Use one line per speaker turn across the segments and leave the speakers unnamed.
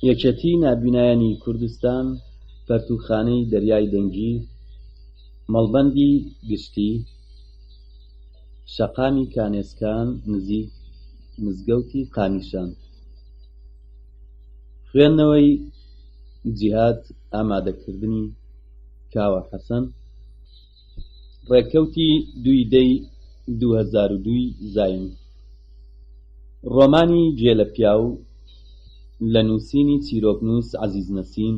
یەکێتی نابینایانی کوردستان پەرتوخانەی دەریای دەنگی مەڵبەندی گشتی شەقامی کانێسکان نزیک مزگەوتی قامیشان خوێندنەوەی جیهاد ئامادەکردنی کاوە حەسەن ڕێکەوتی 2/10/2002 زایم ڕۆمانی جێلەپیاو لە نووسینی چیرۆکنووس عەزیز نەسین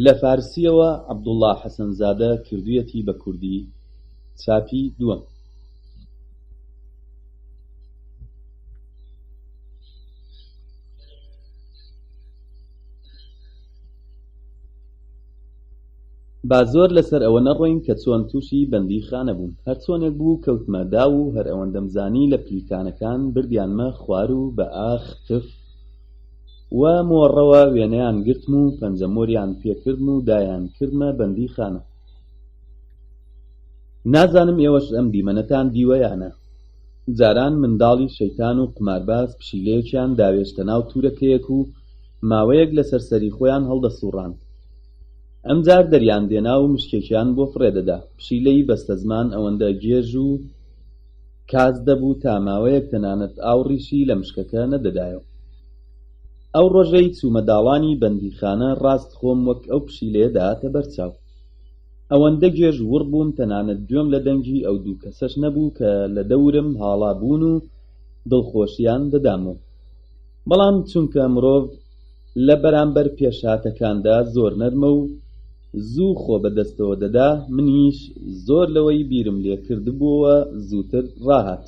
لە فارسیەوە عەبدوڵڵا حەسەنزادە کردوویەتی بە کوردی چاپی دووەم با زۆر لەسەر ئەوە نەڕۆین کە چۆن تووشی بەندیخانە بووم هەرچۆنێک بوو کەوتمە داو و هەر ئەوەندەمزانی لە پلیکانەکان بردیانمە خوار و بە ئاخ تف و مۆڕەوە وێنەیان گرتم و پەنجەمۆریان پێکردم و دایان کردمە بەندیخانە نازانم ئێوەش ئەم دیمەنەتان دیوە یانە جاران منداڵی شەیتان و قمارباز پشیلەیەکیان داوێشتە ناو تورەکەیەک و ماوەیەک لە سەرسەری خۆیان هەڵدەسووڕاند ئەمجار دەریان دێنا و مشکێکیان بۆ فڕێدەدا پشیلەی بەستەزمان ئەوەندە گێژ و کاز دەبوو تا ماوەیەک تەنانەت ئاوڕیشی لە مشکەکە نەدەدایەوە ئەو ڕۆژەی چوومە داڵانی بەندیخانە ڕاست خۆم وەک ئەو پشیلەیە داهاتە بەرچاو ئەوەندە گێژ وڕ بووم تەنانەت گوێم لە دەنگی ئەو دوو کەسەش نەبوو کە لە دەورم هاڵا بوون و دڵخۆشیان دەدامەوە بەڵام چونکە مرۆڤ لە بەرامبەر پێشهاتەکاندا زۆر نەرمە و زوو خۆ بەدەستەوە دەدا منیش زۆر لەوەی بیرم لێ کردبووەوە زووتر ڕاهات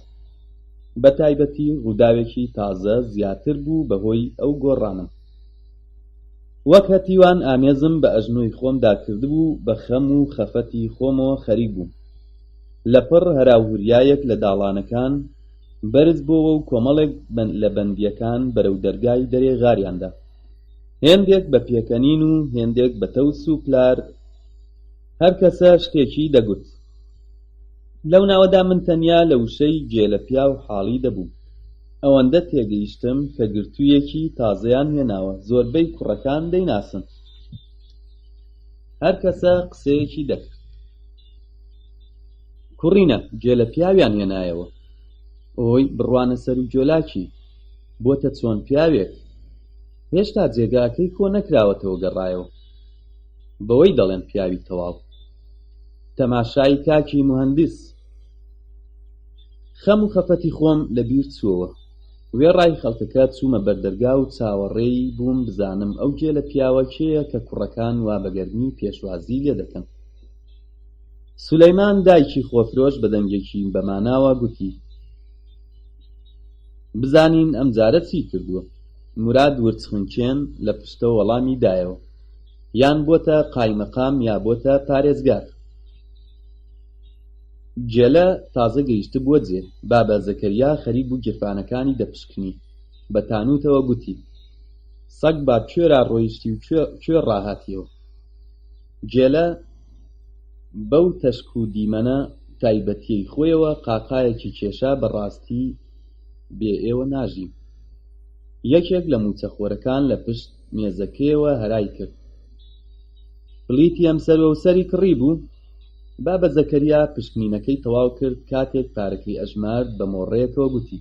بە تایبەتی ڕووداوێکی تازە زیاتر بوو بەهۆی ئەو گۆڕانە وەک هەتیوان ئامێزم بە ئەژنۆی خۆمدا کردبوو بە خەم و خەفەتی خۆمەوە خەریک بووم لەپڕ هەراوهوریایەک لە داڵانەکان بەرز بووەوە و کۆمەڵێک لە بەندیەکان بەرەو دەرگای دەرێ غاریاندا هێندێک بە پێکەنین و هێندێک بە تەوس و پلار هەر کەسە شتێکی دەگوت لەو ناوەدا من تەنیا لە وشەی جێلەپیا و حاڵی دەبووم ئەوەندە تێگەیشتم کە گرتوویەکی تازەیان هێناوە زۆربەی کوڕەکان دەیناسن هەر کەسە قسەیەکی دەکرد کوڕینە جێلەپیاویان هێنایەوە ئۆی بڕوانە سەر و جۆلاکی بۆتە چۆن پیاوێک هێشتا جێگاکەی کۆ نەکراوەتەوە گەڕایەوە بەوەی دەڵێن پیاوی تەواو تەماشای کاکی موهەندیس خەم و خەفەتی خۆم لە بیر چووەوە وێڕای خەڵکەکە چوومە بەردەرگا و چاوەڕێی بووم بزانم ئەو جێلەپیاوە کێیە کە کوڕەکان وا بەگەرمی پێشوازی لێ دەکەن سولەیمان دایکی خۆفرۆش بە دەنگێکی بەماناوە گوتی بزانین ئەم جارە چی کردووە موراد ورچخنچێن لە پشتە وەڵامی دایەوە یان بۆتە قایمەقام یا بۆتە پارێزگار جێلە تازە گەیشتە بووە جێ بابە زەکەریا خەریک بوو گیرفانەکانی دەپشکنی بە تانووتەوە گوتی سەگ با کوێرا ڕۆیشتی و کوێ ڕاهاتیەوە جێلە بەو تەشک و دیمەنە تایبەتیەی خۆیەوە قاقایەکی کێشا بەڕاستی بێ ئێوە ناژیم یەکێک لە موچەخۆرەکان لە پشت مێزەکەیەوە هەرای کرد بڵیتی ئەم سەر و سەری کڕی بوو بابە زەکەریا پشکنینەکەی تەواو کرد کاتێک پارەکەی ئەژمارد بە مۆڕەیەکەوە گوتی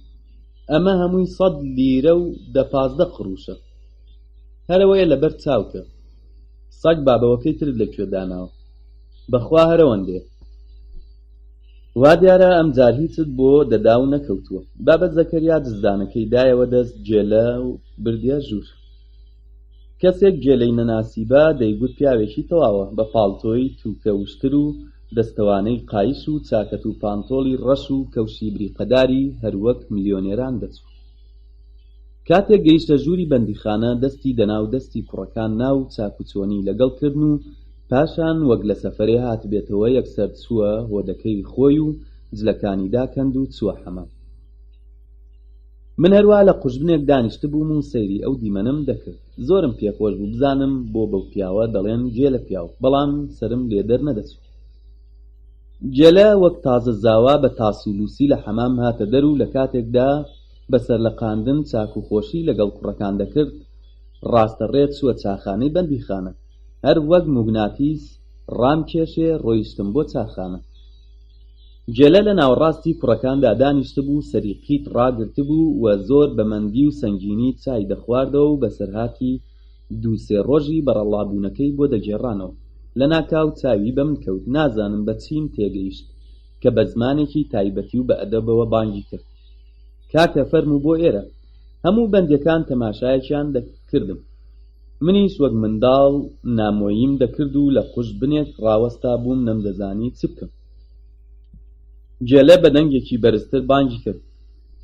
ئەمە هەمووی 100 لیرە و 15 قڕوشە هەرەوەیە لەبەر چاوتە سەگ بابەوەکەی ترت لەکوێ داناوە بەخوا هەرەوەندێ وا دیارە ئەم جار هیچت بۆ دەدا و نەکەوتووە بابەت زەکەریا دزدانەکەی دایەوە دەست جێلە و بردیە ژوور کەسێک جێلەی نەناسیبە دەیگوت پیاوێکی تەواوە بە پاڵتۆی تووکە وشتر و دەستەوانەی قایش و چاکەت و پانتۆڵی ڕەش و کەوشی بریقەداری هەروەک میلیۆنێران دەچوو کاتێک گەیشتە ژووری بەندیخانە دەستی دەناو دەستی کوڕەکان ناو چاکوچۆنی لەگەڵکردن و پاشان وەک لە سەفەرێ هاتبێتەوە یەکسەر چووە هۆدەکەی خۆی و جلەکانی داکەند و چووە حەمام من هەروە لە قوژبنێک دانیشت بووم و سەیری ئەو دیمەنم دەکرد زۆرم پێخۆش بوو بزانم بۆ بەو پیاوە دەڵێن جێلە پیاو بەڵام سرم لێ دەرنەدەچوو جێلە وەک تازە زاوا بە تاسوولوسی لە حەمام هاتە دەر و لە کاتێکدا بەسەر لە قاندن چاک و خۆشی لەگەڵ کوڕەکان دەکرد ڕاستەڕێت چووە چاخانەی بەندیخانە هەر وەک موگناتیس ڕامکێشێ ڕۆیشتم بۆ چاخانە. جێلە لە ناوەڕاستی کوڕەکاندا دانیشت بوو، سەری قیت ڕاگرتبوو و زۆر بە مەندی و سەنگینی چای دەخواردەوە و بەسەرهاتی دوو-سێ ڕۆژی بەڕەڵابوونەکەی بۆ دەگێڕانەوە. لە ناکاو چاوی بەم کەوت، نازانم بە چیم تێگەیشت کە بە زمانێکی تایبەتی و بە ئەدەبەوە بانگی کرد: کاکە فەرموو بۆ ئێرە. هەموو بەندیەکان تەماشایەکیان دەکردم. منیش وەک منداڵ نامۆییم دەکرد و لە قوش بنێک ڕاوەستا بووم، نەمدەزانی چ بکەم. جێلە بە دەنگێکی بەرزتر بانگی کرد: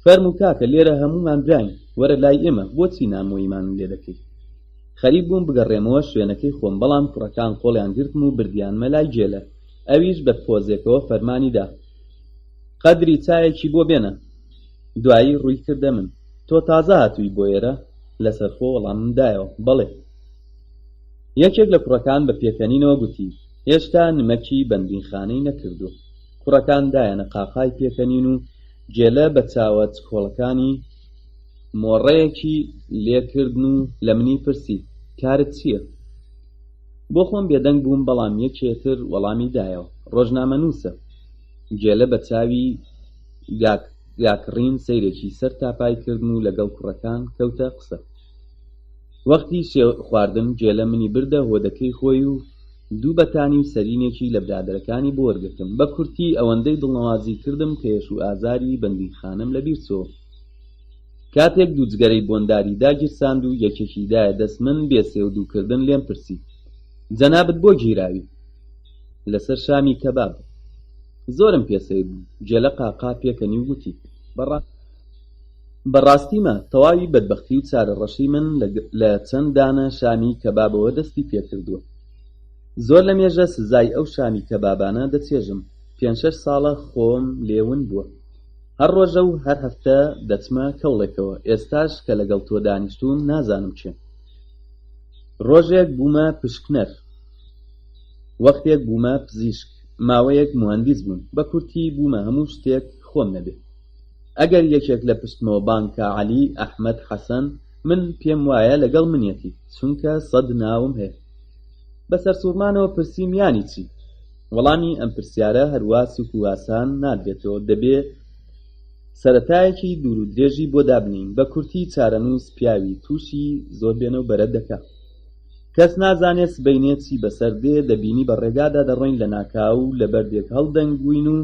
فەرموو کاکە، لێرە هەموومان براین، وەرە لای ئێمە، بۆچی نامۆییمان لێ دەکەی؟ خەریک بووم بگەڕێمەوە شوێنەکەی خۆم، بەڵام کوڕەکان قۆڵیان گرتم و بردیانمە لای جێلە. ئەویش بە پۆزێکەوە فەرمانی دا: قەدری چایەکی بۆ بێنە. دوایی ڕووی کردە من: تۆ تازە هاتووی بۆ ئێرە؟ لەسەرخۆ وەڵامم دایەوە: بەڵێ. یەکێک لە کوڕەکان بە پێکەنینەوە گوتی: هێشتا نمەکی بەندیخانەی نەکردووە. کوڕەکان دایەنە قاقای پێکەنین و جێلە بە چاوە چکۆڵەکانی مۆڕەیەکی لێکردن و لە منی پرسی: کارت چییە؟ بۆ خۆم بێدەنگ بووم، بەڵام یەکێتر وەڵامی دایەوە: ڕۆژنامەنووسە. جێلە بە چاوی گاکڕین سەیرێکی سەر تاپای کردن و لەگەڵ کوڕەکان کەوتە قسە. وەختی شێو خواردن جێلە منی بردە هۆدەکەی خۆی و دوو بەتانی و سەرینێکی لە برادەرەکانی بۆ وەرگرتم. بە کورتی ئەوەندەی دڵنەوازی کردم کە هێش و ئازاری بەندیخانەم لەبیر چۆ. کاتێک دوو جگەرەی بۆنداری داگیرساند و یەکێکی دایە دەست من بێ سێودووکردن لێم پرسی: جەنابەت بۆ گیراوی؟ لەسەر شامی کەباب. زۆرم پێسەیر بوو. جێلە قاقا پێکەنی و گوتی: بەڕاستیمە تەواوی بەدبەختی و چارەڕەشی من لە چەند دانە شامی کەبابەوە دەستی پێکردووە. زۆر لە مێژە سزای ئەو شامی کەبابانە دەچێژم. 5-6 ساڵە خۆم لێون بووە. هەر ڕۆژە و هەر هەفتە دەچمە کەوڵێکەوە. ئێستاش کە لەگەڵ تۆ دانیشتوم نازانم چێ. ڕۆژێک بوومە پشکنەر، وەختێک بوومە پزیشک، ماوەیەک موهەندیس بووم. بە کورتی بوومە هەموو شتێک خۆم نەبێ. ئەگەر یەکێک لە پشتمەوە بانکە عەلی ئەحمەد حەسەن، من پێم وایە لەگەڵ منیەتی، چونکە 100 ناوم هەیە. بەسەر سوورمانەوە پرسیم: یانی چی؟ وەڵامی ئەم پرسیارە هەروە سوک و ئاسان نادرێتەوە، دەبێ سەرەتایەکی دوور و درێژی بۆ دابنین. بە کورتی چارەنووس پیاوی تووشی زۆر بێنە و بەرەت دەکات. کەس نازانێت سبەینێ چی بەسەر دێ. دەبینی بە ڕێگادا دەڕۆین، لە ناکاو لە بەردێک هەڵدەنگوین و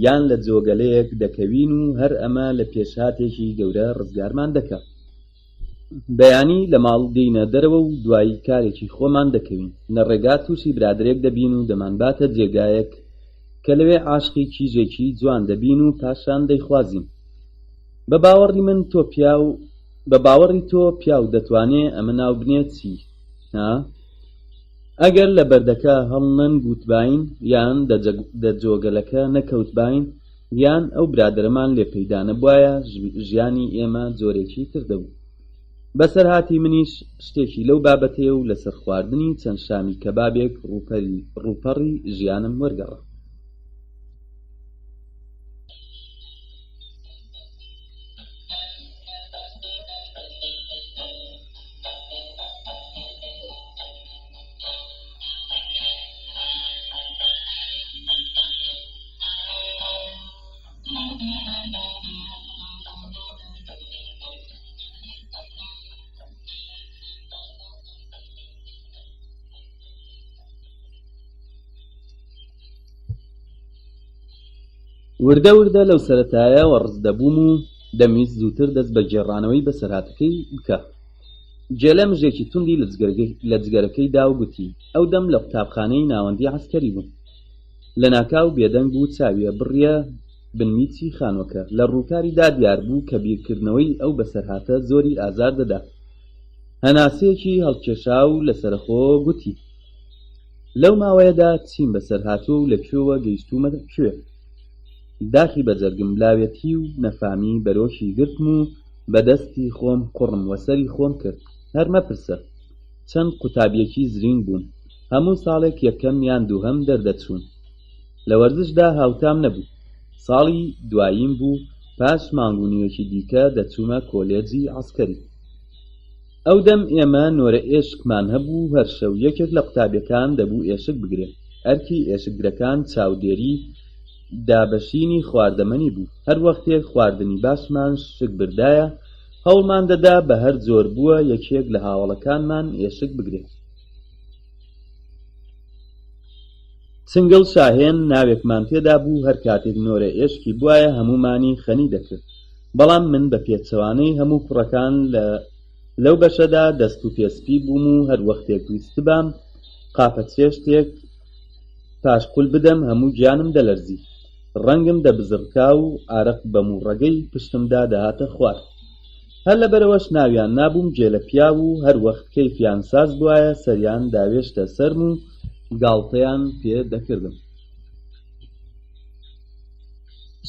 یان لە جۆگەلەیەک دەکەوین و هەر ئەمە لە پێشهاتێکی گەورە ڕزگارمان دەکات. بەیانی لە ماڵ دێینە دەرەوە و دوایی کارێکی خۆمان دەکەوین. لە ڕێگا تووشی برادرێک دەبین و دەمانباتە جێگایەک کە لەوێ عاشقی کیژێکی جوان دەبین و پاشان دەیخوازین. بە باوەڕی تۆ پیاو دەتوانێ ئەمە ناو بنێت چی؟ ئەگەر لە بەردەکە هەڵنەن گوتباین، یان دەجۆگەلەکە نەکەوتباین، یان ئەو برادرەمان لێ پەیدا نەبوایە، ژیانی ئێمە جۆرێکی تر دەبوو. بەسەرهاتی منیش شتێکی لەو بابەتەیە و لەسەر خواردنی چەند شامی کەبابێک ڕووپەڕی ژیانم وەرگەڕا. وردە وردە لەو سەرەتایەوە ڕز دەبووم و دەمویست زووتر دەست بە گێڕانەوەی بەسەرهاتەکەی بکە. جێلە مژێکی توندی لە جگەرەکەی دا و گوتی: ئەو دەم لە قوتابخانەی ناوەندی عەسکەری بووم. لە ناکاو بێدەنگ بوو، چاویە بڕیە بنمیچی خانووەکە. لە ڕووکاریدا دیار بوو کە بیرکردنەوەی ئەو بەسەرهاتە زۆری ئازار دەدا. هەناسەیەکی هەڵکێشا و لەسەرخۆ گوتی: لەو ماوەیەدا چیم بەسەرهاتووە و لەکوێوە گەیشتوومە کوێ. داخی بەجەرگم بلاوێتی و نەفامی بەرۆشی گرتم و بەدەستی خۆم قوڕم وەسەری خۆم کرد. هەر مەپرسە، چەند قوتابیەکی زرین بوون. هەموو ساڵێک یەکەم یان دووهەم دەردەچوون. لە وەرزشدا هاوتام نەبوو. ساڵی دواییم بوو، پاش مانگونیەکی دیکە دەچوومە کۆلێجی عەسکەری. ئەو دەم ئێمە نۆرە ئێشکمان هەبوو هەر شەو یەکێک لە قوتابیەکان دەبوو ئێشک بگرێت. ئەرکی ئێشکگرەکان چاودێری دابەشینی خواردەمەنی بوو. هەر وەختێک خواردنی باشمان شک بردایە هەوڵمان دەدا بە هەر جۆر بووە یەکێک لە هاوڵەکانمان ئێشک بگرێت. چنگڵ شاهێن ناوێکمان پێدا بوو هەر کاتێک نۆرە ئێشکی بوایە هەمومانی خەنی دەکرد. بەڵام من بە پێچەوانەی هەموو کوڕەکان لەو بەشەدا دەست و پێسپی بووم و هەر وەختێک ویستبام قاپە چێشتێک پاشقول بدەم هەموو گیانم دەلەرزی، ڕەنگم دەبزڕکا و ئارەق بە مووڕەگەی پشتمدا دەهاتە خوار. هەر لەبەرەوەش ناویان نابووم جێلە پیاو و هەر وەخت کەیفیان ساز بوایە سەریان داوێشتە سەرم و گاڵتەیان پێ دەکردم.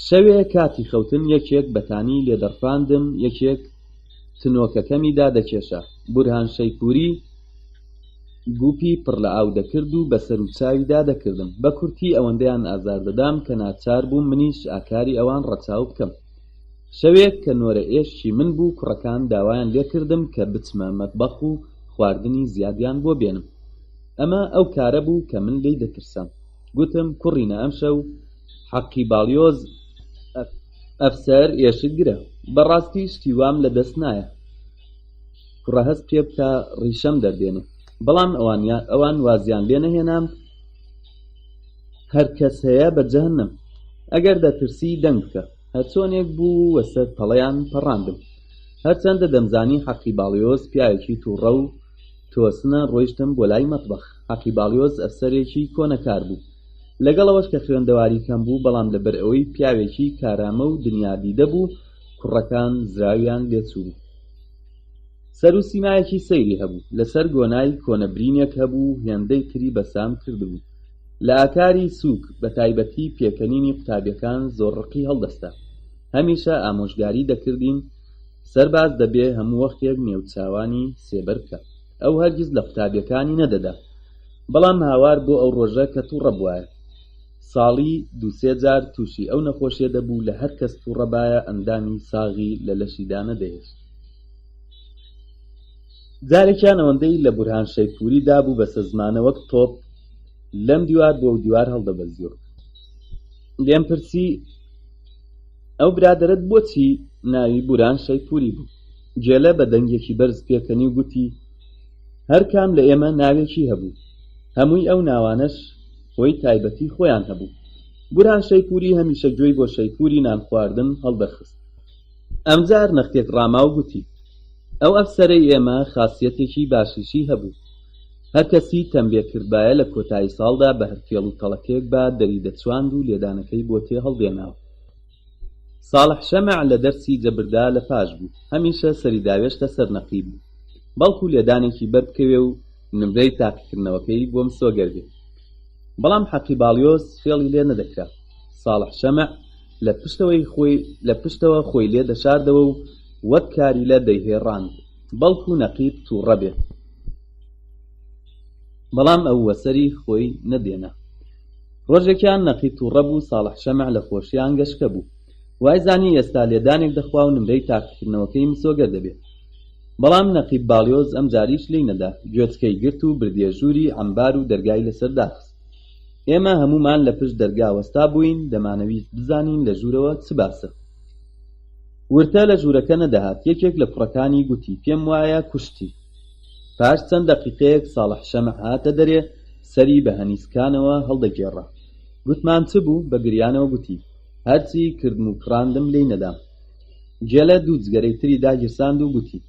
شەوێ کاتی خەوتن یەکێک بەتانی لێدەڕفاندم، یەکێک تنۆکەکەمیدا دەکێشا. بورهان شەیپووری گوپی پڕ لە ئاو دەکرد و بەسەر و چاویدا دەکردم. بە کورتی ئەوەندەیان ئازار دەدام کە ناچار بووم منیش ئاکاری ئەوان ڕەچاو بکەم. شەوێک کە نۆرە ئێشکی من بوو کوڕەکان داوایان لێکردم کە بچمە مەتبەخ و خواردنی زیادیان بۆ بێنم. ئەمە ئەو کارە بوو کە من لێی دەترسام. گوتم کوڕینە ئەمشەو حەقی باڵیۆز ئەفسەر ئێشک گرە، بەڕاستی شتی وام لە دەست نایە. کوڕە هەست پێ بکە ڕیشەم دەردێنێ. بەڵام ئەوان وازیان لێ نەهێنام هەر کەس هەیە بە جەهەنەم، ئەگەر دەترسی دەنگ بکە. هەر چۆنێک بوو وەسەر پەڵەیان پەڕاندم. هەرچەندە دەمزانی حەقی باڵیۆز پیاوێکی تووڕە و تۆسنە ڕۆیشتم بۆ لای مەتبەخ. حەقی باڵیۆز ئەفسەرێکی کۆنەکار بوو، لەگەڵەوەش کە خوێندەواری کەم بوو، بەڵام لەبەر ئەوەی پیاوێکی کارامە و دنیادیدە بوو کوڕەکان زراویان لێچوو بوو. سەر و سیمایەکی سەیری هەبوو، لەسەر گۆنای کۆنەبرینێک هەبوو هێندەی تری بەسام کردبوو. لە ئاکاری سووک بە تایبەتی پێکەنینی قوتابیەکان زۆر ڕقی هەڵدەستا. هەمیشە ئامۆژگاری دەکردین سەرباز دەبێ هەموو وەختێک نێوچاوانی سێبەر بکە. ئەو هەرگیز لە قوتابیەکانی نەدەدا، بەڵام هاوار بۆ ئەو ڕۆژە کە تووڕە بوایە. ساڵی دوو-سێ جار تووشی ئەو نەخۆشیە دەبوو لە هەر کەس تووڕە بایە ئەندامی ساغی لە لەشیدا نەدەهێشت. جارێکیان ئەوەندەی لە بورهان شەیپووری دابوو بەسە زمانە وەک تۆپ لەم دیوار بۆ دیوار هەڵدەبەزیۆ. لێم پرسی ئەو برادەرت بۆچی ناوی بورهان شەیپووری بوو؟ گێلە بە دەنگێکی بەرز پێکەنی و گوتی هەر کام لە ئێمە ناوێکی هەبوو، هەمووی ئەو ناوانەش خۆی تایبەتی خۆیان هەبوو. بورهان شەیپووری هەمیشە گوێی بۆ شەیپووری نان خواردن هەڵدەخست. ئەمجار نەختێک ڕاما و گوتی ئەو ئەفسەرەی ئێمە خاسیەتێکی باشیشی هەبوو. هەر کەسی تەمبێ کردبایە لە کۆتایی ساڵدا بە هەر فێڵ و تەڵەکێک با دەری دەچواند و لێدانەکەی بۆ تێ هەڵدێناوە. ساڵح شەمع لە دەرسی جەبردا لە پاش بوو، هەمیشە سەری داوێشتە سەر نەقیب بوو، بەڵکو لێدانێکی بەربکەوێ و نمرەی تاقیکردنەوەکەی بۆم سۆگەردێ. بەڵام حەقی باڵیۆز فێڵی لێ نەدەکرا. ساڵح شەمع لە پشتەوە خۆی لێ دەشاردەوە و وەک کاری لە دەیهێڕاند، بەڵکو نەقیب تووڕە بێت. بەڵام ئەو وەسەری خۆی نەدێنا. ڕۆژێکیان نەقیب تووڕە بوو، ساڵح شەمع لە خۆشییان گەشکە بوو، وای زانی ئێستا لێدانێک دەخوا و نمرەی تاقیکردنەوەکەی مسۆگەر دەبێت. بەڵام نەقیب باڵیۆز ئەم جاریش لێی نەدا، گوێچکەی گرت و بردیە ژووری ئەمبار و دەرگای لەسەر داخست. ئێمە هەمومان لە پشت دەرگا وەستا بووین، دەمانەویست بزانین لە ژوورەوە چ باسە. ورتە لە ژوورەکە نەدەهات. یەکێک لە کوڕەکانی گوتی پێم وایە کوشتی. پاش چەند دەقیقەیەک ساڵح شەمع هاتە دەرێ، سەری بە هەنیسکانەوە هەڵدەگێڕا. گوتمان چ بوو؟ بە گریانەوە گوتی هەرچی کردم و کڕاندم لێی نەدام. گێلە دوو جگەرەی تری داگیرساند و گوتی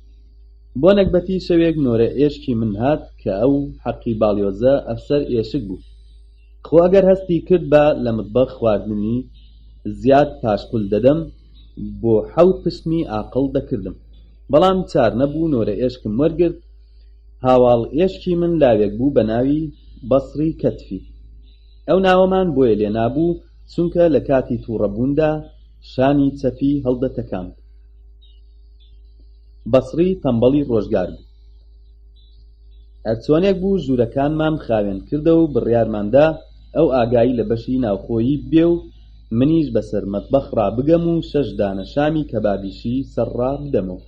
بۆ نەکبەتی شەوێک نۆرە ئێشکی من هات کە ئەو حەقی باڵیۆزە ئەفسەر ئێشک بوو. خۆ ئەگەر هەستی کرد بە لە متبەخ خواردنی زیاد پاشقول دەدەم، بۆ 7 پشتمی ئاقڵ دەکردم. بەڵام چار نەبوو، نۆرە ئێشکم وەرگرت. هاواڵ ئێشکی من لاوێک بوو بە ناوی بەسڕی کەتفی. ئەو ناوەمان بۆیە لێ نابوو چونکە لە کاتی تووڕەبووندا شانی چەپی هەڵدەتەکاند. بەسڕی تەمبەڵی ڕۆژگار بوو. هەرچۆنێک بوو ژوورەکانمان خاوێن کردە و بڕیارماندا ئەو ئاگایی لە بەشی ناوخۆیی بێ و منیش بەسەر مەتبەخ ڕابگەم و 6 دانە شامی کەبابیشی سەرڕا بدەمەوە.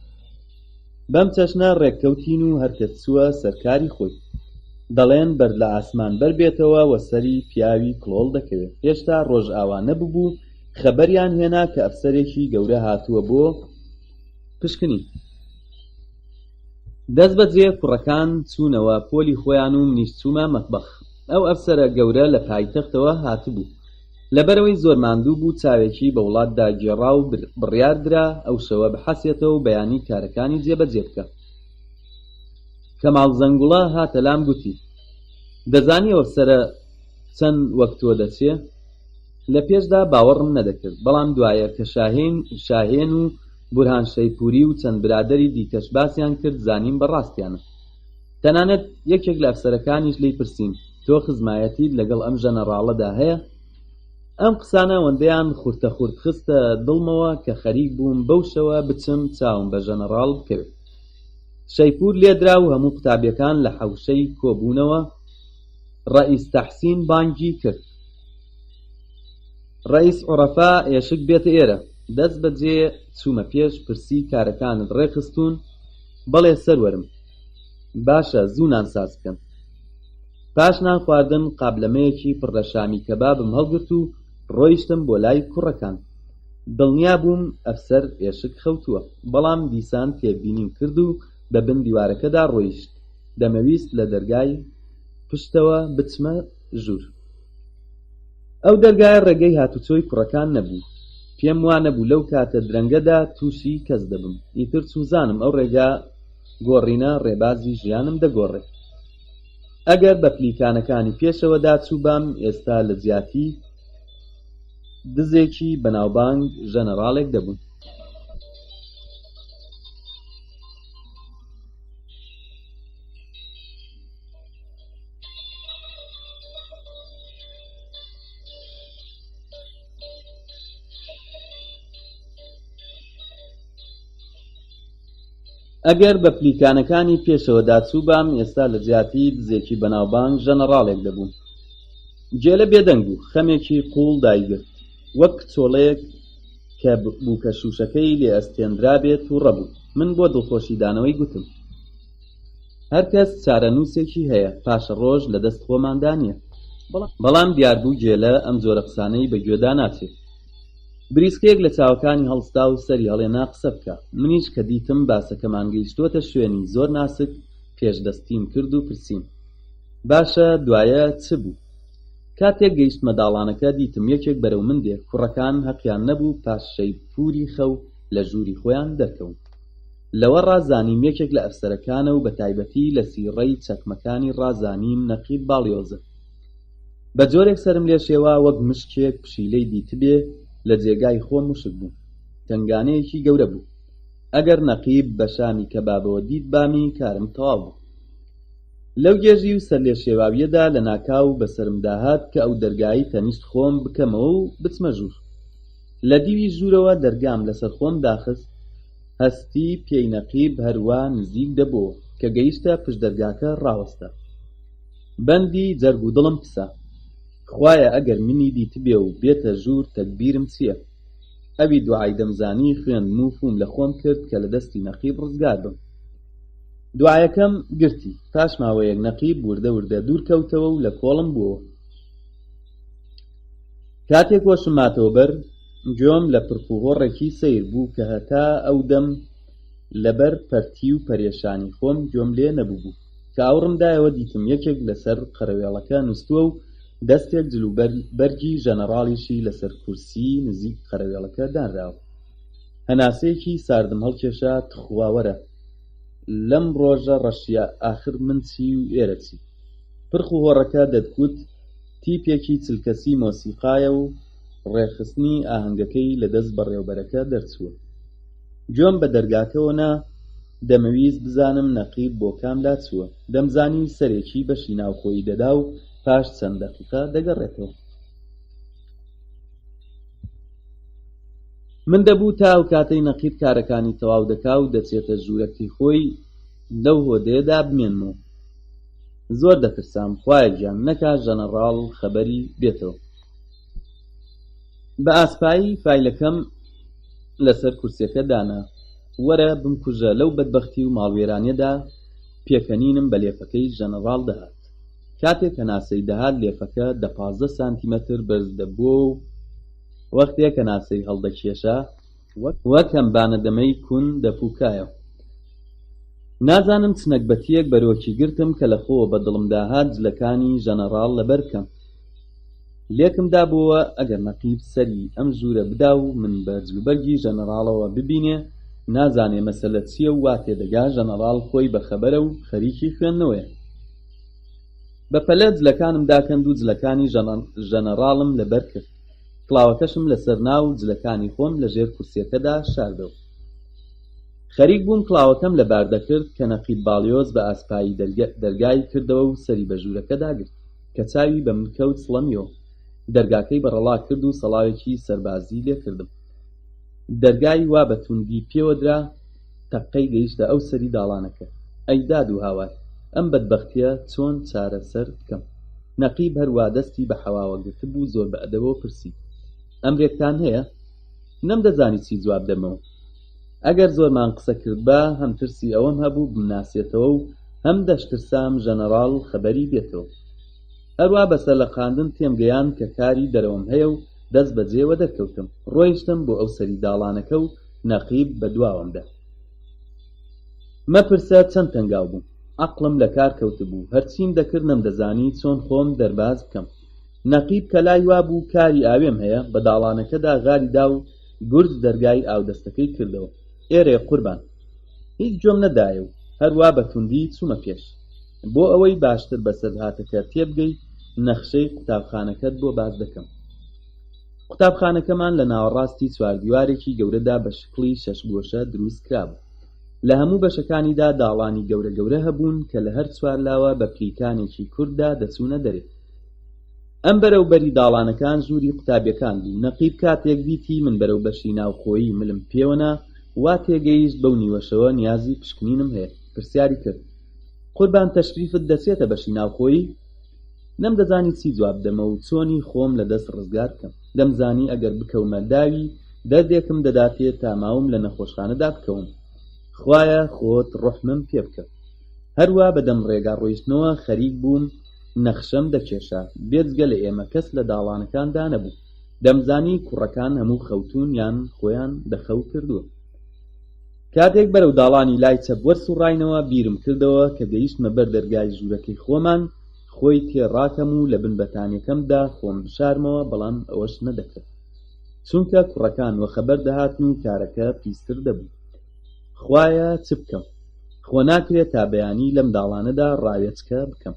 بەم چەشنە ڕێککەوتین و هەرکەس چووە سەرکاری خۆی. دەڵێن بەرد لە ئاسمان بەربێتەوە و سەری پیاوی کڵۆڵ دەکەوێت. هێشتا ڕۆژ ئاوا نەبوو خەبەریان هێنا کە ئەفسەرێکی گەورە هاتووە بۆ پشکنی. دەست بەجێ کوڕەکان چوونەوە پۆلی خۆیان و منیش چوومە مەتبەخ. ئەو ئەفسەرە گەورە لە پایتەختەوە هاتبوو. لەبەرەوەی زۆر ماندوو بوو چاوێکی بە وڵاتدا گێڕا و بڕیاردرا ئەو شەوە بحەسێتەوە و بەیانی کارەکانی جێبەجێ بکە. کەماڵ زەنگوڵە هاتە لام گوتی: دەزانی ئەفسەرە چەند وەک تۆ دەچێ؟ لە پێشدا باوەڕم نەدەکرد، بەڵام دوایە کە شاهێن و بورهان شەیپوری و چەند برادەری دیکەش باسییان کرد زانیم بەڕاستیانە. تەنانەت یەکێک لە ئەفسەرەکانیش لێی پرسیم: تۆ خزمایەتیت لەگەڵ ئەم ژەنەڕاڵەدا هەیە؟ ئەم قسانە ئەوەندەیان خورتە خورت خستە دڵمەوە کە خەریک بووم بەو شەوە بچم چاوم بە ژەنەڕاڵ بکەوێت. شەیپور لێدرا و هەموو قوتابیەکان لە حەوشەی کۆبوونەوە. ڕەئیس تەحسین بانگی کرد: ڕەئیس عوڕەفا ئێشک بێتە ئێرە. دەست بەجێ چوومە پێش، پرسی: کارەکانت ڕێخستوون؟ بەڵێ سەروەرم. باشە، زوو نانساز بکەن. پاش نان خواردن قابلمەیەکی پڕ لە شامی کەبابم هەڵگرت و ڕۆیشتم بۆ لای کوڕەکان. دڵنیا بووم ئەفسەر ئێشک خەوتووە، بەڵام دیسان تێبینیم کرد و بە بن دیوارەکەدا ڕۆیشت. دەمەویست لە دەرگای پشتەوە بچمە ژوور. ئەو دەرگایە ڕێگەی هاتوچۆی کوڕەکان نەبوو. پێم وانە بوو لەو کاتە درەنگەدا تووشی کەس دەبم. ئیتر سوزانم ئەو ڕێگا گۆڕینە ڕێبازی ژیانم دەگۆڕێت. ئەگەر بە پلیکانەکانی پێشەوەدا چووبام، ئێستا لە جیاتی دزێکی بەناوبانگ ژەنەڕاڵێک دەبوون. ئەگەر بە پلیکانەکانی پێشەوەدا چووبام، ئێستا لە جیاتی دزێکی بەناوبانگ ژەنەڕاڵێک دەبووم. جێلە بێدەنگ بوو، خەمێکی قوڵ دایگرت، وەک کچۆڵەیەک کە بووکە شوشەکەی لێ ئەستێنرا بێت و ڕەبوو. من بۆ دڵخۆشی دانەوەی گوتم: هەرکەس چارەنووسێکی هەیە، پاشە ڕۆژ لە دەست خۆماندا نییە. بەڵام دیار بوو جێلە ئەم جۆرە قسانەی بەگوێدا ناچێت. بریسکەیەک لە چاوەکانی هەڵستا و سەری هەڵێنا قسە بکە. منیش کە دیتم باسەکەمان گەیشتووەتە شوێنی زۆر ناسک، پێشدەستیم کرد و پرسیم: باشە، دوایە چ بوو؟ کاتێک گەیشتمە داڵانەکە دیتم یەکێک بەرەو من دێ. کوڕەکان حەقیان نەبوو پاش شەیپوری خەو لە ژووری خۆیان دەرکەون. لەوە ڕازانیم یەکێک لە ئەفسەرەکانە و بە تایبەتی لە سیڕەی چەکمەکانی ڕازانیم نەقیب باڵیۆزە. بە جۆرێک سرم لێ شێوە وەک مشکێک پشیلەی دیتبێ لە جێگای خۆم وشک بوو. تنگانەیەکی گەورە بوو. ئەگەر نەقیب بە شامی کەبابەوە دیت بامی، کارم تەواو بوو. لەو گێژی و سەر لێ شێواویەدا لە ناکاو بەسرم داهات کە ئەو دەرگایی تەنیشت خۆم بکەمەوە و بچمە ژوور. لە دیوی ژوورەوە دەرگام لەسەر خۆم داخست. هەستی پێی نەقیب هەروە نزیک دەبووە کە گەیشتە پشت دەرگاکە ڕاوەستە. بەندی جەرگ و دڵم پسە: خوایە ئەگەر منی دیتبێ و بێتە ژوور تەکبیرم چییە؟ ئەوی دوعای دەمزانی خوێندم و فوم لە خۆم کرد کە لە دەستی نەقیب ڕزگار بم. دوعایەکەم گرتی. پاش ماوەیەک نەقیب وردە وردە دوور کەوتەوە و لە کۆڵم بووە. کاتێک وەشم ماتەوە بەر، گوێم لە پرخوهۆڕێکی سەیر بوو کە هەتا ئەو دەم لەبەر پەرتی و پەرێشانی خۆم گوێم لێ نەبوو کە ئاوڕمدایەوە دیتم یەکێک لەسەر قەرەوێڵەکە نووستووە و دەستێک جلوبەرگی ژەنەڕاڵیشی لەسەر کورسی نزیک قەرەوێڵەکە دانراوە. هەناسەیەکی ساردم هەڵکێشا: تخواوەرە، لەم ڕۆژە ڕەشیە، ئاخر من چی و ئێرە چی؟ پرخوهۆڕەکە دەتگوت تیپێکی چلکەسی مۆسیقایە و ڕێخستنی ئاهەنگەکەی لە دەست بەڕێوەبەرەکە دەرچووە. گوێم بە دەرگاکەوەنا. دەمەویست بزانم نەقیب بۆ کاملا چووە. دەمزانی سەرێکی بەشی ناوخۆی دەدا و پاش چەند دەقیقە دەگەڕێتەوە. من دەبوو تا ئەو کاتەی نەقیب کارەکانی تەواو دەکا و دەچێتە ژوورەکەی خۆی لەو هۆدەیەدا بمێنمەوە. زۆر دەترسام خوایە گیان نەکا ژەنەڕاڵ خەبەری بێتەوە. بە ئاسپایی فایلەکەم لەسەر کورسیەکە دانا. وەرە بمکوژە لەو بەدبەختی و ماڵوێرانیەدا پێکەنینم بە لێفەکەی ژەنەڕاڵ دەهات. کاتێک کە ناسەی دەهات لێفەکە 15 سانتیمەتر بەرز دەبووە و وەختێک کە ناسەی هەڵدەکێشا وەک هەمبانەدەمەی کون دەپووکایە. نازانم چنەکبەتیەک بەرۆکی گرتم کە لەخۆوە بە دڵم داهات جلەکانی ژەنەڕاڵ لەبەر بکەم. لێکم دابووە ئەگەر نەقیب سەری ئەم ژوورە بدا و من بە جلوبەرگی ژەنەڕاڵەوە ببینێ نازانێ مەسەلە چییە و وا تێدەگا ژەنەڕاڵ خۆی بەخەبەرە و خەریکی خوێندنەوەیە. بەپەلە جلەکانم داکەند و جلەکانی ژەنەڕاڵم لەبەر کرد. کڵاوەکەشم لەسەر ناو جلەکانی خۆم لەژێر کورسیەکەدا شاردەوە. خەریک بووم کڵاوەکەم لەبار دەکرد کە نەقیب باڵیۆز بە ئاسپایی دەرگای کردەوە و سەری بە ژوورەکە داگرت کە چاوی بە من کەوت سڵەمیەوە. دەرگاکەی بەڕەڵا کرد و سەڵاوێکی سەربازی لێ کردم. دەرگای وا بە توندی پێوەدرا تەقەی گەیشتە ئەو سەری داڵانەکە. ئەی داد و هاوار، ئەم بەدبەختیە چۆن چارەسەر بکەم؟ نەقیب هەروە دەستی بە حەواوە گرتبوو زۆر بە ئەدەبەوە پرسی: ئەمرێکتان هەیە؟ نەمدەزانی چی جواب دەمەوە. ئەگەر زۆرمان قسە کرد بە هەم ترسی ئەوەم هەبوو بمناسێتەوە و هەم دەشترسام ژەنەڕاڵ خەبەری بێتەوە. هەروە بەسەر لە خواندن تێمگەیاند کە کاری دەرەوەم هەیە و دەست بەجێوە دەرکەوتم. ڕۆیشتم بۆ ئەو سەری داڵانەکە و نەقیب بە دواوەمدا. مەپرسە چەند تەنگاو بووم. عەقڵم لە کار کەوتبوو. هەرچیم دەکرد نەمدەزانی چۆن خۆم دەرباز بکەم. نەقیب کە لای وا بوو کاری ئاوێم هەیە بە داڵانەکەدا غاری دا و گورج دەرگای ئاودەستەکەی کردەوە. ئێرێ قوربان، هیچ گوێم نەدایە و هەروە بە توندی چوومە پێش. بۆ ئەوەی باشتر بەسەر هاتەکە تێبگەیت نەخشەی قوتابخانەکەت بۆ باز دەکەم. قوتابخانەکەمان لە ناوەڕاستی چواردیوارێکی گەورەدا بە شکڵی شەشگۆشە دروست کرابوو. لە هەموو بەشەکانیدا داڵانی گەورە گەورە هەبوون کە لە هەر چوار لاوە بە پلیکانێکی کووردا دەچوونە دەرێ. ئەم بەرەوبەری داڵانەکان ژووری قوتابیەکان بوو. نەقیب کاتێک دیتی من بەرەو بەشی ناوخۆیی ملم پێوەنا وا تێگەیشت بەو نیوەشەوە نیازی پشکنینم هەیە. پرسیاری کرد: قوربان تەشریفت دەچێتە بەشی ناوخۆیی؟ نەمدەزانی چی جواب دەمە و چۆنی خۆم لە دەست ڕزگار بکەم. دەمزانی ئەگەر بکەومە داوی دەردێکم دەداتێت تا ماوم لە نەخۆشخانەدا بکەوم. خوایە خۆت ڕوحمم پێ بکە. هەروە بەدەم ڕێگا ڕۆیشتنەوە خەریک بووم نەخشەم دەکێشا. بێجگە لە ئێمە کەس لە داڵانەکاندا نەبوو. دەمزانی کوڕەکان هەموو خەوتون یان خۆیان دەخەو کردووە. کاتێک بەرەو داڵانی لای چەپ وەرسوڕاینەوە بیرم کردەوە کە گەیشتمە بەر دەرگای ژوورەکەی خۆمان خۆی تێڕاکەم و لە بن بەتانیەکەمدا خۆم بشارمەوە، بەڵام ئەوەش نەدەکرد چونکە کوڕەکان وەخەبەر دەهاتن و کارەکە پیستر دەبوو. خوایە چ بکەم؟ خۆ ناکرێت تا بەیانی لەم داڵانەدا ڕاوێچکە بکەم.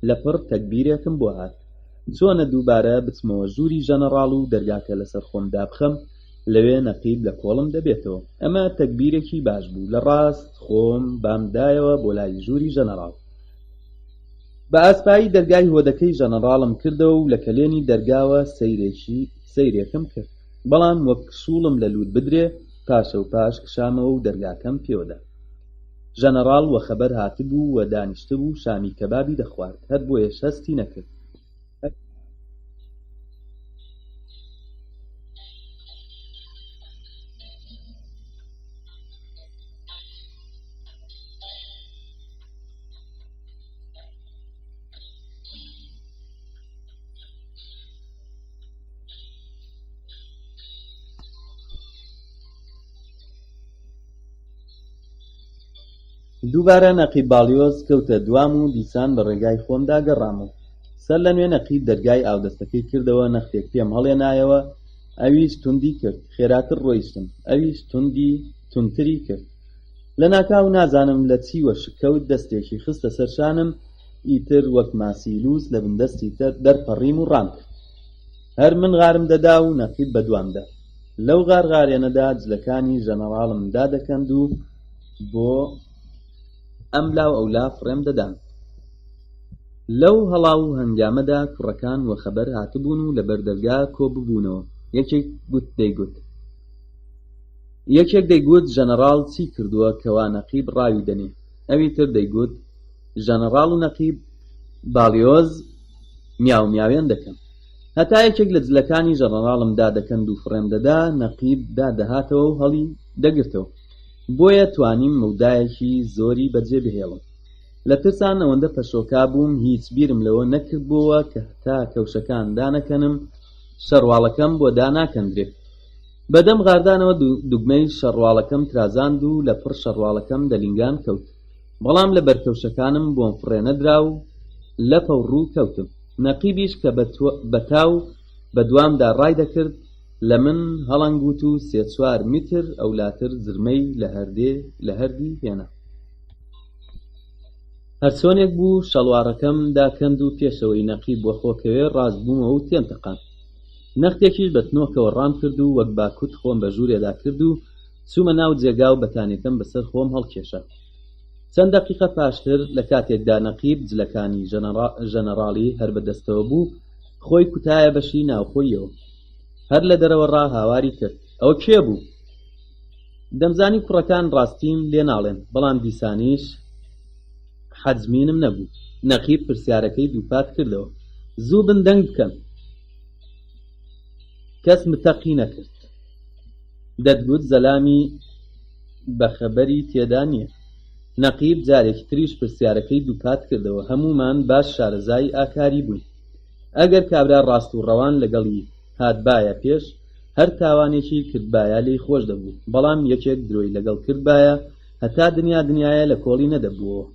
لەپڕ تەکبیرێکم بۆ هات. چۆنە دووبارە بچمەوە ژووری ژەنەڕاڵ و دەرگاکە لەسەر خۆمدا بخەم، لەوێ نەقیب لە کۆڵم دەبێتەوە. ئەمە تەکبیرێکی باش بوو. لە ڕاست خۆم بامدایەوە بۆ لای ژووری ژەنەڕاڵ. بە ئاسپایی دەرگای هۆدەکەی ژەنەڕاڵم کردەوە و لە کەلێنی دەرگاوە سەیرێکم کرد. بەڵام وەک شوڵم لە لووت بدرێ پاشە و پاش کشامەوە و دەرگاکەم پێوەدا. ژەنەڕاڵ وەخەبەر هاتبوو و دانیشتبوو شامی کەبابی دەخوارد. هەر بۆیە شەستی نەکرد. دووبارە نەقیب باڵیۆز کەوتە دوام و دیسان بە ڕێگای خۆمدا گەڕامەوە. سەر لە نوێ نەقیب دەرگای ئاودەستەکەی کردەوە. نەختێک پێم هەڵێنایەوە. ئەویش توندی کرد. خێراتر ڕۆیشتم. ئەویش توندتری کرد. لە ناکاو نازانم لە چیوە شکەوت دەستێکی خستە سەر شانم. ئیتر وەک ماسی لووس لە بندەستی دەرپەڕیم و ڕام کرد. هەر من غارم دەدا و نەقیب بە دوامدا. لەو غارغارێنەدا جلەکانی ژەنەڕاڵم دادەکەند و بۆ ئەم لاو ئەولا فڕێم دەدان. لەو هەڵاو هەنگامەدا کوڕەکان وەخەبەر هاتبوون و لە بەردەرگا کۆ ببوونەوە. یەکێک دەیگوت ژەنەڕاڵ چی کردووە کەوا نەقیب ڕاوی دەنێ. ئەوی تر دەیگوت ژەنەڕاڵ و نەقیب باڵیۆز میاو میاوێن دەکەن. هەتا یەکێک لە جلەکانی ژەنەراڵم دادەکەند و فڕێم دەدا نەقیب دادەهاتەوە و هەڵی دەگرتەوە. بۆیە توانیم مەودایەکی زۆری بەجێ بهێڵم. لە ترسان ئەوەندە پەشۆکا بووم هیچ بیرم لەوە نەکردبووە کە هەتا کەوشەکان دانەکەنم شەڕواڵەکەم بۆ داناکەندرێت. بەدەم غاردانەوە دوگمەی شەڕواڵەکەم ترازاند و لە پڕ شەڕواڵەکەم دەلینگان کەوت. بەڵام لە بەرکەوشەکانم بۆم فڕێنەدرا و لەپە و ڕوو کەوتم. نەقیبیش کە بەتاو بە دوامدا ڕای دەکرد لە من هەڵەنگوت و 3-4 میتر ئەولاتر زرمەی لە هەردی هێنا. هەرچۆنێک بوو شەڵوارەکەم داکەند و پێشەوەی نەقیب بۆ خۆکەوێ ڕاست بوومەوە و تێم تەقاند. نەختێکیش بە تنۆکەوە ڕام کرد و وەک باکوت خۆم بە ژوورێدا کرد و چوومە ناو جێگا و بەتانیەکەم بەسەر خۆم هەڵکێشا. چەند دەقیقە پاشتر لە کاتێکدا نەقیب جلەکانی ژەنەراڵی هەر بەدەستەوە بوو خۆی کوتایە بەشی ناوخۆیەوە. هەر لە دەرەوە هاواری کرد. ئەوە کێ بوو؟ دەمزانی کوڕەکان ڕاستیم لێ ناڵێن، بەڵام دیسانیش حەجمینم نەبوو. نەقیب پرسیارەکەی دووپات کردەوە. زوو بندەنگ بکەن. کەس متەقی نەکرد. دەتگوت زەلامی بەخەبەری تێدا نییە. نەقیب جارێکی تریش پرسیارەکەی دووپات کردەوە. هەمومان باش شارەزای ئاکاری بووین. ئەگەر کابرا ڕاست و ڕەوان لەگەڵی هاتبایە پێش هەر تاوانێکی کردبایە لێی خۆش دەبوو، بەڵام یەکێک درۆی لەگەڵ کردبایە هەتا دنیایە لە کۆڵی نەدەبووەوە.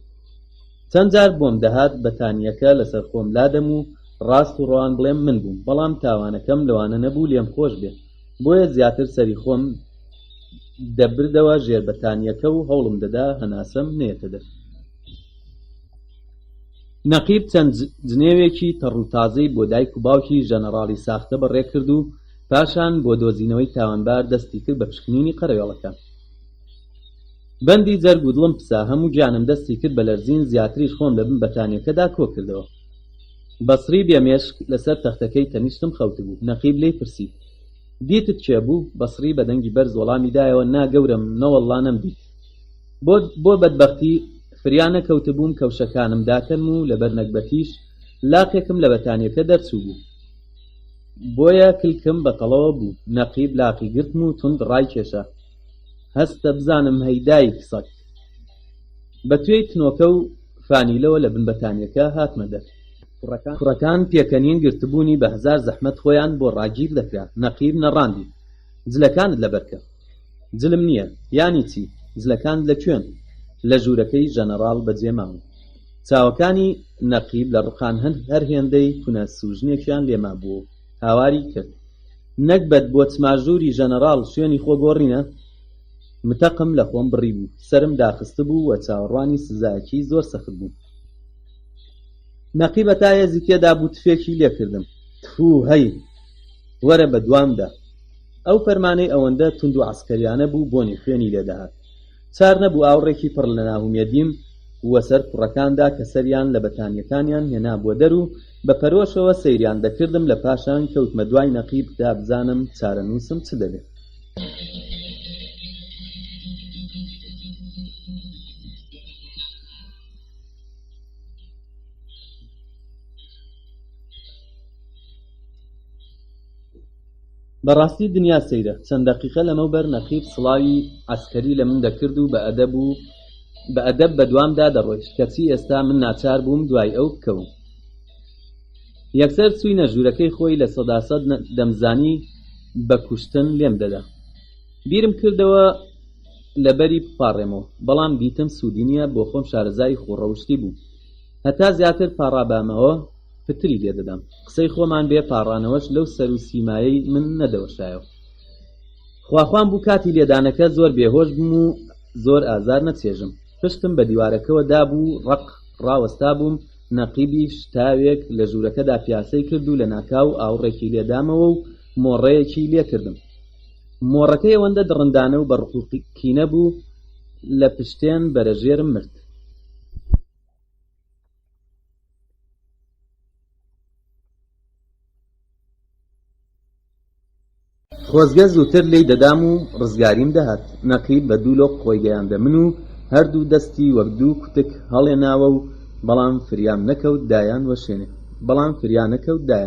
چەند جار بۆم دەهات بەتانیەکە لەسەر خۆم لادەم و ڕاست و ڕەوان بڵێم من بووم، بەڵام تاوانەکەم لەوانە نەبوو لێم خۆش بێت. بۆیە زیاتر سەری خۆم دەبردەوە ژێر بەتانیەکە و هەوڵم دەدا هەناسەم نێتە دەر. نەقیب چەند جنێوێکی تەڕوتازەی بۆ دایک و باوکی ژەنەراڵی ساختە بەڕێ کرد و پاشان بۆ دۆزینەوەی تاوانبار دەستی کرد بە پشکنینی قەرەوێڵەکان. بەندی جەرگ و دڵم پسا، هەموو گیانم دەستی کرد بە لەرزین، زیاتریش خۆم لە بن بەتانیەکەدا کۆ کردەوە. بەسری بێمێشک لەسەر تەختەکەی تەنیشتم خەوت بوو. نەقیب لێی پرسی دیتت کێ بوو؟ بەسری بە دەنگی بەرز وەڵامی دایەوە نا گەورم نەوەڵڵا نەمدیت. بۆ بەدبەختی فریانە کەوت بووم کەوشەکانم داکەم و لەبەر نەکبەتیش لاقێکم لە بەتانیەکە دەرچوو بوو. بۆیە کلکم بەتەڵەوە بوو. نەقیب لاقی گرتم و توند ڕای کێشا. هەستە بزانم هەیدای کسەک. بە توێی تنۆکە و فانیلەوە لە بن بەتانیەکە هاتمە دەر. کوڕەکان پێکەنین گرتبوونی بە هەزار زەحمەت خۆیان بۆ ڕاگیر دەکرا. نەقیب نەڕاندی. جلەکانت لەبەرکە. جلم نییە. یانی چی؟ جلەکانت لەکوێن؟ لە ژوورەکەی ژەنەراڵ بەجێماون. چاوەکانی نەقیب لە ڕقان هەر هێندەی کونە سوژنێکیان لێما بوو. هاواری کرد. نەکبەت بۆ چماژووری ژەنەراڵ شوێنی خۆ گۆڕینە؟ متەقم لە خۆم بڕی بوو. سرم داخست بوو وە چاوەڕوانی سزایەکی زۆر سەخت بوو. نەقیب هەتا هێزی تێدا بوو تفێکی لێکردم. تفوو هەی وەرە بە دوامدا. ئەو فەرمانەی ئەوەندە تند و عەسکەریانە بوو بۆنی خوێنی لێدەهات. چار نەبوو ئاوڕێکی پڕ لە ناومێدیم وەسەر کوڕەکاندا کە سەریان لە بەتانیەکانیان هێنا بۆ دەر و بە پەرۆشەوە سەیریان دەکردم. لە پاشان کەوتمە دوای نەقیب تا بزانم چارەنووسم چ دەبێت. بەڕاستی دنیا سەیرە. چەند دەقیقە لەمەوبەر نەقیب سڵاوی عەسکەری لە من دەکرد و بە ئەدەب بە دوامدا دەڕۆیشت. کەچی ئێستا من ناچار بووم دوای ئەو بکەوم. یەکسەر چووینە ژوورەکەی خۆی لە 100% دەمزانی بە کوشتن لێم دەدا. بیرم کردەوە لەبەری بپاڕێمەوە، بەڵام دیتم سوودی نییە، بۆ خۆم شارەزای خۆڕەوشتی بوو. هەتا زیاتر پاڕابامەوە فتری لێ دەدەم. قسەی خۆمان بێ پاڕانەوەش لەو سەر و سیمایی من نەدەوەشایەوە. خواخوان بوو کاتی لێدانەکە زۆر بێهۆش بووم و زۆر ئازار نەچێژم. پشتم بە دیوارەکەوە دابوو، ڕق ڕاوەستا بووم. نەقیبیش تاوێک لە ژوورەکەدا پیاسەی کرد و لە ناکاو ئاوڕێکی لێدامەوە و مۆڕەیەکی لێکردم. مۆڕەکەی ئەوەندە دڕندانە و بەڕقوقینە بوو لە پشتێن بەرەژێرم مرد. خۆزگە زووتر لێی دەدام و ڕزگاریم دەهات. نەقیب بە دوو لۆق خۆی گەیاندە من و هەردوو دەستی وەک دوو کوتک هەڵێناوە و بەڵام فریام نەکەوت دایان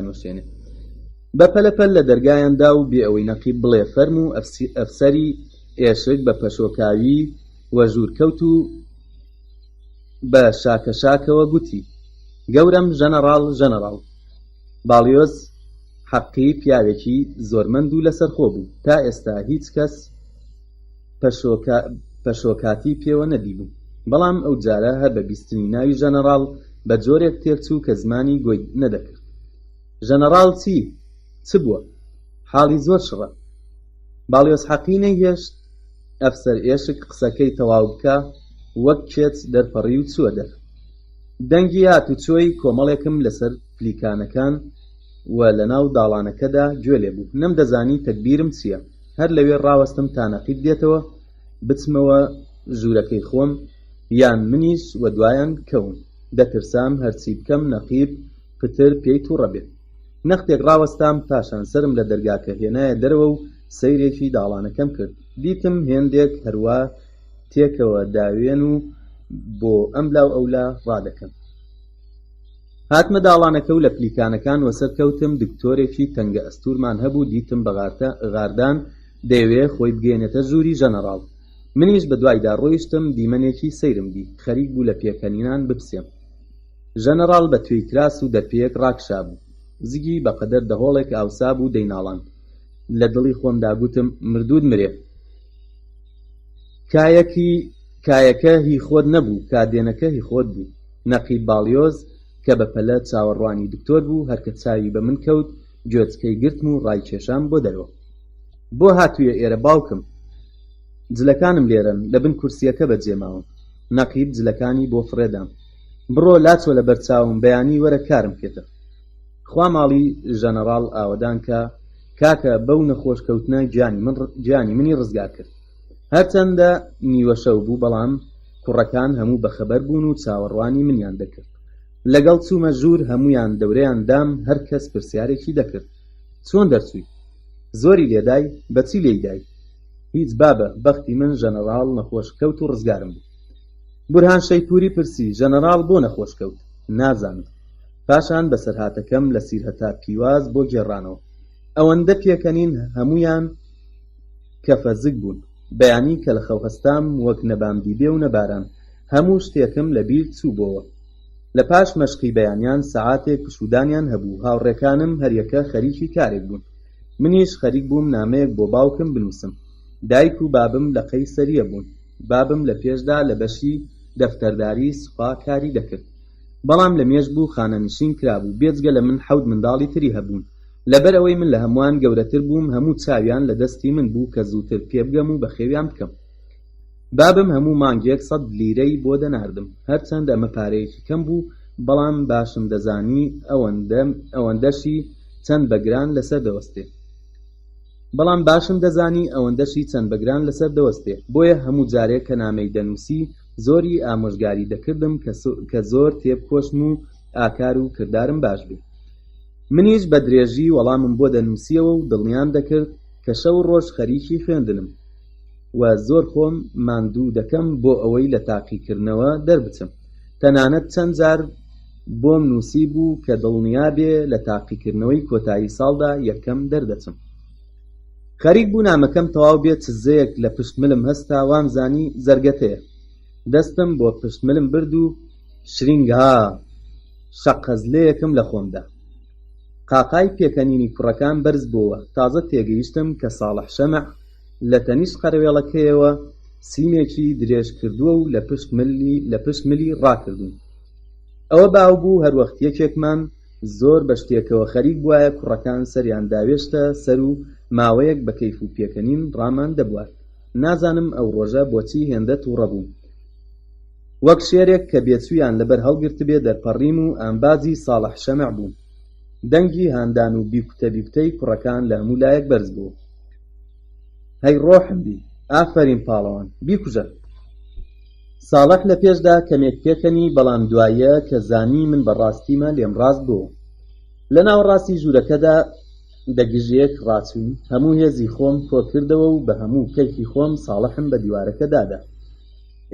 وەشێنێ. بەپەلەپەل لە دەرگایاندا و بێ ئەوەی نەقیب بڵێ فەرموو ئەفسەری ئێشک بە پەشۆکاوی وە ژوورکەوت و بە شاکەشاکەوە گوتی: گەورم ژەنەڕاڵ. باڵیۆز حەقی پیاوێکی زۆرمەند و لەسەرخۆ بوو. تا ئێستا هیچ کەس پەشۆکاتی پێوە نەدیبوو، بەڵام ئەو جارە هەر بە بیستنی ناوی ژەنەڕاڵ بە جۆرێک تێکچوو کە زمانی گۆی نەدەکرد. ژەنەڕاڵ چ بووە؟ حاڵی زۆر شڕە. باڵیۆز حەقی نەیهێشت ئەفسەر ئێشک قسەکەی تەواو بکە، وەک کێچ دەرپەڕی و چووە دەر. دەنگی هاتوچۆی کۆمەڵێکم لەسەر پلیکانەکان و لەناو داڵانەکەدا گوێ لێ بوو. نەمدەزانی تەکبیرم چییە. هەر لەوێ ڕاوەستم تا نەقیب دێتەوە بچمەوە ژوورەکەی خۆم یان منیش وە دوایان کەون. دەترسام هەرچی بکەم نەقیب پتر پێی تووڕە بێت. نەختێک ڕاوەستام، پاشان سرم لە دەرگاکە هێنایە دەرەوە و سەیرێکی داڵانەکەم کرد. دیتم هێندێک هەروە تێکەوە داوێن و بۆ ئەملاو ئەولا ڕادەکەم. هاتمە داڵانەکە و لە پلیکانەکان وەسەر کەوتم. دکتۆرێکی تەنگە ئەستوورمان هەبوو. دیتم بە غاردان دەیەوێ خۆی بگەێنێتە ژووری ژەنەڕاڵ. منیش بە دوایدا ڕۆیشتم. دیمەنێکی سەیرم دی، خەریک بوو لە پێکەنینان بپسێم. ژەنەڕاڵ بە توێی کراس و دەرپێک ڕاکشا بوو. زگی بەقەدەر دەهۆڵێک ئاوسا بوو دەیناڵاند. لە دڵی خۆمدا گوتم: مردود مرێ. کایەکە هی خۆت نەبوو، کادێنەکە هی خۆت بوو. نەقیب باڵیۆز کە بەپەلە چاوەڕوانی دکتۆر بوو، هەرکە چاوی بە من کەوت گوێچکەی گرتم و ڕایکێشام بۆ دەرەوە. بۆ هاتوویە ئێرە باوکم؟ جلەکانم لێرەن، لە بن کورسیەکە بەجێماوم. نەقیب جلەکانی بۆ فڕێدام. بڕۆ لاچۆ لە بەرچاوم، بەیانی وەرە کارم پێتە. خوا ماڵی ژەنەڕاڵ ئاوەدان کاکە بەو نەخۆشکەوتنە گیانی منی ڕزگار کرد. هەرچەندە نیوە شەو بوو، بەڵام کوڕەکان هەموو بەخەبەر بوون و چاوەڕوانی منیان دەکرد. لەگەڵ چوومە ژوور، هەمویان دەورەیان دام، هەر کەس پرسیارێکی دەکرد: چۆن دەرچووی؟ زۆری لێدای؟ بەچی لێیدای؟ هیچ بابە، بەختی من ژەنەڕاڵ نەخۆشکەوت و ڕزگارم بوو. بورهان شەیپوری پرسی: ژەنەڕاڵ بۆ نەخۆشکەوت؟ نازانم. پاشان بەسەرهاتەکەم لە سیرهەتا پیواز بۆ گێڕانەوە. ئەوەندە پێکەنین هەمویان کەفەزگ بوون، بەیانی کە لە خەوهەستام وەک نەبامدی بێ و نەباران. هەموو شتێکم لەبیر چوو بۆوە. لە پاش مەشقی بەیانیان سەعاتێک پشودانیان هەبوو. هاوڕێکانم هەریەکە خەریکی کارێک بوون. منیش خەریک بووم نامەیەک بۆ باوکم بنووسم. دایک و بابم لە قەیسەریە بوون. بابم لە پێشدا لە بەشی دەفتەرداری سوپا کاری دەکرد، بەڵام لە مێژ بوو خانەنشین کرابوو. بێجگە لە من 7 منداڵی تری هەبوون. لەبەر ئەوەی من لە هەمووان گەورەتر بووم، هەموو چاویان لە دەستی من بوو کە زووتر پێبگەم و بەخێویان بکەم. بابم هەموو مانگێک 100 لیرەی بۆ دەناردم. هەرچەندە ئەمە پارەیەکی کەم بوو، بەڵام باشم دەزانی ئەوەندەشی چەند بەگران لەسەر دەوەستێ. بۆیە هەموو جارێک کە نامەی دەنووسی زۆری ئامۆژگاری دەکردم کە زۆر تێبکۆشم و ئاکار و کردارم باش بێ. منیش بە درێژی وەڵامم بۆ دەنووسیەوە و دڵنیام دەکرد کە شەو ڕۆژ خەریکی خوێندنم و زۆر خۆم ماندوو دەکەم بۆ ئەوەی لە تاقیکردنەوە دەربچم. تەنانەت چەند جار بۆم نووسی بوو کە دڵنیا بێ لە تاقیکردنەوەی کۆتایی ساڵدا یەکەم دەردەچم. خەریک بوو نامەکەم تەواو بێت. چزەیەک لە پشتملم هەستا، وامزانی زەرگەتەیە. دەستم بۆ پشتملم برد و شرینگها شەقەزلەیەکم لە خۆمدا. قاقای پێکەنینی کوڕەکان بەرز بووە. تازە تێگەیشتم کە ساڵح شەمع لە تەنیشت قەرەوێڵەکەیەوە سیمێکی درێژ کردووە و لە پشت ملی ڕاکردوون. ئەوە باو بوو هەروەختیەکێکمان زۆر بە شتێکەوە خەریک بووایە. کوڕەکان سەریان داوێشتە سەر و ماوەیەک بە کەیف و پێکەنین ڕامان دەبوات. نازانم ئەو ڕۆژە بۆچی هێندە تووڕە بووم. وەک شێرێک کە بێچوویان لەبەر هەڵگرت بێ دەرپەڕیم و ئامبازی ساڵح شەمع بووم. دەنگی هاندان و بیکوتەی کوڕەکان لە هەموو لایەک بەرز بوو. هەی ڕۆحم بی، ئافەرین پاڵەوان، بیکوژە. ساڵح لە پێشدا کەمێک پێکەنی، بەڵام دوایە کە زانی من بەڕاستیمە لێم ڕاست بوو. لە ناوەڕاستی ژوورەکەدا دەگژێک ڕاچووین. هەموو هێزی خۆم کۆ کردەوە و بە هەموو کەیفی خۆم ساڵحم بە دیوارەکە دادا.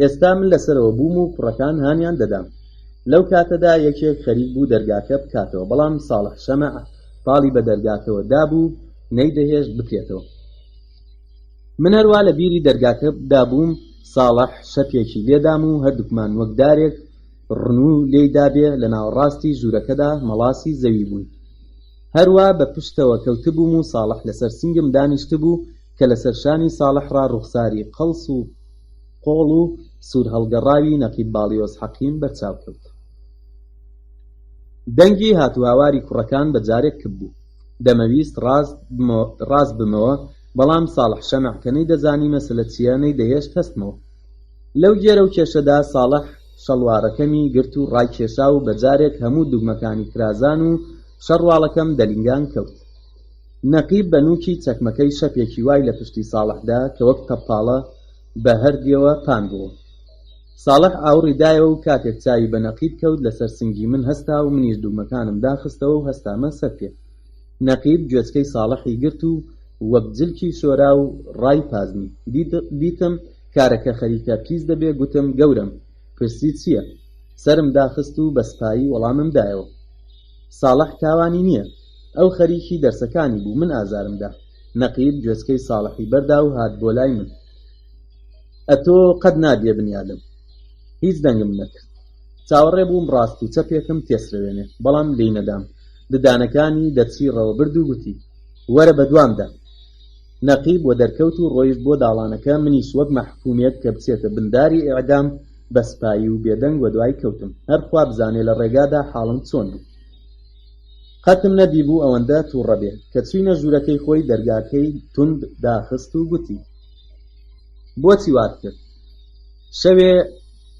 ئێستا من لەسەرەوە بووم و کوڕەکان هانیان دەدام. لەو کاتەدا یەکێک خەریک بوو دەرگاکە بکاتەوە، بەڵام ساڵح شەمع پاڵی بە دەرگاکەوە دابوو نەیدەهێشت بکرێتەوە. من هەروە لە بیری دەرگاکە دابووم ساڵح شەپێکی لێدام و هەردووکمان وەک دارێک ڕنوو لێی دابێ لە ناوەڕاستی ژوورەکەدا مەڵاسی زەوی بووین. هەروە بە پشتەوە کەوتبووم و ساڵح لەسەر سنگم دانیشت بوو کە لەسەر شانی ساڵحڕا ڕوخساری قەڵس و قۆڵ و سوور هەڵگەڕاوی نەقیب باڵیۆز حەقیم بەرچاو کەوت. دەنگی هاتوهاواری کوڕەکان بەجارێک کردبوو. دەمەویست ڕاست بمەوە، بەڵام ساڵح شەمەعکەنەی دەزانی مەسەلە چییە نەیدەهێشت هەستمەوە. لەو جێرە و کێشەدا ساڵح شەڵوارەکەمی گرت و ڕایکێشا و بەجارێک هەموو دوگمەکانی کرازان و شەڕواڵەکەم دەلینگان کەوت. نەقیب بە نووکی چەکمەکەی شەپێکی وای لە پشتی ساڵحدا کە وەک تەپاڵە بە هەردیەوە پان بووە. ساڵح ئاوڕی دایەوە و کاتێک چاوی بە نەقیب کەوت لەسەر سنگی من هەستا و منیش دوگمەکانم داخستەوە و هەستامە سەر پێ. نەقیب گوێچکەی ساڵحی گرت و وەک جلکی شۆرا و ڕای پازنی. دیتم کارەکە خەریکە پیس دەبێ، گوتم گەورم. پرسی چییە؟ سرم داخست و بە سپایی وەڵامم دایەوە. ساڵح تاوانی نییە، ئەو خەریکی دەرسەکانی بوو، من ئازارمدا. نەقیب گوێچکەی ساڵحی بەردا و هات بۆ لای من. ئەتۆ قەت نادیە بنیادم. هیچ دەنگم نەکرد. چاوەڕێ بووم ڕاست و چەپێکم تێسرەوێنێ، بەڵام لێی نەدام. ددانەکانی دەرچیڕەوە برد و گوتی وەرە بە دوامدا. نەقیب وە دەرکەوت و ڕۆیشت بۆ داڵانەکە، منیش وەک مەحکوومێت کە بچێتە بنداری ئیعدام بە سپایی و بێدەنگ وە دوای کەوتم. هەرخوا بزانێ لە ڕێگادا حاڵم چۆن بوو. قەتم نەدیبوو ئەوەندە تووڕە بێ کە چووینە ژوورەکەی خۆی دەرگاکەی توند داخست و گوتی بۆچی وات کرد؟ شەوێ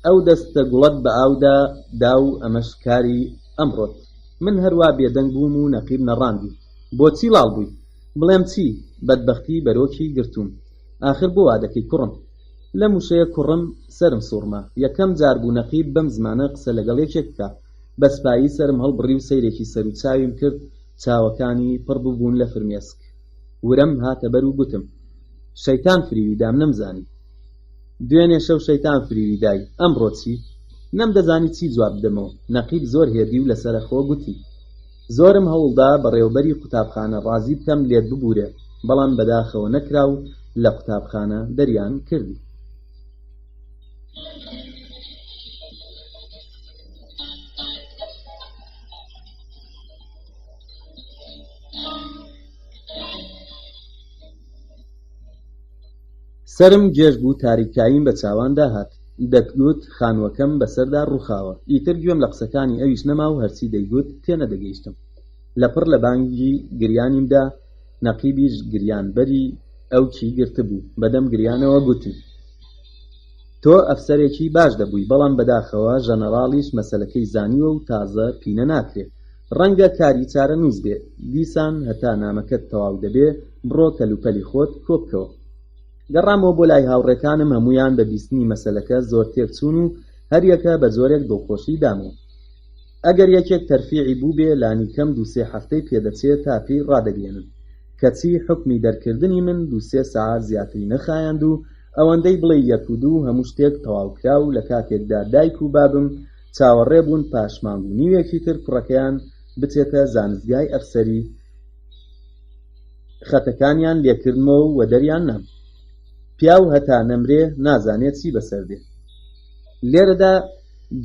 ئەو دەستە گوڵەت بە ئاودا دا و ئەمەش کاری ئەمڕۆت. من هەروە بێدەنگ بووم و نەقیب نەڕاندی. بۆچی لاڵ بووی؟ بڵێم چی؟ بەدبەختی بەرۆکی گرتووم. ئاخر بۆ وا دەکەی کوڕم؟ لە موشەیە کوڕم سرم سوورما. یەکەم جار بوو نەقیب بەم زمانە قسە لەگەڵ یەکێک بکە. بە سپایی سرم هەڵبڕی و سەیرێکی سەر و چاویم کرد، چاوەکانی پڕ بووبوون لە فرمێسک. ورم هاتە بەر و گوتم شەیتان فریوی دام نەمزانی. دوێنێ شەو شەیتان فریوی دای. ئەمڕۆ چی؟ نەمدەزانی چی جواب بدەمەوە. نەقیب زۆر هێدی و لەسەرەخۆ گوتی زۆرم هەوڵدا بەڕێوەبەری قوتابخانە ڕازی بکەم لێت ببوورێ، بەڵام بەداخەوە نەکرا و لە قوتابخانە دەریان کردی. سرم گێژ بوو، تاریکاییم بە چاواندا هات. دەتگوت خانووەکەم بەسەردا ڕووخاوە. ئیتر گوێم لە قسەکانی ئەویش نەما و هەرچی دەیگوت تێنەدەگەیشتم. لەپڕ لە بانگی گریانیمدا. نەقیبیش گریانبەری ئەو چی گرتبوو. بەدەم گریانەوە گوتی تۆ ئەفسەرێکی باش دەبووی، بەڵام بەداخەوە ژەنەڕاڵیش مەسەلەکەی زانیوە و تازە پینە ناکرێت. ڕەنگە کاری چارە نووس بێ. دیسان هەتا نامەکەت تەواو دەبێ بڕۆ کەلوپەلی خۆت کۆبکەوە. گەڕامەوە بۆ لای هاوڕێکانم، هەمویان بە بیستنی مەسەلەکە زۆر تێکچوون و هەریەکە بە زۆرێک دڵخۆشی دامەوە. ئەگەر یەکێک تەرفیعی بوو بێ لانیکەم 2-3 هەفتەی پێدەچێت تا پێی ڕادەگەێنن. کەچی حکمی دەرکردنی من 2-3 ساعات زیاتری نەخایاند و ئەوەندەی بڵێ 1 و 2 هەموو شتێک تەواو کرا و لە کاتێکدا دایک و بابم چاوەڕێ بوون پاشمانگونیوێکی تر کوڕەکەیان بچێتە زانستگای ئەفسەری. خەتەکانیان لێکردمەوە و دەریان نام. پیاو هەتا نەمرێ نازانێت چی بەسەر دێ. لێرەدا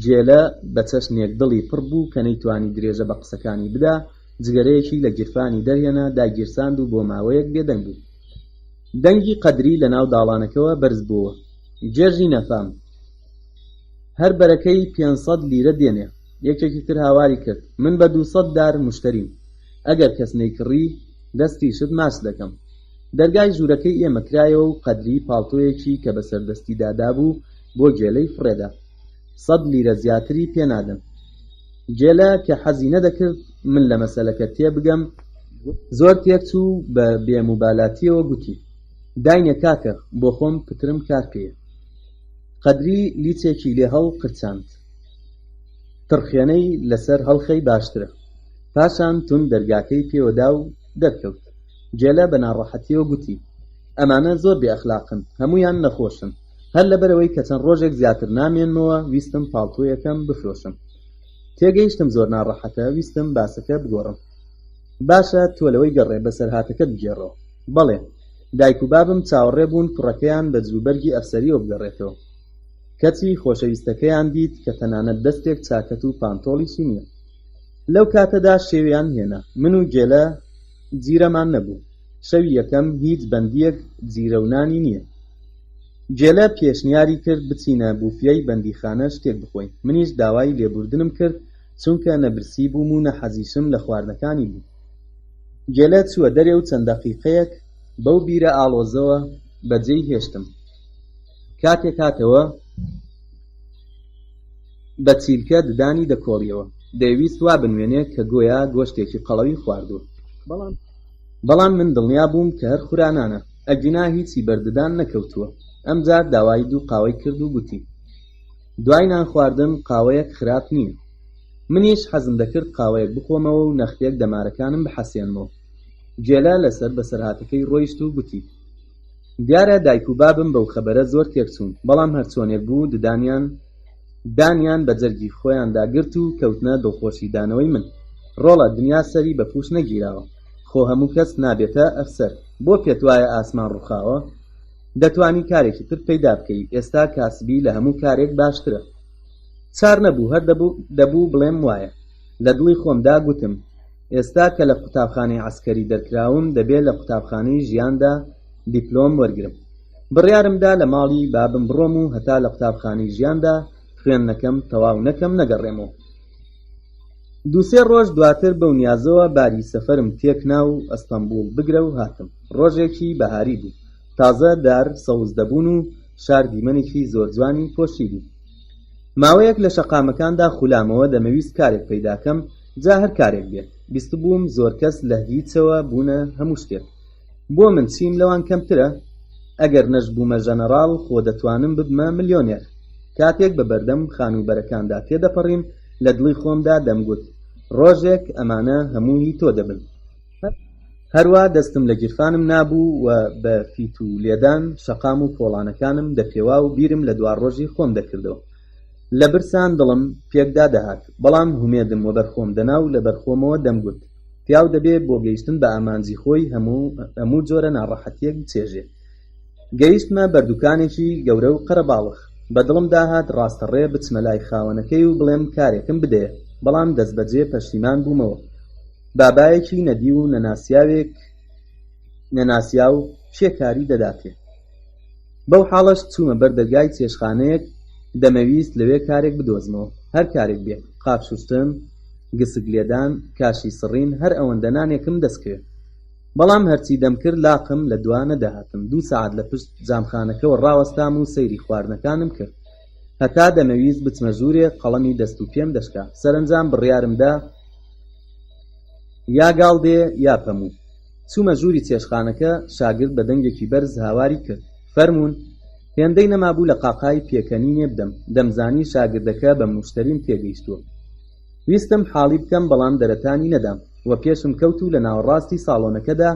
جێلە بە چەشنێک دڵی پڕ بوو کە نەیتوانی درێژە بە قسەکانی بدا، جگەرەیەکی لە گیرفانی دەرهێنا، داگیرساند و بۆ ماوەیەک بێدەنگ بوو. دەنگی قەدری لە ناو داڵانەکەوە بەرز بووە. جێژی نەفام. هەر بەرەکەی 500 لیرە دێنێ. یەکێکی تر هاواری کرد من بە 200 دار مشتریم. ئەگەر کەس نەیکڕی دەستی شت ماچ دەکەم. دەرگای ژوورەکەی ئێمە کرایەوە و قەدری پاڵتۆیەکی کە بەسەر دەستی دادا بوو بۆ جێلەی فڕێدا. 100 لیرە زیاتری پێ نادەن. جێلە کە حەزی نەدەکرد من لە مەسەلەکە تێبگەم زۆر تێکچوو بە بێموبالاتیەوە گوتی داینە کاکە بۆ خۆم پترم کار پێیە. قەدری لیچێکی لێ هەڵ قرچاند. تڕخێنەی لەسەر هەڵخەی باشترە. پاشان تون دەرگاکەی پێوەدا و دەرکەوت. جێلە بە ناڕەحەتیەوە گوتی ئەمانە زۆر بێئەخلاقن، هەمویان نەخۆشن. هەر لەبەرەوەی کە چەند ڕۆژێک زیاتر نامێنمەوە ویستم پاڵتۆیەکەم بفرۆشم. تێگەیشتم زۆر ناڕەحەتە، ویستم باسەکە بگۆڕم. باشە تۆ لەوەی گەڕێ بەسەر هاتەکەت بگێڕەوە. بەڵێ، دایک و بابم چاوەڕێ بوون کوڕەکەیان بە جووبەرگی ئەفسەریەوە بگەڕێتەوە. کەچی خۆشەویستەکەیان دیت کە تەنانەت دەستێک چاکەت و پانتۆڵیشی نییە. لەو کاتەدا شێویان هێنا. من و گێلە جیرەمان نەبوو. شەوی یەکەم هیچ بەندیەک جیرەونانی نییە. گێلە پێشنیاری کرد بچینە بوفیەی بەندیخانە شتێک بخۆین. منیش داوای لێبوردنم کرد چونکە نەبرسی بووم و نەحەزیشم لە خواردنەکانی بوو. گێلە چووە دەرێ و چەند دەقیقەیەک بەو بیرە ئاڵۆزەوە بەجێی هێشتم. کاتێک هاتەوە بە چیلکە ددانی دەکۆڵیەوە. دەیویست وا بنوێنێ کە گۆیا گۆشتێکی قەڵەوی خواردووە. بەڵام من دڵنیا بووم کە هەر خورانانە، ئەگینا هیچی بەرددان نەکەوتووە. ئەمجار داوای 2 قاوەی کرد و گوتی: دوای نان خواردن قاوەیەک خراپ نییە. منیش حەزم دەکرد قاوەیەک بخۆمەوە و نەختێک دەمارەکانم بحەسێنمەوە. گێلە لەسەر بەسەرهاتەکەی ڕۆیشت و گوتی: دیارە دایک و بابم بەو خەبەرە زۆر تێکچوون، بەڵام هەرچۆنێک بوو دانیان بە جەرگی خۆیان داگرت و کەوتنە دڵخۆشی دانەوەی من. ڕۆڵە دنیا سەری بە پوش نەگیراوە، خۆ هەموو کەس نابێتە ئەفسەر. بۆ پێت وایە ئاسمان ڕووخاوە؟ دەتوانی کارێکی تر پەیدا بکەی. ئێستا کاسبی لە هەموو کارێک باشترە. چار نەبوو، هەر دەبوو بڵێم وایە. لە دڵی خۆمدا گوتم ئێستا کە لە قوتابخانەی عەسکەری دەرکراوم دەبێت لە قوتابخانەی ژیاندا دیپلۆم وەرگرم. بڕیارمدا لە ماڵی بابم بڕۆم و هەتا لە قوتابخانەی ژیاندا خوێندنەکەم تەواو نەکەم نەگەڕێمەوە. 2-3 ڕۆژ دواتر بەو نیازەوە باری سەفەرم تێکنا و ئەستەمبوڵ بگرە و هاتم. ڕۆژێکی بەهاری بوو. تازە دار سەوز دەبوون و شار دیمەنێکی زۆر جوانی پۆشی بوو. ماوەیەک لە شەقامەکاندا خولامەوە دەمەویست کارێک پەیداکەم، جا هەر کارێک بێت. بیست بووم زۆر کەس لە هیچەوە بوونە هەموو شتێک. بۆ من چیم لەوان کەمترە؟ ئەگەر نەش بوومە ژەنەڕاڵ خۆ دەتوانم ببمە ملیۆنێر. کاتێک بە بەردەم خانوبەرەکاندا تێدەپەڕیم لە دڵی خۆمدا دەمگوت ڕۆژێک ئەمانە هەمووی تۆ دەبن. هەروە دەستم لە گیرفانم نابوو و بە فیت و لێدان شەقام و پۆڵانەکانم دەپێوا و بیرم لە 2 ڕۆژی خۆم دەکردەوە. لە برسان دڵم پێکدا دەهات، بەڵام هومێدم و بەرخۆم دەنا و لە بەرخۆمەوە دەمگوت پیاو دەبێت بۆ گەیشتن بە ئامانجی خۆی هەموو جۆرە ناڕەحەتیەک بچێژێ. گەیشتمە بەردووکانێکی گەورە و قەرەباڵغ. بە دڵم داهات ڕاستەڕێ بچمە لای خاوەنەکەی و بڵێم کارێکم بدەیە، بەڵام دەست بەجێ پەشیمان بوومەوە. بابایەکی نەدی و نەناسیا و شێکاری دەداتێ. بەو حاڵەش چوومە بەردەرگای چێشخانەیەک. دەمەویست لەوێ کارێک بدۆزمەوە، هەر کارێک بێت، قاپ شوشتن، گسک لێدان، کاشی سڕین، هەر ئەوەندە نانێکم دەستکرد. بەڵام هەرچی دەمکرد لاقم لە دوا نەدەهاتم. 2 سەعات لە پشت جامخانەکەەوە ڕاوەستام و سەیری خواردنەکانم کرد، هەتا دەمەویست بچمە ژوورێ قەڵەمی دەست و پێم دەشکا. سەرنجام بڕیارمدا یا گاڵدێ یا پەموو. چوومە ژووری چێشخانەکە. شاگرد بە دەنگێکی بەرز هاواری کرد: فەرموون. هێندەی نەمابوو لە قاقای پێکەنینێ بدەم. دەمزانی شاگردەکە بە موشتەریم تێگەیشتووە. ویستم حاڵی بکەم، بەڵام دەرەتانی نەدام و پێشم کەوت و لە ناوەڕاستی ساڵۆنەکەدا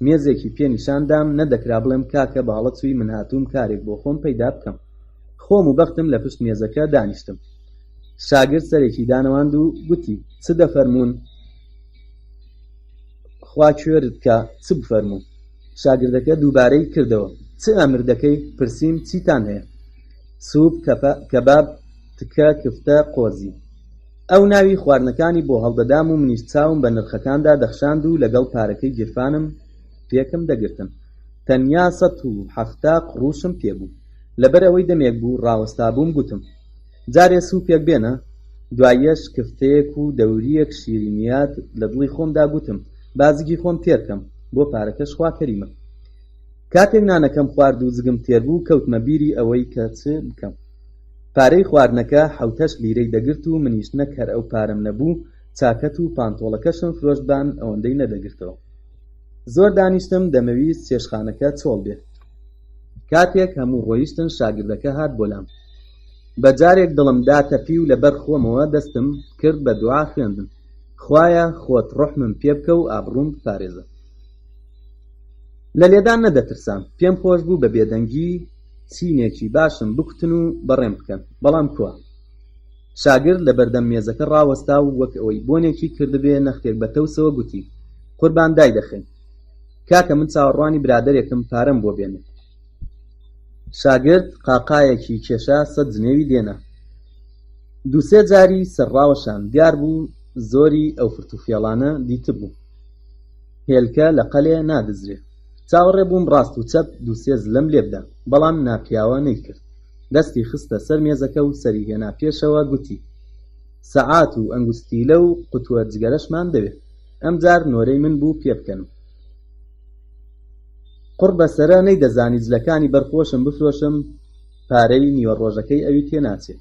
مێزێکی پێنیشاندام. نەدەکرا بڵێم کاکە باڵە چووی من هاتووم کارێک بۆ خۆم پەیدا بکەم. خۆم و بەختم لە پشت مێزەکە دانیشتم. شاگرد سەرێکی دانەواند و گوتی: چ دەفەرموون؟ خوا کوێرت کە، چ بفەرموو؟ شاگردەکە دووبارەی کردەوە: چ ئەمر دەکەی؟ پرسییم: چیتان هەیە؟ سوپ، کەباب، تکە، کفتە، قۆزی. ئەو ناوی خواردنەکانی بۆ هەڵدەدام و منیش چاوم بە نرخەکاندا دەخشاند و لەگەڵ پارەکەی گیرفانم پێکم دەگرتن. تەنیا 170 قڕوشم پێبوو. لەبەر ئەوەی دەمێک بوو ڕاوەستا بووم، گوتم: جارێ سوپێک بێنە. دوایەش کفتەیەک و دەوریەک شیرینیات. لە دڵی خۆمدا گوتم بازگی خۆم تێرکەم، بۆ پارەکەش خوا کەریمە. کاتێک نانەکەم خوارد و زگم تێر بوو، کەوتمە بیری ئەوەی کە چ بکەم. پارەی خواردنەکە 7 لیرەی دەگرت و منیش نەک هەر ئەو پارەم نەبوو، چاکەت و پانتۆڵەکەشم فرۆشتبان ئەوەندەی نەدەگرتەوە. زۆر دانیشتم دەمەویست چێشخانەکە چۆڵ بێت. کاتێک هەموو ڕۆیشتن، شاگردەکە هات بۆلام. بە جارێک دڵم داتەپی و لەبەر خۆمەوە دەستم کرد بە دوعا خوێندن: خوایە خۆت ڕۆحمم پێ بکە و ئابڕووم بپارێزە. لە لێدان نەدەترسام. پێم خۆش بوو بە بێدەنگی چینێکی باشم بکوتن و بەڕێم بکەن، بەڵام کووە. شاگرد لە بەردەم مێزەکە ڕاوەستا و وەک ئەوەی بۆنێکی کردبێ نەختێک بە تەوسەوە گوتی: قوربان دای دەخەین کاکە من چاوەڕوانی برادەرێکم پارەم بۆ بێنێ. شاگرد قاقایەکی کێشا 100 جنێوی دێنا. دووسێ جاری سەرڕاوەشان دیار بوو زۆری ئەو فرتوفێڵانە دیتبوو. هێلکە لە قەلێ نادزرێ. چاوەڕێ بووم ڕاست و چەپ دووسێ زلم لێبدا بەڵام ناپیاوە نەیکرد. دەستی خستە سەر مێزەکە و سەری هێنا پێشەوە گوتی سەعات و ئەنگوستیلە و قوتووە جگەرەشمان دەوێت. ئەم جار نۆرەی من بوو پێ بکەن. قڕ بەسەرە نەیدەزانی جلەکانی بەرخۆشم بفرۆشم پارەی نیوەڕۆژەکەی ئەوی تێناچێت.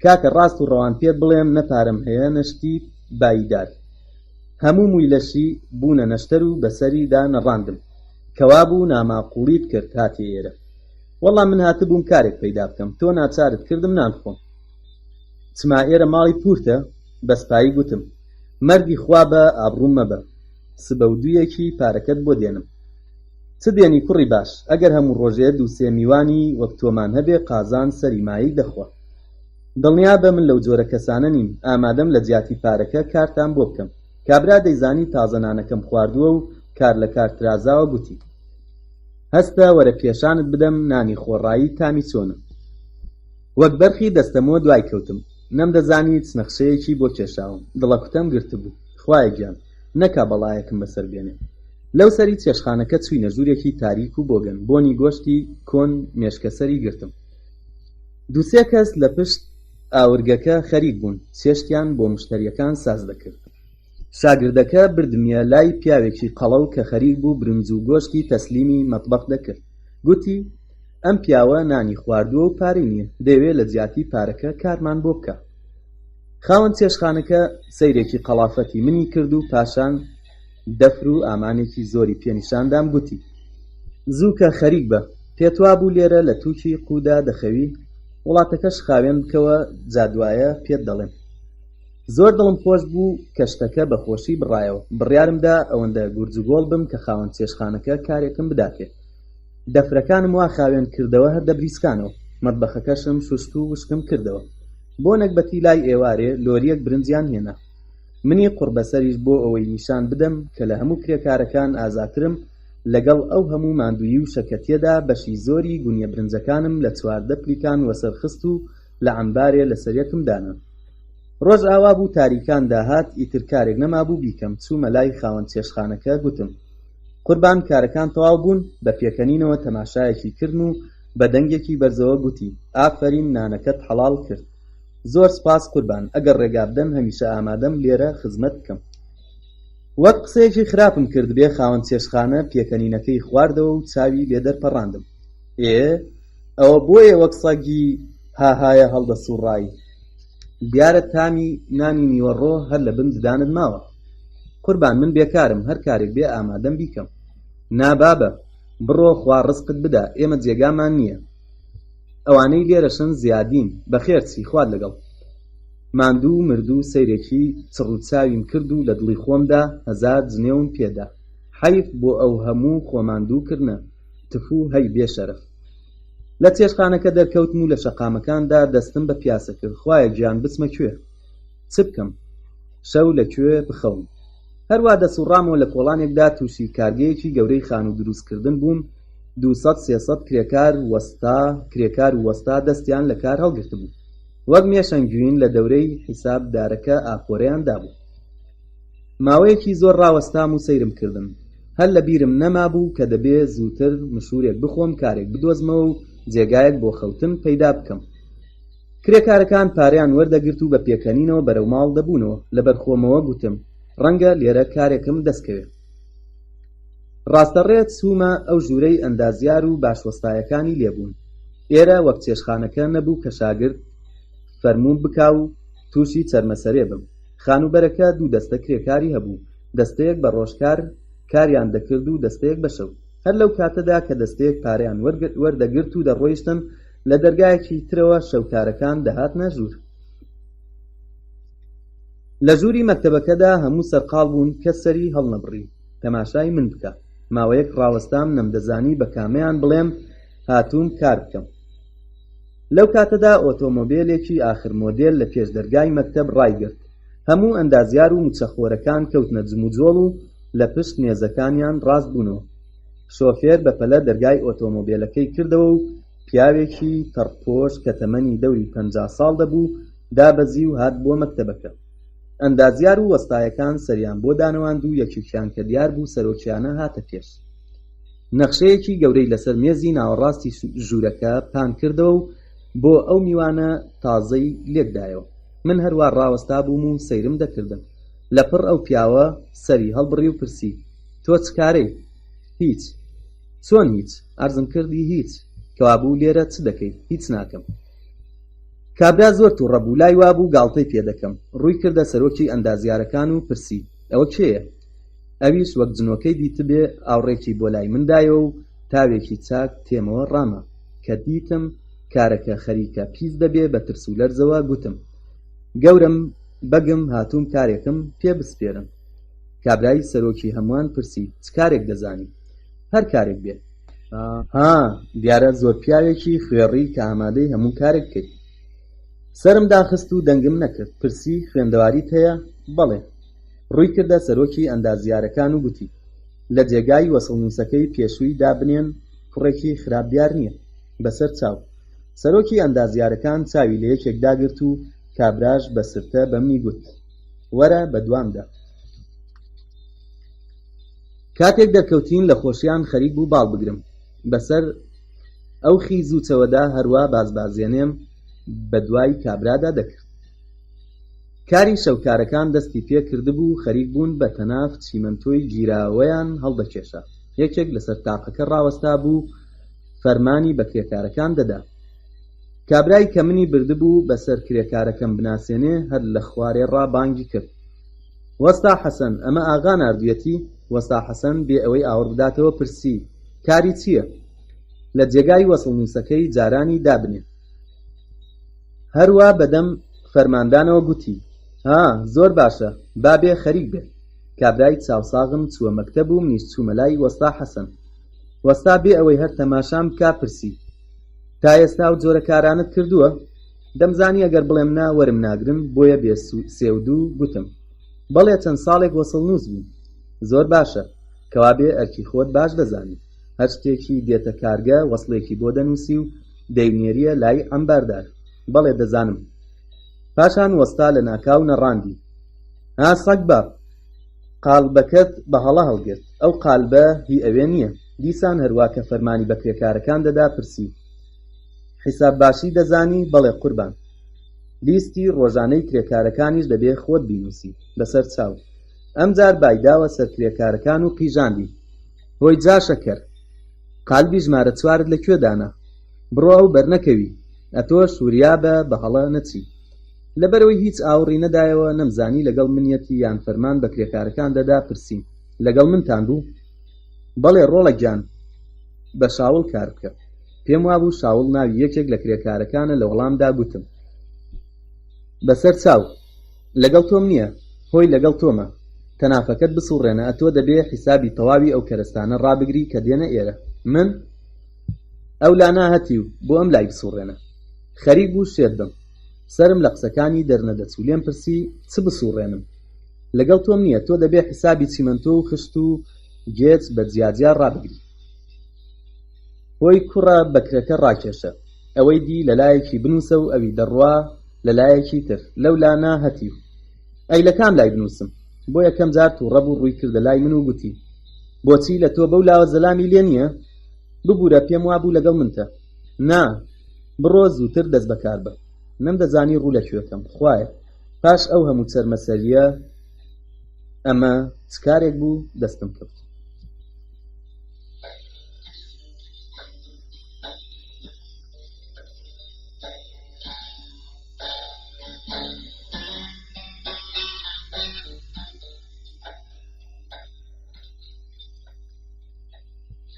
کاکە ڕاست و ڕەوان پێت بڵێم نەپارەم هەیە نەشتی بایدار. هەموو مویلەشی بوونە نەشتەر و بەسەریدا نەڕاندم. کەوا بوو ناماقوڵیت کرد هاتی ئێرە. وەڵام من هاتبووم کارێک پەیدا بکەم تۆ ناچارت کردم نانخۆم. چما ئێرە ماڵی پورتە بەسپایی گوتم مەرگی خوا بە ئابڕووم مەبە سبە و دوویەکی پارەکەت بۆ دێنم. چ دێنی کوڕی باش ئەگەر هەموو ڕۆژێ دووسێ میوانی وەک تۆمان هەبێ قازان سەری مایی دەخوا. دڵنیا بە من لەو جۆرە کەسانە نیم ئامادەم لە جیاتی پارەکە کارتان بۆ بکەم. کابرا دەیزانی تازە نانەکەم خواردووە و کار لە کار ترازاوە گوتی هەستە وەرە پێشانت بدەم نانی خۆڕایی تامی چۆنە. وەک بەرخی دەستەمۆ دوای کەوتم. نەمدەزانی چ نەخشەیەکی بۆ کێشاوم. دڵەکوتەم گرتبوو. خوایە گیان نەکا بەڵایەکم بەسەر بێنێ. لەو سەری چێشخانەکە چووینە ژوورێکی تاریک و بۆگەن بۆنی گۆشتی کۆن مێشکەسەری گرتم. دووسێ کەس لە پشت ئاورگەکە خەریک بوون چێشتیان بۆ مشتەریەکان ساز دەکرد. شاگردەکە بردمیە لای پیاوێکی قەڵەو کە خەریک بوو برنج و گۆشتی تەسلیمی مەتبەخ دەکرد. گوتی ئەم پیاوە نانی خواردووە و پارەی نییە دەیەوێت لە جیاتی پارەکە کارمان بۆ بکە. خاوەن چێشخانەکە سەیرێکی قەڵافەتی منی کرد و پاشان دەفر و ئامانێکی زۆری پێنیشاندام گوتی زووکە خەریک بە پێتوا بوو لێرە لە تووکی قوودا دەخەوی وڵاتەکەش خاوێن بکەوە جادوایە پێت دەڵێم. زۆر دڵم خۆش بوو کەشتەکە بە خۆشی بڕایەوە. بڕیارمدا ئەوەندە گورجگۆڵ بم کە خاوەن چێشخانەکە کارێکم بداتێ. دەفرەکانم وا خاوێن کردەوە هەر دەبریسکانەوە. مەتبەخەکەشم شوشت و وشکم کردەوە. بۆ نەکبەتی لای ئێوارێ لۆریەک برنجیان هێنا. منی قوربەسەریش بۆ ئەوەی نیشان بدەم کە لە هەموو کرێکارەکان ئازاترم لەگەڵ ئەو هەموو ماندووی و شەکەتیەدا بەشی زۆری گونیە برنجەکانم لە 14 پلیکان وەسەرخست و لە عەمبارێ لە سەرەکم دانا. ڕۆژ ئاوا بوو تاریکان داهات ئیتر کارێک نەمابوو بیکەم. چوومە لای خاوەن چێشخانەکە گوتم قوربان کارەکان تەواو بوون. بە پێکەنینەوە تەماشایەکی کردن و بە دەنگێکی بەرزەوە گوتی ئافەرین نانەکەت حەڵال کرد. زۆر سپاس قوربان ئەگەر ڕێگا بدەم هەمیشە ئامادەم لێرە خزمەت بکەم. وەک قسەیەکی خراپم کرد بێ خاوەن چێشخانە پێکەنینەکەی خواردەوە و چاوی لێ دەرپەڕاندم. ئەوە بۆیە وەک سەگی هاهایە هەڵدەسوڕایی دیارە تامی نانی نیوەڕۆ هەر لە بن ددانت ماوە. قوربان من بێکارم هەر کارێک بێ ئامادەم بیکەم. نابابە بڕۆ خوا ڕزقت بدا ئێمە جێگامان نییە. ئەوانەی لێرەشن زیادین بەخێرچی خوارد لەگەڵ. ماندوو مردوو سەیرێکی چڕوچاویم کرد و لە دڵی خۆمدا 1000 جنێوم پێدا. حەیف بۆ ئەو هەموو خۆماندووکردنە تفو هەی بێشەرەف. لە چێشخانەکە دەرکەوتم و لە شەقامەکاندا دەستم بە پیاسە کرد. خوایە گیان بچمە کوێ چ بکەم شەو لەکوێ بخەوم. هەروە دەسوڕامەوە لە کۆڵانێکدا تووشی کارگەیەکی گەورەی خان و دروستکردن بووم. 200-300 کرێکار و وەستا دەستیان لە کار هەڵگرت بوو. وەک مێشەنگوین لە دەورەی حیسابدارەکە ئاپۆرەیان دابوو. ماوەیەکی زۆر ڕاوەستام و سەیرم کردم. هەر لە بیرم نەما بوو کە دەبێ زووتر مشورێک بخۆم کارێک بدۆزمەوە و جێگایەک بۆ خەوتن پەیدا بکەم. کرێکارەکان پارەیان وەردەگرت و بە پێکەنینەوە بەرەو ماڵ دەبوونەوە. لەبەر خۆمەوە گوتم ڕەنگە لێرە کارێکم دەستکەوێت. ڕاستەڕێت چوومە ئەو ژوورەی ئەندازیار و باشوەستایەکانی لێبوون. ئێرە وەک چێشخانەکە نەبوو کە شاگرد فەرموون بکا و تووشی چەرمەسەرێ بم. خانوبەرەکە دوو دەستە کرێکاری هەبوو. دەستەیەک بە ڕۆژکار کاریان دەکرد و دەستەیەک بە شەو. هەر لەو کاتەدا کە دەستەیەک پارەیان وەردەگرت و دەڕۆیشتن لە دەرگایەکی ترەوە شەوکارەکان دەهاتنە ژوور. لە ژووری مەکتەبەکەدا هەموو سەرقاڵ بوون کە سەری هەڵنەبڕی تەماشای من بکە. ماوەیەک ڕاوەستام نەمدەزانی بە کامەیان بڵێم هاتووم کار بکەم. لەو کاتەدا ئۆتۆمۆبیلێکی ئاخر مۆدێل لە پێش دەرگای مەکتەب ڕایگرت. هەموو ئەندازیار و موچەخۆرەکان کەوتنە جم و جۆڵ و لە پشت مێزەکانیان ڕاست بوونەوە. شۆفێر بەپەلە دەرگای ئۆتۆمۆبیلەکەی کردەوە و پیاوێکی تەڕپۆش کە تەمەنی دەوری 50 ساڵ دەبوو دابەزی و هات بۆ مەکتەبەکە. ئەندازیار و وەستایەکان سەریان بۆ دانەواند و یەکێکیان کە دیار بوو سەرۆکیانە هاتە پێش. نەخشەیەکی گەورەی لەسەر مێزی ناوەڕاستی ژوورەکە پان کردەوە و بۆ ئەو میوانە تازەی لێکدایەوە. من هەروە ڕاوەستا بووم و سەیرم دەکردم. لەپڕ ئەو پیاوە سەری هەڵبڕی و پرسی: تۆ چ کارەی؟ هیچ. چۆن هیچ؟ ئەرزم کردی هیچ. کەوابوو لێرە چ دەکەی؟ هیچ ناکەم. کابرا زۆر تووڕە بوو، لای وابوو گاڵتەی پێ دەکەم. ڕووی کردە سەرۆکی ئەندازیارەکان و پرسی: ئەوە کێیە؟ ئەویش وەک جنۆکەی دیتبێ ئاوڕێکی بۆ لای من دایەوە و تاوێکی چاک تێمەوە ڕامە. کە دیتم کارەکە خەریکە پیس دەبێ بە ترس و لەرزەوە گوتم: گەورم بەگم هاتووم کارێکم پێ بسپێرم. کابرای سەرۆکی هەمووان پرسی: چ کارێک دەزانی؟ هەر کارێک بێ. ها، دیارە زۆر پیاوێکی خوێڕی کە ئامادەی هەموو کارێک کرد. سرم داخست و دەنگم نەکرد. پرسی: خوێندەواریت هەیە؟ بەڵێ. ڕووی کردە سەرۆکی ئەندازیارەکان و گوتی: لە جێگای وەسڵنووسەکەی پێشووی دابنێن، کوڕێکی خراپ دیار نییە. بەسەر چاو. سەرۆکی ئەندازیارەکان چاوی لە یەکێک داگرت و کابراش بە سرتە بەمی گوت: وەرە بە دوامدا. کاتێک دەرکەوتین لە خۆشیان خەریک بوو باڵ بگرم. بەسەر ئەو خیز و چەوەدا هەروە بازبازێنێم بە دوای کابرادا دەکرد. کاری شەوکارەکان دەستی پێ کردبوو خەریک بوون بە تەناف چیمەنتۆی گیراوەیان هەڵدەکێشا. یەکێک لەسەر تاقەکە ڕاوەستا بوو فەرمانی بە کرێکارەکان دەدا. کابرای کە منی بردبوو بەسەر کرێکارەکەم بناسێنێ هەر لە خوارێ ڕا بانگی کرد: وەستا حەسەن، ئەمە ئاغا ناردوویەتی؟ وەستا حەسەن بێ ئەوەی ئاور بداتەوە پرسی: کاری چییە؟ لە جێگای وەسڵنووسەکەی جارانی دابنێ. هەروە بەدەم فەرماندانەوە گوتی: ها، زۆر باشە، بابێ خەریک بێ. کابرای چاوساغم چووە مەکتەب و منیش چوومە لای وەستا حەسەن. وەستا بێ ئەوەی هەر تەماشام بکا پرسی: تا ئێستا و جۆرە کارانت کردووە؟ دەمزانی ئەگەر بڵێم نا وەرم ناگرن، بۆیە بێ سێودوو گوتم: بەڵێ چەند ساڵێک وەسڵنووس بوو. زۆر باشە، کەوابێ ئەرکی خۆت باش دەزانی. هەر شتێکی دێتە کارگە وەسڵێکی بۆ دەنووسی و دەیونێریە لای ئەمباردار. بەڵێ دەزانم. پاشان وەستا لە ناکاو نەڕاندی: ها سەگ باب، قالبەکەت بە هەڵە هەڵگرت. ئەو قالبە هی ئەوێ نییە. دیسان هەروە کە فەرمانی بە کرێکارەکان دەدا پرسی: حیساب باشی دەزانی؟ بەڵێ قوربان. لیستی ڕۆژانەی کرێکارەکانیش دەبێ خۆت بینووسی بەسەر چاو. ئەمجار بایداوە سەر کرێکارەکان و قیژاندی: هۆی جاشەکەر، قالبی ژمارە چوارت لەکوێ دانا؟ بڕۆ ئەو بەرنەکەوی. ئەتۆ سووریا بە هەڵە نەچی. لەبەرەوەی هیچ ئاوڕی نەدایەوە نەمزانی لەگەڵ منیەتی یان فەرمان بە کرێکارەکان دەدا پرسیم: لەگەڵ منتان بوو؟ بەڵێ ڕۆڵە گیان، بە شاوڵ کار بکە. پێم وابوو شاوڵ ناوی یەکێک لە کرێکارەکانە لە وەڵامدا گوتم: بەسەر چاو، لەگەڵ تۆم نییە، هۆی لەگەڵ تۆمە. تەنافەکەت بسوڕێنە، ئەتۆ دەبێ حیسابی تەواوی ئەو کەرستانە ڕابگری کە دێنە ئێرە. من ئەو لانا هەتی و بۆ ئەم لای بسوڕێنە. خەریک بوو شێت بم. سرم لە قسەکانی دەرنەدەچوو. لێم پرسی: چ بسوڕێنم؟ لەگەڵ تۆم نییە، تۆ دەبێ حیسابی چیمەنتۆ و خشت و گێچ بە جیاجار ڕابگری. هۆی کوڕە بەکرەکە ڕاکێشە. ئەوەی دی لەلایەکی بنووسە و ئەوی دەڕوا لەلایەکی تر. لەو لانا هەتی و ئەی لە کام لای بنووسم؟ بۆ یەکەم جار تووڕە بوو ڕووی کردە لای من و گوتی: بۆچی لە تۆ بەو لاوە زەلامی لێ نییە؟ ببوورە، پێم وابوو لەگەڵ منتە. نا، بڕۆ زووتر دەست بەکار بە. نەمدەزانی ڕوو لەکوێکەم. خوایە، پاش ئەو هەموو چەرمەسەریە ئەمە چ کارێک بوو دەستم کەوت.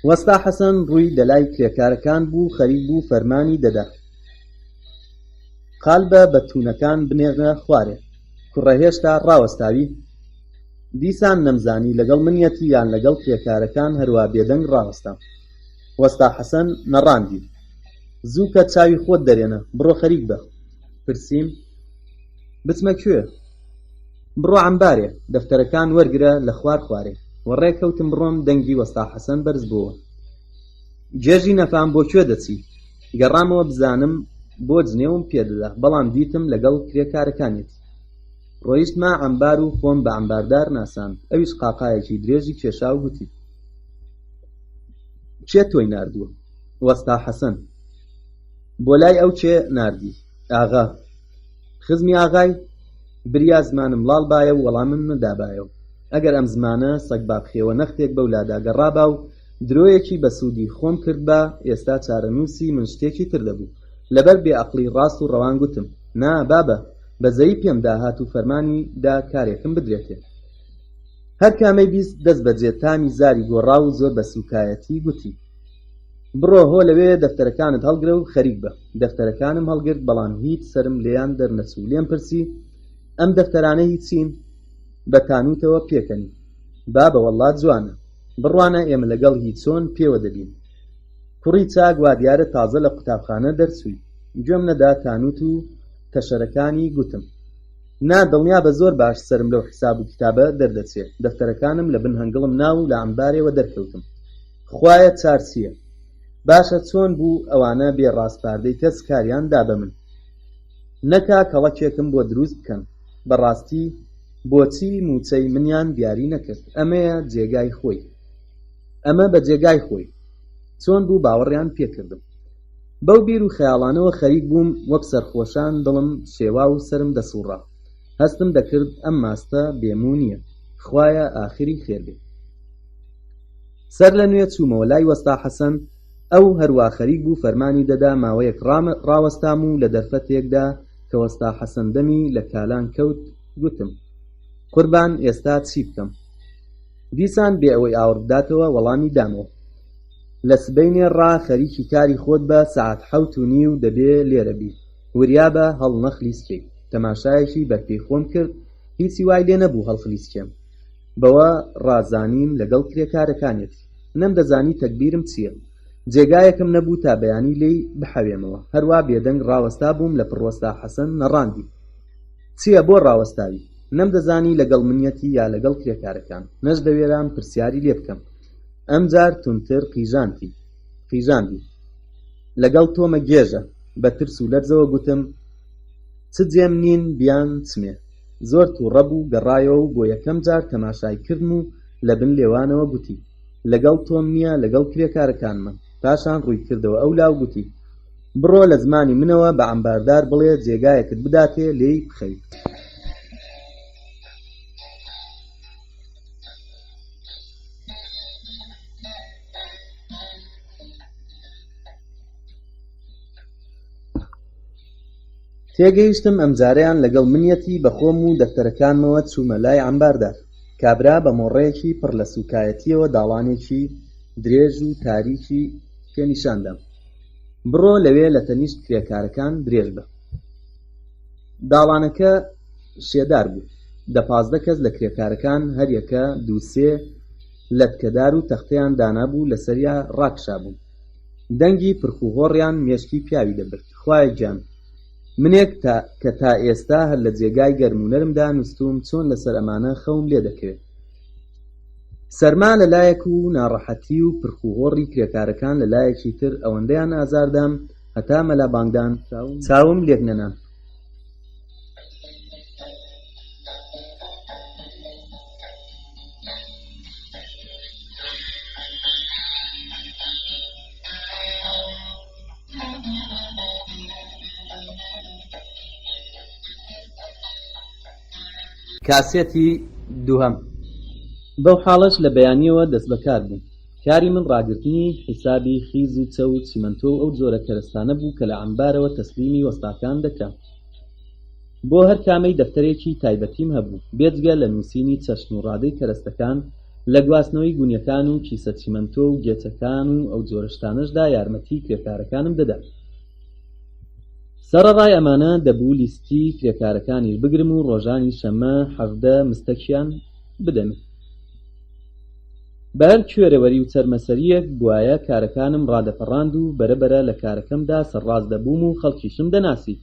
وەستا حەسەن ڕووی دەلای کرێکارەکان بوو خەریک بوو فەرمانی دەدا: قالبە بە تونەکان بنێرنە خوارێ. کوڕە هێشتا ڕاوەستاوی؟ دیسان نەمزانی لەگەڵ منیەتی یان لەگەڵ کرێکارەکان هەروە بێدەنگ ڕاوەستام. وەستا حەسەن نەڕاندی: زوو کە چاوی خۆت دەرێنە، بڕۆ خەریک بە. پرسیم: بچمە کوێ؟ بڕۆ عەمبارێ، دەفتەرەکان وەرگرە لە خوار خوارێ. وەڕێکەوتم بڕۆم دەنگی وەستا حەسەن بەرز بووە. جێژی نەفام بۆ کوێ دەچی؟ گەڕامەوە بزانم بۆ جنێوم پێدەدا، بەڵام دیتم لەگەڵ کرێکارەکانێتی. ڕۆیشتمە عەمبار و خۆم بە عەمباردار ناساند. ئەویش قاقایەکی درێژی کێشا و گوتی: کێ تۆی ناردووە؟ وەستا حەسەن. بۆ لای ئەو کێ ناردی؟ ئاغا. خزمی ئاغای؟ بریا زمانم لاڵ بایە و وەڵامم نەدابایەوە. ئەگەر ئەم زمانە سەگ بابخێوە نەختێک بەو لادا گەڕابا و درۆیەکی بە سوودی خۆم کرد بە، ئێستا چارەنووسی من شتێکی تر دەبوو. لەبەر بێعەقڵی ڕاست و ڕەوان گوتم: نا بابە، بەزەیی پێم داهات و فەرمانی دا کارێکم بدرێتێ. هەر کامەی بیست دەست بەجێ تامی زاری گۆڕا و زۆر بە سوکایەتی گوتی: بڕۆ هۆ لەوێ دەفتەرەکانت هەڵگرە و خەریک بە. دەفتەرەکانم هەڵگرت، بەڵام هیچ سرم لێیان دەرنەچوو. لێم پرسی: ئەم دەفتەرانە هیچین؟ بە تانووتەوە پێکەنی. بابە وەڵڵا جوانە، بڕوانە ئێمە لەگەڵ هیچ چۆن پێوە دەبین. کوڕی چاک وا دیارە تازە لە قوتابخانە دەرچووی. گوێم نەدا تانووت و تەشەرەکانی گوتم: نا دڵنیا بە زۆر باش سرم لەو حساب و کتابە دەردەچێت. دەفتەرەکانم لە بن هەنگڵم ناو و لە عەمبارێەوە دەرکەوتم. خوایە چارچییە. باشە چۆن بوو ئەوانە بێ ڕاستپاردەی کەس کاریان دا بە من؟ نەکا کەڵەکێکم بۆ دروست بکەن. بەڕاستی بۆچی موچەی منیان دیاری نەکرد؟ ئەمەیە جێگای خۆی. ئەمە بە جێگای خۆی. چۆن بوو باوەڕیان پێکردم؟ بەو بیر و خەیاڵانەوە خەریک بووم، وەک سەرخۆشان دڵم شێوا و سرم دەسووڕا. هەستم دەکرد ئەم ماستە بێموو نییە. خوایە ئاخری خێر بێ. سەر لە نوێ چوومەوە لای وەستا حەسەن. ئەو هەروە خەریک بوو، فەرمانی دەدا ماوەیەک ڕاوەستام و لە دەرفەتێکدا کە وەستا حەسەن دەمی لە کالان کەوت گوتم: قوربان ئێستا چی بکەم؟ دیسان بێ ئەوەی ئاور بداتەوە وەڵامی دامەوە: لە سبەینێ ڕا خەریکی کاری خۆت بە، سەعات 7:30 دەبێ لێرە بی. وریا بە هەڵ نەخلیسکەی. تەماشایەکی بەرپێی خۆم کرد، هیچی وای لێ نەبوو هەڵخلیسکێم. بەوە ڕازانیم لەگەڵ کرێکارەکانێتی. نەمدەزانی تەکبیرم چییە. جێگایەکم نەبوو تا بەیانی لێی بحەوێمەوە. هەروە بێدەنگ ڕاوەستا بووم لە پڕوەستا حەسەن نەڕاندی. چییە بۆ ڕاوەستاوی؟ نەمدەزانی لەگەڵ منیەتی یا لەگەڵ کرێکارەکان. نەش دەوێرام پرسیاری لێ بکەم. ئەم جار تونتر قیژاندی. لەگەڵ تۆمە گێژە. بە ترس و لەرزەوە گوتم: چ جێم نین بیان چمێ. زۆر تووڕە بوو، گەڕایەوە و بۆ یەکەم جار تەماشای کردم و لە بن لێوانەوە گوتی: لەگەڵ تۆم نییە، لەگەڵ کرێکارەکانمە. پاشان ڕووی کردەوە ئەو لاو گوتی: بڕۆ لە زمانی منەوە بە عەمباردار بڵێ جێگایەکت بداتێ لێی بخەیت. تێگەیشتم ئەمجارەیان لەگەڵ منیەتی بەخۆم و دەفتەرەکانمەوە چوومە لای عەمباردار. کابرا بە مۆڕەیەکی پڕ لە سوکایەتیەوە داڵانێکی درێژ و تاریکی پێنیشاندام: بڕۆ لەوێ لە تەنیشت کرێکارەکان درێژ بە. داڵانەکە شێدار بوو. 10-15 کەس لە کرێکارەکان هەر یەکە 2-3 لەتکەدار و تەختەیان دانابوو، لەسەریا ڕاکشابوون. دەنگی پرخوهۆڕیان مێشکی پیاوی دەبرد. خوایە گیان، منێک کە تا ئێستا هەر لە جێگای گەرمونەرمدا نووستوم چۆن لەسەر ئەمانە خەوم لێ دەکەوێت. سەرما لەلایەک و ناڕەحەتی و پرخوهۆڕی کرێکارەکان لەلایەکی تر ئەوەندەیان ئازاردام هەتا مەلا بانگدان چاوم لێک نەنان. کاسێتی دووهەم. بەو حاڵەش لە بەیانیەوە دەست بەکار بوو. کاری من ڕاگرتنی حیسابی خیز و چەو و چیمەنتۆ و ئەو جۆرە کەرەستانە بوو کە لە عەمبارەوە تەسلیمی وەستاکان دەکرا. بۆ هەر کامەی دەفتەرێکی تایبەتیم هەبوو، بێجگە لە نووسینی چەشن و ڕادەی کەرەستەکان، لە گواستنەوەی گونیەکان و کیسە چیمەنتۆ و گێچەکان و ئەو جۆرە شتانەشدا یارمەتی کرێکارەکانم دەدا. سەرەڕای ئەمانە دەبوو لیستی کرێکارەکانی بگرم و ڕۆژانی شەمە 17 مستەکیان بدەمێ. بە هەر کوێرەوەری و چەرمەسەریەک بوایە کارەکانم ڕادەپەڕاند و بەرەبەرە لە کارەکەمدا سەرڕاز دەبووم و خەڵکیشم دەناسی.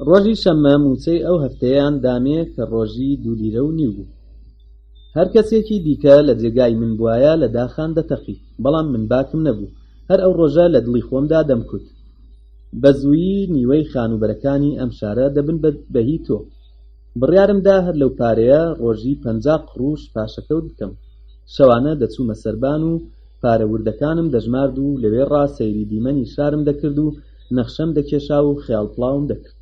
ڕۆژی شەمە موچەی ئەو هەفتەیەیان دامێ کە ڕۆژی 2.5 لیرە بوو. هەر کەسێکی دیکە لە جێگای من بوایە لە داخان دەتەقی، بەڵام من باکم نەبوو. هەر ئەو ڕۆژە لە دڵی خۆمدا دەمکوت بە زوویی نیوەی خانوبەرەکانی ئەم شارە دەبن بەهی تۆ. بڕیارمدا هەر لەو پارەیە ڕۆژی 50 قڕوش پاشەکەوت بکەم. شەوانە دەچوومە سەربان و پارەوردەکانم دەژمارد و لەوێ ڕاسەیری دیمەنی شارم دەکرد و نەخشەم دەکێشا و خەیاڵپڵاوم دەکرد.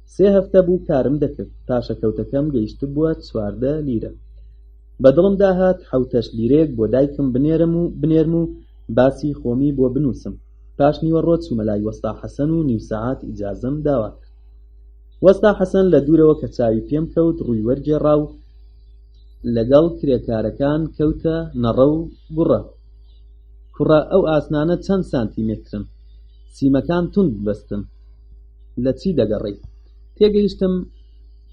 3 هەفتە بوو کارم دەکرد. پاشەکەوتەکەم گەیشت بووە 14 لیرە. بەدڵم داهات 7 لیرەیەک بۆ دایکم بنێرم و باسی خۆمی بۆ بنووسم. پاش نیوەڕۆ چوومە لای وەستا حەسەن و نیو سەعات ئیجازەم داوا کرد. وەستا حەسەن لە دوورەوە کە چاوی پێم کەوت ڕووی وەرگێڕا و لەگەڵ کرێکارەکان کەوتە نەڕە و گوڕە. کوڕە ئەو ئاسنانە چەند سانتیمێترن؟ سیمەکان توند بەستن. لە چی دەگەڕێی؟ تێگەیشتم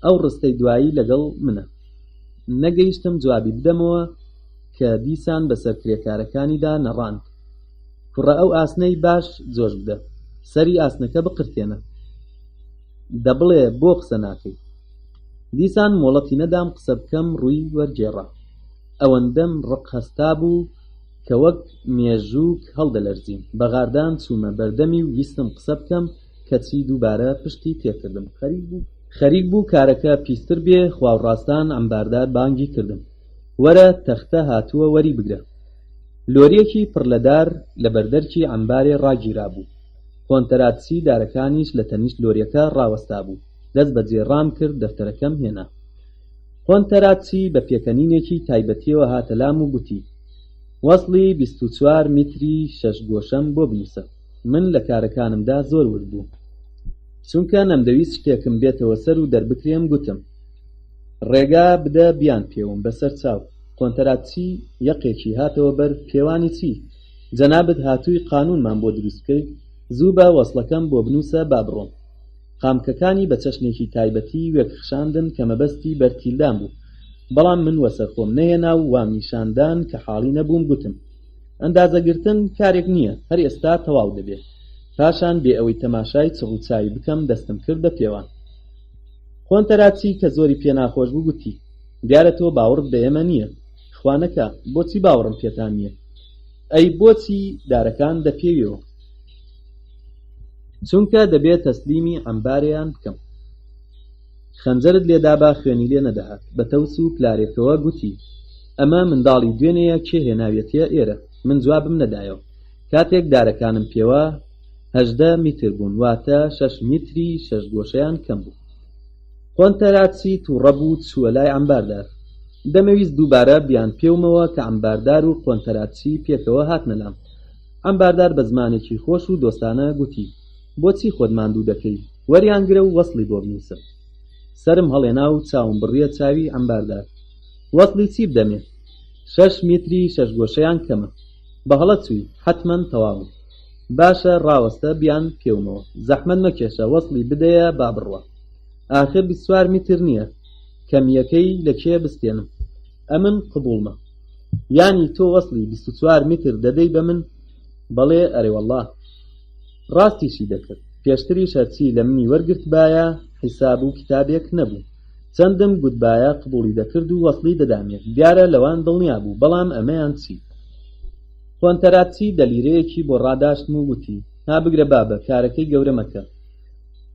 ئەو ڕستەی دوایی لەگەڵ منە. نەگەیشتم جوابی بدەمەوە کە دیسان بەسەر کرێکارەکانیدا نەڕاند. کوڕە ئەو ئاسنەی باش جۆش بدە، سەری ئاسنەکە بقرتێنە. دەبڵێ بۆ قسە ناکەی؟ دیسان مۆڵەتی نەدام قسە بکەم، ڕووی وەرگێڕا. ئەوەندەم ڕق هەستا بوو کە وەک مێژووک هەڵدەلەرزیم. بەغاردان چوومە بەردەمی و ویستم قسە بکەم کەچی دووبارە پشتی تێکردم. خەریک بوو کارەکە پیستر بێ. خواوڕاستان ئەمباردار بانگی کردم. وەرە تەختە هاتووە وەری بگرە. لۆریەکی پڕلەدار لە بەردەرکی ئەمبارێ ڕاگیرا بوو. کۆنتەراتچی دارەکانیش لە تەنیشت لۆریەکە ڕاوەستا بوو. دەست بەجێ ڕام کرد، دەفتەرەکەم هێنا. کۆنتەراتچی بە پێکەنینێکی تایبەتیەوە هاتە لام و گوتی: وەسڵی 24 میتری 6 گۆشەم بۆ بنووسە. من لە کارەکانمدا زۆر ورد بوو. چونکە نەمدەویست شتێکم بێتەوە سەر و دەربکرێم، گوتم: ڕێگا بدە بیان پێوم بەسەر چاو. کۆنتەراتچی یەقێکی هاتەوە بەر. پێوانی چی؟ جەنابەت هاتووی قانونمان بۆ دروست کرد. زوو بە وەسڵەکەم بۆ بنووسە با بڕۆم. قامکەکانی بە چەشنێکی تایبەتی وێکخشاندن کە مەبەستی بەرتیلدان بوو. بەڵام من وەسەر خۆم نەهێنا و وامیشاندان کە حاڵی نەبووم. گوتم: ئەندازەگرتن کارێک نییە، هەر ئێستا تەواو دەبێت. پاشان بێ ئەوەی تەماشای چڕوچاوی بکەم دەستم کرد بە پێوان. کۆنتەراتچی کە زۆری پێ ناخۆش بوو گوتی: دیارە تۆ باوەڕت بە ئێمە نییە. خوانەکە بۆچی باوەڕم پێتان نییە؟ ئەی بۆچی دارەکان دەپێویەوە؟ چونکە دەبێت تەسلیمی ئەمبارەیان بکەم. خەنجەرت لێدابا خوێنی لێ نەدەهات. بە تەوس و پلارێکەوە گوتی: ئەمە منداڵی دوێنەیە، کێ هێناوێتیە ئێرە؟ من جوابم نەدایەوە. کاتێک دارەکانم پێوە 18 میتر بوون، واتە 6 میتری 6 گۆشەیان کەم بوو. کۆنتەراتچی تووڕە بوو، چووە لای ئەمباردار. دەمەویست دووبارە بیان پێومەوە کە ئەمباردار و کۆنتەراتچی پێکەوە هاتنە لام. ئەمباردار بە زمانێکی خۆش و دۆستانە گوتی: بۆچی خۆت ماندوو دەکەی؟ وەریان گرە و وەسڵی بۆ بنووسە. سرم هەڵێنا و چاوم بڕیە چاوی ئەمباردار. وەسڵی چی بدەمێ؟ 6 میتری 6 گۆشەیان کەمە. بەهەڵە چووی، حتمەن تەواوم. باشە ڕاوەستە بیان پێومەوە. زەحمەت مەکێشە، وەسڵی بدەیە با بڕوە. ئاخر 24 میتر نییە، کەمیەکەی لەکێ بستێنم؟ ئەمن قبوڵمە. یانی تۆ وەسڵی 24 میتر دەدەی بە من؟ بەڵێ ئەرێ وەڵڵا. ڕاستیشی دەکرد. پێشتری شەرچی لە منی وەرگرت بایە، حیساب و کتابێک نەبوو. چەندم گوتبایە قبوڵی دەکرد و وەسڵی دەدامێت. دیارە لەوان دڵنیا بوو. بەڵام ئەمەیان چی؟ کۆنتەراتچی دەلیرەیەکی بۆ ڕاداشتم و گوتی: ها بگرە بابە، کارەکەی گەورە مەکە.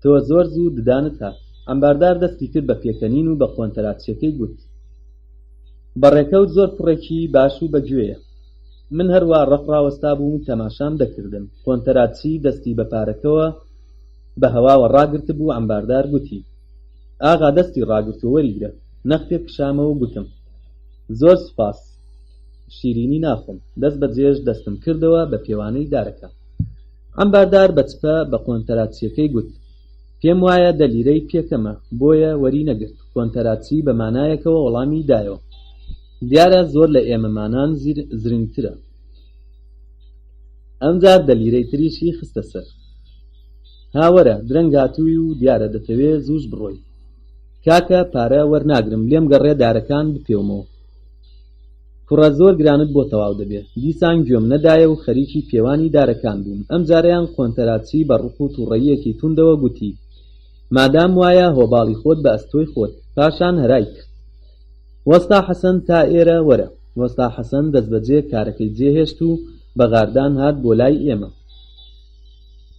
تۆ زۆر زوو ددانت هات. ئەمباردار دەستی کرد بە پێکەنین و بە کۆنتەراتچیەکەی گوت: بەڕێکەوت زۆر پڕێکی باش و بەگوێیە. من هەروە ڕەفڕاوەستا بووم و تەماشام دەکردم. کۆنتەراتچی دەستی بە پارەکەوە بە هەواوە ڕاگرت بوو. ئەمباردار گوتی: ئاغا دەستی ڕاگرتووە وەریگرە. نەختێ کشامەوە و گوتم: زۆر سوپاس، شیرینی ناخۆم. دەست بەجێش دەستم کردەوە بە پێوانەی دارەکە. ئەمباردار بەچپە بە کۆنتەراتچیەکەی گوت: پێم وایە دەلیرەی پێکەمە، بۆیە وەری نەگرت. کۆنتەراتچی بە مانایەکەوە وەڵامی دایەوە: دیارە زۆر لە ئێمەمانان زرینگترە. ئەمجار دەلیرەی تریشی خستە سەر. هاوەرە درەنگ هاتووی و دیارە دەتەوێ زووش بڕۆی. کاکە پارە وەرناگرم، لێم گەڕێ دارەکان بپێومەوە. کوڕە زۆر گرانت بۆ تەواو دەبێت. دیسان گوێم نەدایە و خەریکی پێوانی دارەکان بووم. ئەم جارەیان کۆنتەراتچی بە ڕوق و تووڕەییەکی توندەوە گوتی: - وەستا حەسەن تا ئێرە وەرە. وەستا حەسەن دەست بەجێ کارەکەی جێهێشت و بە غاردان هات بۆ لای ئێمە.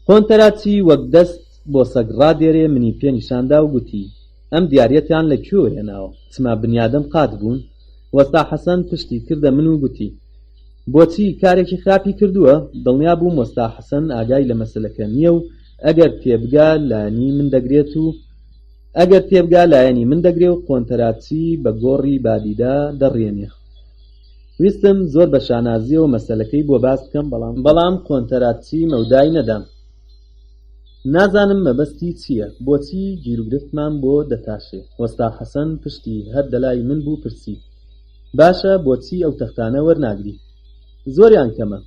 کۆنتەراچی وەک دەست بۆ سەگ ڕادێرێ منی پێ نیشاندا و گوتی: ئەم دیارەتیان لەکوێ هێناوە؟ چما بنیادەم قات بوون؟ وەستا حەسەن پشتی کردە من و گوتی: بۆچی کارێکی خراپی کردووە؟ دڵنیا بووم وەستا حەسەن ئاگای لە مەسەلەکە نییە و ئەگەر تێبگا لایەنی من دەگرێ و کۆنتەراچی بە گۆڕی بادیدا دەڕێنێ. ویستم زۆر بە شانازیەوە مەسەلەکەی بۆ باس بکەم، بەڵام کۆنتەراچی مەودای نەدام. نازانم مەبەستی چییە، بۆچی گیرروگرفتمان بۆ دەتاشێ. وەستا حەسەن پشتی هەر دەلای من بوو، پرسی: باشە بۆچی ئەو تەختانە وەرناگری؟ زۆریان کەمە،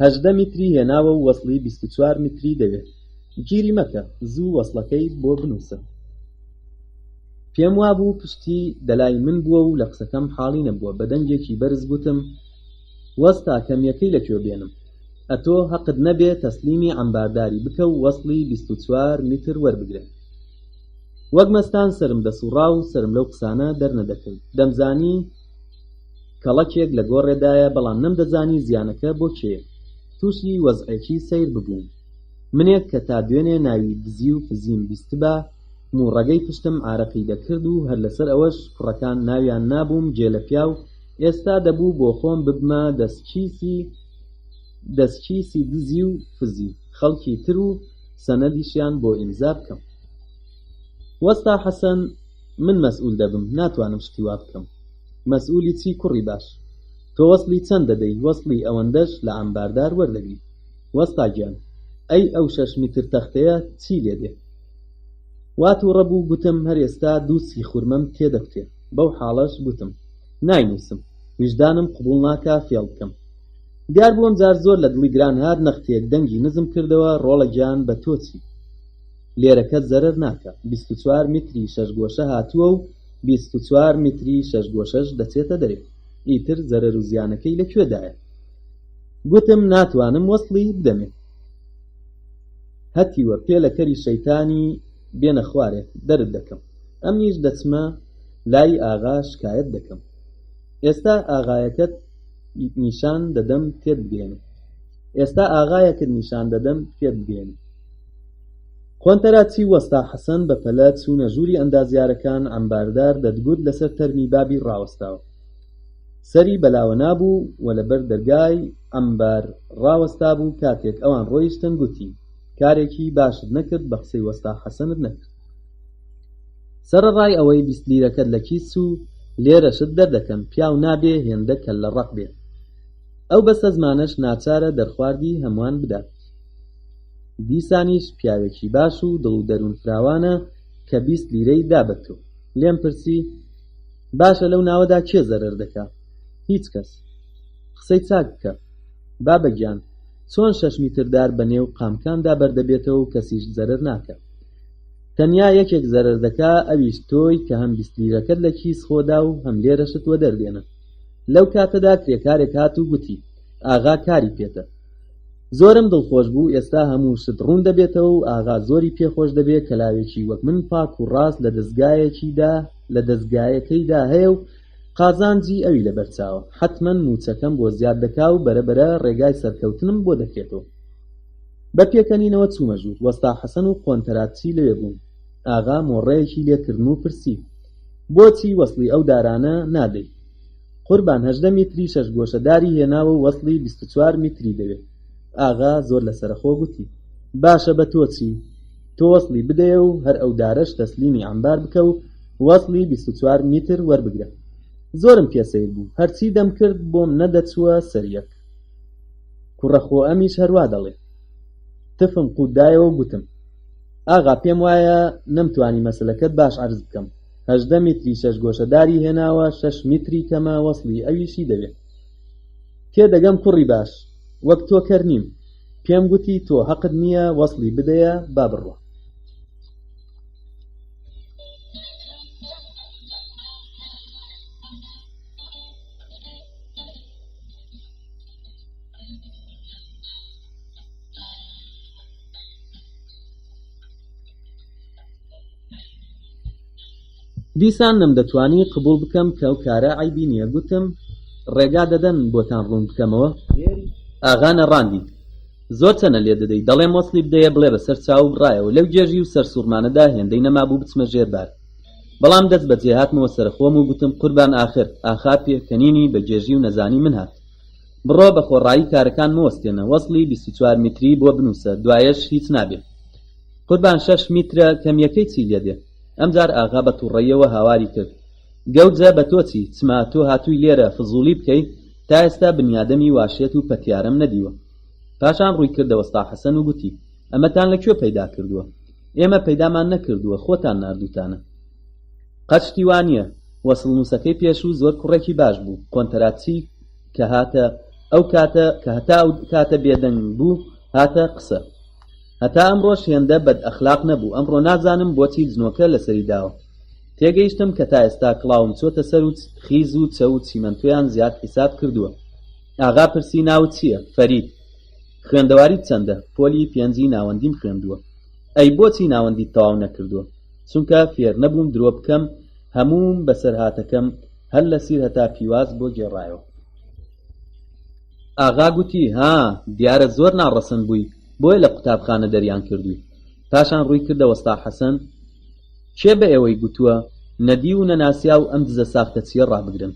18 میتری هێناوە و وەسڵی 24 میتری دەوێت. گیری مەکە، زوو وەسڵەکەی بۆ بنووسە. پێم وابوو پشتی دەلای من بووە و لە قسەکەم حاڵی نەبووە. بە دەنگێکی بەرز گوتم: وەستا کەمیەکەی لەکوێ بێنم؟ ئەتۆ حەقت نەبێ تەسلیمی عەمبارداری بکە و وەسڵی 24 میتر وەربگرێ. وەک مەستان سرم دەسووڕا و سرم لەو قسانە دەرنەدەکەوت. دەمزانی کەڵەکێک لە گۆڕێدایە، بەڵام نەمدەزانی زیانەکە بۆ کێیە. تووشی وەزعێکی سەیر ببووم. منێک کە تا دوێنێ ناوی دزی و فزیم بیستبا، موڕەگەی پشتم ئارەقی دەکرد و هەر لەسەر ئەوەش کوڕەکان ناویان نابووم جێلە پیا و ئێستا دەبوو بۆ خۆم ببمە دەستکیسی دزی و فزی خەڵکی تر و سەنەدیشیان بۆ ئیمزا بکەم. وەستا حەسەن: من مەسئول دەبم، ناتوانم شتی وا بکەم. مەسئولی چی کوڕی باش؟ تۆ وەسڵی چەند دەدەی؟ وەسڵی ئەوەندەش لە عەمباردار وەردەگری. وەستا گیان، ئەی ئەو 6 میتر تەختەیە چی لێ دێ؟ وا تووڕە بوو. گوتم: هەر ئێستا دووسی خوورمەم تێدەفتێ. بەو حاڵەش گوتم: ناینووسم، ویژدانم قبوڵ ناکا فێڵ بکەم. دیار بووم جار زۆر لە دڵی گران هات نەختێک دەنگی نزم کردەوە: ڕۆڵە گیان بە تۆ چی؟ لێرەکەت زەرەر ناکە. 24 میتری 6 گۆشە هاتووە و 24 میتری 6 گۆشەش دەچێتە دەرێ. ئیتر زەرەر و زیانەکەی لەکوێدایە؟ گوتم: ناتوانم وەسڵی بدەمێ. هەتیوە پێ لە کەری شەیتانی بێنە خوارێ دەرت دەکەم. ئەمنیش دەچمە لای ئاغا شکایەت دەکەم. ئێستا ئاغایەکت نیشان دەدەم پێت بگێنێ. کۆنتەراچی وەستا حەسەن بە پەلە چوونە ژووری ئەندازیارەکان. عەمباردار دەتگوت لەسەر تەرمی بابی ڕاوەستاوە. سەری بەلاوە نابوو و لەبەر دەرگای ئەمبار ڕاوەستا بوو. کاتێک ئەوان ڕۆیشتن گوتی: کارێکی باشت نەکرد، بە قسەی وەستا حەسەنت نەکرد. سەرەڕای ئەوەی 20 لیرەکەت لە کیس و لێرەشت دەردەکەن، پیاو نابێ هێندە کەللە ڕەق بێ. ئەو بەستە زمانەش ناچارە دەرخواردی هەمووان بدات. دیسانیش پیاوێکی باش و دڵ و دەروون فراوانە کە 20 لیرەی دابەتۆ. لێم پرسی: باشە لەو ناوەدا کێ زەرەر دەکا؟ هیچ کەس. قسەی چاک بکە. بابەگیان، چۆن 6 میتردار بەنێو قامکاندا بەردەبێتەوە و کەسیش زەرەر ناکە؟ تەنیا یەکێک زەرەر دەکا، ئەویش تۆی کە هەم 20 لیرەکەت لە کیس خۆدا و هەم لێرەشت وە دەردێنە. لەو کاتەدا کرێکارێک هات و گوتی: ئاغا کاری پێتە. زۆرم دڵخۆش بوو. ئێستا هەموو شت ڕوون دەبێتەوە و ئاغا زۆری پێخۆش دەبێت کە لاوێکی وەک من پاک و ڕاست لە دەستگایەکەیدا هەیە و قازانجی ئەوی لەبەرچاوە. حەتمەن موچەکەم بۆ زیاد دەکا و بەرەبەرە ڕێگای سەرکەوتنم بۆ دەکرێتەوە. بە پێکەنینەوە چوومە ژوور. وەستا حەسەن و کۆنتەراچی لەوێ بوون. ئاغا مۆڕەیەکی لێکردن و پرسی: بۆچی وەسڵی ئەو دارانە نادەی؟ قوربان 18 میتری 6 گۆشەداری هێناوە و وەسڵی 24 میتری دەوێت. ئاغا زۆر لەسەرخۆ گوتی: باشە بە تۆ چی؟ تۆ وەسڵی بدەیە و هەر ئەو دارەش تەسلیمی عەمبار بکە و وەسڵی 24 میتر وەربگرە. زۆرم پێسەیر بوو. هەرچی دەم کرد بۆم نەدەچووە سەریەک. کوڕەخۆ ئەمیش هەروا دەڵێ. تفم قوودایەوە و گوتم: ئاغا پێم وایە نەمتوانی مەسەلەکەت باش عەرز بکەم. 18 میتری 6 گۆشەداری هێناوە، 6 میتری کەمە، وەسڵی ئەویشی دەوێت. تێدەگەم کوڕی باش، وەک تۆ کەر نیم. پێم گوتی: تۆ حەقت نییە وەسڵی بدەیە، با بڕوە. دیسان نەمدەتوانی قبول بکەم کە ئەو کارە عیبی نییە. گوتم ڕێگا دەدەن بۆتان ڕوون بکەمەوە؟ ئاغا نەڕاندی. زۆر چەنە لێ دەدەی؟ دەڵێم وەسلی بدەیە بڵێ بەسەر چاو بڕایەوە. لەو گێژی و سەرسوڕمانەدا هێندەی نەمابوو بچمە ژێربار. بەڵام دەست بەجێ هاتمەوە سەرخۆم و گوتم قوربان ئاخر ئاخا پێکەنینی بە گێژی و نەزانی من هات. بڕۆ بە خۆڕایی کارەکان مەوەستێنە، وەسلی 24 میتری بۆ بنووسە، دوایەش هیچ نابێت. قوربان 6 میترە کەمیەکەی چی لێ دێ؟ ئەمجار ئاغا بە تووڕەیەوە هاواری کرد. گەوجە بە تۆچی چما تۆ هاتووی لێرە فزوڵی بکەی؟ تا ئێستا بنیادەمی واشێت و پەتیارەم نەدیوە. پاشان ڕووی کردە وەستا حەسەن و گوتی ئەمەتان لەکوێ پەیدا کردووە؟ ئێمە پەیدامان نەکردووە، خۆتان ناردووتانە. قەچتی وانییە. وەسڵ نووسەکەی پێشوو زۆر کوڕێکی باش بوو. کۆنتراچی کە هاتە ئەو کاتە کە هەتا ئەو کاتە بێدەنگ بوو هاتە قسە. هەتا ئەمڕۆش هێندە بەد ئەخلاق نەبوو. ئەمڕۆ نازانم بۆچی جنۆکە لەسەری داوە. تێگەیشتم کە تا ئێستا کڵاوم چۆتە سەر و خیز و چە و چیمەنتۆیان زیاد حیساب کردووە. ئاغا پرسی ناوت چییە؟ فەرید. خوێندەواری چەندە؟ پۆلی 5 ناوەندیم خوێندووە. ئەی بۆچی ناوەندیت تەواو نەکردووە؟ چونکە فێر نەبووم درۆ بکەم، هەمووم بەسەرهاتەکەم هەر لە سیر هەتا پیواز بۆ گێڕایەوە. ئاغا گوتی ها دیارە زۆر ناڕەسەن بووی، بۆیە لە قوتابخانە دەریان کردووی. پاشان ڕووی کردە وەستا حەسەن. کێ بە ئێوەی گوتووە نەدی و نەناسیا و ئەم دزە ساختە چیە ڕابگرن؟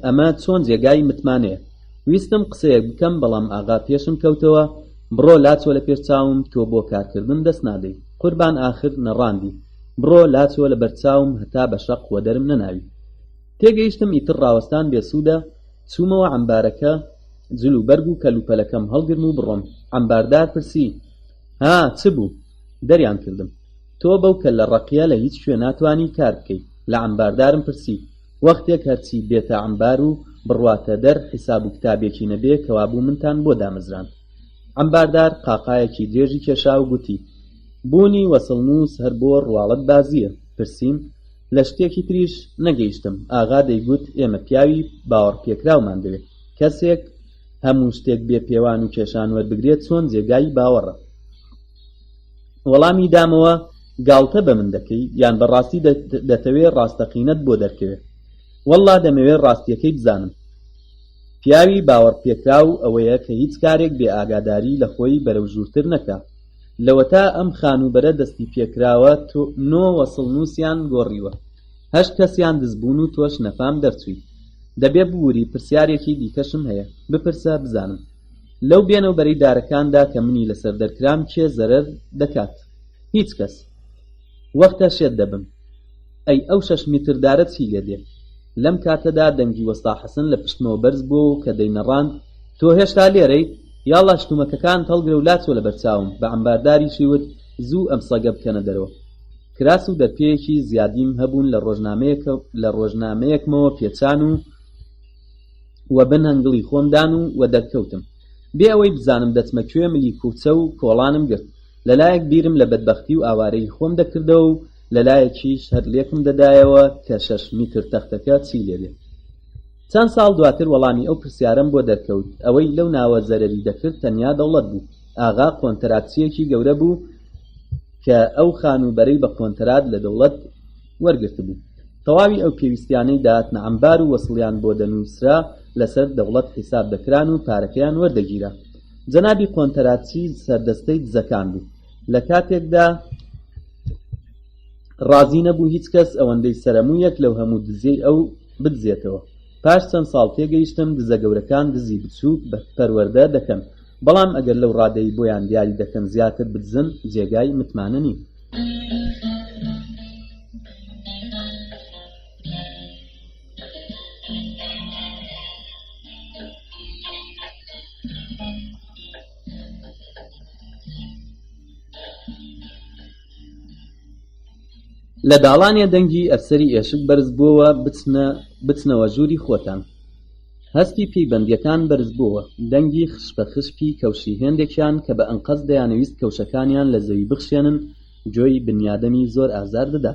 ئەمە چۆن جێگای متمانەیە؟ ویستم قسەیەک بکەم بەڵام ئاغا پێشم کەوتەوە. بڕۆ لاچۆ لە پێش چاوم، تۆ بۆ کارکردن دەست نادەی. قوربان ئاخر نەڕاندی. بڕۆ لاچۆ لە بەرچاوم هەتا بە شەق وە دەرم نەناوی. تێگەیشتم ئیتر ڕاوەستان بێسوودە. چوومەوە عەمبارەکە، جلوبەرگ و کەلوپەلەکەم هەڵگرم و بڕۆم. عەمباردار پرسی ها چ بوو؟ دەریان کردم. تۆ بەو کە لە ڕەقیە لە هیچ شوێ ناتوانی کار بکەیت. لە عەمباردارم پرسی وەختێک هەرچی بێتە عەمبار و بڕواتە دەر حیساب و کتابێکی نەبێ کەوابوو منتان بۆ دامەزران. عەمباردار قاقایەکی درێژی کێشا و گوتی بوونی وەسڵنووس هەر بۆ ڕواڵەت بازیە. پرسیم لە شتێکی تریش نەگەیشتم. ئاغا دەیگوت ئێمە پیاوی باوەڕ پێکراومان دەوێت. کەسێک هەموو شتێک بێ پێوان و کێشان وەربگرێت چۆن جێگای باوەڕە. وەڵامی دامەوە گاڵتە بە من دەکەی یان بەڕاستی دەتەوێت ڕاستەقینەت بۆ دەرکەوێت؟ وەڵڵا دەمەوێت ڕاستیەکەی بزانم. پیاوی باوەڕ پێکراو ئەوەیە کە هیچ کارێک بێ ئاگاداری لە خۆی بەرەو ژوورتر نەکات. لەوەتا ئەم خانوبەرە دەستی پێکراوە 9 وەسڵنووسیان گۆڕیوە. 8 کەسیان دزبوون و تۆش نەفام دەرچووی. دەبێ بووری پرسیارێکی دیکەشم هەیە، بپرسە بزانم. لەو بێنەوبەرەی دارەکاندا کە منی لەسەر دەرکرام کێ زەرەر دەکات؟ هیچ کەس. وەختە شێت دەبم. ئەی ئەو 6 میتردارە چی لێ دێ؟ لەم کاتەدا دەنگی وەستا حەسەن لە پشتمەوە بەرز بوو و کە دەینەڕاند تۆ هێشتا لێرەی؟ یاڵا شتومەکەکان هەڵگرە و لاچۆ لە بەرچاوم. بە عەمبارداریشی وت زوو ئەم سەگە بکەنە دەرەوە. کراس و دەرپێیەکی زیادیم هەبوون لە ڕۆژنامەیەکمەوە پێچان و بن هەنگڵی خۆمدان و دەرکەوتم. بێ ئەوەی بزانم دەچمە کوێ ملی کوچە و کۆڵانم گرت. لەلایەک بیرم لە بەدبەختی و ئاوارەی خۆم دەکردەوە و لەلایەکیش هەر لێکم دەدایەوە کە 6 میتر تەختەکە چی لێ دێ. چەند ساڵ دواتر وەڵامی ئەو پرسیارم بۆ دەرکەوت. ئەوەی لەو ناوە زەرەری دەکرد تەنیا دەوڵەت بوو. ئاغا کۆنتراتچیەکی گەورە بوو کە ئەو خانوبەرەی بە کۆنترات لە دەوڵەت وەرگرت بوو. تەواوی ئەو پێویستیانەی داهاتنە عەمبار و وەسڵیان بۆ دەنووسرا لەسەر دەوڵەت حیساب دەکران و پارەکەیان وەردەگیرا. جەنابی کۆنتراتچی سەردەستەی دزەکان بوو. لە کاتێکدا ڕازی نەبوو هیچ کەس ئەوەندەی سەرەموویەک لەو هەموو دزەی ئەو بدزێتەوە. پاش چەند ساڵ تێگەیشتم دزە گەورەکان دزی بچووک بە پەروەردە دەکەن، بەڵام ئەگەر لەو ڕادەی بۆیان دیاری دەکەن زیاتر بدزن جێگای متمانە نین. لە داڵانێ دەنگی ئەفسەری ئێشک بەرز بووەوە بچنەوە ژووری خۆتان. هەستی پەیبەندیەکان بەرز بووە. دەنگی خشپە خشپی کەوشی هێندێکیان کە بە ئەنقەز دەیانەویست کەوشەکانیان لە زەوی بخشێنن جۆی بنیادەمی زۆر ئازار دەدا.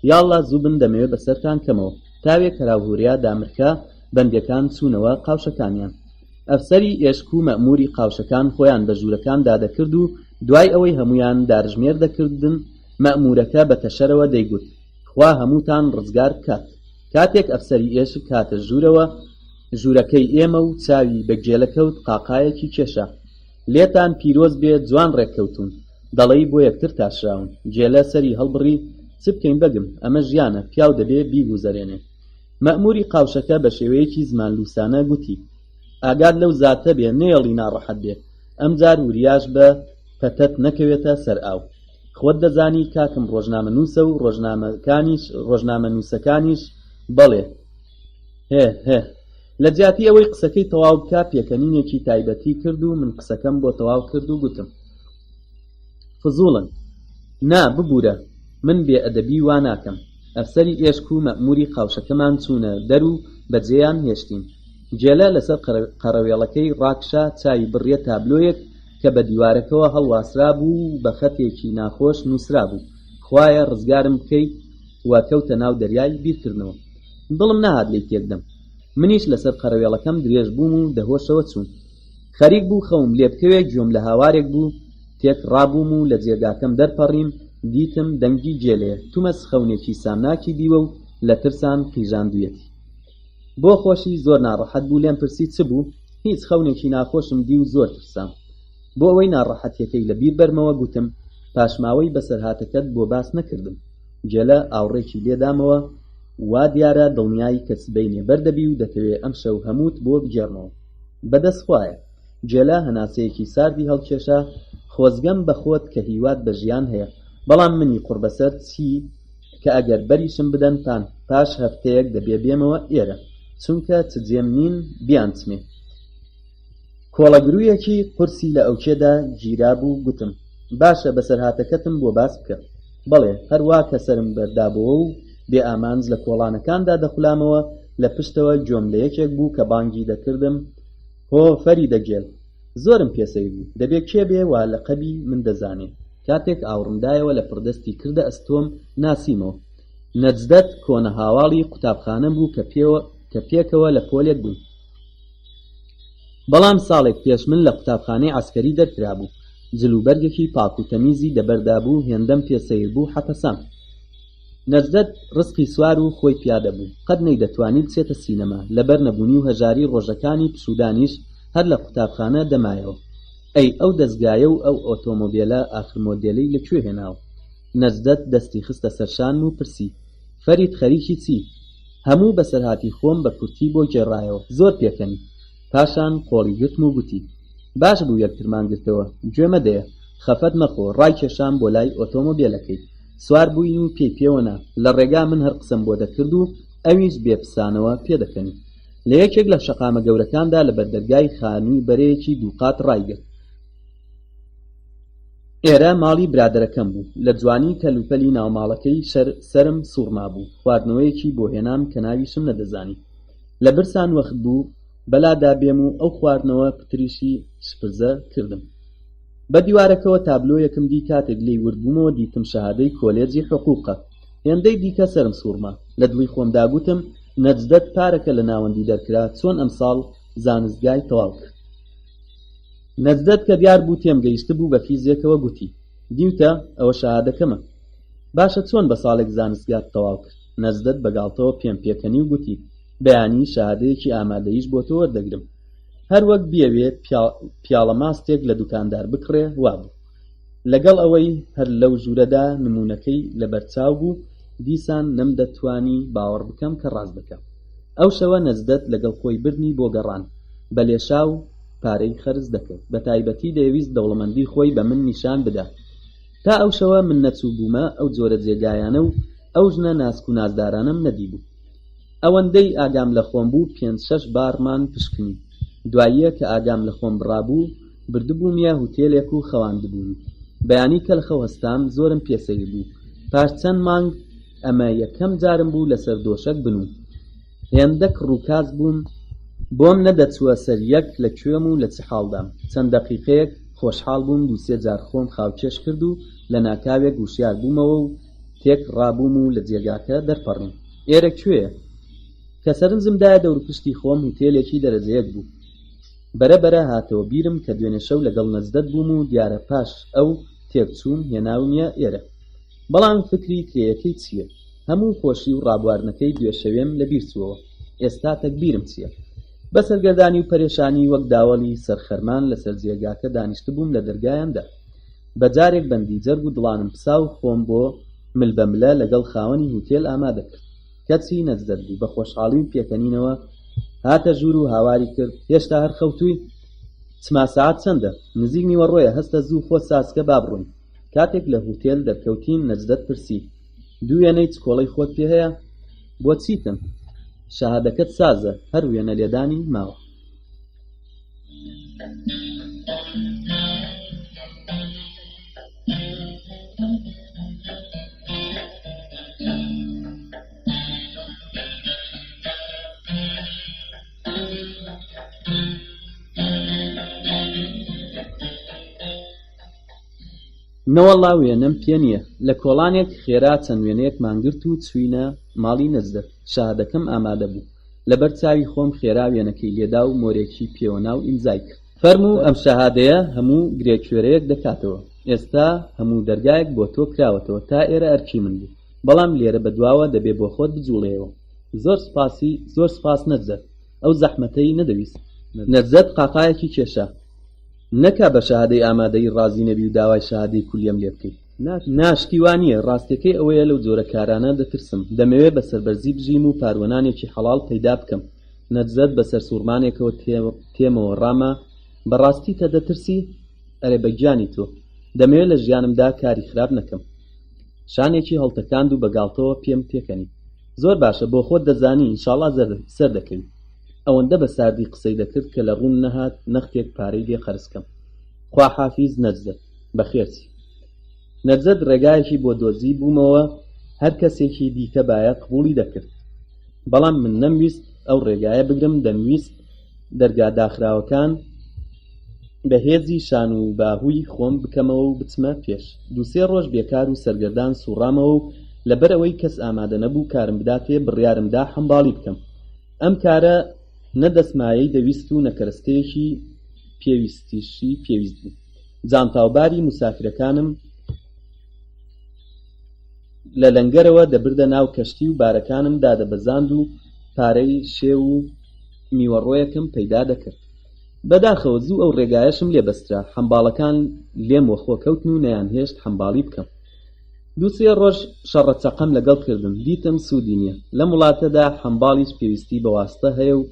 یاڵڵا زوو بن دەمەوێت بەسەرتان کەمەوە. تاوێک کەراوهوریا دامرکە بەندەکان چوونەوە قاوشەکانیان. ئەفسەری ئێشک و مەئموری قاوشەکان خۆیان بە ژوورەکان دادەکرد و دوای ئەوەی هەمویان دارژمێر دەکردن مەئمورەکە بە تەشەرەوە دەیگوت خوا هەمووتان ڕزگار بکات. کاتێک ئەفسەری ئێشک کاتە ژوورەوە، ژوورەکەی ئێمە و چاوی بە گێلەکەوت قاقایەکی کێشە. لێتان پیرۆز بێ جوان ڕێککەوتون، دەڵێی بۆ یەکتر تاشراون. گێلە سەری هەڵبڕی، چ بکەین بەگم، ئەمە ژیانە، پیاو دەبێ بیگوزەرێنێ. مەئمووری قاوشەکە بە شێوەیەکی زمان لووسانە گوتی: ئاگاد لەو زاتە بێ، نێڵی ناڕەحەت بێ، ئەمجار وریاش بە پەتەت نەکەوێتە سەر ئاو. خۆت دەزانی کاکم ڕۆژنامەنووسە و ڕۆژنامەنووسەکانیش بەڵێ هێ لە جیاتی ئەوەی قسەکەی تەواو بکە پێکەنینێکی تایبەتی کرد و من قسەکەم بۆ تەواو کرد و گوتم: فزوڵن، نا ببوورە، من بێئەدەبی وا ناکەم. ئەفسەری ئێشک و مەئمووری قاوشەکەمان چوونە دەر و بەجێیان هێشتین. گێلە لەسەر قەرەوێڵەکەی ڕاکشا، چاوی بڕیە تابلۆیەک کە بە دیوارەکەوە هەڵواسرا بوو بە خەتێکی ناخۆش نووسرا بوو: خوایە ڕزگارم بکەیت، وا کەوتە ناو دەریای بیرکردنەوە. دڵم نەهات لێی تێکدەم. منیش لەسەر قەرەوێڵەکەم درێژ بووم و دەهۆشەوە چوون. خەریک بوو خەوم لێ بکەوێت، گوێم لە هاوارێک بوو، تێک ڕابووم و لە جێگاکەم دەرپەڕیم. دیتم دەنگی گێلەیە، تومەس خەونێکی سامناکی دیوە و لە ترسان قیژاندوویەتی. بۆ خۆشی زۆر ناڕەحەت بوو، لێم پرسی چ بوو؟ هیچ، خەونێکی ناخۆشم دی و زۆر ترسام. بۆ ئەوەی ناڕەحەتیەکەی لەبیر بەرمەوە گوتم: پاشماوەی بەسەرهاتەکەت بۆ باس نەکردم. گێلە ئاوڕێکی لێدامەوە: وا دیارە دڵنیایی کە سبەینێ بەردەبی و دەتەوێ ئەم شەو هەمووت بۆ بگێڕمەوە. بەدەست خوایە. گێلە هەناسەیەکی ساردی هەڵکێشا: خۆزگەم بە خۆت کە هیوات بە ژیان هەیە، بەڵام منی قوربەسەر چی کە ئەگەر بەریشم بدەن پاش هەفتەیەک دەبێ بێمەوە ئێرە، چونکە چ جێم نین بیانچمێ. کۆڵەگروویەکی قورسی لە ئەوکێدا گیرا بوو. گوتم: باشە، بەسەرهاتەکەتم بۆ باس بکە. بەڵێ، هەروە کە سرم بەردابەوە و بێ ئامانج لە کۆڵانەکاندا دەخولامەوە، لە پشتەوە گوێم لە یەکێک بوو کە بانگی دەکردم: هۆ فەریدە گێل. زۆرم پێسەی بوو، دەبێ کێ بێ وا لە قەبی من دەزانێ. کاتێک ئاوڕمدایەوە لە پڕدەستی کردە ئەستۆم ناسیمەوە. نەجدەت کۆنە هاواڵی قوتابخانە بوو کە پێکەوە لە پۆلێک بووین. بەڵام ساڵێک پێش من لە قوتابخانەی عەسکەری دەرکرا بوو. جلوبەرگێکی پاک و تەمیزی دەبەردا بوو، هێندەم پێسەیر بوو حەتەسام. نەجدەت ڕزقی سوار و خۆی پیادە بوو، قەت نەیدەتوانی بچێتە سینەما، لەبەر نەبوونی و هەژاری ڕۆژەکانی پشودانیش هەر لە قوتابخانە دەمایەوە. ئەی ئەو دەستگایە و ئەو ئۆتۆمۆبیلە ئاخر مۆدێلەی لەکوێ هێناوە؟ نەجدەت دەستی خستە سەرشان و پرسی: فەرید خەریکی چی؟ هەموو بەسەرهاتی خۆم بە کورتی بۆ گێڕایەوە، زۆر پێکەنی. پاشان قۆڵی گرتم و گوتی: باش بوو یەکترمان گرتەوە، گوێمە دەیە، خەفەت مەخۆ. ڕای کێشان بۆ لای ئۆتۆمۆبیلەکەی، سوار بووین و پێی پێوەنا. لە ڕێگا من هەر قسەم بۆ دەکرد و ئەویش بێپسانەوە پێدەکەنی. لە یەکێک لە شەقامە گەورەکاندا لە بەردەرگای خانووی بەرەیەکی دووقات ڕایگرت. ئێرە ماڵی برادەرەکەم بوو. لە جوانی کەلوپەلی ناوماڵەکەی سرم سوورما بوو. خواردنەوەیەکی بۆ هێنام کە ناویشم نەدەزانی. لە برسان وەخت بوو بەلادا بێم و ئەو خواردنەوە پتریشی شپرزە کردم. بە دیوارەکەوە تابلۆیەکم دی. کاتێک لێی وردبوومەوە دیتم شەهادەی کۆلێجی حقووقە. هێندەی دیکە سرم سوورما. لە دڵی خۆمدا گوتم: نەجدەت پارەکە لە ناوەندی دەرکرا، چۆن ئەمساڵ زانستگای تەواو کرد. نەجدەت کە دیار بوو تێم گەیشت بوو بە فیزیکەوە گوتی: دیوتە ئەوە شەهادەکەمە. باشە، چۆن بە ساڵێک زانستگات تەواو کرد؟ نەجدەت بەگاڵتەوە پێم پێکەنی و گوتی: بەیانی شەهادەیەکی ئامادەیش بۆ تۆ وەردەگرم. هەر وەک بیەوێت پیاڵە ماستێک لە دوکاندار بکڕێ وابوو. لەگەڵ ئەوەی هەر لەو ژوورەدا نمونەکەی لەبەرچاو بوو، دیسان نەمدەتوانی باوەڕ بکەم کە ڕاست دەکەم. ئەو شەوە نەجدەت لەگەڵ خۆی بردنی بۆ گەڕان. بە لێشاو پارەی خەرج دەکرد. بە تایبەتی دەیویست دەوڵەمەندی خۆی بە من نیشان بدات. تا ئەو شەوە من نەچوو بوومە ئەو جۆرە جێگایانە و ئەو ژنە ناسک و نازدارانم نەدیبوو. ئەوەندەی ئاگام لە خۆم بوو 5-6 بارمان پشکنی. دواییە کە ئاگام لە خۆم بڕابوو، بردبوومیە هوتێلێک و خەواندبووم. بەیانی کە لە خەوەستام زۆرم پێسەیر بوو. پاش چەند مانگ ئەمە یەکەم جارم بوو لەسەر دۆشەک بنوم. هێندەک ڕووکاز بووم، بۆم نەدەچووە سەر یەک لە کوێم و لە چ حاڵدام. چەند دەقیقەیەک خۆشحاڵ بووم، 2-3 جار خۆم خاوچێش کرد و لە ناکاوێک وشیار بوومەوە و تێک ڕابووم و لە جێگاکە دەرپەڕیم. ئێرە کوێیە؟ کە سەرنجمدایە دەوروپشتی خۆم هوتێلێکی دەرەجەیەک بوو. بەرەبەرە هاتەوە بیرم کە دوێنێ شەو لەگەڵ نەجدەت بووم و دیارە پاش ئەو تێکچووم هێناومیە ئێرە. بەڵام فکری کرێیەکەی چییە؟ هەموو خۆشی و ڕابواردنەکەی دوێشەوێم لەبیر چووەوە. ئێستا تەکبیرم چییە؟ بە سەرگەردانی و پەرێشانی وەک داوەڵی سەرخەرمان لەسەر جێگاکە دانیشتبووم لە دەرگایاندا. بەجارێک بەندی جەرگ و دڵانم پسا و خۆم بۆ ملبەملە لەگەڵ خاوەنی هوتێل ئامادە کرد. کەچی نەجدەت بوو. بە خۆشحاڵی و پێکەنینەوە هاتە ژوور و هاواری کرد. هێشتا هەر خەوتووی؟ چما سەعات چەندە؟ نزیک نیوەڕۆیە. هەستە زوو خۆ ساسکە با بڕۆین. کاتێک لە هوتێل دەرکەوتین نەجدەت پرسی: دوو وێنەی چکۆڵەی خۆت پێ هەیە؟ بۆ چیتن؟ شەهادەکەت سازە، هەر وێنە لێدانی ماوە. نەوەڵڵا وێنەم پێ نییە. لە کۆڵانێک خێرا چەند وێنەیەکمان گرت و چووینە ماڵی نەجدەت. شەهادەکەم ئامادە بوو. لەبەر چاوی خۆم خێرا وێنەکەی لێدا و مۆرێکی پێوە ناو ئیمزای کرد. فەرموو ئەم شەهادەیە هەموو گرێکوێرەیەک دەکاتەوە. ئێستا هەموو دەرگایەک بۆ تۆ کراوەتەوە. تا ئێرە ئەرکی من بوو، بەڵام لێرە بەدواوە دەبێ بۆ خۆت بجوڵێەوە. زۆر سپاس نەجدەت. ئەو زەحمەتەی نەدەویست. نەجدەت قاقایەکی کێشا. نەکا بە شەهادەی ئامادەی ڕازی نەبی و داوای شەهادەی کولیەم لێ بکەیت. ناشتی وانییە. ڕاستیەکەی ئەوەیە لەو جۆرە کارانە دەترسم. دەمەوێت بە سەربەرزی بژیم و پاروەنانێکی حەڵاڵ پەیدا بکەم. نەجدەت بەسەر سوورمانێکەوە تێمەوە ڕامە. بەڕاستی تە دەترسی؟ ئەرێ بەگیانی تۆ. دەمەوێت لە ژیانمدا کاری خراپ نەکەم. شانێکی هەڵتەکاند و بەگاڵتەوە پێم پێکەنی. زۆر باشە، بۆ خۆت دەزانی ئینشاڵڵا سەر دەکەوی. ئەوەندە بە ساردی قسەی دەکرد کە لە ڕوون نەهات نەختێک پارەی لێ خەرزکەم. خوا حافیز نەجدەت، بەخێرچی. نەجدەت ڕێگایەکی بۆ دۆزی بوومەوە. هەر کەسێکی دیکە باە قبوڵی دەکرد، بەڵام من نەمویست ئەو ڕێگایە بگرم. دەمویست دەرگاداخراوەکان بە هێزی شان و باهووی خۆم بکەمەوە و بچمە پێش. دووسێ ڕۆژ بێکار و سەرگەردان سوڕامەوە و لەبەر ئەوەی کەس ئامادە نەبوو کارم بداتێ بڕیارمدا حەمباڵی بکەم. ئەم کارە نەدەسمایەی دەویست و نەکەرستەیەکی پێویست بوو. جانتاوباری موسافرەکانم لە لەنگەرەوە دەبردە ناو کەشتی و بارەکانم دادەبەزاند و پارەی شێو و میوەڕۆیەکم پەیدا دەکرد. بەداخەوە زوو ئەو ڕێگایەشم لێبەسترا. حەمباڵەکان لێم وەخۆ کەوتن و نەیانهێشت حەمباڵی بکەم. دووسێ ڕۆژ شەڕەچەقەم لەگەڵ کردم. دیتم سوودی نییە. لەم وڵاتەدا حەمباڵیش پێویستی بە واستە هەیە و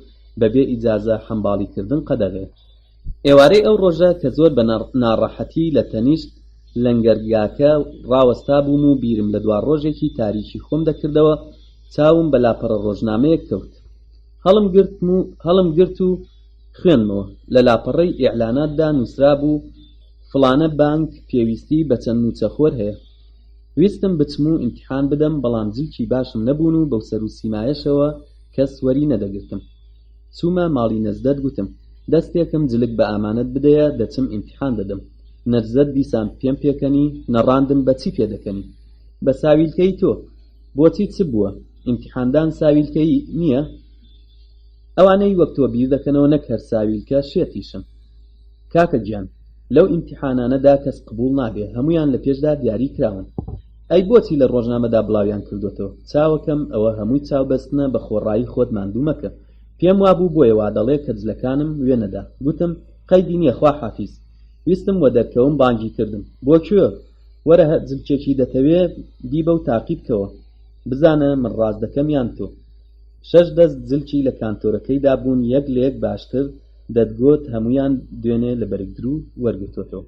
بەبێ ئیجازە حەمباڵیکردن قەدەغەیە. ئێوارەی ئەو ڕۆژە کە زۆر بە ناڕەحەتی لە تەنیشت لەنگەرگاکە ڕاوەستا بووم و بیرم لە دوا ڕۆژێکی تاریکی خۆم دەکردەوە. چاوم بە لاپەڕە ڕۆژنامەیەک کەوت. هەڵم گرت و خوێنمەوە. لە لاپەڕەی ئیعلاناتدا نووسرا بوو فڵانە بانک پێویستی بە چەند موچەخۆر هەیە. ویستم بچم و ئیمتیحان بدەم، بەڵام جلکی باشم نەبوون و بەو سەر و سیمایەشەوە کەس وەری نەدەگرتم. چوومە ماڵی نەجدەت، گوتم دەستێکم جلک بە ئامانەت بدەیە، دەچم ئیمتیحان دەدەم. نەجدەت دیسان پێم پێکەنی. نەڕاندم بەچی پێدەکەنی؟ بە ساویلکەی تۆ. بۆچی چ بووە؟ ئیمتیحاندان ساویلکەی نییە؟ ئەوانەی وەک تۆ بیر دەکەنەوە نەک هەر ساویلکە شێتیشن. کاکە گیان، لەو ئیمتیحانانەدا کەس قبوڵ نابێ، هەمویان لە پێشدا دیاری کراون. ئەی بۆچی لە ڕۆژنامەدا بڵاویان کردوتەوە؟ چاوەکەم ئەوە هەمووی چاوبەستنە بە خۆڕایی خۆت ماندوو مەکە. پێم وابوو بۆیە وا دەڵێ کە جلەکانم وێنەدا. گوتم قەیدی نییە، خوا حافیز. ویستم وە دەرکەوم، بانگی کردم. بۆ کوێ؟ وەرە جلکێکی دەتەوێ دیبە و تاقی بکەوە، بزانە من ڕاز دەکەم یان تۆ. 6 دەست جلکی لە کانتۆرەکەیدا بوون، یەک لە یەک باشتر دەتگوت. هەمویان دوێنێ لە بەرگدرو وەرگتۆتەوە.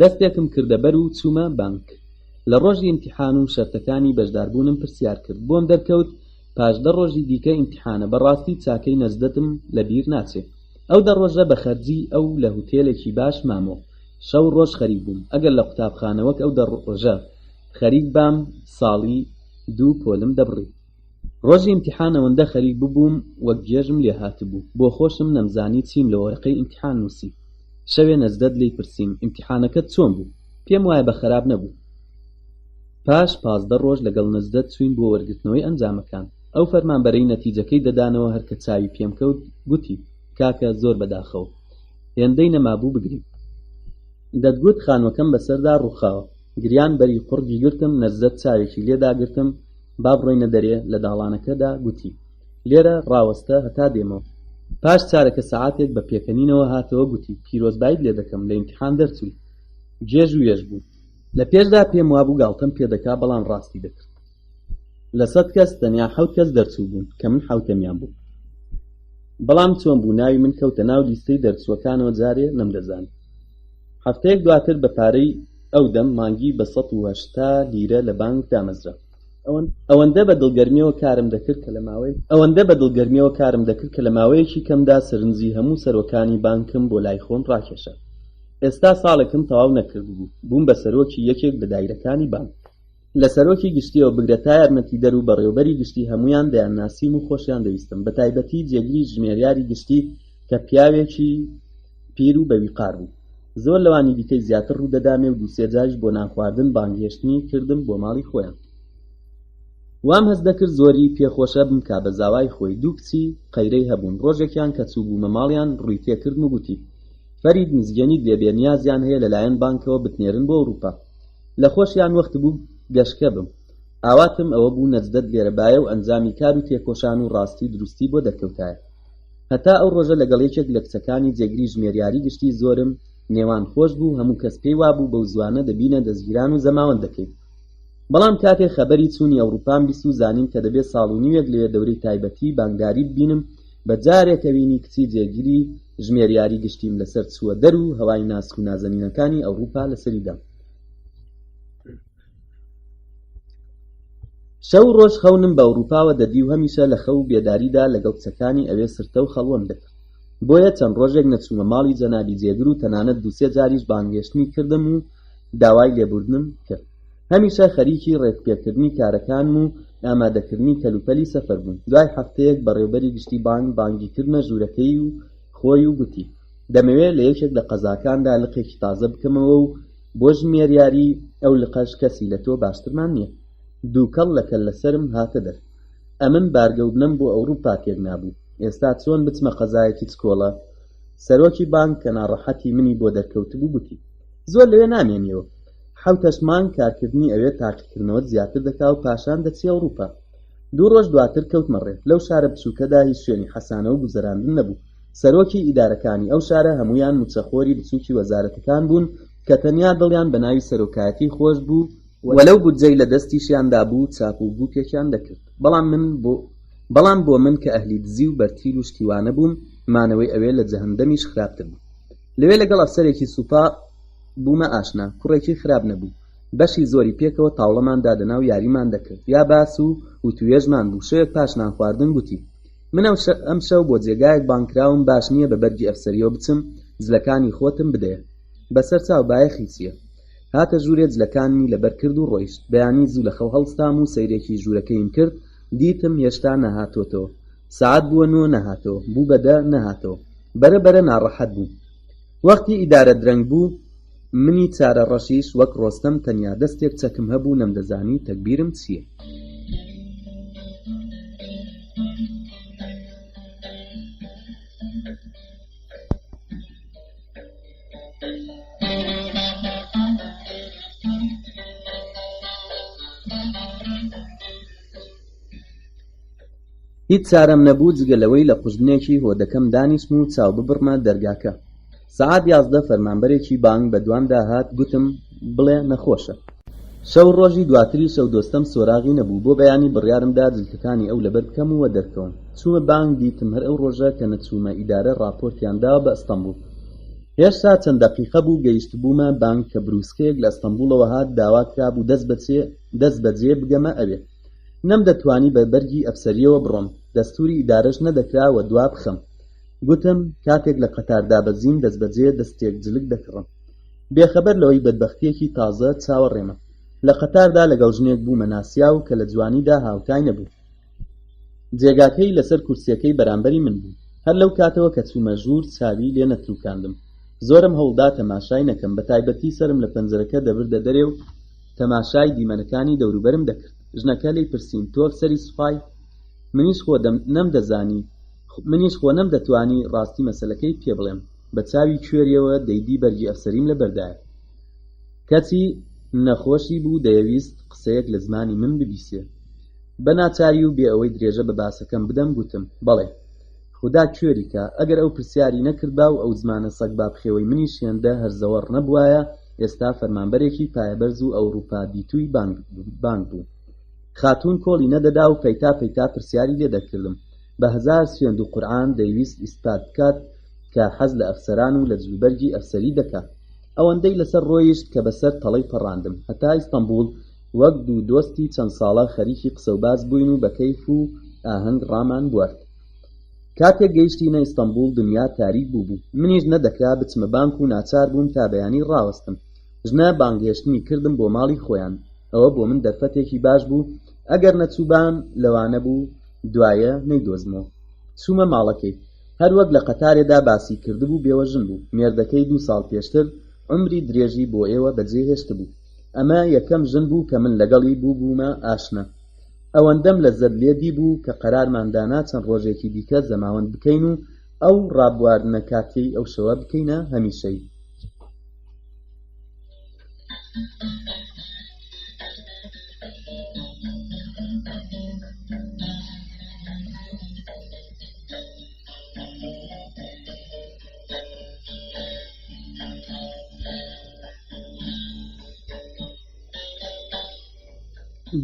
دەستێکم کردە بەر و چوومە بانک. لە ڕۆژی ئیمتیحان و شەرتەکانی بەشداربوونم پرسیار کرد. بۆم دەرکەوت پاش 10 ڕۆژی دیکە ئیمتیحانە. بەڕاستی چاکەی نەجدەتم لە بیر ناچێت. ئەو 10 ڕۆژە بە خەرجی ئەو لە هوتێلێکی باش مامەوە. 6 ڕۆژ خەریک بووم. ئەگەر لە قوتابخانەوەک ئەو 10 ڕۆژە خەریک بام، ساڵی 2 پۆلم دەبڕی. ڕۆژی ئیمتیحان ئەوەندە خەریک ببووم وەک گێژم لێ هاتبوو. بۆ خۆشم نەمزانی چیم لە وەرەقەی ئیمتیحان نووسی. شەوێ نەجدەت لێی پرسیم ئیمتیحانەکەت چۆن بوو؟ پێم وایە بە خەراب نەبوو. پاش 15 ڕۆژ لەگەڵ نەجدەت چوین بۆ وەرگرتنەوەی ئەنجامەکان. ئەو فەرمانبەرەی نەتیجەکەی دەدانەوە هەر کە چاوی پێم کەوت، گوتی کاکە زۆر بەداخەوە، هێندەی نەمابوو بگریم. دەتگوت خانوەکەم بەسەردا ڕووخاوە. گریان بەری قوڕگی گرتم. نەجدەت چاوێکی لێداگرتم. با بڕۆینە دەرێ. لە داڵانەکەدا گوتی لێرە ڕاوەستە هەتا دێمەوە. پاش چارەکە سەعاتێک بە پێکەنینەوە هاتەوە گوتی پیرۆزبایت لێ دەکەم لە ئیمتیحان دەرچووی. گێژ و وێژ بوو. لە پێشدا پێم وابوو گاڵتەم پێدەکا بەڵام ڕاستی دەکرد. لە 100 کەس تەنیا 7 کەس دەرچوو بوون کە من حوتەمیان بوو. بەڵام چۆن بوو ناوی من کەوتە ناو لیستەی دەرچووەکانەوە جارێ نەمدەزانی. هەفتەیەک دواتر بە پارەی ئەو دەم مانگی بە 180 لیرە لە بانک دامەزرا. ئەوەندە بە دڵگەرمیەوە کارم دەکرد کە لە ماوەیەکی کەمدا سەرنجی هەموو سەرۆکانی بانکم بۆ لای خۆم ڕاکێشا. ئێستا ساڵێکم تەواو نەکرد بوو بووم بە سەرۆکی یەکێک لە دایرەکانی بانک. لە سەرۆکی گشتیەوە بگرەتا یارمەتیدەر و بەڕێوەبەری گشتی هەمویان دەیانناسیم و خۆشیان دەویستم، بە تایبەتی جێگیری ژمێریاری گشتی کە پیاوێکی پیر و بەویقار بوو. زۆر لەوانی دیکەی زیاتر ڕوودەدامێ و دووسێ جاریش بۆ نانخواردن بانگهێشتنی کردم بۆ ماڵی خۆیان. وام هەست دەکرد زۆری پێخۆشە بمکا بە زاوای خۆی. دوو کچی قەیرەی هەبوون. ڕۆژێکیان کە چوو بوومە ماڵیان ڕووی تێکردم و گوتی فەرید نزگەنی دێبێ نیازیان هەیە لەلایەن بانکەوە بتنێرن بۆ ئەوروپا. لە خۆشیان وەخت بوو گەشتکە بم. ئاواتم ئەوە بوو نەجدەت لێرەبایە و ئەنجامی کار و تێکۆشان و ڕاستی دروستی بۆ دەرکەوتایە. هەتا ئەو ڕۆژە لەگەڵ یەکێک لە کچەکانی جێگری ژمێریاری گشتی زۆرم نێوان خۆش بوو. هەموو کەس پێی وابوو بەو زوانە دەبینە دەستگیران و زەماوەندەکەی. بەڵام کاتێک خەبەری چوونی ئەوروپام بیست و زانیم کە دەبێت ساڵ و نیوێک لێ دەورەی تایبەتی بانکداری ببینم، بە جارێکەوینی کچی جێگیری ژمێریاری گشتیم لەسەر چووە دەر و هەوای ناسک و نازەنینەکانی ئەوروپا لەسەریدا. شەو ڕۆژ خەونم بە ئەوروپاوە دەدی و هەمیشە لە خەو بێداریدا لەگەڵ کچەکانی ئەوێ سرتە و خەڵوەم دەکرد. بۆیە چەند ڕۆژێک نەچوومە ماڵی جەنابی جێگر و تەنانەت دووسێ جاریش بانگهێشتنی کردم و داوای لێبوردنم کرد. هەمیشە خەریکی ڕێکپێکردنی کارەکانم و ئامادەکردنی کەلوپەلی سەفەر بوون. دوای هەفتەیەک بەڕێوەبەری گشتی بانگی کردمە ژوورەکەی و خۆی و گوتی دەمەوێت لە یەکێک لە قەزاکاندا لقێکی تازە بکەمەوە و بۆ ژمێریاری ئەو لقەش کەسی لە تۆ باشترمان نییە. دووکەڵ لەکەل لەسرم هاتە دەر. ئەمن بارگەوبنم بۆ ئەوروپا تێک نابوو. ئێستا چۆن بچمە قەزایەکی چکۆڵە؟ سەرۆکی بانک کە ناڕەحەتی منی بۆ دەرکەوتبوو گوتی زۆر لەوێ نامێنیەوە. 7 مانگ کارکردنی ئەوێ تاقیکردنەوە زیاتر دەکا و پاشان دەچی ئەوروپا. 2 ڕۆژ دواتر کەوتمە ڕێ. لەو شارە بچووکەدا هیچ شوێنی حەسانە و گوزەراندن نەبوو. سەرۆکی ئیدارەکانی ئەو شارە هەمویان موچەخۆری بچووکی وەزارەتەکان بوون کە تەنیا دڵیان بە ناوی سەرۆکایەتی خۆش بوو وەلەو بودجەی لە دەستیشیاندا بوو چاپ و گووپێکیان دەکرد. بەڵام بۆ من کە ئەهلی دزی و بەرتیل و شتیوانە بووم مانەوەی ئەوێ لە جەهەندەمیش خراپتر بوو. لەوێ لەگەڵ ئەفسەرێکی سوپا بوومە ئاشنا. کوڕێکی خراپ نەبوو. بەشی زۆری پێکەوە تاوڵەمان دادەنا و یاریمان دەکرد. یا باس و توێژمان بوو. شەوێک پاش نان خواردن گوتی من ئەم شەو بۆ جێگایەک بانکراوم باش نییە بە بەرگی ئەفسەریەوە بچم جلەکانی خۆتم بدەیە. بەسەر چاو بایەخی چییە؟ هاتە ژوورێ جلەکانی لەبەر کرد و ڕۆیشت. بەیانی زوو لە خەو هەڵستام و سەیرێکی ژوورەکەیم کرد. دیتم هێشتا نەهاتۆتەوە. سەعات بووە 9 نەهاتەوە. بوو بە 10 نەهاتەوە. بەرەبەرە ناڕەحەت بوو. وەختی ئیدارە درەنگ بوو منی چارە ڕەشیش وەک ڕۆستەم تەنیا دەستێک چەکم هەبوو نەمدەزانی تەکبیرم چییە. هیچ چارەم نەبوو جگەلەوەی لە قوژنێکی هۆدەکەم دانیشم و چاو ببڕمە دەرگاکە. سەعات 11 فەرمانبەرێکی بانگ بە دوامدا هات. گوتم بڵێ نەخۆشە. شەو ڕۆژی دواتری شەو دۆستەم سۆراغی نەبوو. بۆ بەیانی بڕیارمدا جلکەکانی ئەو لەبەر بکەم و وەدەرکەوم. چوومە بانگ دیتم هەر ئەو ڕۆژە کە نەچوومە ئیدارە ڕاپۆرتیانداوە بە ئەستەمبوڵ. هێشتا چەند دەقیقە بوو گەیشت بوومە بانگ کە بروسکەیەک لە ئەستەمبوڵەوە هات داوا کرابوو دەست بەجێ بگەمە ئەوێ. نەمدەتوانی بە بەرگی ئەفسەریەوە بڕۆم. دەستوری ئیدارەش نەدەکرا و دوا بخەم. گوتم کاتێک لە قەتاردا بەزیم دەست بەجێ دەستێک جلک دەکڕم. بێخەبەر لەوەی بەدبەختیەکی تازە چاوەڕێمە. لە قەتاردا لەگەڵ ژنێک بوومە ناسیا و کە لە جوانیدا هاوتای نەبوو. جێگاکەی لەسەر کورسیەکەی بەرامبەری من بوو. هەر لەو کاتەوە کە چوومە ژوور چاوی لێ نەتروکاندم. زۆرم هەوڵدا تەماشای نەکەم. بە تایبەتی سرم لە پەنجەرەکە دەبردە دەرێ و تەماشای دیمەنەکانی دەوروبەرم دەکرد. ژنەکە لی پرسیم تۆ ئەفسەری سوپای؟ منیش خۆ نەمدەتوانی ڕاستی مەسەلەکەی پێ بڵێم. بە چاوی کوێریەوە دەیدی بەرگی ئەفسەریم لە بەردایە. کەچی نەخۆشی بوو دەیەویست قسەیەک لە زمانی من ببیسێ. بە ناچاری و بێ ئەوەی درێژە بە باسەکەم بدەم گوتم بەڵێ خوددا کوێریکە ئەگەر ئەو پرسیاری نەکردا و ئەو زمانە سەگ بابخێوەی منیش هێندە هەرزەوەڕ نەبوایە ئێستا فەرمانبەرێکی پایەبەرز و ئەوروپا دیتووی بانگ بوو. خاتوون کۆڵی نەدەدا و پەیتا پەیتا پرسیاری لێ دەکردم بە هەزار سوێند و قورئان دەیویست ئیسپات بکات کە حەز لە ئەفسەران و لە جلوبەرگی ئەفسەری دەکات. ئەوەندەی لەسەر ڕۆیشت کە بەسەر تەڵەی پەڕاندم هەتا ئیستەنبوڵ وەک دوو دۆستی چەند ساڵە خەریکی قسە و باز بووین و بە کەیف و ئاهەنگ ڕامان بوارد. کاتێک گەیشتینە ئیستەنبوڵ دنیا تاریک بوو منیش نەدەکرا بچمە بانک و ناچار بووم تا بەیانی ڕاوەستم. ژنە بانگهێشتنی کردم بۆ ماڵی خۆیان. ئەوە بۆ من دەرفەتێکی باش بوو ئەگەر نەچووبان لەوانە بوو دوایە نەیدۆزمەوە. چوومە ماڵەکەی هەر وەک لە قەتارێدا باسی کردبوو بێوەژن بوو. مێردەکەی 2 ساڵ پێشتر عمری درێژی بۆ ئێوە بەجێهێشت بوو. ئەمە یەکەم ژن بوو کە من لەگەڵی بووبوومە ئاشنا. ئەوەندەم لەزەت لێدی بوو کە قەرارماندانا چەند ڕۆژێکی دیکە زەماوەند بکەین و ئەو ڕابواردنە کاتیەی ئەو شەوە بکەینە هەمیشەی.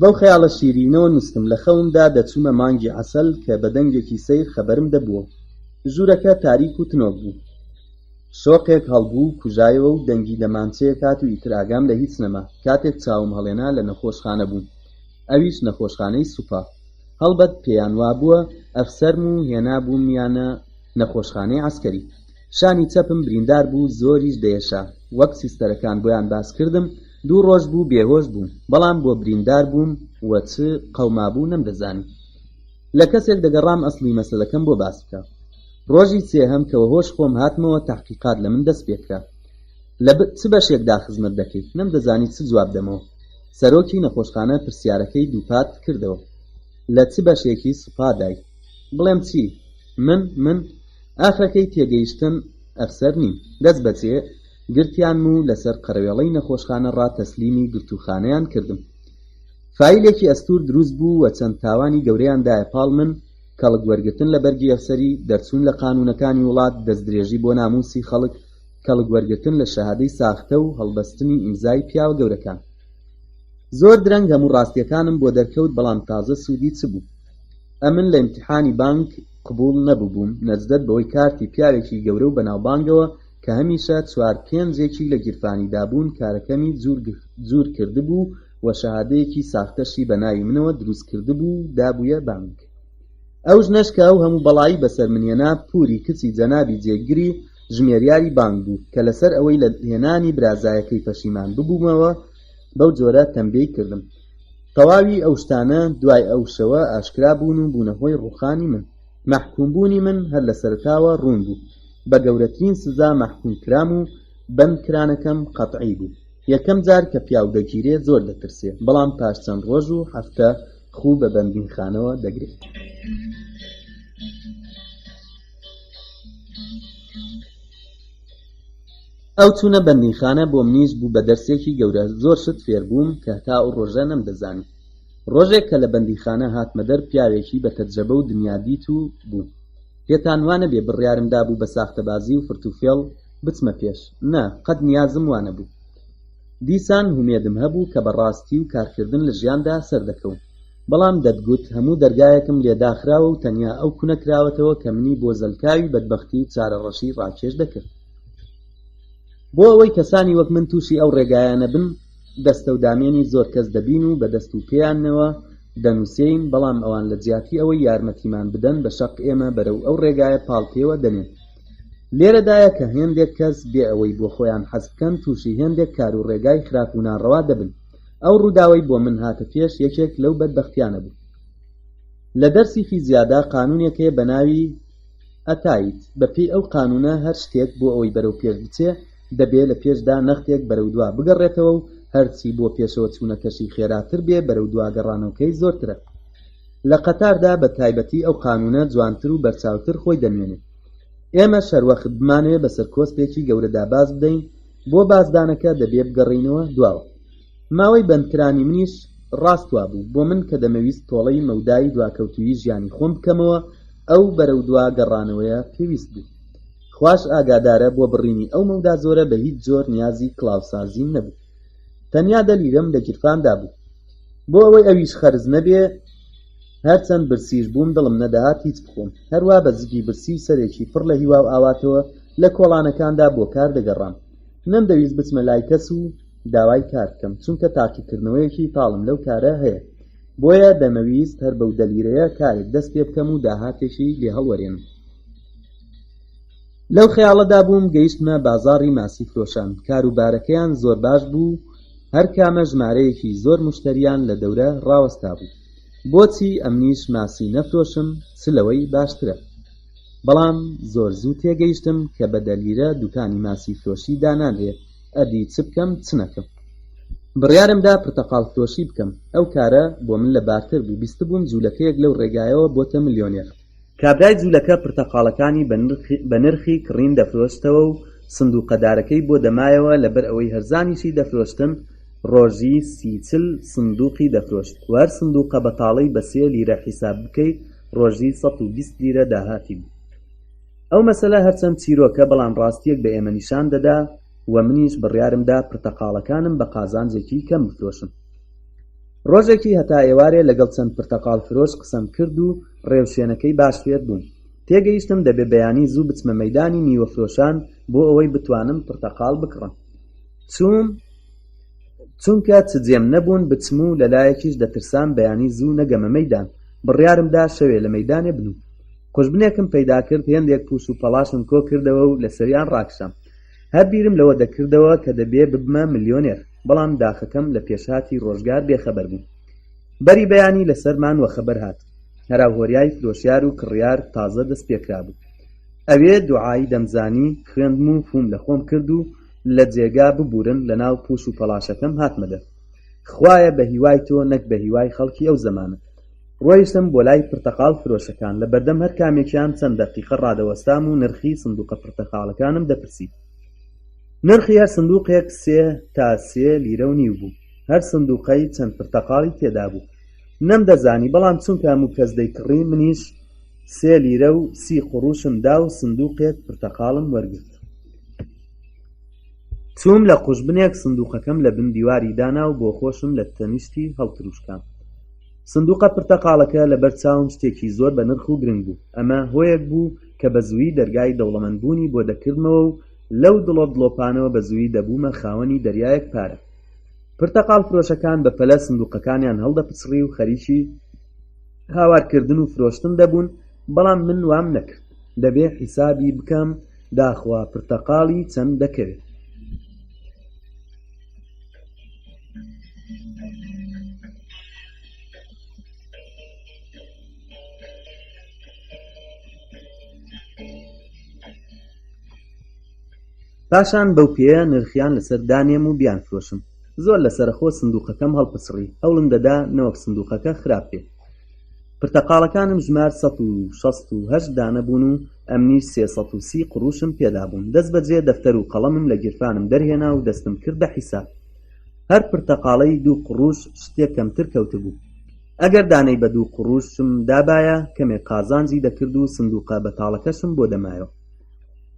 بەو خەیاڵە شیرینەوە نووستم لە خەومدا دەچوومە مانگی عەسەل کە بە دەنگێکی سەیر خەبەرم دەبووە. ژوورەکە تاریک و تنۆک بوو. شۆقێک هەڵبوو کوژایەوە و دەنگی لە مانچەیە کات و ئیتر ئاگام لە هیچ نەما. کاتێک چاوم هەڵێنا لە نەخۆشخانە بووم. ئەویش نەخۆشخانەی سوپا. هەڵبەت پێیان وابووە ئەفسەرم و هێنابوومیانە نەخۆشخانەی عەسکەری. شانی چەپم بریندار بوو زۆریش دەیەشا. وەک سیستەرەکان بۆیان باس کردم 2 ڕۆژ بوو بێهۆش بووم بەڵام بۆ بریندار بووم وە چ قەومابوو نەمدەزانی. لە کەسێک دەگەڕام ئەسڵی مەسەلەکەم بۆ باس بکە. ڕۆژی سێهەم کەوە هۆش خۆم هاتمەوە تەحقیقات لە من دەست پێکرا. لە چ بەشێکدا خزمەت دەکەیت نەمدەزانی چ جواب دەمەوە. سەرۆکی نەخۆشخانە پرسیارەکەی دووپات کردەوە. لە چ بەشێکی سوپا دای؟ بڵێم چی؟ من ئاخرەکەی تێگەیشتن ئەفسەر نیم. دەست بەجێ گرتیان و لەسەر قەرەوێڵەی نەخۆشخانە ڕاتەسلیمی گرتوخانەیان کردم. فایلێکی ئەستور دروست بوو وە چەند تاوانی گەورەیاندایە پاڵ من کەڵک وەرگرتن لە بەرگی ئەفسەری دەرچوون لە قانونەکانی وڵات دەستدرێژی بۆ ناموسی خەڵک کەڵک وەرگرتن لە شەهادەی ساختە و هەڵبەستنی ئیمزای پیاوە گەورەکان. زۆر درەنگ هەموو ڕاستیەکانم بۆ دەرکەوت بەڵام تازە سوودی چ بوو؟ ئەمن لە ئیمتیحانی بانک قبوڵ نەبووبووم نەزدەت بەوەی کارتی پیاوێکی گەورە و بەناوبانگەوە کە هەمیشە 4-5 لە گیرفانیدا بوون کارەکەمی جوور کردبوو و شەهادەیەکی ساختەشی بە ناوی منەوە دروست کردبوو دابوویە بانک. ئەو ژنەش کە ئەو هەموو بەڵایی بەسەر منێنا پوری کچی جەنابی جێگری ژمێریاری بانک بوو کە لەسەر ئەوەی لە هێنانی برازایەکەی پەشیمان ببوومەوە بەو جۆرە تەنبیهی کردم. تەواوی ئەو شتانە دوای ئەو شەوە ئاشکرا بوون و بوونەهۆی ڕووخانی من. مەحکومبوونی من هەر لە سەرتاوە ڕوون بوو. بە گەورەترین سزا مەحکومکرام و بەندکرانەکەم قەتعی بوو. یەکەم جار کە پیاو دەگیرێ زۆر دەترسێ بەڵام پاش چەند ڕۆژ و هەفتە خوو بە بەندیخانەوە دەگرێت. ئەو چوونە بەندیخانە بۆ منیش بوو بە دەرسێکی گەورە. زۆر شت فێر بووم کە تا ئەو ڕۆژە نەمدەزانی. ڕۆژێک کە لە بەندیخانە هاتمە دەر پیاوێکی بە تەجربە و دنیادیت و بوو. پێتان وانە بێ بڕیارمدا بوو بە ساختەبازی و فرتوفێڵ بچمە پێش؟ نا قەت نیازم وانە بوو. دیسان هومێدم هەبوو کە بەڕاستی و کارکردن لە ژیاندا سەردەکەوم بەڵام دەتگوت هەموو دەرگایەکم لێداخراوە و تەنیا ئەو کوونە کراوەتەوە کە منی بۆ زەلکاوی بەدبەختی و چارەڕەشی ڕاکێش دەکرد. بۆ ئەوەی کەسانی وەک من تووشی ئەو ڕێگایانە بن دەستە و دامێنی زۆر کەس دەبین و بە دەست و پێیانەوە دەنووسین بەڵام ئەوان لە جیاتی ئەوەی یارمەتیمان بدەن بە شەق ئێمە بەرەو ئەو ڕێگایە پاڵپێوە دەنێن. لێرەدایە کە هێندێک کەس بێ ئەوەی بۆ خۆیان حەز بکەن تووشی هێندێک کار و ڕێگای خراپ و ناڕەوا دەبن. ئەو ڕووداوەی بۆ من هاتە پێش یەکێک لەو بەدبەختیانە بوو. لە دەرسی فیزیادا قانونێکەیە بە ناوی ئەتایت. بەپێی ئەو قانونە هەر شتێک بۆ ئەوەی بەرەو پێش بچێ دەبێت لە پێشدا نەختێک بەرەو دوا بگەڕێتەوە و هەرچی بۆ پێشەوە چوونەکەشی خێراتر بێ بەرەو دواگەڕانەوەکەی زۆرترە. لە قەتاردا بە تایبەتی ئەو قانونە جوانتر و بەرچاوتر خۆی دەمێنێت. ئێمە شەروەخت بمانوێت بەسەر کۆسپێکی گەورەدا باز بدەین بۆ بازدانەکە دەبێ بگەڕینەوە دواوە. ماوەی بەندکرانی منیش ڕاستوا بوو بۆ من کە دەمەویست تۆڵەی مەودای دواکەوتووی ژیانی خۆم بکەمەوە ئەو بەرەو دوا گەڕانەوەیە پێویست بوو. خوش ئاگادارە بۆ بڕینی ئەو مەودا زۆرە بە هیچ جۆر نیازی کڵاوسازیم نەبوو، تەنیا دەلیرم لە گیرفاندا بوو. بۆ ئەوەی ئەویش خەرز نەبێ هەرچەند برسیش بووم دڵم نەدەهات هیچ بخۆم، هەروە بە زگی برسی و سەرێکی پڕ لە هیوا و ئاواتەوە لە کۆڵانەکاندا بۆ کار دەگەڕام. نەمدەویست بچمە لای کەس و داوای کار بکەم، چونکە تاقیکردنەوەیەکی تاڵم لەو کارە هەیە، بۆیە دەمەویست هەر بەو دەلیرەیە کارێک دەست پێ بکەم و داهاتێکی لێ هەڵوەرێنم. لەو خەیاڵەدا بووم گەیشتمە بازاڕی ماسی فرۆشان. کاروبارەکەیان زۆر باش بوو، هەر کامە ژمارەیەکی زۆر موشتەریان لە دەورە ڕاوەستا بوو. بۆچی ئەمنیش ماسی نەفرۆشم چلەوەی باشترە. بەڵام زۆر زوو تێگەیشتم کە بە دەلیرە دوکانی ماسی فرۆشی دانانرێ، ئەدی چ بکەم چ نەکەم. بڕیارمدا پرتەقاڵ فرۆشی بکەم. ئەو کارە بۆ من لەبارتر بوو، بیست بووم جوولەکەیەک لەو ڕێگایەوە بۆتە ملیۆنێر. کابرای جوولەکە پرتەقاڵەکانی بە نرخی کڕین دەفرۆشتەوە و سندوقەدارەکەی بۆ دەمایەوە لەبەر ئەوەی هەرزانیشی دەفرۆشتن ڕۆژی 30 سندوقی دەفرۆشت و هەر سندوقە بەتاڵەی بە 3 لیرە حیساب بکەیت ڕۆژی 120 لیرە داهاتی بوو. ئەو مەسەلە هەرچەند چیرۆکە بەڵام ڕاستیەک بە ئێمە نیشان دەدا و منیش بڕیارمدا پرتەقاڵەکانم بە قازانجێکی کەم بفرۆشم. ڕۆژێکی هەتا ئێوارێ لەگەڵ چەند پرتەقاڵ فرۆش قسەم کرد و ڕێوشێنەکەی باش فێر بووم. تێگەیشتم دەبێ بەیانی زوو بچمە مەیدانی میوە فرۆشان بۆ ئەوەی بتوانم پرتەقاڵ بکڕم. چونکە چجێم نەبوون بچم و لەلایەکیش دەترسام بەیانی زوو نەگەمە مەیدان. بڕیارمدا شەوێ لە مەیدانێ بنوو. قوشبنێکم پەیدا کرد، هێندێک پوش و پەڵاشم کۆ کردەوە و لەسەریان ڕاکشام. هەر بیرم لەوە دەکردەوە کە دەبێ ببمە ملیۆنێر، بەڵام داخەکەم لە پێشهاتی ڕۆژگار بێخەبەر بوو. بەری بەیانی لەسەرمان وەخەبەر هات. هەراوهۆریای فرۆشیار و کڕیار تازە دەست پێکرا بوو. ئەوێ دوعای دەمزانی خوێندم و فوم لە خۆم کرد و لە جێگا ببورن لە ناو پوش و پەڵاشەکەم هاتمەدە. خوایە بە هیوای تۆ نەک بە هیوای خەڵکی ئەو زەمانە. ڕۆیشتم بۆ لای پرتەقاڵ فرۆشەکان، لە بەردەم هەر کامێکیان چەند دەقیقە ڕادەوەستام و نرخی سندوقە پرتەقاڵەکانم دەپرسی. نرخی هەر سندوقێک 3 تا 3 لیرە و نیو بوو. هەر سندوقەی چەند پرتەقاڵی تێدا بوو. نەمدەزانی، بەڵام چونکە هەموو کەس دەیکڕی منیش 3 لیرە و 30 قوڕوشم دا و سندوقێک پرتەقاڵم وەرگرت. چووم لە قوشبنێک سندوقەکەم لە بن دیواری دانا و بۆ خۆشم لە تەنیشتی هەڵتروشکام. سندوقە پرتەقاڵەکە لەبەر چاوم شتێکی زۆر بە نرخ و گرنگ بوو. ئەمە هۆیەک بوو کە بە زووی دەرگای دەوڵەمەندبوونی بۆ دەکردمەوە و لەو دڵۆ دڵۆپانەوە بە زووی دەبوومە خاوەنی دەریایەک پارە. پرتەقاڵ فرۆشەکان بە پەلە سندوقەکانیان هەڵدەپچڕی و خەریکی هاوارکردن و فرۆشتن دەبوون، بەڵام من وام نەکرد. دەبێ حیسابی بکەم داخوا پرتەقاڵی چەند دەکەوێت. پاشان بەو پێەیە نرخیان لەسەر دانێم و بیان فرۆشم. زۆر لەسەرخۆ سندوقەکەم هەڵپسڕی، ئەوڵم دەدا نەوەک سندوقەکە خراپ بێ. پرتەقاڵەکانم ژمار 168 دانە بوون و ئەمنیش 330 قوڕوشم پێدا بوون. دەست بەجێ دەفتەر و قەڵەمم لە گیرفانم دەرهێنا و دەستم کرد بە حیساب. هەر پرتەقاڵەی 2 قوڕوش شتێک کەمتر کەوتبوو. ئەگەر دانەی بە 2 قوڕوشم دابایە کەمێک قازانجی دەکرد و سندوقە بەتاڵەکەشم بۆ دەمایەوە.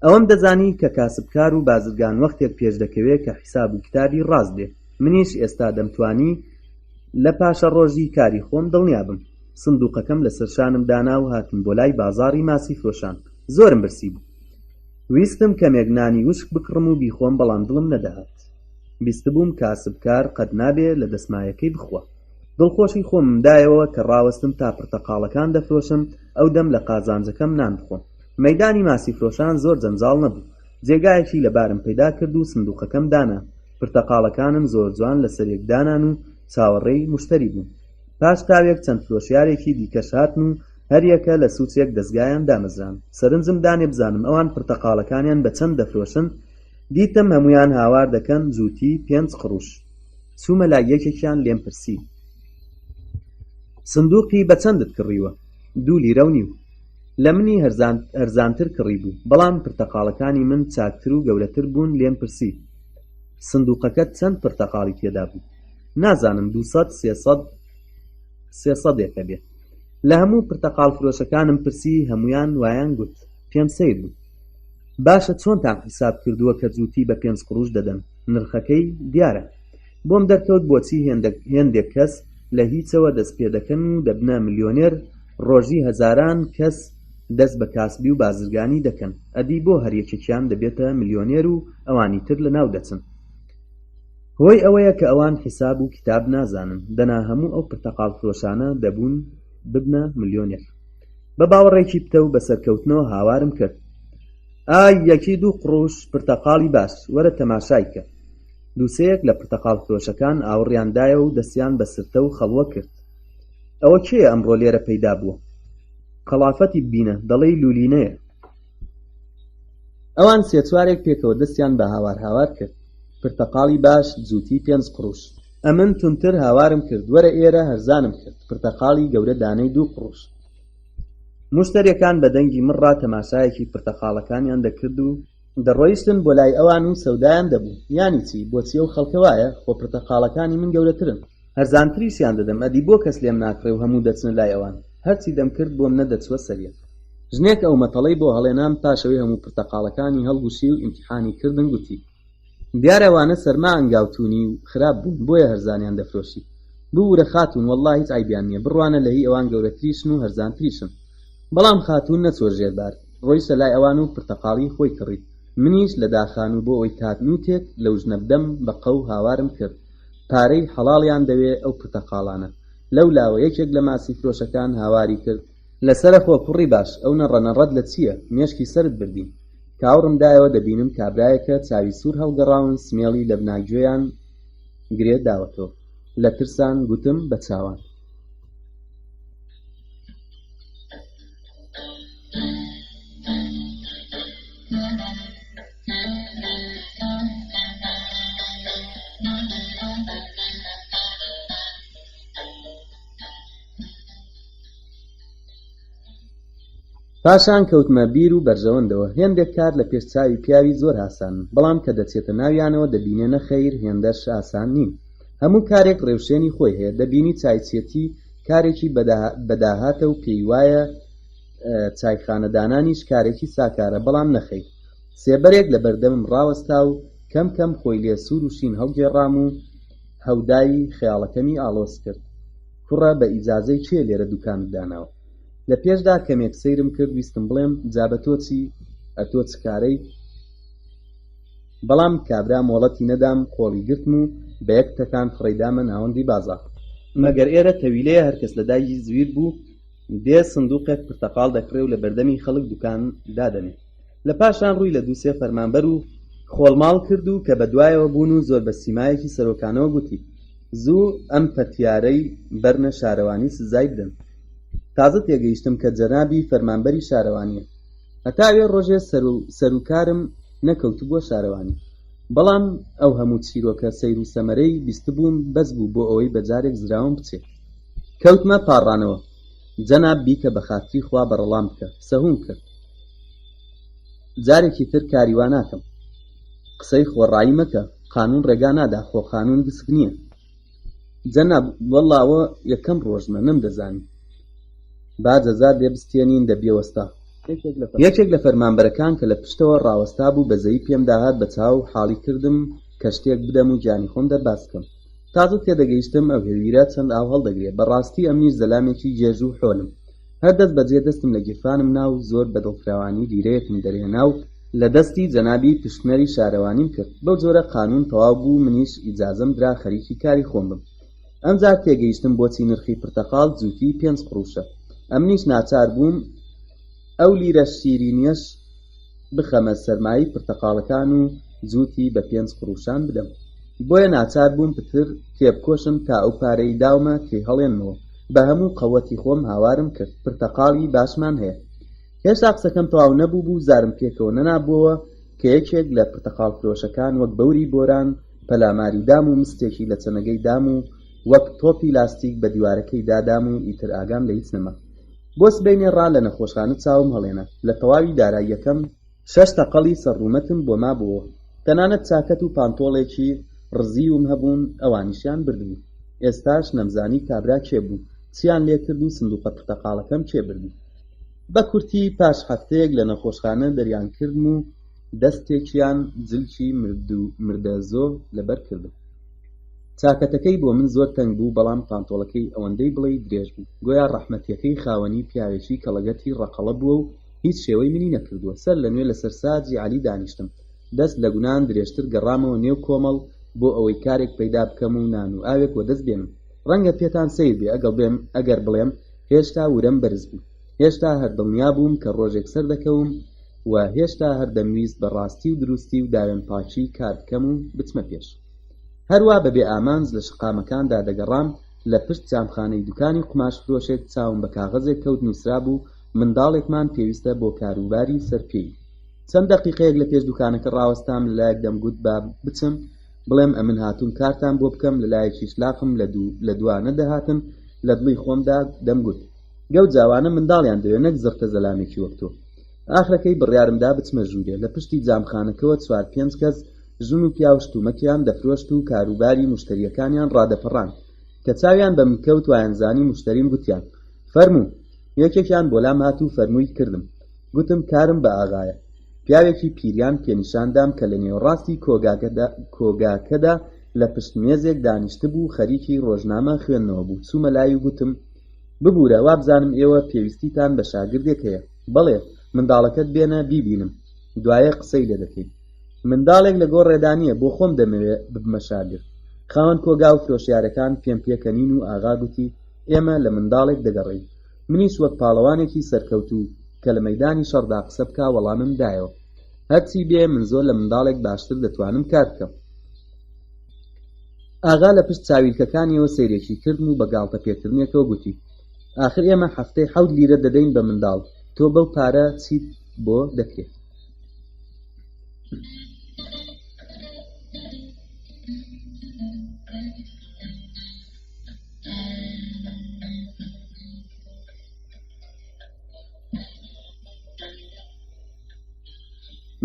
ئەوەم دەزانی کە کاسبکار و بازرگان وەختێک پێش دەکەوێت کە حیساب و کتابی ڕاست بێ. منیش ئێستا دەمتوانی لە پاشە ڕۆژی کاری خۆم دڵنیا بم. سندوقەکەم لەسەر شانم دانا و هاتم بۆ لای بازاڕی ماسی فرۆشان. زۆرم برسی بوو. ویستم کەمێک نانی وشک بکڕم و بیخۆم، بەڵام دڵم نەدەهات. بیست بووم کاسبکار قەت نابێ لە دەسمایەکەی بخوا. دڵخۆشی خۆمدایەوە کە ڕاوەستم تا پرتەقاڵەکان دەفرۆشم، ئەو دەم لە قازانجەکەم نان بخۆم. مەیدانی ماسی فرۆشان زۆر جەنجاڵ نەبوو. جێگایەکی لەبارم پەیدا کرد و سندوقەکەم دانا. پرتەقاڵەکانم زۆر جوان لەسەر یەک دانان و چاوەڕێی موشتەری بوون. پاش تاوێک چەند فرۆشیارێکی دیکەش هاتن و هەریەکە لە سوچێک دەستگایان دامەزران. سەرنجم دانێ بزانم ئەوان پرتەقاڵەکانیان بە چەند دەفرۆشن. دیتم هەمویان هاوار دەکەن جووتی 5 قڕوش. چوومە لای یەکێکیان لێم پرسی: سندوقی بە چەندت کڕیوە؟ 2 لیرە و نیو. لە منی هەرزانتر کڕی بوو، بەڵام پرتەقاڵەکانی من چاکتر و گەورەتر بوون. لێم پرسی: سندوقەکەت چەند پرتەقاڵی تێدا بوو؟ نازانم 200-300 بێت. لە هەموو پرتەقاڵ فرۆشەکانم پرسی، هەمویان وایان گوت پێم سەیر بوو. باشە چۆنتان حیساب کردووە کە جووتی بە 5 قڕوش دەدەن؟ نرخەکەی دیارە. بۆم دەرکەوت بۆچی هێندێک کەس لە هیچەوە دەست پێ دەکەن و دەبنە ملیۆنێر، ڕۆژی هەزاران کەس دەست بە کاسبی و بازرگانی دەکەن، ئەدی بۆ هەریەکێکیان دەبێتە ملیۆنێر و ئەوانی تر لە ناو دەچن. هۆی ئەوەیە کە ئەوان حیساب و کتاب نازانن، دەنا هەموو ئەو پرتەقاڵ فرۆشانە دەبوون ببنە ملیۆنێر. بە باوەڕێکی پتە و بەسەرکەوتنەوە هاوارم کرد. ئای 1-2 قڕوش پرتەقاڵی باش، وەرە تەماشایکە. دووسەیەک لە پرتەقاڵ فرۆشەکان ئاوڕیاندایە و دەستیان بە سرتە و خەڵوە کرد. ئەوە کێیە ئەمڕۆ لێرە پەیدا بووە؟ قەڵافەتی ببینە، دەڵێی لولینەیە. ئەوان 3-4 پێکەوە دەستیان بە هاوار کرد. پرتەقاڵی باش جووتی 5 قڕوش. ئەمن تونتر هاوارم کرد، وەرە ئێرە هەرزانم کرد. پرتەقاڵی گەورە دانەی 2 قڕوش. مشتەریەکان بە دەنگی مڕا تەماشایەکی پرتەقاڵەکانیان دەکرد و دەڕۆیشتن بۆ لای ئەوان و سەودایان دەبوو. یانی چی؟ بۆچی ئەو خەڵکە وایە؟ خۆ پرتەقاڵەکانی من گەورەترن، هەرزانتریشیان دەدەم، ئەدی بۆ کەس لێم ناکڕێ و هەموو دەچنە لای ئەوان. هەرچی دەمکرد بۆم نەدەچوە سەریە. ژنێک ئەو مەتەڵەی بۆ هەڵێنام پاشەوەی هەموو پرتەقاڵەکانی هەڵبووشی و ئیمتیحانی کردن، گوتی دیارەوانە سەرما ئەنگاوتونی و خراپ بوون، بۆیە هەرزانیان دەفرۆشی. بوورە خاتون، وەڵڵا هیچ عیبیان نییە، بڕوانە لە هی ئەوان گەورەتریشن و هەرزانتریشن. بەڵام خاتون نەچۆ ژێربار، ڕۆیشتە لای ئەوان و پرتەقاڵی خۆی کڕی. منیش لە داخان و بۆ ئەوی تاتنوتێک لەو ژنە بدەم بە قەو هاوارم کرد. پارەی حەڵاڵیان دەوێ ئەو پرتەقاڵانە. لەو لاوە یەکێک لە ماسی فرۆشەکان هاواری کرد، لەسەرە خۆ کوڕی باش، ئەو نەڕەنەڕەت لە چییە؟ مێشکی سرت بردین. کاوڕم دایەوە دەبینم کابرایەکە چاوی سوور هەڵگەڕاون، سمێڵی لە بناگوێیان گرێ داوەتەوە. لە ترسان گوتم بە چاوان. پاشان کەوتمە بیر و بەرژەوەندەوە. هێندێک کار لە پێشچاوی پیاوی زۆر ئاسانن، بەڵام کە دەچێتە ناویانەوە دەبینێنە خەیر هێندەش ئاسان نین. هەموو کارێک ڕێوشێنی خۆی هەیە. دەبینی چایچێتی کارێکی بەداهاتە و پێی وایە چایخانەدانانیش کارێکی ساکارە، بەڵام نەخەیر. سێبەرێک لە بەردەمم ڕاوەستا و کەم کەم خۆی لێ سوور و شین هەڵگێڕام و هەودایی خەیاڵەکەمی ئاڵۆز کرد. کوڕە بە ئیجازەی کێ لێرە دوکانت داناوە؟ لە پێشدا کەمێک سەیرم کرد، ویستم بڵێم جا بە تۆ چی؟ ئەتۆ چ کارەی؟ بەڵام کابرا مۆڵەتی نەدام، قۆڵی گرتم و بە یەک تەکان فڕێدامە ناوەندی بازاڕ. مەگەر ئێرە تەویلەیە هەرکەس لە دایکی زویر بوو دێ سندوقێک پرتەقاڵ دەکڕێ و لە بەردەمی خەڵک دوکان دادەنێ. لە پاشان ڕووی لە 2-3 فەرمانبەر و خۆڵماڵ کرد و کە بەدوایەوە بوون و زۆر بە سیمایەکی سەرۆکانەوە گوتی زوو ئەم پەتیارەی بەرنە شارەوانی سزای بدەن. تازە تێگەیشتم کە جەنابی فەرمانبەری شارەوانیە. هەتاوێ ڕۆژێ سەرکارم نەکەوت بۆ شارەوانی، بەڵام ئەو هەموو چیرۆکە سەیر و سەمەرەی بیستبووم بەس بوو بۆ ئەوەی بەجارێک زراوم بچێت. کەوتمە پاڕانەوە. جەناب بیکە بە خاتری خوا بەڕەڵام بکە. سەهوم کرد. جارێکی تر کاریوا ناکەم. قسەی خۆڕایی مەکە، قانون ڕێگا نادا، خۆ قانون گسک نییە. جەناب وەڵڵاوە یەکەم ڕۆژمە نەمدەزانی. با جەزا لێبستێنین دەبیەوەستا. یەکێک لە فەرمانبەرەکان کە لە پشتەوە ڕاوەستا بوو بەزەی پێم داهات بە چاو حاڵی کردم کە شتێک بدەم و گیانی خۆم دەرباز بکەم. تازە تێدەگەیشتم ئەو هێویرە چەند ئاو هەڵدەگرێت. بەڕاستی ئەمنیش زەلامێکی جێژ و حۆلم. هەر دەست بەجێ دەستم لە گیرفانم ناو، زۆر بەدڵفراوانی لیرەیەکم دەرهێنا و لە دەستی جەنابی پشتنەری شارەوانیم کرد. بەو جۆرە قانون تەواو بوو، منیش ئیجازەم درا خەریکی کاری خۆم بم. ئەمجار تێگەیشتم بۆچی نرخی پرتەقاڵ جووتی 5 قڕوشە. ئەمنیش ناچار بووم ئەو لیرە شیرینیەش بخەمە سەرمایی پرتەقاڵەکان و جووتی بە 5 قڕوشان بدەم. بۆیە ناچار بووم پتر تێبکۆشم تا ئەو پارەی داومە کەی هەڵێنمەوە. بە هەموو قەوەتی خۆم هاوارم کرد. پرتەقاڵی باشمان هەیە. هێشتا قسەکەم تەواو نەبوو بوو زارم پێکەوە نەنابووەوە کە یەکێک لە پرتەقاڵ فرۆشەکان وەک بەوری بۆران پەلاماری دام و مستێکی لە چەنەگەی دام و وەک تۆپی لاستیک بە دیوارەکەی دادام و ئیتر ئاگام لە هیچ نەما. بۆ سبەینێ ڕا لە نەخۆشخانە چاوم هەڵێنە. لە تەواوی داراییەکەم 6 تەقەڵی سەرڕوومەتم بۆ مابووە. تەنانەت چاکەت و پانتۆڵێکی ڕزیوم هەبوون، ئەوانیشیان بردبوو. ئێستاش نەمزانی کابرا کێ بوو، چیان لێ کرد و سندوقە پرتەقاڵەکەم کێ بردی. بە کورتی پاش هەفتەیەک لە نەخۆشخانە دەریانکردم و دەستێکیان جلکی مردەزۆ لەبەر کردم. چاکەتەکەی بۆ من زۆر تەنگ بوو، بەڵام پانتۆڵەکەی ئەوەندەی بڵێ درێژ بوو، گۆیا ڕەحمەتیەکەی خاوەنی پیاوێکی کە لەگەتی ڕەقەڵە بووە و هیچ شێوەی منی نەکردووە. سەر لەنوێ لەسەر ساجی عەلی دانیشتم، دەست لە گونان درێژتر گەڕامەوە نێو کۆمەڵ بۆ ئەوەی کارێک پەیدا بکەم و نان و ئاوێک وەدەست بێنم. ڕەنگە پێتان سەیر بێ ئەگەر بڵێم هێشتا ورەم بەرز بوو، هێشتا هەر دڵنیا بووم کە ڕۆژێک سەر دەکەوم و هێشتا هەر دەمویست بە ڕاستی و دروستی و داوێن پاچی کار بکەم و بچمە پێش. هەروە بەبێ ئامانج لە شقامەکاندا دەگەڕام. لە پشت جامخانەی دوکانی قماش فرۆشێک چاوم بە کاغەزێک کەوت نووسرا بوو منداڵێکمان پێویستە بۆ کاروباری سەرپێی. چەند دەقیقەیەک لە پێش دوکانەکە ڕاوەستام، لەلایەک دەمگوت با بچم بڵێم ئەمن هاتووم کارتان بۆ بکەم. لەلایەکی شلاقم لە دوانە دەهاتن، لە دڵی خۆمدا دەمگوت گەوت جاوانە منداڵیان دەوێت نەک زەختە زەلامێکی وەک تۆ. ئاخرەکەی بڕیارمدا بچمە ژوورێ. لە پشتی جامخانەکەوە 4-5 کەس ژن و پیا و شتومەکیان دەفرۆشت و کاروباری مشتریەکانیان ڕادەپەڕان کە چاویان بە من کەوت وایانزانی مشتریم گوتیان فەرموو. یەکێکیان بۆ لام هات و فەرمووی کردم. گوتم کارم بە ئاغایە. پیاوێکی پیریان پێنیشاندام کە لە نێوەڕاستی کۆگاکەدا لە پشت مێزێک دانیشت بوو، خەریکی ڕۆژنامە خوێندنەوە بوو. چوومە لای و گوتم ببوورە، وابزانم ئێوە پێویستیتان بە شاگردێک هەیە. بەڵێ، منداڵەکەت بێنە بیبینم، دوایە قسەی لێ دەکەین. منداڵێک لە گۆڕ ڕێدانیە، بۆ خۆم دەمەوێت ببمە شاگرد. خاوەن کۆگا و فرۆشیارەکان پێم پێکەنین و ئاغا گوتی ئێمە لە منداڵێک دەگەڕین. منیش وەک پاڵەوانێکی سەرکەوتوو کە لە مەیدانی شەڕدا قسە بکا وەڵامم دایەوە. هەرچی بێ من زۆر لە منداڵێک باشتر دەتوانم کار بکەم. ئاغا لە پشت چاویلکەکانیەوە سەیرێکی کردن و بە گاڵتە پێکردنێکەوە گوتی ئاخر ئێمە هەفتەی 7 لیرە دەدەین بە منداڵ، تۆ بەو پارە چیت بۆ دەکرێت؟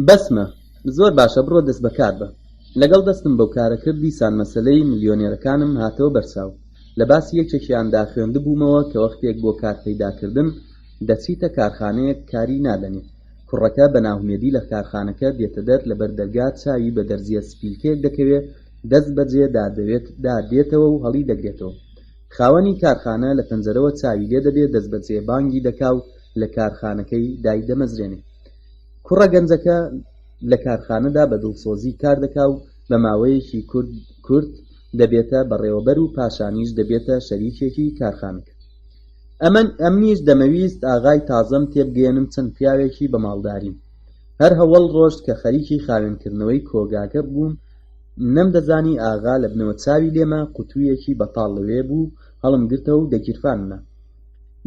بەسمە، زۆر باشە، بڕۆ دەست بەکار بە. لەگەڵ دەستم بەو کارە کرد دیسان مەسەلەی ملیۆنێرەکانم هاتەوە بەرچاو. لە باسی یەکێکیاندا خوێندە بوومەوە کە وەختێک بۆ کار پەیداکردن دەچیتە کارخانەیەک کاری نادەنێت. کوڕەکە بە ناومێدی لە کارخانەکە دێتە دەر لەبەر دەرگا چاوی بە دەرزیە سپیلکەیەک دەکەوێت، دەست بەجێ دادێتەوە و هەڵی دەگرێتەوە. خاوەنی کارخانە لە پەنجەرەوە چاوی لێ دەبێت، دەست بەجێ بانگی دەکا و لە کارخانەکەی دای دەمەزرێنێت. کوڕە گەنجەکە لە کارخانەدا بە دڵسۆزی کار دەکا و بە ماوەیەکی کورت دەبێتە بەڕێوەبەر و پاشانیش دەبێتە شەریکێکی کارخانەکە. ئەمنیش دەمەویست ئاغای تازەم تێبگەێنم چەند پیاوێکی بە ماڵداریم. هەر هەوڵ ڕۆژت کە خەریکی خاوێنکردنەوەی کۆگاکە بووم، نەمدەزانی ئاغا لە بنەوە چاوی لێمە قوتوویەکی بەتاڵ لەوێ بوو، هەڵم گرتەوە و دەگیرفانمە.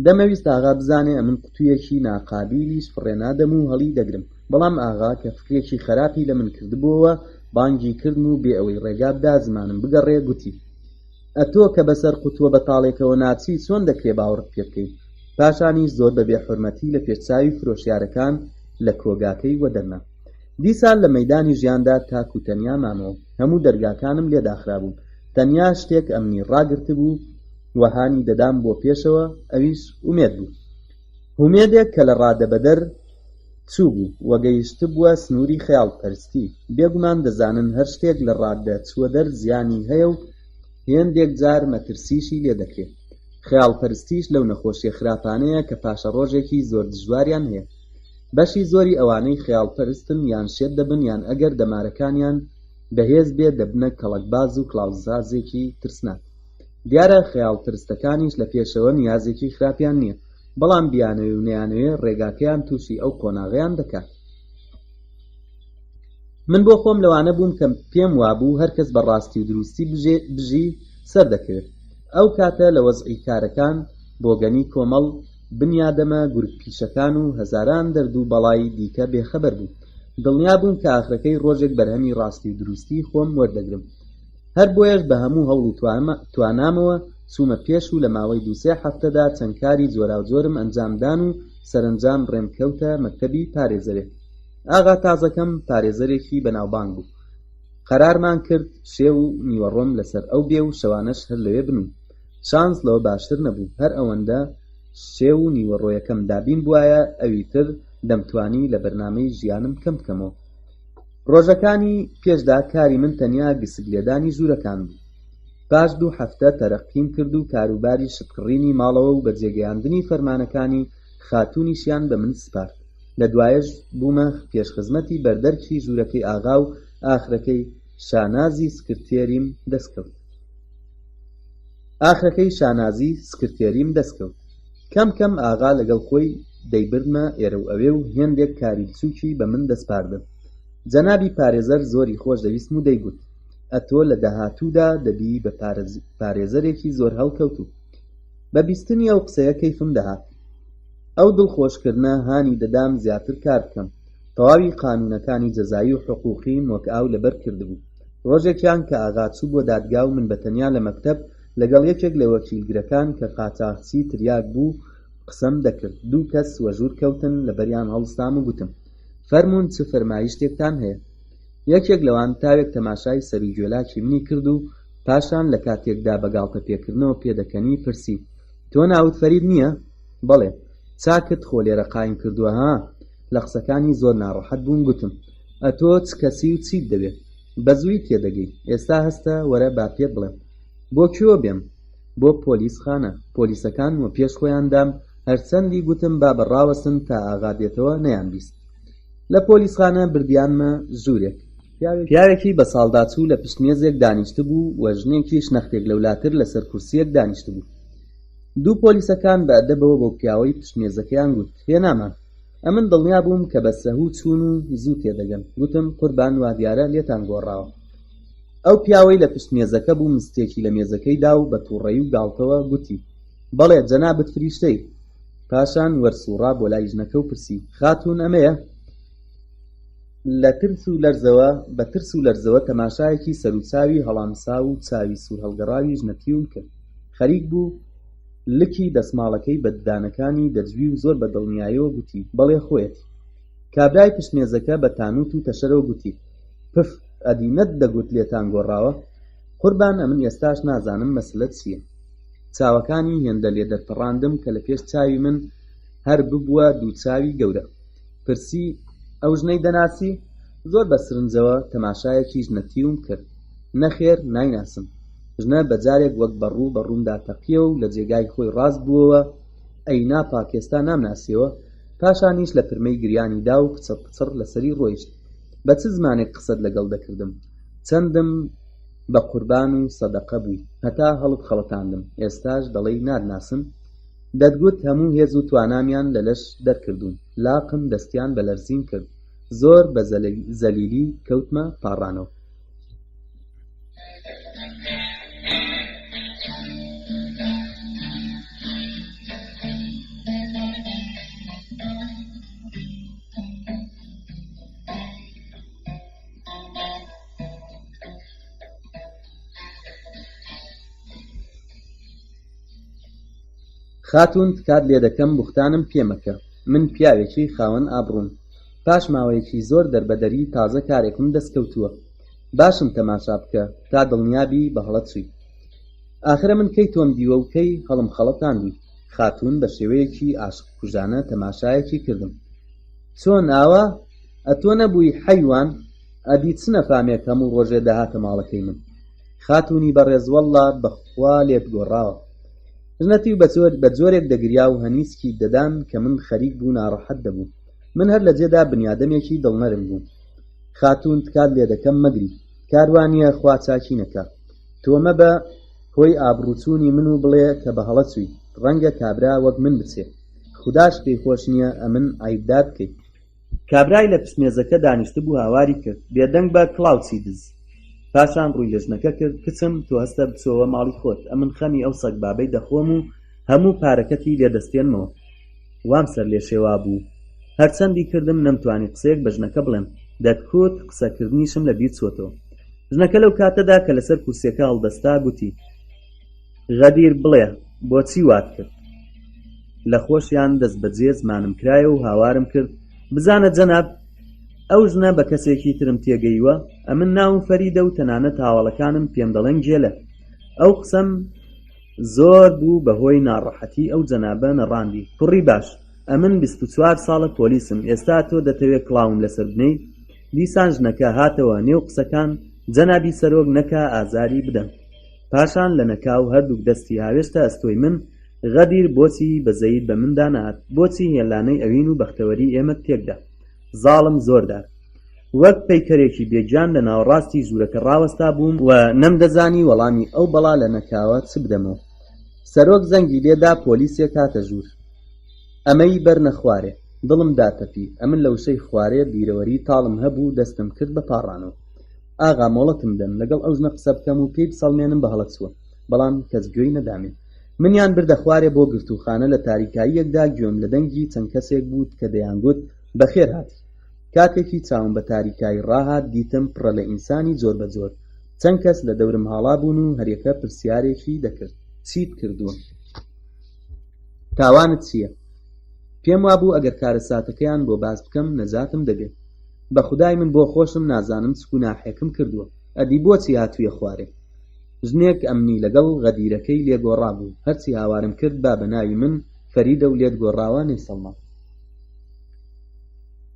دەمەویست ئاغا بزانێ ئەمن قوتوویەکی ناقابیلیش فڕێنادەم و هەڵی دەگرم، بەڵام ئاغا کە فکرێکی خراپی لە من کردبووەوە بانگی کردن و بێ ئەوەی ڕێگا بدا زمانم بگەڕێ گوتی ئەتۆ کە بەسەر قوتووە بەتاڵێکەوە ناچی چۆن دەکرێ باوەڕت پێ بکەیت؟ پاشانیش زۆر بە بێحورمەتی لە پێشچاوی فرۆشیارەکان لە کۆگاکەی وەدەرنا. دیسان لە مەیدانی ژیاندا تاک و تەنیا مامەوە. هەموو دەرگاکانم لێ داخرا بوون. تەنیا شتێک ئەمنی ڕاگرت بوو، وەهانی دەدام بۆ پێشەوە، ئەویش ئومێد بوو. هومێدێک کە لە ڕادەبەدەر چوو بوو وەگەیشت بووە سنووری خەیاڵپەرستی. بێگومان دەزانن هەر شتێک لە ڕادە چووە دەر زیانی هەیە و هێندێک جار مەترسیشی لێ دەکرێت. خەیاڵپەرستیش لەو نەخۆشیە خراپانەیە کە پاشە ڕۆژێکی زۆر دژواریان هەیە. بەشی زۆری ئەوانەی خەیاڵپەرستن یان شێت دەبن یان ئەگەر دەمارەکانیان بەهێز بێ دەبنە کەڵکباز و کڵاوزازێکی ترسناک. دیارە خەیاڵپەرستەکانیش لە پێشەوە نیازێکی خراپیان نییە، بەڵام بیانەوێ و نەیانەوێ ڕێگاکەیان تووشی ئەو قۆناغەیان دەکات. من بۆ خۆم لەوانە بووم کە پێم وابوو هەرکەس بە ڕاستی و دروستی بژی سەر دەکەوێت. ئەو کاتە لە وەزعی کارەکان بۆگەنی کۆمەڵ بنیادەمە گورگپیشەکان و هەزاران دەرد و بەڵای دیکە بێخەبەر بوو. دڵنیا بووم کە ئاخرەکەی ڕۆژێک بەرهەمی ڕاستی و دروستی خۆم وەردەگرم. هەر بۆیەش بە هەموو هەوڵ و توانامەوە چوومە پێش و لە ماوەی 2-3 هەفتەدا چەند کاری جۆراوجۆرم ئەنجامدان و سەرنجام ڕێمکەوتە مەکتەبی پارێزەرێک. ئاغا تازەکەم پارێزەرێکی بەناوبانگ بوو. قەرارمان کرد شێو و نیوەڕۆم لەسەر ئەو بێ و شەوانەش هەر لەوێ بنووین. شانس لەوە باشتر نەبوو، هەر ئەوەندە شێو و نیوەڕۆیەکەم دابین بوایە ئەویتر دەمتوانی لە بەرنامەی ژیانم کەم بکەمەوە. ڕۆژەکانی پێشدا کاری من تەنیا گسگلێدانی ژوورەکان بوو. پاش 2 هەفتە تەرەقیم کرد و کاروباری شتکڕینی ماڵەوە و بەجێگەیاندنی فەرمانەکانی خاتوونیشیان بە من سپارد. لە دوایەش بوومە پێشخزمەتی بەردەرکی ژوورەکەی ئاغا و ئاخرەکەی شانازی سکرتێریم دەستکەوت. کەم کەم ئاغا لەگەڵ خۆی دەیبردمە ئێرە و ئەوێ و هێندێک کاری بچووکی بە من دەسپاردن. جەنابی پارێزەر زۆری خۆش دەویستم و دەیگوت ئەتۆ لە داهاتوودا دەبی بە پارێزەرێکی زۆر هەڵکەوت و بە بیستنی ئەو قسەیە کەیفم دەهات. ئەو دڵخۆشکردنە هانی دەدام زیاتر کار بکەم. تەواوی قانونەکانی جەزایی و حقوقیم وەک ئاو لەبەر کردبوو. ڕۆژێکیان کە ئاغا چوو بۆ دادگا و من بەتەنیا لە مەکتەب لەگەڵ یەکێک لە وەکیلگرەکان کە قاچاقچی تریاک بوو قسەم دەکرد. 2 کەس وەژوور کەوتن لەبەریان هەڵستام و گوتم فەرموون چ فەرمایشتێکتان هەیە؟ یەکێک لەوان تاوێک تەماشای سەرجێلاکی منی کرد و پاشان لە کاتێکدا بەگاڵتە پێکردنەوە پێدەکەنی پرسی تۆ ناوت فەرید نییە؟ بەڵێ. چاکت خۆ لێرە قایم کردووە ها؟ لە قسەکانی زۆر ناڕەحەت بووم. گوتم ئەتۆ چ کەسی و چیت دەوێت؟ بەزووی تێدەگەی. ئێستا هەستە وەرە با پێ بڵێم بۆ کوێوە بێم؟ بۆ پۆلیسخانە. پۆلیسەکان و پێش خۆیان دام هەرچەندی گوتم با بەڕاوەسن تا ئاغا دێتەوە نەیان بیست. لە پۆلیسخانە بردیانمە ژوورێک. پیاوێکی بە ساڵداچوو لە پشتمێزێک دانیشت بوو و ژنێکی شنەختێک لەولاتر لەسەر کورسیەک دانیشت بوو. 2 پۆلیسەکان بە ئەدەبەوە بۆ پیاوەی پشتمێزەکەیان گوت هێنامان. ئەمن دڵنیا بووم کە بە سەهوو چوون و زوو تێدەگەن. گوتم قوربان وا دیارە لێتان گۆڕاوە. ئەو پیاوەی لە پشتمێزەکە بوو مستێکی لە مێزەکەی دا و بە تووڕەیی و گاڵتەوە گوتی بەڵێ جەنابەت فریشتەی. پاشان وەرسوڕا بۆ لای ژنەکە و پرسی خاتوون ئەمەیە؟ بە ترس و لەرزەوە تەماشایەکی سەرچاوی هەڵامسا و چاوی سوور هەڵگەڕاوی ژنەتیوم کرد. خەریک بوو لکی دەسماڵەکەی بە ددانەکانی دەجوی و زۆر بە دڵنیاییەوە گوتی بەڵێ خۆیەتی. کابرای پشتمێزەکە بە تانوت و تەشەرەوە گوتی پف ئەدینەت دەگوت لێتان گۆڕاوە؟ قوربان ئەمن ئێستاش نازانم مەسلە چییە. چاوەکانی هێندە لێ دەرپەڕاندم کە لە پێش چاوی من هەر ببووە 2 چاوی گەورە. پرسی ئەو ژنەی دەناسی؟ زۆر بە سرنجەوە تەماشایەکی ژنەتیوم کرد. نەخێر نایناسم. ژنە بەجارێک وەک بەڕوومدا تەقیە و لە جێگای خۆی ڕاست بووەوە ئەینا پاکێستا نامناسیەوە. پاشانیش لە پرمەی گریانی دا و پچڕ لەسەری ڕۆیشت. بە چ زمانێک قسەت لەگەڵ دەکردم؟ چەندم بە قوربان و سەدەقە بووی هەتا هەڵت خەڵەتاندم. ئێستاش دەڵێی نادناسم؟ دەتگوت هەموو هێز و توانامیان لە لەش دەرکردوون. لاقم دەستیان بە لەرزین کرد. زۆر بە زەلیلی کەوتمە پاڕانەوە. خاتوون تکات لێ دەکەم بوختانم پێمەکە. من پیاوێکی خاوەن ئابڕووم. پاش ماوەیەکی زۆر دەربەدەری تازە کارێکم دەستکەوتووە. باشم تەماشا بکە تا دڵنیابی بە هەڵە چووی. ئاخرە من کەی تۆم دیوە و کەی هەڵم خەڵەتاندووی. خاتوون بە شێوەیەکی عاشق کوژانە تەماشایەکی کردم. چۆن ئاوا؟ ئەتۆ نەبووی حەیوان؟ ئەدی چ نەفامێک هەموو ڕۆژێ داهاتە ماڵەکەی من. خاتوونی بەڕێز وەڵڵا بەخوا لێت گۆڕاوە. ژنەتی و بە جۆرێک دەگریا و هەنیسکی دەدان کە من خەریک بوو ناڕەحەت دەبوو. من هەر لە جێدا بنیادەمێکی دڵنەرم بوو. خاتوون تکات لێ دەکەم مەگری. کاروانیە خوا چاکی نەکا. تۆمە بە هۆی ئابڕوچوونی من و بڵێ کە بە هەڵە چووی. ڕەنگە کابرا وەک من بچێ. خوداش پێی خۆش نییە ئەمن عیبدار بکەیت. کابرای لە پشتمێزەکە دانیشت بوو هاواری کرد. بێدەنگ بە کڵاوچی دز. پاشان ڕووی لە ژنەکە کرد کچم تۆ هەستە بچۆوە ماڵی خۆت. ئەمن خەمی ئەو سەگ بابەی دەخۆم و هەموو پارەکەتی لێدەستێنمەوە. وام سەر لێ شێوا بوو. هەرچەندی کردم نەمتوانی قسەیەک بە ژنەکە بڵێم. دەتکوت قسەکردنیشم لە بیر چۆتەوە. ژنەکە لەو کاتەدا کە لەسەر کورسیەکە هەڵدەستا گوتی غەدیر بڵێ بۆچی وات کرد؟ لە خۆشیان دەست بەجێ زمانم کرایە و هاوارم کرد بزانە جەناب ئەو ژنە بە کەسێکی ترم تێگەیوە، ئەمن ناوم فەریدە و تەنانەت هاوڵەکانم پێم دەڵێن گێلە. ئەو قسەم زۆر بوو بەهۆی ناڕەحەتی ئەو جەنابە نەڕاندی. کوڕی باش، ئەمن 24 ساڵە پۆلیسم، ئێستا تۆ دەتەوێت کڵاوم لەسەر بنەی؟ دیسان ژنەکە هاتەوە نێو قسەکان، جەنابی سەرۆک نەکا ئازاری بدەن. پاشان لە نەکاو هەردووک دەستی هاوێشتە ئەستۆی من، غەدیر بۆچی بەزەید بە مندا نەهات؟ بۆچی هێلانەی ئەوین و بەختەوەری ئێمە تێکدا؟ زاڵم زۆردار. وەک پەیکەرێکی بێجان لە ناوەڕاستی ژوورەکە ڕاوەستا بووم و نەمدەزانی وەڵامی ئەو بەڵا لە نەکاوە چ بدەمەوە. سەرۆک زەنگی لێدا پۆلیسێک هاتە ژوور. ئەمەی بەرنە خوارێ. دڵم داتەپی. ئەمن لە وشەی خوارێ بیرەوەری تاڵم هەبوو، دەستم کرد بە پاڕانەوە. ئاغا مۆڵەتم دەن، لەگەڵ ئەو ژنە قسە بکەم و پێی بسەڵمێنم بە هەڵەچووە، بەڵام کەس گوێی نەدامێ. منیان بردە خوارێ بۆ گرتوخانە. لە تاریکاییەکدا گوێم لە دەنگی چەند کەسێک بوو کە دەیانگوت بەخێر هاتی. کاتێکی چاوم بە تاریکایی ڕاهات، دیتم پڕە لە ئینسانی جۆر بە جۆر. چەند کەس لە دەورم هاڵا بوون و هەریەکە پرسیارێکی دەکرد: چیت کردووە؟ تاوانت چییە؟ پێم وابوو ئەگەر کارە ساتەکەیان بۆ باس بکەم نەجاتم دەبێت. بە خودای من بۆ خۆشم نازانم چ گوناحێکم کردووە. ئەدی بۆچی هاتوویە خوارێ؟ ژنێک ئەمنی لەگەڵ غەدیرەکەی لێگۆڕا بوو. هەرچی هاوارم کرد با بە ناوی من فەریدە و لێت گۆڕاوە نەیسەڵما.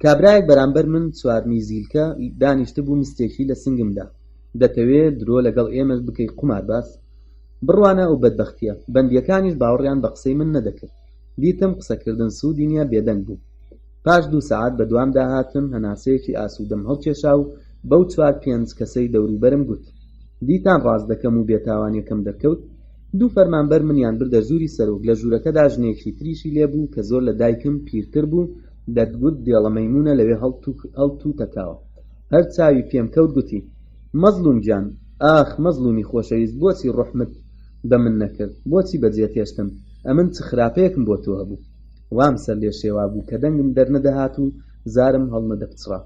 کابرایەک بەرامبەر من چوارمی زیلکە دانیشتە بوو مستێکی لە سنگمدا. دەتەوێت درۆ لەگەڵ ئێمە بکەی قومار باس؟ بڕوانە ئەو بەدبەختیە. بەندیەکانیش باوەڕیان بە قسەی من نەدەکرد. دیتم قسەکردن سوودی نییە، بێدەنگ بوو. پاش 2 سەعات بە دوامدا هاتم، هەناسەیەکی ئاسوودەم هەڵکێشا و بەو 4-5 کەسەی دەوروبەرم گوت: دیتان ڕاست دەکەم و بێتاوانیەکەم دەرکەوت. 2 فەرمانبەر منیان بردە ژووری سەرۆک. لە ژوورەکەدا ژنێکی تریشی لێبوو کە زۆر لە دایکم پیرتر بوو، دەتگوت دێڵە مەیمونە لەوێ هەڵتوو تەکاوە. هەر چاوی پێم کەوت گوتی: مەزلوم گیان، ئاخ مەزلومی خۆشەویست، بۆچی ڕوحمت بە من نەکرد؟ بۆچی بەجێ تێشتم؟ ئەمن چ خراپەیەکم بۆ تۆ هەبوو؟ وام سەر لێ شێوا بوو کە دەنگم دەرنەدەهات و زارم هەڵنەدەپچڕا.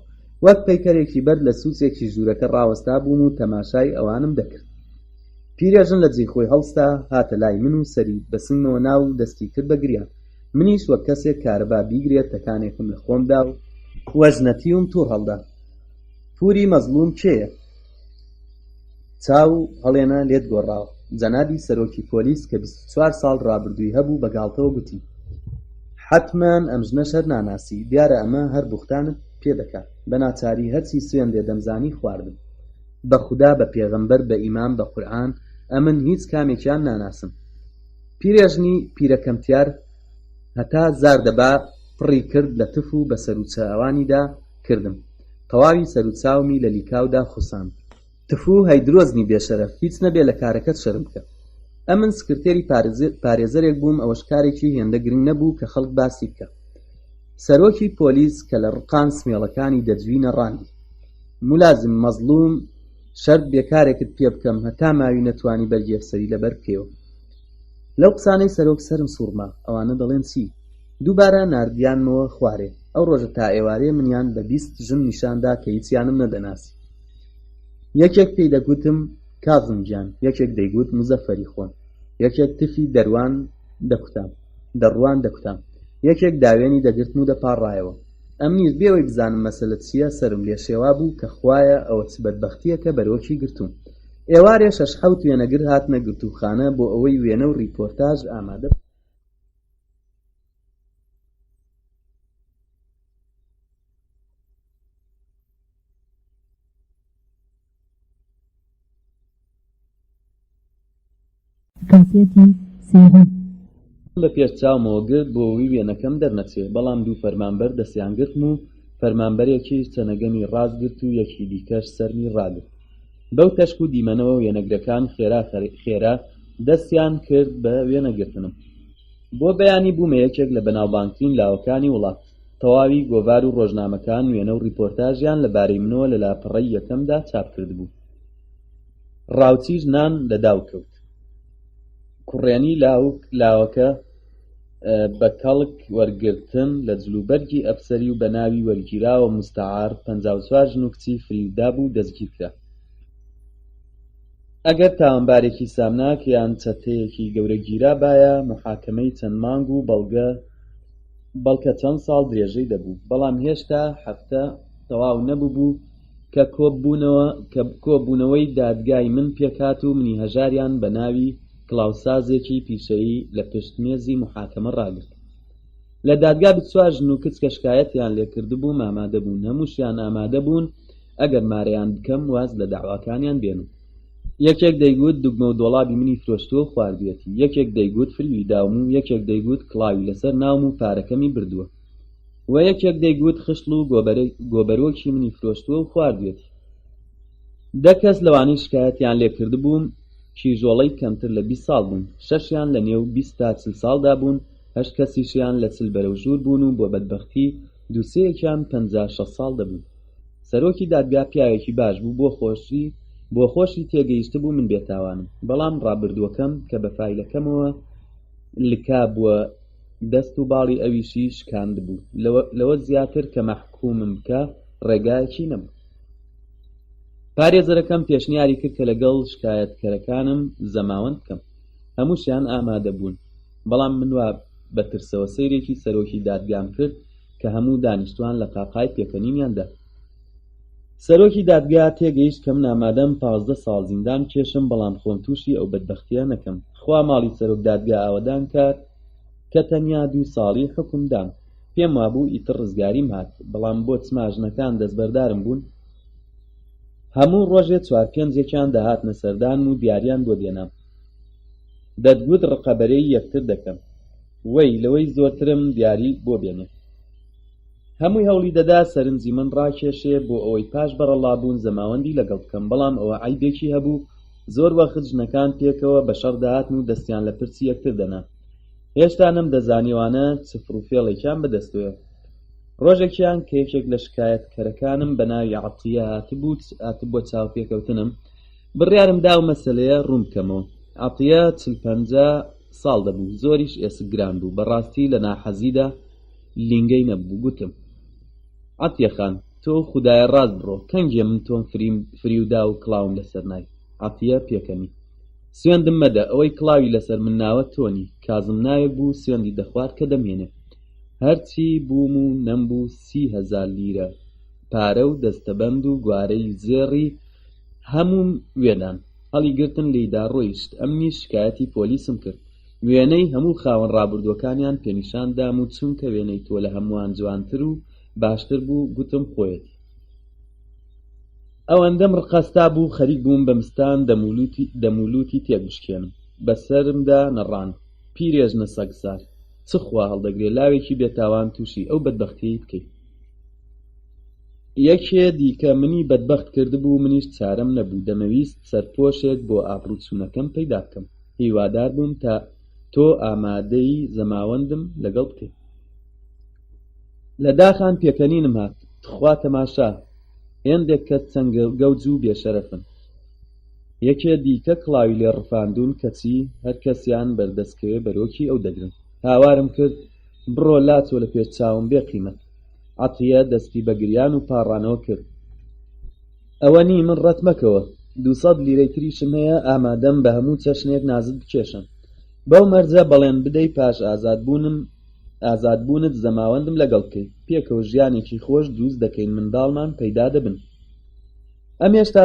وەک پەیکەرێکی بەر لە سووچێکی ژوورەکە ڕاوەستا بووم و تەماشای ئەوانم دەکرد. پیرێژن لە جێی خۆی هەڵستا، هاتە لای من و سەری بە سنگمەوە ناو و دەستی کرد بە گریان. منیش وەک کەسێک کارەبا بیگرێت تەکانێکم لە خۆمدا و وەژنەتیم تووڕ هەڵدا. پووری مەزلوم کێیە؟ چاو هەڵێنە لێت گۆڕاوە. جەنابی سەرۆکی پۆلیس کە 24 ساڵ ڕابردووی هەبوو بەگاڵتەوە گوتی: حتمان ئەم ژنە شەر ناناسی، دیارە ئەمە هەر بوختانت پێدەکات. بە ناچاری هەرچی سوێندێ دەمزانی خواردم. بە خودا، بە پێغەمبەر، بە ئیمان، بە قورئان، ئەمن هیچ کامێکیان ناناسم. پیرێژنی پیرەکەمتیار هەتا زار دەبا پڕی کرد لە تف و بە سەروچاوانیدا کردم. تەواوی سەروچاومی لە لیکاودا خوساند. تفو هەیدرۆزنی بێشەرەف، هیچ نەبێ لە کارەکەت شەرم بکە. ئەمن سکرتێری پارێزەرێک بووم، ئەوەش کارێکی هێندە گرنگ نەبوو کە خەڵک باسی بکە. سەرۆکی پۆلیس کە لە ڕقان سمێڵەکانی دەجوینە ڕاندی: مولازم مەزلوم، شەرت بێکارێکت پێ بکەم هەتا ماوی نەتوانی بەرگێفسەری لەبەر بکەیەوە. لەو قسانەی سەرۆک سەرم سوورما. ئەوانە دەڵێن چی؟ دووبارە ناردیانمەوە خوارێ. ئەو ڕۆژە تا ئێوارێ منیان بە 20 ژن نیشاندا کە هیچیانم نەدەناسی. یەکێک پێی دەگوتم کازم گیان، یەکێک دەیگوت مزەفەری خۆن، یەکێک تفی دەڕوان دەکوتام، یەکێک داوێنی دەگرتم و دەپاڕایەوە. ئەمنیش بێوەی بزانم مەسەلە چییە سەرم لێ شێوا بوو کە خوایە ئەوە چ بەدبەختیە کە بەرۆکی گرتووم. ئێوارێ 6-7 وێنەگر هاتنە گرتووخانە بۆ ئەوەی وێنە و ریپۆرتاژ ئامادە بە پێش چاومەوە گرت بۆ ئەوەی وێنەکەم دەرنەچێ. بەڵام 2 فەرمانبەر دەستیان گرتم و فەرمانبەرێکی چەنەگەمی ڕاست گرت و یەکی دیکەش سەرمی ڕاگرت. بەو تەشک و دیمەنەوە وێنەگرەکان خێرا دەستیان کرد بە وێنەگرتنم. بۆ بەیانی بوومە یەکێک لە بەناوبانگترین لاوەکانی وڵات. تەواوی گۆڤار و ڕۆژنامەکان وێنە و ریپۆرتاژیان لەبارەی منەوە لە لاپەڕەی یەکەمدا چاپ کرد بوو. ڕاوچیش نان لە داو کەوت. کوڕێنی لاوەکە بە کەڵک وەرگرتن لە جلوبەرگی ئەفسەری و بە ناوی وەرگیراوە مستەعار 54 ژن و کچی فریودا بوو دەستگیرکرا. ئەگەر تاوانبارێکی سامناک یان چەتەیەکی گەورەگیرا بایە، محاکەمەی چەند مانگ و بەڵکە چەند ساڵ درێژەی دەبوو. بەڵام هێشتا هەفتە تەواو نەبوو کە کۆبوونەوەی دادگای من پێکات و منی هەژاریان بە ناوی کڵاوسازێکی پیشەیی لە پشتمێزی موحاکەمە ڕاگرت. لە دادگا بچوار ژن و کچ کە شکایەتیان لێکردبوو ئامادە بوون، هەمووشیان ئامادە بوون ئەگەر مارەیان بکەم واز لە داواکانیان بێنن. یەکێک دەیگوت دوگمە و دۆڵابی منی فرۆشتووە و خواردوێتی، یەکێک دەیگوت فریوی داوم و یەکێک دەیگوت کڵاوی لەسەر ناوم و پارەکەمی بردووە و یەکێک دەیگوت خشتڵ و گۆبەرۆکی منی فرۆشتووە و خواردوێتی. دە کەس لەوانەی شکایەتیان لێکردبووم کیژۆڵەی کەمتر لە 20 ساڵ بوون، 6یان لە نێو 20 تا 40 ساڵدا بوون، 8 کەسیشیان لە 40 بەرەو ژوور بوون و بۆ بەدبەختی دووسەیەکیان 56 ساڵ دەبوون. سەرۆکی دادگا پیاوێکی باش بوو، بۆ خۆشی تێگەیشت بوو من بێتاوانم، بەڵام ڕابردووەکەم کە بە فایلەکەمەوە لکا بووە دەست و باڵی ئەویشی شکاند بوو، لەوە زیاتر کە مەحکوومم بکە ڕێگایەکی نەبوو. پارێزەرەکەم پێشنیاری کرد کە لەگەڵ شکایەتکەرەکانم زەماوەند بکەم. هەمووشیان ئامادە بوون، بەڵام من وا بە ترسەوە سەیرێکی سەرۆکی دادگام کرد کە هەموو دانیشتوان لە قاقای پێکەنینیاندا. سەرۆکی دادگا تێگەیشت کە من ئامادەم 15 ساڵ زیندان کێشم، بەڵام خۆم تووشی ئەو بەدبەختیە نەکەم. خوا ماڵی سەرۆک دادگا ئاوەدان کات کە تەنیا 2 ساڵی حکومدان. پێم وابوو ئیتر ڕزگاریم هات، بەڵام بۆ چماژنەکان دەستبەردارم بوون. هەموو ڕۆژێ 4-5 داهاتنە سەردان و دیاریان بۆ دێنام. دەتگوت ڕقەبەرەی یەکتر دەکەم، وەی لەوەی زۆرترم دیاری بۆ بێنێ. هەمووی هەوڵی دەدا سەرنجی من ڕاکێشێ بۆ ئەوەی پاش بەرەڵابوون زەماوەندی لەگەڵ بکەم، بەڵام ئەوە عیبێکی هەبوو. زۆر وەخت ژنەکان پێکەوە بە شەڕ داهاتن و دەستیان لە پرچی یەکتر دەنا. هێشتا نەمدەزانیوانە چ فڕوفێڵێکیان بەدەستوێ. ڕۆژێکیان کە یەکێک لە شکایەتکەرەکانم بە ناوی عەتیە هاتبووە چاوپێکەوتنم، بڕیارم دا و مەسەلەیە ڕوون بکەمەوە. عەتیە 40-50 ساڵ دەبوو، زۆریش ئێسکگران بوو، بەڕاستی لە ناحەزیدا لینگەی نەبوو. گوتم: عەتیە خان، تۆ خودایە ڕاست بڕۆ، کەنگێ من تۆم فریودا و کڵاوم لەسەر نای. عەتیە پێکەنی: سوێندم مەدە، ئەوەی کڵاوی لەسەر من ناوە تۆنی. کازم نایە بوو سوێندی دەخوارد کە دەمێنێ. هەرچی بووم و نەمبوو 30,000 لیرە پارە و دەستەبەند و گوارەی زێڕی هەمووم وێدان. هەڵی گرتن لێیدا ڕۆیشت. ئەمنی شکایەتی پۆلیسم کرد. وێنەی هەموو خاوەن ڕابردووەکانیان پێنیشاندام و چونکە وێنەی تۆ لە هەمووان جوانتر و باشتر بوو، گوتم خۆیەتی. ئەوەندەم ڕقەستا بوو خەریک بووم بە مستان دەمولوتی تێبشکێنم. بەسەرمدا نەڕان. پیرێژنە سەگسار، چ خوا هەڵدەگرێ لاوێکی بێتاوان تووشی ئەو بەدبەختیەی بکەیت. یەکێ دیکە منی بەدبەخت کردبوو، منیش چارەم نەبوو. دەمەویست سەرپۆشێک بۆ ئابڕوچوونەکەم پەیدا بکەم. هیوادار بووم تا تۆ ئامادەی زەماوەندم لەگەڵ بکەیت. لە داخان پێکەنینم هات. خوا تەماشا، هێندێک کەس چەند گەوج و بێشەرەفن. یەکێ دیکە کڵاوی لێ ڕفاندوون کەچی هەر کەسیان بەردەستکەوێ بەرۆکی ئەو دەگرن. هاوارم کرد بڕۆ لاچۆ لە پێش چاوم بێ قیمەت. عەتیە دەستی بە گریان و پاڕانەوە کرد. ئەوە نی، من ڕەت مەکەوە. 200 لیرەی تریشم هەیە، ئامادەم بە هەموو چەشنێک نازت بکێشم. بەو مەرجە بەڵێن بدەی پاش ئازادبوونت زەماوەندم لەگەڵ بکەیت. پێکەوە ژیانێکی خۆش دروست دەکەین، منداڵمان پەیدا دەبن. ئەم هێشتا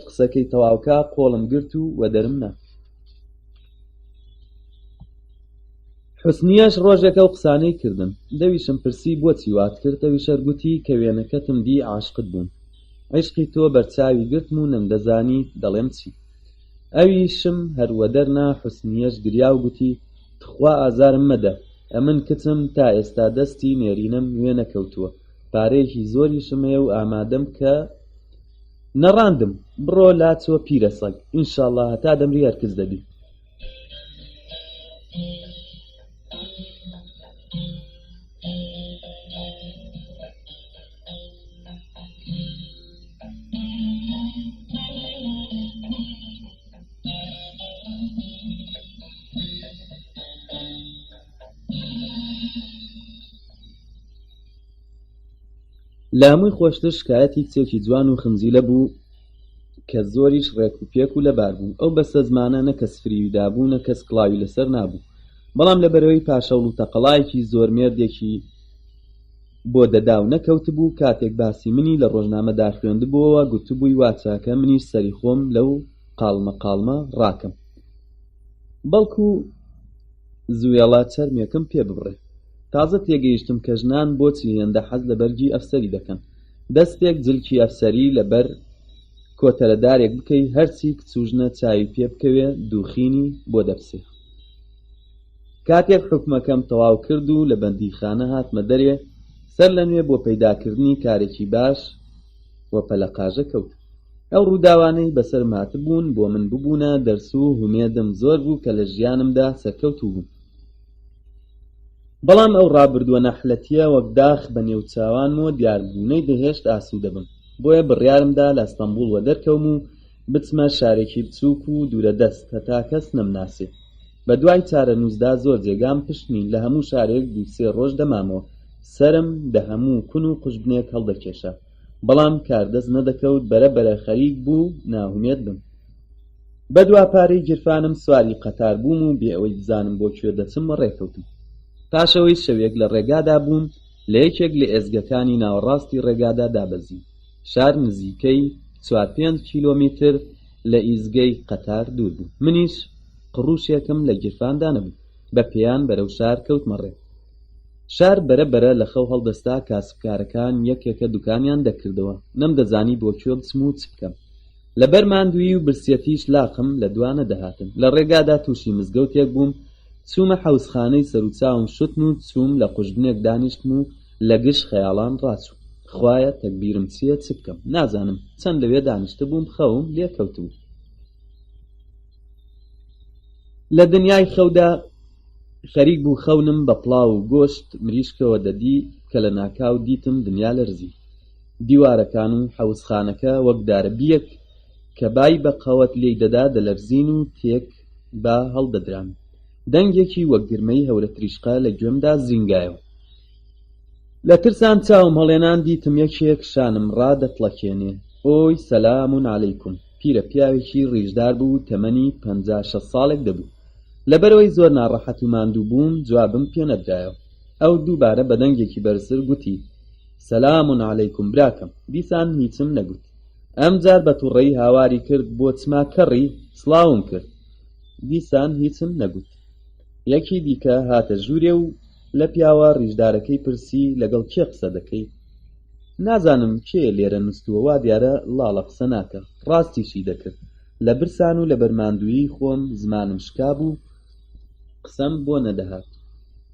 قسەکەی تەواوکە قۆڵم گرت و وەدەرم نا. حوسنیەش ڕۆژێکە و قسانەی کردم. دەویشم پرسی بۆچی وات کرد. ئەویشەر گوتی کە وێنەکەتم دی عاشقت بووم. عیشقی تۆ بەرچاوی گرتم و نەمدەزانی دەڵێم چی. ئەویشم هەروەدەرنا. حوسنیەش گریا و گوتی تخوا ئازارم مەدە، ئەمن کچم تا ئێستا دەستی نێرینەم وێ نەکەوتووە. پارەیەکی زۆریشم هەیە و ئامادەم کە نەڕاندم. بڕۆ لاچۆ پیرە سەگ، ئینشاڵڵا هەتا دەمری هەرکز دەبی. لە هەمووی خۆشتر شکایەتی کچێکی جوان و خنجیلە بوو کە زۆریش ڕێک و پێک و لەبار بوو. ئەو بەستە زمانە نە کەس فریودا بوو، نە کەس کڵاوی لەسەر نابوو، بەڵام لەبەرەوەی پاشەوڵ و تەقەڵایەکی زۆر مێردێکی بۆ دەداو نەکەوتبوو کاتێک باسی منی لە ڕۆژنامەدا خوێندبووەوە گوتبووی وا چاکە منیش سەری خۆم لەو قاڵمە ڕاکەم بەڵکو زوێڵە چەرمێکم پێ ببڕێ تازە تێگەیشتم کە ژنان بۆچی هێندە حەز لە بەرگی ئەفسەری دەکەن دەستێک جلکی ئەفسەری لەبەر کۆتەلەدارێک بکەی هەرچی کچوژنە چاوی پێ بکەوێ دووخینی بۆ دەپسێ کاتێک حکومەکەم تەواو کرد و لە بەندیخانە هاتمە دەرێ سەر لە نوێ بۆ پەیداکردنی کارێکی باش وە پەلەقاژە کەوت ئەو ڕووداوانەی بەسەرم هاتبوون بۆ من ببوونە دەرس و هومێدم زۆر بوو کە لە ژیانمدا سەرکەوتوو بوو بەڵام ئەو ڕابردووە نەحلەتیە وەک داخ بە نێوچاوانمەوە دیاربوونەی دەهێشت ئاسوودەبم بۆیە بڕیارمدا لە ئەستەمبوڵ وەدەرکەوم و بچمە شارێکی بچووک و دوورە دەست هەتا کەس نەمناسێ بە دوای چارە نووسدا زۆر جێگام پشتنی لە هەموو شارێک دوو-سێ ڕۆژ دەمامەوە سەرم دە هەموو کون و قوژبنێک هەڵدەکێشە بەڵام کاردەست نەدەکەوت بەرەبەرە خەریک بوو ناهومێت بم بە دواپارەی گیرفانم سواری قەتار بووم و بێ ئەوەی بزانم بۆ کوێ دەچم ڕێکەوتم پاشەوەی شەوێک لە ڕێگادا بووم لە یەکێک لە ئێزگەکانی ناوەڕاستی ڕێگادا دابەزی شار نزیکەی 4-5 کیلۆمتر لە ئیزگەی قەتار دوور بوو منیش قڕوشێکم لە گیرفاندا نەبوو بە پێیان بەرەو شار کەوتمە ڕێ شار بەرەبەرە لە خەو هەڵدەستا کاسبکارەکان یەکێکە دوکانیان دەکردەوە نەمدەزانی بۆ کوێ بچم و چ بکەم لەبەر ماندووی و برسێتیش لاقم لە دوانە دەهاتن لە ڕێگادا تووشی مزگەوتێک بووم چوومە حەوزخانەی سەرچاوم شتم و چووم لە قوژبنێک دانیشتم و لە گشت خەیاڵان ڕاچوو خوایە تەکبیرم چییە چ بکەم نازانم چەند لەوێ دانیشتە بووم خەوم لێ کەوتبوو لە دنیای خەودا خەریک بوو خەونم بە پڵاو و گۆشت مریشکەوە دەدی کە لە ناکاو دیتم دنیا لەرزی دیوارەکان و حەوزخانەکە وەک دارەبیەک کە بای بە قەوەت لێی دەدا دەلەرزین و تێک با هەڵدەدران دەنگێکی وەک گرمەی هەورە تریشقا لە گوێمدا زینگایەوە لە ترسان چاوم هەڵێنان دیتم یەکێک شانم ڕادەتڵەکێنێ ئۆی سەلامون عەلەیکوم پیرە پیاوێکی ڕیژدار بوو تەمەنی 56 ساڵێک دەبوو لەبەرەوەی زۆر ناڕەحەت و ماندوو بووم جوابم پێ نەدرایەوە ئەو دووبارە بە دەنگێکی بەرزتر گوتی سەلامون عەلەیکوم براکەم دیسان هیچم نەگوت ئەمجار بە تووڕەیی هاواری کرد بۆ چما کەڕی سڵاوم کرد دیسان هیچم نەگوت یەکی دیکە هاتە ژوورێ و لە پیاوە ڕیژدارەکەی پرسی لەگەڵ کێ قسە دەکەی نازانم کێ لێرە نووسووە وا دیارە لاڵە قسە ناکە ڕاستیشی دەکرد لە برسان و لە بەرماندوویی خۆم زمانم شکا بوو قسەم بۆ نەدەهات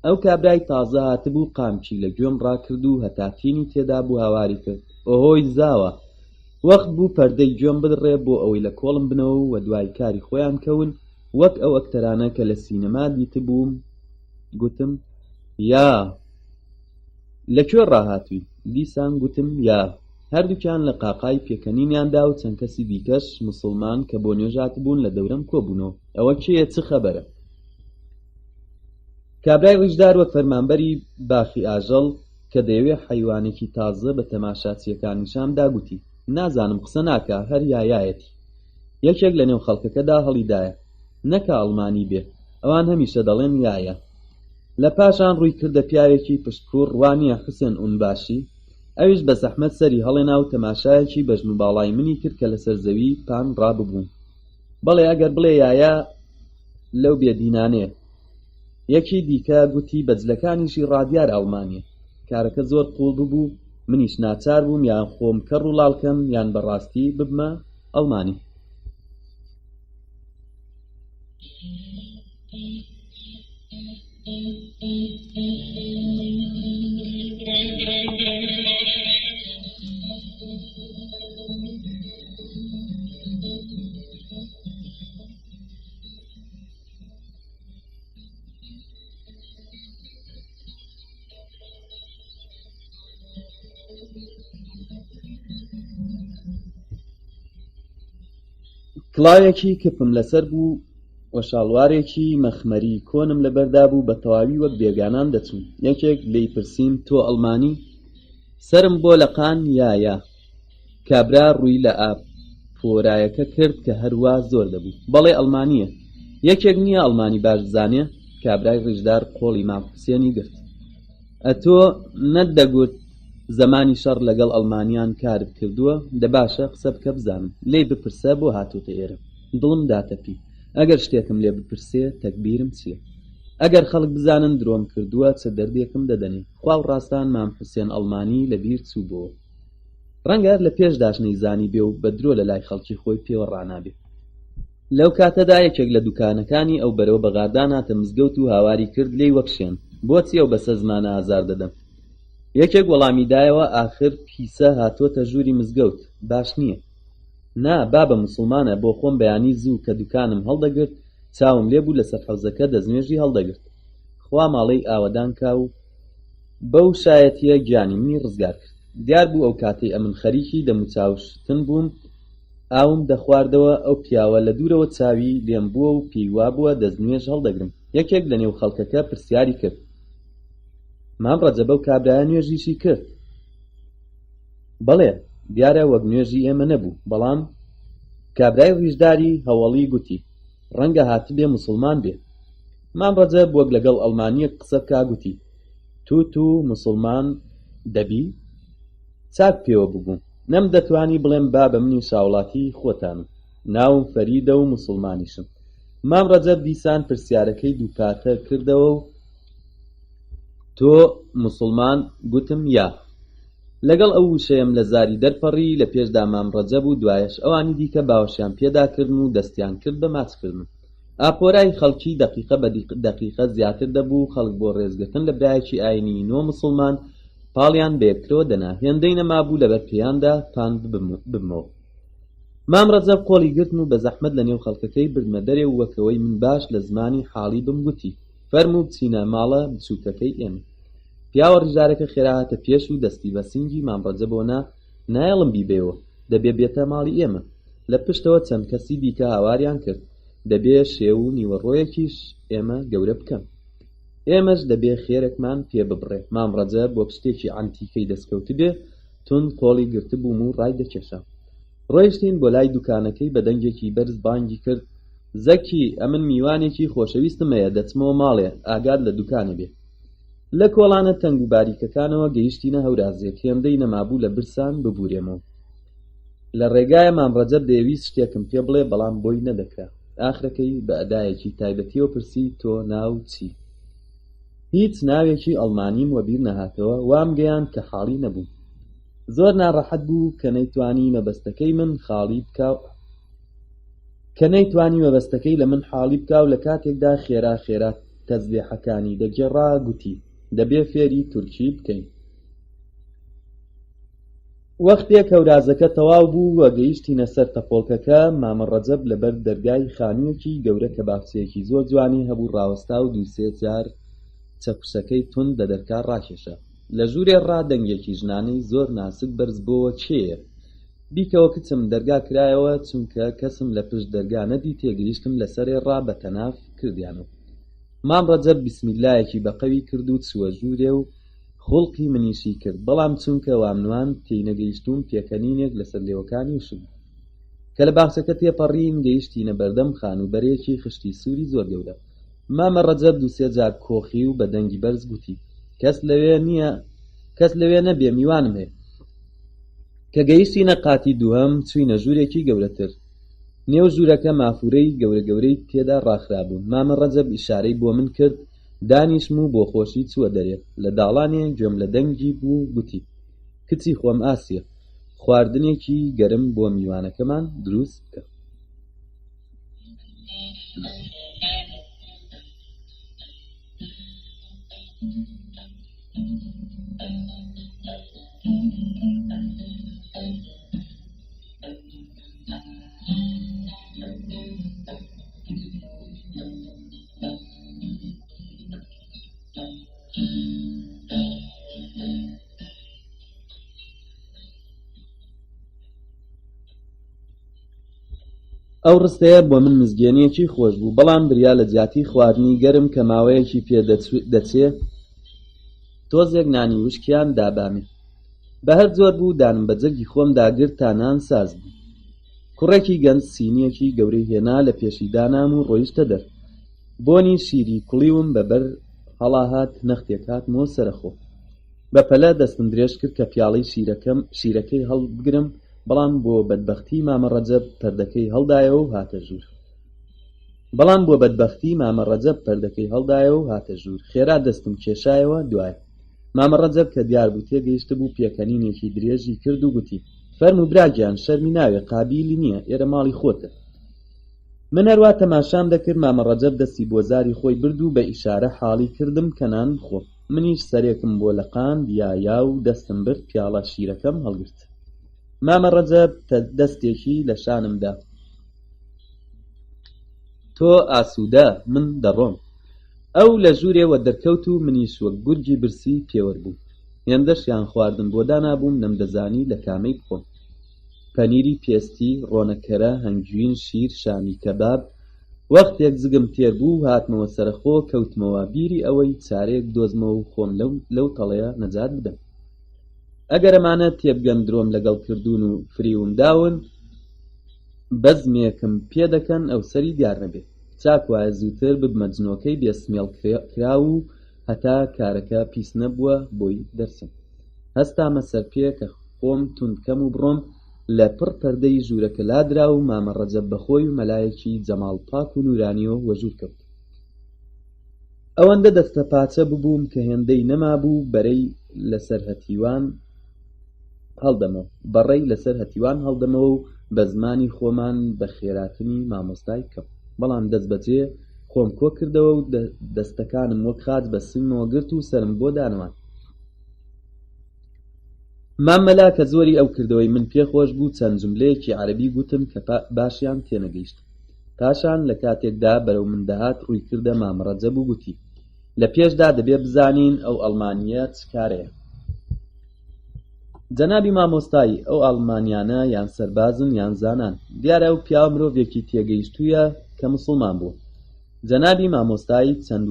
ئەو کابرای تازە هاتبوو قامچی لە گوێم ڕاکرد و هەتاتینی تێدا بوو هاواری کرد ئۆهۆی زاوە وەخت بوو پەردەی گوێم بدڕێ بۆ ئەوەی لە کۆڵم بنەوە و دوای کاری خۆیان کەون وەک ئەو ئەکتەرانە کە لە سینەما دیتبووم گوتم یا لەکوێ ڕاهاتووی دیسان گوتم یا هەردووکیان لە قاقای پێکەنینیاندا و چەند کەسی دیکەش موسڵمان کە بۆ نوێژ هاتبوون لە دەورەم کۆبوونەوە ئەوە کێیە چ خەبەرە کابرای ڕیژدار وەک فەرمانبەری باخی ئاژەڵ کە دەیەوێ حەیوانێکی تازە بە تەماشاچیەکانیشاندا گوتی نازانم قسە ناکە هەر یایەتی یەکێک لە نێو خەڵکەکەدا هەڵیدایە نەکە ئەڵمانی بێ ئەوان هەمیشە دەڵێن یایە لە پاشان ڕووی کردە پیاوێکی پشتکوڕ ڕوانیە حوسێن ئونباشی ئەویش بە زەحمەت سەری هەڵێنا و تەماشایەکی بەژن و باڵای منی کرد کە لەسەر زەوی پان ڕاببووم بەڵێ ئەگەر بڵێ یایە لەو بێدینانەیە یەکی دیکە گوتی بەجلەکانیشی ڕادیار ئەڵمانیە کارەکە زۆر قوڵ ببوو منیش ناچار بووم یان خۆم کەڕ و لاڵکەم یان بەڕاستی ببمە ئەڵمانی کڵاوێکی کپم لەسەر بوو وە شاڵوارێکی مەخمەری کۆنم لەبەردا بوو بە تەواوی وەک بێگانان دەچوون یەکێک لێی پرسیم تۆ ئەڵمانی سرم بۆ لەقان یایە کابرا ڕووی لە ئاپۆرایەکە کرد کە هەروە زۆر دەبوو بەڵێ ئەڵمانیە یەکێک نییە ئەڵمانی باش بزانێ کابرای ڕیژدار قۆڵی مام حوسێنی گرت ئەتۆ نەتدەگوت زەمانی شەڕ لەگەڵ ئەڵمانیان کارت کردووە؟ دەباشە قسە بکە بزانم. لێی بپرسە بۆ هاتووتە ئێرە. دڵم داتەپی. ئەگەر شتێکم لێ بپرسێ تەکبیرم چییە؟ ئەگەر خەڵک بزانن درۆم کردووە چ دەردێکم دەدەنێ. خوا و ڕاستان مام حوسێن ئەڵمانی لەبیر چوو بۆوە. ڕەنگە لە پێش داشنەی زانی بێ و بە درۆ لە لای خەڵکی خۆی پێوە ڕانابێ. لەو کاتەدا یەکێک لە دوکانەکانی ئەو بەرەوە بەغاردان هاتە مزگەوت و هاواری کرد لێی وەکشێن. بۆچی ئەو بەسە زمانە ئازار دەدەم؟ یەکێک وەڵامی دایەوە ئاخر پیسە هاتووەتە ژووری مزگەوت. باش نییە. نا بابە موسڵمانە بۆ خۆم بەیانی زوو کە دوکانم هەڵدەگرت چاوم لێبوو لەسەر حەوزەکە دەستنوێژی هەڵدەگرت. خوا ماڵەی ئاوەدان کا و بەو شایەتیە گیانی منی ڕزگار کرد. دیار بوو ئەو کاتەی ئەمن خەریکی دەموچاوشتن بووم ئاوم دەخواردەوە ئەو پیاوە لە دوورەوە چاوی لێم بووە و پێی وابووە دەستنوێژ هەڵدەگرم. یەکێک لە نێو خەڵکەکە پرسیاری کرد: مام ڕەجەبە و کابرایە نوێژیشی کرد؟ بەڵێ، دیارە وەک نوێژی ئێمە نەبوو. بەڵام کابرای ڕیژداری هەوڵی گوتی: ڕەنگە هاتبێ موسڵمان بێ. مام ڕەجەب وەک لەگەڵ ئەڵمانیەک قسە بکا گوتی: تو موسڵمان دەبی؟ چاک پێوە ببووم. نەم دەتوانی بڵێم بابە منی شاوڵاتی خۆتانم. ناوم فەریدە و موسڵمانیشم. مام ڕەجەب دیسان پرسیارەکەی دووپاتە کردەوە و تۆ موسڵمان؟ گوتم یا. لەگەڵ ئەو وشەیەم لە زاری دەرپەڕی. لە پێشدا مام ڕەجەب و دوایەش ئەوانی دیکە باوەشیان پێداکردن و دەستیان کرد بە ماچکردن. ئاپۆرای خەڵکی دەقیقە بە دەقیقە زیاتر دەبوو. خەڵک بۆ ڕێزگرتن لە برایەکی ئاینی نۆ موسڵمان پاڵیان بەیەکترەوە دەنا. هێندەی نەمابوو لەبەر پێیاندا پاند ببمەوە. مام ڕەجەب قۆڵی گرتم و بە زەحمەت لە نێو خەڵکەکەی بردمە دەرێ و وەکەوەی من باش لە زمانی حاڵی بمگوتی: فەرموو بچینە ماڵە بچووکەکەی ئێمە. پیاوە ڕیژارەکە خێرا هاتە پێش و دەستی بە سینگی مام ڕەجەبەوە نایەڵم بیبێەوە. دەبێ بێتە ماڵی ئێمە. لە پشتەوە چەند کەسی دیکە هاواریان کرد: دەبێ شێو و نیوەڕۆیەکیش ئێمە گەورە بکەم. ئێمەش دەبێ خێرێکمان پێ ببڕێ. مام ڕەجەب بۆ شتێکی عەنتیکەی دەستکەوت بێ تند قۆڵی گرتبووم و ڕای دەکێشا. ڕۆیشتین بۆ لای دوکانەکەی بە دەنگێکی بەرز بانگی کرد: زەکی، ئەمن میوانێکی خۆشەویستم هەیە، دەچمەوە ماڵێ، ئاگاد لە دوکانە بێ. لە کۆڵانە تەنگ و باریکەکانەوە گەیشتینە هەورازێک. هێندەی نەمابوو لە برسان ببوورێمەوە. لە ڕێگایە مام ڕەجەب دەیویست شتێکم پێ بڵێ بەڵام بۆی نەدەکرا. ئاخرەکەی بە ئەدایەکی تایبەتیەوە پرسی: تۆ ناو چی؟ هیچ ناوێکی ئەڵمانیم وەبیر نەهاتەوە. وام گەیاند کە حاڵی نەبوو. زۆر ناڕەحەت بوو کە نەیتوانی مەبەستەکەی لە من حاڵی بکا و لە کاتێکدا خێرا تەزبیحەکانی دەگێڕا گوتی: دەبێ فێری تورکی بکەین. وەختێک هەورازەکە تەواو بوو و گەیشتینە سەر تەپۆڵکەکە. مامە ڕەجەب لەبەر دەرگای خانوویەکی گەورە کە باخچەیەکی زۆر جوانی هەبوو ڕاوەستا و دووسێ جار چەکوسەکەی تند لە دەرکا ڕاکێشا. لە ژوورێ ڕادەنگێکی ژنانەی زۆر ناسک بەرز بۆوە: کێیە؟ بیکەوە کچم، دەرگا کرایەوە. چونکە کەسم لە پشت دەرگا نەدی تێگەیشتم لەسەرێ ڕا بە تەناف کردیانەوە. مام ڕەجەب بیسمیللایەکی بەقەوی کرد و چووە ژوورێ و خوڵقی منیشی کرد. بەڵام چونکە وامنوان تێی نەگەیشتوم پێکەنینێک لەسەر لێوەکانی وشم. کە لە باخچەکە تێپەڕین گەیشتینە بەردەم خانوبەرێکی خشتی سووری زۆر گەورە. مامە ڕەجەب دووسێ جار کۆخی و بە دەنگی بەرز گوتی: کەس لەوێ نەبێ، میوانم هەیە. کە گەیشتینە قاتی دووهەم چووینە ژوورێکی گەورەتر. نێو ژوورەکە مافورەی گەورەی تێدا ڕاخرابوون. مامە ڕەجەب ئیشارەی بۆ من کرد. دانیشم و بۆ خۆشی چووە دەرێ. لە داڵانێ گوێم لە دەنگی بوو گوتی: کچی خۆم ئاسیە، خواردنێکی گەرم بۆ میوانەکەمان دروست بکە. ئەو ڕستەیە بۆ من مزگێنیەکی خۆش بوو. بەڵام بریا لە جیاتی خواردنی گەرم کە ماوەیەکی پێ دەچێ تۆزێک نانی وشکیان دابامێ. بە هەر زۆر بوو دانم بە جەرگی خۆم داگرت تا نان ساز بوو. کوڕێکی گەنج سینیەکی گەورەی هێنا لە پێشی دانام و ڕۆیشتە دەر. بۆنی شیری کوڵیوم بەبەر هەڵاهات نەختێک هاتمەوە سەرەخۆ. بەپەلە دەستم درێژ کرد کە پیاڵەی شیرەکەی هەڵبگرم، بەڵام بۆ بەدبەختی مامە ڕەجەب پەردەکەی هەڵدایەوە و هاتە ژوور. خێرا دەستم کێشایەوە دوایە. مامە ڕەجەب کە دیار بوو تێگەیشت بوو پێکەنینێکی درێژی کرد و گوتی: فەرموو براگیان، شەرمی ناوێ، قابیلی نییە، ئێرە ماڵی خۆتە. من هەروە تەماشام دەکرد. مامە ڕەجەب دەستی بۆ زاری خۆی برد و بە ئیشارە حاڵی کردم کە نان بخۆم. منیش سەرێکم بۆ لەقاند یا و دەستم برد، پیاڵە شیرەکەم هەڵگرت. مامە ڕەجەب دەستێکی لە شانمدا: تۆ ئاسوودە، من دەڕۆم. ئەو لە ژوورێوە دەرکەوت و منیش وەک گورگی برسی پێوەربووم. هێندەشیان خواردم بۆ دانابووم نەمدەزانی لە کامەی بخۆم. پەنیری پێستی، ڕۆنەکەرە، هەنگوین، شیر، شامی کەباب. وەختێک زگم تێر بوو هاتمەوە سەرخۆ، کەوتمەوە بیری ئەوەی چارێک دۆزمەوە و خۆم لەو تەڵەیە نەجات بدەم. ئەگەر ئەمانە تێبگەن درۆم لەگەڵ کردوون و فریوم داون، بەزمێکم پێ دەکەن ئەو سەری دیار نەبێت. چاک وایە زووتر ببمە جنۆکەی بێسمێڵ کرا و هەتا کارەکە پیس نەبووە بۆی دەرسم. هەستامە سەر پێ کە خۆم توندکەم و بڕۆم. لە پڕ پەردەی ژوورەکە لادرا و مامە ڕەجەب بەخۆی و مەلایەکی جەماڵ پاک و نورانیەوە وەژوور کەوت. ئەوەندە دەستە پاچە ببووم کە هێندەی نەمابوو بەڕێی لەسەر هەتیوان هەڵدەمەوە و بە زمانی خۆمان بە خێراتنی مامۆستای کەم. بەڵام دەست بەجێ خۆم کۆ کردەوە و دەستەکانم وەک خاج بە سنگمەوە گرت و سرم بۆ دانەوان. مامەلا کە زۆری ئەو کردەوەی من پێخۆش بوو، چەند جوملەیەکی عەرەبی گوتم کە باشیان تێنەگەیشت. پاشان لە کاتێکدا بەرەو من دەهات ڕووی کردە مامە ڕەجەب و گوتی: لە پێشدا دەبێ بزانین ئەو ئەڵمانیە چ کارەیە. جەنابی مامۆستای، ئەو ئەڵمانیانە یان سەربازن یان زانان. دیارە ئەو پیاوە مرۆڤێکی تێگەیشتوویە کە موسڵمان بووە. جەنابی مامۆستای چەند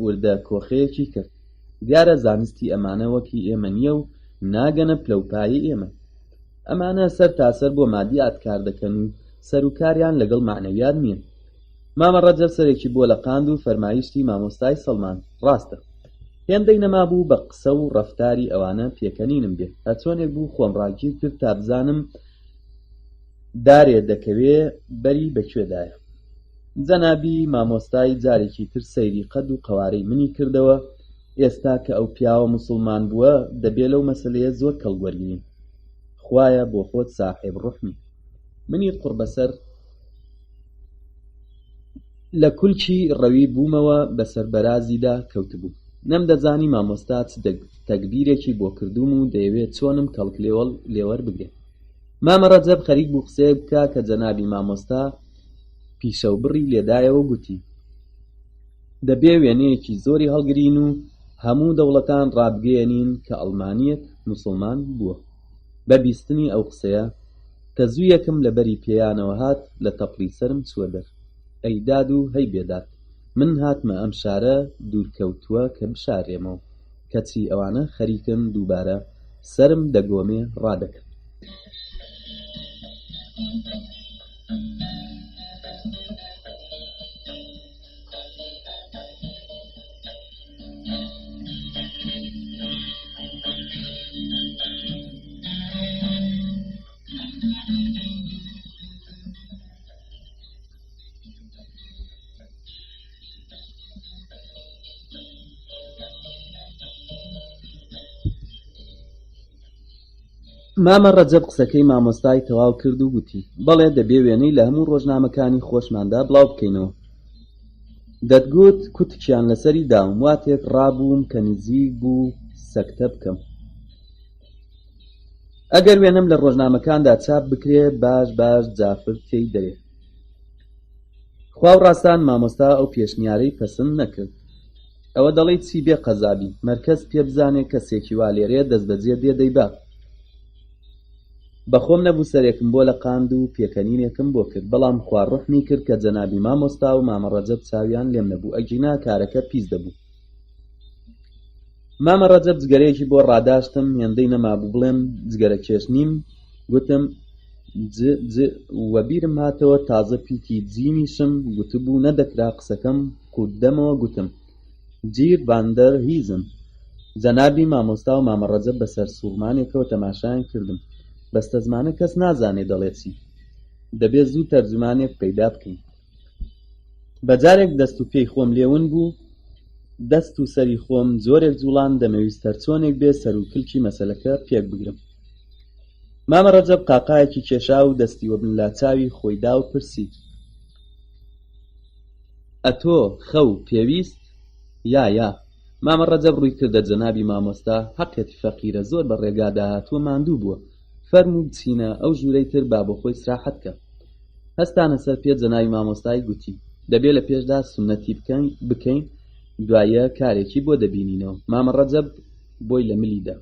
وردە کۆخەیەکی کرد. دیارە زانستی ئەمانە وەکی ئێمە نییە و ناگەنە پلەپایی ئێمە. ئەمانە سەر تاسەر بۆ مادیات کار دەکەن و سەرکاریان لەگەڵ معنەویات نییە. مامە ڕەجەب سەرێکی بۆ لەقاند و فەرمایشتی مامۆستای سەڵمان: ڕاستە، هێندەی نەمابوو بە قسە و ڕەفتاری ئەوانە پێکەنینم بێت. هەر چۆنێک بوو خۆم ڕاگیر کرد تا بزانم دارێ دەکەوێ بەری بەکوێدایە. جەنابی مامۆستای جارێکی تر سەیری قەد و قەوارەی منی کردەوە. ئێستا کە ئەو پیاوە موسڵمان بووە، دەبێ لەو مەسەلەیە زۆر کەڵوەرگین. خوایە بۆ خۆت ساحێب ڕوحمی. منی قوڕ بەسەر لە کولکی ڕەوی بوومەوە، بەسەر بەرازیدا کەوتبوو. نەمدەزانی مامۆستا چ تەکبیرێکی بۆ کردووم و دەیەوێت چۆنم کەڵک لێوەر بگرێت. مامە ڕەجەب خەریک بوو قسەیە بکا کە جەنابی مامۆستا پیشەوبڕی لێدایەوە گوتی: دەبێ وێنەیەکی زۆری هەڵگرین و هەموو دەوڵەتان ڕابگەیەنین کە ئەڵمانیەک موسڵمان بووە. بە بیستنی ئەو قسەیە کە زوویەکم لە بەری پێیانەوە هات، لە تەپڵی سرم چووە دەر. ئەی داد و هەی بێداد، من هاتمە ئەم شارە دوورکەوتووە کە بشارێمەوە، کەچی ئەوانە خەریکن دووبارە سرم دەگۆمێ ڕادەکەن. مامە ڕەجەب قسەکەی مامۆستای تەواو کرد و گوتی: بەڵێ، دەبێ وێنەی لە هەموو ڕۆژنامەکانی خۆشماندا بڵاو بکەینەوە. دەتگوت کوتکیان لەسەری داوم، واتێک ڕابووم کە نزیک بوو سەکتە بکەم. ئەگەر وێنەم لە ڕۆژنامەکاندا چاپ بکرێ، باش جافر تێی دەرێ. خواو ڕاستان مامۆستا ئەو پێشنیارەی پەسەند نەکرد. ئەوە دەڵێ چی بێ قەزابی، مەرکەز پێ بزانێ کەسێکی وا لێرەیە دەست بەجێ دێ دەیبا. بەخۆم نەبوو سەرێکم بۆ لەقاند و پێکەنینێکم بۆ کرد، بەڵام خوا ڕوحمی کرد کە جەنابی مامۆستا و مامە ڕەجەب چاویان لێم نەبوو، ئەگینا کارەکە پیس دەبوو. مامە ڕەجەب جگەرەیەکی بۆ ڕاداشتم، هێندەی نەمابوو بڵێم جگەرە کێش نیم. گوتم وەبیرم هاتەوە تازە پیتی جیمیشم گوتبوو نەدەکرا قسەکەم قوت دەمەوە. گوتم: جیر ڤاندەر هیزن. جەنابی مامۆستا و مامە ڕەجەب بەسەر سوڵمانێکەوە تەماشایان کردم. بەستە زمانە کەس نازانێ دەڵێ چی. دەبێت زوو تەرجمانێک پەیدا بکەین. بەجارێک دەست و پێی خۆم لێون بوو، دەست و سەری خۆم زۆرێک جوڵان دەمەویست هەرچۆنێک بێ سەر و کلکی مەسەلەکە پێک بگرم. مامە ڕەجەب قاقایەکی کێشا و دەستی وە بنلاچاوی خۆی دا و پرسی: ئەتۆ خەو پێویست؟ یا. مامە ڕەجەب ڕووی کردە جەنابی مامۆستا. حەقێتی فەقیرە، زۆر بە ڕێگادا هاتووە، ماندوو بووە. فەرموو بچینە ئەو ژوورەی تر با بۆ خۆی استراحەت کە. هەستانە سەر پێ جەنابی مامۆستای گوتی: دەبێت لە پێشدا سونەتی بکەین، دوایە کارێکی بۆ دەبینینەوە. مامە ڕەجەب بۆی لە ملیدا: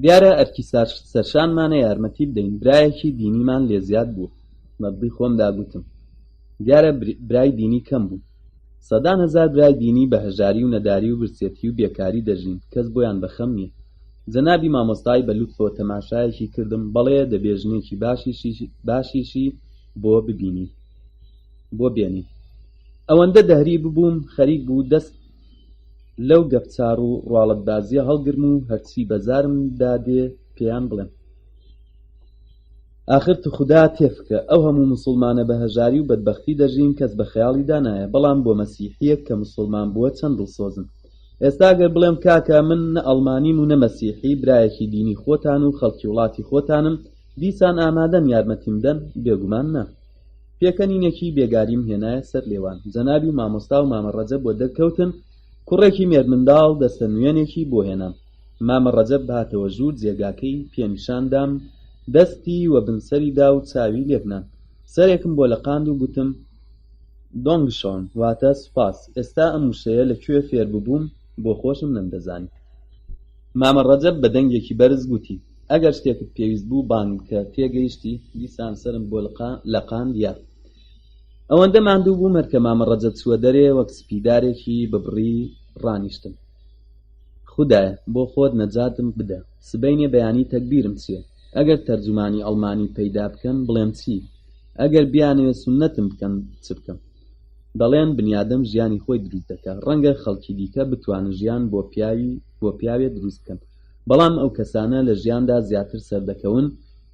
دیارە ئەرکی سەرشانمانە یارمەتی بدەین. برایەکی دینیمان لێ زیاد بوو. مەبدی خۆمدا گوتم: دیارە برای دینی کەم بوو. سەدان هەزار برای دینی بە هەژاری و نەداری و برسێتی و بێکاری دەژین، کەس بۆیان بەخەم نییە. جەنابی مامۆستای بە لوتفەوە تەماشایەکی کردم. بەڵێ دەبێژنێکی باشیشی بۆ بێنی. ئەوەندە دەهری ببووم خەریک بوو دەست لەو گەفچار و ڕواڵەتبازیە هەڵگرم و هەرچی بەزارم دادێ پێیان بڵێم. ئاخر تو خوددا تێفکە ئەو هەموو مسڵمانە بە هەژاری و بەدبەختی دەژین، کەس بە خەیاڵی دانایە. بەڵام بۆ مەسیحیەک کە مسڵمان بووە چەند دڵسۆزن. ئێستا ئەگەر بڵێم کاکە من نە ئەڵمانیم و نە مەسیحی، برایەکی دینی خۆتان و خەڵکی وڵاتی خۆتانم، دیسان ئامادەن یارمەتیم بدەن؟ بێگومان نا. پێکەنینێکی بێگاریم هێنایە سەر لێوان. جەنابی مامۆستا و مامە ڕەجەب بۆ دەرکەوتن. کوڕێکی مێرمنداڵ دەستە نوێنێکی بۆ هێنام. مامە ڕەجەب بهاتەوە ژوور، جێگاکەی پێنیشاندام، دەستی وە بنسەری دا و چاوی لێبنان. سەرێکم بۆ لەقاند و گوتم: دۆنگشۆن، واتە سوپاس. ئێستا ئەم وشەیە لەکوێ فێر ببووم بۆ خۆشم نەمدەزانی. مامە ڕەجەب بە دەنگێکی بەرز گوتی: ئەگەر شتێکت پێویست بوو بانگ بکە. تێگەیشتی؟ دیسان سەرم بۆ لەقاند. یا ئەوەندە ماندوو بووم هەر کە مامە ڕەجەب چووە دەرێ، وەک سپیدارێکی ببڕی ڕانیشتم. خودایە بۆ خۆت نەجاتم بدە. سبەینێ بەیانی تەکبیرم چییە؟ ئەگەر تەرجمانی ئەڵمانی پەیدا بکەن بڵێم چی؟ ئەگەر بیانەوێ سونەتم بکەن چ بکەم؟ دەڵێن بنیادەم ژیانی خۆی دروست دەکات. ڕەنگە خەڵکی دیکە بتوانن ژیان بۆ پیاوێ دروست بکەن، بەڵام ئەو کەسانە لە ژیاندا زیاتر سەردەکەون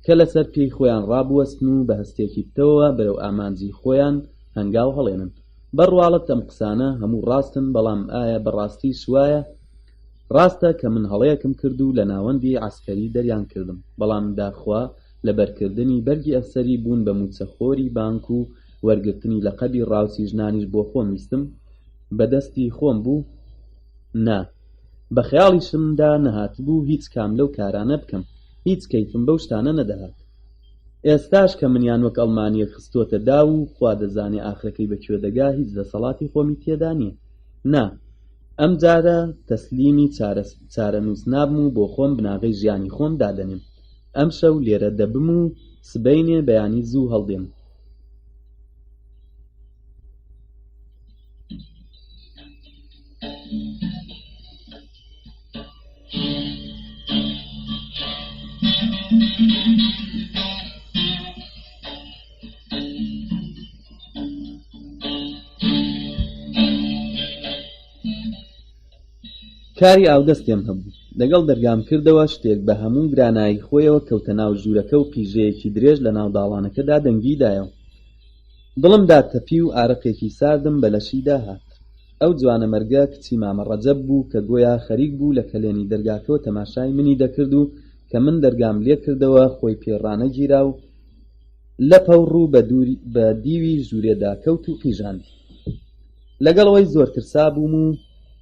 کە لەسەر پێی خۆیان ڕابوەستن و بە هەستێکی بتەوە بەرەو ئامانجی خۆیان هەنگاو هەڵێنن. بەڕواڵەت ئەم قسانە هەموو ڕاستن، بەڵام ئایا بەڕاستی شوایە؟ ڕاستە کە من هەڵەیەکم کرد و لە ناوەندی عەسکەری دەریان کردم، بەڵام داخوا لە بەرکردنی بەرگی ئەفسەری بوون بە موچەخۆری بانک و وەرگرتنی لەقەبی ڕاوچی ژنانیش بۆ خۆم ویستم بەدەستی خۆم بوو. نا، بە خەیاڵیشمدا نەهات بوو هیچ کام لەو کارانە بکەم. هیچ کەیفم بەو شتانە نەدەهات. ئێستاش کە منیان وەک ئەڵمانیەک خستۆتە دا و خوا دەزانێ ئاخرەکەی بەکوێ دەگا، هیچ دەسەڵاتی خۆمی تێدا نییە. نا، ئەم جارە تەسلیمی چارەنووس نابم و بۆ خۆم بناغەی ژیانی خۆم دادەنێم. ئەم شەو لێرە دەبم و سبەینێ بەیانی زوو هەڵدێم. کاری ئاودەستێم هەبوو. لەگەڵ دەرگام کردەوە شتێک بە هەموو گرانایی خۆیەوە کەوتە ناو ژوورەکە و پیژەیەکی درێژ لە ناو داڵانەکەدا دەنگیدایەوە. دڵمدا تەپی و ئارەقێکی ساردم بە لەشی داهات. ئەو جوانە مەرگە کچی مامە ڕەجەب بوو کە گۆیا خەریک بوو لە کەلێنی دەرگاکەوە تەماشای منی دەکرد و کە من دەرگام لێ کردەوە خۆی پێڕانە گیرا و لە پەوڕوو بە دیوی ژوورێدا کەوت و قیژاندی. لەگەڵەوەی زۆر ترسا بووم و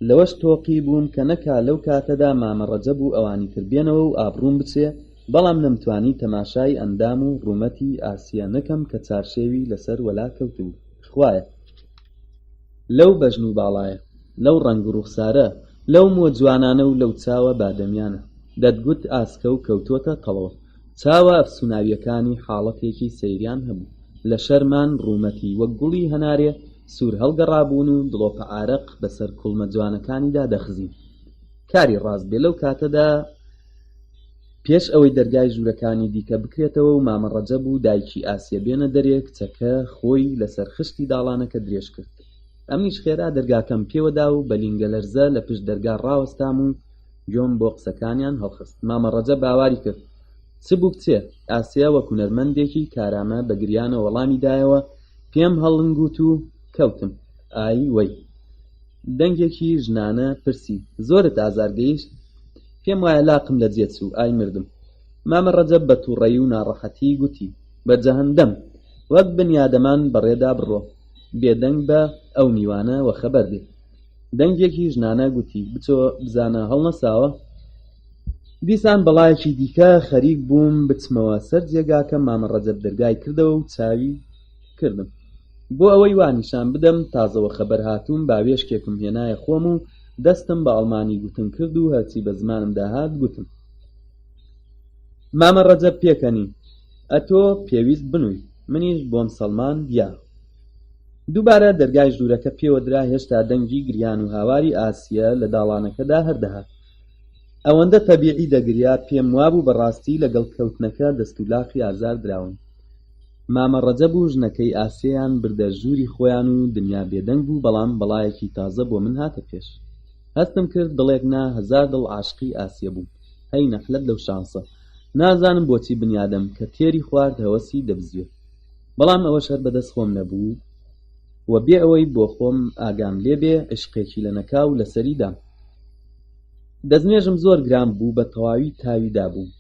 لەوەش تۆقی بووم کە نەکا لەو کاتەدا مامە ڕەجەب و ئەوانی تر بێنەوە و ئابڕووم بچێ، بەڵام نەمتوانی تەماشای ئەندام و ڕوومەتی ئاسیە نەکەم کە چارشێوی لەسەر وەلا کەوتبوو. خوایە، لەو بەژن و باڵایە، لەو ڕەنگ و ڕوخسارە، لەو مۆ جوانانە و لەو چاوە بادەمیانە، دەتگوت ئاسکە و کەوتۆتە تەڵەوە. چاوە ئەفسوناویەکانی حاڵەتێکی سەیریان هەبوو. لە شەرمان ڕوومەتی وەک گوڵی هەنارێ سوور هەڵگەڕابوون و دڵۆپە ئارەق بەسەر کوڵمە جوانەکانیدا دەخزین. کاری ڕاست بێ لەو کاتەدا پێش ئەوەی دەرگای ژوورەکانی دیکە بکرێتەوە و مامە ڕەجەب و دایکی ئاسیە بێنە دەرێ، کچەکە خۆی لەسەر خشتی داڵانەکە درێژ کرد. ئەمیش خێرا دەرگاکەم پێوەدا و بە لینگە لەرزە لە پشت دەرگا ڕاوەستام و گوێم بۆ قسەکانیان هەڵخست. مامە ڕەجەب باواری کرد. چ بوو کچێ؟ ئاسیا وەکو هونەرمەندێکی کارامە بە گریانە وەڵامی دایەوە. پێم هەڵنگوت و کەوتم. ئای وەی. دەنگێکی ژنانە پرسی. زۆرت ئازار گەیشت؟ پێم وایە لاقم لە جێ چوو. ئای مردم. مامە ڕەجەب بە تووڕەیی و ناڕەحەتی گوتی. بە جەهەندەم وەک بنیادەمان بەڕێدا بڕۆ، بێدەنگ بە ئەو میوانە وە خەبەر بێ. دەنگێکی ژنانە گوتی. بچۆ بزانە هەڵنەساوە. دیسان بەڵایەکی دیکە خەریک بووم بچمەوە سەر جێگاکە. مامە ڕەجەب دەرگای کردەوە و چاوی کردم بۆ ئەوەی وانیشان بدەم تازەوە خەبەر هاتووم. باوێشکێکم هێنایە خۆم و دەستم بە ئەڵمانی گوتن کرد و هەرچی بە زمانم داهات گوتم. مامە ڕەجەب پێکەنی. ئەتۆ پێویست بنووی. منیش بۆم سەڵمان دیا. دووبارە دەرگای ژوورەکە پێوەدرا. هێشتا دەنگی گریان و هاواری ئاسیە لە داڵانەکەدا هەردەهات. ئەوەندە تەبیعی دەگریا پێم وابوو بەڕاستی لەگەڵ کەوتنەکە دەستولاقی ئازار دراون. مامە ڕەجەب و ژنەکەی ئاسیەیان بردە ژووری خۆیان و دنیا بێدەنگ بوو. بەڵام بەڵایەکی تازە بۆ من هاتە پێش. هەستم کرد دڵێک نا هەزار دڵ عاشقی ئاسیە بووم. هەی نەحلەت لەو شانسە. نازانم بۆچی بنیادەم کە تێری خوارد هەوەسی دەبزوێت. بەڵام ئەوەش هەر بەدەست خۆم نەبوو و بێ ئەوەی بۆ خۆم ئاگام لێبێ عشقێکی لە نەکاو لەسەریدام. دەستنوێژم زۆر گران بوو. بە تەواوی تاویدا بوو.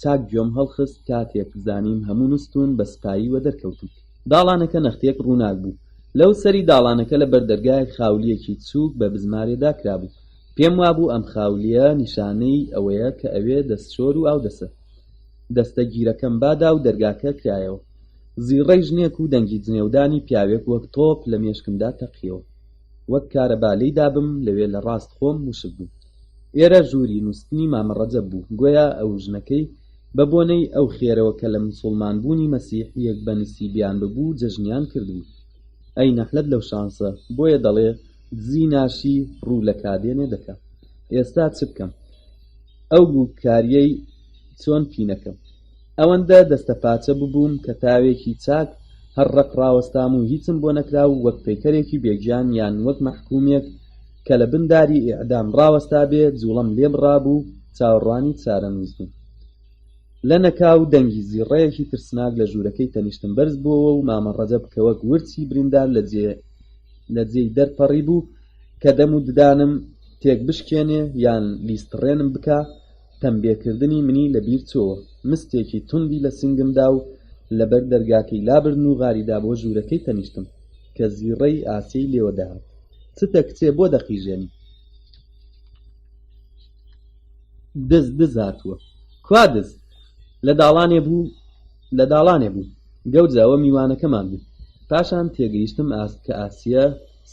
چاک گوێم هەڵخست. کاتێک زانیم هەموو نوستون بە سپایی وە دەرکەوتم. داڵانەکە نەختێک ڕووناک بوو. لەو سەری داڵانەکە لە بەردەرگای خاولیەکی چووک بە بزمارێدا کرابوو. پێم وابوو ئەم خاولیە نیشانەی ئەوەیە کە ئەوێ دەستشۆر و ئاودەسە. دەستە گیرەکەم بادا و دەرگاکە کرایەوە. زیڕەی ژنێک و دەنگی جنێودانی پیاوێک وەک تۆپ لە مێشکمدا تەقیەوە. وەک کارەبالەی دابم لەوێ لە ڕاست خۆم وشک بوو. ئێرە ژووری نووستنی مامە ڕەجەب بوو. گویا ئەو ژنەکەی بە بۆنەی ئەو خێرەوە کە لە موسڵمان بوونی مەسیحیەک بە نسیبیان ببوو جەژنیان کردبوو. ئەی نەحلەت لەو شانسە. بۆیە دەڵێ دزی ناشی ڕوو لە کادێنێ دەکا. ئێستا چ بکەم؟ ئەو بووکاریەی چۆن پینەکەم؟ ئەوەندە دەستە پاچە ببووم کە تاوێکی چاک هەر ڕق ڕاوەستام و هیچم بۆ نەکرا و وەک پەیکەرێکی بێگیان یان وەک مەحکوومێک کە لە بنداری ئیعدام ڕاوەستا بێ جوڵەم لێ بڕابوو. چاوەڕوانی چارەنووس بووم. لە نەکاو دەنگی زیڕەیەکی ترسناک لە ژوورەکەی تەنیشتم بەرز بووەوە و مامە ڕەجەب کە وەک ورچی بریندار لە جێی دەرپەڕی بوو کە دەم و ددانم تێک بشکێنێ یان لیستڕێنم بکا. تەمبێکردنی منی لەبیر چۆوە. مستێکی توندی لە سنگمدا و لەبەر دەرگاکەی لابردن و غاریدا بۆ ژوورەکەی تەنیشتم کە زیڕەی ئاسیەی لێوە داهات. چتە کچێ بۆ دەقیژێنی؟ دز هاتووە. کوا دز؟ لە داڵانێ بوو. گەوجاوە میوانەکەمان بوو. پاشان تێگەیشتم کە ئاسیە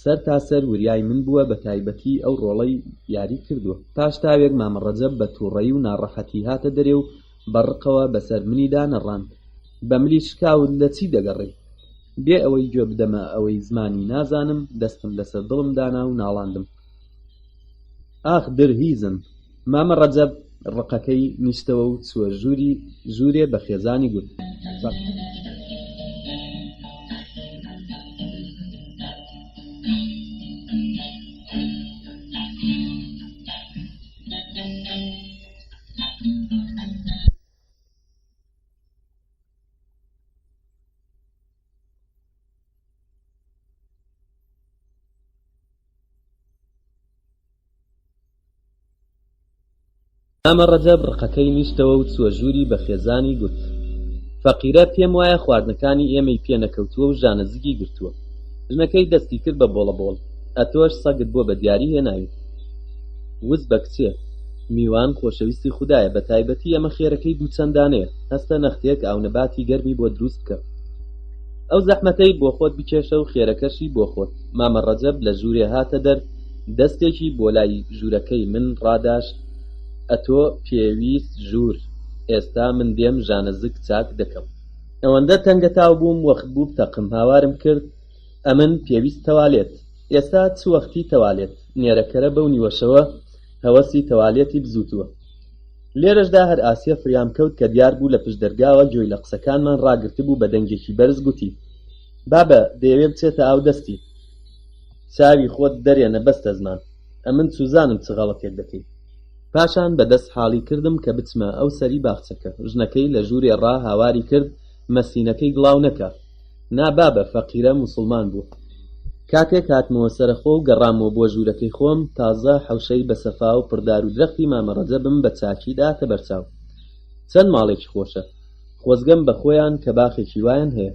سەر تا سەر وریای من بووە. بە تایبەتی ئەو ڕۆڵەی یاری کردووە. پاش تاوێک مامە ڕەجەب بە تووڕەیی و ناڕەحەتی هاتە دەرێ و بەڕقەوە بەسەر منیدا نەڕاند. بە ملی شکاوت لە چی دەگەڕێ؟ بێ ئەوەی گوێ بدەمە ئەوەی زمانی نازانم دەستم لەسەر دڵم دانا و ناڵاندم. ئاخ درهیزم. مامە ڕەجەب ڕقەکەی نیشتەوە و چووە ژوورێ بە خێزانی گوت. مامە ڕەجەب ڕقەکەی نیشتەوە و چووە ژووری بە خێزانی گوت. فەقیرە پێم وایە خواردنەکانی ئێمەی پێ نەکەوتووە و ژانەزگی گرتووە. ژنەکەی دەستی کرد بە بۆڵەبۆڵ. ئەتۆش سەگت بۆ بە دیاری هێناوی. وز بە کچێ. میوان خۆشەویستی خودایە. بە تایبەتی ئەمە خێرەکەی دووچەندانەیە. هەستە نەختێک ئاونەباتی گەرمی بۆ دروست بکە. ئەو زەحمەتەی بۆ خۆت بکێشە و خێرەکەشی بۆ خۆت. مامە ڕەجەب لە ژوورێ هاتە دەر. دەستێکی بۆ لای ژوورەکەی من ڕاداشت. ئەتۆ پێویست ژوور. ئێستا من دێم ژانەزگ چاک دەکەم. ئەوەندە تەنگەتاو بووم وەخت بوو بتەقم. هاوارم کرد ئەمن پێویست تەوالێت. ئێستا چ وەختی تەوالێت؟ نێرەکەرە بەو نیوەشەوە هەوەسی تەوالێتی بزوتووە. لێرەشدا هەر ئاسیە فریام کەوت کە دیار بوو لە پشت دەرگاوە گوێی لە قسەکانمان ڕاگرتبوو. بە دەنگێکی بەرز گوتی: بابە دەیەوێ بچێتە ئاو دەستی. چاوی خۆت دەرێنە بەستە زمان، ئەمن سوزانم چ غەڵەتێک دەکەی. پاشان بەدەست حاڵی کردم کە بچمە ئەو سەری باخچەکە. ژنەکەی لە ژوورێ ڕا هاواری کرد مەسینەکەی گڵاو نەکە. نابابە فەقیرە موسڵمان بوو. کاتێک هاتمەوە سەرخۆ و گەڕامەوە بۆ ژوورەکەی خۆم، تازە حەوشەی بەسەفا و پڕدار و درەختی مامە ڕەجەبم بە چاکی داتە بەرچاو. چەند ماڵێکی خۆشە، خۆزگەم بە خۆیان کە باخێکی وایان هەیە.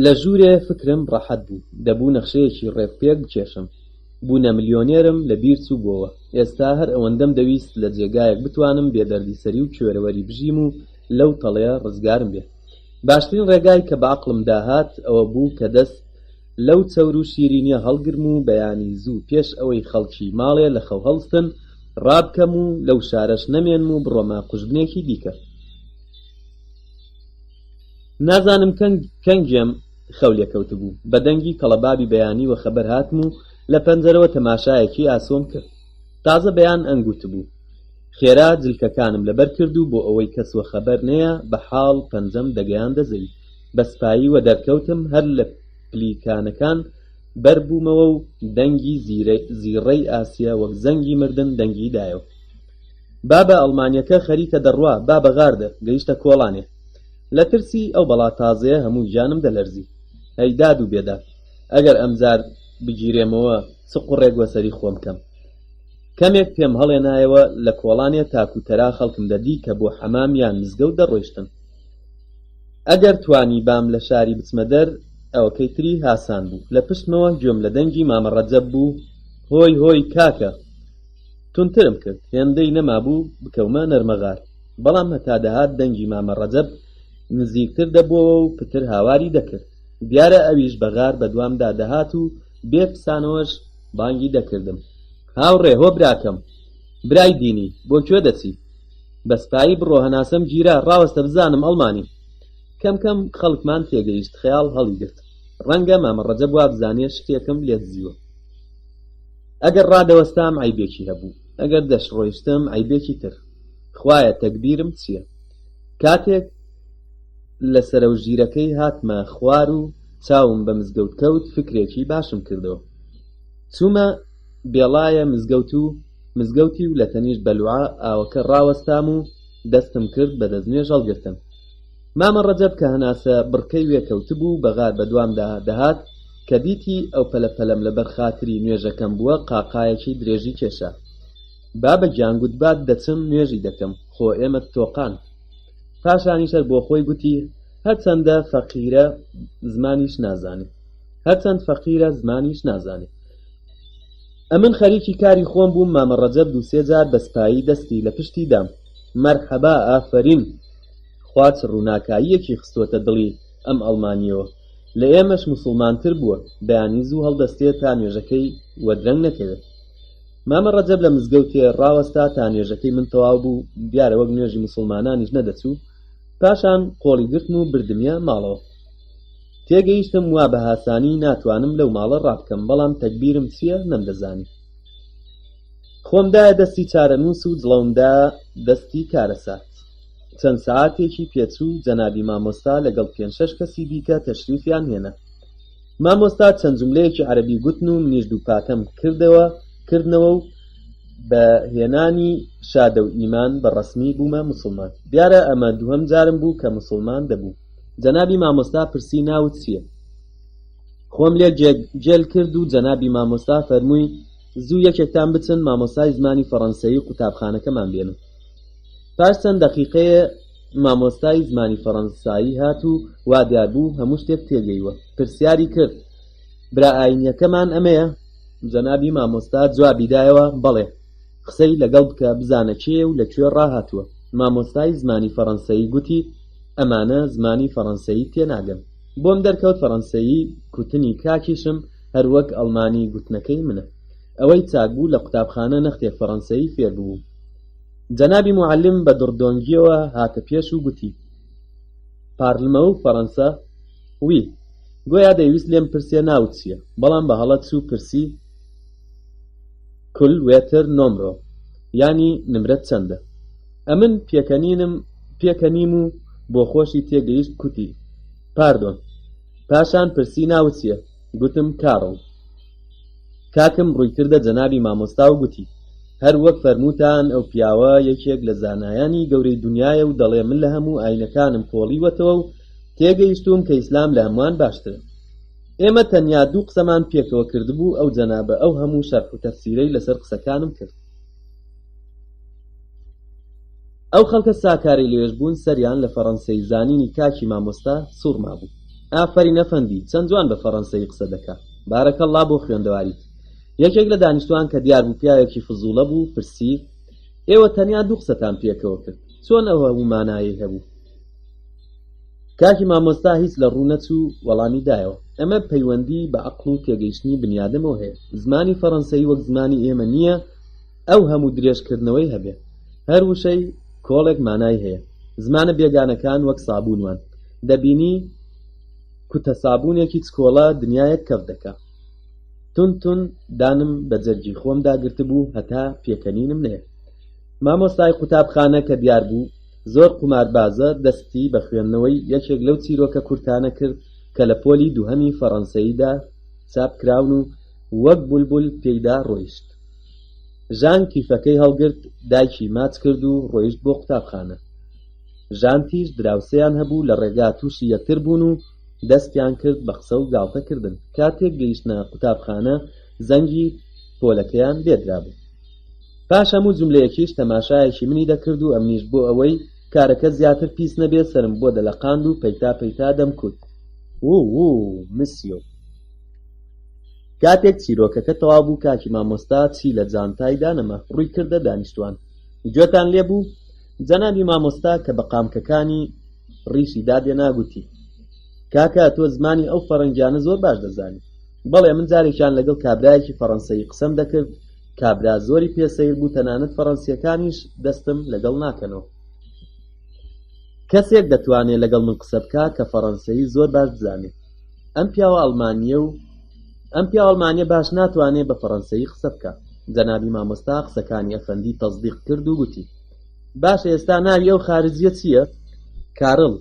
لە ژوورێ فکرم ڕەحەت بوو، دەبوو نەخشەیەکی ڕێکپێک بکێشم. بوونە ملیۆنێرم لە بیر چوو بۆەوە. ئێستا هەر ئەوەندەم دەویست لە جێگایەک بتوانم بێدەردیسەری و کوێرەوەری بژیم و لەو تەڵەیە ڕزگارم بێ. باشترین ڕێگای کە بە عەقڵم داهات ئەوە بوو کە دەست لەو چەور و شیرینیە هەڵگرم و بەیانی زوو پێش ئەوەی خەڵکی ماڵێ لە خەو هەڵستن ڕابکەم و لەو شارەش نەمێنم و بڕۆمە قوژبنێکی دیکە. نازانم کەنگێم خەو لێکەوت بوو. بە دەنگی کەڵەبابی بەیانی وە خەبەر هاتم و لە پەنجەرەوە تەماشایەکی ئاسۆم کرد. تازە بەیان ئەنگوت بوو. خێرا جلکەکانم لەبەر کرد و بۆ ئەوەی کەس وە خەبەر نەیە بە حاڵ پەنجەم دەگەیاندە زەوی. بەسپایی وە دەرکەوتم، هەر لە پلیکانەکان بەربوومەوە و دەنگی زیڕەی ئاسیا وەک زەنگی مردن دەنگی دایەوە. بابە ئەڵمانیەکە خەریکە دەڕوا، با بەغاردە گەیشتە کۆڵانێ. لە ترسی ئەو بەڵا تازەیە هەموو گیانم دەلەرزی. هەیداد و بێداد، ئەگەر ئەمجار بگیرێمەوە چ قوڕێک وەسەری خۆم کەم. کەمێک پێم هەڵێنایەوە لە کۆڵانێ تاکوتەرا خەڵکم دەدی کە بۆ حەمام یان مزگەوت دەڕۆیشتن. ئەگەر توانی بام لە شاری بچمە دەر ئەوەکەی تری هاسان بوو. لە پشتمەوە گوێم لە دەنگی مامە ڕەجەب بوو. هۆی هۆی کاکە، تونترم کرد هێندەی نەمابوو بکەومە نەرمەغار. بەڵام هەتا دەهات دەنگی مامە ڕەجەب نزیکتر دەبووەوە و پتر هاواری دەکرد. دیارە ئەویش بەغار بەدوامدا دەهات و بێ پسانەوەش بانگی دەکردم. هاوڕێ، هۆ براکەم، برای دینی، بۆ کوێ دەچی؟ بەسپایی بڕۆ، هەناسەم گیرا، ڕاوەستە بزانم ئەڵمانی. کەمکەم خەڵکمان تێگەیشت، خەیاڵ هەڵی گرت. ڕەنگە مامە ڕەجەب وا بزانێ شتێکم لێ دزیوە. ئەگەر ڕادەوەستام عیبێکی هەبوو، ئەگەر دەشڕۆیشتم عیبێکی تر. خوایە تەکبیرم چییە؟ کاتێک لە سەرەوژیرەکەی هاتمە خوار و چاوم بە مزگەوت کەوت، فکرێکی باشم کردەوە. چوومە بێڵایە مزگەوتی و لە تەنیش بەلوعا ئاوەکە ڕاوەستام و دەستم کرد بە دەستنوێژ هەڵگرتن. مامە ڕەجەب کە هەناسە بڕکەی وێکەوت بوو بەغار بەدوامدا دەهات، کە دیتی ئەو پەلەپەلەم لەبەر خاتری نوێژەکەم بووە، قاقایەکی درێژی کێشا. بابە گیانگوتبات دەچم نوێژی دەکەم، خۆ ئێمە تۆقان. پاشانیشەر بۆ خۆی گوتی هەرچەندە فەقیرە زمانیش نازانێت، هەرچەند فەقیرە زمانیش نازانێت. ئەمن خەریکی کاری خۆم بووم. مامە ڕەجەب دووسێ جار بەسپایی دەستی لە پشتی دام. مەرحەبا، ئافەرین، خوات ڕووناکاییەکی خستوەتە دڵی ئەم ئەڵمانیەوە. لە ئێمەش موسڵمانتر بووە، بەیانی زوو هەڵدەستێت تا نوێژەکەی وەدرەنگ نەکەوێت. مامە ڕەجەب لە مزگەوتێ ڕاوەستا تا نوێژەکەی من تەواو بوو، دیارە وەک نوێژی موسڵمانانیش نەدەچوو. پاشان قۆڵی گرتم و بردمیە ماڵەوە. تێگەیشتم وا بە هاسانی ناتوانم لەو ماڵە ڕابکەم، بەڵام تەکبیرم چییە نەمدەزانی. خۆمدایە دەستی چارەنووس و جڵەومدا دەستی کارەسات. چەند سەعاتێکی پێچوو جەنابی مامۆستا لەگەڵ 5-6 کەسی دیکە تەشریفیان هێنا. مامۆستا چەند جوملەیەکی عەرەبی گوتن و منیش دووپاتەم کردنەوە و بە هێنانی شادە و ئیمان بە ڕەسمی بوومە موسڵمان. دیارە ئەمە دووهەم جارم بوو کە موسڵمان دەبوو. جەنابی مامۆستا پرسی ناوت چییە؟ خۆم لێ جێل کرد و جەنابی مامۆستا فەرمووی زوو یەکێکتان بچن مامۆستای زمانی فەڕەنسەیی قوتابخانەکەمان بێنن. پاش چەند دەقیقەیە مامۆستای زمانی فەڕەنسایی هات و وا دیار بوو هەموو شتێک تێگەیوە. پرسیاری کرد برا ئاینیەکەمان ئەمەیە؟ جەنابی مامۆستا جوابی دایەوە بەڵێ، قسەی لەگەڵ بکە بزانە کێ و لەکوێ ڕاهاتووە. مامۆستای زمانی فەڕەنسەیی گوتی ئەمانە زمانی فەڕەنسەیی تێناگەن. بۆم دەرکەوت فەڕەنسەیی کوتنی کاکیشم هەروەک ئەڵمانی گوتنەکەی منە. ئەوەی چاک بوو لە قوتابخانە نەختێ فەڕەنسەیی فێر بوو. جەنابی موعەلم بە دڕدۆنگیەوە هاتە پێش و گوتی پارلمە و فەڕەنسە؟ وی، گۆیا دەیویست لێم پرسێ ناوت چییە، بەڵام بە هەڵەت چوو پرسی کول وێتر نۆمرۆ، ینی نمرەت چەندە. ئەمن پێکەنیم و بۆ خۆشی تێگەیشت کوتی پاردۆن. پاشان پرسی ناوت چییە؟ گوتم کاڕڵ. کاکم ڕووی کردە جەنابی مامۆستا و گوتی هەر وەک فەرمووتان ئەو پیاوە یەکێک لە زانایانی گەورەی دنیایە و دەڵێ من لە هەموو ئاینەکانم کۆڵیوەتەوە و تێگەیشتوم کە ئیسلام لە هەمووان باشترە. ئێمە تەنیا دوو قسەمان پێکەوە کردبوو ئەو جەنابە ئەو هەموو شەرح و تەفسیرەی لەسەر قسەکانم کرد. ئەو خەڵکە ساکاری لێش بوون سەریان لە فەڕەنسەی زانینی کاکی مامۆستا سوورما بوو. ئافەرین ئەفەندی چەند جوان بە فەڕەنسەی قسە دەکا. بارەکەڵڵا بۆ خوێندەواریت. یەکێک لە دانیشتوان کە دیار بوو پیاوێکی فزوڵە بوو پرسی ئێوە تەنیا دوو قسەتان پێکەوە کرد چۆن ئەوە هەموو مانایی هەبوو؟ کاکی مامۆستا هیچ لە ڕوو نەچوو وەڵامی دایەوە ئەمە پەیوەندی بە عەقڵ و تێگەیشتنی بنیادمەوە هەیە. زمانی فەڕەنسەی وەک زمانی ئێمە نییە ئەو هەموو درێژکردنەوەی هەبێ. هەر وشەی کۆڵێک مانای هەیە. زمانە بێگانەکان وەک سابوونوان دەبینی کوتە سابوونێکی چکۆڵە دنیایەک کەف دەکا. تون دانم بە جەرگی خۆم داگرتبوو هەتا پێکەنینم نەیە. مامۆستای قوتابخانە کە دیار بوو زۆر قوماربازە دەستی بە خوێندنەوەی یەکێک لەو چیرۆکە کورتانە کرد کە لە پۆلی دووهەمی فەڕەنسەییدا چاپکراون و وەک بولبول پێیدا ڕۆیشت. ژان کیفەکەی هەڵگرت دایکی ماچ کرد و ڕۆیشت بۆ قوتابخانە. ژانتیش دراوسەیان هەبوو لە ڕێگا تووشی یەکتر بوون و دەستیان کرد بە قسە و گاڵتەکردن. کاتێک گەیشتنە قوتابخانە زەنگی پۆلەکەیان لێدرا بوو. پاش هەموو جوملەیەکیش تەماشایەکی منی دەکرد و ئەمنیش بۆ ئەوەی کارەکە زیاتر پیس نەبێت سرم بۆ دەلەقاند و پەیتا دەمکوت. مسیۆ. کاتێک چیرۆکەکە تەواو بوو کاکی مامۆستا چی لە جانتایدا نەما ڕووی کردە دانیشتوان. گوێتان لێبوو؟ جەنابی مامۆستا کە بە قامکەکانی ڕیشی دادێنا گوتی کاکە تۆ زمانی ئەو فەڕەنگیانە زۆر باش دەزانی. بەڵێ من جارێکیان لەگەڵ کابرایەکی فەڕەنسەیی قسەم دەکرد کابرا زۆری پێسەیر بوو تەنانەت فەڕەنسیەکانیش دەستم لەگەڵ ناکەنەوە. کەسێک دەتوانێت لەگەڵ من قسە بکا کە فەڕەنسەیی زۆر باش بزانێت. ئەم پیاوە ئەڵمانیە باش ناتوانێت بە فەڕەنسەیی قسە بکە. جەنابی مامۆستا قسەکانی ئەفەندی تەصدیق کرد و گوتی باشە ئێستا ناوی ئەو خارجیە چییە؟ کارڵ.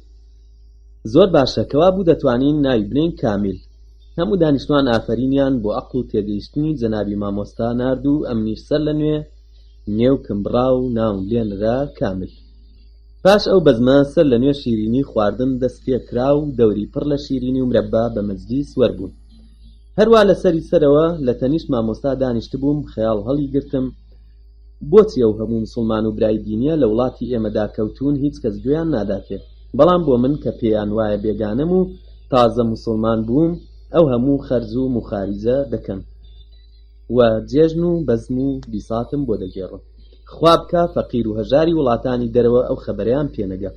زۆر باشە کەوا بوو دەتوانین ناوی بنین کامیل. هەموو دانیشتوان ئافرینیان بۆ عەقڵ و تێگەیشتنی جەنابی مامۆستا نارد و ئەمنیش سەر لە نوێ نێو کمبڕا و ناوم لێنرا کامل. پاش ئەو بەزمە سەر لە نوێ شیرینی خواردن دەست پێکرا و دەوری پڕ لە شیرینی و مرەبا بە مەجلیس وەربوون. هەروە لە سەری سەرەوە لە تەنیشت مامۆستا دانیشتبووم خەیاڵ هەڵی گرتم بۆچی ئەو هەموو مسلمان و برای دینیە لە وڵاتی ئێمەدا کەوتون هیچ کەس گوێیان ناداتێت. بەڵام بۆ من کە پێیان وایە بێگانەم و تازە مسلمان بووم ئەو هەموو خەرج و مخاریزە دەکەن و جێژن و بەزم و بیساتم بۆ دەگێڕن. خوا بکە فەقیر و هەژاری وڵاتانی دەرەوە ئەو خەبەریان پێنەگە.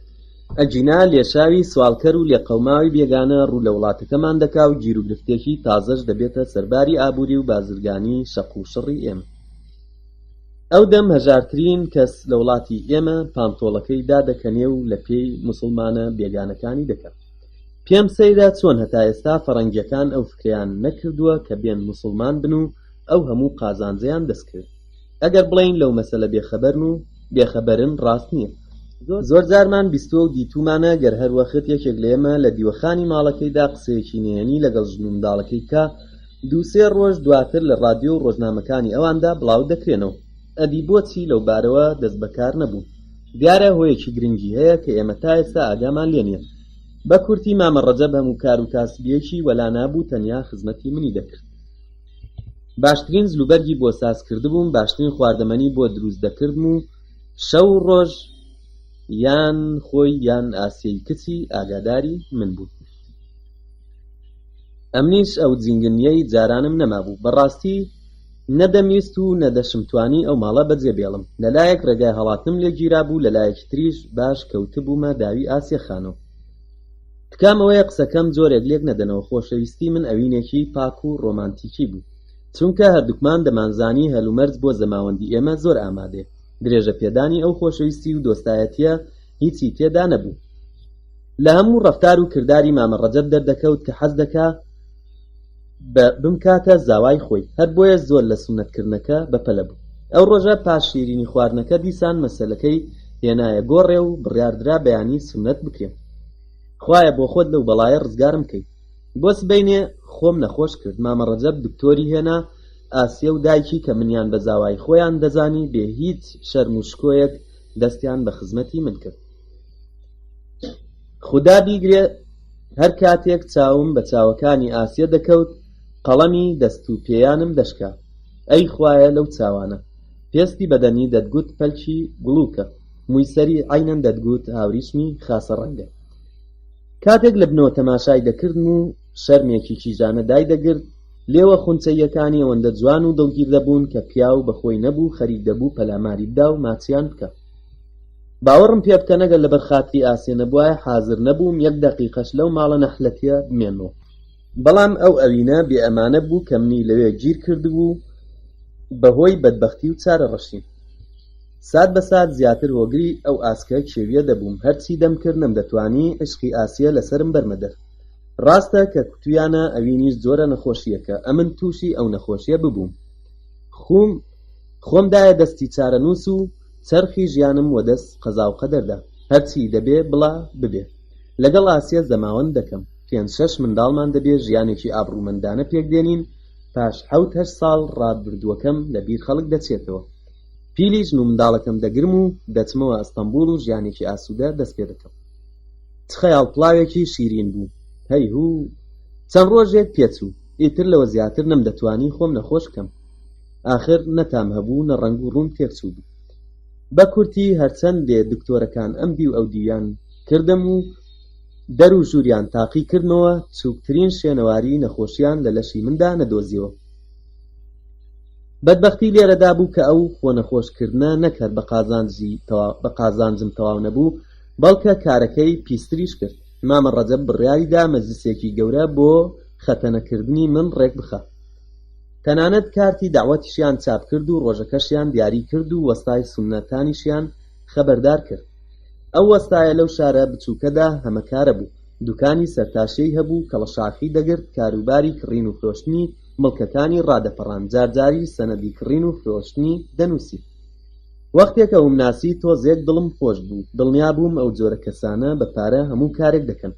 ئەجینا لێشاوی سوالکەر و لێقەوماوی بێگانە ڕوو لە وڵاتەکەمان دەکا و گیر و گرفتێکی تازەش دەبێتە سەرباری ئابووری و بازرگانی شەق و شڕی ئێمە. ئەو دەم هەژارترین کەس لە وڵاتی ئێمە پانتۆڵەکەی دادەکەنێ و لە پێی مسلمانە بێگانەکانی دەکات. پێم سەیرە چۆن هەتا ئێستا فەڕەنگیەکان ئەو فکریان نەکردووە کە بێن مسلمان بن و ئەو هەموو قازانجەیان دەست کرد. ئەگەر بڵین لەو مەسەلە بێخەبەرن ڕاست نییە. زۆر جارمان بیستووە و دیتومانە گەر هەر وەخت یەکێک لە ئێمە لە دیوەخانی ماڵەکەیدا قسەیەکی نهێنی لەگەڵ ژن و منداڵەکەی کا دوو-سێ ڕۆژ دواتر لە ڕادیۆ و ڕۆژنامەکانی ئەواندا بڵاو دەکرێنەوە. ئەدی بۆچی لەو بارەوە دەست بەکار نەبوو؟ دیارە هۆیەکی گرنگی هەیە کە ئێمە تا ئێستا ئاگامان لێ نییە. بە کورتی مامە ڕەجەب هەموو کار و کاسبیەکی وەلا نابوو تەنیا خزمەتی منی دەکرد. باشترین زلوبەرگی بۆ ساز کردبووم باشترین خواردەمەنی بۆ دروست دەکردم و شەو ڕۆژ یان خۆی یان ئاسیەی کچی ئاگاداری من بوو. ئەمنیش ئەو جینگنیەی جارانم نەمابوو. بەڕاستی نەدەمویست و نەدەشمتوانی ئەو ماڵە بەجێ بێڵم. لەلایەک ڕێگای هەڵاتنم لێگیرا بوو لەلایەکی تریش باش کەوتبوومە داوی ئاسیە خانەوە. تکامەوەیە قسەکەم جۆرێک لێک نەدەنەوە. خۆشەویستی من ئەوینێکی پاک و ڕۆمانتیکی بوو چونکە هەردووکمان دەمانزانی هەلومەرج بۆ زەماوەندی ئێمە زۆر ئامادێ. درێژە پێدانی ئەو خۆشەویستی و دۆستایەتیە هیچی تێدا نەبوو. لە هەموو ڕەفتار و کردداری مامە ڕەجەب دەردەکەوت کە حەز دەکا بمکاتە زاوای خۆی. هەر بۆیە زۆر لە سونەتکردنەکە بەپەلە بوو. ئەو ڕۆژە پاش شیرینی خواردنەکە دیسان مەسەلەکەی هێنایە گۆڕێ و بڕیاردرا بەیانی سونەت بکرێ. خوایە بۆ خۆت لەو بەڵایە ڕزگارم کەی. بۆ سبەینێ خۆم نەخۆش کرد. مامە ڕەجەب دکتۆری هێنا ئاسیە و دایکی کە منیان بە زاوای خۆیان دەزانی بێ هیچ شەرم و شکۆیەک دەستیان بە خزمەتی من کرد. خودا بیگرێ هەر کاتێک چاوم بە چاوەکانی ئاسیە دەکەوت قەڵەمی دەست و پێیانم دەشکا. ئەی خوایە لەو چاوانە پێستی بەدەنی دەتگوت پەلکی گوڵووکە، موویسەری عینەن دەتگوت هاوریشمی خاسە ڕەنگە. کاتێک لە بنەوە تەماشای دەکردم و شەرمێکی کیژانە دای دەگرت، لێوە خونچەیەکانی ئەوەندە جوان و دڵگیر دەبوون کە پیاو بەخۆی نەبوو خەریک دەبوو پەلاماری بدا و ماچیان بکە. باوەڕم پێ بکە نەگەر لەبەر خاتری ئاسیە نەبوایە حازر نەبووم یەک دەقیقەش لەو ماڵە نەحلەتیە بمێنەوە. بەڵام ئەو ئەوینە بێئەمانە بوو کە منی لەوێ گیر کردبوو بەهۆی بەدبەختی و چارە ڕەشیم. سات بە سات زیاتر هۆگری ئەو ئاسکە کێویە دەبووم. هەرچی دەم کرد نەمدەتوانی عشقی ئاسیە لەسرم بەرمەدەر. ڕاستە کە کوتویانە ئەوینیش جۆرە نەخۆشیەکە، ئەمن تووشی ئەو نەخۆشیە ببووم. خۆمدایە دەستی چارە نووس و چەرخی ژیانم وەدەست قەزا و قەدەردا. هەرچی دەبێ بڵا ببێ. لەگەڵ ئاسیە زەماوەند دەکەم. 5-6 منداڵمان دەبێ ژیانێکی ئابڕوومەندانە پێکدێنین. پاش 7-8 ساڵ ڕابردووەکەم لەبیر خەڵک دەچێتەوە. پیلی ژن و منداڵەکەم دەگرم و دەچمەوە ئەستەمبوڵ و ژیانێکی ئاسوودە دەست پێ دەکەم. چ خەیاڵ پڵاوێکی شیرین بوو. هەی هوو چەند ڕۆژێک پێچوو. ئیتر لەوە زیاتر نەمدەتوانی خۆم نەخۆش بکەم. ئاخر نەتام هەبوو نە ڕەنگ و ڕوون تێکچوو بوو. بە کورتی هەرچەندێ دکتۆرەکان ئەم دی و ئەو دییان کردم و دەر و ژووریان تاقی کردنەوە چووکترین شوێنەواری نەخۆشیان لە لەشی مندا نەدۆزیەوە. بەدبەختی لێرەدا بوو کە ئەو خۆ نەخۆشکردنە نەکرد بە قازانجم تەواو نەبوو، بەڵکە کارەکەی پیستریش کرد. مامە ڕەجەب بڕیاریدا مەجلیسێکی گەورە بۆ خەتەنەکردنی من ڕێک بخە. تەنانەت کارتی داوەتیشیان چاپ کرد و ڕۆژەکەشیان دیاری کرد و وەستای سونەتانیشیان خەبەردار کرد. ئەو وەستایە لەو شارە بچووکەدا هەمەکارە بوو. دوکانی سەرتاشەی هەبوو کە لە شاخی دەگرت کاروباری کڕین و فرۆشتنی مڵکەکانی ڕادەپەڕان، جارجاری سەنەدی کڕین و فرۆشتنی دەنووسی. وەختێکە ئەوم ناسی تۆزێک دڵم خۆش بوو. دڵنیا بووم ئەو جۆرە کەسانە بە پارە هەموو کارێک دەکەن.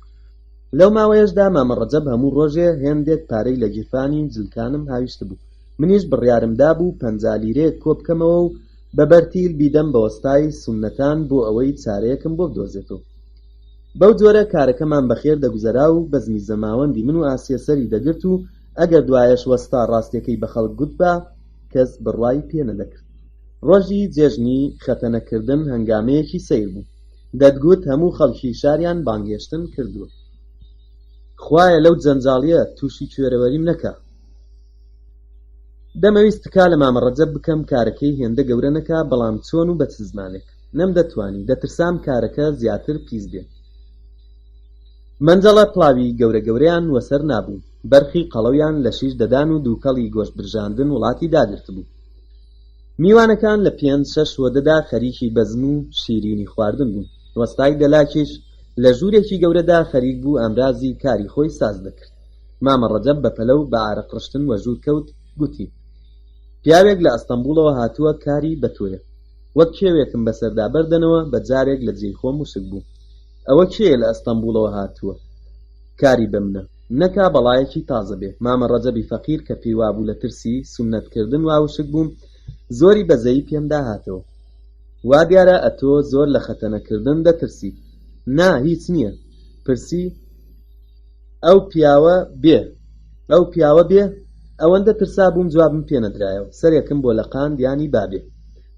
لەو ماوەیەشدا مامە ڕەجەب هەموو ڕۆژێ هێندێک پارەی لە گیرفانی جلکانم هاویشت بوو. منیش بڕیارمدا بوو 50 لیرەیەک کۆ بکەمەوە و بەبەرتیل بیدەم بە وەستای سونەتان بۆ ئەوەی چارەیەکم بۆ بدۆزێتەوە. بەو جۆرە کارەکەمان بەخێر دەگوزەرا و بەزمی زەماوەندی من و ئاسیە سەری دەگرت و ئەگەر دوایەش وەستا ڕاستیەکەی بە خەڵک گوت بە کەس بڕوای پێ نەدەکرد. ڕۆژی جێژنی خەتەنەکردن هەنگامەیەکی سەیر بوو. دەتگوت هەموو خەڵکی شاریان بانگێشتن کردووە. خوایە لەو جەنجاڵیە تووشی کوێرەوەریم نەکا. دەمەویست تکا لە مامە ڕەجەب بکەم کارەکەی هێندە گەورە نەکا، بەڵام چۆن و بە چ زمانێک نەمدەتوانی. دەترسام کارەکە زیاتر پیس بێت. مەنجەڵە پڵاوی گەورە گەورەیان وەسەر نابوو. بەرخی قەڵەویان لە شیش دەدان و دووکەڵی گۆشت برژاندن وڵاتی داگرت بوو. میوانەکان لە 5-6 وەدەدا خەریکی بەزم و شیرینی خواردن بوون. وەستای دەلاکیش لە ژوورێکی گەورەدا خەریک بوو ئەمرازی کاری خۆی ساز دەکرد. مامە ڕەجەب بەپەلەو بە ئارەق ڕشتن وەژوور کەوت، گوتی پیاوێک لە ئەستەمبوڵەوە هاتووە کاری بەتۆیە. وەک کێوێکم بەسەردا بەردەنەوە بە جارێک لە جێی خۆم وشک بوو. ئەوە کێیە لە ئەستەمبوڵەوە هاتووە کاری بەمنە نەکا بەڵایەکی تازە بێ. مامە ڕەجەبی فەقیر کە پێی وابوو لە ترسی سونەتکردن واوشک بووم زۆری بەزەیی پێمدا هاتەوە. وا دیارە ئەتۆ زۆر لە خەتەنەکردن دەترسی. نا هیچ نییە. پرسی ئەو پیاوە بێ ئەوەندە ترسا بووم جوابم پێ نەدرایەوە. سەرێکم بۆ لەقاند یانی بابێ.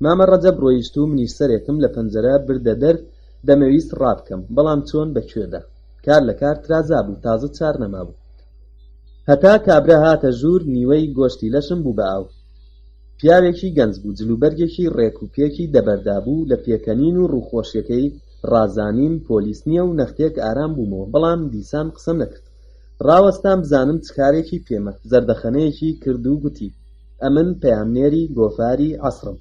مامە ڕەجەب ڕۆیشت و منیش سەرێکم لە پەنجەرە بردە دەر. دەمەویست ڕابکەم بەڵام چۆن بەکوێدا. کار لە کار ترازا بوو، تازە چار نەمابوو. هەتا کابرا هاتە ژوور نیوەی گۆشتی لەشم بوو بە ئاو. پیاوێکی گەنج بوو، جلوبەرگێکی ڕێکوپێکی دەبەردا بوو. لە پێکەنین و ڕووخۆشیەکەی ڕازانیم پۆلیس نییە و نەختێک ئارام بوومەوە، بەڵام دیسان قسەم نەکرد. ڕاوەستام بزانم چ کارێکی پێمە. زەردەخەنەیەکی کرد و گوتی ئەمن پەیامنێری گۆفاری عەسرم.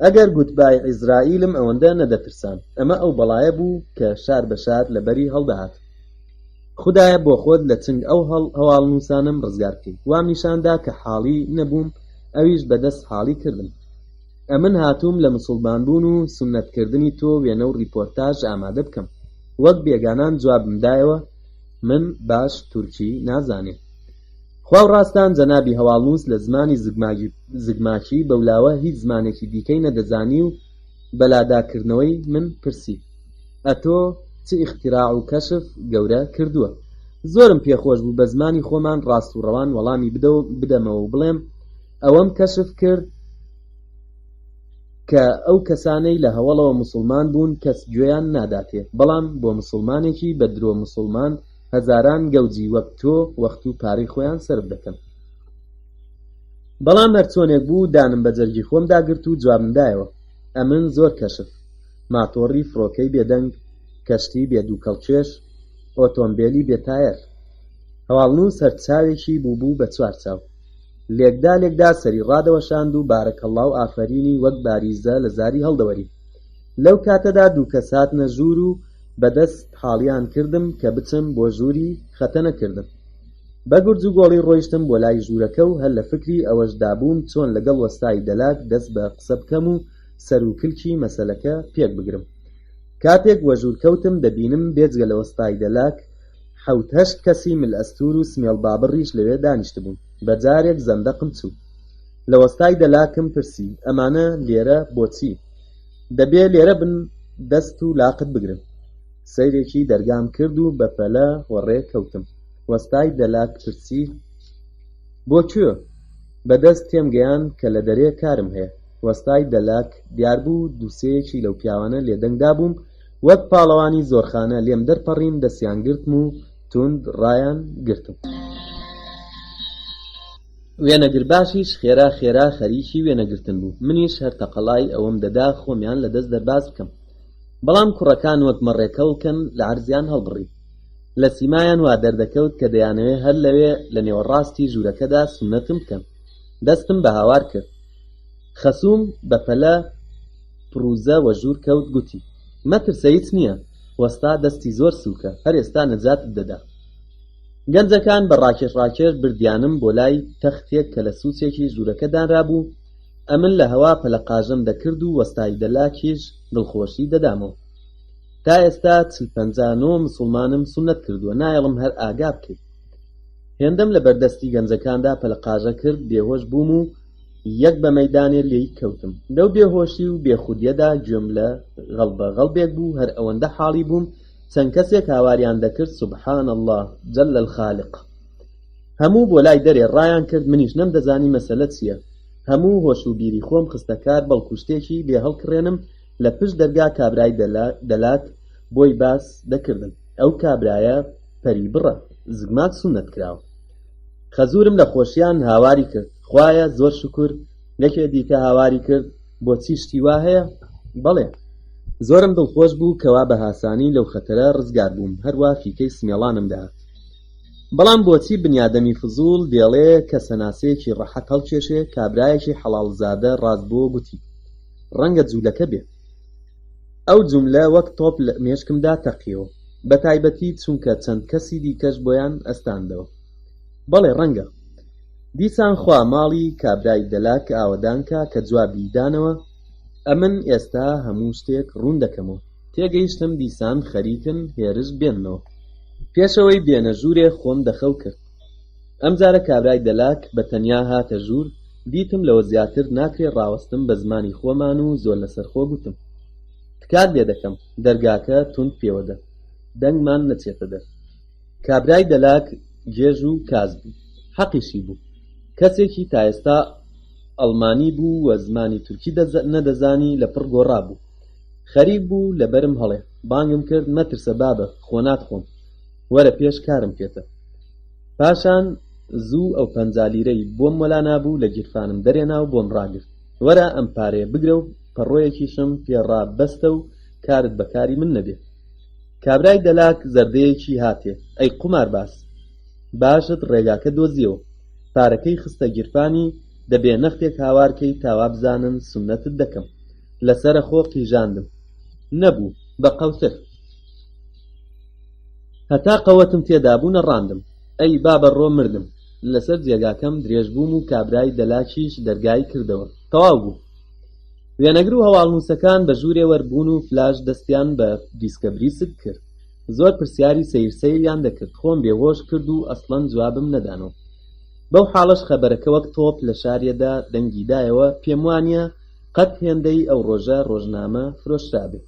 ئەگەر گوتبای عیزرائیلم ئەوەندە نەدەترسان. ئەمە ئەو بەڵایە بوو کە شار بە شار لەبەری هەڵدەهات. خودایە بۆ خۆت لە چنگ ئەو هەواڵ نووسانم ڕزگار بکەی. وام نیشاندا کە حاڵی نەبووم، ئەویش بەدەست حاڵی کردم. ئەمن هاتووم لە موسڵمانبوون و سونەتکردنی تۆ وێنە و ریپۆرتاژ ئامادە بکەم. وەک بێگانان جوابم دایەوە من باش تورکی نازانێ. خواو ڕاستان جەنابی هەواڵنووس لە زمانی زگماکی بەولاوە هیچ زمانێکی دیکەی نەدەزانی و بەلاداکردنەوەی من پرسی ئەتۆ چ ئیختیراع و کەشف گەورە کردووە. زۆرم پێخۆش بوو بە زمانی خۆمان ڕاست و ڕەوان وەڵامی بدەمەوە و بڵێم ئەوەم کەشف کرد کە ئەو کەسانەی لە هەوڵەوە موسڵمان بوون کەس گوێیان ناداتێ، بەڵام بۆ موسڵمانێکی بە درۆ موسڵمان هەزاران گەوجی وەک تۆ وەخت و پارەی خۆیان سرف دەکەن. بەڵام هەرچۆنێک بوو دانم بە جەرگی خۆم داگرت و جوابمدایەوە. ئەمن زۆر کەشف، ماتۆڕی فڕۆکەی بێدەنگ، کەشتی بێدووکەڵکێش، ئۆتۆمبیلی بێتایر. هەواڵنووس هەرچاوێکی بوو بە چوارچاو. لێکدا سەری ڕادەوەشاند و بارەکەڵڵا و ئافەرینی وەک باریزە لە زاری هەڵدەوەری. لەو کاتەدا دوو کەس هاتنە ژوور و بەدەست حاڵیان کردم کە بچم بۆ ژووری خەتە نەکردم. بە گورج و گۆڵی ڕۆیشتم بۆ لای ژوورەکە و هەر لە فکری ئەوەشدا بووم چۆن لەگەڵ وەستای دەلاک دەست بە قسە بکەم و سەر و کلکی مەسەلەکە پێک بگرم. کاتێک وە ژوور کەوتم دەبینم بێجگە لە وەستای دەلاک 7-8 کەسی ملئەستور و سمێڵ بابڕیش لەوێ دانیشتبوون. بەجارێک زەندەقم چوو. لە وەستای دەلاکم پرسی ئەمانە لێرە بۆچی؟ دەبێ لێرە بن دەست و لاقت بگرن. سەیرێکی دەرگام کرد و بە پەلە وەڕێ کەوتم. وەستای دەلاک پرسی بۆ کوێ؟ بەدەست تێمگەیان کە لە دەرێ کارم هەیە. وەستای دەلاک دیار بوو دووسەیەکی لەو پیاوانە لێدەنگدا بووم، وەک پاڵەوانی زۆرخانە لێم دەرپەڕین دەستیان گرتم و توند ڕایان گرتم. وێنەگر باشیش خێرا خەریکی وێنەگرتن بوو. منیش هەر تەقەڵای ئەوەم دەدا خۆمیان لە دەست دەرباز بکەم. بەڵام کوڕەکان وەک مەڕێکەڵکن لە عەرزیان هەڵبڕی. لە سیمایان وا دەردەکەوت کە دەیانەوێ هەر لەوێ لە نێوەڕاستی ژوورەکەدا سونەتم بکەن. دەستم بە هاوار کرد. خەسووم بە پەلە پڕوزە وە ژوور کەوت گوتی مەترسە هیچ نییە، وەستا دەستی زۆر سووکە، هەر ئێستا نەجاتت دەدا. گەنجەکان بە ڕاکێش بردیانم بۆ لای تەختێک کە لە سووچێکی ژوورەکە دانرابوو. ئەمن لە هەوا پەلەقاژەم دەکرد و وەستای دەلاکیش دڵخۆشی دەدامەوە. تا ئێستا 49 موسڵمانم سونەت کردووە، نایەڵم هەر ئاگا بکەیت. هێندەم لە بەردەستی گەنجەکاندا پەلەقاژە کرد، بێهۆش بووم و یەک بە مەیدانێ لێی کەوتم. لەو بێهۆشی و بێخودیەدا گوێم لە غەڵبێک بوو، هەر ئەوەندە حاڵی بووم چەند کەسێک هاواریان دەکرد سوبحان الله جل الخالق. هەموو بۆ لای دەرێ ڕایان کرد، منیش نەمدەزانی مەسەلە چییە. هەموو هۆش و بیری خۆم خستەکار بەڵکو شتێکی بێ هەڵکڕێنم لە پشت دەرگا کابرای دەلاک بۆی باس دەکردم. ئەو کابرایە پەری بڕە زگمات سونەت کراوە. خەزورم لە خۆشیان هاواری کرد. خوایە زۆر شکر. یەکێ دیکە هاواری کرد بۆچی شتی وا هەیە؟ بەڵێ. زۆرم دڵخۆش بوو کەوا بە هاسانی لەو خەتەرە ڕزگار بووم، هەروە فیکەی سمێڵانم داهات. بەڵام بۆچی بنیادەمی فزوڵ دێڵێ کە سەناسەیەکی ڕەحەت هەڵکێشێ؟ کابرایەکی حەڵاڵزادە ڕاست بۆ گوتی ڕەنگە جوولەکە بێ. ئەو جوملە وەک تۆپ لە مێشکمدا تەقیەوە، بە تایبەتی چونکە چەند کەسی دیکەش بۆیان ئەستاندەوە. بەڵێ ڕەنگە. دیسان خوا ماڵی کابرای دەلاک ئاوەدانکە کە جوابی دانەوە. ئەمن ئێستا هەموو شتێک ڕوون دەکەمەوە. تێگەیشتم دیسان خەریکن هێرش بێننەوە. پێشەوەی بێنە ژوورێ خۆم دەخەو کرد. ئەمجارە کابرای دەلاک بە تەنیا هاتە ژوور. دیتم لەوە زیاتر ناکرێ ڕاوەستم بە زمانی خۆمان و زۆر لەسەرخۆ گوتم تکات لێ دەکەم، دەرگاکە توند پێوەدە، دەنگمان نەچێتە دەر. کابرای دەلاک گێژ و کاز بوو، حەقیشی بوو. کەسێکی تا ئێستا ئەڵمانی بوو و زمانی تورکی نەدەزانی لە پڕ گۆڕا بوو. خەریک بوو لەبەرم هەڵێ. بانگم کرد مەترسە بابە، خۆ ناتخۆم، وەرە پێش کارم پێتە. پاشان زوو ئەو 50 لیرەی بۆم وەلا نابوو لە گیرفانم دەرێنا و بۆم ڕاگرت. وەرە ئەم پارەیە بگرە و پەڕۆیەکیشم پێڕا بەستە و کارت بەکاری من نەبێ. کابرای دەلاک زەردەیەکی هاتێ. ئەی قومار باس، باشت ڕێگاکە دۆزیەوە. پارەکەی خستە گیرفانی، دەبێ نەختێک هاوارکەی تاوا بزانن سونەتت دەکەم. لەسرە خۆ قیژاندم. نەبوو بە قەوتر. هەتا قەوەتم تێدا بوو نەڕاندم. ئەی بابە ڕۆ مردم. لەسەر جێگاکەم درێژ بووم و کابرای دەلاکیش دەرگای کردەوە. تەواو بوو. وێنەگر و هەواڵنووسەکان بە ژوورێ وەربوون و فلاش دەستیان بە دیسکە بریسک کرد. زۆر پرسیاری سەیرسەیریان دەکرد. خۆم بێهۆش کرد و ئەسڵەن جوابم نەدانەوە. بەو حاڵەش خەبەرەکە وەک تۆپ لە شارێدا دەنگیدایەوە، پێم وانیە قەت هێندەی ئەو ڕۆژە ڕۆژنامە فرۆشرابێ.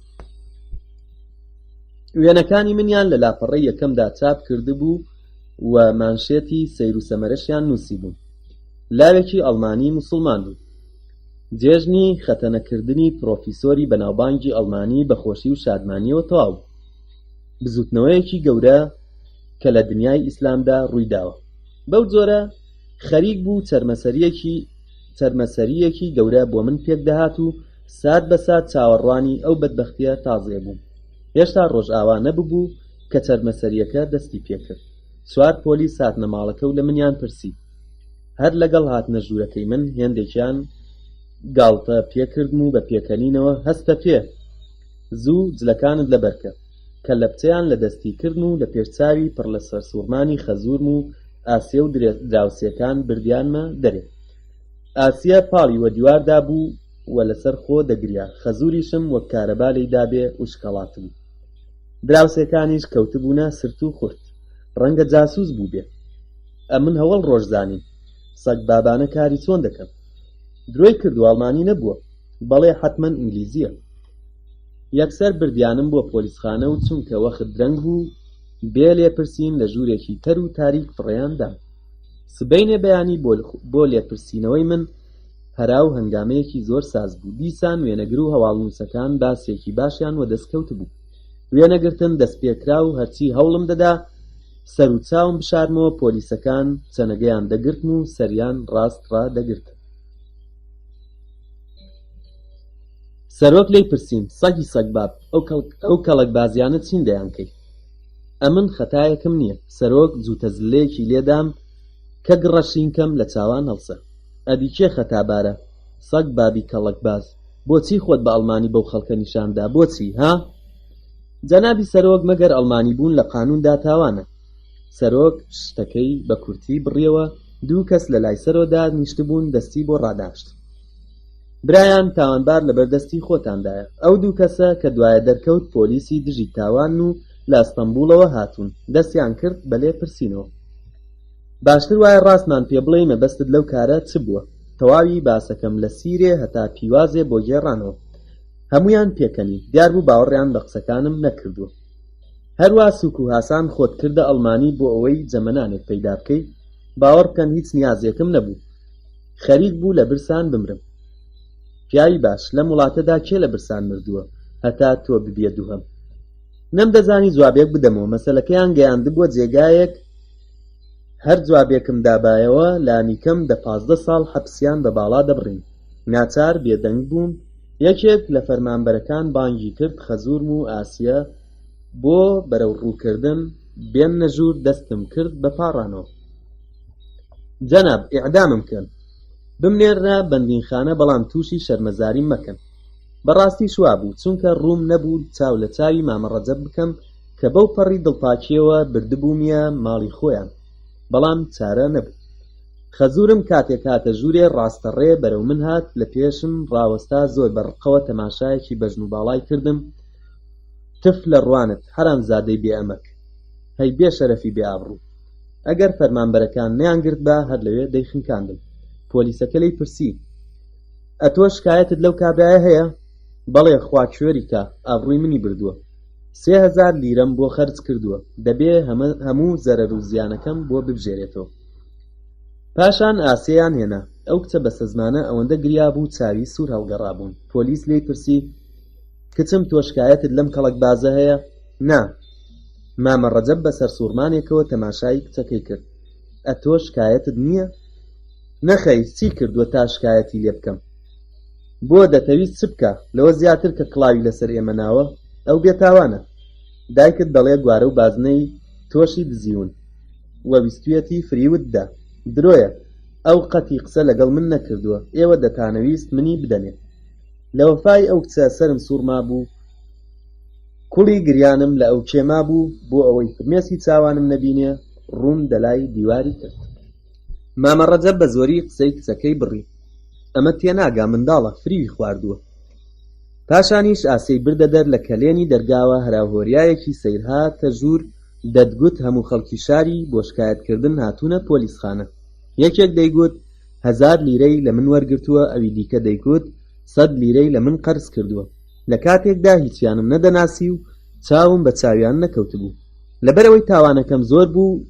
وێنەکانی منیان لە لاپەڕەی یەکەمدا چاپ کردبوو و مانشێتی سەیر و سەمەرەشیان نووسی بوو. لاوێکی ئەڵمانی موسڵمان بوو. جێژنی خەتەنەکردنی پرۆفیسۆری بەناوبانگی ئەڵمانی بەخۆشی و شادمانیەوە تەواو بوو. بزوتنەوەیەکی گەورە کە لە دنیای ئیسلامدا ڕوویداوە. بەو جۆرە خەریک بوو چەرمەسەریەکی گەورە بۆ من پێک دەهات و سات بە سات چاوەڕوانی ئەو بەدبەختیە تازێ بووم. هێشتا ڕۆژئاوا نەبوو کە چەرمەسەریەکە دەستی پێکرد. چوار پۆلیس هاتنە ماڵەکە و لە منیان پرسی. هەر لەگەڵ هاتنە ژوورەکەی من هێندێکیان گاڵتە پێکردم و بە پێکەنینەوە هەستە پێ زوو جلەکانت لەبەرکە کە لە بچەیان لە دەستی کردن و لە پێشچاوی پڕ لە سەرسوورمانی خەزورم و ئاسیە و دراوسێکان بردیانمە دەرێ. ئاسیە پاڵی وە دیواردا بوو و لەسەر خۆ دەگریا. خەزوریشم وەک کارەبا لێی دابێ و شکەڵات بوو. دراوسێکانیش کەوتبوونە سرت و خورت. ڕەنگە جاسوس بوو بێ. ئەمن هەوڵ ڕۆژزانین. سەگ بابانە کاری چۆن دەکەم؟ درۆی کرد و ئەڵمانی نەبووە. بەڵێ حتمەن ئینگلیزیە. یەکسەر بردیانم بۆ پۆلیسخانە و چونکە وەخت درەنگ بوو بێ لێپرسین لە ژوورێکی تەر و تاریک فڕێیاندام. سبەینێ بەیانی بۆ لێپرسینەوەی من هەراو هەنگامەیەکی زۆر ساز بوو. دیسان وێنەگر و هەواڵنووسەکان باسێکی باشیان وە دەستکەوت بوو. وێنەگرتن دەستپێکرا و هەرچی هەوڵم دەدا سەر و چاوم بشارمەوە پۆلیسەکان چەنەگەیان دەگرتن و سەریان ڕاستڕا دەگرتن. سەرۆک لێی پرسیم سەگی سەگباب ئەو کەڵک بازیانە چین دەیانکەی؟ ئەمن خەتایەکم نییە. سەرۆک جووتە زلەیەکی لێدام کە گڕەشینکەم لە چاوان هەڵسە. ئەدی کێ خەتابارە؟ سەگ بابی کەڵک باز. بۆچی خۆت بە ئەڵمانی بەو خەڵکە نیشاندا؟ بۆچی ها؟ جەنابی سەرۆک مەگەر ئەڵمانی بوون لە قانوندا تاوانە. سەرۆک شتەکەی بە کورتی بڕیەوە. دوو کەس لە لای سەرۆدا نیشتبوون دەستی بۆ ڕاداشت. برایان تاوانبار لە بەردەستی خۆتاندایە. ئەو دوو کەسە کە دوایە دەرکەوت پۆلیسی دژی تاوان و لە ئەستەمبوڵەوە هاتوون. دەستیان کرد بە لێ پرسینەوە. باشتر وایە ڕاستمان پێ بڵێ مەبەستت لەو کارە چ بووە؟ تەواوی باسەکەم لە سیرێ هەتا پیوازێ بۆ گێڕانەوە. هەمویان پێکەنی. دیار بوو باوەڕیان بە قسەکانم نەکردووە. هەروە سوک و هاسان خۆت کردە ئەڵمانی بۆ ئەوەی جەمەنانێک پەیدا بکەی. باوەڕ بکەن هیچ نیازێکم نەبوو. خەریک بوو لە برسان بمرم. پیاوی باش لەم وڵاتەدا کێ لە برسان مردووە هەتا تۆ ببیە دووهەم؟ نەمدەزانی جوابێک بدەمەوە. مەسەلەکەیان گەیاندبووە جێگایەک. هەر جوابێکم دابایەوە لانیکەم 15 ساڵ حەبسیان بە باڵا دەبڕین. ناچار بێدەنگ بووم. یەکێک لە فەرمانبەرەکان بانگی کرد خەزورم و ئاسیە بۆ بەرەو ڕووکردن بێن نەژوور دەستم کرد بە پاڕانەوە. جەناب ئیعدامم کەن. بمنێرنە بەندینخانە بەڵام تووشی شەرمەزاری مەکەن. بەڕاستی شوا بوو چونکە ڕووم نەبوو چاو لە چاوی مامە ڕەجەب بکەم کە بەو پەڕی دڵپاکیەوە بردبوومیە ماڵی خۆیان. بەڵام چارە نەبوو. خەزورم کاتێک هاتە ژوورێ ڕاستەڕێ بەرەو من هات. لە پێشم ڕاوەستا زۆر بەڕقەوە تەماشایەکی بەژن و باڵای کردم. تف لە ڕوانت حەرامزادەی بێ ئەمەک. هەی بێ شەرەفی بێ ئابڕوو. ئەگەر فەرمانبەرەکان نەیانگرت بە هەر لەوێ دەیخنکاندم. پۆلیسەکە لێی پرسی ئەتۆ شکایەتت لەو کابرایە هەیە؟ بەڵێ خواکوێری کا ئابڕووی منی بردووە. 3000 لیرەم بۆ خەرج کردووە. دەبێ هەموو زەرەر و زیانەکەم بۆ ببژێرێتەوە. پاشان ئاسیەیان هێنا. ئەو کچە بەسە زمانە ئەوەندە گریا بوو چاوی سوور هەڵگەڕابوون. پۆلیس لێی پرسی کچم تۆ شکایەتت لەم کەڵک بازە هەیە؟ نا. مامە ڕەجەب بەسەر سوورمانێکەوە تەماشای کچەکەی کرد. ئەتۆ شکایەتت نییە؟ نەخەی چی کردووە تا شکایەتی لێ بکەم؟ بۆ دەتەویست چ بکە لەوە زیاتر کە کڵاوی لەسەر ئێمە ناوە؟ ئەو بێتاوانە. دایکت دەڵێ گوارە و بازنەی تۆشی دزیون وە ویستویەتی فریوددا. درۆیە ئەو قەتی قسە لەگەڵ من نەکردووە. ئێوە دەتانەویست منی بدەنێ. لە وەفای ئەو کچە سەرم سوورما بوو. کوڵی گریانم لە ئەو کێما بوو بۆ ئەوەی فرمێسی چاوانم نەبینێ ڕوون دەلای دیواری کرد. مامە ڕەجەب بە زۆری قسەی کچەکەی بڕی. ئەمە تێناگا منداڵە فریوی خواردووە. پاشانیش ئاسەی بردە دەر لە کەلێنی دەرگاوە هەراوهۆریایەکی سەیرهاتە ژوور دەتگوت هەموو خەڵکی شاری بۆ شکایەتکردن هاتوونە پۆلیسخانە. یەکێک دەیگوت 1000 لیرەی لە من وەرگرتووە، ئەوی دیکە دەیگوت 100 لیرەی لە من قەرز کردووە. لە کاتێکدا هیچیانم نەدەناسی و چاوم بە چاویان نەکەوتبوو. لەبەرەوەی تاوانەکەم زۆر بوو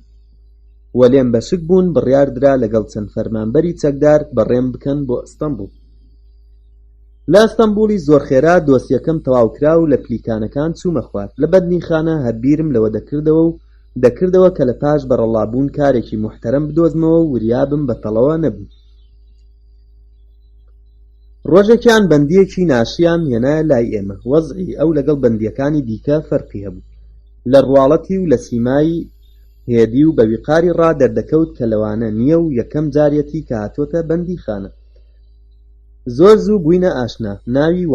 وە لێم بەشک بوون، بڕیاردرا لەگەڵ چەند فەرمانبەری چەکدار بەڕێم بکەن بۆ ئەستەمبوڵ. لە ئەستەمبوڵی زۆر خێرا دۆسیەکەم تەواو کرا و لە پلیکانەکان چوومە خوار. لە بەدنیخانە هەربیرم لەوە دەکردەوە کە لە پاش بەڕەڵابوون کارێکی موحتەرەم بدۆزمەوە و وریابم بە تەڵەوە نەبوو. ڕۆژێکیان بەندیەکی ناشیان هێنایە لای ئێمە. وەزعی ئەو لەگەڵ بەندیەکانی دیکە فەرقی هەبوو. لە ڕواڵەتی و لە سیمایی هێدی و بە ویقاری ڕا دەردەکەوت کە لەوانە نییە و یەکەم جارێتی کە هاتوۆتە بەندیخانە. زۆر زوو بووینە ئاشنا. ناوی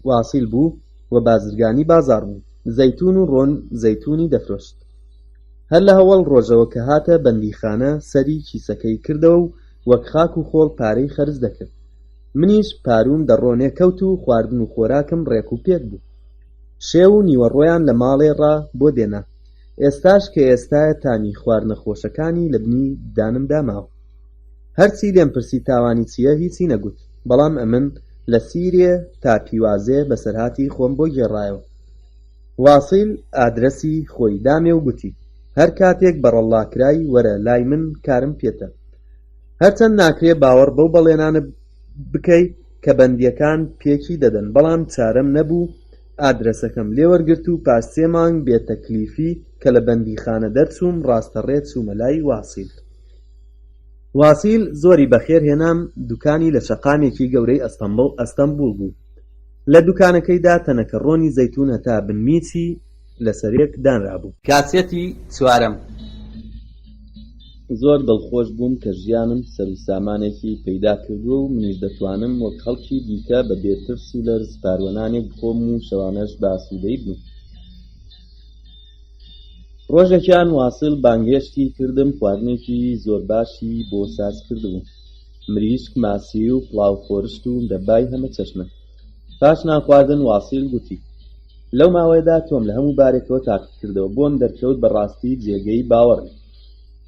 واسیل بوو و بازرگانی بازاڕ بوو. زەیتون و ڕۆن زەیتونی دەفرۆشت. هەر لە هەوڵ ڕۆژەوە کە هاتە بەندیخانە سەری کیسەکەی کردەوە و وەک خاک و خۆڵ پارەی خەرج دەکرد. منیش پاروم دەڕۆنێ کەوت و خواردن و خۆراکم ڕێک و پێک بوو. شێو و نیوەڕۆیان لە ماڵێ ڕا بۆ دێنا. ئێستاش کە ئێستایە تانی خواردنەخۆشەکانی لە بنی دانم داماوە. هەرچی لێم پرسی تاوانی چییە هیچی نەگوت، بەڵام ئەمن لە سیرێ تا پیوازێ بەسەرهاتی خۆم بۆ گێڕایەوە. واسیل ئادرەسی خۆی دامێ و گوتی هەر کاتێک بەڕەڵاکرای وەرە لای من کارم پێتە. هەرچەند ناکرێ باوەڕ بەو بەڵێنانە بکەی کە بەندیەکان پێکی دەدەن، بەڵام چارەم نەبوو ئادرەسەکەم لێ وەرگرت و پاش 3 مانگ بێتەکلیفی کە لە بەندیخانە دەرچووم ڕاستەڕێ چوومە لای واسیل. واسیل زۆری بەخێر هێنام. دوکانی لە شەقامێکی گەورەی ئەستەمبوڵ بوو. لە دوکانەکەیدا تەنەکە ڕۆنی زەیتون هەتا بنمیچی لەسەرێک دانرابوو. کاسێتی 4ەم. زۆر دڵخۆش بووم کە ژیانم سەر و سامانێکی پەیدا کردووە و منیش دەتوانم وەک خەڵکی دیکە بە بێترس و لەرز پاروەنانێک بخۆم و شەوانەش بە ئاسوودەی بووم. ڕۆژێکیان واسیل بانگهێشتی کردم خواردنێکی زۆر باشی بۆ ساز کردبوو. مریشک، ماسی و پڵاو خۆرشت و دەبای هەمە چەشنە. پاش نانخواردن واسیل گوتی لەو ماوەیەدا تۆم لە هەموو بارێکەوە تاقی کردەوە، بۆم دەرکەوت بەڕاستی جێگەی باوەڕ.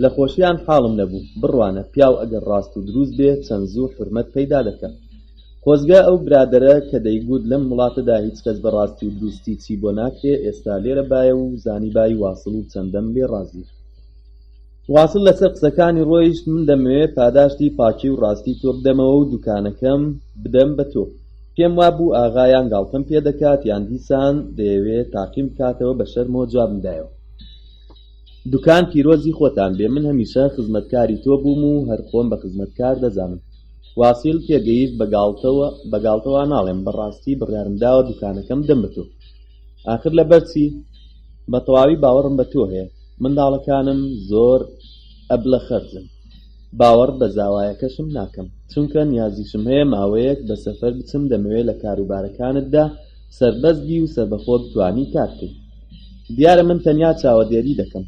لە خۆشییان حاڵم نەبوو. بڕوانە پیاو ئەگەر ڕاست و دروست بێ چەند زوو حورمەت پەیدا دەکات. خۆزگە ئەو برادەرە کە دەیگوت لەم وڵاتەدا هیچ کەس بەڕاستی و دروستی چی بۆ ناکرێ ئێستا لێرە بایە و زانی بای واسڵ و چەندەم لێ ڕازی. واسڵ لەسەر قسەکانی ڕۆیشت. من دەمەوێت پاداشتی پاکی و ڕاستی تۆ بدەمەوە و دوکانەکەم بدەم بە تۆ. پێم وابوو ئاغایان گاڵتەم پێ دەکات یان دیسان دەیەوێت تاقیم بکاتەوە بە شەرمەوە جوابم دایەوە. دوکان پیرۆزی خۆتان بێ، من هەمیشە خزمەتکاری تۆ بووم و هەر خۆم بە خزمەتکار دەزانم. واسیل تێگەیشت بەگاڵتەوە ناڵێم، بەڕاستی بڕیارم داوە دوکانەکەم دەم بە تۆ. ئاخر لەبەرچی بە تەواوی باوەڕم بە تۆ هەیە. منداڵەکانم زۆر ئەبلە خەرجن، باوەڕ بە زاوایەکەشم ناکەم، چونکە نیازیشم هەیە ماوەیەک بە سەفەر بچم، دەمەوێت لە کاروبارەکانتدا سەربەزگی و سەربەخۆ بتوانی کار بکەیت. دیارە من تەنیا چاوەدێری دەکەم.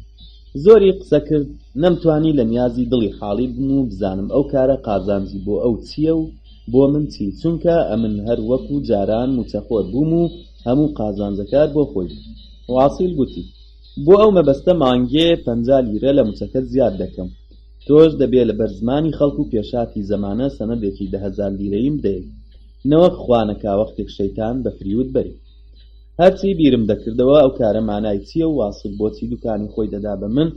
زۆری قسە کرد، نەمتوانی لە نیازی دڵی حاڵی بم و بزانم ئەو کارە قازانجی بۆ ئەو چییە و بۆ من چی، چونکە ئەمن هەر وەکو جاران موچەخۆر بووم و هەموو قازانجەکار بۆ خۆی. واسیل گوتی بۆ ئەو مەبەستە مانگێ 50 لیرە لە موچەکەت زیاد دەکەم. تۆش دەبێت لە بەرزمانی خەڵک و پێشاتی زەمانە سەنەدێکی 10,000 لیرەیم بدەیت، نەوەک خوانەکا وەختێک شەیتان بە فریوت بەری. هەرچی بیرم دەکردەوە ئەو کارە مانای چییە و واسیل بۆچی دوکانی خۆی دەدا بە من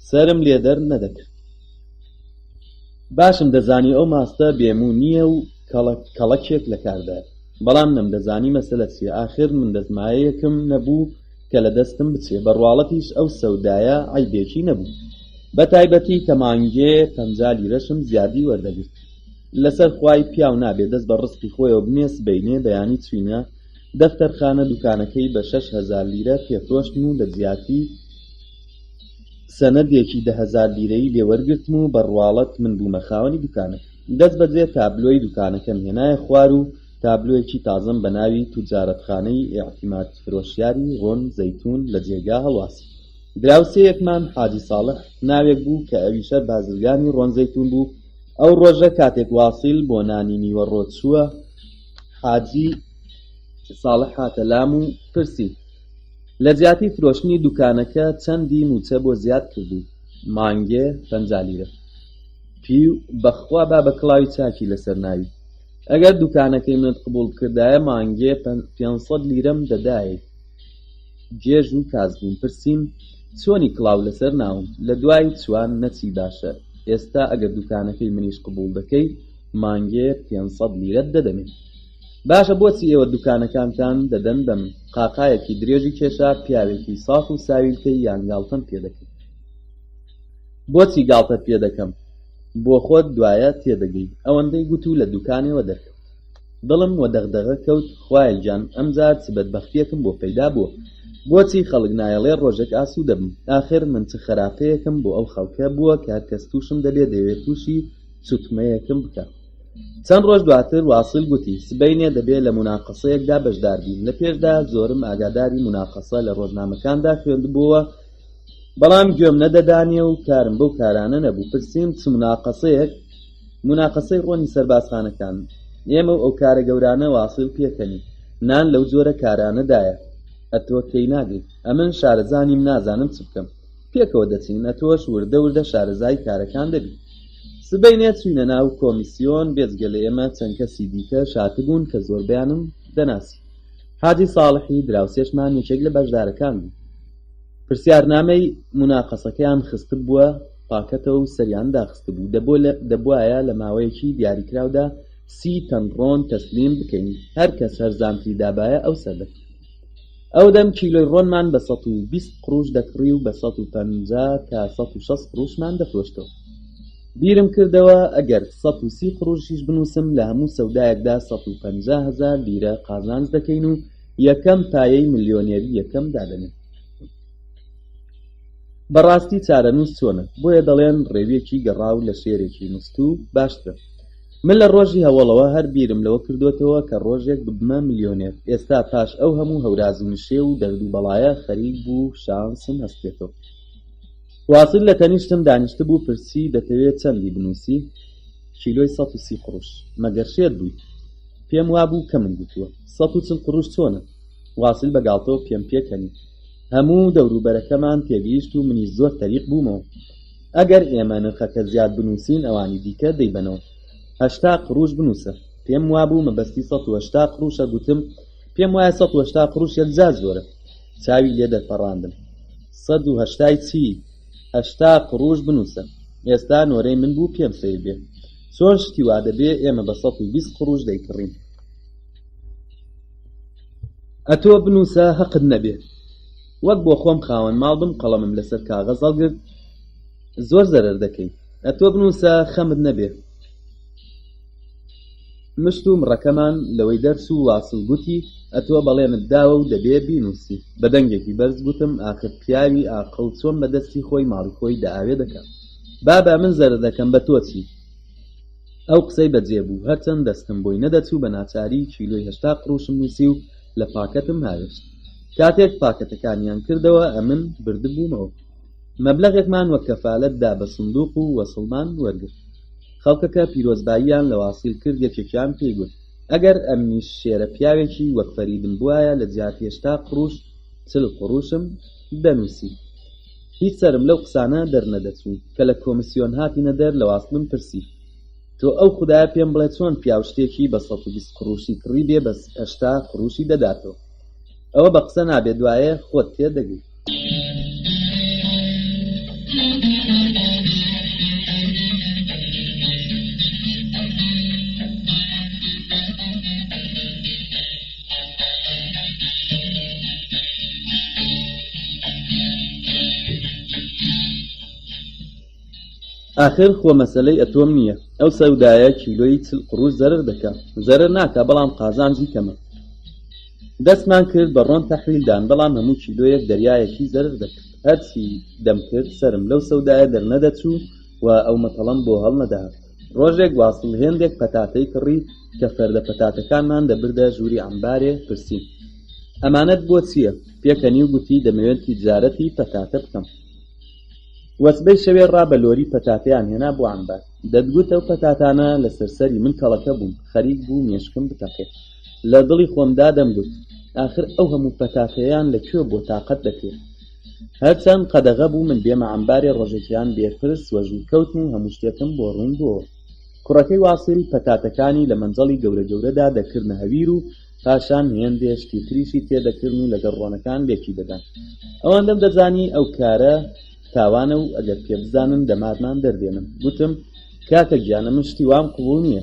سرم لێدەر نەدەکرد. باشم دەزانی ئەو ماستە بێموو نییە و کەڵەکێک لە کاردایە، بەڵام نەمدەزانی مەسەلە چییە. ئاخر من دەستمایەیەکم نەبوو کە لە دەستم بچێ، بەڕواڵەتیش ئەو سەودایە عیبێکی نەبوو، بە تایبەتی کە مانگێ 50 لیرەشم زیادی وەردەگرت. لەسەر خوای پیاو نابێ دەست بە ڕزقی خۆیەوە بمێس بینێ بەیانی چوینە دەفتەرخانە دوکانەکەی بە 6,000 لیرە پێفرۆشتم و لە جیاتی سەنەدێکی 10,000 لیرەی لێوەرگرتم و بەڕواڵەت من بوومە خاوەنی دوکانەکە. دەست بەجێ تابلۆی دوکانەکەم هێنایە خوار و تابلۆیەکی تازەم بە ناوی توجارەتخانەی ئیعتیماد فرۆشیاری ڕۆن زەیتون لە جێگا هەڵواسی. دراوسەیەکمان حاجی ساڵح ناوێک بوو کە ئەویشە بازرگانی ڕۆن زەیتون بوو. ئەو ڕۆژە کاتێک واسیل بۆ نانی نیوەڕۆ چووە، حاجی ساڵح هاتە لام و پرسی لە جیاتی فرۆشتنی دوکانەکە چەندی موچە بۆ زیاد کردو. مانگێ 50 لیرە. پی و بەخوا با بە کڵاوی چاکی لەسەر ناوی. ئەگەر دوکانەکەی منت قبوڵ کردایە مانگێ 500 لیرەم دەدایە. گێژ و کاز بووم، پرسییم چۆنی کڵاو لەسەر ناوم، لە دوای چوان نەچی باشە، ئێستا ئەگەر دوکانەکەی منیش قبوڵ دەکەی مانگێ 500 لیرەت دەدەمێ. باشە بۆچی ئێوە دوکانەکانتان دەدەن بە من؟ قاقایەکی درێژی کێشا پیاوێکی ساف و ساویلکەی یان گاڵتەم پێ دەکەی. بۆچی گاڵتەت پێ دەکەم؟ بۆ خۆت دوایە تێدەگەی. ئەوەندەی گوت و لە دوکانەوە دەکەوت. دڵم وە دەغدەغە کەوت، خوایە گیان ئەمجار چ بەدبەختیەکم بۆ پەیدا بووە. بۆچی خەڵک نایەڵێ ڕۆژێک ئاسوودە بم؟ ئاخر من چ خراپەیەکم بۆ ئەو خەڵکە بووە کە هەرکەس تووشم دەبێت دەوێت تووشی چوتمەیەکم بکات. چەند ڕۆژ دواتر واسڵ گوتی سبەینێ دەبێت لە موناقەسەیەکدا بەشدار بین. لە پێشدا زۆرم ئاگاداری موناقەسە لە ڕۆژنامەکاندا خوێندبووە، بەڵام گوێم نەدەدانێ و کارم بەو کارانە نەبوو. پرسییم چ موناقەسەیەک؟ موناقەسەی ڕۆنی سەربازخانەکان. ئێمە ئەو کارە گەورانە واسڵ پێکەنی، نان لەو جۆرە کارانەدایە. ئەتۆ تێی ناگەیت. ئەمن شارەزانیم نازانم چ بکەم. پێکەوە دەچین، ئەتۆش وردە وردە شارەزای کارەکان دەبی. سبەینێ چوینە ناو کۆمیسیۆن، بێجگە لە ئێمە چەند کەسی دیکە شاتبوون کە زۆربیانم دەناسی. حاجی ساڵحی دراوسێشمان یەکێک لە بەشدارەکان بوو. پرسیارنامەی موناقەسەکەیان خست بووە پاکەتەوە و سەریان داخست بوو. دەبوایە لە ماوەیەکی دیاریکراودا 30 تەن ڕۆن تەسلیم بکەین. هەر کەس هەرزانتری دابایە ئەو سەردەکە. ئەو دەم کیلۆی ڕۆنمان بە 120 قروش دەکڕی و بە 150 تا 160 قروشمان دەفرۆشتەوە. بیرم کردەوە ئەگەر 130 قروشیش بنووسم لە هەموو سەودایەکدا 150,000 لیرە قازانج دەکەین و یەکەم پایەی ملیۆنێری یەکەم دادەنێت. بەڕاستی چارەنووس چۆنە؟ بۆیە دەڵێن ڕێویەکی گەڕاو لە شێرێکی نووستوو باشترە. من لە ڕۆژی هەوڵەوە هەر بیرم لەوە کردوێتەوە کە ڕۆژێک ببمە ملیۆنێر. ئێستا پاش ئەو هەموو هەوراز و نشێ و دەرد و بەڵایە خەریک بوو شانسم هەستێتەوە. واسڵ لە تەنیشتم دانیشت بوو، پرسی دەتەوێت چەندی بنووسی؟ کیلۆی 130 قروش. مەگەر شێت بووی؟ پێم وابوو کە من گوتووە. 140 قروش چۆنە؟ واسڵ بەگاڵتەوە پێم پێکەنی. هەموو دەوروبەرەکەمان تێگەیشت و منیش زۆر تەریق بوومەوە. ئەگەر ئێمە نرخەکە زیاد بنووسین ئەوانی دیکە دەیبەنەوە. 80 قروش بنووسە. پێم وابوو مەبەستی 180 قروشە. گوتم پێم وایە 180 قروش یەکجار زۆرە. چاوی لێ دەپەڕاندم. 180 چی؟ 80 قروش بنووسە. ئێستا نۆرەی من بوو پێم سیر بێ. چۆن شتی وا دەبێ ئێمە بە 120 قروش دەیکڕین. ئەتۆ بنووسە حەقت نەبێ. وەک بۆ خۆم خاوەن ماڵ بم قەڵەمم لەسەر کاغەز هەڵگرت، زۆر زەرەر دەکەی. ئەتۆ بنووسە خەمت نەبێ. مشت و مڕەکەمان لەوەی دەرچوو. واسڵ گوتی ئەتۆ بەڵێنت داوە و دەبێ بینووسی. بە دەنگێکی بەرز گوتم ئاخر پیاوی ئاقڵ چۆن بەدەستی خۆی ماڵی خۆی دەئاوێ دەکات. بابا من زەرەر دەکەم بە تۆ چی؟ ئەو قسەی بەجێ بوو. هەرچەند دەستم بۆی نەدەچوو بە ناچاری کیلۆی 80 قروشم نووسی و لە پاکەتم هاوێشت. کاتێک پاکەتەکانیان کردەوە ئەمن بردبوومەوە. مەبلەغێکمان وەک کەفالەت دا بە سندوق و وەسڵمان وەرگرت. خەڵکەکە پیرۆزباییان لە واسیل کرد. یەکێکیان پێی گوت ئەگەر ئەمنیش شێرە پیاوێکی وەک فەریدم بوایە لە جیاتی 80 قروش 40 قروشم بنووسی. هیچ سرم لەو قسانە دەرنەدەچوو کە لە کۆمیسیۆن هاتینە دەر. لە واستم پرسی تۆ ئەو خودایە پێم بڵێ چۆن پیاو شتێکی بە 120 قروشی کڕی بێ بە 80 قروشی دەداتەوە؟ ئەوە بە قسە نابێت، دوایە خۆت تێدەگەیت. ئاخر خۆ مەسەلەی ئەتۆم نییە. ئەو سەودایە کیلۆی 40 قروش زەرر دەکات. زەرر ناکە، بەڵام قازانجی کەمە. دەستمان کرد بە ڕۆن تەحویلدان، بەڵام هەموو کیلۆیەک دەریایەکی زەرر دەکرد. هەرچی دەم کرد سرم لەو سەودایە دەرنەدەچوو و ئەو مەتەڵەم بۆ هەڵ نەداهات. ڕۆژێک واسڵ هێندێک پەتاتەی کڕی کە فەردە پەتاتەکانمان دەبردە ژووری ئەمبارێ. پرسیم ئەمانەت بۆ چییە؟ پێکەنی و گوتی دەمەوێت تیجارەتی پەتاتە بکەم. وەسبەی شەوێ ڕا بە لۆری پەتاتەیان هێنا بۆ ئەمبار. دەتگوت ئەو پەتاتانە لە سەرسەری من کەڵەکە بووم، خەریک بوو مێشکم بتەقێت. لە دڵی خۆمدا دەمگوت ئاخر ئەو هەموو پەتاتەیان لەکوێ بۆ تاقەت دەکرێت؟ هەرچەند قەدەغە بوو من بێمە عەمبارێ ڕۆژێکیان بێرپرس وەژوور کەوتم و هەموو شتێکم بۆ ڕوون بووە. کوڕەکەی واسیل پەتاتەکانی لە مەنجەڵی گەورە گەورەدا دەکردنە هەویر و پاشان هێندێ شتی تریشی تێدەکردن و لەگەڵ ڕۆنەکان لێکی دەدان. ئەوەندەم دەزانی ئەو کارە تاوانە و ئەگەر پێ بزانن دەماتمان دەردێنم. گوتم کاکە گیانە من شتی وام قبوڵ نییە.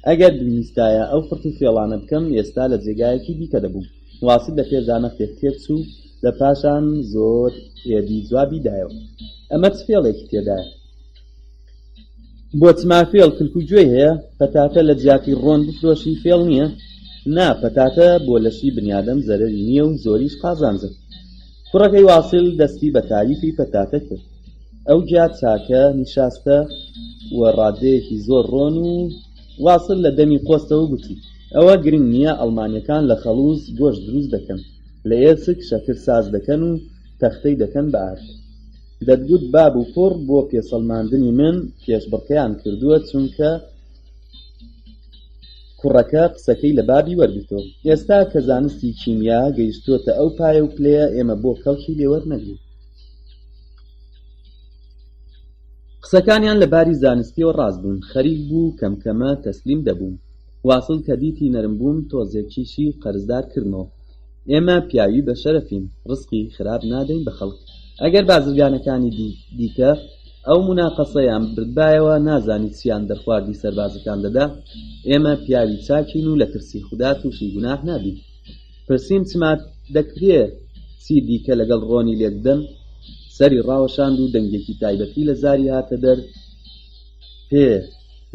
ئەگەر بویستایە ئەو فرت و فێڵانە بکەم ئێستا لە جێگایەکی دیکە دەبوو. واسیل لە پێزانە تێکچوو لە پاشان زۆر ئێدی جوابی دایەوە. ئەمە چ فێڵێکی تێدایە؟ بۆ چما فێڵ کلکوگوێ هەیە؟ پەتاتە لە جیاتی ڕۆن بفرۆشی فێڵ نییە؟ نا، پەتاتە بۆ لەشی بنیادەم زەرەری نییە و زۆریش قازانجە. کوڕەکەی واسیل دەستی بە تاریفی پەتاتە کرد. ئەو جیا چاکە نیشاستە و ڕادەیەکی زۆر ڕۆن و واسیل لە دەمی قۆستەوە گوتی ئەوە گرنگ نییە ئەڵمانیەکان لە خەڵوز گۆشت دروست دەکەن، لە ئێسک شەکر ساز دەکەن و تەختەی دەکەن بە ئارد. دەتگوت باب و کوڕ بۆ پێسەڵماندنی من پێشبڕکەیان کردووە چونکە کوڕەکە قسەکەی لە بابی وەرگرتەوە. ئێستا کە زانستی کیمیا گەیشتووەتە ئەو پایە و پلەیە ئێمە بۆ کەڵکی لێوەرنەگرین. قسەکانیان لەباری زانستیەوە ڕاست بوون. خەریک بوو کەمکەمە تەسلیم دەبوون. واصل کە دیتی نەرم بووم تۆزێکیشی قەرزدار کردنەوە. ئێمە پیاوی بە شەرەفین، ڕزقی خراپ نادەین بە خەڵک. ئەگەر بازرگانەکانی دیکە ئەو موناقەسەیان بردبایەوە نازانی چیان دەرخواردی سەربازەکان دەدا، ئێمە پیاوی چاکین و لە ترسی خوددا تووشی گوناح نابین. پرسییم چمات دەکرێ چی دیکە لەگەڵ ڕۆنی لێک بدەن؟ سەری ڕاوەشاند و دەنگێکی تایبەتی لە زاری هاتە دەر. پێ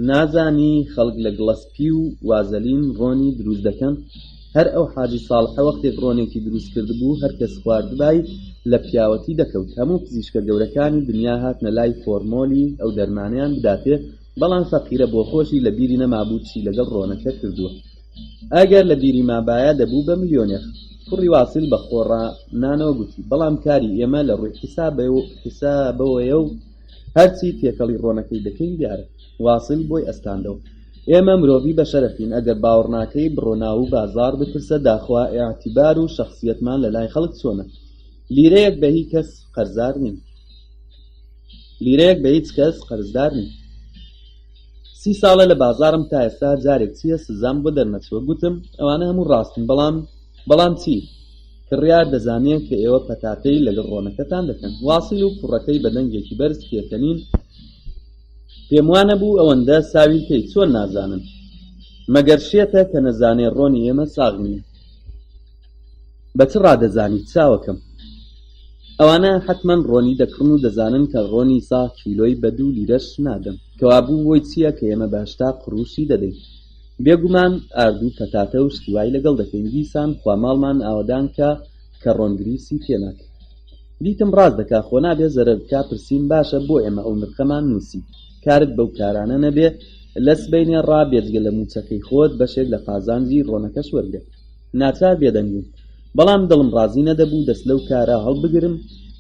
نازانی خەڵک لە گڵەسپی و وازەلین ڕۆنی دروست دەکەن؟ هەر ئەو حاجی ساڵحە وەختێک ڕۆنێکی دروست کردبوو هەرکەس خواردبای لە پیاوەتی دەکەوت. هەموو پزیشکە گەورەکانی دنیا هاتنە لای فۆرمۆلی ئەو دەرمانیان بداتێ، بەڵام فەقیرە بۆ خۆشی لە بیری نەمابوو چی لەگەڵ ڕۆنەکە کردووە. ئەگەر لە بیری مابایە دەبوو بە ملیۆنێر. کوڕی واسیل بە خۆڕانانەوە گوتی بەڵام کاری ئێمە لە ڕووی حیسابەوەیە و هەرچی تێکەڵی ڕۆنەکەی دەکەین دیارە. واسیل بۆی ئەستاندەوە. ئێمە مرۆڤی بە شەرەفین، ئەگەر باوەڕ ناکەی بڕۆناو و بازار بپرسە داخوا ئیعتیبار و شەخسیەتمان لە لای خەڵک چۆنە. لیرەیەک بە هیچ کەس قەرزدار نین. لیرەیەک بە هیچ کەس قەرزدار نین. 30 ساڵە لە بازارم تا ئێستا جارێک چییە سزام بۆ دەرنەچوە. گوتم ئەوانە هەموو ڕاستن، بەڵام چی؟ کڕیار دەزانێت کە ئێوە پەتاتەی لەگەڵ ڕۆنەکەتان دەکەن. واصل و کوڕەکەی بە دەنگێکی بەرز پێکەنین. پێم وانە بوو ئەوەندە ساوی پێی چۆن نازانن. مەگەر شێتە کە نەزانێ ڕۆنی ئێمە ساغ نییە. بە چ ڕادەزانی چاوەکەم؟ ئەوانە حتمەن ڕۆنی دەکڕن و دەزانن کە ڕۆنی ساغ کیلۆی بە 2 لیرەش نادەم. کەوابوو بۆی چییە کە ئێمە بە 80 قڕوشی دەدەین. بێگومان ئاردوو پەتاتە و شتیوای لەگەڵ دەکەین. دیسان خوا ماڵمان ئاوەدان کە ڕۆنگریسی پێ ناکە. دیتم ڕاست دەکا خۆ نابێ زەرەر بکا. پرسییم باشە بۆ ئێمە ئەو نرخەمان نووسی. کارت بەو کارانە نەبێ لە سبەینێ ڕابێجگە لە موچەکەی خۆت بەشێک لە قازانجی ڕۆنەکەش وەرگە. ناچار بێدەنگوم، بەڵام دڵم ڕازی نەدەبوو دەست لەو کارە هەڵبگرم.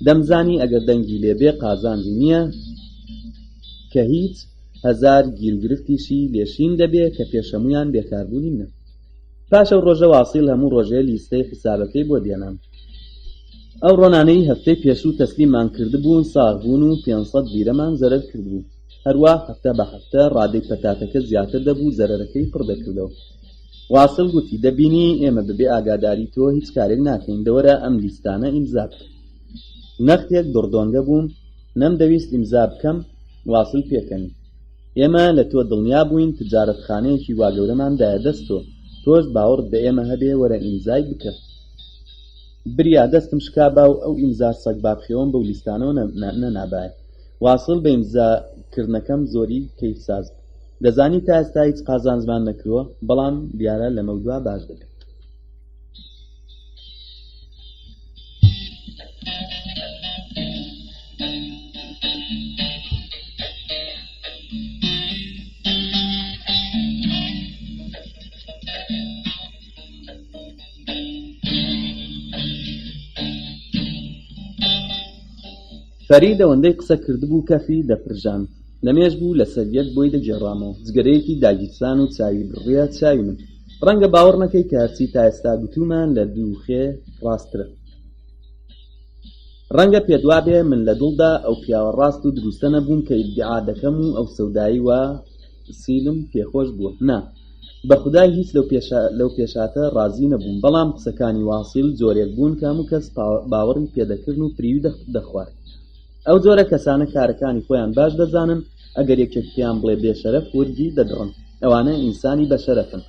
دەمزانی ئەگەر دەنگی لێبێ قازانجی نییە کە هیچ هەزار گیرگرفتیشی لێشین دەبێ کە پێشەمویان بێکاربوونی منە. پاشە ڕۆژە واصیل هەموو ڕۆژێ لیستەی حسابەکەی بۆ دێنام. ئەو ڕۆنانەی هەفتەی پێشوو تەسلیمان کردبوون ساغبوون و 500 لیرەمان زەرەر کردبوو. هەروە هەفتە بە هەفتە ڕادەی پەتاتەکە زیاتر دەبوو، زەرەرەکەی پڕ دەکردەوە. واصل گوتی دەبینی ئێمە بەبێ ئاگاداری تۆ هیچ کارێک ناکەین، دەوەرە ئەم لیستانە ئیمزا بکە. نەختێک دڕدۆنگە بووم، نەمدەویست ئیمزا بکەم. واصل پێکەنی ئێمە لە تۆ دڵنیا بووین تجارەتخانەیەکی وا گەورەماندایە دەستۆ، تۆش باوەڕت بە ئێمە هەبێ وەرە ئیمزای بکە. بریا دەستم شکابا و ئەو ئیمزا سەگ بابخێوم بەو لیستانەوە نەنابایە. واصل بە ئیمزاکردنەکەم زۆری کەیفساز بوو. دەزانی تا ئێستا هیچ قازانجمان نەکردووە، بەڵام دیارە لە مەودوا باش دەبێت. فەرید ئەوەندەی قسە کردبوو کەفی دەپرژاند. لەمێژ بوو لەسەر یەک بۆی دەگێڕامەوە. جگەرەیەکی داگیرسان و چاوی بڕیە چاوی من. ڕەنگە باوەڕ نەکەی کە هەرچی تا ئێستا گوتومان لە دووخێ ڕاسترە. ڕەنگە پێت وابێ من لە دڵدا ئەو پیاوە ڕاست و دروستە نەبووم کە ئیدعا دەکەم و ئەو سەودایی وە سیلم پێخۆش بووە. نا، بەخودای هیچ لەو پێشاتە ڕازی نەبووم، بەڵام قسەکانی واسیل جۆرێک بوون کە هەموو کەس باوەڕی پێدەکردن و فریوی دەخوارد. ئەو جۆرە کەسانە کارەکانی خۆیان باش دەزانن، ئەگەر یەکێک پێیان بڵێ بێشەرەف وەرگی دەدڕن. ئەوانە ئینسانی بەشەرەفن،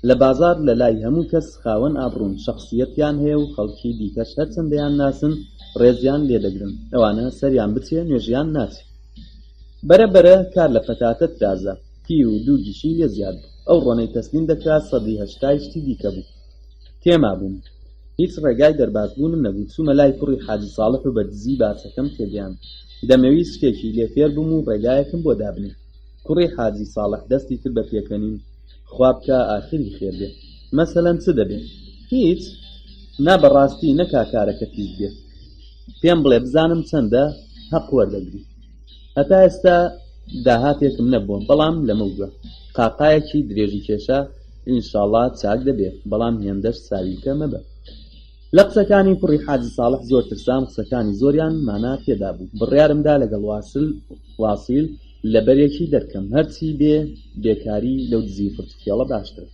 لە بازار لە لای هەموو کەس خاوەن ئابڕون، شەخسیەتیان هەیە و خەڵکی دیکەش هەرچەندەیان ناسن ڕێزیان لێدەگرن. ئەوانە سەریان بچێ نوێژیان ناچێ. بەرەبەرە کار لە پەتاتە ترازە، تیر و دوو گیشی لێ زیاد بوو. ئەو ڕۆنەی تەسلیم دەکرا سەدی هەشتای شتی دیکە بوو. تێما بووم، هیچ ڕێگای دەربازبوونم نەبوو. چوومە لای کوڕی حاجی ساڵح و بەدزی باسەکەم تێگەیاند. دەمەویست شتێکی لێ فێر بووم و ڕێگایەکم بۆ دابنێ. کوڕی حاجی ساڵح دەستی کرد بە پێکەنین، خوا بکە ئاخری خێر بێ. مەسەلەن چ دەبێت؟ هیچ، نا بەڕاستی نەکا کارەکە پیش بێت. پێم بڵێ بزانم چەندە حەق وەردەگری. هەتا ئێستا داهاتێکم نەبووە، بەڵام لەمەوە قاقایەکی درێژی کێشە ئینشاڵڵا چاک دەبێت، بەڵام هێندەش ساویکە مەبە. لە قسەکانی کوڕی حاجی ساڵح زۆر ترسام، قسەکانی زۆریان مانا پێدا بوو. بڕیارمدا لەگەڵ واسیل لەبەرێکی دەرکەم، هەرچی بێکاری لەو دزی فرتوفێڵە باشتر.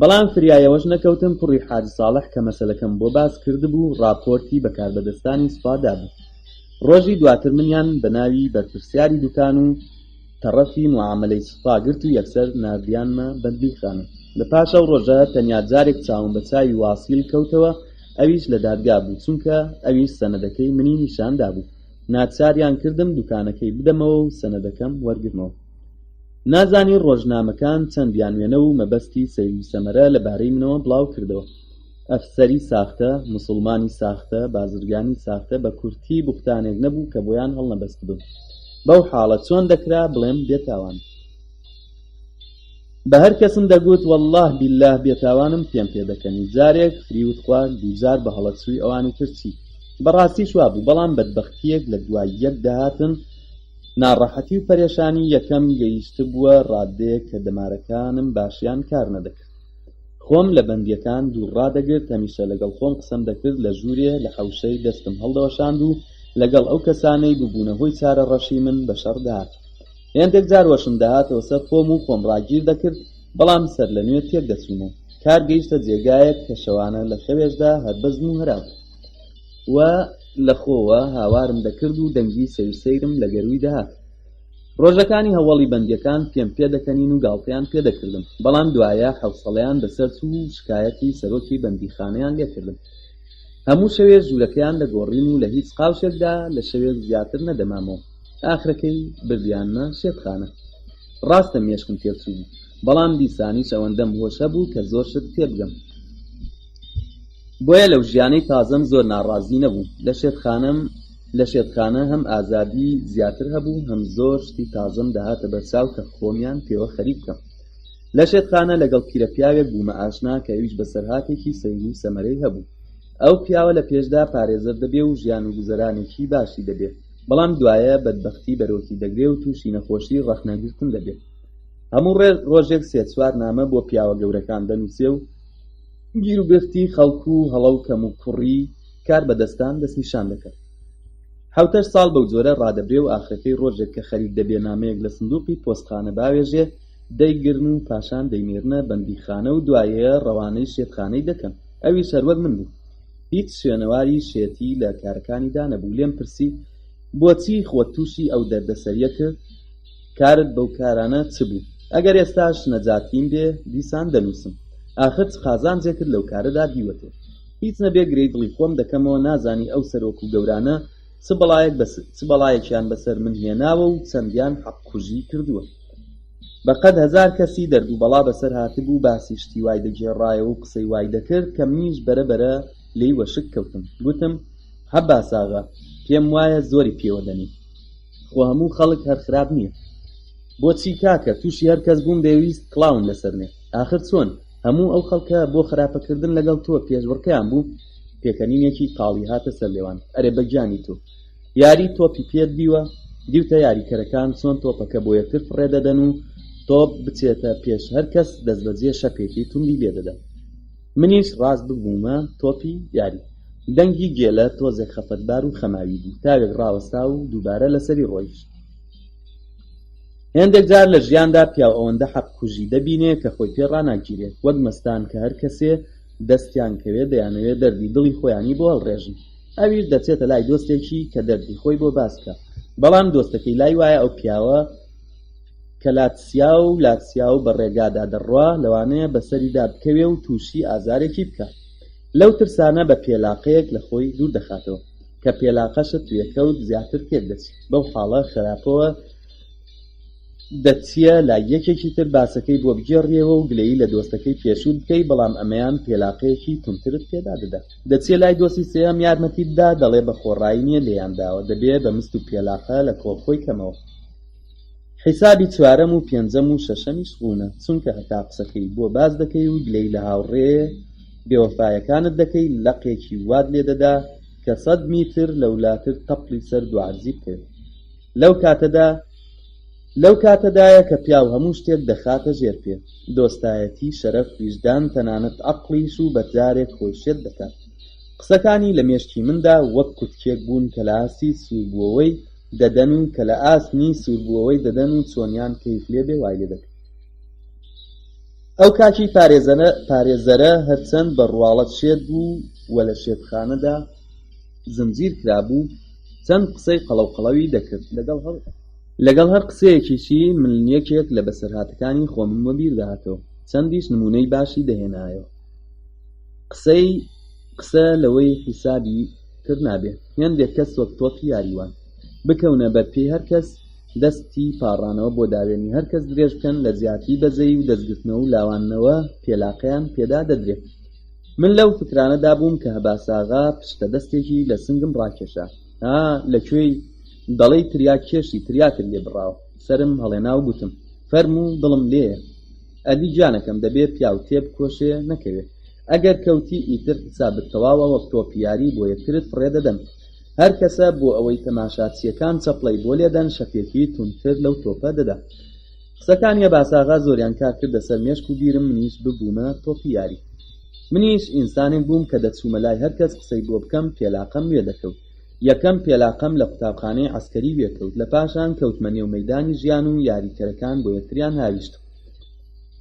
بەڵام فریایەوەش نەکەوتم. کوڕی حاجی ساڵح کە مەسەلەکەم بۆ باس کردبوو ڕاپۆرتی بەکاربەدەستانی سوپادا بوو. ڕۆژی دواتر منیان بە ناوی بەرپرسیاری دوکان و تەڕەفی معاملەی سوپا گرت و یەکسەر ناردیانمە بەندیخانە. لە پاش ئەو ڕۆژە تەنیا جارێک چاوم بە چاوی واسیل کەوتەوە، ئەویش لە دادگا بوو، چونکە ئەویش سەنەدەکەی منی نیشاندا بوو. ناچاریان کردم دوکانەکەی بدەمەوە و سەنەدەکەم وەرگرمەوە. نازانی ڕۆژنامەکان چەندیان وێنە و مەبەستی سەیری سەمەرە لەبارەی منەوە بڵاو کردەوە. ئەفسەری ساختە، موسڵمانی ساختە، بازرگانی ساختە، بە کورتی بوختانێک نەبوو کە بۆیان هەڵنەبەست بم. بەو حاڵە چۆن دەکرا بڵێم بێتاوان؟ بە هەر کەسم دەگوت وەڵڵاه بیلله بێتاوانم پێم پێدەکەنی. جارێک فریوت خوارد، دووجار بە هەڵەچووی ئەوانی ترچی. بەڕاستی شوا بوو، بەڵام بەدبەختیەک لە دوای یەک دەهاتن. ناڕەحەتی و پەرێشانی یەکەم گەیشتە بووە ڕادەیەک کە دەمارەکانم باشیان کار نەدەکرد. خۆم لە بەندیەکان دووڕادەگرت، هەمیشە لەگەڵ خۆم قسەم دەکرد لە ژوورێ لە حەوشەی دەستم هەڵدەوەشاند و لەگەڵ ئەو کەسانەی ببوونە هۆی چارە ڕەشی من بە شەڕ دەهات. هێندێک جار وەشم دەهاتەوە سەر خۆم و خۆم ڕاگیر دەکرد، بەڵام سەر لە نوێ تێک دەچوونە. کار گەیشتە جێگایەک کە شەوانە لە شەوێشدا هەر بەزم و هەرات و لە خۆوە هاوارم دەکرد و دەنگی سەیرم لە گەروی دەهات. ڕۆژەکانی هەوڵی بەندیەکان پێم پێدەکەنین و گاڵتەیان پێدەکردم، بەڵام دوایە حەوسەڵەیان بەسەر چوو و شکایەتی سەرۆکی بەندیخانەیان لێکردم. هەموو شەوێ ژوورەکەیان دەگۆڕین و لە هیچ قاوشێکدا لە شەوێک زیاتر نەدەمامەوە. ئاخرەکەی بردیانمە شێتخانە. ڕاستە مێشکم تێچوو بوو، بەڵام دیسانیش ئەوەندەم هۆشە بوو کە زۆر شت تێبگەم. بۆیە لەو ژیانەی تازەم زۆر ناڕازی نەبوو. لە شێتخانە هەم ئازادی زیاتر هەبوو، هەم زۆر شتی تازەم دەهاتە بەرچاو کە خۆمیان پێوە خەریک بکەم. لە شێتخانە لەگەڵ پیرەپیاوێک بوومە ئاشنا کە ئەویش بەسەرهاتێکی سەیری و سەمەرەی هەبوو. ئەو پیاوە لە پێشدا پارێزەر دەبێ و ژیان و گوزەرانێکی باشی دەبێت، بەڵام دوایە بەدبەختی بەرۆکی دەگرێ و تووشی نەخۆشی ڕەخنەگرتن دەبێت. هەموو ڕۆژێک سێ چوار نامە بۆ پیاوە گەورەکان دەنووسێ و گیر و گرفتی خەڵک و هەڵە و کەم و کوڕی کار بەدەستان دەستنیشان دەکات. 7 ساڵ بەو جۆرە ڕادەبرێ و ئاخرەکەی ڕۆژێک کە خەریک دەبێ نامەیەک لە سندوقی پۆستخانە باوێژێ، دەیگرن و پاشان دەیمێرنە بەندیخانە و دوایە ڕەوانەی شێتخانەی دەکەن. ئەوی سەروەر من بوو. هیچ شوێنەواری شێتی لە کارەکانیدا نەبوو. لێم پرسی بۆچی خۆت تووشی ئەو دەردەسەریە کرد؟ کارت بەو کارانە چ بوو؟ ئەگەر ئێستاش نەجاتیم بێ دیسان دەنووسم. ئاخر خازانجێ کرد لەو کارەدا دیوەتەوە. هیچ نەبێ گرەی دڵی خۆم دەکەمەوە، نازانی ئەو سەرۆک و گەورانە چ بەڵایەکیان بەسەر من هێناوە و چەندیان حەقکوژی کردووە. بەقەد هەزار کەسی دەرد و بەڵا بەسەر هاتبوو، باسی شتی وای دەگێڕایەوە و قسەی وای دەکرد کە منیش بەرەبەرە لێی وەشک کەوتم. گوتم هەباس ئاغا، پێم وایە زۆری پێوە دەنی، خۆ هەموو خەڵک هەر خراپ نییە. بۆچی کاکە تووشی هەر کەس بووم دەویست کڵاون لەسەرنێ؟ ئاخر چۆن هەموو ئەو خەڵکە بۆ خراپەکردن لەگەڵ تۆ پێشبڕکەیان بوو؟ پێکەنینێکی قاڵی هاتە سەر لێوان. ئەرێ بەگیانی تۆ یاری تۆپی پێت دیوتە یاریکەرەکان چۆن تۆپەکە بۆ یەکتر فڕێدەدەن و تۆپ بچێتە پێش هەر کەس دەست بەجێ شەپێکی توندی لێدەدەن. منیش ڕاست ببوومە تۆپی یاری. دەنگی گێلە تۆزێک خەفەتبار و خەماوی بوو، تاوێک ڕاوەستا و دووبارە لەسەری ڕۆیشت. هێندێک جار لە ژیاندا پیاو ئەوەندە حەقکوژی دەبینێ کە خۆی پێ ڕاناگیرێت، وەک مەستان کە هەر کەسێ دەستیان کەوێت دەیانەوێت دەردی دڵی خۆیانی بۆ هەڵڕێژن. ئەویش دەچێتە لای دۆستێکی کە دەردی خۆی بۆ باسکە، بەڵام دۆستەکەی لای وایە ئەو پیاوە کە لاتسیا و لاتسیا و بە ڕێگادا دەڕوا لەوانەیە بەسەریدا بکەوێ و تووشی ئازارێکی بکە. لەو ترسانە بە پێلاقەیەک لە خۆی دوور دەخاتەوە کە پێلاقەشت توێکەوت زیاتر تێک دەچێت. بەو حاڵە خراپەوە دەچیە لای یەکێکی تر باسەکەی بۆ بگێڕیەوە و گلەیی لە دۆستەکەی پێشوو بکەی، بەڵام ئەمەیان پێلاقەیەکی تونترت پێدا دەدات. دەچیە لای دۆستی سێهەم یارمەتی بدا، دەڵێ بە خۆڕایی نییە لێیانداوە، دەبێ بە مست و پێلاقە لە کۆڵخۆی کەمەوە. حیسابی چوارەم و پێنجەم و شەشەمیش ڕوونە، چونکە هەتا قسەکەی بۆ باز دەکەی و گلەی لە هاوڕێ بێوەفایەکانت دەکەی، لەقێکی واد لێدەدا کە 100 میتر لەولاتر تەپڵی سەر دوعەرزی بکەوێت. لەو کاتەدایە کە پیاو هەموو شتێک دەخاتە ژێر پێ، دۆستایەتی، شەرەف، ویژدان، تەنانەت عەقڵیش و بەجارێک خۆی شێت دەکات. قسەکانی لە مێشکی مندا وەک کوتکێک بوون کە لە ئاسی سووربووەوەی دەدەن و کە لە ئاسنی سووربووەوەی دەدەن و چۆنیان کەیف لێ بێ وای لێ دەکەن. ئەو کاکی پارێزەرە هەرچەند بەڕواڵەت شێت بوو و لە شێتخانەدا زنجیر کرابوو، چەند قسەی قەڵەوقەڵەوی دەکرد. لەگەڵ هەر قسەیەکیشی ملنیەکێک لە بەسەرهاتەکانی خۆمم وە بیر دەهاتەوە، چەندیش نمونەی باشی دەهێنایەوە. قسە لەوەی حیسابی کرد نابێت. هێندێک کەس وەک تۆپی یاریوان بکەونە بەرپێی هەر کەس دەستی پاڕانەوە بۆ داوێنی هەر کەس درێژ بکەن لە زیاتی بەزەی و دەستگرتنەوە و لاوانەوە پێلاقەیان پێدا دەدرێت. من لەو فکرانەدا بووم کە هەباساغا پشتە دەستێکی لە سنگم ڕاکێشا. لەکوێی دەڵێی تریاکێشی تریاکرد لێ بڕاوە. سەرم هەڵێنا و گوتم فەرموو دڵم لێیە، ئەدی جانەکەم دەبێت پیاو تێب کۆشێ نەکەوێت. ئەگەر کەوتی ئیتر حسابت تەواوە وەک تۆپی یاری بۆ یەکترت فڕێدەدەم. هەر کەسە بۆ ئەوەی تەماشاچیەکان چەپڵەی بۆ لێدەن شەپێکی تونتر لەو تۆپە دەدا. قسەکانی هەباساغا زۆریان کار کردە سەر مێشک و بیرم منیش ببوومە تۆپی یاری. منیش ئینسانێک بووم کە دەچوومە لای هەر کەس قسەی بۆ بکەم پێلاقەم وێ دەکەوت. یەکەم پێلاقەم لە قوتابخانەی عەسکەری وێکەوت، لە پاشان کەوتمە نێو مەیدانی ژیان و یاریکەرەکان بۆ یەکتریان هاویشت.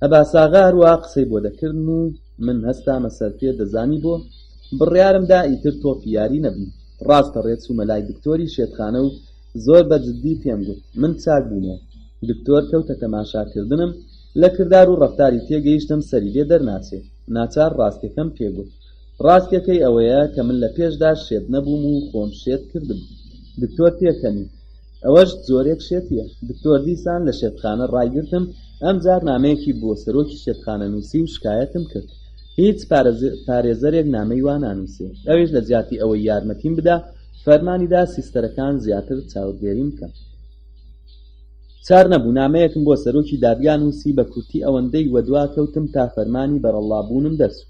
هەباساغا هەروە قسەی بۆ دەکردن و من هەستامە سەر پێ دەزانی بۆ بڕیارمدا ئیتر تۆپی یاری نەبم. ڕاستە ڕێت چوومە لای دکتۆری شێتخانە و زۆر بەجددی پێم گوت من چاک بوومەوە. دکتۆر کەوتە تەماشاکردنم، لە کردار و ڕەفتاری تێگەیشتم سەری لێ دەرناچێت. ناچار ڕاستیەکەم پێگوت. ڕاستیەکەی ئەوەیە کە من لە پێشدا شێت نەبووم و خۆم شێت کردم. دکتۆر پێکەنی ئەوەش زۆرێک شێتیە. دکتۆر دیسان لە شێتخانە ڕایگرتم، ئەمجار نامەیەکی بۆ سەرۆکی شێتخانە نووسی و شکایەتم کرد. هیچ پارێزەرێک نامەی وا نانووسێ. ئەویش لە زیاتی ئەوەی یارمەتیم بدا فەرمانیدا سیستەرەکان زیاتر چاودێریم بکەن. چار نەبوو نامەیەکم بۆ سەرۆکی دادگا نووسی بە کورتی ئەوەندەی وەدوا کەوتم تا فەرمانی بەرەڵابوونم دەرچوو.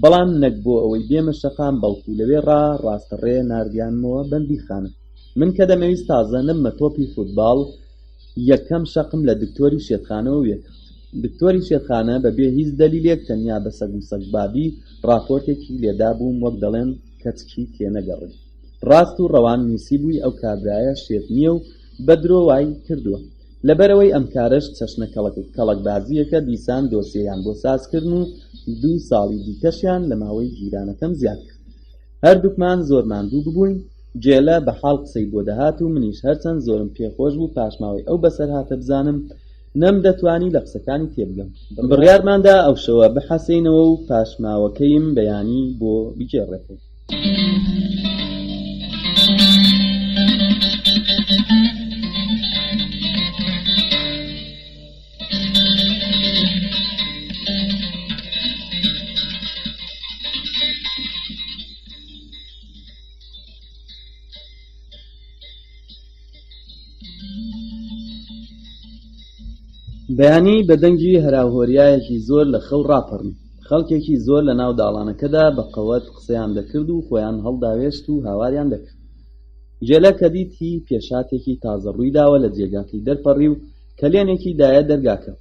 بەڵام نەک بۆ ئەوەی بێمە شەقام بەڵکو لەوێ ڕاستەڕێ ناردیانمەوە بەندی خانە. من کە دەمەویست تازە نەبمە تۆپی فوتباڵ، یەکەم شەقم لە دکتۆری شێتخانەوە وێت. دکتۆری شێتخانە بەبێ هیچ دەلیلێک تەنیا بە سەگبابی ڕاپۆرتێکی لێدا بووم، وەک دەڵێن کەچکی تێنەگەڕی. ڕاست و ڕەوان نووسی بووی ئەو کابرایە شێت نییە و بە درۆ وای کردووە. لەبەرەوەی ئەم کارەش چەشنە کەڵکبازیەکە دیسان دۆسیەیان بۆ سازکردن و 2 ساڵی دیکەشیان لە ماوەی جیرانەکەم زیاد کرد. هەردووکمان زۆر ماندوو ببووین. جێلە بە حاڵ قسەی بۆ دەهات و منیش هەرچەند زۆرم پێخۆش بوو پاشماوەی ئەو بەسەر هاتە بزانم نەم دەتوانی لە قسەکانی تێبگەم. بڕیارماندا ئەو شەوە بحەسەینەوە و پاشماوەکەیم بەیانی بۆ بگێڕێتەوە. بەیانی بە دەنگی هەراوهۆریایەکی زۆر لە خەو ڕاپەڕن. خەڵکێکی زۆر لە ناو داڵانەکەدا بە قەوەت قسەیان دەکرد و خۆیان هەڵداوێشت و هاواریان دەکرد. جێلە کە دیتی پێشاتێکی تازە ڕوویداوە لە جێگاکەی دەرپەڕی و کەلێنێکی دایە دەرگاکە.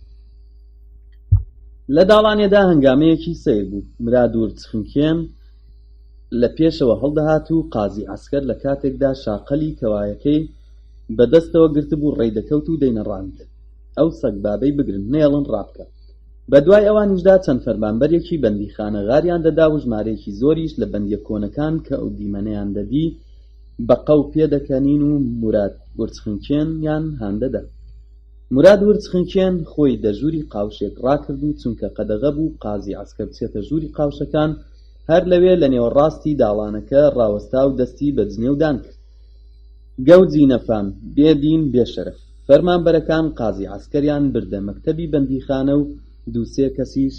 لە داڵانێدا هەنگامەیەکی سەیر بوو. برا دوور چخنکێن لە پێشەوە هەڵدەهات و قازی عەسکەر لە کاتێکدا شاقەلی کەوایەکەی بەدەستەوە گرتبوو ڕێی دەکەوت و دەینەڕاند ئەو سەگ بابەی بگرن نێڵن ڕابکە. بەدوای ئەوانیشدا چەند فەرمانبەرێکی بەندیخانە غاریان دەدا و ژمارەیەکی زۆریش لە بەندیە کۆنەکان کە ئەو دیمەنەیان دەدی بە قەو پێدەکەنین و موراد وەرچخنکێنیان هاندەدا. موراد وەرچخنکێن خۆی دە ژووری قاوشێک ڕاکرد و چونکە قەدەغە بوو قازی عەسکەر بچێتە ژووری قاوشەکان هەر لەوێ لە نێوەڕاستی داڵانەکە ڕاوەستا و دەستی بە جنێودان کرد. گەوجی نەفام بێدین بێشەرەف فەرمانبەرەکان قازی عەسکەریان بردە مەکتەبی بەندیخانە و دووسێ کەسیش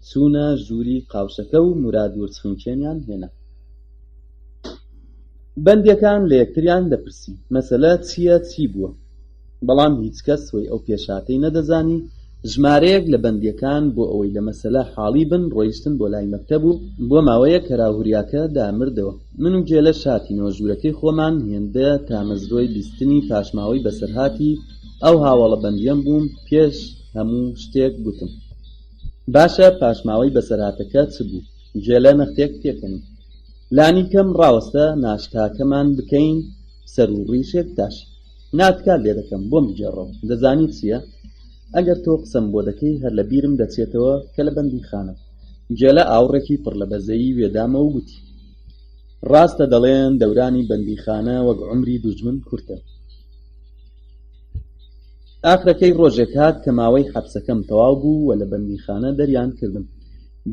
چوونە ژووری قاوشەکە و موراد وەرچخنکێنیان هێنا. بەندیەکان لە یەکتریان دەپرسی مەسەلە چییە چی بووە، بەڵام هیچ کەس وەی ئەو پێشاتەی نەدەزانی. ژمارەیەک لە بەندیەکان بۆ ئەوەی لە مەسەلە حاڵی بن ڕۆیشتن بۆ لای مەکتەب و بۆ ماوەیە کەراهوریاکە دامردەوە. من و گێلە شاتینەوە ژوورەکەی خۆمان هێندە تا مەزرۆی بیستنی پاشماوەی بەسەرهاتی ئەو هاوڵە بەندیەم بووم. پێش هەموو شتێک گوتم باشە پاشماوەی بەسەرهاتەکە چ بوو؟ گێلە نەختێک پێکەنی. لانی کەم ڕاوەستە ناشتاکەمان بکەین سەر و ڕیشێک تاش ناتکات لێ دەکەم بۆم بگێڕەوە. دەزانی چییە؟ ئەگەر تۆ قسەم بۆ دەکەی هەر لە بیرم دەچێتەوە کە لە بەندیخانە. گێلە ئاوڕێکی پڕ لە بەزەیی وێدامە و گوتی ڕاستە دەڵێن دەورانی بەندیخانە وەک عومری دوژمن کورتە. ئاخرەکەی ڕۆژێک هات کە ماوەی حەبسەکەم تەواو بوو و لە بەندیخانە دەریان کردم.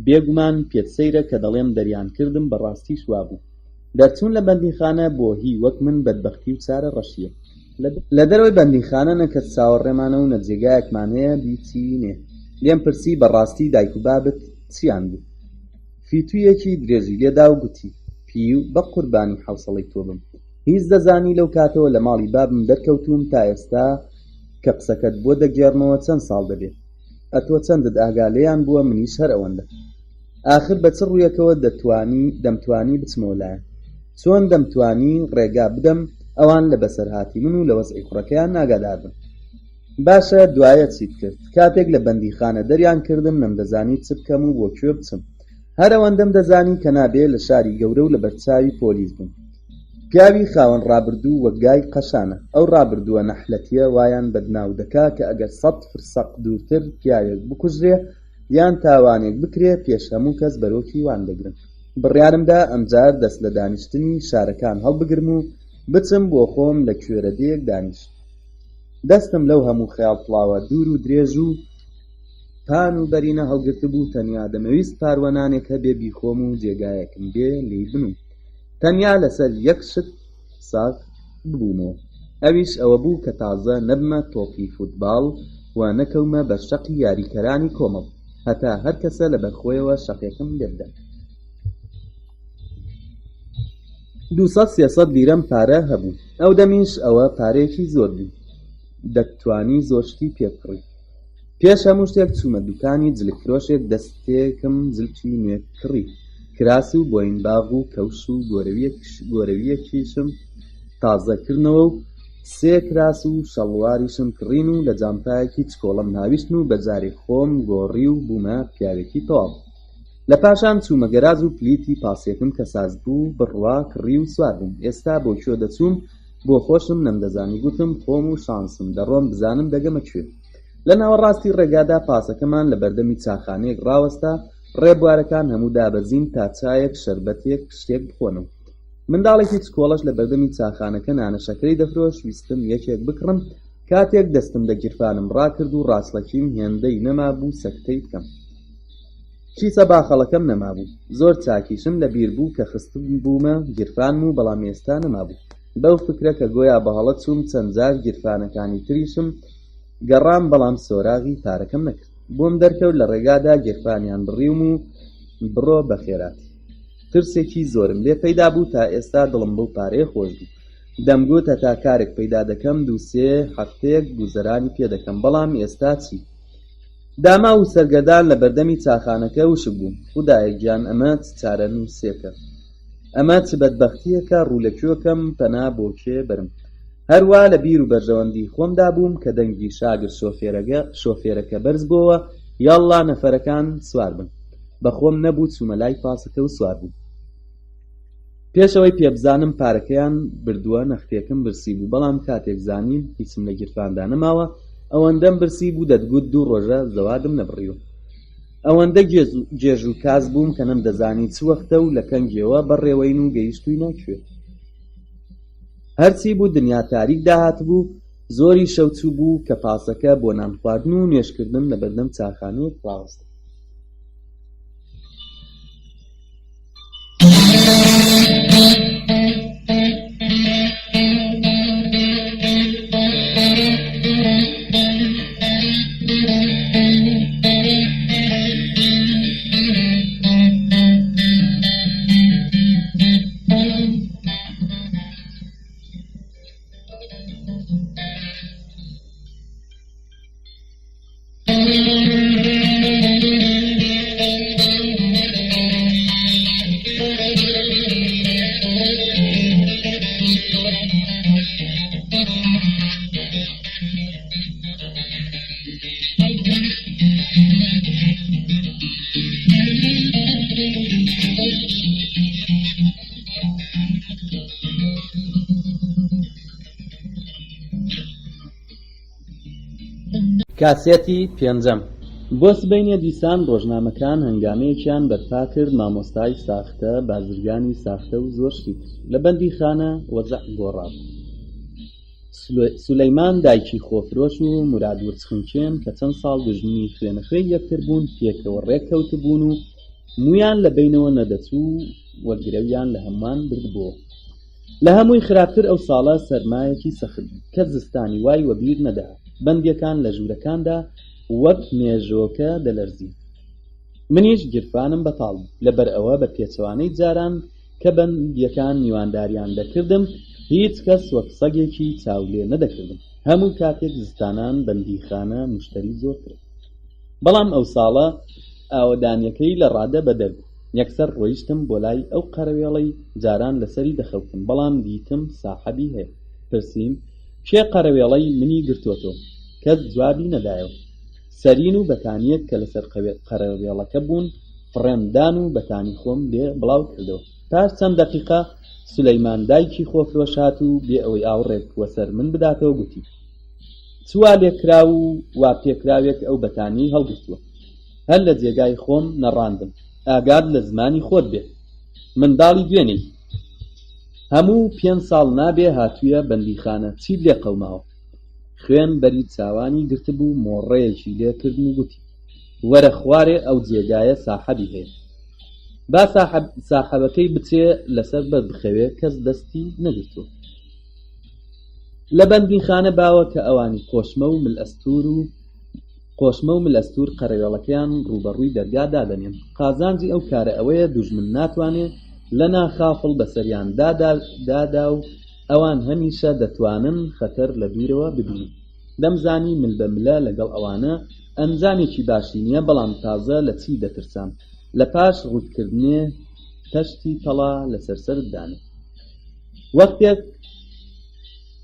بێگومان پێت سەیرە کە دەڵێم دەریان کردم بەڕاستی شوا بوو. دەرچوون لە بەندیخانە بۆ هی وەک من بەدبەختی و چارە ڕەشیە. لە دەرەوەی بەندیخانە نەکەس چاوەڕێمانە و نەجێگایەکمان هەیە بیچینێ. لێم پرسی بەڕاستی دایک و بابت چیان بوو؟ فیتوویەکی درێژی لێدا و گوتی پی و بە قوربانی حەوسەڵەی تۆ بم. هیچ دەزانی لەو کاتەوە لە ماڵی بابم دەرکەوتوم تا ئێستا کە قسەکەت بۆ دەگێڕمەوە چەند ساڵ دەبێت. ئەتۆ چەندت ئاگالەیان بووە منیش هەر ئەوەندە. ئاخر بە چ ڕوویەکەوە دەمتوانی بچمەوە لایەن؟ چۆن دەمتوانی ڕێگا بدەم ئەوان لە بەسەرهاتی من و لە وەزعی کوڕەکەیان ناگادار بن؟ باشە دوایە چیت کرد؟ کاتێک لە بەندیخانە دەریان کردم نەمدەزانی چ بکەم و بۆ کوێ بچم. هەر ئەوەندەم دەزانی کە نابێ لە شاری گەورە و لە بەرچاوی پۆلیس بم. پیاوی خاوەن ڕابردوو وەک گای قەشانە. ئەو ڕابردووە نەحلەتیە وایان بەدناو دەکا کە ئەگەر 100 فرسەق دوورتر پیاوێک بکوژرێ یان تاوانێک بکرێ پێش هەموو کەس بەرۆکی وان دەگرن. بڕیارمدا ئەمجار دەست لە دانیشتنی شارەکان هەڵبگرم و بچم بۆ خۆم لە کوێرە دێک دانیشت. دەستم لەو هەموو خەیاڵ پڵاوە دوور و درێژ و پان و بەرینە هەڵگرت بوو. تەنیا دەمەویست پاروەنانێک هەبێ بیخۆم و جێگایەکم بێ لێی بنوم. تەنیا لەسەر یەک شت ساک ببوومەوە، ئەویش ئەوە بوو کە تازە نەبمە تۆپی فوتباڵ و نەکەومە بەر شەقی یاریکەرانی کۆمەڵ هەتا هەر کەسە لە بەرخۆیەوە شەقێکم لێ بدات. 200-300 لیرەم پارە هەبوو. ئەو دەمیش ئەوە پارێکی زۆر بوو، دەتوانی زۆشتی پێبکڕی. پێش هەموو شتێک چوومە دوکانی جلکفرۆشێک دەستێکم جلکی نوێ کڕی. کراسی و بۆینباغ و کەوش و گۆرەویەکیشم تازەکردنەوە و 3 کراس و شەڵواریشم کڕین و لە جامپایەکی چکۆڵم ناویشتن و بەجارێک خۆم گۆڕی و بوومە پیاوێکی تەواو. لە پاشان چوومە گەراج و پلیتی پاسێکم کە ساز بوو بڕوا کڕی و سوار بووم. ئێستا بۆ کوێ دەچووم بۆ خۆشم نەمدەزانی. گوتم خۆم و شانسم دەڕۆم بزانم دەگەمە کوێ. لە ناوەڕاستی ڕێگادا پاسەکەمان لە بەردەمی چاخانەیەک ڕاوەستا. ڕێبوارەکان هەموو دابەزین تا چایەک شەربەتێک شتێک بخۆنم. منداڵێکی چکۆڵەش لە بەردەمی چاخانەکە نانەشەکەی دەفرۆش. ویستم یەکێک بکڕم. کاتێک دەستم لە گیرفانم ڕاکرد و ڕاستڵەکیم هێندەی نەما بوو سەکتەی بکەم. کیسە باخەڵەکەم نەما بوو. زۆر چاکیشم لە بیر بوو کە خستم بوومە گیرفانم و بەڵام ئێستا نەما بوو. بەو فکرە کە گۆیا بەهەڵە چووم چەند جار گیرفانەکانی تریشم گەڕام بەڵام سۆراغی پارەکەم نەکرد. بۆم دەرکەوت لە ڕێگادا گیرفانیان بڕیوم و بڕۆ بەخێراتی. ترسێکی زۆرم لێ پەیدا بوو. تا ئێستا دڵم بەو پارەیە خۆش بوو. دەمگوت هەتا کارێک پەیدا دەکەم 2-3 هەفتەیەک گوزەرانی پێ دەکەم. بەڵام ئێستا چی؟ داما و سەرگەردان لە بەردەمی چاخانەکە وشک بووم. خودایەک گیان ئەمە چ چارە نووسێکە؟ ئەمە چ بەدبەختیەکە ڕوولەکوێکم پەنا بۆ کێ بەرم؟ هەروە لە بیر و بەرژەوەندی خۆمدا بووم کە دەنگی شاگر شۆفێرەکە بەرز بووە یاڵڵا نەفەرەکان سوار بن. بە خۆم نەبوو چوومە لای پاسەکە و سوار بوو. پێشەوەی پێبزانم پارەکەیان بردووە نەختیەکەم برسی بوو، بەڵام کاتێک زانین هیچم لە گیرفاندا نەماوە ئەوەندەم برسی بوو دەتگوت 2 ڕۆژە زەوادم نەبڕیوە. ئەوەندە گێژ و کاس بووم کە نەمدەزانی چ وەختە و لە کەنگیەوە بەڕێوەین و گەیشتووی ناکوێ. هەرچی بوو دنیا تاریک داهات بوو، زۆری شەوچوو بوو کە پاسەکە بۆ نان خواردن و نوێشکردن لە بەردەم چاخانەیەک ڕاوەستا. کاسێتی پێنجەم. بۆ سبەینێ دیسان ڕۆژنامەکان هەنگامەیەکیان بەرپا کرد مامۆستای ساختە، بازرگانی ساختە و زۆر شتی تر لە بەندیخانە وەزع گۆڕاب. سولەیمان دایکی خۆفرۆش و موراد ورچخونچێن کە چەند ساڵ دژمنی خوێنەخوێی یەکتر بوون پێکەوە ڕێککەوت بوون و مویان لە بینەوە نەدەچوو وەرگرەویان لە هەمووان بردبووە. لە هەمووی خراپتر ئەو ساڵە سەرمایەکی سەخت کە زستانی وای وەبیر نەدا، بەندیەکان لە ژوورەکاندا وەک مێژۆکە دەلەرزی. منیش گیرفانم بەتاڵ بوو، لەبەر ئەوە بە پێچەوانەی جاران کە بەندیەکان میوانداریان دەکردم هیچ کەس وەک سەگێکی چاولێ نەدەکردم. هەموو کاتێک زستانان بەندیخانە موشتەری زۆرتر. بەڵام ئەو ساڵە ئاوەدانیەکەی لە ڕادە بەدەر بوو. یەکسەر ڕۆیشتم بۆ لای ئەو قەرەوێڵەی جاران لەسەری دەخەوتم، بەڵام دیتم ساحەبی هەیە. پرسییم کێ قەرەوێڵەی منی گرتووەتەوە؟ کەس جوابی نەدایەوە. سەرین و بەتانیەک کە لەسەر قەرەوێڵەکە بوون فڕێمدان و بەتانی خۆم لێ بڵاو کردەوە. پاش چەند دەقیقە سولەیمان دایکی خۆفرۆش هات و بێ ئەوەی ئاوڕێک وەسەر من بداتەوە گوتی چوا لێکرا و وا پێکراوێک ئەو بەتانی هەڵگرتووە. هەر لە جێگای خۆم نەڕاندم. ئاگاد لە زمانی خۆت بێ، منداڵی دوێنێ هەموو 5 ساڵ نابێ هاتوویە بەندیخانە چیت لێ قەوماوە. خوێن بەری چاوانی گرتبوو، مۆڕەیەکی لێکردن و گوتی وەرە خوارێ ئەو جێگایە ساحەبی هەیە، با ساحەبەکەی بچێ لەسەر بەر بخەوێ، کەس دەستی نەگرتووە. لە بەندیخانە باوە کە ئەوانی قۆشمە و ملەستور قەرەوێڵەکەیان ڕوبەڕووی دەرگا دادەنێن. قازانجی ئەو کارە ئەوەیە دوژمن ناتوانێ لە ناخافڵ بەسەریان دادا و ئەوان هەمیشە دەتوانن خەتەر لە دوورەوە ببینن. دەمزانی مل بە ملە لەگەڵ ئەوانە ئەنجامێکی باشی نییە، بەڵام تازە لە چی دەترسان؟ لە پاش ڕوودکردنێ تەشتی تەڵا لەسەر سەرت دانێ. وەختێک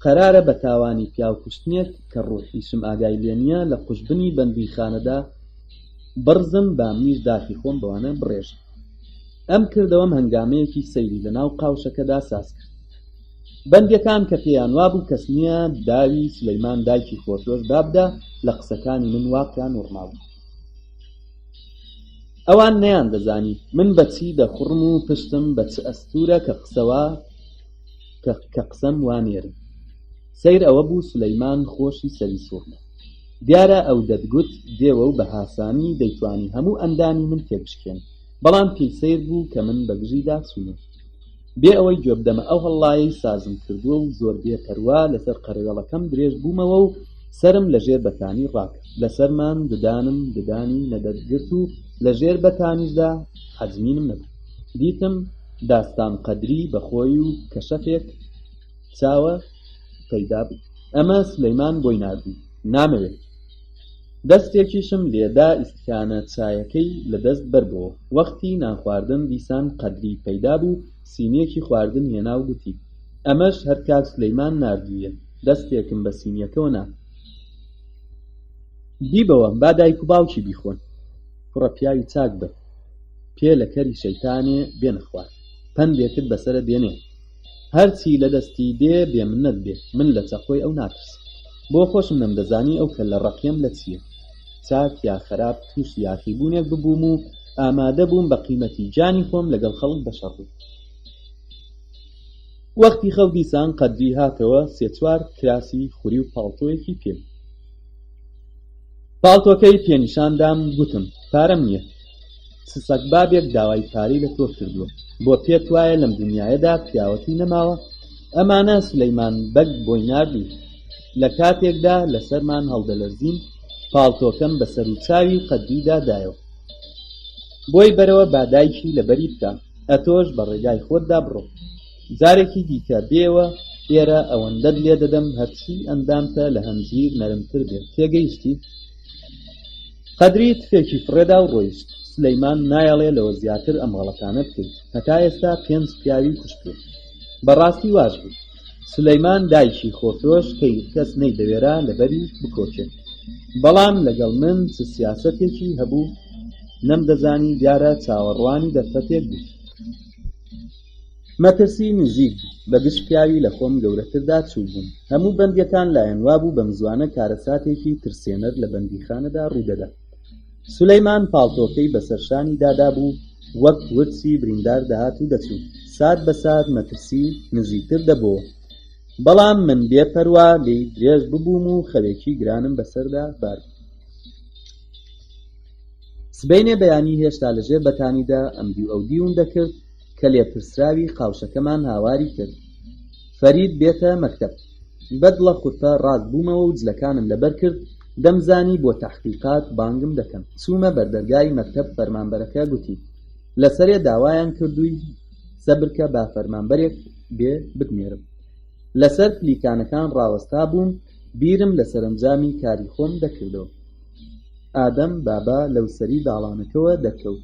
قەرارە بە تاوانی پیاوکوشتنێک کە ڕوحیشم ئاگای لێ نییە لە قوشبنی بەندیخانەدا بڕزم با منیش داخی خۆم بەوانە بڕێژم. ئەم کردەوەم هەنگامەیەکی سەیری لە ناو قاوشەکەدا ساز کرد. بەندیەکان کە پێیان وابوو کەس نییە داوی سولەیمان دایکی خۆفرۆش دابدا لە قسەکانی من واقیان وڕما بوو. ئەوان نەیان دەزانی من بەچی دەخوڕم و پشتم بە چ ئەستورە کە قسەم وانێرم. سەیر ئەوە بوو سولەیمان خۆشی سەری سوورمە. دیارە ئەو دەتگوت دێوە و بە هاسانی دەیتوانی هەموو ئەندامی من تێبشکێن، بەڵام پێی سەیر بوو کە من بەگژیدا چوونە. بێ ئەوەی گوێبدەمە ئەو هەڵڵایەی سازم کردووە و زۆر بێپەروا لەسەر قەرەوێڵەکەم درێژ بوومەوە و سرم لەژێر بەتانی ڕاکرد. لەسەرمان ددانی نەدەتگرت و لەژێر بەتانیشدا حەزمینم نەبوو. دیتم داستان قەدری بەخۆی و کەشەفێک چاوە پەیدا بوو. ئەمە سولەیمان بۆی نردوو، نامەوێت. دەستێکیشم لێدا ئیسکانە چایەکەی لەدەست بەربەوە. وەختی نانخواردن دیسان قەدری پەیدا بوو، سینیەکی خواردن هێنا و گوتی ئەمەش هەر کاک سولەیمان نردوویە، دەستێکم بە سینیەکەوە نا. بیبەوە با دایک و باوکی بیخۆن، کوڕە پیاوی چاک بە، پێ لە کەری شەیتانێ بێنە خوار. پەندێکت بەسرە دێنێ هەرچی لە دەستی دێ بێمنەت بێ من لە چەقۆی ئەو ناترسم بۆ خۆشم نەمدەزانی ئەو کە لە ڕەقیەم لە چییە چاک یا خەراب تووش یاخیبوونێک ببووم و ئامادە بووم بە قیمەتی جانی خۆم لەگەڵ خەڵک بەشەڕ وەختی خەو دیسان قەدری هاتەوە سێ چوار کراسی خوری و پاڵتۆیەکی پێ پاڵتۆکەی پێنیشاندام گوتم پارەم نییە سسەک بابێک داوای پارەی لە تۆ کردووە بۆ پێت وایە لەم دنیایەدا پیاوەتی نەماوە ئەمانە سولەیمان بەگ بۆی ناردی لە کاتێکدا لەسەرمان هەڵدەلەرزین پاڵتۆکەم بەسەر و چاوی قەدریدا دایەوە بۆی بەرەوە بادایکی لەبەری بکە ئەتۆش بە ڕێگای خۆتدا بڕۆ جارێکی دیکە بێوە ئێرە ئەوەندەت لێ دەدەم هەرچی ئەندامتە لە هەمزیر نەرمتر بێت تێگەیشتی قەدری تفێکی فڕێدا و ڕۆیشت سلەیمان نایەڵێ لەوە زیاتر ئەم غەڵەتانە بکەیت هەتا ئێستا 5 پیاوی کوشتووە بەڕاستی واش بوو سلەیمان دایکی خۆفرۆش کەی کەس نەیدەوێرا لەبەری بکۆچێت بەڵام لەگەڵ من چ سیاسەتێکی هەبوو نەمدەزانی دیارە چاوەڕوانی دەرفەتێک بوو مەترسی نزیک بە گشت پیاوی لە خۆم گەورەتردا چوو بوون هەموو بەندیەکان لایەن وابوو بەم زوانە کارەساتێکی ترسێنەر لە بەندیخانەدا ڕوودەدا سولەیمان پاڵتۆکەی بەسەرشانی دادا بوو وەک ورچی بریندار دەهات و دەچوو سات بە سات مەترسی نزیکتر دەبەوە بەڵام من بێپەروا لێی درێژ ببووم و خەوێکی گرانم بەسەردا بار سبەینێ بەیانی هێشتا لەژێر بەتانیدا ئەمدی و ئەودیون دەکرد کە لێپرسراوی قاوشەکەمان هاواری کرد فەرید بێتە مەکتەب بەدڵە قورتە ڕاست بوومەوە و جلەکانم لەبەر کرد دەمزانی بۆ تەحقیقات بانگم دەکەم چوومە بەردەرگای مەکتەب فەرمانبەرەکە گوتی لەسەرێ داوایان کردووی سەبرکە با فەرمانبەرێک بێ بتمێرم لەسەر پلیکانەکان ڕاوەستا بووم بیرم لە سەرنجامی کاری خۆم دەکردەوە ئادەم بابا لەو سەری داڵانەکەوە دەکەوت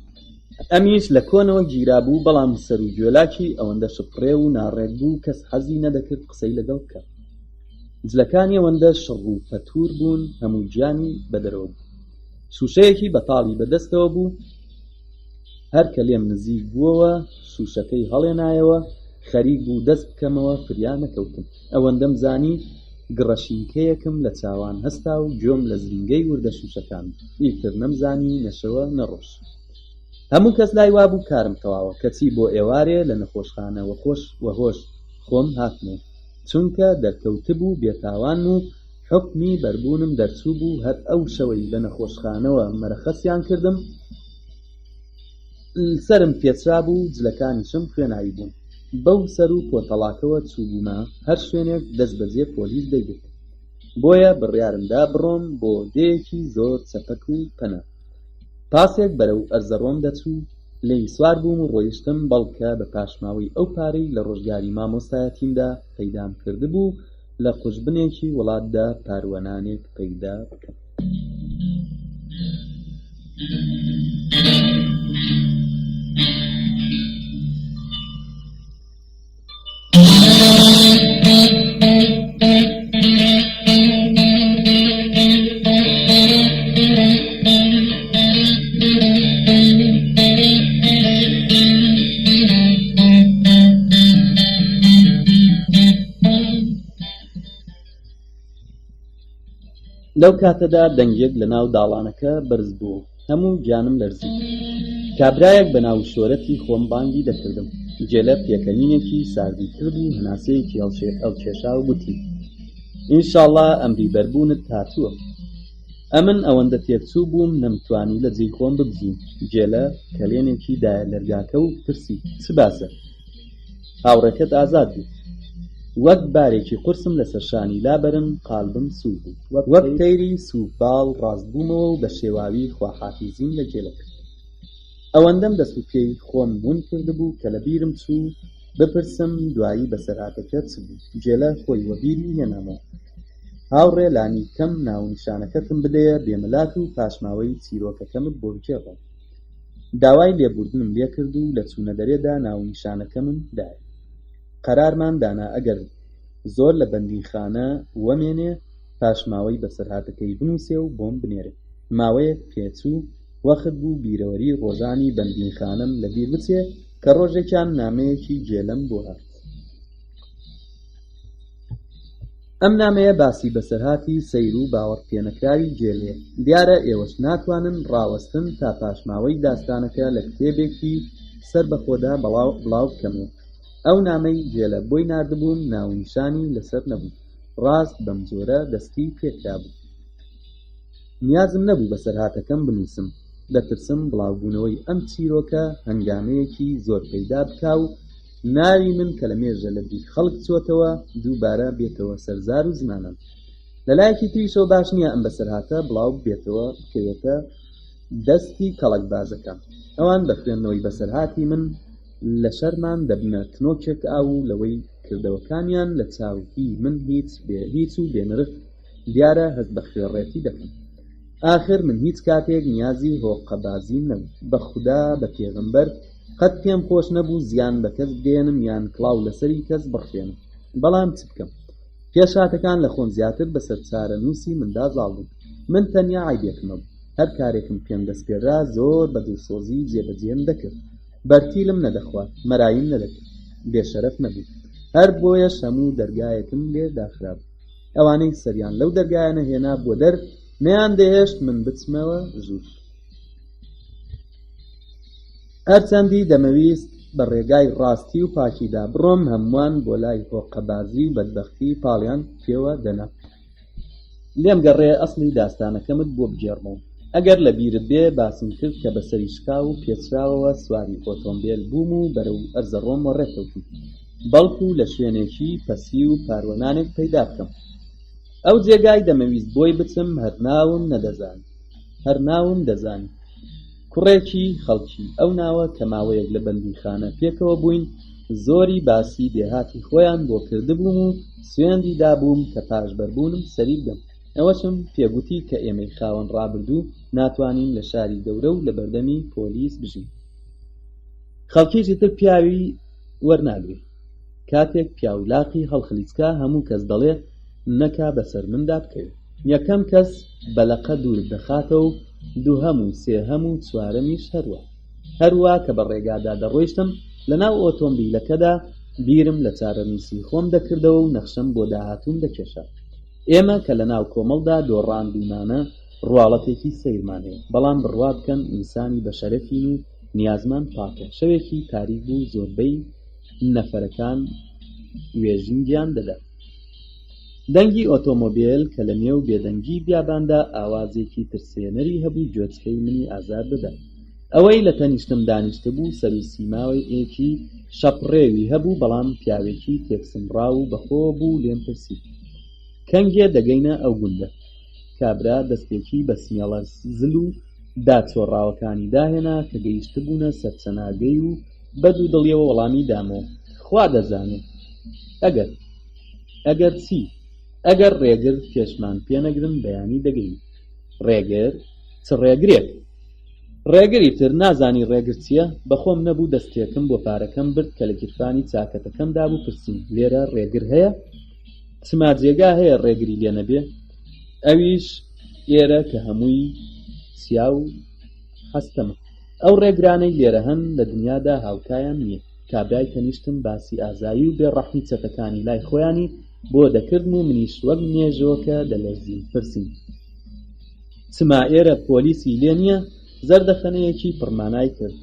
ئەمیش لە کۆنەوە گیرا بوو بەڵام سەر و گوێلاکی ئەوەندە شپڕێ و ناڕێک بوو کەس حەزی نەدەکرد قسەی لەگەڵ بکات جلەکانی ئەوەندە شڕ و پەتور بوون هەموو گیانی بەدەرەوە بوو شوشەیەکی بەتاڵی بەدەستەوە بوو هەر کە لێم نزیک بووەوە شوشەکەی هەڵێنایەوە خەریک بوو دەست بکەمەوە فریان نەکەوتم ئەوەندەم زانی گڕەشینکەیەکم لە چاوان هەستا و گوێم لە زرینگەی وردە شوشەکان ئیتر نەمزانی نەشەوە نەڕۆژ هەموو کەس لای وابوو کارم تەواوە کەچی بۆ ئێوارێ لە نەخۆشخانەوە خۆش وەهۆش خۆم هاتمێ چونکە دەرکەوتبوو بێتاوان و حکمی بەربوونم دەرچوو بوو هەر ئەو شەوەی لە نەخۆشخانەوە مەرەخەسیان کردم سرم پێچرا بوو جلەکانیشم خوێناوی بوون بەو سەر و پۆتەڵاکەوە چوو بوومە هەر شوێنێک دەست بەجێ پۆلیس دەیگرت بۆیە بڕیارمدا بڕۆم بۆ دەیەکی زۆر چەپەک و پەنە پاسێک بەرەو ئەرزەڕۆم دەچوو لێی سوار بووم و ڕۆیشتم بەڵکە بە پاشماوەی ئەو پارەی لە ڕۆژگاری مامۆستایەتیمدا پەیدام کردبوو لە قوشبنێکی وڵاتدا پاروەنانێک پەیدا بکەم لەو کاتەدا دەنگێک لە ناو داڵانەکە بەرز بوو هەموو گیانم لەرزی کابرایەک بە ناو شۆرەتی خۆم بانگی دەکردم جێلە پێکەنینێکی ساردی کرد و هەناسەیەکی هەڵکێشا و گوتی ئینشاڵڵا ئەمری بەربوونت هاتووە ئەمن ئەوەندە تێکچوو بووم نەمتوانی لە جێی خۆم ببزیم جێلە کەلێنێکی دایە لەرگاکە و پرسی چ باسە هاوڕێکەت ئازاد بوو وەک بارێکی قورسم لەسەر شانی لابەرم قالبم سوو بوو وەک تەیری سووباڵ ڕاست بوومەوە و بە شێواوی خواحافیزیم لە جێلە کرد ئەوەندەم دەسوکەی خۆم ون کردبوو کە لە بیرم چوو بپرسم دوایی بەسەرهاتەکە چ بوو جێلە خۆی وەبیری هێنامەوە هاوڕێ لانی کەم ناونیشانەکەتم بدەیە بێمەلات و پاشماوەی چیرۆکەکەمت بۆ بکێڕە داوای لێبوردنم لێ کرد و لە چوونە دەرێدا ناونیشانەکەمم دایە قەرارمان دانا ئەگەر زۆر لە بەندیخانە وەمێنێ پاشماوەی بەسەرهاتەکەی بنووسێ و بۆم بنێرێ ماوەیەک پێچوو وەخت بوو بیرەوەری ڕۆژانی بەندیخانەم لە بیر بچێ کە ڕۆژێکیان نامەیەکی جێلەم بۆ هات. ئەم نامەیە باسی بەسەرهاتی سەیر و باوەڕپێنەکراوی جێلێ. دیارە ئێوەش ناتوانن ڕاوەستن تا پاشماوەی داستانەکە لە کتێبێکی سەر بەخۆدا بڵاو بکەمەوە. ئەو نامەی جێلە بۆی ناردبووم ناونیشانی لەسەر نەبوو، ڕاست بەم جۆرە دەستی پێکرا بوو. نیازم نەبوو بەسەرهاتەکەم بنووسم، دەترسم بڵاوبوونەوەی ئەم چیرۆکە هەنگامەیەکی زۆر پەیدا بکا و ناوی من کە لە مێژە لە بیر خەڵک چۆتەوە دووبارە بێتەوە سەرزار و زمانم. لەلایەکی تریشەوە باش نییە ئەم بەسەرهاتە بڵاو بکەوێتە دەستی کەڵەکبازەکە. ئەوان بە خوێندنەوەی بەسەرهاتی من لە شەرمان دەبنە تنۆکێک ئاو و لەوەی کردەوەکانیان لە چاوی من هیچ و بێنرخ دیارە هەست بە خوێڕێتی دەکەن. ئاخر من هیچ کاتێک نیازی هۆقەبازیم نەبوو. بە خودا بە پێغەمبەر قەت پێم خۆش نەبوو زیان بە کەس بدێنم یان کڵاو لەسەری کەس بڕخێنم. بەڵام چ بکەم، پێشاتەکان لە خۆم زیاتر بەسەر چارە نووسی مندا زاڵ بوون. من تەنیا عیبێکم نەبوو، هەر کارێکم پێم دەستپێرا زۆر بە دڵسۆزی جێبەجێم دەکرد. بەرتیلم نەدەخوات، مەرایم نەدەکرد، بێشەرەف نەبوو. هەر بۆیەش هەموو دەرگایەکم لێ داخرا بوو. ئەوانەی سەریان لەو دەرگایانە هێنا بۆ دەر نەیان دەهێشت من بچمەوە ژوور. هەرچەندی دەمەویست بە ڕێگای ڕاستی و پاکیدا بڕۆم، هەمووان بۆ لای هۆقەبازی و بەدبەختی پاڵیان پێوە دەنا. لێم گەڕێ ئەسڵی داستانەکەمت بۆ بجێڕمەوە. ئەگەر لە بیرت بێ باسم کرد کە بەسەری شکا و پێچراوەوە سواری ئۆتۆمبیل بووم و بەرەو ئەرزەڕۆم وەڕێکەوتم، بەڵکو لە شوێنێکی پەسی و پاروەنانێک پەیدا بکەم. ئەو جێگای دەمەویست بۆی بچم هەر ناوم دەزانی. کوڕێکی خەڵکی ئەو ناوە کە ماوەیەک لە بەندیخانە پێکەوە بووین، زۆری باسی دێهاتی خۆیان بۆ کردبووم و سوێندی دابووم کە پاشبەربوونم سەری بدەم. ئەوەشم پێگوتی کە ئێمەی خاوەن ڕابردوو ناتوانین لە شاری گەورە و لە بەردەمی پۆلیس بژین. خەڵکیشی تر پیاوی وەرناگرێ. کاتێک پیاولاقی هەڵخلیچکە هەموو کەس دەڵێ نەکا بەسەر مندا بکەوێت. یەکەم کەس بەلەقە دوورت دەخاتەوە و دووهەم و سێهەم و چوارەمیش هەروە کە بە ڕێگادا دەڕۆیشتم لەناو ئۆتۆمبیلەکەدا بیرم لە چارەنووسی خۆم دەکردەوە و نەخشەم بۆ داهاتوم دەکێشا. ئێمە کە لەناو کۆمەڵدا دۆڕاندومانە ڕواڵەتێکی سەیرمان هەیە، بەڵام بڕوا بکەن ئینسانی بەشەرەفین و نیازمان پاکە. شەوێکی تاریک بوو، زۆربەی نەفەرەکان وێژینگیان دەدات. دەنگی ئۆتۆمۆبیل کە لە نێو بێدەنگی بیاباندا ئاوازێکی ترسێنەری هەبوو گوێچکەی منی ئازار بدات. ئەوەی لە تەنیشتم دانیشتە بوو سەر و سیماوی ئێکی شەپڕێوی هەبوو، بەڵام پیاوێکی تێکسمڕاو و بەخۆ بوو لێم پرسی کەنگێ دەگەینە ئەو گوندە. کابرا دەستێکی بە سمێڵە زل و داچۆڕاوەکانی داهێنا کە گەیشتە بوونە سەرچەناگەی و بەدوو دڵیەوە وەڵامی دامەوە. خوا دەزانێت. ئەگەر چی؟ ئەگەر ڕێگر پێشمان پێنەگرن بەیانی دەگەین. ڕێگر؟ چ ڕێگرێک؟ ڕێگری تر نازانی ڕێگر چییە؟ بەخۆم نەبوو دەستێکم بۆ پارەکەم برد کە لە گیرفانی چاکەتەکەمدا بوو پرسیم لێرە ڕێگر هەیە؟ چما جێگا هەیە ڕێگری لێ نەبێ؟ ئەویش ئێرە کە هەمووی چیا و هەستەمە. ئەو ڕێگرانەی لێرە هەن لە دنیادا هاوتایان نییە. کابرای تەنیشتم باسی ئازایی و بێڕەحمی چەتەکانی لای خۆیانی بۆ دەکردم و منیش وەک نێژۆکە دەلەرزیم. پرسیم چما ئێرە پۆلیسی لێ نییە؟ زەردەخەنەیەکی پڕمانای کرد.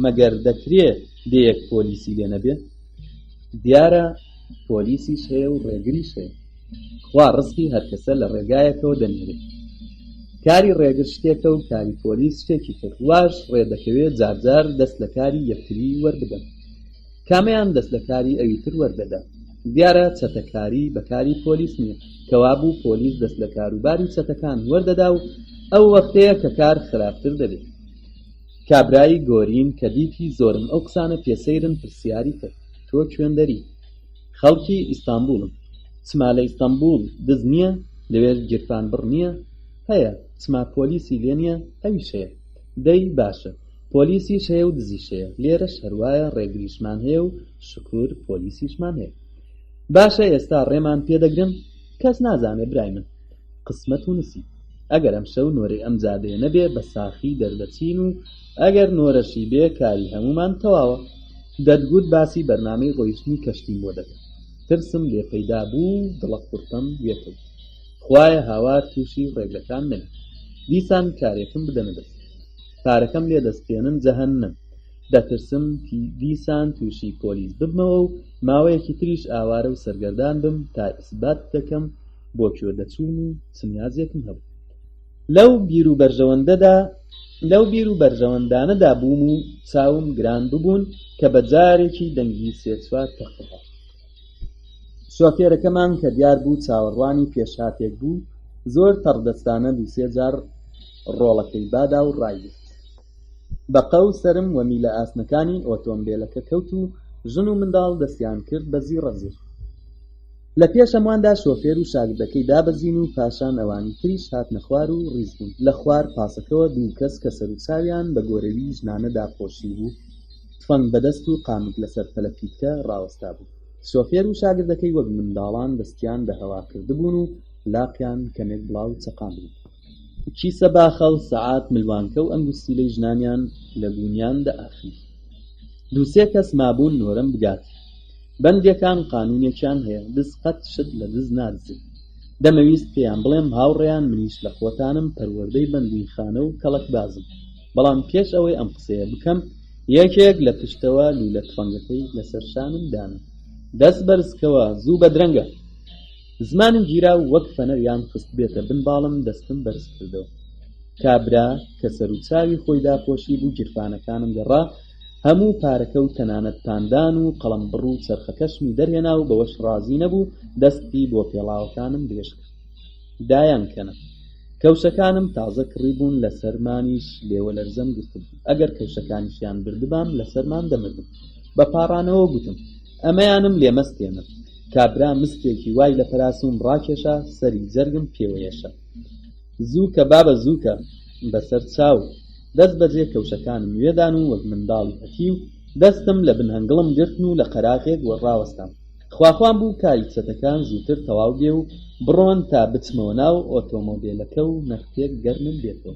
مەگەر دەکرێ دەیەک پۆلیسی لێ نەبێ؟ دیارە پۆلیسیش هەیە و ڕێگریش هەیە. خوا ڕزقی هەرکەسە لە ڕێگایەکەوە دەنێرێت. کاری ڕێگر شتێکە و کاری پۆلیس شتێکی تر. واش ڕێدەکەوێت جارجار دەست لە کاری یەکتری وەربدەن. کامەیان دەست لە کاری ئەوی تر وەردەدا. دیارە چەتەکاری بەکاری پۆلیس نییە، کەوا بوو پۆلیس دەست لە کاروباری چەتەکان وەردەدا و ئەو وەختەیە کە کار خراپتر دەبێت. کابرایی گۆرین کە دیتی زۆرم ئەو قسانە پێسەیرن پرسیاری کرد. تۆ کوێندەری؟ خەڵکی ئیستانبوڵم. چما لە ئیستانبوڵ دز نییە؟ لەوێ گیرفان بڕ نییە؟ هەیە. چما پۆلیسی لێ نییە؟ ئەویش هەیە. دەی باشە، پۆلیسیش هەیە و دزیش هەیە. لێرەش هەروایە ڕێگریشمان هەیە و شکور پۆلیسیشمان هەیە. باشە ئێستا ڕێمان پێدەگرن؟ کەس نازانێ برای من. قسمەت و نسی. ئەگەر ئەم شەو نۆرەی ئەم جادەیە نەبێ بە ساخی دەردەچین و ئەگەر نۆرەشی بێ کاری هەمومان تەواوە. دەتگوت باسی بەرنامەی ڕۆیشتنی کەشتیم بۆ دەکەم. ترسم لێ پەیدا بوو دڵە قورتم وێتەوە. خوایە هاوار تووشی ڕێگەکان نەبێت. دیسان کارێکم بدەنە دەست. پارەکەم لێ دەستێنن جەهەنەم. دەترسم دیسان تووشی پۆلیس ببمەوە و ماوەیەکی تریش ئاوارە و سەرگەردان بم تا ئیسبات دەکەم بۆ کوێ دەچووم و چنیازێکم هەبوو. لەو بیر و بەرژەوەندانەدا بووم و چاوم گران ببوون کە بە جارێکی دەنگی سێ-چوار تەختەدا. شۆفێرەکەمان کە دیار بوو چاوەڕوانی پێشهاتێک بوو زۆر تەڕدەستانە دوو-سێ جار ڕۆڵەکەی بادا و ڕایگرت. بە قەو سەرم وەمی لە ئاسنەکانی ئۆتۆمبیلەکە کەوت و ژن و منداڵ دەستیان کرد بە زیڕەزیر. لە پێش ئەمواندا شۆفێر و شاگردەکەی دابەزین و پاشان ئەوانی تریش هاتنە خوار و ڕیز بوون. لە خوار پاسەکەوە دوو کەس کە سەر و چاویان بە گۆرەوی ژنانەدا پۆشی بوو تفەنگ بەدەست و قامک لەسەر پەلەپیتکە ڕاوەستا بوو. شۆفێر و شاگردەکەی وەک منداڵان دەستیان بە هەوا کردبوون و لاقیان کەمێک بڵاو چەقاندبوون. کیسە باخەڵ سەعات ملوانکە و ئەنگوستیلەی ژنانیان لە بوونیان دەئاخی. دوو-سێ کەس مابوون نۆرەم بگات. بەندێکان قانونێکیان هەیە دز قەت شت لە دز نادزێت. دەمەویست پێیان بڵێم هاوڕێیان منیش لە خۆتانم پەروەردەی بەندیخانە و کەڵک بازم. بەڵام پێش ئەوەی ئەم قسەیە بکەم یەکێک لە پشتەوە لولە تفەنگەکەی لەسەر شانم دانا. دەست بەرزکەوە زوو بە درەنگە. زمانم گیرا و وەک فەنەریان خست بێتە بن باڵم دەستم بەرز کردەوە. کابرا کە سەر و چاوی خۆی داپۆشی بوو گیرفانەکانم گەڕا هەموو پارەکە و تەنانەت پاندان و قەڵەمبڕ و چەرخەکەشمی دەرهێنا و بەوەش ڕازی نەبوو دەستی بۆ پێڵاوەکانم درێژ کرد. دایان کەنە. کەوشەکانم تازە کڕی بوون لە سەرمانیش لێوە لەرزەم گرتبوو. ئەگەر کەوشەکانیشیان بردبام لە سەرمان دەمردم. بە پاڕانەوە گوتم ئەمەیانم لێمەستێنە. کابرا مستێکی وای لە پەراسوم ڕاکێشا سەری جەرگم پێوەیەشە. زووکە بابە زووکە بەسەر چاو. دەست بەجێ کەوشەکانم وێدان و وەک منداڵی هەتی و دەستم لە بنهەنگڵم گرتن و لە قەراغێک وەڕاوەستام. خواخوان بوو کاری چەتەکان زووتر تەواو بێ و بڕۆن تا بچمەوە ناو ئۆتۆمۆبیلەکە و نەختێک گەرمم بێتەوە.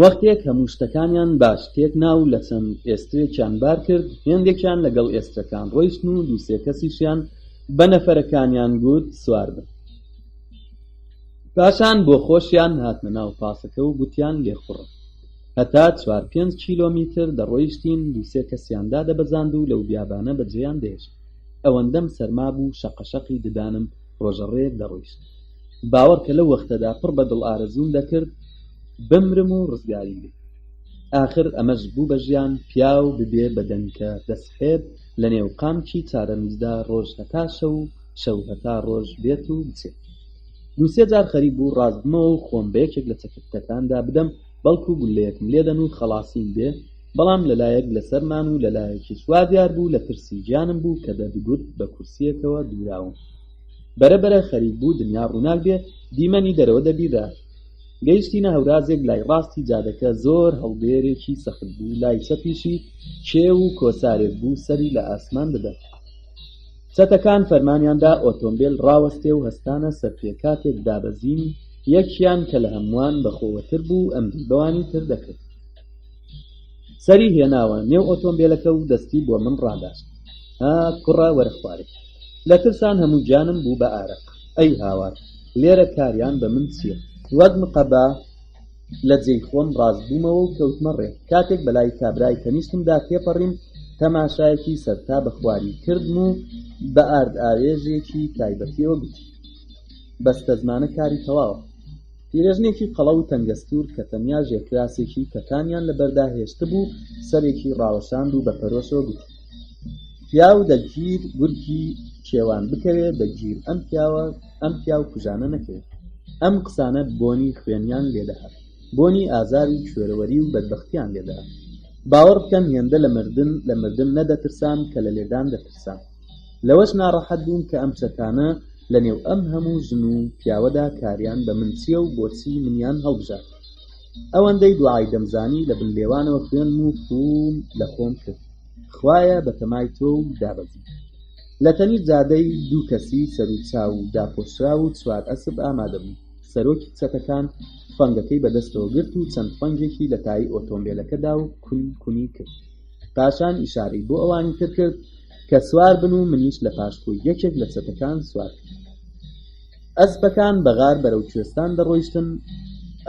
وەختێک هەموو شتەکانیان باش تێک ناو لە چەند ئێسترێکیان بار کرد هێندێکیان لەگەڵ ئێسترەکان ڕۆیشتن و دوو-سێ کەسیشیان بە نەفەرەکانیان گوت سواردن. پاشان بۆ خۆشیان هاتنە ناو پاسەکە و گوتیان لێخوڕن. هەتا 4-5 کیلۆمیتر دەڕۆیشتین دوو-سێ کەسیاندا دەبەزاند و لەو بیابانە بەجێیان دەهێشت. ئەوەندەم سەرما بوو شەقەشەقی ددانم ڕۆژەڕێک دەڕۆیشت. باوەڕ کە لەو وەختەدا پڕ بە دڵ ئارەزوم دەکرد بمرم و ڕزگاری بێ. ئاخر ئەمەش بوو بە ژیان پیاو ببێ بە دەنگکە دەستخێت لە نێو قامکی چارەنووسدا ڕۆژ هەتا شەو شەو هەتا ڕۆژ بێت و بچێت. دوو-سێ جار خەریب بوو ڕازبمەوە و خۆم بە یەکێک لە چەکەتەکاندا بدەم بەڵکو گولەیەکم لێدەن و خەڵاسیم بێ. بەڵام لەلایەک لەسەرمان و لەلایەکی سوا دیار بوو لە ترسی گیانم بوو کە دەدگوت بە کورسیەکەوە دووراوم. بەرەبەرە خەریب بوو دنیا ڕووناک بێ دیمەنی دەرەوە دەبیرا. گەیشتینە هەورازێک لای ڕاستی جادەکە زۆر هەڵبێرێکی سەخت بوو لای چەپیشی کێو و کۆسارێک بوو سەری لە ئاسمان بدە. چەتەکان فەرمانیاندا ئۆتۆمبیل ڕاوەستێ و هەستانە سەرپێ کاتێک دابەزین یەکیان کە لە هەمووان بەخۆوەتر بوو ئەمری بەوانی تر دەکرد. سەری هێناوە نێو ئۆتۆمبیلەکە و دەستی بۆ من ڕاداشت. ها کوڕە وەرە خوارێ. لە ترسان هەموو جانم بوو بە ئارەق. ئەی هاوار لێرە کاریان بە من چییە؟ وەک مقەبا لە جێی خۆم ڕازبوومەوە و کەوتمە ڕێ. کاتێک بەلای کابرای کەنیشتمدا تێپەڕیم تەماشایەکی سەرتا بە خواری کردم و بە ئاردئاوێژێکی تایبەتیەوە گوتی بەستە زمانە کاری تەواوە. پیرێژنێکی قەڵە و تەنگەستور کە تەنیا ژێرکراسێکی کەکانیان لەبەردا هێشت بوو سەرێکی ڕاوەشاند و بە پەرۆشەوە گوتی پیاو دەگیر گورگی کێوان بکەوێ دەگیر ئەم پیاو کوژانە نەکەوێت. ئەم قسانە بۆنی خوێنیان لێدەهات، بۆنی ئازار و کوێرەوەری و بەدبەختیان لێدەهات. باوەڕ بکەن هێندە لە مردن نەدەترسان کە لە لێدان دەترسان. لەوەش ناڕەحەت بووم کە ئەم چەکانە لە نێو ئەم هەموو ژن و پیاوەدا کاریان بە من چییە و بۆچی منیان هەڵبژات. ئەوەندەی دوعای دەمزانی لە بنلێوانەوە خوێن و فوم لە خۆم کرد، خوایە بەتەمای تۆ و دابەزی. لە تەنی جادەی دوو کەسی سەر و چاو و داپۆشرا و چوار ئەسپ ئامادە بوو. سەرۆکی چەتەکان فەنگەکەی بەدەستەوە گرت و چەند فەنگێکی لە تای ئۆتۆمبیلەکەدا و کونی کرد. پاشان ئیشارەی بۆ ئەوانی کرد کە سوار بن و منیش لە پاشکۆی یەکێک لە چەتەکان سوار کرد. ئەسپەکان بەغار بەرەو کوێستان دەڕۆیشتن،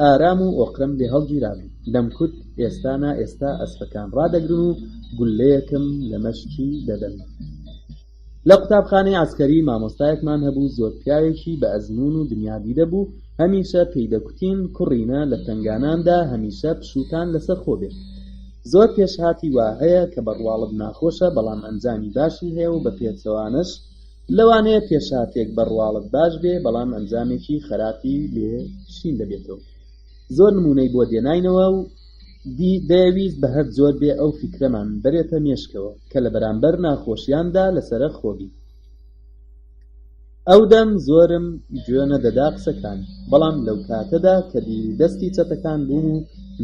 ئارام و ئۆقرەم لێ هەڵگیرابوو. دەمکوت ئێستانا ئێستا ئەسپەکان ڕادەگرن و گولەیەکم لە مەشکی دەدەن. لە قوتابخانەی عەسکەری مامۆستایەکمان هەبوو، زۆر پیاوێکی بە ئەزموون و دنیادیدە بوو. هەمیشە پێی دەکوتین کوڕینە لە تنگاناندا هەمیشە پشوتان لەسەر خۆ بێت. زۆر پێشهاتی وا هەیە کە بەڕواڵت ناخۆشە، بەڵام ئەنجامی باشی هەیە و بە پێچەوانش لەوانەیە پێشهاتێک بەڕواڵت باش بێ، بەڵام ئەنجامێکی خراپی لێ شین دەبێتەوە. زۆر نمونەی بۆ دێناینەوە و دەیەویست بە هەر زۆر بێ ئەو فیکرەمان بەرێتە مێشکەوە کە لە بەرامبەر ناخۆشیاندا لەسرە خۆبی. ئەو دەم زۆرم گوێ نەدەدا قسەکان، بەڵام لەو کاتەدا کە دیری دەستی چەتەکان بووم و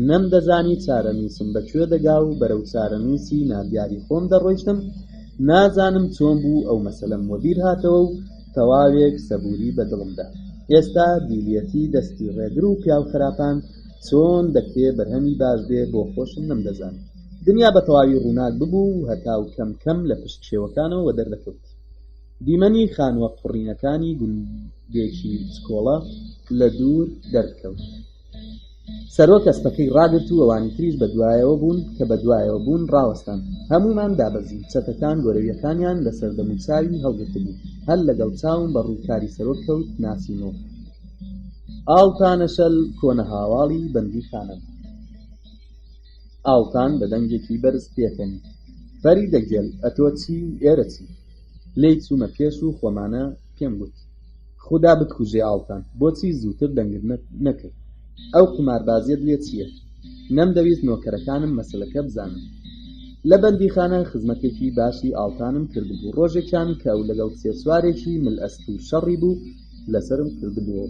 نەمدەزانی چارەنووسم بەکوێ دەگا و بەرەو چارەنووسی نادیاری خۆم دەڕۆیشتم. نازانم چۆن بوو ئەو مەسەلەم وەبیر هاتەوە و تەواوێک سەبووری بە دڵمدا. ئێستا دیلیەتی دەستی ڕێگر و پیاو خراپان چۆن دەکرێ بەرهەمی باش بێ بۆ خۆشم نەمدەزانم. دنیا بە تەواوی ڕووناک ببوو و هەتاو کەم کەم لە پشت کێوەکانەوە دەردەکەوت. دیمەنی خانووە قوڕینەکانی گوندێکی بچکۆڵە لە دوور دەرکەوت. سەرۆک ئەسپەکەی ڕاگرت و ئەوانی تریش بەدوایەوە بوون کە بەدوایەوە بوون ڕاوەستان. هەمومان دابەزین. چەتەکان گۆرەویەکانیان لەسەر دەموچاوی هەڵگرت بوو. هەر لەگەڵ چاوم بە ڕووکاری سەرۆک کەوت ناسینەوە. ئاڵتانەشەل کۆنە هاواڵی بەندی خانە. ئاڵتان بە دەنگێکی بەرز پێکەنی. فەری دەگێل ئەتۆ چی و ئێرە چی؟ لێی چوومە پێش و خۆمانە پێم گوت خودا بتکوژێ ئاڵتان، بۆچی زووتر دەنگت نەکرد؟ ئەو قماربازیت لێ چییە؟ نەمدەویست نۆکەرەکانم مەسەلەکە بزانن. لە بەندیخانە خزمەتێکی باشی ئاڵتانم کردبوو. ڕۆژێکیان کە ئەو لەگەڵ سێسوارێکی ملئەست و شەڕی بوو لەسرم کردبووە.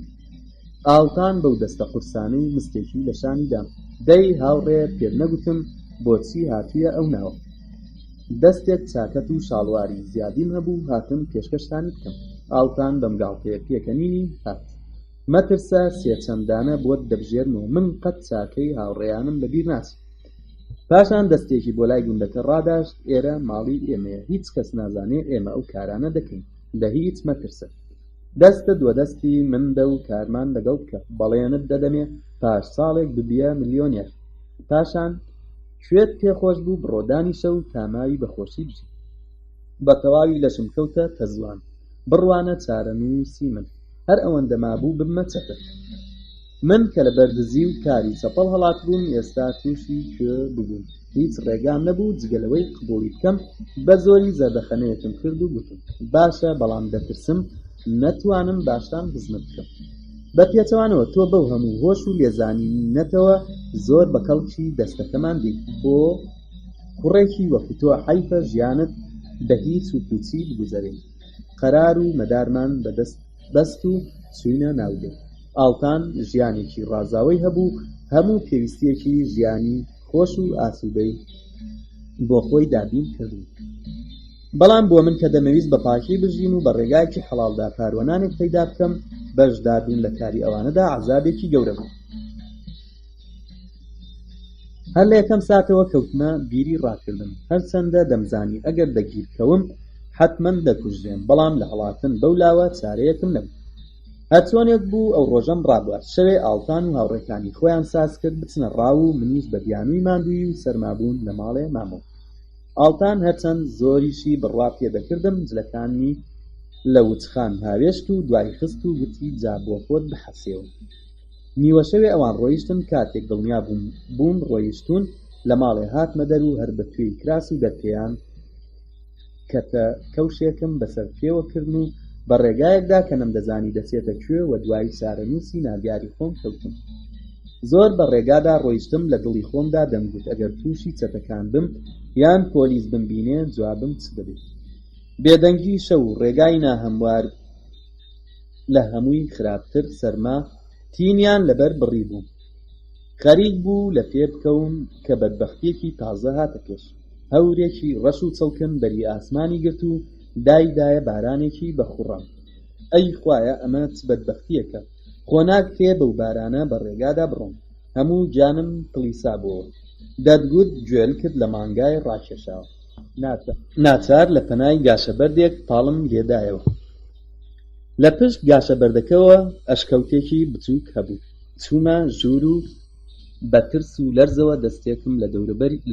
ئاڵتان بەو دەستە قورسانەی مستێکی لە شانی دام. دەی هاوڕێ پێت نەگوتم بۆچی هاتوویە ئەو ناوە؟ دەستێک چاکەت و شاڵواری زیادیم هەبوو، هاتم پێشکەشتانی بکەم. ئاڵتان بەم گاڵتەیە پێکەنینی هات. مەترسە سێچەندانە بۆت دەبژێرنەوە، من قەت چاکەی هاوڕێیانم لەبیر ناچێت. پاشان دەستێکی بۆ لای گوندەکە ڕاداشت. ئێرە ماڵی ئێمەیە، هیچ کەس نازانێ ئێمە ئەو کارانە دەکەین. دە هیچ مەترسە، دەستە دووەدەستی من دە و کارمان لەگەڵ بکە، بەڵێنت دەدەمێ پاش ساڵێک ببیە ملیۆنێر. پاشان کوێت پێخۆش بوو بڕۆدانی شەو تاماوی بەخۆشی بژی. بە تەواوی لەشم کەوتە تەزوان. بڕوانە چارەنووسی من هەر ئەوەندە مابوو بمە چەتە. من کە لە بەردزی و کاری چەپەڵ هەڵات بووم، ئێستا تووشی کوێ ببووم. هیچ ڕێگام نەبوو جگەلەوەی قبوڵی بکەم. بە زۆری زەردەخەنەیەکم کرد و گوتم باشە، بەڵام دەترسم نەتوانم باشتان خزمەت بکەم. بە پێچەوانەوە تۆ بەو هەموو هۆش و لێزانینەتەوە زۆر بە کەڵکی دەستەکەمان دیت. بۆ کوڕێکی وەکو تۆ حەیفە ژیانت بە هیچ و پوچی بگوزەرێ. قەرار و مەدارمان بەست و چووینە ناودێ. ئاڵتان ژیانێکی ڕازاوی هەبوو، هەموو پێویستیەکی ژیانی خۆش و ئاسوودەی بۆ خۆی دابین کردو. بەڵام بۆ من کە دەمەویست بە پاکی بژیم و بە ڕێگایکی حەڵالدا کاروانانێک پەیدا بکەم، بەشداربوون لە کاری ئەوانەدا عەزابێکی گەورە بوو. هەر لە یەکەم ساتەوە کەوتمە بیری ڕاکردن. هەرچەندە دەمزانی ئەگەر دەگیرکەوم حتمەن دەکوژێم، بەڵام لە هەڵاتن بەو لاوە چارەیەکم نەبوو. هەرچۆنێک بوو ئەو ڕۆژەم ڕابوات. شەوێ ئاڵتان و هاوڕێکانی خۆیان ساز کرد بچنە ڕاو و منیش بە بیانووی ماندووی و سەرمابوون لە ماڵێ مامەوە. ئاڵتان هەرچەند زۆریشی بڕوا پێدەکردم، جلەکانی لە وچخان هاوێشت و دوای خست و گوتی جا بۆ خۆت بحەسێەوە. نیوە شەوێ ئەوان ڕۆیشتن. کاتێک دڵنیا بووم ڕۆیشتون لە ماڵێ هاتمە دەر و هەر بە توێی کراس و دەرپێیان کەتە کەوشێکم بەسەر پێوە کردن و بە ڕێگایەکدا کە نەمدەزانی دەچێتە کوێ و دوای چارەنووسی ناگاری خۆم کەوتم. زۆر بە ڕێگادا ڕۆیشتم، لە دڵی خۆمدا دەمگوت ئەگەر تووشی چەتەکان بم یان پۆلیس بمبینێ جوابم چ دەبێت. بێدەنگی شەو و ڕێگای ناهەموار لە هەمووی خراپتر سەرما تینیان لەبەر بڕی بوو. خەریک بوو لە پێ بکەوم کە بەدبەختیەکی تازە هاتە پێش. هەورێکی ڕەش و چەڵکن بەری ئاسمانی گرت و دایدایە بارانێکی بەخوڕەم. ئەی خوایە ئەمە چ بەدبەختیەکە، خۆ ناکرێ بەو بارانە بە ڕێگادا بڕۆم. هەموو جانم پڵیسا بووە، دەتگوت گوێل کرد لە مانگای ڕاکێشاوە. ناچار لە پەنای گاشەبەردێک پاڵم لێدایەوە. لە پشت گاشەبەردەکەوە ئەشکەوتێکی بچووک هەبوو. چوومە ژوور و بە ترس و لەرزەوە دەستێکم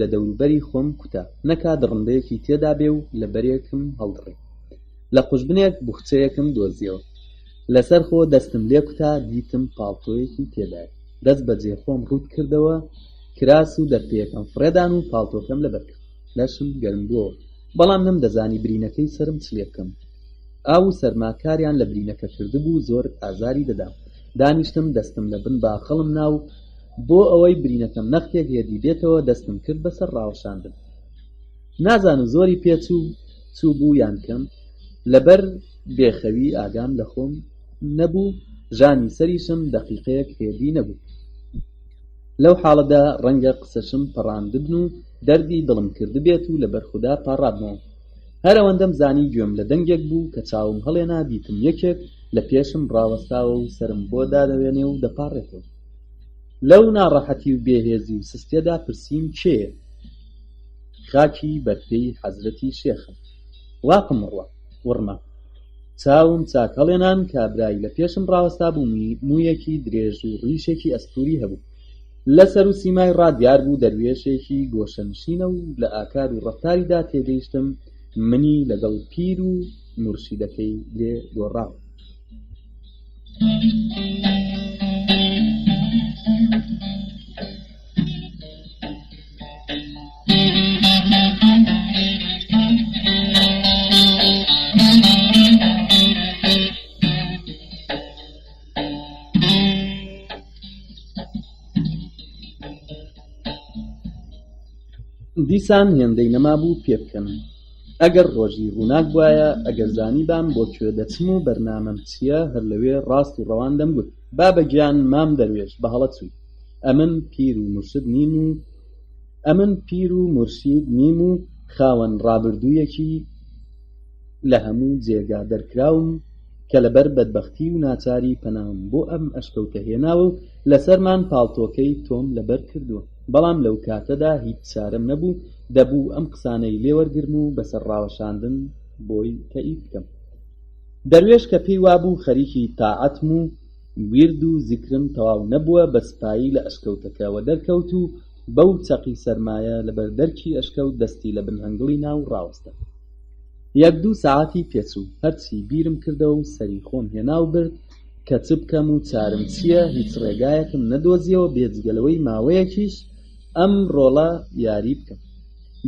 لە دەوروبەری خۆم کوتا، نەکا دڕندەیەکی تێدا بێ و لە بەرێکم هەڵدڕێ. لە قوشبنێک بوخچەیەکم دۆزیەوە، لەسەر خۆ دەستم لێ کوتا، دیتم پاڵتۆیەکی تێدایە. دەست بەجێ خۆم ڕوود کردەوە، کراس و دەرپێکم فڕێدان و پاڵتۆکەم لەبەر کرد. لەشم گەرم بووە، بەڵام نەمدەزانی برینەکەی سرم چ لێ بکەم. ئاو و سەرماکاریان لە برینەکە کردبوو، زۆر ئازاری دەدام. دانیشتم دەستم لە بن باخەڵم ناو بۆ ئەوەی برینەکەم نەختێک هێدی بێتەوە. دەستم کرد بەسەر ڕاوەشاندن. نازانم زۆری پێچوو بوو یان کەم، لەبەر بێخەوی ئاگام لە خۆم نەبوو، ژانی سەریشم دەقیقەیەک هێدی نەبوو. لەو حاڵەدا ڕەنگە قسەشم پەڕاندبن و دەردی دڵم کردبێت و لەبەر خودا پاڕادمەوە. هەر ئەوەندەم زانی گوێم لە دەنگێک بوو کە چاوم هەڵێنا، دیتم یەکێک لە پێشم ڕاوەستاوە و سرم بۆ دادەوێنێ و دەپاڕێتەوە. لەو ناڕەحەتی و بێهێزی و سستێدا پرسییم کێیە؟ خاکی بەرپێی حەزرەتی شێخە. واقم وڕما. چاوم چاک هەڵێنان کابرای لە پێشم ڕاوەستا بوو، موویەکی درێژ و ڕیشێکی ئەستوری هەبوو. لەسەر و سیمای ڕادیار بوو دەروێشێکی گۆشەنشینە و لە ئاکار و ڕەفتاریدا تێگەیشتم منی لەگەڵ پیر و مرشیدەکەی لێ گۆڕاوە. دیسان هێندەی نەمابوو پێ بکەن. ئەگەر ڕۆژی ڕووناک بوایە، ئەگەر زانیبام بۆ کوێ دەچم و بەرنامەم چییە، هەر لەوێ ڕاست و ڕەوان دەمگوت. بابە گیان مام دەروێش بە هەڵە چووی. ئەمن پیر و مرشید نیم و خاوەن ڕابردوویەکی لە هەموو جێگا دەرکراوم کە لەبەر بەدبەختی و ناچاری پەنام بۆ ئەم ئەشکەوتە هێناوە و لەسەرمان پاڵتۆکەی تۆم لەبەر کردووە. بەڵام لەو کاتەدا هیچ چارەم نەبوو، دەبوو ئەم قسانەی لێوەرگرم و بەسەر ڕاوەشاندن بۆی تەئید بکەم. دەروێش کە پێی وابوو خەریکی تاعەتم و ویرد و زیکرم تەواو نەبووە، بە سپایی لە ئەشکەوتەکەوە دەرکەوت و بەو چەقی سەرمایە لەبەر دەرکی ئەشکەوت دەستی لە بنهەنگڵی ناو ڕاوەستە. یەک دوو سەعاتی پێچوو، هەرچی بیرم کردەوە و سەری خۆم هێنا و برد کە چ بکەم و چارم چییە. هیچ ڕێگایەکم نەدۆزیەوە بێجگەلەوەی ماوەیەکیش ئەم ڕۆڵە یاری بکەم.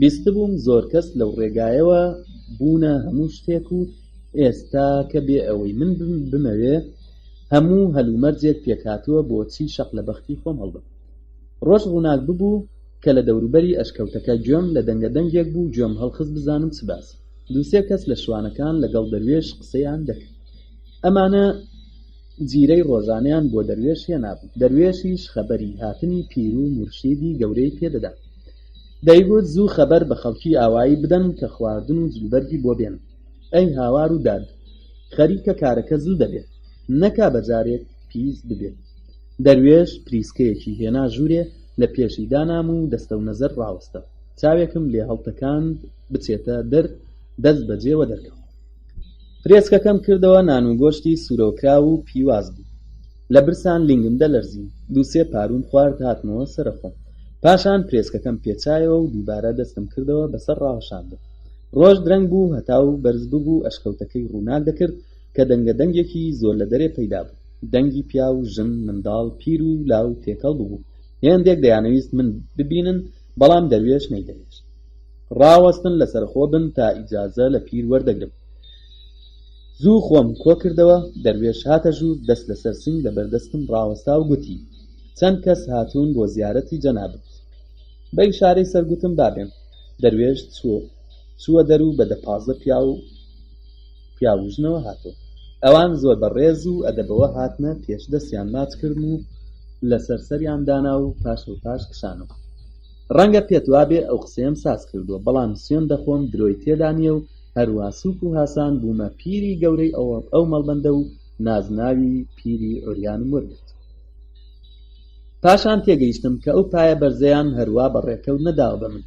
بیستبووم زۆر کەس لەو ڕێگایەوە بوونە هەموو شتێک و ئێستا کە بێ ئەوەی من بمەوێ هەموو هەلومەرجێک پێکاتووە بۆچی شەق لە بەختی خۆم هەڵدەم. ڕۆژ ڕووناک ببوو کە لە دەوروبەری ئەشکەوتەکە گوێم لە دەنگەدەنگێک بوو، گوێم هەڵخست بزانم چ باس. دووسێ کەس لە شوانەکان لەگەڵ دەروێش قسەیان دەکرد. ئەمانە جیرەی ڕۆژانەیان بۆ دەروێش هێنابوو. دەروێشیش خەبەری هاتنی پیر و مرشیدی گەورەی پێدەدا. دەیگوت زوو خەبەر بە خەڵکی ئاوایی بدەن کە خواردن و جلوبەرگی بۆ بێن. ئەی هاوار و داد، خەریکە کارەکە زل دەبێت، نەکا بەجارێک پیس ببێت. دەروێش پریسکەیەکی هێنا ژوورێ لە پێشی دانام و دەستە و نەزەر ڕاوەستە. چاوێکم لێ هەڵتەکاند بچێتە دەر، دەست بەجێوە دەرکەوت. فرێسکەکەم کردەوە، نان و گۆشتی سوورەوکرا و پیواز بوو. لە برسان لنگم دەلەرزی. دووسێ پارون خوارد هاتمەوە سەرخۆم. پاشان پرێسکەکەم پێچایەوە و دووبارە دەستم کردەوە بەسەر ڕاوەشاندن. ڕۆژ درەنگ بوو، هەتاو بەرز ببوو ئەشکەوتەکەی ڕووناک دەکرد کە دەنگەدەنگێکی زۆر لە دەرێ پەیدا بوو. دەنگی پیا و ژن، منداڵ، پیر و لاو تێکەڵ بوو. هێندێک دەیانەویست من ببینن، بەڵام دەروێش نەیدەویست. ڕاوەستن لەسەر خۆ بن تا ئیجازە لە پیر وەردەگرم. زوو خۆم کۆ کردەوە. دەروێش هاتە ژوور، دەست لەسەر سنگ لەبەردەستم ڕاوەستا و گوتی: چەند کەس هاتوون بۆ زیارەتی جەنابەت. بە ئیشارەی سەرگوتم بابێن. دەروێش چووە دەرو بە 10-15 پیاوژنەوە هاتەوە. ئەوان زۆر بەڕێز و ئەدەبەوە هاتنە پێش، دەستیان ماچ کردن و لەسەر سەریان دانا و پاش کشانەوە. ڕەنگە پێت وابێ ئەو قسەیەم ساز کردووە، بەڵام سوێن دەخۆم درۆی تێدا نییە و هەروە سووک و هاسان بوومە پیری گەورەی ئەو مەڵبەندە و نازناوی پیری عوریانم وەرگرت. پاشان تێگەیشتم کە ئەو پایە بەرزەیان هەروە بەڕێکەوت نەداوە بە من،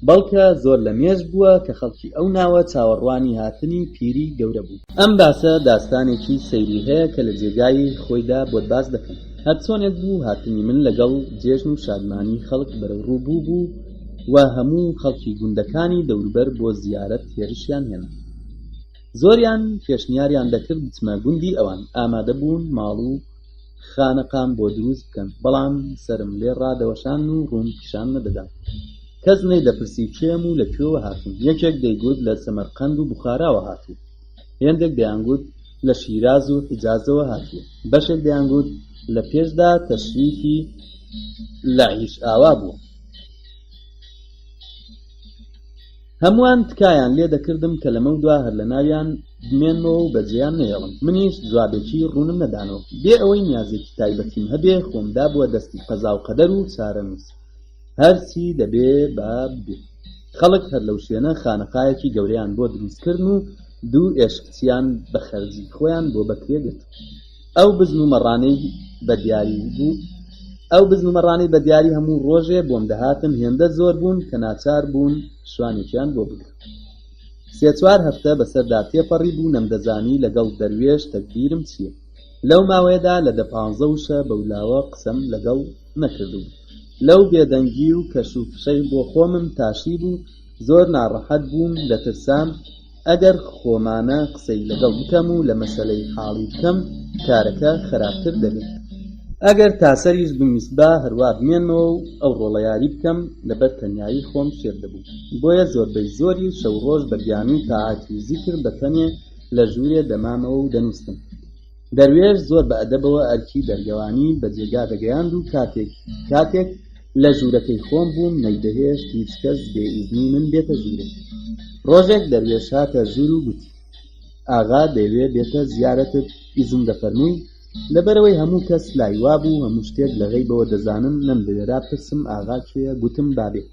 بەڵکە زۆر لە مێژ بووە کە خەڵکی ئەو ناوە چاوەڕوانی هاتنی پیری گەورە بوو. ئەم باسە داستانێکی سەیری هەیە کە لە جێگای خۆیدا بۆت باس دەکەم. هەرچۆنێک بوو هاتنی من لەگەڵ جێژن و شادمانی خەڵک بەرەوڕوو بوو و هەموو خەڵکی گوندەکانی دەوروبەر بۆ زیارەت هێرشیان هێنا. زۆریان پێشنیاریان دەکرد بچمە گوندی ئەوان، ئامادە بوون ماڵ و خانەقام بۆ دروست بکەن، بەڵام سرم لێ ڕادەوەشان و ڕوون پیشان نەدەدام. کەس نەیدەپرسی کێم و لەکوێوە هاتوون. یەکێک دەیگوت لە سەمەرقەند و بوخاراوە هاتوو، هێندێک دەیانگوت لە شیراز و حیجازەوە هاتووە، بەشێک دەیانگوت لە پێشدا تەشریفی لە عیش ئاوا بووە. هەمووان تکایان لێ دەکردم کە لەمە دوا هەر لە ناویان بمێنمەوە و بەجێیان نەهێڵم. منیش جوابێکی ڕوونم نەدانەوە، بێ ئەوەی نیازێکی تایبەتیم هەبێ خۆمدا بووە دەستی قەزا و قەدەر و چارەنووس، هەرچی دەبێ بێ. خەڵک هەر لەو شوێنە خانەقایەکی گەورەیان بۆ دروستکردن و دوو ئێشکچیان بە خەرجی خۆیان بۆ بەکرێگرت. ئەو بزن و مەڕانەی بە دیاری هەموو ڕۆژێ بۆم دەهاتن. هێندە زۆر بوون کە ناچار بوون شوانێکیان بۆ بگرن. 3-4 هەفتە بەسەردا تێپەڕی بوو، نەمدەزانی لەگەڵ دەروێش تەکبیرم چییە. لەو ماوەیەدا لە 10-15 وشە بەولاوە قسەم لەگەڵ نەکردبوو. لەو بێدەنگی و کەش و فشەی بۆ خۆمم تاشی بوو. زۆر ناڕەحەت بووم، دەترسام ئەگەر خۆمانە قسەی لەگەڵ بکەم و لە مەسەلەی حاڵی بکەم کارەکە خراپتر دەبێت. ئەگەر تاسەریش بمیستبا هەروە بمێنمەوە و ئەو ڕۆڵەیاری بکەم لەبەر تەنیایی خۆم شێر دەبوو. بۆیە زۆربەی زۆری شەو ڕۆژ بەگیان و تاعاتی و زیکر بەتەنێ لە ژوورێ دەمامەوە و دەنووسم. دەروێش زۆر بە ئەدەبەوە ئەرکی دەرگەوانی بە جێگا دەگەیاند و کاتێک لە ژوورەکەی خۆم بووم نەیدەهێشت هیچ کەس بێ ئیزنی من بێتە ژوورێ. ڕۆژێک دەروێش هاتە ژوور و گوتی: ئاغا دەیەوێ بێتە زیارەتت، ئیزن دەفەرمووی؟ لەبەرەوەی هەموو کەس لایوا بوو، هەموو شتێک لە غەیبەوە دەزانن، نەمدەوێرا پرسم ئاغا کوێیە. گوتم بابێ.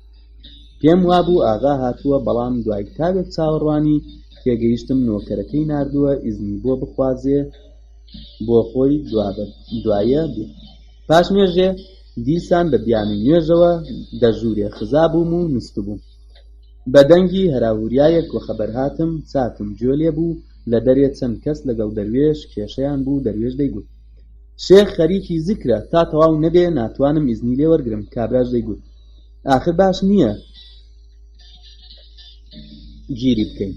پێم وابوو ئاغا هاتووە، بەڵام دوای کاتێک چاوەڕوانی تێگەیشتم نۆکەرەکەی ناردووە ئیزنی بۆ بخوازێ بۆ خۆی دوایە بێ. پاش نوێژێ دیسان بە بیانی نوێژەوە دەژوورێ خزا بووم و نووست بووم. بە دەنگی هەراوریایەک وە خەبەر هاتم، چاکم گوێ لێ بوو. لە دەرێ چەند کەس لەگەڵ دەروێش کێشەیان بوو. دەروێش دەیگوت: شێخ خەریکی زیکرە، تا تەواو نەبێ ناتوانم ئیزنی لێ وەرگرم. کابراش دەیگوت: ئاخر باش نییە گیری بکەین.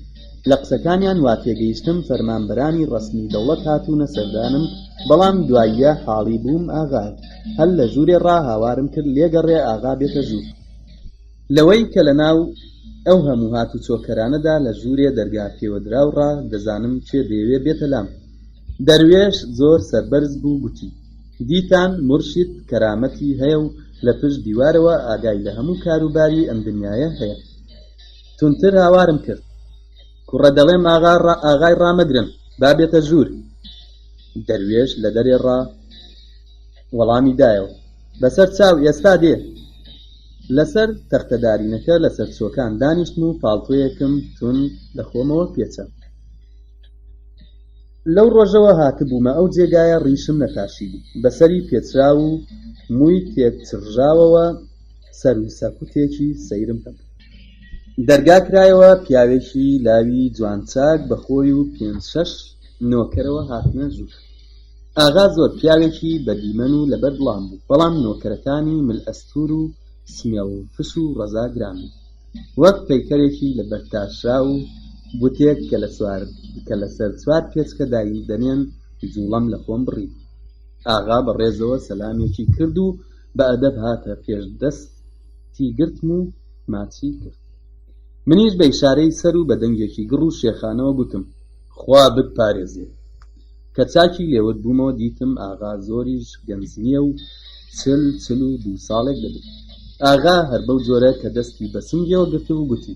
لە قسەکانیان وا تێگەیشتم فەرمانبەرانی ڕەسمی دەوڵەت هاتوونە سەردانم، بەڵام دواییە حاڵی بووم ئاغا هەل لە ژوورێ هاوارم کرد لێگەڕێ ئاغا بێتە ژوور. لەوەی کە لە ناو ئەو هەموو هاتو چۆکەرانەدا لە ژوورێ دەرگا پێوەدراوڕا دەزانم چێ دەیەوێ بێتە لام. دەروێش زۆر سەربەرز بوو، گوتی: دیتان مرشید کەرامەتی هەیە و لە پشت دیوارەوە ئاگای لە هەموو کاروباری ئەم دنیایە هەیە. تونتر هاوارم کرد: کوڕە دەڵێم ئاغای ڕامەگرن، با بێتە ژوور. دەروێش لە دەرێ وەڵامی دایەوە: بەسەر چاو ئێستا دێ. لەسەر تەختەدارینەکە لەسەر چۆکان دانیشتم و پاڵتۆیەکم تون دەخۆمەوە پێچە. لەو ڕۆژەوە هاتبوومە ئەو جێگایە ڕیشم نەتاشی بوو، بەسەری پێچرا و مووی تێکچڕژاوەوە سەر و سەکوتێکی سەیرم هەبوو. دەرگا کرایەوە، پیاوێکی لاوی جوانچاک بەخۆی و 5-6 نۆکەرەوە هاتنە ژوور. ئاغا زۆر پیاوێکی بەدیمەن و لەبەر بڵام بوو، بەڵام نۆکەرەکانی ملئەستور و سمێڵ و فش و ڕەزا گران بوو، وەک پەیکەرێکی لەبەرتاشرا و بوتێک کە لەسەر 4 پێچکە دایی دەنێن جوڵەم لە خۆم بڕی. ئاغا بەڕێزەوە سەلامێکی کرد و بە ئەدەب هاتە پێش دەستی گرتم و ماچی کرد. منیش بە ئیشارەی سەر و بە دەنگێکی گڕ و شێخانەوە گوتم: خوا بپارێزێ. کە چاکی لێوت بوومەوە دیتم ئاغا زۆریش گەنج نییە و 42 ساڵێک دەبێت. ئاغا هەر بەو جۆرە کە دەستی بە سنگەوە گرتو گوتی: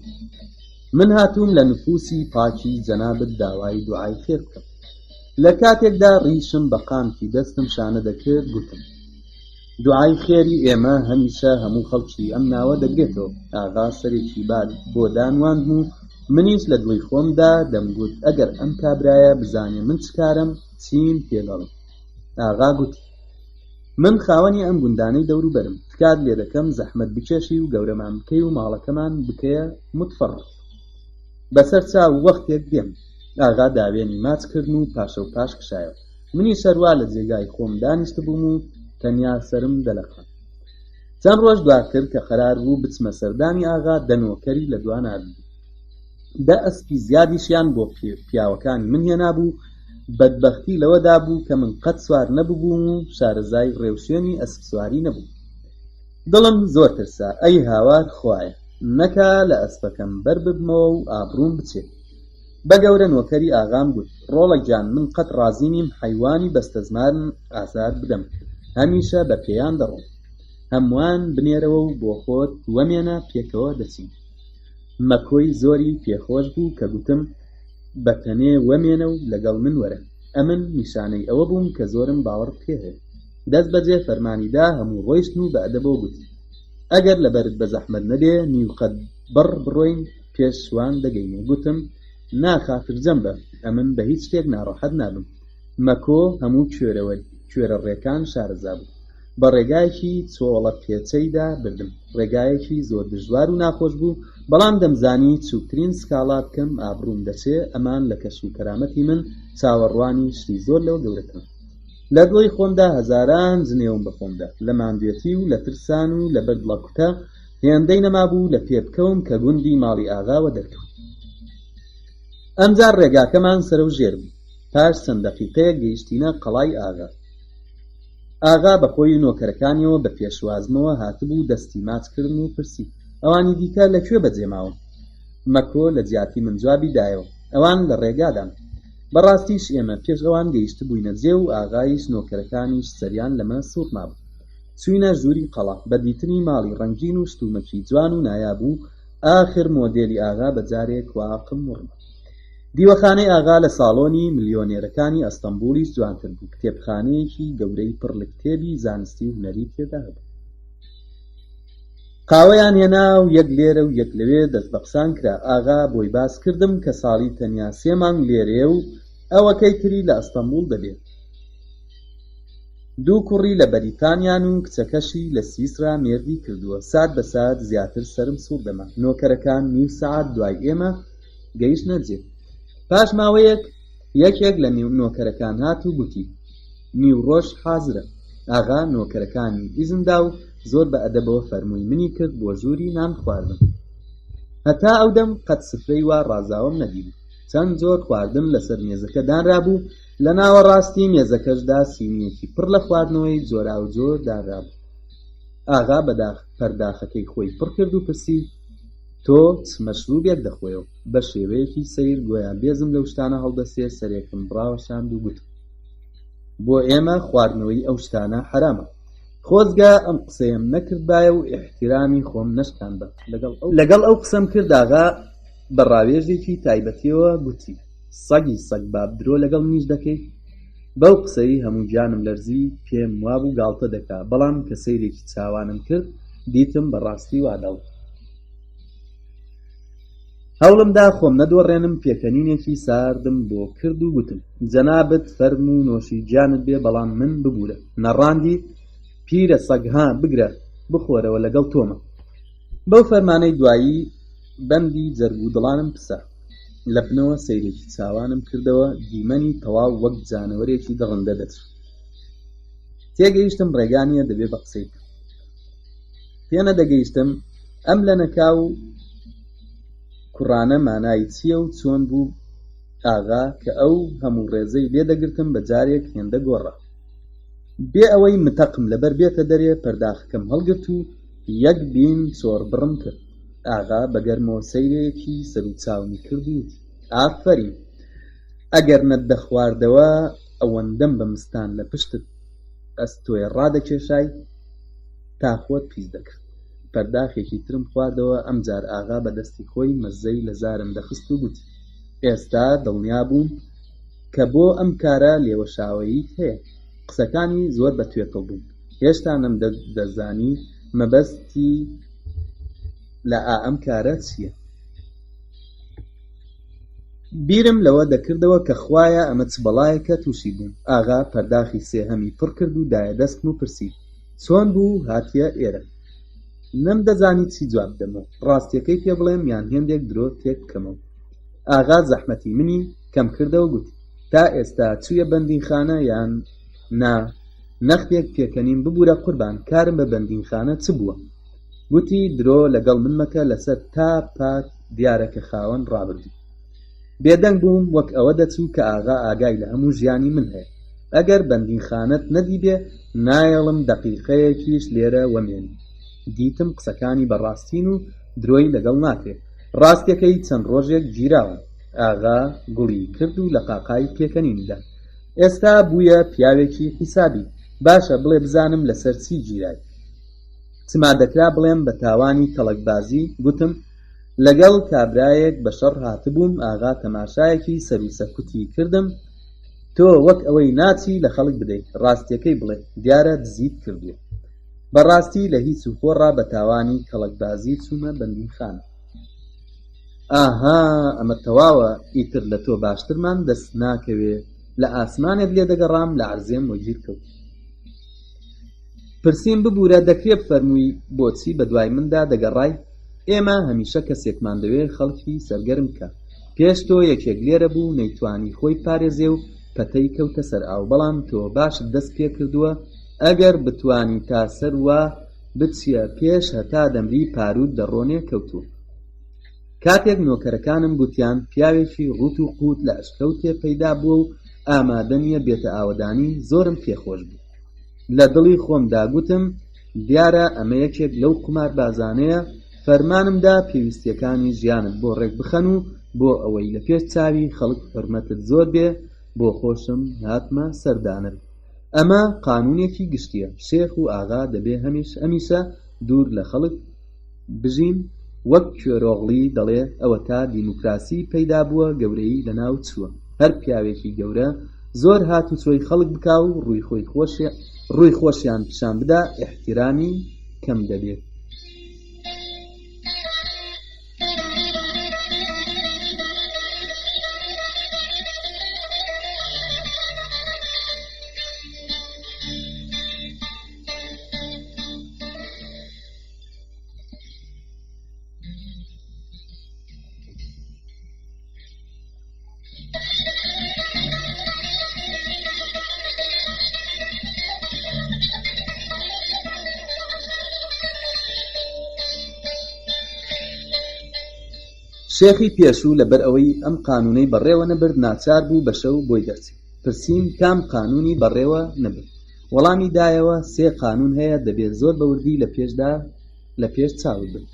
من هاتووم لە نفوسی پاکی جەنابت داوای دوعای خێر بکەم. لە کاتێکدا ڕیشم بە قامکی دەستم شانە دەکرد گوتم: دوعای خێری ئێمە هەمیشە هەموو خەڵکی ئەم ناوە دەگرێتەوە. ئاغا سەرێکی بال بۆ دانواندم و منیش لە دڵی خۆمدا دەمگوت ئەگەر ئەم کابرایە بزانێ من چکارم چیم پێدەڵم. ئاغا گوتی: من خاوەنی ئەم گوندانەی دەوروبەرم، تکات لێ دەکەم زەحمەت بکێشی و گەورەمان بکەی و ماڵەکەمان بکەیە متفەڕق. بەسەر چاو وەختێک دێم. ئاغا داوێنی ماچکردن و پاشە و پاش کشایەوە. منی سەروا لە جێگای خۆم دانیشت بووم و تەنیا سرم دەلەقان. چەند ڕۆژ دواتر کە قەرار بوو بچمە سەردانی ئاغا دەنۆکەری لە دوان نردبوو. دە ئەسپی زیادیشیان بۆ پیاوەکانی من هێنابوو. بەدبەختی لەوەدا بوو کە من قەت سوار نەبووبووم و شارەزای ڕێوشێنی ئەسپ سواری نەبوو. دڵم زۆر ترسا. ئەی هاوار خوایە نەکا لە ئەسپەکەم بەر ببمەوە و ئابڕووم بچێت. بە گەورە نۆکەری ئاغام گوت: ڕۆڵەک جان، من قەت ڕازی نیم حەیوانی بەستەزمارن ئازار بدەم، هەمیشە بە پێیان دەڕۆم. هەمووان بنێرەوە و بۆ خۆت وەمێنە پێکەوە دەچین. مەکۆی زۆری پێخۆش بوو کە گوتم: بەتەنێ وەمێنە و لەگەڵ من وەرە. ئەمن نیشانەی ئەوە بووم کە زۆرم باوەڕ پێهەیە. دەست بەجێ فەرمانیدا هەموو ڕۆیشتن و بە ئەدەبەوە گوتی: ئەگەر لەبەرت بە زەحمەت نەبێ نیوقەت بڕ بڕۆین پێشوان دەگەینێ. گوتم: ناخاتر جەمبە، ئەمن بە هیچ شتێک ناڕەحەت نابم. مەکۆ هەموو کوێرە ڕێکان شارەزا بوو. بە ڕێگایەکی چۆڵە پێچەیدا بردم. ڕێگایەکی زۆر دژوار و ناخۆش بوو، بەڵام دەمزانی چووکترین سکاڵا بکەم ئابڕووم دەچێ. ئەمان لە کەش و کەرامەتی من چاوەڕوانی شتی زۆر لەوە گەورەترن. لە دڵی خۆمدا هەزاران جنێوم بە خۆمدا، لە ماندوێتی و لە ترسان و لە بەردڵە کوتە هێندەی نەمابوو لە پێ بکەوم کە گوندی ماڵی ئاغاوە دەرکەوت. ئەمجار ڕێگاکەمان سەر و ژێر بوو. پاش چەند دەقیقەیە گەیشتینە قەڵای ئاغا. ئاغا بەخۆی نۆکەرەکانیەوە بە پێشوازمەوە هاتبوو دەستی ماچکردن و پرسی: ئەوانی دیکە لەکوێ بەجێماون؟ مەکۆ لە جیاتی من جوابی دایەوە: ئەوان لە ڕێگادان. بەڕاستیش ئێمە پێش ئەوان گەیشت بووینە جێ و ئاغایش نۆکەرەکانیش سەریان لەمە سووڕما بوو. چووینە ژووری قەڵا بە دیتنی ماڵی ڕەنگین و شتومەکی جوان و نایابوو. ئاخر مۆدێلی ئاغا بەجارێک واقم وڕما. دیوەخانەی ئاغا لە ساڵۆنی ملیۆنێرەکانی ئەستەمبوڵیش جوانتر بوو. کتێبخانەیەکی گەورەی پڕ لە کتێبی زانستی و هونەری تێدا هەبوو. قاوەیان هێنا و یەک لێرە و یەک لەوێ دەست بە قسان کرا. ئاغا بۆی باس کردم کە ساڵی تەنیا 3 مانگ لێرەیە و ئەوەکەی تری لە ئەستەمبوڵ دەبێت. 2 کوڕی لە بەریتانیان و کچەکەشی لە سویسرا مێردی کردووە. سات بە سات زیاتر سرم سوور دەما. نۆکەرەکان نیو سەعات دوای ئێمە گەیشتنە جێ. پاش ماوەیەک یەکێک لە نۆکەرەکان هات و گوتی: نیوڕۆژ حازرە. ئاغا نۆکەرەکانی ئیزندا و زۆر بە ئەدەبەوە فەرمووی منی کرد بۆ ژووری نان خواردن. هەتا ئەو دەم قەت سفرەی وا ڕازاوم نەدیبوو. چەند جۆر خواردن لەسەر مێزەکە دانرابوو. لە ناوەڕاستی مێزەکەشدا سینیەکی پڕ لە خواردنەوەی جۆرا و جۆر دانرابوو. ئاغا بە پەرداخەکەی خۆی پڕ کرد و پرسی: تۆ چ مەشروبێک دەخۆیەوە؟ بە شێوەیەکی سەیر گویا بێزم لەو شتانە هەڵدەسێ سەرێکم بڕاوەشاند و گوت: بۆ ئێمە خواردنەوەی ئەو شتانە حرامە. خۆزگا ئەم قسەیەم نەکردبایە و ئیحتیرامی خۆم نەشکاندە. لەگەڵ ئەو قسەم کرد. ئاغا بە ڕاوێژێکی تایبەتیەوە گوتی: سەگی سەگ باب درۆ لەگەڵ منیش دەکەیت؟ بەو قسەی هەموو گیانم لەرزی. پێم وابوو گاڵتە دەکا، بەڵام کە سەیرێکی چاوانم کرد دیتم بەڕاستی وادەڵ. هەوڵمدا خۆم نەدۆڕێنم. پێکەنینێکی ساردم بۆ کرد و گوتم: جەنابەت فەرم و نۆشی گیانت بێ، بەڵام من ببوورە. نەڕاندی؟ پیرە سەگها بگرە بخۆرەوە لەگەڵ تۆمە. بەو فەرمانەی دوایی بەندی جەرگ و دڵانم پسە. لە بنەوە سەیرێکی چاوانم کردەوە. دیمەنی تەواو وەک جانەوەرێکی دڕندە دەچ. تێگەیشتم ڕێگانیە دەبێ بە قسەی کرد. پێنە دەگەیشتم ئەم لە نەکاو کوڕانە مانای چییە و چۆن بوو. ئاغا کە ئەو هەموو ڕێزەی لێدەگرتم بە جارێک هێندە گۆڕە. بێ ئەوەی متەقم لەبەر بێتە دەرێ پەرداخەکەم هەڵگرت و یەک بین چۆر بڕم کرد. ئاغا بەگەرمەوە سەیرێکی سەر و چاومی کرد و ئافەرین، ئەگەر نەت دەخواردەوە ئەوەندەم بە مستان لە پشتت ئەستۆی ڕادەکێشای تا خۆت پیس دەکرد. پەرداخێکی ترم خواردەوە. ئەمجار ئاغا بەدەستی خۆی مەزەی لە زارم دەخست و گوتی: ئێستا دڵنیا بووم کە بۆ ئەم کارە لێوەشاوەییت هەیە. قسەکانی زۆر بە توێکڵ بوون. هێشتا نەمدەزانی مەبەستی لە ئەم کارە چییە. بیرم لەوە دەکردەوە کە خوایە ئەمە چ بەڵایەکە تووشی بووم. ئاغا پەرداخی سێهەمی پڕ کرد و دایە دەستم و پرسی: چۆن بوو هاتیە ئێرە؟ نەمدەزانی چی جواب دەمەوە. ڕاستیەکەی پێ بڵێم یان هێندێک درۆ تێک بکەمەوە. ئاغا زەحمەتی منی کەم کردەوە گوتی: تا ئێستا چوویە بەندیخانە یان نا؟ نەختێک پێکەنیم ببوورە قوربان، کارم بە بەندیخانە چ بووە؟ گوتی: درۆ لەگەڵ من مەکە، لەسەر تا پات دیارەکە خاوەن ڕابردوو. بێدەنگ بووم وەک ئەوە دەچوو کە ئاغا ئاگای لە هەموو ژیانی من هەیە. ئەگەر بەندیخانەت نەدیبێ نایەڵم دەقیقەیەکیش لێرە وەمێنی. دیتم قسەکانی بەڕاستین و درۆی لەگەڵ ناکرێت. ڕاستیەکەی چەند ڕۆژێک گیراوە. ئاغا گوڵی کرد و لە قاقای پێکەنیندا: ئێستا بوویە پیاوێکی حیسابی. باشە بڵێ بزانم لەسەر چی گیرای. چما دەکرا بڵێم بە تاوانی تەڵەکبازی؟ گوتم: لەگەڵ کابرایەک بە شەڕ هاتبووم. ئاغا تەماشایەکی سەر و سەرکوتی کردم: تۆ وەک ئەوەی ناچی لە خەڵک بدەیت، ڕاستیەکەی بڵێ، دیارە دزیت کردووە. بەڕاستی لە هیچ و خۆڕا بە تاوانی کەڵەکبازی چوومە بەندیخانە. ئاها، ئەمە تەواوە. ئیتر لە تۆ باشترمان دەست ناکەوێ. لە ئاسمانێت لێ دەگەڕام لە عەرزێم وەگیر کەوت. پرسیم ببوورە دەکرێت فەرمووی بۆچی بە دوای مندا دەگەڕای؟ ئێمە هەمیشە کەسێکمان دەوێت خەڵکی سەرگەرم بکە. پێش تۆ یەکێک لێرە بوو نەیتوانی خۆی پارێزێ و پەتەی کەوتە سەر ئاو. بەڵام تۆ باشت دەست پێ کردووە. ئەگەر بتوانی تا سەر وا بچیە پێش هەتا دەمری پارود دەڕۆنێ کەوتووە. کاتێک نۆکەرەکانم گوتیان پیاوێکی ڕوت و قووت لە ئەشکەوتێ پەیدا بووە و ئامادە نییە بێتە ئاوەدانی، زۆرم پێخۆش بوو. لە دڵی خۆمدا گوتم: دیارە ئەمە یەکێک لەو قوماربازانەیە. فەرمانمدا پێویستیەکانی ژیانت بۆ ڕێک بخەن و بۆ ئەوەی لە پێش چاوی خەڵک حورمەتت زۆر بێ، بۆ خۆشم هاتمە سەردانت. ئەمە قانونێکی گشتیە. شێخ و ئاغا دەبێ هەمیشە دوور لە خەڵک بژین. وەک کوێرۆغڵی دەڵێ ئەوە تا دیموکراسی پەیدا بووە گەورەی لەناو چووە. هەر پیاوێکی گەورە زۆر هات و چۆی خەڵک بکا و ڕووی خۆشیان پیشان بدا، ئیحتیرامی کەم دەبێت. شێخی پێشوو لەبەر ئەوەی ئەم قانونەی بەڕێوە نەبرد ناچار بوو بە شەو بۆی دەرچێت. پرسیم کام قانونی بەڕێوە نەبرد؟ وەڵامی دایەوە: 3 قانون هەیە دەبێت زۆر بەوردی لە پێش چاوت بن.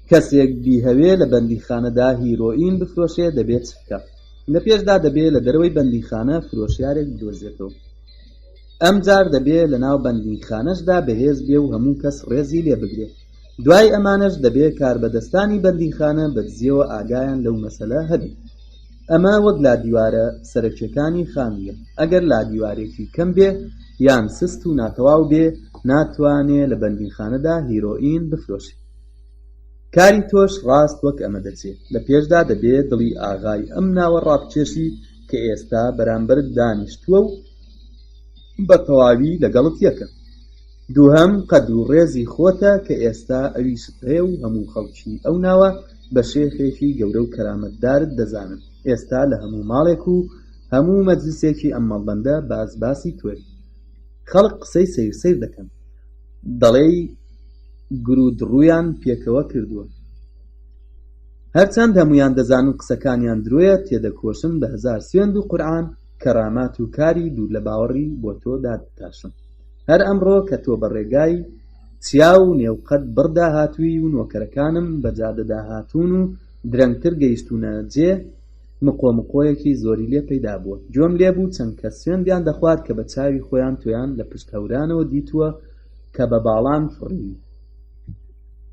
کەسێک بیهەوێ لە بەندیخانەدا هیرۆئین بفرۆشێ دەبێت چ بکات؟ لە پێشدا دەبێت لە دەرەوەی بەندیخانە فرۆشیارێک بدۆزێتەوە. ئەمجار دەبێت لە ناو بەندیخانەشدا بەهێز بێ و هەموو کەس ڕێزی لێ بگرێت. دوای ئەمانەش دەبێت کاربەدەستانی بەندیخانە بەدزیەوە ئاگایان لەو مەسەلە هەبێت. ئەمە وەک لادیوارە سەرەکیەکانی خانوویە. ئەگەر لادیوارێکی کەم بێ یان سست و ناتەواو بێ، ناتوانێت لە بەندیخانەدا هیرۆئین بفرۆشێت. کاری تۆش ڕاست وەک ئەمە دەچێت. لە پێشدا دەبێت دڵی ئاغای ئەم ناوە ڕابکێشی کە ئێستا بەرامبەرت دانیشتووە و بە تەواوی لەگەڵت یەکە. دووهەم قەد و ڕێزی خۆتە کە ئێستا ئەویشت هەیە و هەموو خەڵکی ئەو ناوە بە شێخێکی گەورە و کەرامەتدارت دەزانن. ئێستا لە هەموو ماڵێک و هەموو مەجلیسێکی ئەم مەڵبەندە باسی توێت. خەڵک قسەی سەیر دەکەن، دەڵێی گرودڕوویان پێکەوە کردووە. هەرچەند هەمویان دەزانن قسەکانیان درۆیە، تێدەکۆشن بە 1000 سوێند و قورئان کەرامات و کاری دوور لە باوەڕی بۆ تۆ دادتاشن. هەر ئەمڕۆ کە تۆ بە ڕێگای چیا و نێوقەت بڕدا هاتووی و نۆکەرەکانم بە جادەدا هاتوون و درەنگتر گەیشتونە جێ، مقۆمقۆیەکی زۆری لێ پەیدا بووە. گوێم لێ بوو چەند کەس سوێندیان دەخوارد کە بە چاوی خۆیان تۆیان لە پشت هەورانەوە دیتووە کە بە باڵان فڕی.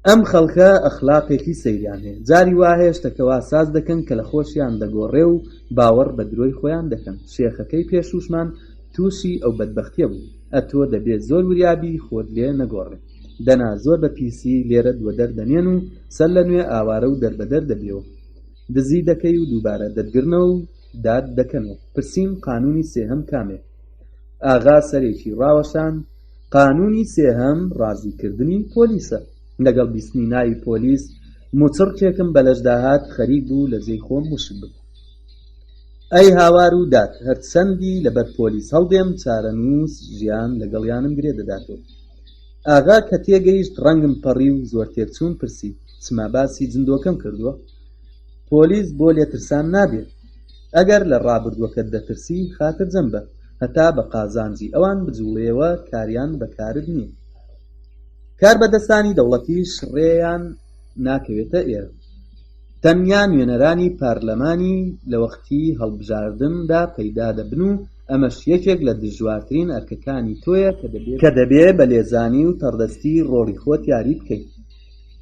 ئەم خەڵکە ئەخلاقێکی سەیریان هەیە. جاری وا هەیە شتەکەوا ساز دەکەن کە لە خۆشیان دەگۆڕێ و باوەڕ بە درۆی خۆیان دەکەن. شێخەکەی پێشووشمان تووشی ئەو بەدبەختیە بوو. ئەتۆ دەبێت زۆر وریابی خۆت لێ نەگۆڕێ. دەنا زۆر بە پیسی لێرە دووەدەر دەنێن و سەر لە نوێ ئاوارە و دەربەدەر دەبێەوە. دزی دەکەی و دووبارە دەتگرنەوە و داد دەکەنەوە. پرسییم قانونی سێهەم کامێ؟ ئاغا سەرێکی ڕاوەشان. قانونی سێهەم ڕازیکردنی پۆلیسە. لەگەڵ بیستنی ناوی پۆلیس موچڕکێکم بەلەشداهات خەریک بوو لە جێی خۆم وشت بم. ئەی هاوار و داد هەرچەندی لەبەر پۆلیس هەڵدێم چارەنووس ژیان لەگەڵیانم گرێ دەداتەوە. ئاغا کە تێگەیشت ڕەنگم پەڕی و زۆر تێرچوون پرسی چما باسی جندۆکەم کردووە؟ پۆلیس بۆ لێترسان نابێت. ئەگەر لە ڕابردووەکەت دەترسی خاتر جەمبە هەتا بە قازانجی ئەوان بجوڵێەوە کاریان بەکارت نییە. کار بەدەستانی دەوڵەتیش ڕێیان ناکەوێتە ئێرە. تەنیا نوێنەرانی پارلەمانی لە وەختی هەڵبژاردندا پەیدا دەبن و ئەمەش یەکێک لە دژوارترین ئەرکەکانی تۆیە کە دەبێت بە لێزانی و تەڕدەستی ڕۆڵی خۆت یاری بکەیت.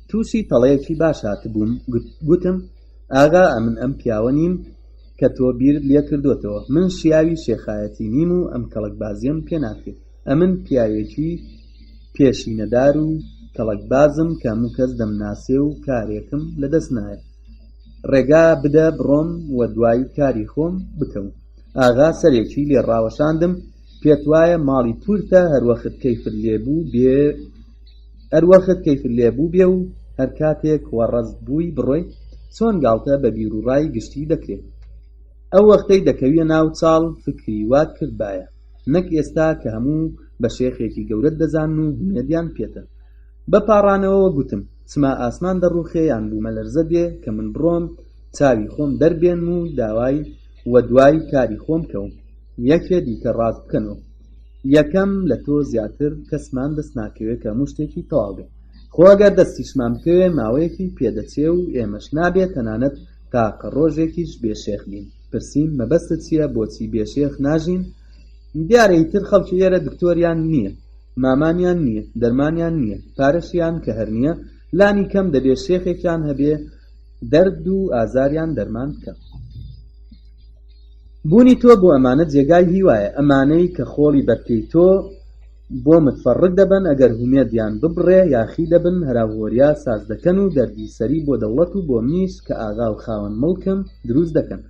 تووشی تەڵەیەکی باش هاتبووم. گوتم ئاغا ئەمن ئەم پیاوە نیم کە تۆ بیرت لێ کردوتەوە. من شیاوی شێخایەتی نیم و ئەم کەڵکبازیم پێ ناکرێت. ئەمن پیاوێکی پێشینەدار و کەڵکبازم کە هەموو کەس دەمناسێ و کارێکم لەدەست نایە. ڕێگا بدە بڕۆم و دوای کاری خۆم بکەم. ئاغا سەرێکی لێ ڕاوەشاندم. پێت وایە ماڵی پورتە هەروەخت کەیفت لێبوو بێ و هەر کاتێک وەڕەست بووی بڕۆی چۆن گاڵتە بە بیرروڕای گشتی دەکرێت. ئەو وەختەی دەکەویە ناو چاڵ فکری وات کردبایە نەک ئێستا کە هەموو بە شێخێکی گەورەت دەزان و هومێدیان پێتە. بە پاڕانەوە گوتم چما ئاسمان دەڕوخێ یان بوومە لەرزە دێ کە من بڕۆم چاوی خۆم دەربێن و دوای کاری خۆم کەوم. یەکێ دیکە ڕاست بکەنەوە. یەکەم لە تۆ زیاتر کەسمان دەست ناکەوێت کە هەموو شتێکی تەواو بێت. خۆ ئەگەر دەستیشمان بکەوێ ماوەیەکی پێدەچێ و ئێمەش نابێت تەنانەت تاکە ڕۆژێکیش بێشێخ بین. پرسییم مەبەستت چییە بۆچی بێشێخ ناژین؟ دیارە ئیتر خەڵکی ئێرە دکتۆریان نییە، مامانیان نییە، دەرمانیان نییە، پارەشیان کە هەر نییە، لانی کەم دەبێت شێخێکیان هەبێ دەرد و ئازاریان دەرمان بکە. بوونی تۆ بۆ ئەمانە جێگای هیوایە. ئەمانەی کە خۆڵی بەرکەی تۆ بۆ متفەڕق دەبن ئەگەر هومێدیان ببڕێ یاخی دەبن هەراوهۆریا ساز دەکەن و دەردی سەری بۆ دەوڵەت و بۆ منیش کە ئاغا و خاوەن مڵکم دروست دەکەن.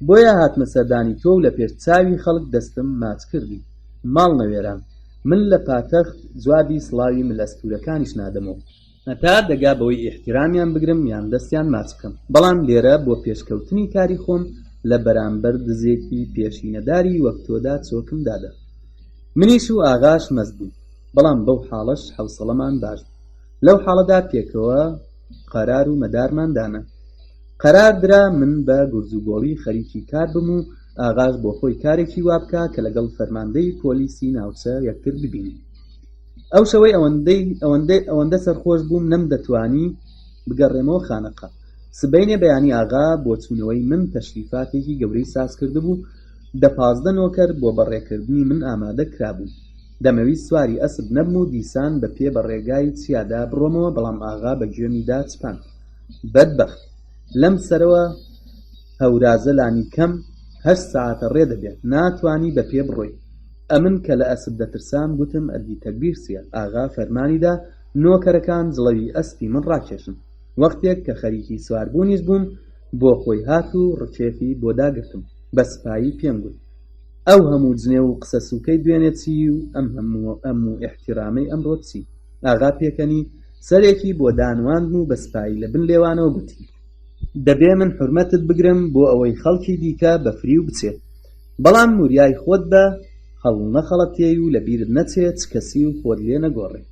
بۆیە هاتمە سەردانی تۆ و لە پێش چاوی خەڵک دەستم ماچ کردی. ماڵ نەوێران من لە پاتەخت جوابی سڵاوی ملەستورەکانیش نادەمەوە هەتا دەگا بەوەی ئیحتیرامیان بگرم یان دەستیان ماچ بکەم. بەڵام لێرە بۆ پێشکەوتنی کاری خۆم لە بەرامبەر دزێکی پێشینەداری وەک تۆدا چۆکم دادا. منیش و ئاغاش مەست بوو. بەڵام بەو حاڵەش حەوسەڵەمان باش. لەو حاڵەدا پێکەوە قەرار و مەدارمان دانا. قەرار درا من بە گورجوگۆڵی خەریکی کار بم و ئاغاش بۆ خۆی کارێکی وا بکە کە لەگەڵ فەرماندەی پۆلیسی ناوچە یەکتر ببینین. ئەو شەوەی ئەوەندە سەرخۆش بووم نەم دەتوانی بگەڕێمەوە خانەقا. سبەینێ بەیانی ئاغا بۆ چوونەوەی من تەشریفاتێکی گەورەی ساز کردبوو. 15 نۆکەر بۆ بەڕێکردنی من ئامادە کرابوو. دەمەویست سواری ئەسب نەبم و دیسان بە پێ بە ڕێگای چیادا بڕۆمەوە بەڵام ئاغا بە گوێمیدا چپاند. بەدبەخت لەم سەرەوە هەورازە لانی کەم 8 ساعتە ڕێ دەبێت ناتوانی بە پێ بڕۆی. ئەمن کە لە ئەسب دەترسام گوتم ئەدی تەکبیر چییە؟ ئاغا فەرمانیدا نۆکەرەکان جڵەوی ئەسپی من ڕاکێشن. وەختێک کە خەریکی سواربوونیش بووم بۆ خۆی هات و ڕکێفی بۆ داگرتم. بە سپایی پێم گوت ئەو هەموو جنێ و قسە سوکەی دوێنێ چی و ئەموو ئیحتیرامەی ئەمڕۆ چی؟ ئاغا پێکەنی سەرێکی بۆ دانواندم و بە سپایی لە بن لێوانەوە گوتی دەبێ من حورمەتت بگرم بۆ ئەوەی خەڵکی دیکە بە فریو بچێت. بەڵام موریای خۆت بە هەڵ نەخەڵەتێ و لە بیرت نەچێت چ کەسی و خۆت لێ نەگۆڕێ.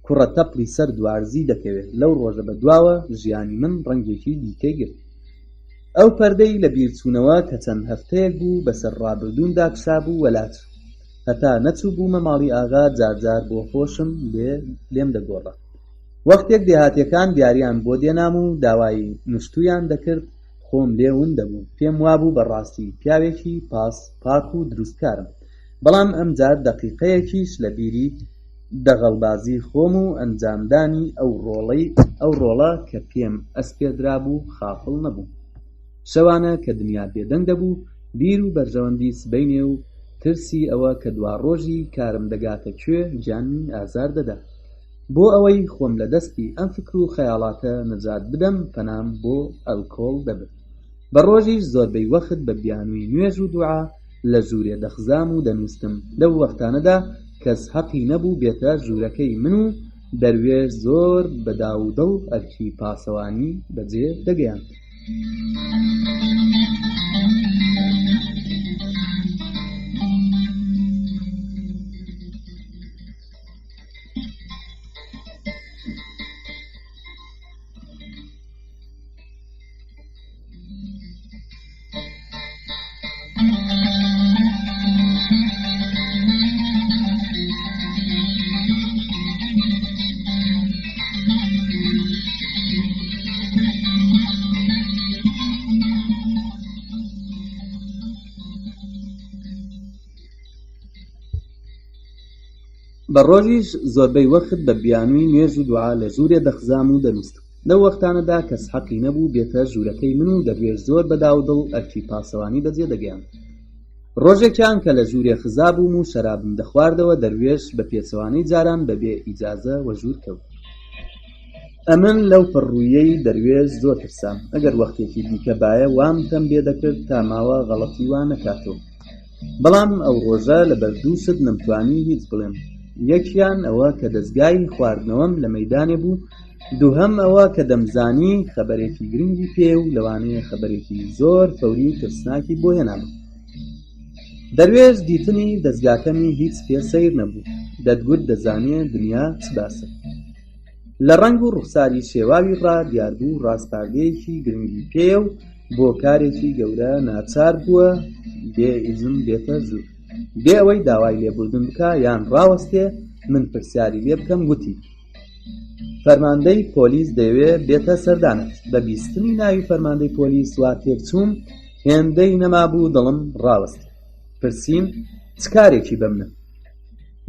کوڕە تەپڵی سەر دوارزی دەکەوێت. لەو ڕۆژە بە دواوە ژیانی من ڕەنگێکی دیکەی گرت. ئەو پەردەی لە بیرچوونەوە کە چەند هەفتەیەک بوو بەسەر ڕابردووندا کشابوو وەلاچ هەتا نەچوو بوومە ماڵی ئاغا جارجار بۆ خۆشم لێم دەگۆڕە. وەختێک دێهاتیەکان دیاریان بۆ دێنام و داوای نوشتویان دەکرد خۆم لێون دەبوو. پێم وابوو بەڕاستی پیاوێکی پاک و دروستکارم، بەڵام ئەمجار دەقیقەیەکیش لە بیری دەغەڵبازی خۆم و ئەنجامدانی ئەو ڕۆڵە کە پێم ئەسپێدرا بوو خافڵ نەبوو. شەوانە کە دنیا بێدەنگ دەبوو، بیر و بەرژەوەندی سبەینێ و ترسی ئەوە کە دوا ڕۆژی کارم دەگاتە کوێ گیانی ئازار دەدا. بۆ ئەوەی خۆم لە دەستی ئەم فکر و خەیاڵاتە نەجات بدەم، پەنام بۆ ئەلکۆڵ دەبێت. بە ڕۆژیش زۆربەی وەخت بە بیانووی نوێژ و دوعا لە ژوورێ دەخزام و دەنووستم. لەو وەختانەدا کەس حەقی نەبوو بێتە ژوورەکەی من و دەروێش زۆر بەداودڵ ئەرکی پاسەوانی بەجێ دەگەیاند. بە ڕۆژیش زۆربەی وەخت بە بیانووی نوێژ و دوعا لە ژوورێ دەخزام و دەنووستم. لەو وەختانەدا کەس حەقی نەبوو بێتە ژوورەکەی من و دەروێش زۆر بەداودڵ ئەرکی پاسەوانی بەجێ دەگەیاند. ڕۆژێکیان کە لە ژوورێ خزا بووم و شەرابم دەخواردەوە، دەروێش بە پێچەوانەی جاران بەبێ ئیجازە وە ژوور کەوت. ئەمن لەو پڕڕوویەی دەروێش زۆر ترسام. ئەگەر وەختێکی دیکە باە وام تەم بێ دەکرد تا ماوە غەڵەتی وان نەکاتەوە. بەڵام ئەو ڕۆژە لە بەردووست نەمتوانی هیچ بڵێم. یەکیان ئەوە کە دەستگای خواردنەوەم لە مەیدانێ بوو، دووهەم ئەوە کە دەمزانی خەبەرێکی گرنگی پێ و لەوانەیە خەبەرێکی زۆر فەوری و ترسناکی بۆ هێنابم. دەروێش دیتنی دەستگاکەمی هیچ پێ سەیر نەبوو. دەتگوت دەزانێ دنیا چ باسە. لە ڕەنگ و ڕوخساری شێواوی ڕا دیاربوو ڕاستپاردەیەکی گرنگی پێ و بۆ کارێکی گەورە ناچار بووە بێ ئیزن بێتە ژوور. بێ ئەوەی داوای لێبوردن بکە یان ڕاوەستێ من پرسیاری لێ بکەم. گوتی فەرماندەی پۆلیس دەیەوێ بێتە سەردانت. بە بیستنی ناوی فەرماندەی پۆلیس وا تێکچووم، هێندەی نەمابوو دڵم ڕاوەست. پرسییم چ کارێکی بەمنە؟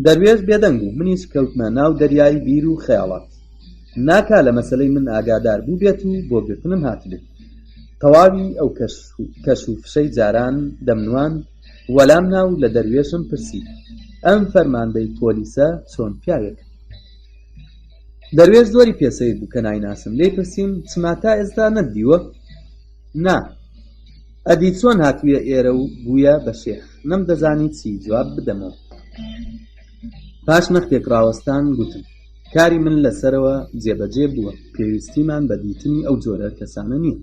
دەروێش بێدەنگ بوو. منیش کەوتمە ناو دەریای بیر و خەیاڵات. ناکا لە مەسەلەی من ئاگادار بوو بێت و بۆ گرتنم هاتبێت. تەواوی ئەو کەش و فشەی جاران دەمنوان وەلام ناو لە دەروێشم پرسی ئەم فەرماندەی پۆلیسە چۆن پیاوێک؟ دەروێش زۆری پێسەیر بوو کە نایناسم. لێی پرسیم چما تا ئێستا نەدیوە؟ نا. ئەدی چۆن هاتوویە ئێرە و بوویە بە شێخ؟ نەمدەزانی چی جواب بدەمەوە. پاش نەختێک ڕاوەستان گوتم کاری من لەسەرەوە جێبەجێ بووە. پێویستیمان بە دیتنی ئەو جۆرە کەسانە نییە.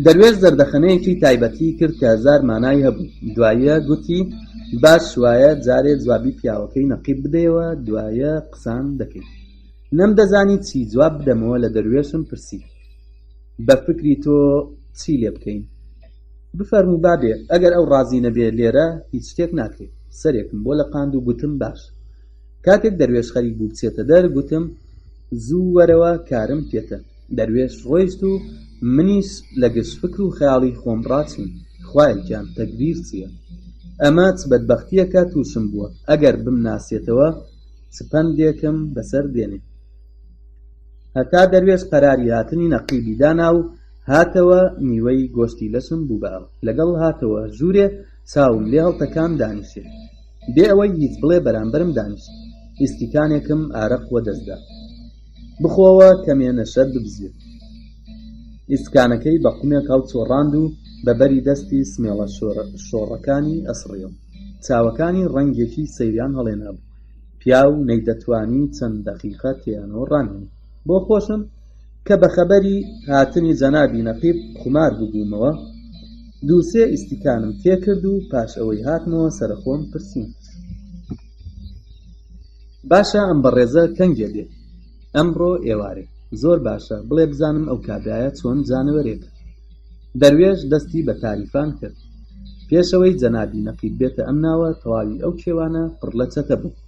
دەروێش زەردەخەنەیەکی تایبەتی کرد کە هەزار مانای هەبوو. دوایە گوتی باش وایە جارێ جوابی پیاوەکەی نەقیب بدەیەوە، دوایە قسان دەکەیت. نەمدەزانی چی جواب بدەمەوە. لە دەروێشم پرسی بە فکری تۆ چی لێ بکەین؟ بفەرموو بابێ ئەگەر ئەو ڕازی نەبێ لێرە هیچ شتێک ناکرێت. سەرێکم بۆ لە قاند و گوتم باش. کاتێک دەروێش خەریک بوو بچێتە دەر، گوتم زوو وەرەوە کارم پێتە. دەروێش ڕۆیشت و منیش لە گشت فکر و خەیاڵی خۆم ڕاچوم. خوایە گیان تەکبیر چییە؟ ئەمە چ بەدبەختیەکە تووشم بووە. ئەگەر بمناسێتەوە چپەندێکم بەسەر دێنێ. هەتا دەروێش قەراری هاتنی نەقیبی دانا و هاتەوە میوەی گۆشتی لەشم بوو بەوە. لەگەڵ هاتەوە ژوورێ چاوم لێ هەڵتەکان دانیشێ. بێ ئەوەی هیچ بڵێ بەرامبەرم دانیشت. ئیسیکانێکم ئارەق وەدەستدا. بخۆوە کەمێنە شەر ببزێت. ئیسکانەکەی بە قومێک هەڵ چۆڕاند و بەبەری دەستی سمێڵە شۆڕەکانی ئەسڕیەوە. چاوەکانی ڕەنگێکی سەیریان هەڵێنابوو. پیاو نەیدەتوانی چەند دەقیقە تیانەوە ڕامێنێ. بۆ خۆشم کە بە خەبەری هاتنی جەنابی نەقیب خومار ببوومەوە. دووسێ ئیسیکانم تێکرد و پاش ئەوەی هاتمەوە سەرخۆم پرسیم باشە ئەم بەڕێزە کەنگێ دێ؟ ئەمڕۆ ئێوارێ. زۆر باشە بڵێ بزانم ئەو کابرایە چۆن جانەوەرێک. دەروێش دەستی بە تاریفان کرد. پێشەوەی جەنابی نەقیب بێتە ئەم ناوە تەواوی ئەو کێوانە پڕ لە چەتە بوو.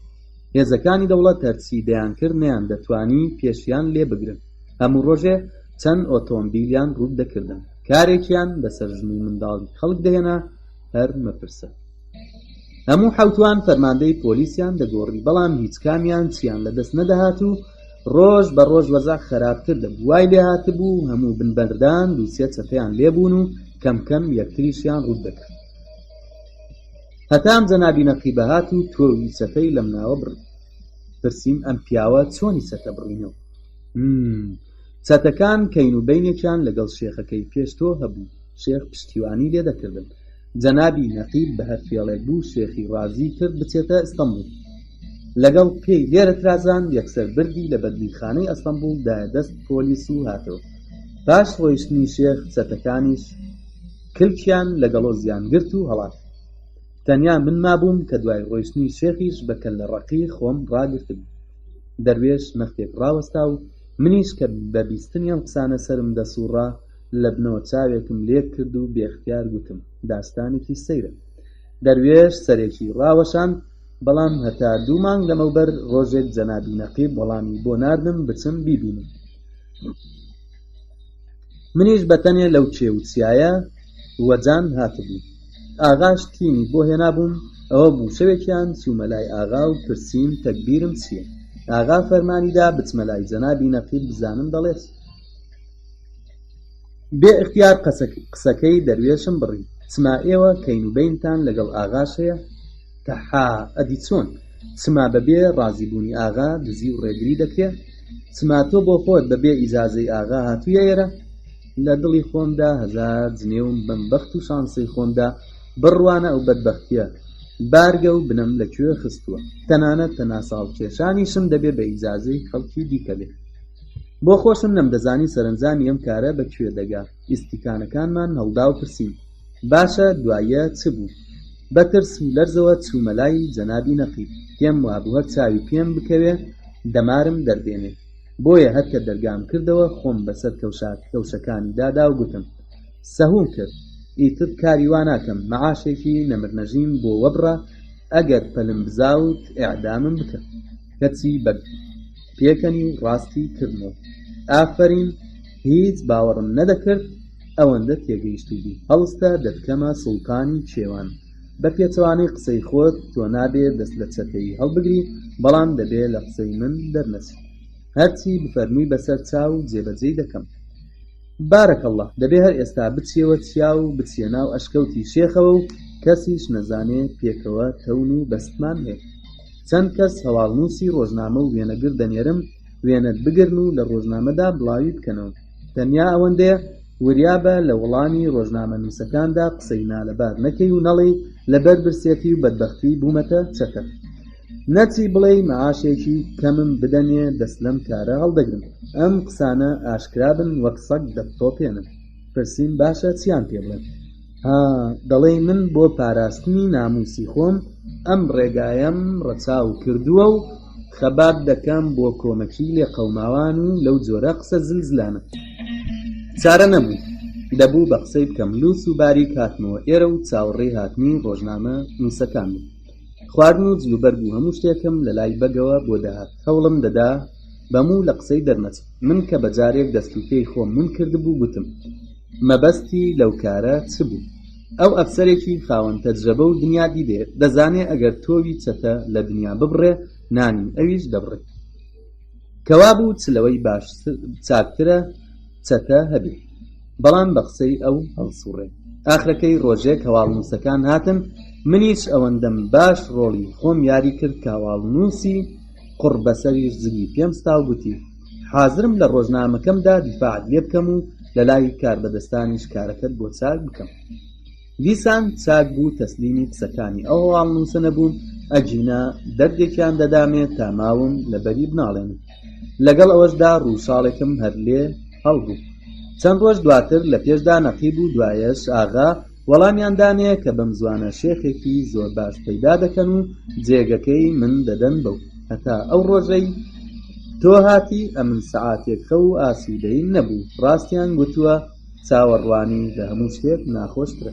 هێزەکانی دەوڵەت هەرچی دەیان کرد نەیان دەتوانی پێشیان لێ بگرن. هەموو ڕۆژێ چەند ئۆتۆمبیلیان ڕوو دەکردن، کارێکیان بەسەر ژن و منداڵی خەڵک دەهێنا هەر مەپرسە. هەموو حەوتوان فەرماندەی پۆلیسیان دەگۆڕی، بەڵام هیچ کامیان چیان لەدەست نەدەهات و ڕۆژ بە ڕۆژ وەزع خراپتر دەبوو. وای لێ هاتبوو هەموو بنبەردان دووسێ چەتەیان لێبوون و کەمکەم یەکتریشیان ڕوو دەکرد. هەتام جەنابی نەقیبە هات و تۆوی چەتەی لەم ناوە بڕی. پرسییم ئەم پیاوە چۆنی چەتە بڕینەوە؟ چەتەکان کەین و بەینێکیان لەگەڵ شێخەکەی پێش تۆ هەبوو. شێخ پشتیوانی لێ دەکردن. جەنابی نەقیب بە هەر فێڵێک بوو شێخی ڕازی کرد بچێتە ئەستەمبوڵ. لەگەڵ پێی لێرە ترازان یەکسەر بردی لە بەدلیخانەی ئەستەمبوڵ دایە دەست پۆلیس و هاتەوە. پاش ڕۆیشتنی شێخ چەتەکانیش کلکیان لەگەڵۆ زیان گرت و هەڵات. تەنیا من مابووم کە دوای ڕۆیشتنی شێخیش بە کەللەڕەقی خۆم ڕاگرتم. دەروێش نەختێک ڕاوەستا و منیش کە بە بیستنی ئەم قسانە سرم دەسووڕا لە بنەوە چاوێکم لێک کرد و بێختیار گوتم داستانێکی سەیرە. دەروێش سەرێکی ڕاوەشاند، بەڵام هەتا 2 مانگ لەمەوبەر ڕۆژێک جەنابی نەقیب وەڵامی بۆ ناردم بچم بیبینم. منیش بەتەنێ لەو چێوچیایە وەجان هاتبوو. ئاغاش تیمی بۆ هێنابووم، ئەوە بوو شەوێکیان چوومە لای ئاغا و پرسییم تەکبیرم چییە؟ ئاغا فەرمانیدا بچمە لای جەنابی نەقیب بزانم دەڵێت. بێ ئیختیار قسەکەی دەروێشم بڕی. چما ئێوە کەین و بەینتان لەگەڵ ئاغاش هەیە؟ تەحا ئەدی چۆن؟ چما بەبێ ڕازیبوونی ئاغا دزی و ڕێگری دەکرێت؟ چما تۆ بۆ خۆت بەبێ ئیجازەی ئاغا هاتوویە ئێرە؟ لە دڵی خۆمدا هەزار جنێوم بەم بەخت و شانسەی خۆمدا بڕوانە ئەو بەدبەختیە بارگە و بنەم لەکوێ خستووە. تەنانەت تەناساڵ کێشانیشم دەبێ بە ئیجازەی خەڵکی دیکە بێت. بۆ خۆشم نەمدەزانی سەرنجامی ئەم کارە بەکوێ دەگا. ئیسیکانەکانمان هەڵدا و پرسیم باشە دوایە چ بوو؟ بەترس و لەرزەوە چوومە لای جەنابی نەقیب. پێم وابوو هەر چاوی پێم بکەوێ دەمارم دەردێنێ. بۆیە هەر کە دەرگام کردەوە خۆم بەسەر کەوشەکانی دادا و گوتم سەهوم کرد، ئیتر کاری وا ناکەم، مەعاشێکی نەمرنەژیم بۆ وەبڕە، ئەگەر پەلم بزاوت ئیعدامم بکە. کەچی بە پێکەنی و ڕاستی کردنەوە. ئافرین، هیچ باوەڕم نەدەکرد ئەوەندە تێگەیشتووی. هەڵستە دەتکەمە سوڵتانی کێوان. بە پێچەوانەی قسەی خۆت تۆ نابێ دەست لە چەتەی هەڵبگری، بەڵام دەبێ لە قسەی من دەرنەچی. هەرچی بفەرمووی بەسەر چاو جێبەجێی دەکەم. بارەکەڵڵا، دەبێ هەر ئێستا بچیەوە چیا و بچیە ناو ئەشکەوتی شێخەوە و کەسیش نەزانێ پێکەوە تەون و بەستمان هەیە. چەند کەس هەواڵنووسی ڕۆژنامە و وێنەگر دەنێرم وێنەت بگرن و لە ڕۆژنامەدا بڵاوی بکەنەوە. تەنیا ئەوەندەیە وریابە لە وەڵامی ڕۆژنامە نووسەکاندا قسەی نالەبار نەکەی و نەڵێ لەبەر برسێتی و بەدبەختی بوومەتە چەتە. نەچی بڵێ مەعاشێکی کەمم بدەنێ دەست لەم کارە هەڵدەگرم. ئەم قسانە ئاشکرابن وەک سەگ دەفتۆپێنن. پرسیم باشە چیان پێ بڵێن؟ دەڵێ من بۆ پاراستنی ناموسی خۆم ئەم ڕێگایم ڕەچاو کردووە و خەبات دەکەم بۆ کۆمەکی لێ قەوماوان و لەو جۆرە قسە زلزلانە. چارە نەبوو، دەبوو بە قسەی بکەم. لووس و باریک هاتمەوە ئێرە و چاوەڕێی هاتنی ڕۆژنامە نووسەکان بوو. خواردن و جلوبەرگ و هەموو شتێکم لە لای بەگەوە بۆ دەهات. هەوڵم دەدا بەموو لە قسەی دەرنەچم. من کە بەجارێک دەستوپێی خۆم من کردبوو گوتم مەبەستی لەو کارە چ بوو؟ ئەو ئەفسەرێکی خاوەن تەجربە و دنیا دیدێ دەزانێ ئەگەر تۆوی چەتە لە دنیا ببڕێ نانی ئەویش دەبڕێ. کەوا بوو چلەوەی باش چاکترە چەتە هەبێ، بەڵام بە قسەی ئەو هەڵسوڕێ. ئاخرەکەی ڕۆژێک هەواڵنووسەکان هاتن، منیش ئەوەندەم باش ڕۆڵی خۆم یاری کرد کە هەواڵنووسی قوڕ بەسەریش زگی پێم ستا و گوتی حازرم لە ڕۆژنامەکەمدا دیفاعت لێ بکەم و لە لای کاربەدەستانیش کارەکەت بۆ چاک بکەم. دیسان چاک بوو تەسلیمی قسەکانی ئەو هەواڵنووسە نەبووم، ئەجینا دەردێکیان دەدامێت تا ماوم لەبەری بناڵێنم. لەگەڵ ئەوەشدا ڕووشاڵێکم هەر لێ هەڵبوو. چەند ڕۆژ دواتر لە پێشدا نەقیب و دوایەش ئاغا وەڵامیان دانەیە کە بەم زوانە شێخێکی زۆر باش پەیدا دەکەن و جێگەکەی من دەدەن بەو. هەتا ئەو ڕۆژەی تۆ هاتی ئەمن سەعاتێک خە و ئاسوودەیم نەبوو. ڕاستیان گوتووە چاوەڕوانی لە هەموو شتێک ناخۆشترە.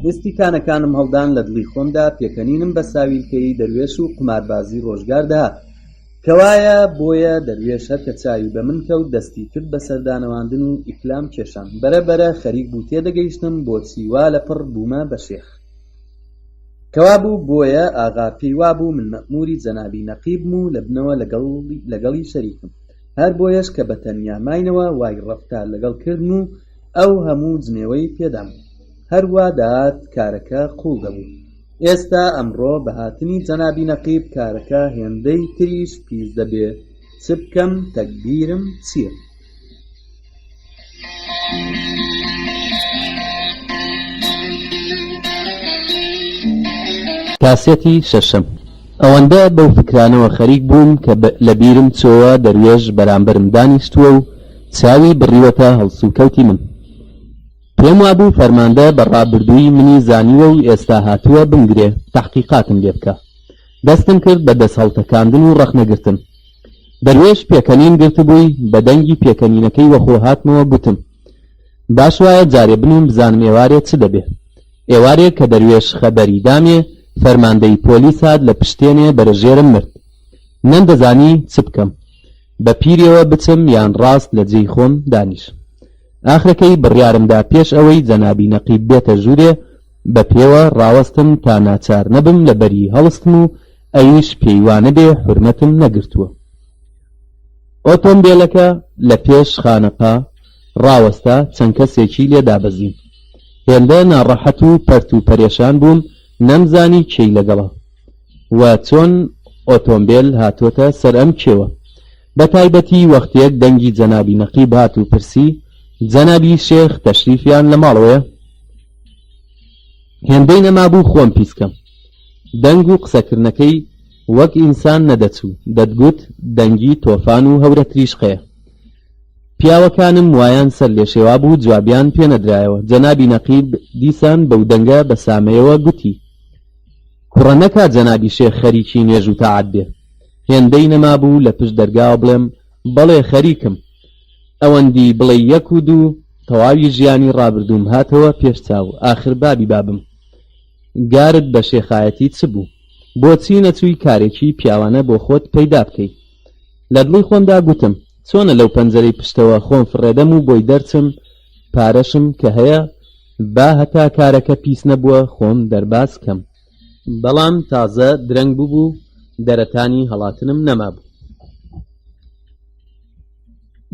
دەستیکانەکانم هەڵدان لە دڵی خۆمدا پێکەنینم بە ساویلکەی دەروێش و قماربازی ڕۆژگار دەهات. کەوایە بۆیە دەروێش هەر کە چاوی بە من کەوت دەستی کرد بە سەردانەواندن و ئیکلام کێشان بەرەبەرە خەریک بوو تێدەگەیشتم بۆچی وا لەپڕ بوومە بە شێخ کەوا بوو بۆیە ئاغا پێی وابوو من مەئموری جەنابی نەقیبم و لە بنەوە لەگەڵی شەریکم هەر بۆیەش کە بە تەنیا ماینەوە وای ڕەفتار لەگەڵ کردن و ئەو هەموو جنێوەی پێدام هەروە دەهات کارەکە قوڵ دەبوو ئێستا ئەمڕۆ بە هاتنی جەنابی نەقیب کارەکە هێندەی تریش پیس دەبێ چ بکەم تەکبیرم چییە
کاسێتی شەشەم ئەوەندە بەو فکرانەوە خەریک بووم کە لە بیرم چۆوە دەروێژ بەرامبەرم دانیشتووە و چاوی بڕیوەتە هەڵسوکەوتی من پێم وابوو فەرماندە بە ڕابردووی منی زانیوە و ئێستا هاتووە بمگرێ تەحقیقاتم لێ بکە دەستم کرد بە دەست هەڵتەکاندن و ڕەخنەگرتن دەروێش پێکەنین گرتبووی بە دەنگی پێکەنینەکەی وەخۆ هاتمەوە گوتم باش وایە جارێ بنوم بزانم ئێوارێ چ دەبێ ئێوارێک کە دەروێش خەبەری دامێ فەرماندەی پۆلیس هات لە پشتێنێ بەرەژێرم مرد نەمدەزانی چ بکەم بە پیرەوە بچم یان ڕاست لە جێی خۆم دانیش ئاخرەکەی بڕیارمدا پێش ئەوەی جەنابی نەقیب بێتە ژوورێ بە پێوە ڕاوەستم تا ناچار نەبم لە بەری هەڵستم و ئەویش پێیوانە بێ حورمەتم نەگرتووە ئۆتۆمبیلەکە لە پێش خانەقا ڕاوەستا چەند کەسێکی لێدابەزیم هێندە ناڕەحەت و پەرت و پەرێشان بووم نەمزانی کێی لەگەڵە و چۆن ئۆتۆمبیل هاتوۆتە سەر ئەم کێوە بە تایبەتی وەختێک دەنگی جەنابی نەقیب هات و پرسی جەنابی شێخ تەشریفیان لە ماڵەوەیە هێندەی نەمابوو خۆم پیسکەم دەنگ و قسەکردنەکەی وەک ئینسان نەدەچوو دەتگوت دەنگی تۆفان و هەورە تریشقەیە پیاوەکانم وایان سەر لێشێوا بوو جوابیان پێ نەدرایەوە جەنابی نەقیب دیسان بەو دەنگە بە سامەیەوە گوتی کوڕە نەکا جەنابی شێخ خەریکی نوێژ و تاعات بێ هێندەی نەمابوو لە پشت دەرگاوە بڵێم بەڵێ خەریکم ئەوەندی بڵێ یەک و دوو تەواوی ژیانی ڕابردووم هاتەوە پێش چاو ئاخر بابی بابم گارت بە شێخایەتی چ بوو بۆچی نەچووی کارێکی پیاوانە بۆ خۆت پەیدا بکەی لە دڵی خۆمدا گوتم چۆنە لەو پەنجەرەی پشتەوە خۆم فڕێدەم و بۆی دەرچم پارەشم کە هەیە با هەتا کارەکە پیس نەبووە خۆم دەرباز کەم بەڵام تازە درەنگ بوو دەرەتانی هەڵاتنم نەمابوو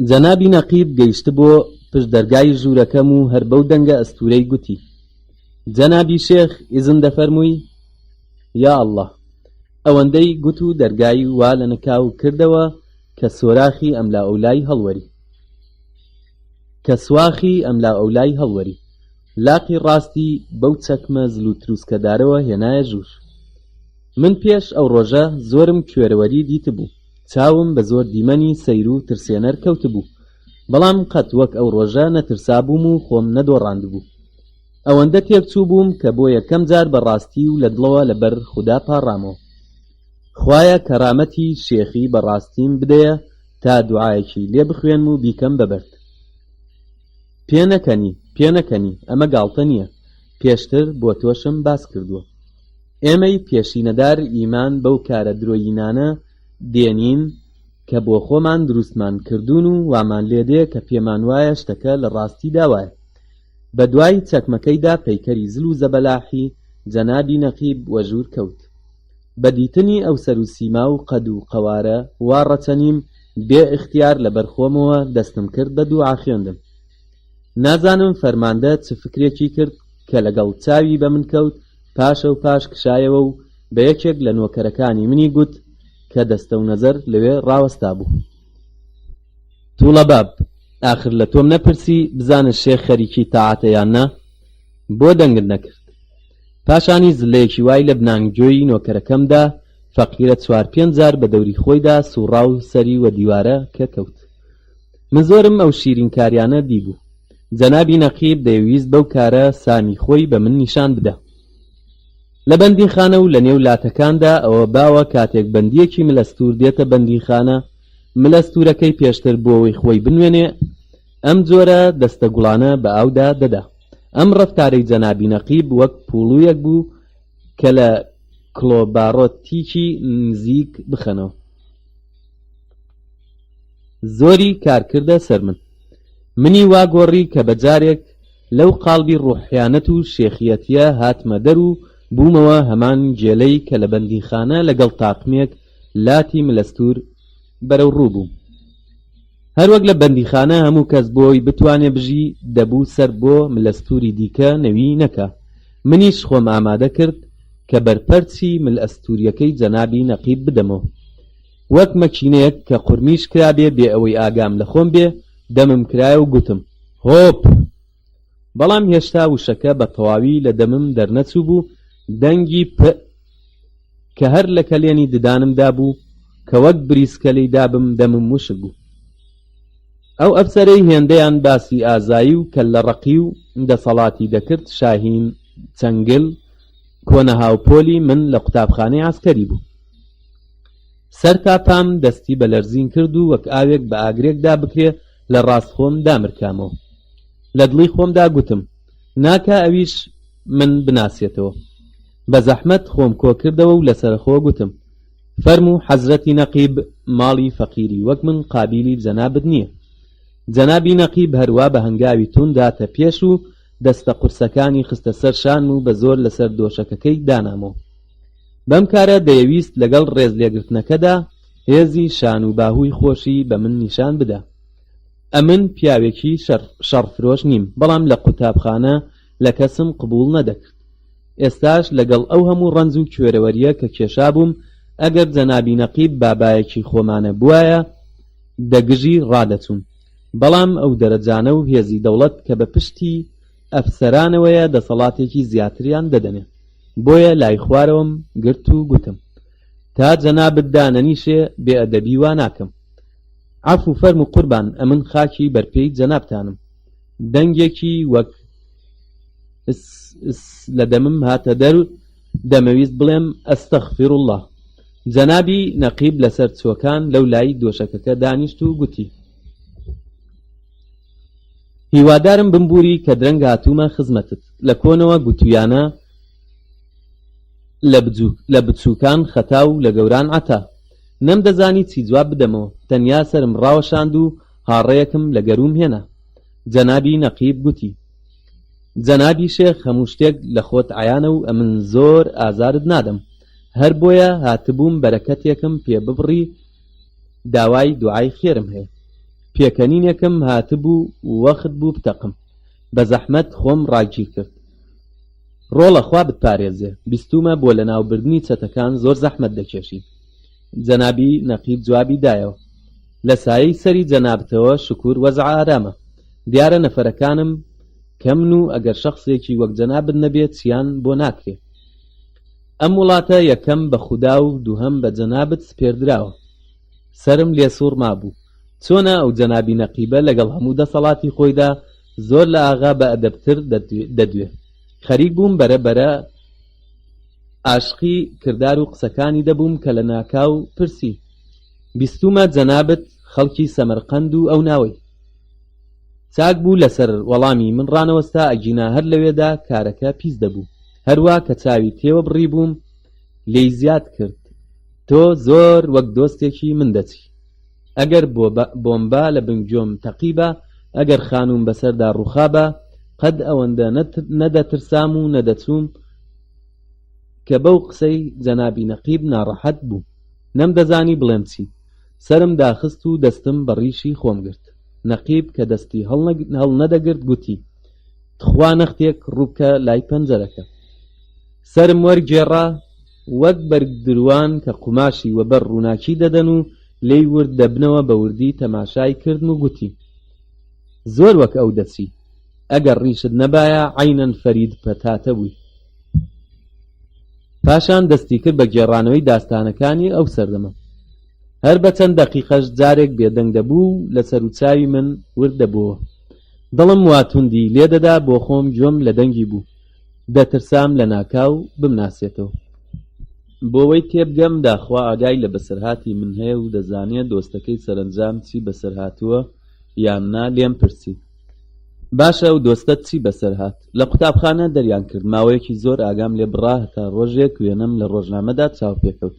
جەنابی نەقیب گەیشت بۆ پشت دەرگای ژوورەکەم و هەر بەو دەنگە ئەستورەی گوتی جەنابی شێخ ئیزن دەفەرمووی یا ئەڵڵا ئەوەندەی گوت و دەرگای وا لە نەکاو کردەوە کە سۆراخی ئەملا ئەولای هەڵوەری لاقی ڕاستی بەو چەکمە زل و تروسکەدارەوە هێنایە ژوور من پێش ئەو ڕۆژە زۆرم کوێرەوەری دیت بوو چاوم بە زۆر دیمەنی سەیر و ترسێنەر کەوت بوو بەڵام قەت وەک ئەو ڕۆژە نەترسا بووم و خۆم نەدۆڕاند بوو ئەوەندە تێکچوو بووم کە بۆ یەکەم جار بەڕاستی و لە دڵەوە لەبەر خودا پاڕامەوە خوایە کەرامەتی شێخی بەڕاستیم بدەیە تا دوعایەکی لێ بخوێنم و بیکەم بەبەرد پێنەکەنی ئەمە گاڵتە نییە پێشتر بۆ تۆشم باس کردووە ئێمەی پێشینەدار ئیمان بەو کارە درۆیینانە دێنین کە بۆ خۆمان دروستمان کردوون و وامان لێدێ کە پێمان وایە شتەکە لە ڕاستی داوایە بە دوای چەکمەکەیدا پەیکەری زل و زەبەلاحی جەنابی نەقیب وەژوور کەوت بە دیتنی ئەو سەر و سیما و قەد و قەوارە وا ڕەچەنیم بێ ئیختیار لە بەرخۆمەوە دەستم کرد بە دوعا خوێندم نازانم فەرماندە چ فکرێکی کرد کە لەگەڵ چاوی بە من کەوت پاشە و پاش کشایەوە و بە یەکێک لە نۆکەرەکانی منی گوت کە دەستە و نەزەر لەوێ ڕاوەستا بوو توڵە باب ئاخر لە تۆم نەپرسی بزانە شێخ خەریکی تاعاتە یان نا بۆ دەنگت نەکرد پاشانی زلەیەکی وای لە بنانگوێی نۆکەرەکەمدا فەقیرە 4-5 جار بە دەوری خۆیدا سوڕا و سەری وە دیوارە کە کەوت من زۆرم ئەو شیرین کاریانە دیبوو جەنابی نەقیب دەیویست بەو کارە سامی خۆی بە من نیشان بدە لە بەندیخانە و لە نێو لاتەکاندا ئەوە باوە کاتێک بەندیەکی ملەستور دێتە بەندیخانە ملەستورەکەی پێشتر بۆەوەی خۆی بنوێنێ ئەم جۆرە دەستە گوڵانە بە ئاودا دەدا ئەم ڕەفتارەی جەنابی نەقیب وەک پوڵوویەک بوو کە لە کلۆبارۆتیکی نزیک بخەنەوە زۆری کارکردە سەر منی وا گۆڕی کە بەجارێک لەو قاڵبی ڕوحیانەت و شێخیەتیە هاتمە دەر و بوومەوە هەمان جێلەی کە لە بەندیخانە لەگەڵ تاقمێک لاتی ملەستور بەرەو ڕوو بوو. هەروەک لە بەندیخانە هەموو کەس بۆی بتوانێ بژی دەبوو سەر بۆ ملەستوری دیکە نەوی نەکە. منیش خۆم ئامادە کرد کە بەرپەرچی ملئەستوریەکەی جەنابی نەقیب بدەمەوە. وەک مەکینەیەک کە قورمیش کرابێ بێ ئەوەی ئاگام لە خۆم بێ دەمم کرایە و گوتم هۆپ. بەڵام هێشتا وشەکە بە تەواوی لە دەمم دەرنەچوو بوو. دەنگی کە هەر لە کەلێنی ددانمدا بوو کە وەک بریسکەلەی دابم دەمم وشک بوو. ئەو ئەفسەرەی هێندەیان باسی ئازایی و کە لە ڕەقی و دەسەڵاتی دەکرد شاهین چەنگل کۆنە هاوپۆلی من لە قوتابخانەی عسکەری بوو. سەرتاپام دەستی بە لەرزین کرد و وەک ئاوێک بە ئاگرێکدا بکرێ لە ڕاستخۆم دامرکامەوە. لە دڵی خۆمدا گوتم ناکە ئەویش من بناسێتەوە. بە زەحمەت خۆم کۆ کردەوە و لەسەرخۆ گوتم فەرموو حەزرەتی نەقیب ماڵی فەقیری وەک من قابیلی جەنابت نییە. جەنابی نەقیب هەروە بە هەنگاوی تونداتە پێش و دەستە قورسەکانی خستە سەر شان و بە زۆر لەسەر دۆشەکەکەی دانامەوە. بەم کارە دەیەویست لەگەڵ ڕێز لێگرتنەکەدا هێزی شان و باهووی خۆشی بە من نیشان بدە. ئەمن پیاوێکی شەڕفرۆش نیم بەڵام لە قوتابخانە لە کەسم قبول نەدەکرد. ئێستاش لەگەڵ ئەو هەموو ڕەنج و کوێرەوەریە کە کێشا بووم ئەگەر جەنابی نەقیب بابایەکی خۆمانە بوایە دەگژی ڕادەچوون. بەڵام ئەو دەرەجانە و هێزی دەوڵەت کە بە پشتی ئەفسەرانەوەیە دەسەڵاتێکی زیاتریان دەدەنێ. بۆیە لای خوارەوەم گرت و گوتم تا جەنابت دانەنیشێ بێئەدەبی وا ناکەم. عەفو فەرموو قوربان ئەمن خاکی بەرپێی جەنابتانم. دەنگێکی وەک لە دەمم هاتە دەر دەمەویست بڵێم ئەستەغفیرڵڵاه. جەنابی نەقیب لەسەر چۆکان لەو لای دۆشەکەکە دانیشت و گوتی هیوادارم بمبووری کە درەنگ هاتوومە خزمەتت. لە کۆنەوە گوتویانە لە بچووکان خەتا و لە گەوران عەتا. نەمدەزانی چی جواب بدەمەوە. تەنیا سرم ڕاوەشاند و هاڕەیەکم لە گەروم هێنا. جەنابی نەقیب گوتی جەنابی شێخ هەموو شتێک لە خۆت عەیانە و ئەمن زۆر ئازارت نادەم. هەر بۆیە هاتبووم بەرەکەتێکم پێ ببڕی داوای دوعای خێرم هەیە. پێکەنینێکم هاتبوو وەخت بوو بتەقم. بە زەحمەت خۆم ڕاگیر کرد. ڕۆڵە خوا بتپارێزێ. بیستومە بۆ لە ناوبردنی چەتەکان زۆر زەحمەت دەکێشی. جەنابی نەقیب جوابی دایەوە لە سایەی سەری جەنابتەوە شکور وەزع ئارامە. دیارە نەفەرەکانم کەمن و ئەگەر شەخصێکی وەک جەنابت نەبێت چیان بۆ ناکرێت. ئەم وڵاتە یەکەم بە خودا و دووهەم بە جەنابت سپێردراوە. سرم لێ سوور مابوو. چۆنە ئەو جەنابی نەقیبە لەگەڵ هەموو دەسەڵاتی خۆیدا زۆر لە ئاغا بە ئەدەبتر دەدوێ. خەریک بووم بەرەبەرە ئاشقی کردار و قسەکانی دەبووم کە لە ناکاو پرسی بیستومە جەنابت خەڵکی سەمەرقەند و ئەو ناوەی. چاک بوو لەسەر وەڵامی من ڕانەوەستا ئەگینا هەر لەوێدا کارەکە پیس دەبوو. هەروە کە چاوی تێوە بڕی بووم لێی زیاد کرد تۆ زۆر وەک دۆستێکی من دەچی. ئەگەر بۆمبا لە بنگجۆم تەقیبە ئەگەر خانوم بەسەردا ڕووخابە قەد ئەوەندە نەدەترسام و نەدەچووم کە بەو قسەی جەنابی نەقیب ناڕەحەت بوو. نەمدەزانی بڵێم چی. سرم داخست و دەستم بە ڕیشی خۆم گرت. نەقیب کە دەستی هەڵ نەدەگرت گوتی تخوا نەختێک ڕووبکە لای پەنجەرەکە. سرم وەرگێڕا وەک بەرگدروان کە قوماشی وەبەر ڕووناکی دەدەن و لێی ورد دەبنەوە بە وردی تەماشای کردن و گوتی زۆر وەک ئەو دەچی. ئەگەر ڕیشت نەبایە عەینەن فەرید پەتاتە بووی. پاشان دەستی کرد بە گێڕانەوەی داستانەکانی ئەو سەردەمە. هەر بە چەند دەقیقەش جارێک بێدەنگ دەبوو لە سەر و چاوی من ورد دەبووە. دڵم واتوندی لێدەدا بۆ خۆم گوێم لە دەنگی بوو. دەترسام لە ناکاو بمناسێتەوە. بۆەوەی تێبگەم داخوا ئاگای لە بەسەرهاتی من هەیە و دەزانێت دۆستەکەی سەرنجام چی بەسەرهاتووە یان نا لێم پرسی. باشە و دۆستت چی بەسەرهات؟ لە قوتابخانە دەریان کرد. ماوەیەکی زۆر ئاگام لێ بڕا هەتا ڕۆژێک وێنەم لە ڕۆژنامەدا چاو پێکەوت.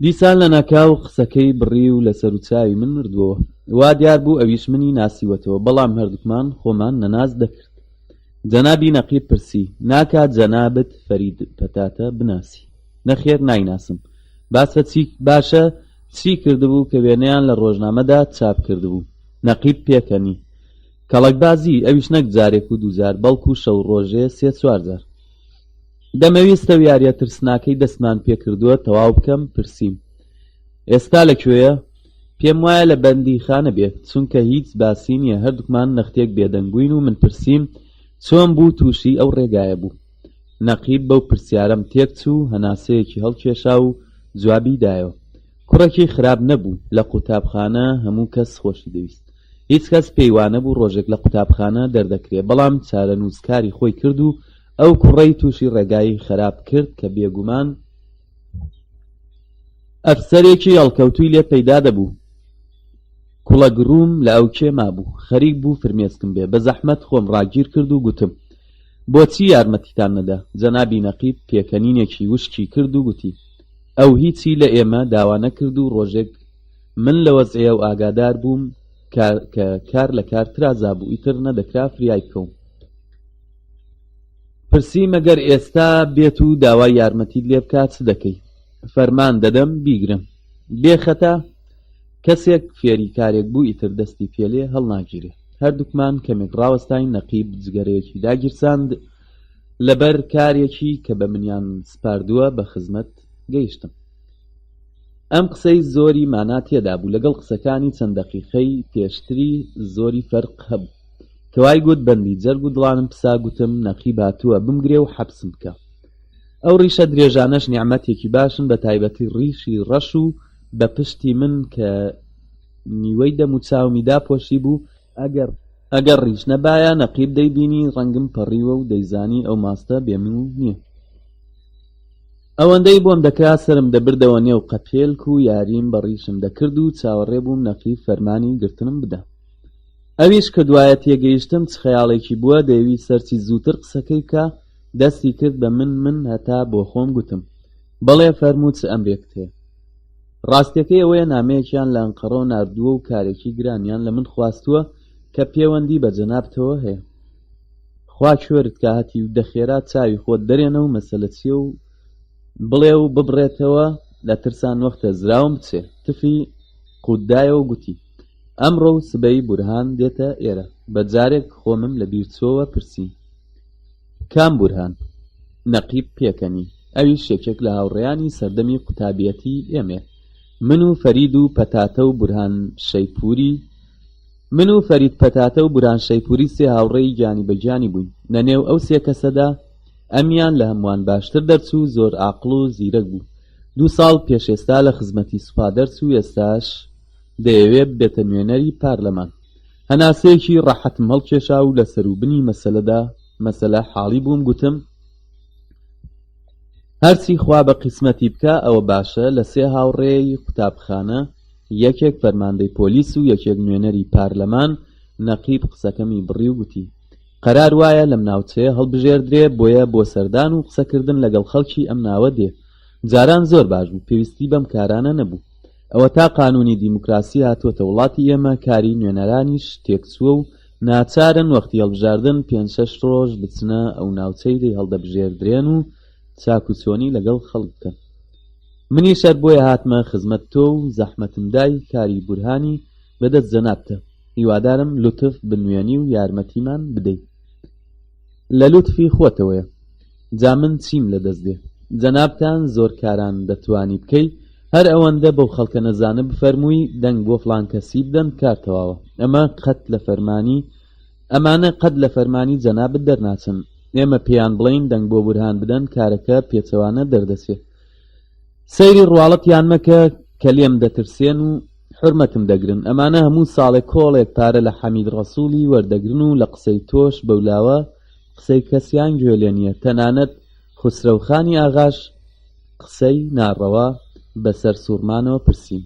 دیسان لە ناکاو قسەکەی بڕی و لەسەر و چاوی من مردووە. وا دیار بوو ئەویش منی ناسیوەتەوە، بەڵام هەردووکمان خۆمان نەناز دەکرد. جەنابی نەقیب پرسی: ناکات جەنابت فەرید پەتاتە بناسی؟ نەخێر، نایناسم. باشە چی کردبوو کە وێنەیان لە ڕۆژنامەدا چاپ کردبوو؟ نەقیب پێکەنی: کەڵکبازی، ئەویش نەک جارێک و دووجار، بەڵکو شەو ڕۆژێ 3-4 جار. دەمەویستە یاریە ترسناکەی دەستمان پێکردووە تەواو بکەم. پرسییم: ئێستا لەکوێیە؟ پێم وایە لە بەندیخانە بێت، چونکە هیچ باسی نییە، هەردووکمان نەختێک بێدەنگ بووین و من پرسییم چۆن بوو تووشی ئەو ڕێگایە بوو. نەقیب بەو پرسیارەم تێک چوو، هەناسەیەکی هەڵکێشا و جوابی دایەوە: کوڕێکی خراپ نەبوو، لە قوتابخانە هەموو کەس خۆشی دەویست، هیچ کەس پێی وانە بوو ڕۆژێک لە قوتابخانە دەردەکرێت، بەڵام چارەنووسکاری خۆی کرد و ئەو کوڕەی تووشی ڕێگای خراپ کرد کە بێگومان ئەفسەرێکی هەڵکەوتووی لێ پەیدا دەبوو. کوڵەگڕووم لە ئەو کێ مابوو، خەریک بوو فرمێسکم بێ، بە زەحمەت خۆم ڕاگیر کرد و گوتم: بۆچی یارمەتیتان نەدا؟ جەنابی نەقیب پێکەنینێکی وشکی کرد و گوتی: ئەو هیچی لە ئێمە داوا نەکرد و ڕۆژێک من لە وەزعێ و ئاگادار بووم کە کار لە کار ترازا بوو، ئیتر نەدەکرا فریای بکەوم. پرسی: مەگەر ئێستا بێت و داوای یارمەتیت لێ بکات چ دەکەی؟ فەرمان دەدەم بیگرم. بێخەتە کەسێک فێری کارێک بوو ئیتر دەستی پێلێ هەڵناگیرێ. هەردووکمان کەمێک ڕاوەستاین. نەقیب جگەرەیەکی داگیرساند لەبەر کارێکی کە بە منیان سپاردووە بە خزمەت گەیشتم. ئەم قسەی زۆری مانا تێدا بوو. لەگەڵ قسەکانی چەند دەقیقەی پێشتری زۆری فەرق هەبوو. کەوای گوت بەندی جەرگ و دڵانم پسا. گوتم: نەقیب هاتووە بمگرێ و حەبسم بکە. ئەو ڕیشە درێژانەش نیعمەتێکی باشن، بە تایبەتی ڕیشی ڕەش و بە پشتی من کە نیوەی دەم و چاومی داپۆشی بوو. ئەگەر ڕیش نەبایە نەقیب دەیبینی ڕەنگم پەڕیوە و دەیزانی ئەو ماستە بێمن و نییە. ئەوەندەی بۆم دەکرا سرم دەبردەوە نێو قەپێلک و یاریم بە ڕیشم دەکرد و چاوەڕێ بووم نەقیب فەرمانی گرتنم بدە. ئەویش کە دوایە تێگەیشتم چ خەیاڵێکی بووە دەیوی سەرچی زووتر قسەکەی بکە، دەستی کرد بە من هەتا بۆ خۆم گوتم: بەڵێ فەرموو چ ئەمرێکت هەیە؟ ڕاستیەکەی ئەوەیە نامەیەکیان لە ئەنقەرە ناردووە و کارێکی گرانیان لە من خواستووە کە پەیوەندی بە جەنابتەوە هەیە. خوا کوێرت کە هەتی و دەخێرا چاوی خۆت دەرێنە و مەسەلە چییە و بڵێ و ببڕێتەوە، لە ترسان وەختە زراوم بچێ. تفی قودایە و گوتی: ئەمڕۆ و سبەی بورهان دێتە ئێرە. بە جارێک خۆمم لە بیرچۆوە پرسی: کام بورهان؟ نەقیب پێکەنی: ئەوی شێکێک لە هاوڕێیانی سەردەمی قوتابیەتی ئێمێ. من و فەرید پەتاتە و بورهان شەیپوری سێ هاوڕێی گیانی بەگیانی بووین. نەنێو ئەو سێ کەسەدا ئەمیان لە هەمووان باشتر دەرچوو، زۆر عاقڵ و زیرەک بوو. 2 ساڵ پێش ئێستا لە خزمەتی سوپا دەرچوو، ئێستاش دەیەوێت بێتە نوێنەری پارلەمان. هەناسەیەکی ڕاحەتم هەڵکێشا و لە سەروبنی مەسەلە حاڵی بووم. گوتم: هەرچی خوا بە قیسمەتی بکە ئەوە باشە. لە 3 هاوڕێی قوتابخانە، یەکێک فەرماندەی پۆلیس و یەکێک نوێنەری پارلەمان. نەقیب قسەکەمی بڕی و گوتی: قەرار وایە لەم ناوچەیە هەڵبژێردرێ، بۆیە بۆ سەردان و قسەکردن لەگەڵ خەڵکی ئەم ناوە دێ. جاران زۆر باش بوو، پێویستی بەم کارانە نەبوو. ئەوە تا قانونی دیموکراسی هاتووەتە وڵاتی ئێمە، کاری نوێنەرانیش تێکچووە و ناچارن وەختی هەڵبژاردن 5-6 ڕۆژ بچنە ئەو ناوچەی هەڵدەبژێردرێن و چاکوچۆنی لەگەڵ خەڵک بکەن. منی شەر بۆیە هاتمە خزمەت تۆ و زەحمەتم دای کاری بورهانی بەدەست جەنابتە. هیوادارم لوتف بنوێنی و یارمەتیمان بدەیت. لە لوتفی خۆتەوەیە. جا من چیم لە دەست دێ؟ جەنابتان زۆر کاران دەتوانی بکەی، هەر ئەوەندە بەو خەڵکە نەزانە بفەرمووی دەنگ بۆ فڵان کەسی بدەن، کار تەواوە. ئەمانە قەت لە فەرمانی جەنابت دەرناچن. ئێمە پێیان بڵین دەنگ بۆ بورهان بدەن، کارەکە پێچەوانە دەردەچێت. سەیری ڕواڵەتیان مەکە کە لێم دەترسێن و حرمەتم دەگرن. ئەمانە هەموو ساڵێک کۆڵێک پارە لە حەمید ڕەسوولی وەردەگرن و لە قسەی تۆش بەولاوە قسەی کەسیان گوێ نییە. تەنانەت خوسرەوخانی ئاغاش قسەی ناڕەوا بەسەر سوورمانەوە پرسیم: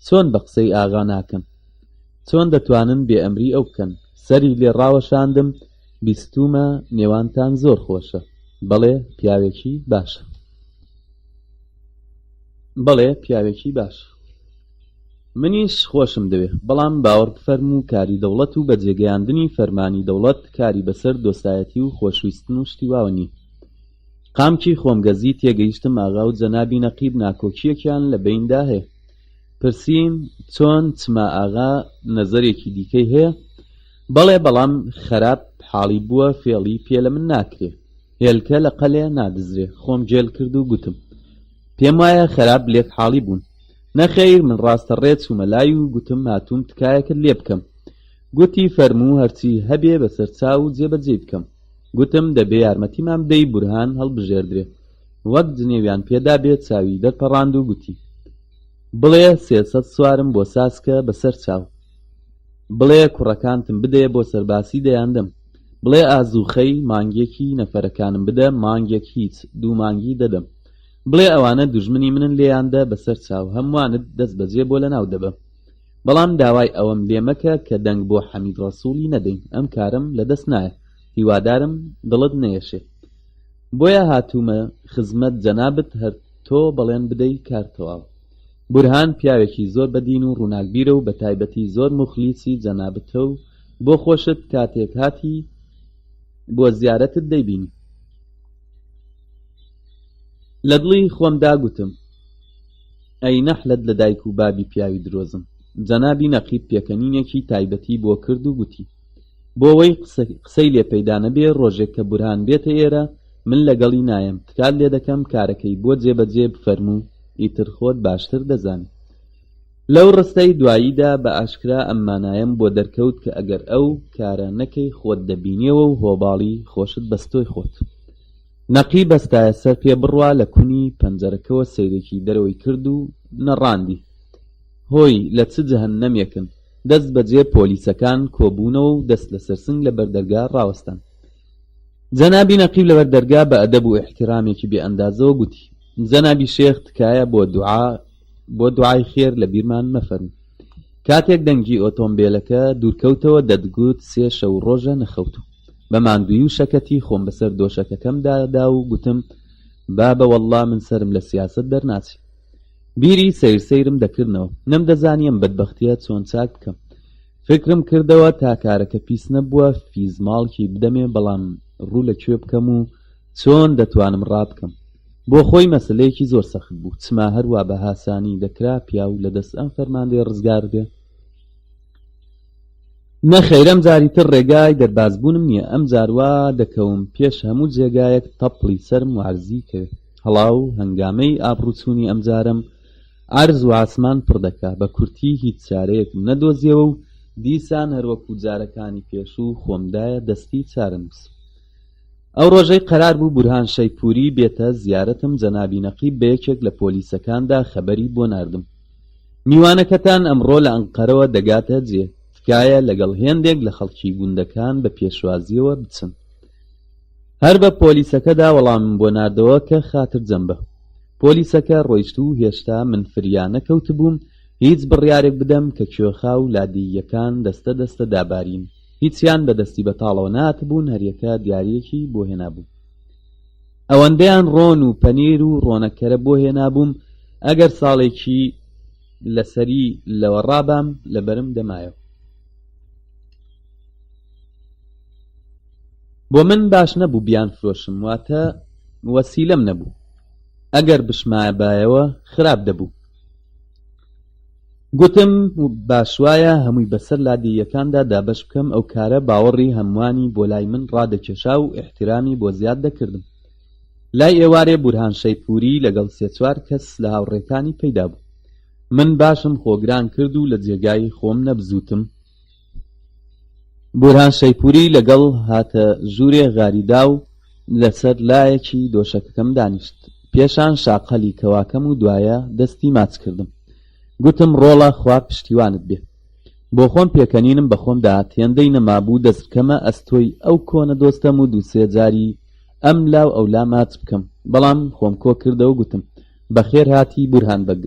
چۆن بە قسەی ئاغا ناکەن؟ چۆن دەتوانن بێئەمری ئەو بکەن؟ سەری لێ ڕاوەشاندم. بیستومە نێوانتان زۆر خۆشە. بەڵێ پیاوێکی باشە.
بەڵێ پیاوێکی باش. منیش خۆشم دەوێ، بەڵام باوەڕ بفەرموو کاری دەوڵەت و بەجێگەیاندنی فەرمانی دەوڵەت کاری بەسەر دۆستایەتی و خۆشویستن و شتی واوە نی. قامکی خۆمگەزی تێگەیشتم ئاغا و جەنابی نەقیب ناکۆکیەکیان لە بەیندا هەیە. پرسییم چۆن چما ئاغا نەزەرێکی دیکەی هەیە؟ بەڵێ بەڵام خەراب حاڵی بووە فێڵی پێ لە من ناکرێ، هێلکە لە قەلێ نادزرێ. خۆم جێل کرد و گوتم پێم وایە خەراب لێک حاڵی بوون. نەخەیر، من ڕاستەڕێ چوومە لای و گوتم هاتووم تکایەکت لێ بکەم. گوتی فەرموو هەرچی هەبێ بەسەر چاو و جێبەجێ بکەم. گوتم دەبێ یارمەتیمان بدەی بورهان هەڵبژێردرێ. وەک جنێویان پێدا بێت چاوی دەرپەڕاند و گوتی بڵێ 300 سوارم بۆ ساسکە بەسەر چاو، بڵێ کوڕەکانتم بدەیە بۆ سەرباسی دەیاندەم، بڵێ ئازوخەی مانگێکی نەفەرەکانم بدە مانگێک هیچ 2 مانگی دەدەم، بڵێ ئەوانە دوژمنی منن لێیاندا بەسەر چاو هەمووانت دەست بەجێ بۆ لەناو دەبە. بەڵام داوای ئەوەم لێ مەکە کە دەنگ بۆ حەمید ڕەسووڵی نەدەین، ئەم کارم لەدەست نایە، هیوادارم دڵت نەیەشێ. بۆیە هاتوومە خزمەت جەنابت هەر تۆ بەڵێن بدەی کارتەواو. بورهان پیاوێکی زۆر بەدین و ڕووناکبیرە و بە تایبەتی زۆر مخلیسی جەنابتە و بۆ خۆشت کاتێک هاتی بۆ زیارەتت دەیبینی. لە دڵی خۆمدا گوتم ئەی نەحلت لە دایک و بابی پیاوی درۆزم. جەنابی نەقیب پێکەنینێکی تایبەتی بۆ کرد و گوتی بۆەوەی قسەی لێ پەیدا نەبێ ڕۆژێک کە بورهان بێتە ئێرە من لەگەڵی نایم، تکات لێ دەکەم کارەکەی بۆ جێبەجێ بفەرموو، ئیتر خۆت باشتر دەزانی. لەو ڕستەی دواییدا بە ئاشکرا ئەممانایم بۆ دەرکەوت کە ئەگەر ئەو کارە نەکەی خۆت دەبینیەوە و هۆباڵی خۆشت بەستۆی خۆت. نەقیب بەستایە سەر پێ بڕوا لە کونی پەنجەرەکەوە سەیرێکی دەرەوەی کرد و نەڕاندی هۆی لە چ جەهەنەمێکن. دەست بەجێ پۆلیسەکان کۆبوونەوە و دەست لە سەرسنگ لە بەردەرگا ڕاوەستان. جەنابی نەقیب لە بەردەرگا بە ئەدەب و احترامێکی بێ ئەندازەوە گوتی جەنابی شێخ تکایە بۆ دوعای خێر لە بیرمان مەفەرموو. کاتێک دەنگی ئۆتۆمبیلەکە دوورکەوتەوە دەدگوت 3 شەو ڕۆژە نەخەوتو. بە ماندووی و شەکەتی خۆم بەسەر دۆشەکەکەمدا و گوتم بابە وەڵڵا من سرم لە سیاسەت دەرناچێ. بیری سەیرم دەکردنەوە، نەمدەزانیم بەدبەختیە چۆن چاک بکەم. فکرم کردەوە تا کارەکە پیس نەبووە فیزماڵکی بدەمێ، بەڵام ڕوو لەکوێ بکەم و چۆن دەتوانم ڕابکەم. بۆ خۆی مەسلەیەکی زۆر سەخت بوو، چما هەروە بە هاسانی دەکرا پیاو لە دەست ئەم فەرماندەی ڕزگار بێ. نەخەیرەم جاریتر ڕێگای دەربازبوونم نییە، ئەم جاروا دەکەوم پێش هەموو جێگایەک تەپڵی سەرم وارزی کرد. هەڵاو هەنگامەی ئابڕوچوونی ئەم جارم عەرز و عاسمان پڕ دەکا، بە کورتی هیچ چارەیەکم نەدۆزیەوە و دیسان هەروەکو جارەکانی پێشوو خۆمدایە دەستی چارەنووس. ئەو ڕۆژەی قەرار بوو بورهان شەیپوری بێتە زیارەتم، جەنابی نەقیب بە یەکێک لە پۆلیسەکاندا خەبەری بۆ ناردم. میوانەکەتان ئەمڕۆ لە ئەنقەرەوە دەگاتە جێ، تکایە لەگەڵ هێندێک لە خەڵکی گوندەکان بە پێشوازیەوە بچن. هەر بە پۆلیسەکەدا وەڵامم بۆ ناردەوە کە خاتر جەمبە. پۆلیسەکە ڕۆیشت و هێشتا من فریان نەکەوت بووم هیچ بڕیارێک بدەم کە کوێخا و لادییەکان دەستە دەستە دابارین. هیچیان بەدەستی بەتاڵەوە ناتبوون، هەریەکە دیارەکی بۆ هێنابوو. ئەوەندەیان ڕۆن و پەنیر و ڕۆنەکەرە بۆ هێنابووم ئەگەر ساڵێکی لەسەری لەوە ڕابام لەبەرم دەمایەوە. بۆ من باش نەبوو بیان فرۆشم، واتە وەسیلەم نەبوو. ئەگەر بشمایە بایەوە خراپ دەبوو. گوتم باشوایە هەمووی بەسەر لادییەکاندا دابەش بکەم، ئەو کارە باوەڕی هەمووانی بۆ لای من ڕادەکێشا و احتیرامی بۆ زیاد دەکردم. لای ئێوارێ بورهان شەیپوری لەگەڵ 3-4 کەس لە هاوڕێکانی پەیدا بوو. من باشم خۆگران کرد و لە جێگای خۆم نەبزوتم. بورهان شەیپوری لەگەڵ هاتە ژوورێ غاریدا و لەسەر لایەکی دۆشەکەکەم دانیشت. پێشان شاقەلی کەواکەم و دوایە دەستی ماچ کردم. گوتم ڕۆڵە خوا پشتیوانت بێ. بۆ خۆم پێکەنینم بە خۆم داهات هێندەی نەمابوو دەستکەمە ئەستۆی ئەو کۆنە دۆستەم و 2-3 جاری ئەم لاو ئەو لا ماچ بکەم، بەڵام خۆم کۆ کردەوە گوتم بەخێر هاتی بورهان بەگ.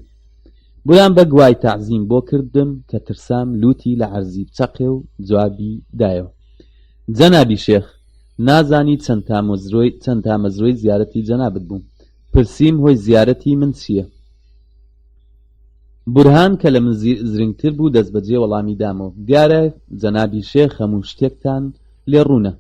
بورهان بەگ وای تەعزیم بۆ کردم کە ترسام لوتی لە عەرزی بچەقێ و جوابی دایەوە. جەنابی شێخ نازانی چەند تامەزرۆی زیارەتی جەنابت بووم. پرسییم هۆی زیارەتی من چییە؟
بورهان کە لە من زرنگتر بوو دەست بەجێ وەڵامی دامەوە دیارە جەنابی شێخ هەموو شتێکتان لێ ڕوونە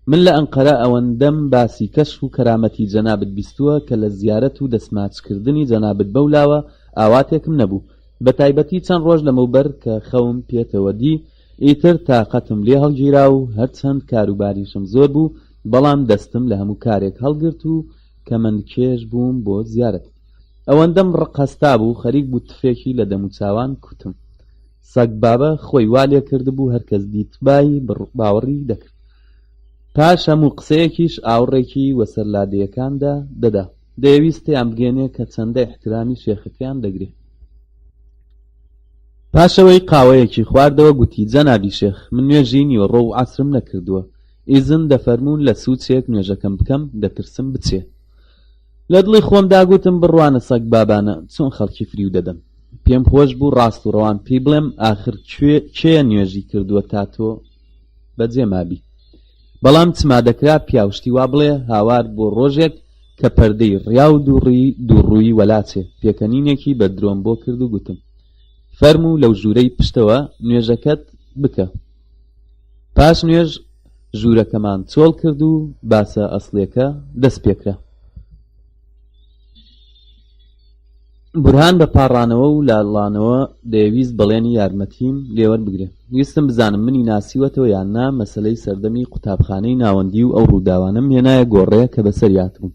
من لە ئەنقەرە ئەوەندەم باسی کەشف و کەرامەتی جەنابت بیستووە کە لە زیارەت و دەسماچکردنی جەنابت بەولاوە ئاواتێکم نەبوو بە تایبەتی چەند ڕۆژ لەمەوبەر کە خەوم پێتەوە دی ئیتر تاقەتم لێ هەڵگیرا و هەرچەند کاروباریشم زۆر بوو بەڵام دەستم لە هەموو کارێک هەڵگرت و کە من کێش بووم بۆ زیارەت ئەوەندەم ڕقەستا بوو خەریک بوو تفێکی لە دەم و چاوان کوتم سەگ بابە خۆی والێ کردبوو هەرکەس دیتبای باوەڕی دەکرد پاش هەموو قسەیەکیش ئاوڕێکی وەسەرلادەیەکاندا دەدا دەیویستیان بگێنێ کە چەندە احترامی شێخەکەیان دەگرێت پاشەوەی قاوەیەکی خواردەوە گوتی جەنابی شێخ من نوێژی نیوەڕۆ و عەسرم نەکردووە ئیزن دەفەرموون لە سووچێک نوێژەکەم بکەم دەترسم بچێ لە دڵی خۆمدا گوتم بڕوانە سەگ بابانە چۆن خەڵکی فریو دەدەم پێم خۆش بوو ڕاست و ڕەوان پێی بڵێم ئاخر کێ نوێژی کردووە تا تۆ بەجێ مابی بەڵام چما دەکرا پیاوشتی وا بڵێ هاوار بۆ ڕۆژێک کە پەردەی ڕیا و دووڕووی وەلاچێ پێکەنینێکی بە درۆم بۆ کرد و گوتم فەرموو لەو ژوورەی پشتەوە نوێژەکەت بکە پاش نوێژ ژوورەکەمان چۆڵ کرد و باسە ئەسڵیەکە دەست پێکرا بورهان بە پاڕانەوە و لاڵانەوە دەیویست بەڵێنی یارمەتیم لێوەربگرێ ویستم بزانم منی ناسیوەتەوە یان نا مەسەلەی سەردەمی قوتابخانەی ناوەندی و ئەو ڕووداوانم هێنایە گۆڕەیە کە بەسەریات بووم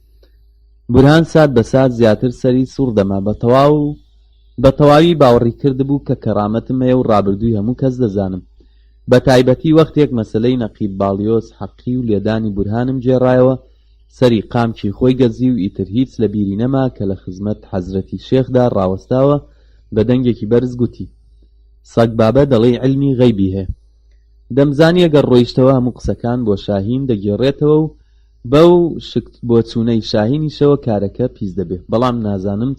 بورهان سات بە سات زیاتر سەری سوڕ دەما بە تەواوی باوەڕی کردبوو کە کەرامەتم هەیە و ڕابردووی هەموو کەس دەزانم بە تایبەتی وەختێک مەسەلەی نەقیب باڵیۆز حەقی و لێدانی بورهانم جێڕایەوە سەری قامکی خۆی گەزی و ئیتر هیچ لە بیری نەما کە لە خزمەت حەزرەتی شێخدا ڕاوەستاوە بە دەنگێکی بەرز گوتی سەگ بابە دەڵێ علمی غەیبی هەیە دەمزانی ئەگەر ڕۆیشتەوە هەموو قسەکان بۆ شاهین دەگێڕێتەوە و بەو شکت بۆ چوونەی شاهینیشەوە کارەکە پیس دەبێت بەڵام نازانم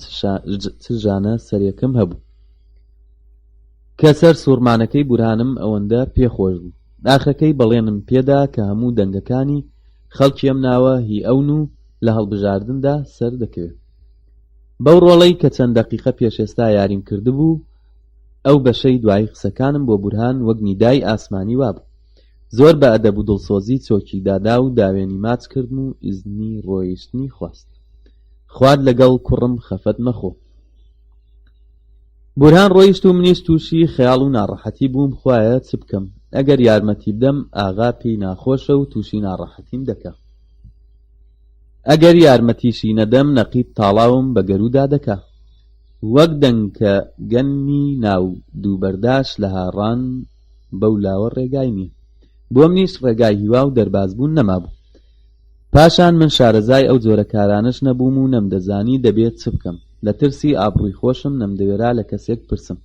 چ ژانە سەرەکەم هەبوو کە سەر سوورمانەکەی بورهانم ئەوەندە پێخۆش بوو ئاخەکەی بەڵێنم پێدا کە هەموو دەنگەکانی خەڵکی ئەم ناوە هی ئەون و لە هەڵبژاردندا سەر دەکەوێت بەو ڕۆڵەی کە چەند دەقیقە پێش ئێستا یاریم کردبوو ئەو بەشەی دوای قسەکانم بۆ بورهان وەک نیدای ئاسمانی وابوو زۆر بە ئەدەب و دڵسۆزی چۆکی دادا و داوێنی ماچ کردم و ئیزنی ڕۆیشتنی خواست خوارد لەگەڵ کوڕم خەفەت مەخۆ بورهان ڕۆیشت و منیش تووشی خەیاڵ و ناڕەحەتی بووم خوایە چ بکەم ئەگەر یارمەتی بدەم ئاغا پێی ناخۆشە و تووشی ناڕەحەتیم دەکا ئەگەر یارمەتیشی نەدەم نەقیب تاڵاوم بە گەرودا دەکا وەک دەنگکە گەنمی ناو دووبەرداش لە هاڕان بەولاوە ڕێگای نییە بۆ منیش ڕێگای هیوا و دەربازبوون نەمابوو پاشان من شارەزای ئەو جۆرە کارانش نەبووم و نەمدەزانی دەبێت چ بکەم لە ترسی ئابڕووی خۆشم نەمدەوێرا لە کەسێک پرسم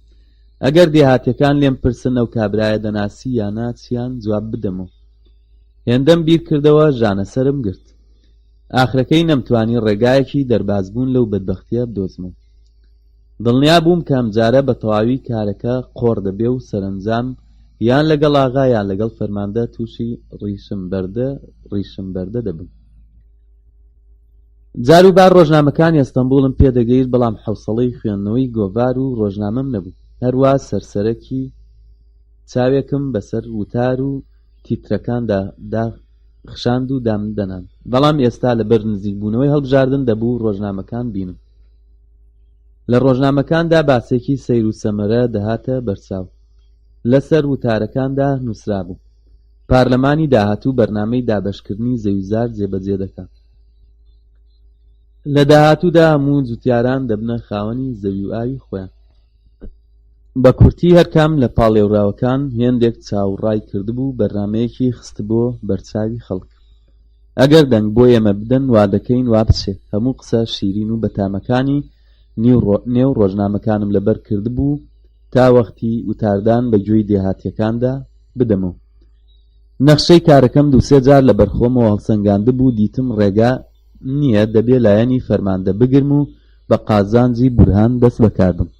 ئەگەر دێهاتیەکان لێم پرسن ئەو کابرایە دەناسی یان ناچیان جواب بدەمەوە هێندەم بیر کردەوە ژانەسەرم گرت ئاخرەکەی نەمتوانی ڕێگایەکی دەربازبوون لەو بەدبەختیە بدۆزمەوە دڵنیا بووم کە ئەمجارە بە تەواوی کارەکە قۆڕ دەبێ و سەرنجام یان لەگەڵ ئاغا یان لەگەڵ فەرماندە تووشی ڕیشم بەردە دەبم جاروبار ڕۆژنامەکانی ئەستەمبوڵم پێدەگەیت بەڵام حوسڵەی خوێندنەوەی گۆڤار و ڕۆژنامەم نەبوو هەروە سەرسەرەکی چاوێکم بەسەر وتار و تیترەکاندا خشاند و دامدەنان بەڵام ئێستا لەبەر نزیکبوونەوەی هەڵبژاردن دەبوو ڕۆژنامەکان بینم لە ڕۆژنامەکاندا باسێکی سەیر و سەمەرە دەهاتە بەرچاو لەسەر وتارەکاندا نووسرا بوو پارلەمانی داهاتوو بەرنامەی دابەشکردنی زەویزار جێبەجێ دەکات لە داهاتوودا هەموو جوتیاران دەبنە خاوەنی زەوی و ئاوی خۆیان بە کورتی هەرکام لە پاڵێوراوەکان هێندێک چاوەڕای کردبوو بەرنامەیەکی خست بۆ بەرچاوی خەڵک ئەگەر دەنگ بۆ ئێمە بدەن وا دەکەین وا بچێ هەموو قسە شیرین و بەتامەکانی نێو ڕۆژنامەکانم لەبەر کردبوو تا وەختی وتاردان بە گوێی دێهاتیەکاندا بدەمەوە نەخشەی کارەکەم دووسێ جار لە بەرخۆمەوە هەڵسەنگاندبوو دیتم ڕێگا نییە دەبێ لایەنی فەرماندە بگرم و بە قازانجی بورهان دەست بەکاربم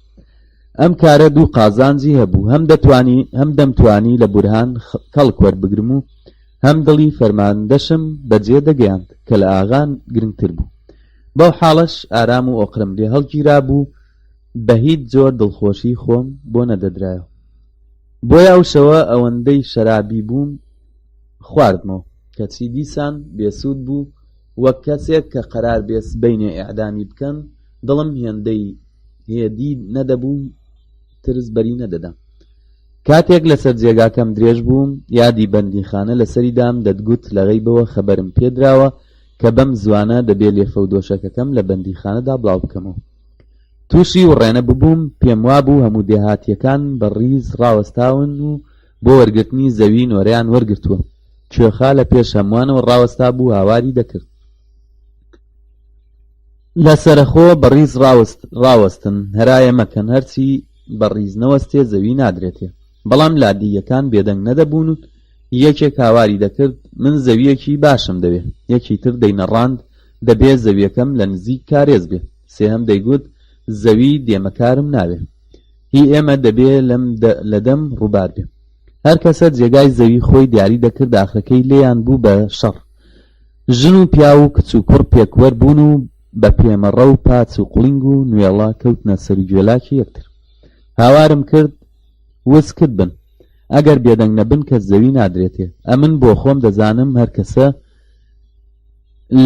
ئەم کارە دوو قازانجی هەبوو هەم دەمتوانی لە بورهان کەڵک وەربگرم و هەم دڵی فەرماندەشم بەجێ دەگەیاند کە لە ئاغان گرنگتر بوو بەو حاڵەش ئارام و ئۆقرم لێ هەڵگیرا بوو بە هیچ جۆر دڵخۆشی خۆم بۆ نەدەدرایەوە. بۆیە ئەو شەوە ئەوەندەی شەرابی بووم خواردمەوە کەچی دیسان بێسوود بوو وەک کەسێک کە قەرار بێ سبەینێ ئیعدامی بکەن. دڵم هێدی نەدەبوو، ترس بەری نەدەدا. کاتێک لەسەر جێگاکەم درێژ بووم یادی بەندیخانە لەسەریدام دەتگوت لە غەیبەوە خەبەرم پێدراوە کە بەم زوانە دەبێت لێفەودۆشەکەکەم لە بەندیخانەدا بڵاو بکەمەوە. تووشی وڕێنە ببووم. پێم وابوو هەموو دێهاتیەکان بە ڕیز ڕاوەستاون و بۆ وەرگرتنی زەوی نۆرەیان وەرگرتووە. کوێخا لە پێش هەمووانەوە ڕاوەستا بوو هاواری دەکرد. لە سەرەخۆ بە ڕیز ڕاوەستن هەرایە مەکەن هەرچی بە ڕیز نەوەستێ زەوی نادرێتێ. بەڵام لادیەکان بێدەنگ نەدەبوون و یەکێک هاواری دەکرد من زەویەکی باشم دەوێ، یەکی تر دەینەڕاند دەبێ زەویەکەم لە نزیک کارێز بێ، سێهەم دەیگوت زەوی دێمەکارم ناوێ، هی ئێمە دەبێ لە دەم ڕووبار بێ. هەر کەسە جێگای زەوی خۆی دیاری دەکرد ئاخرەکەی لێیان بوو بە شەڕ. ژن و پیا و کچ و کوڕ پێکوەر بوون و بە پێمەڕە و پاچ و قوڵنگ و نوێڵە کەوتنە سەر گوێلاکی یەکتر. هاوارم کرد وسکت بن، ئەگەر بێدەنگ نەبن کەس زەوی نادرێتێ. ئەمن بۆ خۆم دەزانم هەر کەسە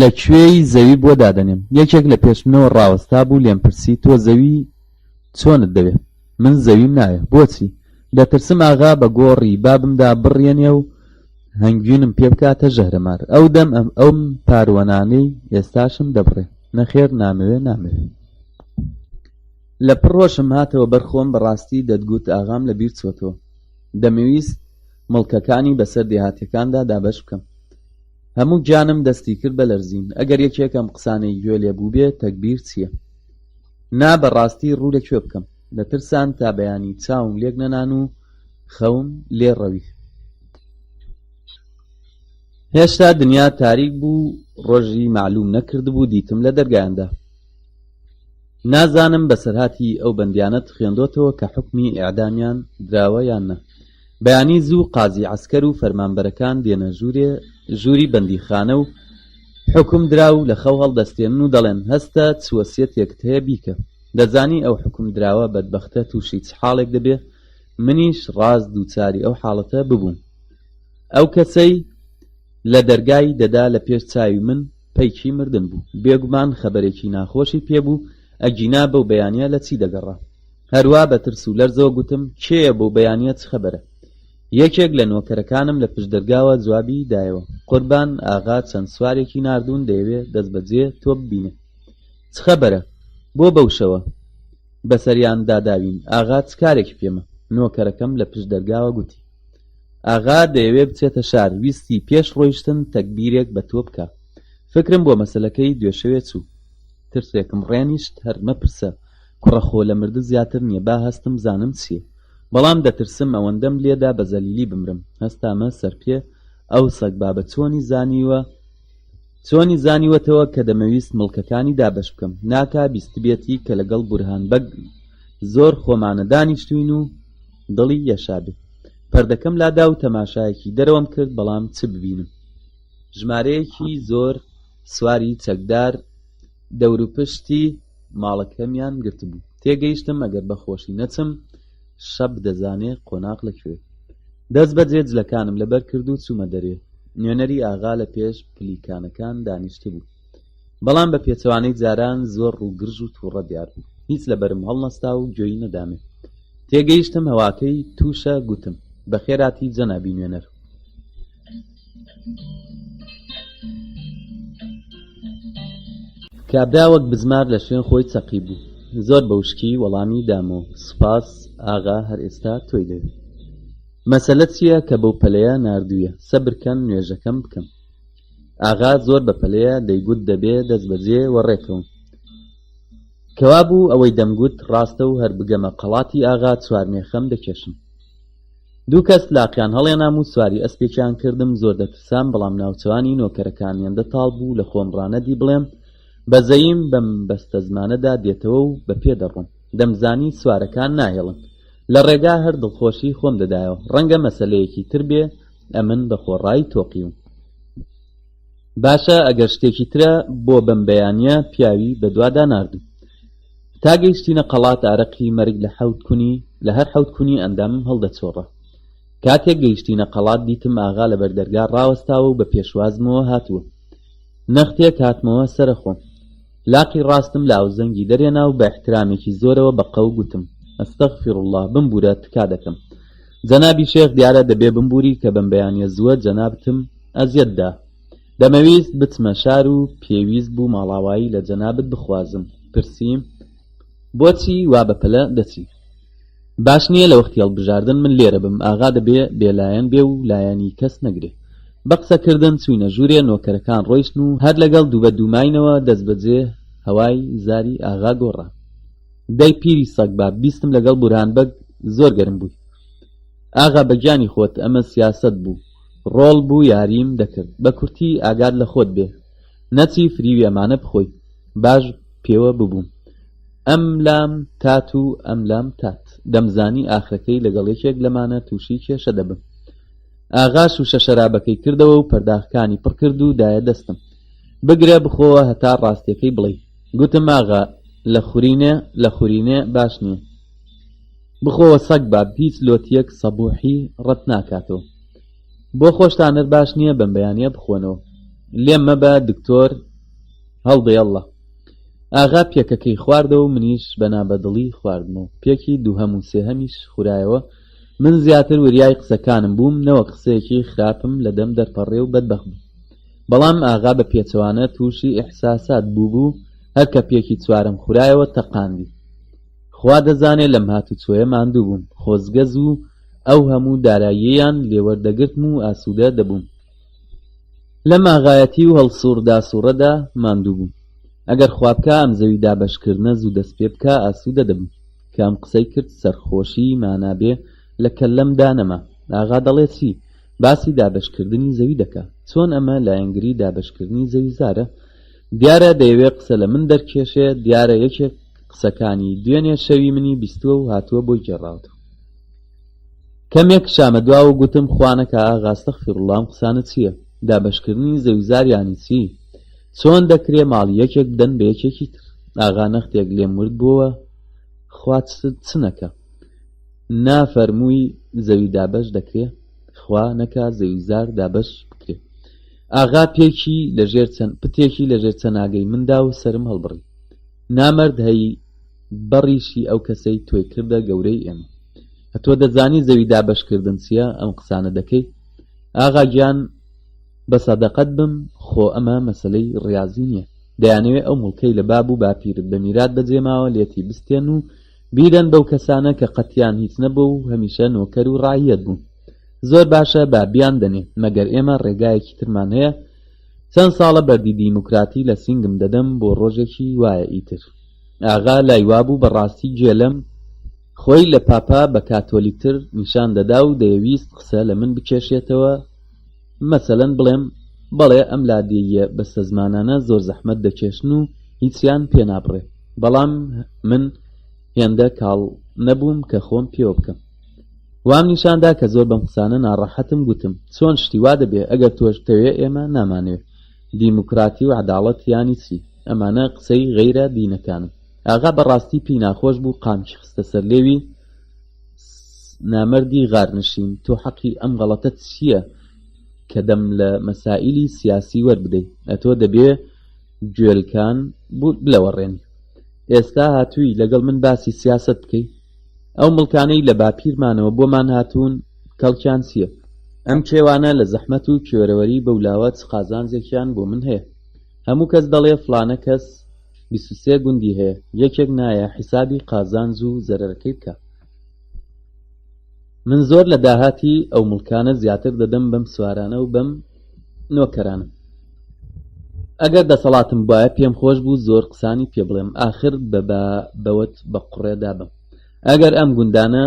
لەکوێی زەوی بۆ دادەنێم. یەکێک لە پێشمنەوە ڕاوەستا بوو لێم پرسی تۆ زەوی چۆنت دەوێ؟ من زەویم ناوێ. بۆچی؟ دەترسم ئاغا بە گۆڕی بابمدا بڕێنێ و هەنگوینم پێ بکاتە ژەهرەمار. ئەو دەم ئەم پاروەنانەی ئێستاشم دەبڕێ. نەخێر نامەوێ. لە پڕ ڕۆژم هاتەوە بەرخۆم بەڕاستی دەتگوت ئاغام لەبیر چۆتەوە. دەمەویست مڵکەکانی بەسەر دێهاتیەکاندا دابەش بکەم. هەموو گیانم دەستی کرد بە لەرزین. ئەگەر یەکێکم قسانەی گوێ لێ بوو بێ تەکبیر چییە؟ نا بەڕاستی ڕوو لەکوێ بکەم. دەترسان تا بەیانی چاوم لێک نەنان و خەوم لێ ڕەوی. هێشتا دنیا تاریک بوو، ڕۆژی معلوم نەکردبوو دیتم لە دەرگایاندا. نازانم بەسەرهاتی ئەو بەندیانەت خوێندۆتەوە کە حکمی ئیعدامیان دراوە یان نە. بەیانی زوو قازی عەسکەر و فەرمانبەرەکان دێنە ژووری بەندیخانە و حکم دراو لە خەو هەڵدەستێنن و دەڵێن هەستە چوەسیەتێکت هەیە بیکە. دەزانی ئەو حکم دراوە بەدبەختە تووشی چ حاڵێک دەبێ. منیش ڕاست دووچاری ئەو حاڵەتە ببووم. ئەو کەسەی لە دەرگای دەدا لە پێش چاوی من پەیکی مردن بوو. بێگومان خەبەرێکی ناخۆشی پێبوو. ئەگینا بەو بەیانیە لە چی دەگەڕا؟ هەروە بە ترس و لەرزەوە گوتم کێیە بەو بەیانیە چ خەبەرە؟ یەکێک لە نۆکەرەکانم لە پشت دەرگاوە جوابی دایەوە قوربان ئاغا چەند سوارێکی ناردوون دەیەوێ دەست بەجێ تۆ ببینێ. چ خەبەرە؟ بۆ بەو شەوە بەسەریان داداوین. ئاغا چ کارێکی پێمە؟ نۆکەرەکەم لە پشت دەرگاوە گوتی ئاغا دەیەوێ بچێتە شار، ویستی پێش ڕۆیشتن تەکبیرێک بە تۆ بکە. فکرم بۆ مەسەلەکەی دوێشەوێ چوو. ترسێکم ڕێنیشت هەر مەپرسە، کوڕەخۆ لە مردە زیاتر نییە، با هەستم زانم چییە. بەڵام دەترسم ئەوەندەم لێدا بە زەلیلی بمرم. هەستامە سەر پێ ئەو سەگ بابە چۆنی زانیوەتەوە کە دەمەویست مڵکەکانی دابەش بکەم. ناکا بیستبێتی کە لەگەڵ بورهان بەگ زۆر خۆمانە دانیشتوین و دڵی یەشابێ. پەردەکەم لادا و تەماشایەکی دەرەوەم کرد بەڵام چ ببینم. ژمارەیەکی زۆر سواری چەکدار دەوروپشتی ماڵەکەمیان گرتبوو. تێگەیشتم ئەگەر بەخۆشی نەچم شەب دەزانێ قۆناق لەکوێ. دەست بەجێ جلەکانم لەبەر کرد و چوومە دەرێ. نوێنەری ئاغا لە پێش پلیکانەکان دانیشتە بوو. بەڵام بە پێچەوانەی جاران زۆر ڕووگرژ و تووڕە دیار بوو. هیچ لەبەرم هەڵنەستا و گوێی نەدامێ. تێگەیشتم هەواکەی تووشە گوتم بەخێراتی جەنابی نوێنەر. کابرا وەک بزمار لە شوێن خۆی چەقی بوو. زۆر بەوشکی وەڵامی دامەوە. سوپاس ئاغا هەر ئێستا تۆی دەوێت. مەسەلە چییە کە بەو پەلەیە ناردوویە؟ سەبرکەن نوێژەکەم بکەم. ئاغا زۆر بە پەلەیە دەیگوت دەبێ دەست بەجێ وەڕێکەوم. کەوا بوو ئەوەی دەمگوت ڕاستە و هەر بگەمە قەڵاتی ئاغا چوارمێخەم دەکێشم. دوو کەس لاقیان هەڵێنام و سواری ئەسپێکیان کردم. زۆر دەترسام بەڵام ناوچەوانی نۆکەرەکانیان دەتاڵ بوو لە خۆم ڕانەدی بڵێم بەزەیم بەم بەستە زمانەدا دێتەوە و بە پێ دەڕۆم. دەمزانی سوارەکان ناهێڵن. لە ڕێگا هەر دڵخۆشی خۆم دەدایەوە. ڕەنگە مەسەلەیەکی تر بێ ئەمن بە خۆڕایی تۆقیم. باشە ئەگەر شتێکی ترە بۆ بەم بەیانیە پیاوی بەدوادا ناردوو. تا گەیشتینە قەڵات ئارەقی مەرگ لە هەر حەوت کونی ئەندامم هەڵدەچۆڕە. کاتێک گەیشتینە قەڵات دیتم ئاغا لە بەردەرگا ڕاوەستاوە و بە پێشوازمەوە هاتووە. نەختێک هاتمەوە سەرخۆم. لاقی ڕاستم لە ئاوزەنگی دەرێنا و بە احترامێکی زۆرەوە بە قەو گوتم: ئەستەغفیڕڵڵاه، بمبورە تکا دەکەم. جەنابی شێخ دیارە دەبێ بمبوری کە بەم بەیانیە زووە جەنابتم ئەزیەتدا. دەمەویست بچمە شار و پێویست بوو ماڵاوایی لە جەنابت بخوازم. پرسییم: بۆچی وا بەپەلە دەچی؟ باش نییە لە وەختی هەڵبژاردن من لێرە بم، ئاغا دەبێ بێلایەن بێ و لایەنی کەس نەگرێ. بە قسەکردن چووینە ژوورێ، نۆکەرەکان ڕۆیشتن و هەر لەگەڵ دوو بە دووماینەوە دەست بەجێ هەوای زاری ئاغا گۆڕا. دەی پیری سەگ باب، بیستم لەگەڵ بورهانبەگ زۆر گەرم بووی. ئاغا بەگیانی خۆت، ئەمە سیاست بوو، ڕۆڵ بوو، یاریم دەکرد. بە کورتی ئاگاد لە خۆت بێ، نەچی فریوی ئەمانە بخۆی. باش پێوە ببووم. ئەم لام تات و ئەم لام تات. دەمزانی ئاخرەکەی لەگەڵ یەکێک لەمانە تووشی کێشە دەبم. ئاغا شوشە شەرابەکەی کردەوە و پەرداخەکانی پڕ کرد و دایە دەستم: بگرە بخۆوە هەتا ڕاستیەکەی بڵێ. گوتم: ئاغا لە خورینێ باش نییە. بخۆوە سەگ باب، هیچ لۆتیەک سەبوحی ڕەت ناکاتەوە. بۆ خۆشتانر باش نییە بەم بەیانیە بخۆنەوە. لێم مەبە دکتۆر هەڵدەیەڵڵە. ئاغا پێکەکەی خواردەوە و منیش بەنابەدڵی خواردمەوە. پێکی دووهەم و سێهەمیش خورایەوە. من زیاتر وریای قسەکانم بووم، نەوە قسەیەکی خراپم لە دەم دەرپەڕێ و بەدبەخت بوو. بەڵام ئاغا بە پێچەوانە تووشی ئیحساسات بوو هەر کە پێکی چوارم خورایەوە تەقاندی. خوا دەزانێت لەم هاتوچۆیە ماندوو بووم، خۆزگەز و ئەو هەموو داراییەیان لێوەردەگرتم و ئاسوودە دەبووم. لەم ئاغایەتی و هەڵسوورداسووڕەدا ماندوو بووم. ئەگەر خوابکە ئەم زەوی دابەشکردنە زوو دەست پێ بکە ئاسوودە دەبم. کە ئەم قسەی کرد سەرخۆشی مانابێ لە کەللەمدا نەما. ئاغا دەڵێ چی؟ باسی دابەشکردنی زەوی دەکا. چۆن ئەمە لایەنگری دابەشکردنی زەوی زارە؟ دیارە دەیەوێ قسە لە من دەرکێشێ. دیارە یەکێک قسەکانی دوێنێ شەوی منی بیستووە و هاتووە بۆی گێڕاوەوە. کەمێک شامە دوا و گوتم: خوانەکە ئاغا ئەستەغفیڕڵڵاه، ئەم قسانە چییە؟ دابەشکردنی زەوی زار یانی چی؟ چۆن دەکرێ ماڵی یەکێک بدەن بە یەکێکی تر؟ ئاغا نەختێک لێم ورد بووە: خوا چ نەکە؟ نافەرمووی زەوی دابەش دەکرێ؟ خوا نەکا زەوی زار دابەش بکرێ. ئاغا پتێکی لەژێر چەناگەی مندا و سرم هەڵبڕی. نامەرد هەی بەڕیشی ئەو کەسەی تۆی کردە گەورەی ئێمە. هەتۆ دەزانی زەوی دابەشکردن چییە؟ ئەم قسانە دەکەی؟ ئاغا گیان بە سەدەقەت بم، خۆ ئەمە مەسەلەی ڕیاضی نییە. دەیانەوێ ئەو مڵکەی لە باب و باپیرت بە میرات بەجێماوە لێتی بستێن و بیرەن بەو کەسانە کە قەتیان هیچ نەبوو و هەمیشە نۆکەر و ڕاعیەت بوون. زۆر باشە بابیان دەنێ، مەگەر ئێمە ڕێگایەکی ترمان هەیە. چەند ساڵە بەردی دیموکراتی لە سینگم دەدەم بۆ ڕۆژێکی وایە ئیتر. ئاغا لایوا بوو بەڕاستی گوێلەم خۆی لە پاپا بە کاتۆلیکتر نیشان دەدا و دەیویست قسە لە من بکێشێتەوە. مەسەلەن بڵێم: بەڵێ ئەم لادێیە بەستە زمانانە زۆر زەحمەت دەکێشن و هیچیان پێ ناپڕێ. بەڵام من هێندە کاڵ نەبووم کە خۆم پێوە بکەم. وام نیشاندا کە زۆر بەم قسانە ناڕەحەتم. گوتم: چۆن شتی وا دەبێ؟ ئەگەر تۆش دەوێ ئێمە نامانەوێ. دیموکراتی و عەداڵەت یانی چی؟ ئەمانە قسەی غەیرە دینەکانن. ئاغا بەڕاستی پێی ناخۆش بوو، قامکی خستە سەر لێوی: نامەردی غارنشین، تۆ حەقی ئەم غەڵەتە چییە کە دەم لە مەسائیلی سیاسی وەربدەی؟ ئەتۆ دەبێ گوێلکان بلەوەڕێنی. ئێستا هاتووی لەگەڵ من باسی سیاست بکەی؟ ئەو مڵکانەی لە باپیرمانەوە بۆمان هاتوون کەڵکیان چییە؟ ئەم کێوانە لە زەحمەت و کوێرەوەری بەولاوە چ قازانجێکیان بۆ من هەیە؟ هەموو کەس دەڵێ فلانە کەس 23 گوندی هەیە، یەکێک نایە حیسابی قازانج و زەرەرەکەی بکە. من زۆر لە داهاتی ئەو مڵکانە زیاتر دەدەم بەم سوارانە و بەم نۆکەرانە. ئەگەر دەسەڵاتم بایە پێم خۆش بوو زۆر قسانی پێ بڵێم، ئاخر بەوت بە قوڕێدا بم. ئەگەر ئەم گوندانە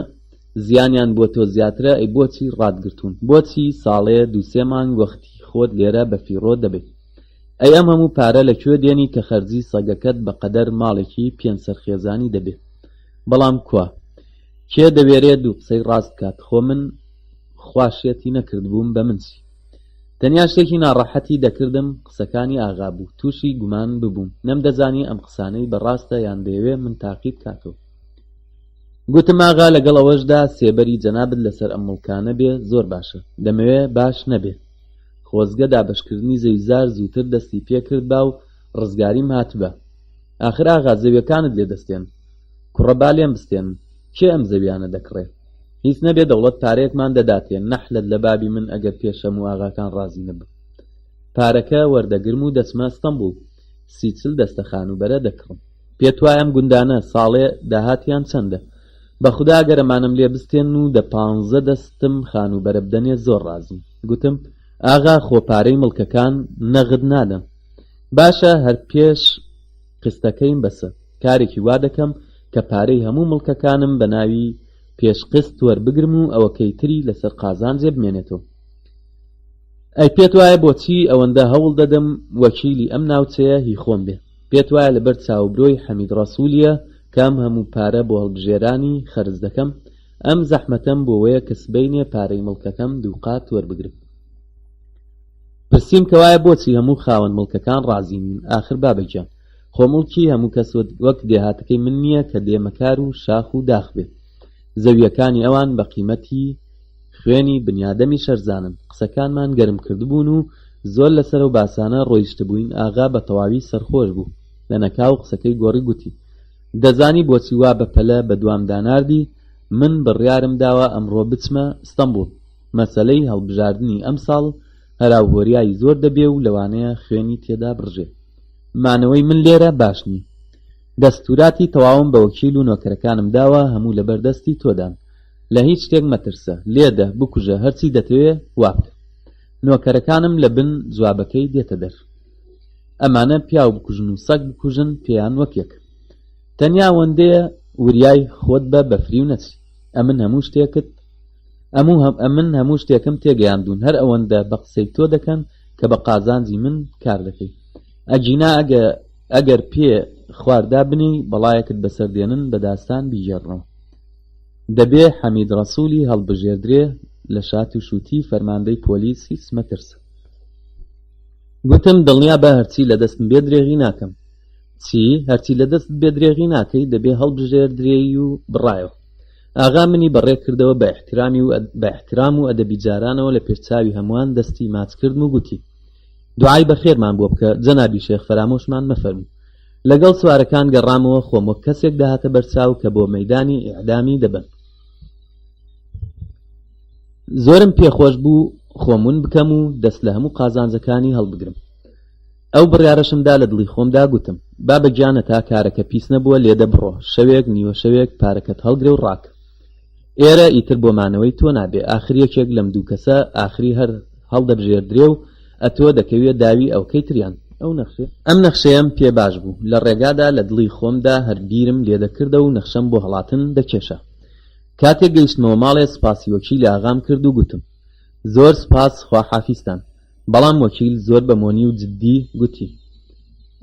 زیانیان بۆ تۆ زیاترە، ئەی بۆچی ڕادگرتوون؟ بۆچی ساڵەیە 2-3 مانگ وەختی خۆت لێرە بە فیڕۆ دەبێت؟ ئەی ئەم هەموو پارە لەکوێ دێنی کە خەرجی سەگەکەت بەقەدەر ماڵێکی 5 سەرخێزانی دەبێت؟ بەڵام کوا کێ دەوێرێت دوو قسەی ڕاست بکات؟ خۆ من خواشێتی نەکردبووم بە منچی. تەنیا شتێکی ناڕەحەتی دەکردم قسەکانی ئاغا بوو، تووشی گومان ببووم، نەمدەزانی ئەم قسانەی بەڕاستە یان دەیەوێ من تاقی بکاتەوە. گوتم ئاغا لەگەڵ ئەوەشدا سێبەری جەنابت لەسەر ئەم مڵکانە بێ زۆر باشە، دەمەوێ باش نەبێ. خۆزگە دابەشکردنی زەویزار زووتر دەستی پێکرد با و ڕزگاریم هاتبە. ئاخر ئاغا زەویەکانت لێ دەستێن، کوڕە با لێم بستێن، کێ ئەم زەویانە دەکڕێ؟ هیچ نەبێ دەوڵەت پارەیەکمان دەداتێن، نەحلت لە بابی من ئەگەر پێشەم و ئاغاکان ڕازی نەبوو. پارەکە وەردەگرم و دەچمە ئەستەمبوڵ، سیچل دەستەخان و بەرە دەکڕم. پێت وایە ئەم گوندانە ساڵێ داهاتیان چەندە؟ بەخودا گەرەمانم لێ بستێن و 15 دەستم خان و بەرە بدەنێ زۆر ڕازم. گوتم ئاغا خۆپارەی مڵکەکان نەغت نادەم. باشە هەر پێش قستەکەیم بەسە، کارێکی وا دەکەم کە پارەی هەموو مڵکەکانم بە ناوی پێشقست وەربگرم و ئەوەکەی تری لەسەر قازان جێ بمێنێتەوە. ئەی پێت وایە بۆچی ئەوەندە هەوڵ دەدەم وەکیلی ئەم ناوچەیە هی خۆم بێ؟ پێت وایە لەبەر چاوبرۆی حەمید ڕەسوولیە کام هەموو پارە بۆ هەڵبژێرانی خەرج دەکەم؟ ئەم زەحمەتەم بۆ وەیە کە سبەینێ پارەی مڵکەکەم دووقات وەربگرم. پرسییم کە وایە بۆچی هەموو خاوەن مڵکەکان ڕازی نین؟ ئاخر بابەگیان، خۆ مڵکی هەموو کەس وەک دێهاتەکەی من نییە کە دێمەکار و شاخ و داخ بێ. زەویەکانی ئەوان بە قیمەتی خوێنی بنیادەمی شەرزانن. قسەکانمان گەرم کردبوون و زۆر لەسەر و باسانە ڕۆیشتبووین. ئاغا بە تەواوی سەرخۆش بوو. لە نەکاو قسەکەی گۆڕی گوتی دەزانی بۆچی وا بە پەلە بە دوام داناردی؟ من بڕیارم داوە ئەمڕۆ بچمە ئستەمبوڵ. مەسەلەی هەڵبژاردننی ئەم ساڵ هەراوهۆریایی زۆر دەبێ و لەوانەیە خوێنی تێدا بڕژێ. مانەوەی من لێرە باش نی. دەستوراتی تەواوم بە وەکیل و نۆکەرەکانم داوە، هەموو لەبەردەستی تۆدان. لە هیچ شتێک مەترسە، لێدە بکوژە، هەرچی دەتەوێ وابکە. نۆکەرەکانم لە بن جوابەکەی دێتە دەر. ئەمانە پیاو بکوژن و سەگ بکوژن پێیان وەکێک. تەنیا وەندەیە وریای خۆت بە بەفری و نەچی. ئەمن هەموو شتێکم تێگەیاندون، هەر ئەوەندە بە قسەی تۆ دەکەن کە بە قازانجی من کار دەکەی. ئەجینا ئەگەر پێ خواردا بنی بەڵایەکت بەسەردێنن بە داستان بیژێڕنەوە. دەبێ حەمید ڕەسوولی هەڵبژێردرێ لە شات و شووتی فەرماندەی پۆلیس هیچ مەترسە. گوتم دڵنیا بە هەرچی لە دەستم بێ درێغی ناکەم. چی؟ هەرچی لە دەست بێ درێغی ناکەی دەبێ هەڵبژێردرێی و بڕایەوە. ئاغا منی بەڕێ کردەوە بە احترام و ئەدەبی جارانەوە لە پێشچاوی هەمووان دەستی ماچکردم و گوتی دوعای بەخێرمان بۆ بکە جەنابی شێخ فەرامۆشمان مەفەرموو. لەگەڵ سوارەکان گەڕامەوە خۆم وەک کەسێک داهاتە بەرچاو کە بۆ مەیدانی ئیعدامی دەبن. زۆرم پێخۆش بوو خۆمون بکەم و دەست لە هەموو قازانجەکانی هەڵبگرم. ئەو بڕیارەشمدا لە دڵی خۆمدا گوتم بابە گیانە تا کارەکە پیس نەبووە لێدە بڕۆ، شەوێک نیوە شەوێک پارەکەت هەڵگرێ و ڕاکە. ئێرە ئیتر بۆمانەوەی تۆ نابێ. ئاخر یەکێک لەم دوو کەسە ئاخری هەر هەڵدەبژێردرێ و ئەتۆ دەکەوێت داوی ئەوکەی تریان. ئەم نەخشەیەم پێ باش بوو. لە ڕێگادا لە دڵی خۆمدا هەر بیرم لێدەکردە و نەخشەم بۆ هەڵاتن دەکێشە. کاتێک گەیشتمەوە ماڵێ سپاسی وەکیلی ئاغام کرد و گوتم زۆر سپاس خواحافیزتان. بەڵام وەکیل زۆر بەمۆنی و جددی گوتی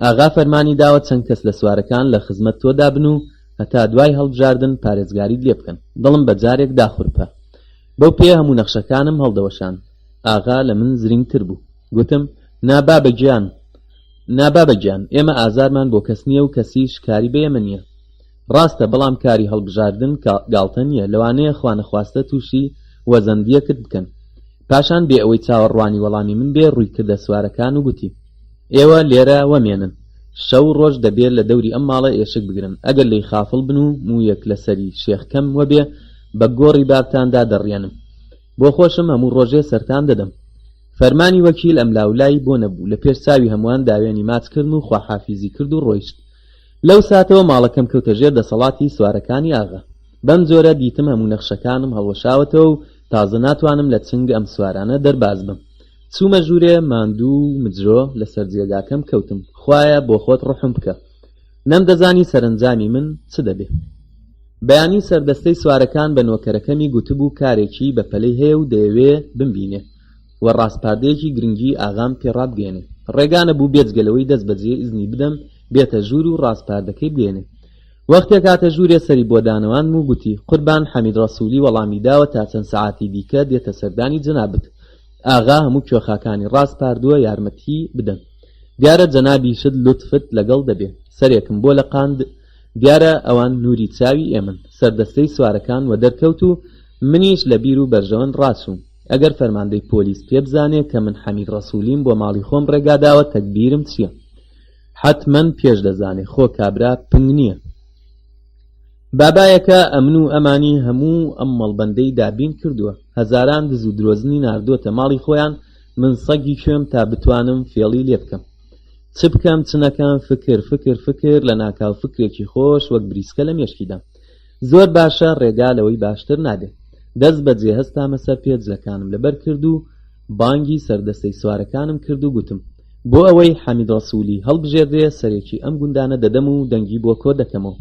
ئاغا فەرمانی داوە چەند کەس لە سوارەکان لە خزمەت تۆدا بن و هەتا دوای هەڵبژاردن پارێزگاریت لێ بکەن. دڵم بە جارێک داخورپە. بەو پێ هەموو نەخشەکانم هەڵدەوەشان. ئاغا لە من زرینگتر بوو. گوتم نابابە گیان ئێمە ئازارمان بۆ کەس نییە و کەسیش کاری بە ئێمە نییە. ڕاستە بەڵام کاری هەڵبژاردن گاڵتە نییە، لەوانەیە خوانەخواستە تووشی وەزەندیەکت بکەن. پاشان بێ ئەوەی چاوەڕوانی وەڵامی من بێ ڕووی کردە سوارەکان و گوتی ئێوە لێرە وەمێنن، شەو ڕۆژ دەبێت لە دەوری ئەم ماڵە ئێشک بگرن. ئەگەر لی خافڵ بن و مویەک لەسەری شێخکەم وەبێ بە گۆڕی بابتاندا دەڕێنم. بۆ خۆشم هەموو ڕۆژێ سەرتان دەدەم. فەرمانی وەکیل ئەم لاولایی بۆ نەبوو. لە پێش چاوی هەمووان داوێنی ماچکردن و خواحافیزی کرد و ڕۆیشت. لەو ساتەوە ماڵەکەم کەوتە ژێر دەسەڵاتی سوارەکانی ئاغا. بەم جۆرە دیتم هەموو نەخشەکانم هەڵوەشاوەتەوە و تازە ناتوانم لە چنگ ئەم سوارانە دەرباز بم. چوومە ژوورێ ماندوو مجرۆ لەسەر جێگاکەم کەوتم. خوایە بۆ خۆت ڕحم بکە. نەمدەزانی سەرنجامی من چ دەبێ. بەیانی سەردەستەی سوارەکان بە نۆکەرەکەمی گوتبوو کارێکی بە پەلەی هەیە و دەیەوێ بمبینێ و ڕاستپاردەیەکی گرنگی ئاغام پێڕابگەێنێ. ڕێگانە بوو بێجگەلەوەی دەست بەجێ ئیزنی بدەم بێتە ژوور و ڕاستپاردەکەی بێنێ. وەختێک هاتە ژوورێ سەری بۆ دانەوان و گوتی قوربان حەمید ڕەسوولی وەڵامی داوە تا چەند سەعاتی دیکە دێتە سەردانی جەنابەت. ئاغا هەموو کوێخاکانی ڕاست پاردووە یارمەتی بدەن. دیارە جەنابی شت لوتفت لەگەڵ دەبێ. سەرێکم بۆ لە قاند، دیارە ئەوان نوری چاوی ئێمن. سەردەستەی سوارەکان وە دەرکەوت و منیش لە بیر و بەرژەوەن ڕاچووم. ئەگەر فەرماندەی پۆلیس پێ بزانێ کە من حەمید ڕەسوولیم بۆ ماڵی خۆم ڕێگاداوە تەکبیرم چییە؟ حتمەن پێش دەزانێ خۆ کابرا پنگ نییە. بابایەکە ئەمن و ئەمانی هەموو ئەم مەڵبەندەی دابین کردووە. هەزاران دز و درۆزنی ناردۆتە ماڵی خۆیان. من سەگی کوێم تا بتوانم فێڵی لێ بکەم. چ بکەم چ نەکەم، فکر لە ناکاو فکرێکی خۆش وەک بریسکە لە مێشکیدا. زۆر باشە، ڕێگا لەوەی باشتر نادێ. دەست بەجێ هەستامە سەر پێجلەکانم لەبەر کرد و بانگی سەردەستەی سوارەکانم کرد و گوتم بۆ ئەوەی حەمید ڕەسوولی هەڵبژێردرێ سەرێکی ئەم گوندانە دەدەم و دەنگی بۆ کۆ دەکەمەوە.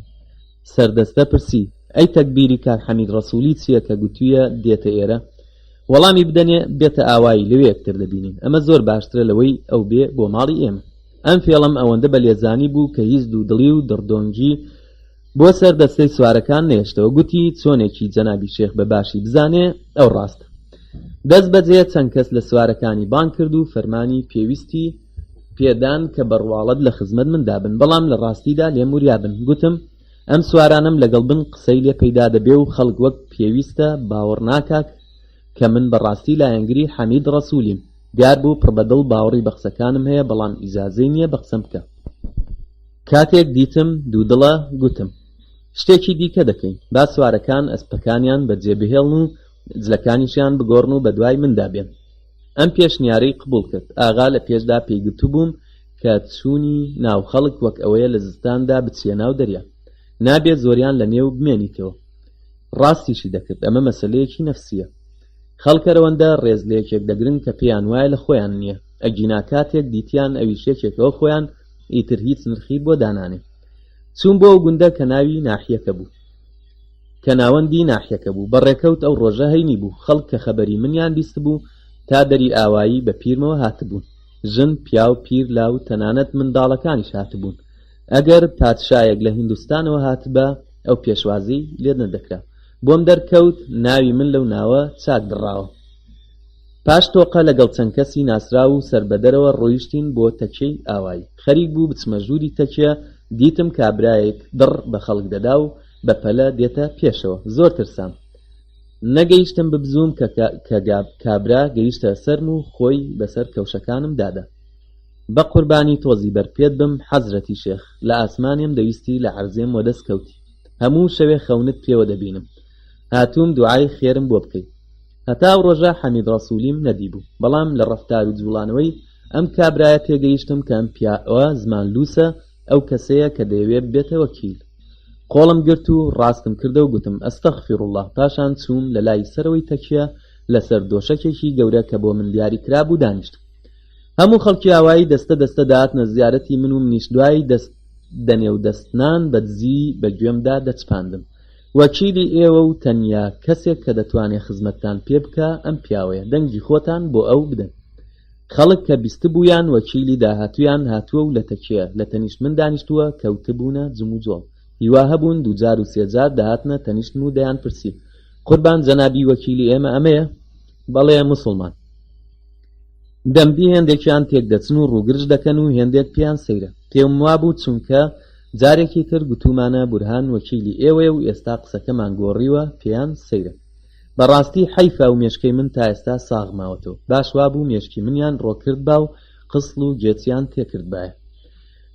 سەردەستە پرسی ئەی تەکبیری کاک حەمید ڕەسوولی چییە کە گوتوویە دێتە ئێرە؟ وەڵامی بدەنێ بێتە ئاوایی لەوێ یەکتر دەبینین. ئەمە زۆر باشترە لەوەی ئەو بێ بۆ ماڵی ئێمە. ئەم فێڵم ئەوەندە بەلێزانی بوو کە هیچ دوودڵی و دڕدۆنگی بۆ سەردەستەی سوارەکان نێشتەوە. گوتی چۆنێکی جەنابی شێخ بە باشی بزانێ ئەو ڕاستە. دەست بەجێ چەند کەس لە سوارەکانی بان کرد و فەرمانی پێویستی پێدان کە بەڕواڵەت لە خزمەت من دابن، بەڵام لە ڕاستیدا لێم وریابن. گوتم ئەم سوارانم لەگەڵ بن قسەی لێ پەیدا دەبێ و خەڵک وەک پێویستە باوەڕ ناکات کە من بەڕاستی لایەنگری حەمید ڕەسوولیم. دیار بوو پڕبەدڵ باوەڕی بە قسەکانم هەیە، بەڵام ئیجازەی نییە بە قسەم بکە. کاتێک دیتم دوودڵە گوتم شتێکی دیکە دەکەین، با سوارەکان ئەسپەکانیان بەجێ بهێڵن و جلەکانیشیان بگۆڕن و بە دوای مندا بێن. ئەم پێشنیارەی قبول کرد. ئاغا لە پێشدا پێیگوتو بووم کە چوونی ناو خەڵک وەک ئەوەیە لە زستاندا بچیە ناو دەریا، نابێت زۆریان لە نێو بمێنیتەوە. ڕاستیشی دەکرد. ئەمە مەسەلەیەکی نەفسیە. خەڵکەرەوەندە ڕێزلەیەکێک دەگرن کە پێیان وایە لە خۆیان نییە. ئەگینا کاتێک دیتیان ئەویشێکێکەوە خۆیان ئیتر هیچ نرخی بۆ دانانێ. چوون بۆ ئەو گوندە کە ناوی ناحیەکە بوو، کە ناوەندی ناحیەکە بوو. بەڕێکەوت ئەو ڕۆژە هەینی بوو. خەڵک کە خەبەری منیان بیست بوو تا دەری ئاوایی بە پیرمەوە هاتبوون. ژن، پیا و پیر، لاو، تەنانەت منداڵەکانیش هاتبوون. ئەگەر پادشایەک لە هیندستانەوە هاتبە ئەو پێشوازی لێ نەدەکرا. بۆم دەرکەوت ناوی من لەو ناوە چاک دڕاوە. پاش تۆقە لەگەڵ چەند کەسی ناسرا و سەربەدەرەوە ڕۆیشتین بۆ تەکیەی ئاوایی. خەریک بوو بچمە ژووری تەکیە. دیتم کابرایەک دڕ بە خەڵک دەدا و بە پەلە دێتە پێشەوە. زۆر ترسام. نەگەیشتم ببزوم کە کابرا گەیشتە سەرم و خۆی بەسەر کەوشەکانم دادا. بە قوربانی تۆزی بەرپێت بم حەزرەتی شێخ، لە ئاسمانیم دەویستی لە عەرزێم وە دەست کەوتی. هەموو شەوێ خەونت پێوە دەبینم. هاتووم دوعای خێرم بۆ بکەیت. هەتا ئەو ڕۆژە حەمید ڕەسوولیم نەدیبوو، بەڵام لە ڕەفتار و جوڵانەوەی ئەم کابرایە تێگەیشتم کە ئەم پیاوە زمان لووسە، ئەو کەسەیە کە دەیەوێت بێتە وەکیل. قۆڵم گرت و ڕاستم کردە و گوتم ئەستەغفیرڵڵاه. پاشان چووم لە لای سەرەوەی تەکیە لەسەر دۆشەکێکی گەورە کە بۆ من دیاری کرابوو دانیشتم. هەموو خەڵکی ئاوایی دەستە دەستە داهاتنە زیارەتی من و منیش دوای دەنێو دەستنان بە دزی بە گوێمدا دەچپاندم. وەکیلی ئێوە و تەنیا کەسێک کە دەتوانێت خزمەتتان پێ بکە ئەم پیاوەیە. دەنگی خۆتان بۆ ئەو بدەن. خەڵک کە بیستبوویان وەکیلی داهاتویان هاتووە و لە تەکیە لە تەنیشت من دانیشتووە کەوتبوونە جم و جۆڵ. هیوا هەبوون دووجار و سێجار داهاتنە تەنیشتن و دەیان پرسی قوربان جەنابی وەکیلی ئێمە ئەمەیە؟ بەڵێ موسڵمان. دەمدی هێندێکیان تێک دەچن و ڕووگرژ دەکەن و هێندێک پێیان سەیرە. پێم وابوو چونکە جارێکی تر گوتومانە بورهان وەکیلی ئێوەیە و ئێستا قسەکەمان گۆڕیوە پێیان سەیرە. بەڕاستی حەیفە و مێشکەی من تا ئێستا ساغ ماوەتەوە. باش وابوو مێشکی منیان ڕۆکرد با و قسڵ و گێچیان تێکرد بایە.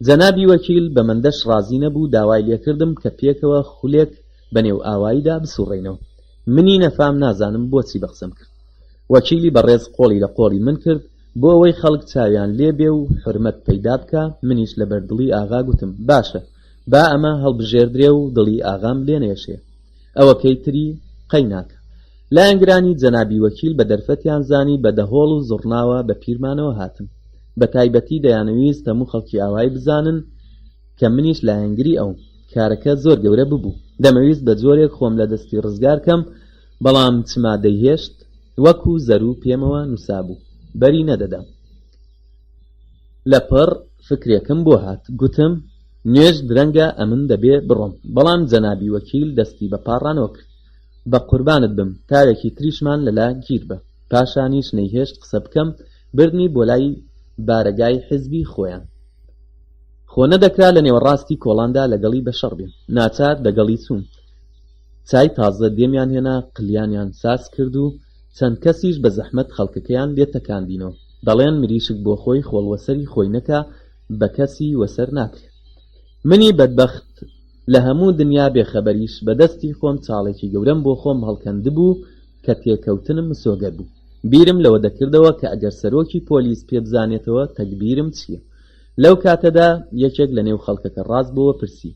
جەنابی وەکیل بە مندەش ڕازی نەبوو. داوای لێکردم کە پێکەوە خولێک بەنێو ئاواییدا بسوڕێنەوە. منی نەفام نازانم بۆچی بەقسەم کرد. وەکیلی بەڕێز قۆڵی لە قۆڵی من کرد بۆ ئەوەی خەڵک چاویان لێبێ و حرمەت پەیدا بکە. منیش لە بەردڵی ئاغا گوتم باشە، با ئەمە هەڵبژێردرێ و دڵی ئاغام لێنێشێ. ئەوەکەی تری قەی ناکە. لایەنگرانی جەنابی وەکیل بە دەرفەتیان زانی بە دەهۆڵ و زوڕناوە بە پیرمانەوە هاتم. بە تایبەتی دەیانەویست هەموو خەڵکی ئاوایی بزانن کە منیش لایەنگری ئەو کارەکە زۆر گەورە ببوو. دەمەویست بە جۆرێک خۆم لە دەستی ڕزگار کەم، بەڵام چما دەیهێشت وەکو زەرو پێمەوە نووسابوو، بەری نەدەدام. لەپڕ فکرێکم بۆ هات. گوتم نوێژ درەنگە ئەمن دەبێ بڕۆم. بەڵام جەنابی وەکیل دەستی بە پاڕانەوە کرد. بە قوربانت بم، تارێکی تریشمان لەلا گیر بە. پاشانیش نەیهێشت قسە بکەم بردنی بۆ لای بارەگای حیزبی خۆیان. خۆ نەدەکرا لە نێوەڕاستی کۆڵاندا لەگەڵی بەشەڕ بێن. ناچار دەگەڵی چوون. چای تازە دێمیان هێنا، قلیانیان ساس کرد و چەند کەسیش بە زەحمەت خەڵکەکەیان لێ تەکاندینەوە. دەڵێن مریشک بۆ خۆی خۆڵوەسەری خۆی نەکا، بە کەسی وەسەر ناکرێت. منی بەدبەخت لە هەموو دنیا بێخەبەریش بەدەستی خۆم چاڵێکی گەورەم بۆ خۆم هەڵکەندبوو کە تێکەوتنم مسۆگەر بوو. بیرم لەوە دەکردەوە کە ئەگەر سەرۆکی پۆلیس پێ بزانێتەوە تەکبیرم چییە. لەو کاتەدا یەکێک لە نێو خەڵکەکە ڕاست بۆوە پرسی: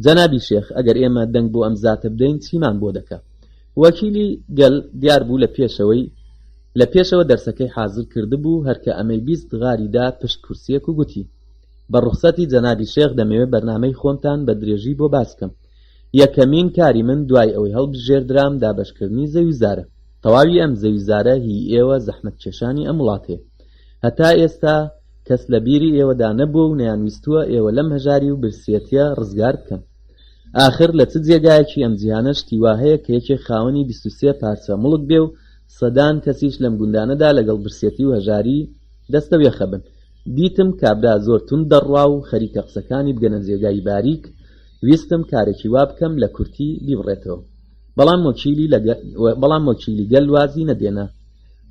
جەنابی شێخ، ئەگەر ئێمە دەنگ بۆ ئەم زاتە بدەین چیمان بۆ دەکا؟ وەکیلی گەل دیار بوو لە پێشەوە دەرسەکەی حازر کردبوو، هەرکە ئەمەی 20 غاریدا پشت کورسیەک و گوتی: بە ڕوخسەتی جەنابی شێخ دەمەوێت بەرنامەی خۆمتان بە درێژی بۆ باسکەم. یەکەمین کاری من دوای ئەوەی هەڵبژێردرام دابەشکردنی زەویزارە. تەواوی ئەم زەویزارە هی ئێوە زەحمەتکێشانی ئەم وڵاتێ. هەتا ئێستا کەس لە بیری ئێوەدا نەبووە و نەیانویستووە ئێوە لەم هەژاری و برسێتیە ڕزگار بکەن. ئاخر لە چ جێگایەکی ئەم جیهانە شتی وا هەیە کە یەکێک خاوەنی 23 پارچە مڵک بێ و سەدان کەسیش لەم گوندانەدا لەگەڵ برسێتی و هەژاری دەستە وێخە بن. دیتم کابرا زۆر تون دەڕوا و خەریکە قسەکانی بگەنە جێگای باریک. ویستم کارێکی وا بکەم لە کورتی بیبڕێتەوە. بەڵام وەکیلی گەل وازی نەدێنا.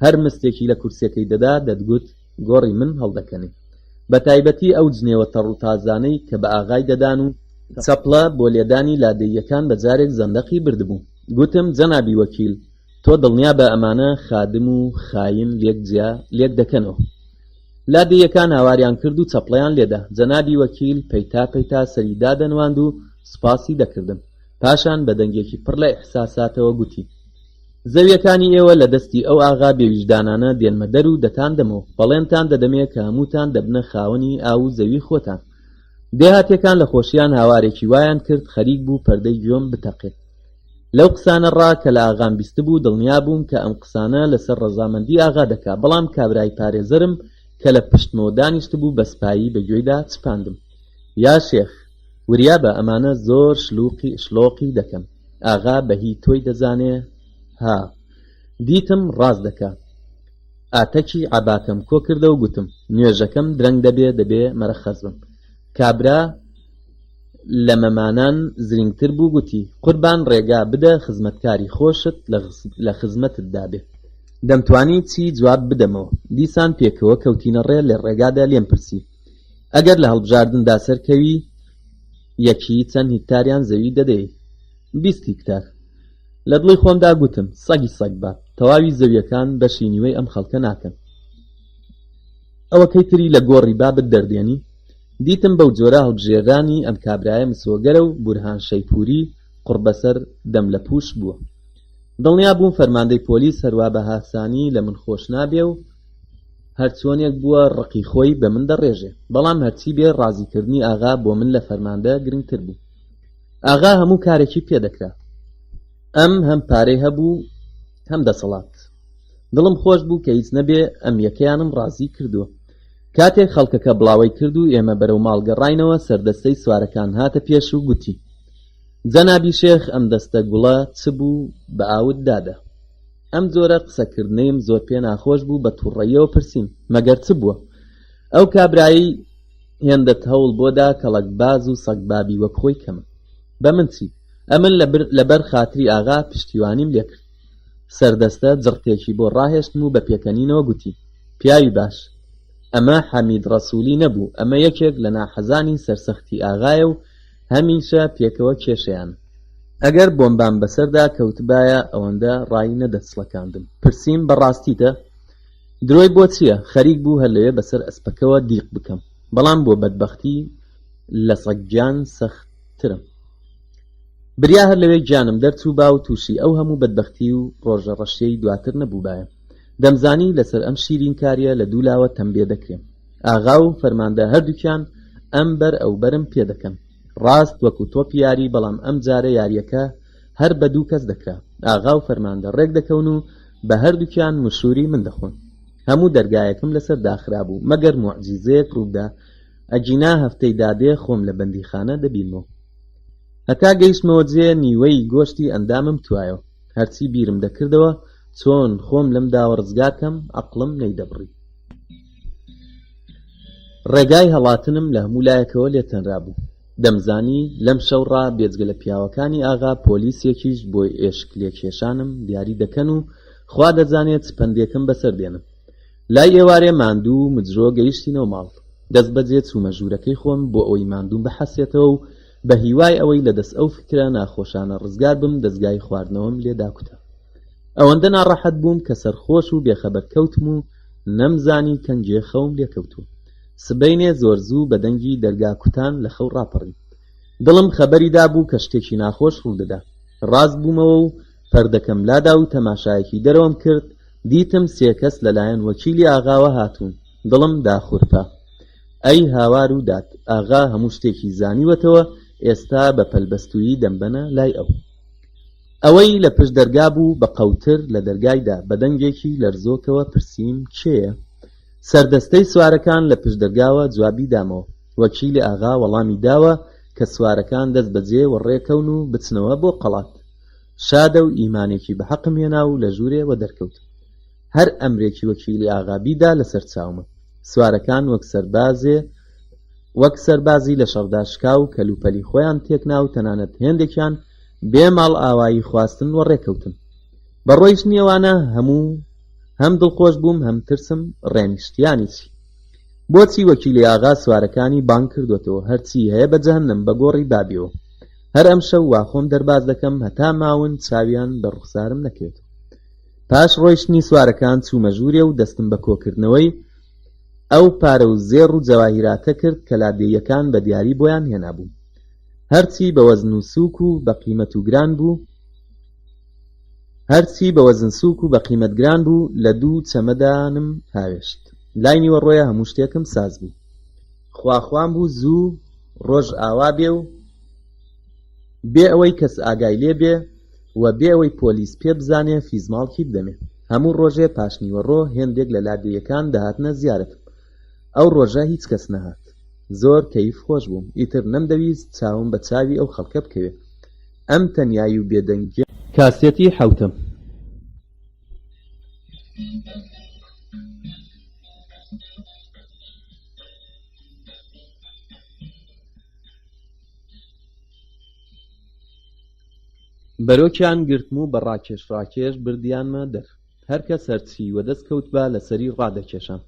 هەر مستێکی لە کورسەکەی دەدا دەتگوت گۆڕی من هەڵدەکەنێ. بە تایبەتی ئەو جنێوە تەڕوتازانەی کە بە ئاغای دەدان و چەپڵە بۆ لێدانی لادەییەکان بە جارێک زەندەقی بردبوو. گوتم: جەنابی وەکیل، تۆ دڵنیا بە ئەمانە خادم و خاین لێک دەکەنەوە؟ لادەییەکان هاواریان کرد و چەپڵەیان لێدا. جەنابی وەکیل پەیتا سەری دادەنواند و سوپاسی دەکردم. پاشان بە دەنگێکی پڕ لە ئیحساساتەوە گوتی: زەویەکانی ئێوە لە دەستی ئەو ئاغا بێویژدانانە دێنمە دەر و دەتاندەمەوە. بەڵێنتان دەدەمێت کە هەمووتان دەبنە خاوەنی ئاو و زەوی خۆتان. دێهاتیەکان لە خۆشییان هاوارێکی وایان کرد خەریک بوو پەردەی گوێم بتەقێت. لەو قسانە ڕا کە لە ئاغام بیست بوو دڵنیا بووم کە ئەم قسانە لەسەر ڕەزامەندی ئاغا دەکا. بەڵام کابرای پارێزەرم کە لە پشتمەوە دانیشت بوو بە سپایی بەگوێیدا چپاندم: یا شێخ، وریا بە ئەمانە زۆر شلۆقی دەکەم. ئاغا بەهی تۆی دەزانێ؟ ها. دیتم ڕاست دەکا. ئاتەکی عەباکەم کۆ کردە و گوتم: نوێژەکەم درەنگ دەبێ مەرەخەز بم. کابرا لە مەمانان زرینگتر بوو، گوتی: قوربان ڕێگا بدە خزمەتکاری خۆشت لە خزمەتتدا بێ. دەمتوانی چی جواب بدەمەوە. دیسان پێکەوە کەوتینە ڕێ لە ڕێگادا لێم پرسی: ئەگەر لە هەڵبژاردندا سەرکەوی یەکی چەند هیکتاریان زەوی دەدەی؟ 20 هیکتار. لە دڵی خۆمدا گوتم: سەگی سەگ بە، تەواوی زەویەکان بەشی نیوەی ئەم خەڵکە ناکەن. ئەوەکەی تری لە گۆڕی بابت دەردێنی؟ دیتم بەو جۆرە هەڵبژێرانی ئەم کابرایە مسۆگەرە و بورهان شەیپوری قوربەسەر دەم لە پوش بووە. دڵنیا بووم فەرماندەی پۆلیس هەروە بە هاسانی لە من خۆش نابێ و هەرچۆنێک بووە ڕقی خۆی بە من دەڕێژێ. بەڵام هەرچی بێ ڕازیکردنی ئاغا بۆ من لە فەرماندە گرنگتر بوو. ئاغا هەموو کارێکی پێدەکرا. ئەم هەم پارەی هەبوو هەم دەسەڵات. دڵم خۆش بوو کە هیچ نەبێ ئەم یەکەیانم ڕازی کردووە. کاتێک خەڵکەکە بڵاوی کرد و ئێمە بەرەو ماڵگەڕاینەوە سەردەستەی سوارەکان هاتە پێش و گوتی: جەنابی شێخ، ئەم دەستە گوڵە چ بوو بە ئاوت دادا؟ ئەم جۆرە قسەکردنەیم زۆر پێ ناخۆش بوو. بە تووڕەیەوە پرسیم: مەگەر چ بووە؟ ئەو کابرایی هێندەت هەوڵ بۆدا کەڵک باز و سەگ بابی وەک خۆی کەمە. بە من چی؟ ئەمن لەبەر خاتری ئاغا پشتیوانیم لێ کرد. سەردەستە جڕتێکی بۆ ڕاهێشتم و بە پێکەنینەوە گوتی: پیاوی باش، ئەمە حەمید ڕەسوولی نەبوو، ئەمە یەکێک لە ناحەزانی سەرسەختی ئاغایە و هەمیشە پێکەوە کێشەیان. ئەگەر بۆمبان بەسەردا کەوتبایە ئەوەندە ڕای نەدەسڵەکاندم. پرسیم: بەڕاستیتە؟ درۆی بۆ چییە؟ خەریک بوو هەر لەوێ بەسەر ئەسپەکەوە دیق بکەم. بەڵام بۆ بەدبەختی لە سەگجان سەختترم. بریا هەر لەوێ گیانم دەرچوو با و تووشی ئەو هەموو بەدبەختی و ڕۆژە ڕەشەی دواتر نەبووبایە. دەمزانی لەسەر ئەم شیرین کاریە لە دوولاوە تەمبێ دەکرێم. ئاغا و فەرماندە هەردووکیان ئەم بەر ئەو بەرم پێ دەکەن. ڕاست وەکو تۆپی یاری، بەڵام ئەم جارە یاریەکە هەر بە دوو کەس دەکرا. ئاغا و فەرماندە ڕێک دەکەون و بە هەردووکیان مشوری من دەخۆن. هەموو دەرگایەکم لەسەر داخرا بوو، مەگەر موعجیزەیەک ڕوودا. ئەجینا هەفتەی دادێ خۆم لە بەندیخانە دەبینمەوە. هەتا گەیشتمەوە جێ نیوەی گۆشتی ئەندامم توایەوە. هەرچی بیرم دەکردەوە چۆن خۆم لەم داوە ڕزگارکەم عەقڵم نەیدەبڕی. ڕێگای هەڵاتنم لە هەموو لایەکەوە لێتەنرا بوو. دەمزانی لەم شەوڕا بێجگە لە پیاوەکانی ئاغا پۆلیسێکیش بۆ ئێشکلێکێشانم دیاری دەکەن و خوا دەزانێت چپەندێکم بەسەر دێنم. لای ئێوارێ ماندوو مجرۆ گەیشتینەوە ماڵ. دەست بەجێ چوومە ژوورەکەی خۆم بۆ ئەوەی ماندووم بەحەسێتەوە و بە هیوای ئەوەی لەدەست ئەو فکرە ناخۆشانە ڕزگار بم دەستگای خواردنەوەم لێداکوتە. ئەوەندە ناڕەحەت بووم کە سەرخۆش و بێخەبەر کەوتم و نەمزانی کەنجێ خەوم لێکەوتووە. سبەینێ زۆر زوو بە دەنگی دەرگا کوتان لە خەو ڕاپەڕی. دڵم خەبەریدا بوو کە شتێکی ناخۆش ڕوودەدا. ڕاست بوومەوە و پەردەکەم لادا و تەماشایەکی دەرەوەم کرد. دیتم سێ کەس لەلایەن وەکیلی ئاغاوە هاتوون. دڵم داخورپە. ئەی هاوار و داد، ئاغا هەموو شتێکی زانیوەتەوە، ئێستا بە پەلبەستوویی دەمبەنە لای ئەو. ئەوەی لە پشت دەرگا بوو بە قەوتر لە دەرگایدا بە دەنگێکی لەرزۆکەوە پرسییم کێیە؟ سەردەستەی سوارەکان لە پشت دەرگاوە جوابی دامەوە. وەکیلی ئاغا وەڵامی داوە کە سوارەکان دەست بەجێ وەڕێکەون و بچنەوە بۆ قەڵات. شادە و ئیمانێکی بە حەقم هێنا و لە ژوورێوە دەرکەوت. هەر ئەمرێکی وەکیلی ئاغا بیدا لەسەر چاومە. سوارەکان وەک سەربازی لە شەڕدا شکا و کەلوپەلی خۆیان تێکنا و تەنانەت هێندێکیان بێماڵ ئاوایی خواستن وەڕێکەوتن. بەڕۆیشتنی ئەوانە هەم دڵخۆش بووم هەم ترسم ڕێنیشتیانی چی. بۆچی وەکیلی ئاغا سوارەکانی بانگ کردوێتەوە هەرچی هەیە بە جەهەنەم بە گۆڕی بابیەوە. هەر ئەم شەو وا خۆم دەرباز دەکەم هەتا ماون چاویان بە ڕوخسارم نەکرێت. پاش ڕۆیشتنی سوارەکان چوومە ژوورێ و دەستم بە کۆکردنەوەی ئەو پارە و زێڕ و جەواهیراتە کرد کە لادێیەکان بە دیاری بۆیان هێنابوو. هەرچی بە وەزن سووک و بە قیمەت گران بوو لە دوو چەمەدانم هاوێشت. لای نیوەڕۆیە هەموو شتێکم ساز بوو. خواخوام بوو زوو ڕۆژ ئاوا بێ و بێ ئەوەی کەس ئاگای لێ بێ و بێ ئەوەی پۆلیس پێ بزانێ فیزماڵکی بدەمێ. هەموو ڕۆژێ پاش نیوەڕۆ هێندێک لە لادێیەکان دەهاتنە زیارەتم. ئەو ڕۆژە هیچ کەس نەهات. زۆر کەیف خۆش بووم. ئیتر نەمدەویست چاوم بە چاوی ئەو خەڵکە بکەوێ. ئەم تەنیایی و بێدەنگی کاسێتی حەوتم. بەرۆکیان گرتم و بە ڕاکێش بردیانمە دەر. هەرکە سەرچی وەدەست کەوت بە لەسەری ڕادەکێشان.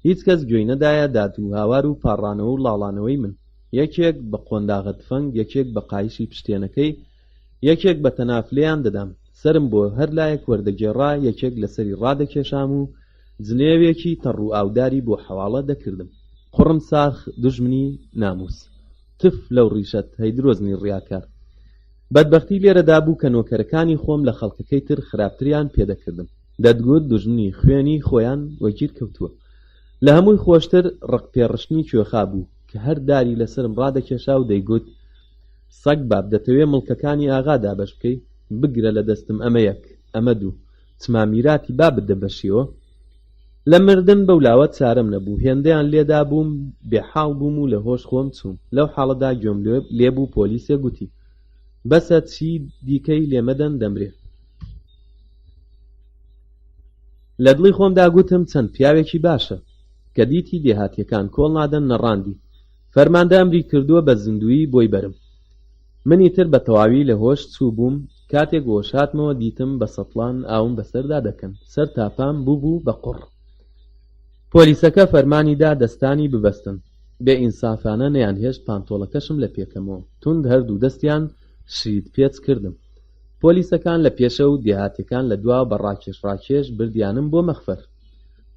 هیچ کەس گوێی نەدایە داد و هاوار و پاڕانەوە و لاڵانەوەی من. یەکێک بە قۆنداغە تفەنگ، یەکێک بە قایشی پشتێنەکەی، یەکێک بە تەنافلەیان دەدام. سرم بۆ هەر لایەک وەردەگێڕا، یەکێک لەسەری ڕادەکێشام و جلێوێکی تەڕ و ئاوداری بۆ حەواڵە دەکردم. قوڕم ساخ دوژمنی ناموس. تف لەو ڕیشەت هەیدرۆزنی ڕیاکار. بەدبەختی لێرەدا بوو کە نۆکەرەکانی خۆم لە خەڵکەکەی تر خراپتریان پێدەکردم. دەتگوت دوژمنی خوێنی خۆیان وەگیر کەوتووە. لە هەمووی خۆشتر ڕقپێڕشتنی کوێخا بوو کە هەر داری لەسرم ڕادەکێشا و دەیگوت سەگ باب دەتەوێ مڵکەکانی ئاغا دابەش بکەی، بگرە لە دەستم ئەمە یەک ئەمە دوو، چمامیراتی با بدەبەشیەوە. لە مردن بەولاوە چارەم نەبوو. هێندەیان لێدا بووم، بێحاڵ بووم و لە هۆش خۆم چووم. لەو حاڵەدا گوێم لێبوو پۆلیسێ گوتی بەسە چی دیکەی لێمەدەن دەمرێ. لە دڵی خۆمدا گوتم چەند پیاوێکی باشە کە دیتی دێهاتیەکان کۆڵ نادەن نەڕاندی. فەرماندە ئەمری کردووە بە زیندویی بۆی بەرم. منی تر بە تەواوی لە هۆش چوو بووم. کاتێک گۆشاتمەوە دیتم بە سەپڵان ئاوم بەسەردا دەکەن. سەر تاپام بوو بە قوڕ. پۆلیسەکە فەرمانیدا دەستانی ببەستن. بێ ئینسافانە نەیانهێشت پانتۆڵەکەشم لە پێکەمەوە. توند هەردوو دەستیان شید پێچ کردم. پۆلیسەکان لە پێشە و دێهاتیەکان لە دوا بە ڕاکێش بردیانم بۆ مەخفەر.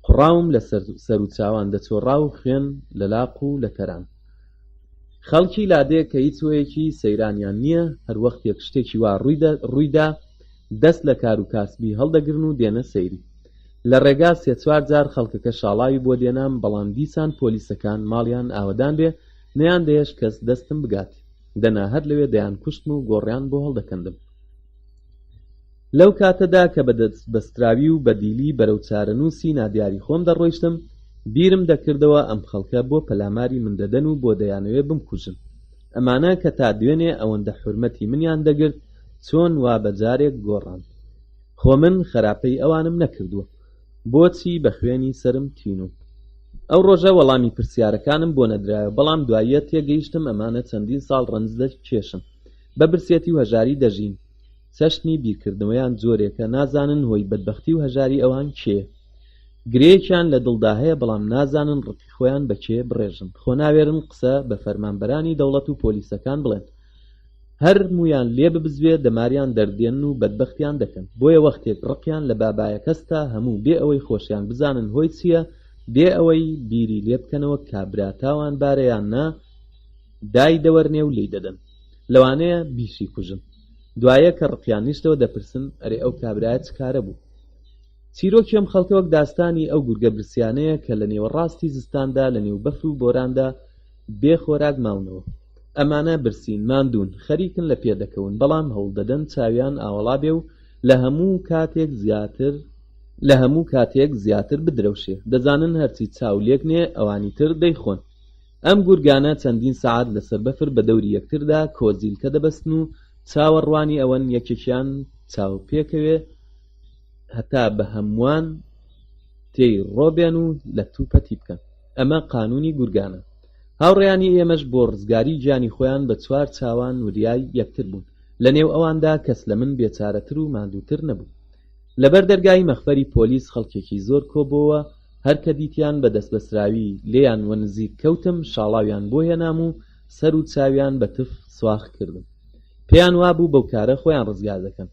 قوڕاوم لە سەر و چاوان دەچۆڕا و خوێن لە لاق و لە کەران. خەڵکی لادێ کە هیچ وەیەکی سەیرانیان نییە، هەر وەختێک شتێکی وا ڕوویدا دەست لە کار و کاسبی هەڵدەگرن و دێنە سەیری. لە ڕێگا سێ چوار جار خەڵکەکە شاڵاوی بۆ دێنام، بەڵام دیسان پۆلیسەکان ماڵیان ئاوەدان بێ نەیان دەیەش کەس دەستم بگات. دەنا هەر لەوێ دەیان کوشتن و گۆڕیان بۆ هەڵدەکەندم. لەو کاتەدا کە بەستراوی و بەدیلی بەرەو چارەنووسی نادیاری خۆم دەڕۆیشتم، بیرم دەکردەوە ئەم خەڵکە بۆ پەلاماری من دەدەن و بۆ دەیانەوێ بمکوژن. ئەمانە کە تا دوێنێ ئەوەندە حورمەتی منیان دەگرت چۆن وا بەجارێک گۆڕان. خۆ من خراپەی ئەوانم نەکردووە، بۆچی بە خوێنی سرم تینوم. ئەو ڕۆژە وەڵامی پرسیارەکانم بۆ نەدرایەوە، بەڵام دواییە تێگەیشتم ئەمانە چەندین ساڵ ڕەنج دەکێشن، بە برسێتی و هەژاری دەژین. چەشنی بیرکردنەوەیان جۆرێکە، نازانن هۆی بەدبەختی و هەژاری ئەوان کێ. گرەیەکیان لە دڵدا هەیە، بەڵام نازانن ڕقی خۆیان بەکێ بڕێژن. خۆ ناوێرن قسە بە فەرمانبەرانی دەوڵەت و پۆلیسەکان بڵێن، هەر مویان لێ ببزوێ دەماریان دەردێن و بەدبەختیان دەکەن. بۆیە وەختێک ڕقیان لە بابایە کەستا، هەموو بێ ئەوەی خۆشیان بزانن هۆی چییە، بێ ئەوەی بیری لێ بکەنەوە کابرا تاوان بارەیان نا، دای دەوەرنێ و لێی دەدەن. لەوانەیە بیشی کوژن. دوایە کە ڕقیان نیشتەوە دەپرسن، ئەرێ ئەو کابرایە چ کارە بوو؟ چیرۆکی ئەم خەڵکە وەک داستانی ئەو گورگە برسیانەیە کە لە نێوەڕاستی زستاندا لە نێو بەفر و بۆراندا بێ خۆراک ماونەوە. ئەمانە برسین، ماندوون، خەریکن لە پێدەکەون، بەڵام هەوڵ دەدەن چاویان ئاوەڵا بێ و لە هەموو کاتێک زیاتر بدرەوشێ. دەزانن هەرچی چاو لێک نێ ئەوانی تر دەیخۆن. ئەم گورگانە چەندین سەعات لەسەر بەفر بە دەوری یەکتردا کۆزیلکە دەبەستن و چاوەڕوانی ئەوەن یەکێکیان چاو پێکەوێ هەتا بە هەمووان تێی ڕۆبێن و لە تووپەتی بکەن. ئەمە قانونی گورگانە. هاوڕێیانی ئێمەش بۆ ڕزگاری گیانی خۆیان بە چوار چاوان وریای یەکتر بوون. لە نێو ئەواندا کەس لە من بێچارەتر و ماندووتر نەبوو. لەبەر دەرگای مەخفەری پۆلیس خەڵکێکی زۆر کۆبووە، هەر کە دیتیان بە دەست بەسراوی لێیان وەنزیک کەوتم، شاڵاویان بۆ هێنام و سەر و چاویان بە تف سواخ کردم. پێیان وابوو بەو کارە خۆیان ڕزگار دەکەن.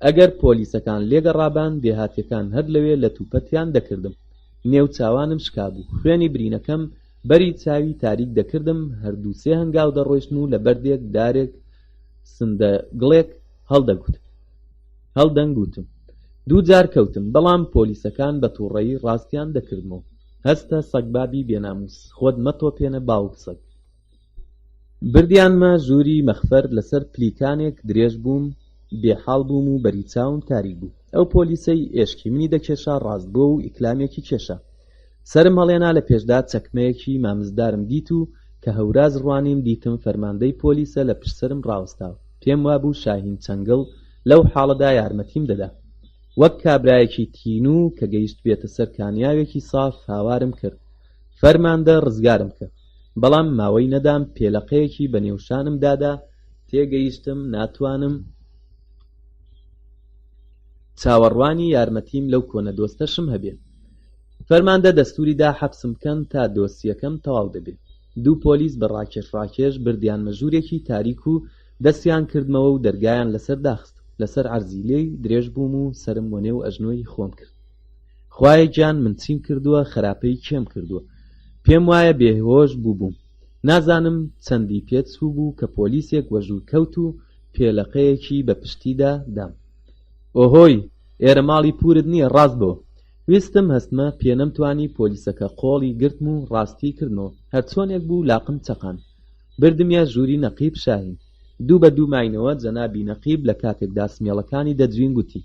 ئەگەر پۆلیسەکان لێگەڕابان، دێهاتیەکان هەر لەوێ لە تووپەتیان دەکردم. نێو چاوانم شکابوو، خوێنی برینەکەم بەری چاوی تاریک دەکردم. هەردوو سێ هەنگاو دەڕۆیشتن و لە بەردێک دارێک سندەگڵێک هەڵدەنگوتم. دوو جار کەوتم، بەڵام پۆلیسەکان بە تووڕەیی ڕاستیان دەکردمەوە. هەستە سەگبابی بێناموس، خۆت مەتۆپێنە باوک سەگ. بردیانمە ژووری مەخفەر. لەسەر پلیکانێک درێژ بووم، بێحاڵ بووم و بەری چاوم تاریک بوو. ئەو پۆلیسەی ئێشکی منی دەکێشا ڕاست بووە و ئیکلامێکی کێشە. سرم هەڵێنا، لە پێشدا چەکمەیەکی مامزدارم دیت و کە هەوراز ڕوانیم دیتم فەرماندەی پۆلیسە لە پشتسەرم ڕاوەستاوە. پێم وابوو شاهین چەنگڵ لەو حاڵەدا یارمەتیم دەدا. وەک کابرایەکی تین و کە گەیشت بێتە سەر کانیاوێکی ساف هاوارم کرد. فەرماندە ڕزگارم کرد، بەڵام ماوەی نەدام پێلەقەیەکی بە نێوشانم دادا. تێگەیشتم ناتوانم چاوەڕوانی یارمەتیم لەو کۆنە دۆستەشم هەبێت. فەرماندە دەستوریدا حەبسم بکەن تا دۆسیەکەم تەواو دەبێت. دوو پۆلیس بە ڕاکێش بردیانمە ژوورێکی تاریک و دەستیان کردمەوە و دەرگایان لەسەر داخست. لەسەر عەرزیلەی درێژ بووم و سرم وەنێ و ئەژنۆی خۆم کرد. خوایە گیان من چیم کردووە، خراپەی کێم کردووە. پێم وایە بێهۆش بووبووم. نازانم چەندی پێچوو بوو کە پۆلیسێک وەژوور کەوت و پێلەقەیەکی بە پشتیدا دام. ئۆهۆی، ئێرە ماڵی پورت نییە، ڕاست بۆ. ویستم هەستمە، پێ نەمتوانی پۆلیسەکە قۆڵی گرتم و ڕاستی کردنەوە. هەرچۆنێک بوو لاقم چەقان. بردمیە ژووری نەقیب شاهین. دوو بە دوو ماینەوە جەنابی نەقیب لە کاتێکدا سمێڵەکانی دەجوین گوتی،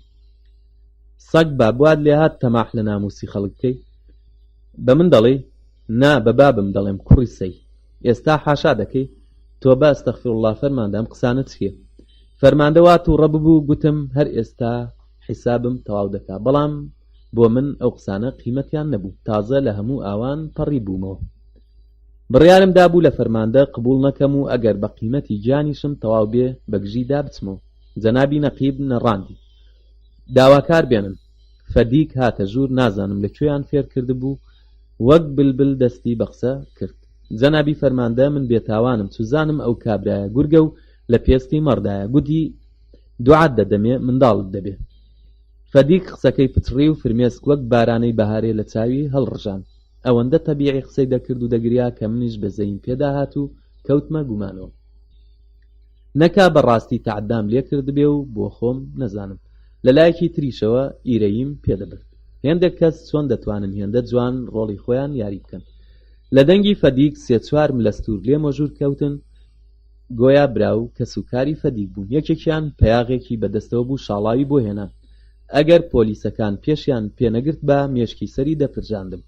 سەگ بابوات لێ هات تەماح لە ناموسی خەڵک بکەی؟ بە من دەڵێ؟ نا، بە بابم دەڵێم، کوڕی سەی. ئێستا حاشا دەکەی؟ تۆ بە ئەستەغفیرڵڵا فەرماندە، ئەم قسانە چییە؟ فەرماندە وا تووڕە ببوو، گوتم هەر ئێستا حیسابم تەواو دەکا، بەڵام بۆ من ئەو قسانە قیمەتیان نەبوو. تازە لە هەموو ئاوان پەڕی بوومەوە. بڕیارم دابوو لە فەرماندە قبول نەکەم و ئەگەر بە قیمەتی جانیشم تەواو بێ بەگژیدا بچمەوە. جەنابی نەقیب نەڕاندی. داواکار بێنن. فەدیک هاتە ژوور، نازانم لەکوێیان فێر کردبوو، وەک بلبل دەستی بە قسە کرد. جەنابی فەرماندە، من بێتاوانم، سوزانم ئەو کابرایە گورگە و لە پێستی مەڕدایە. گوتی دوعات دەدەمێ، منداڵت دەبێ. فەدیک قسەکەی پچڕی و فرمێسک وەک بارانەی بەهارێ لە چاوی هەڵڕژان. ئەوەندە تەبیعی قسەی دەکرد و دەگریا کە منیش بەزەیم پێدا هات و کەوتمە گومانەوە. نەکا بەڕاستی تەعەدام لێ کردبێ و بۆ خۆم نەزانم. لەلایەکی تریشەوە ئیرەییم پێدەبرد. هێندێک کەس چۆن دەتوانن هێندە جوان ڕۆڵی خۆیان یاری بکەن. لە دەنگی فەدیک سێ چوار ملەستور لێ مۆژور کەوتن، گۆیا براو کە سوکاری فەدیک بوون. یەکێکیان پەیاغێکی بەدەستەوە بوو، شاڵاوی بۆ هێنا. ئەگەر پۆلیسەکان پێشیان پێنەگرت بە مێشکی سەری دەپرژاندم.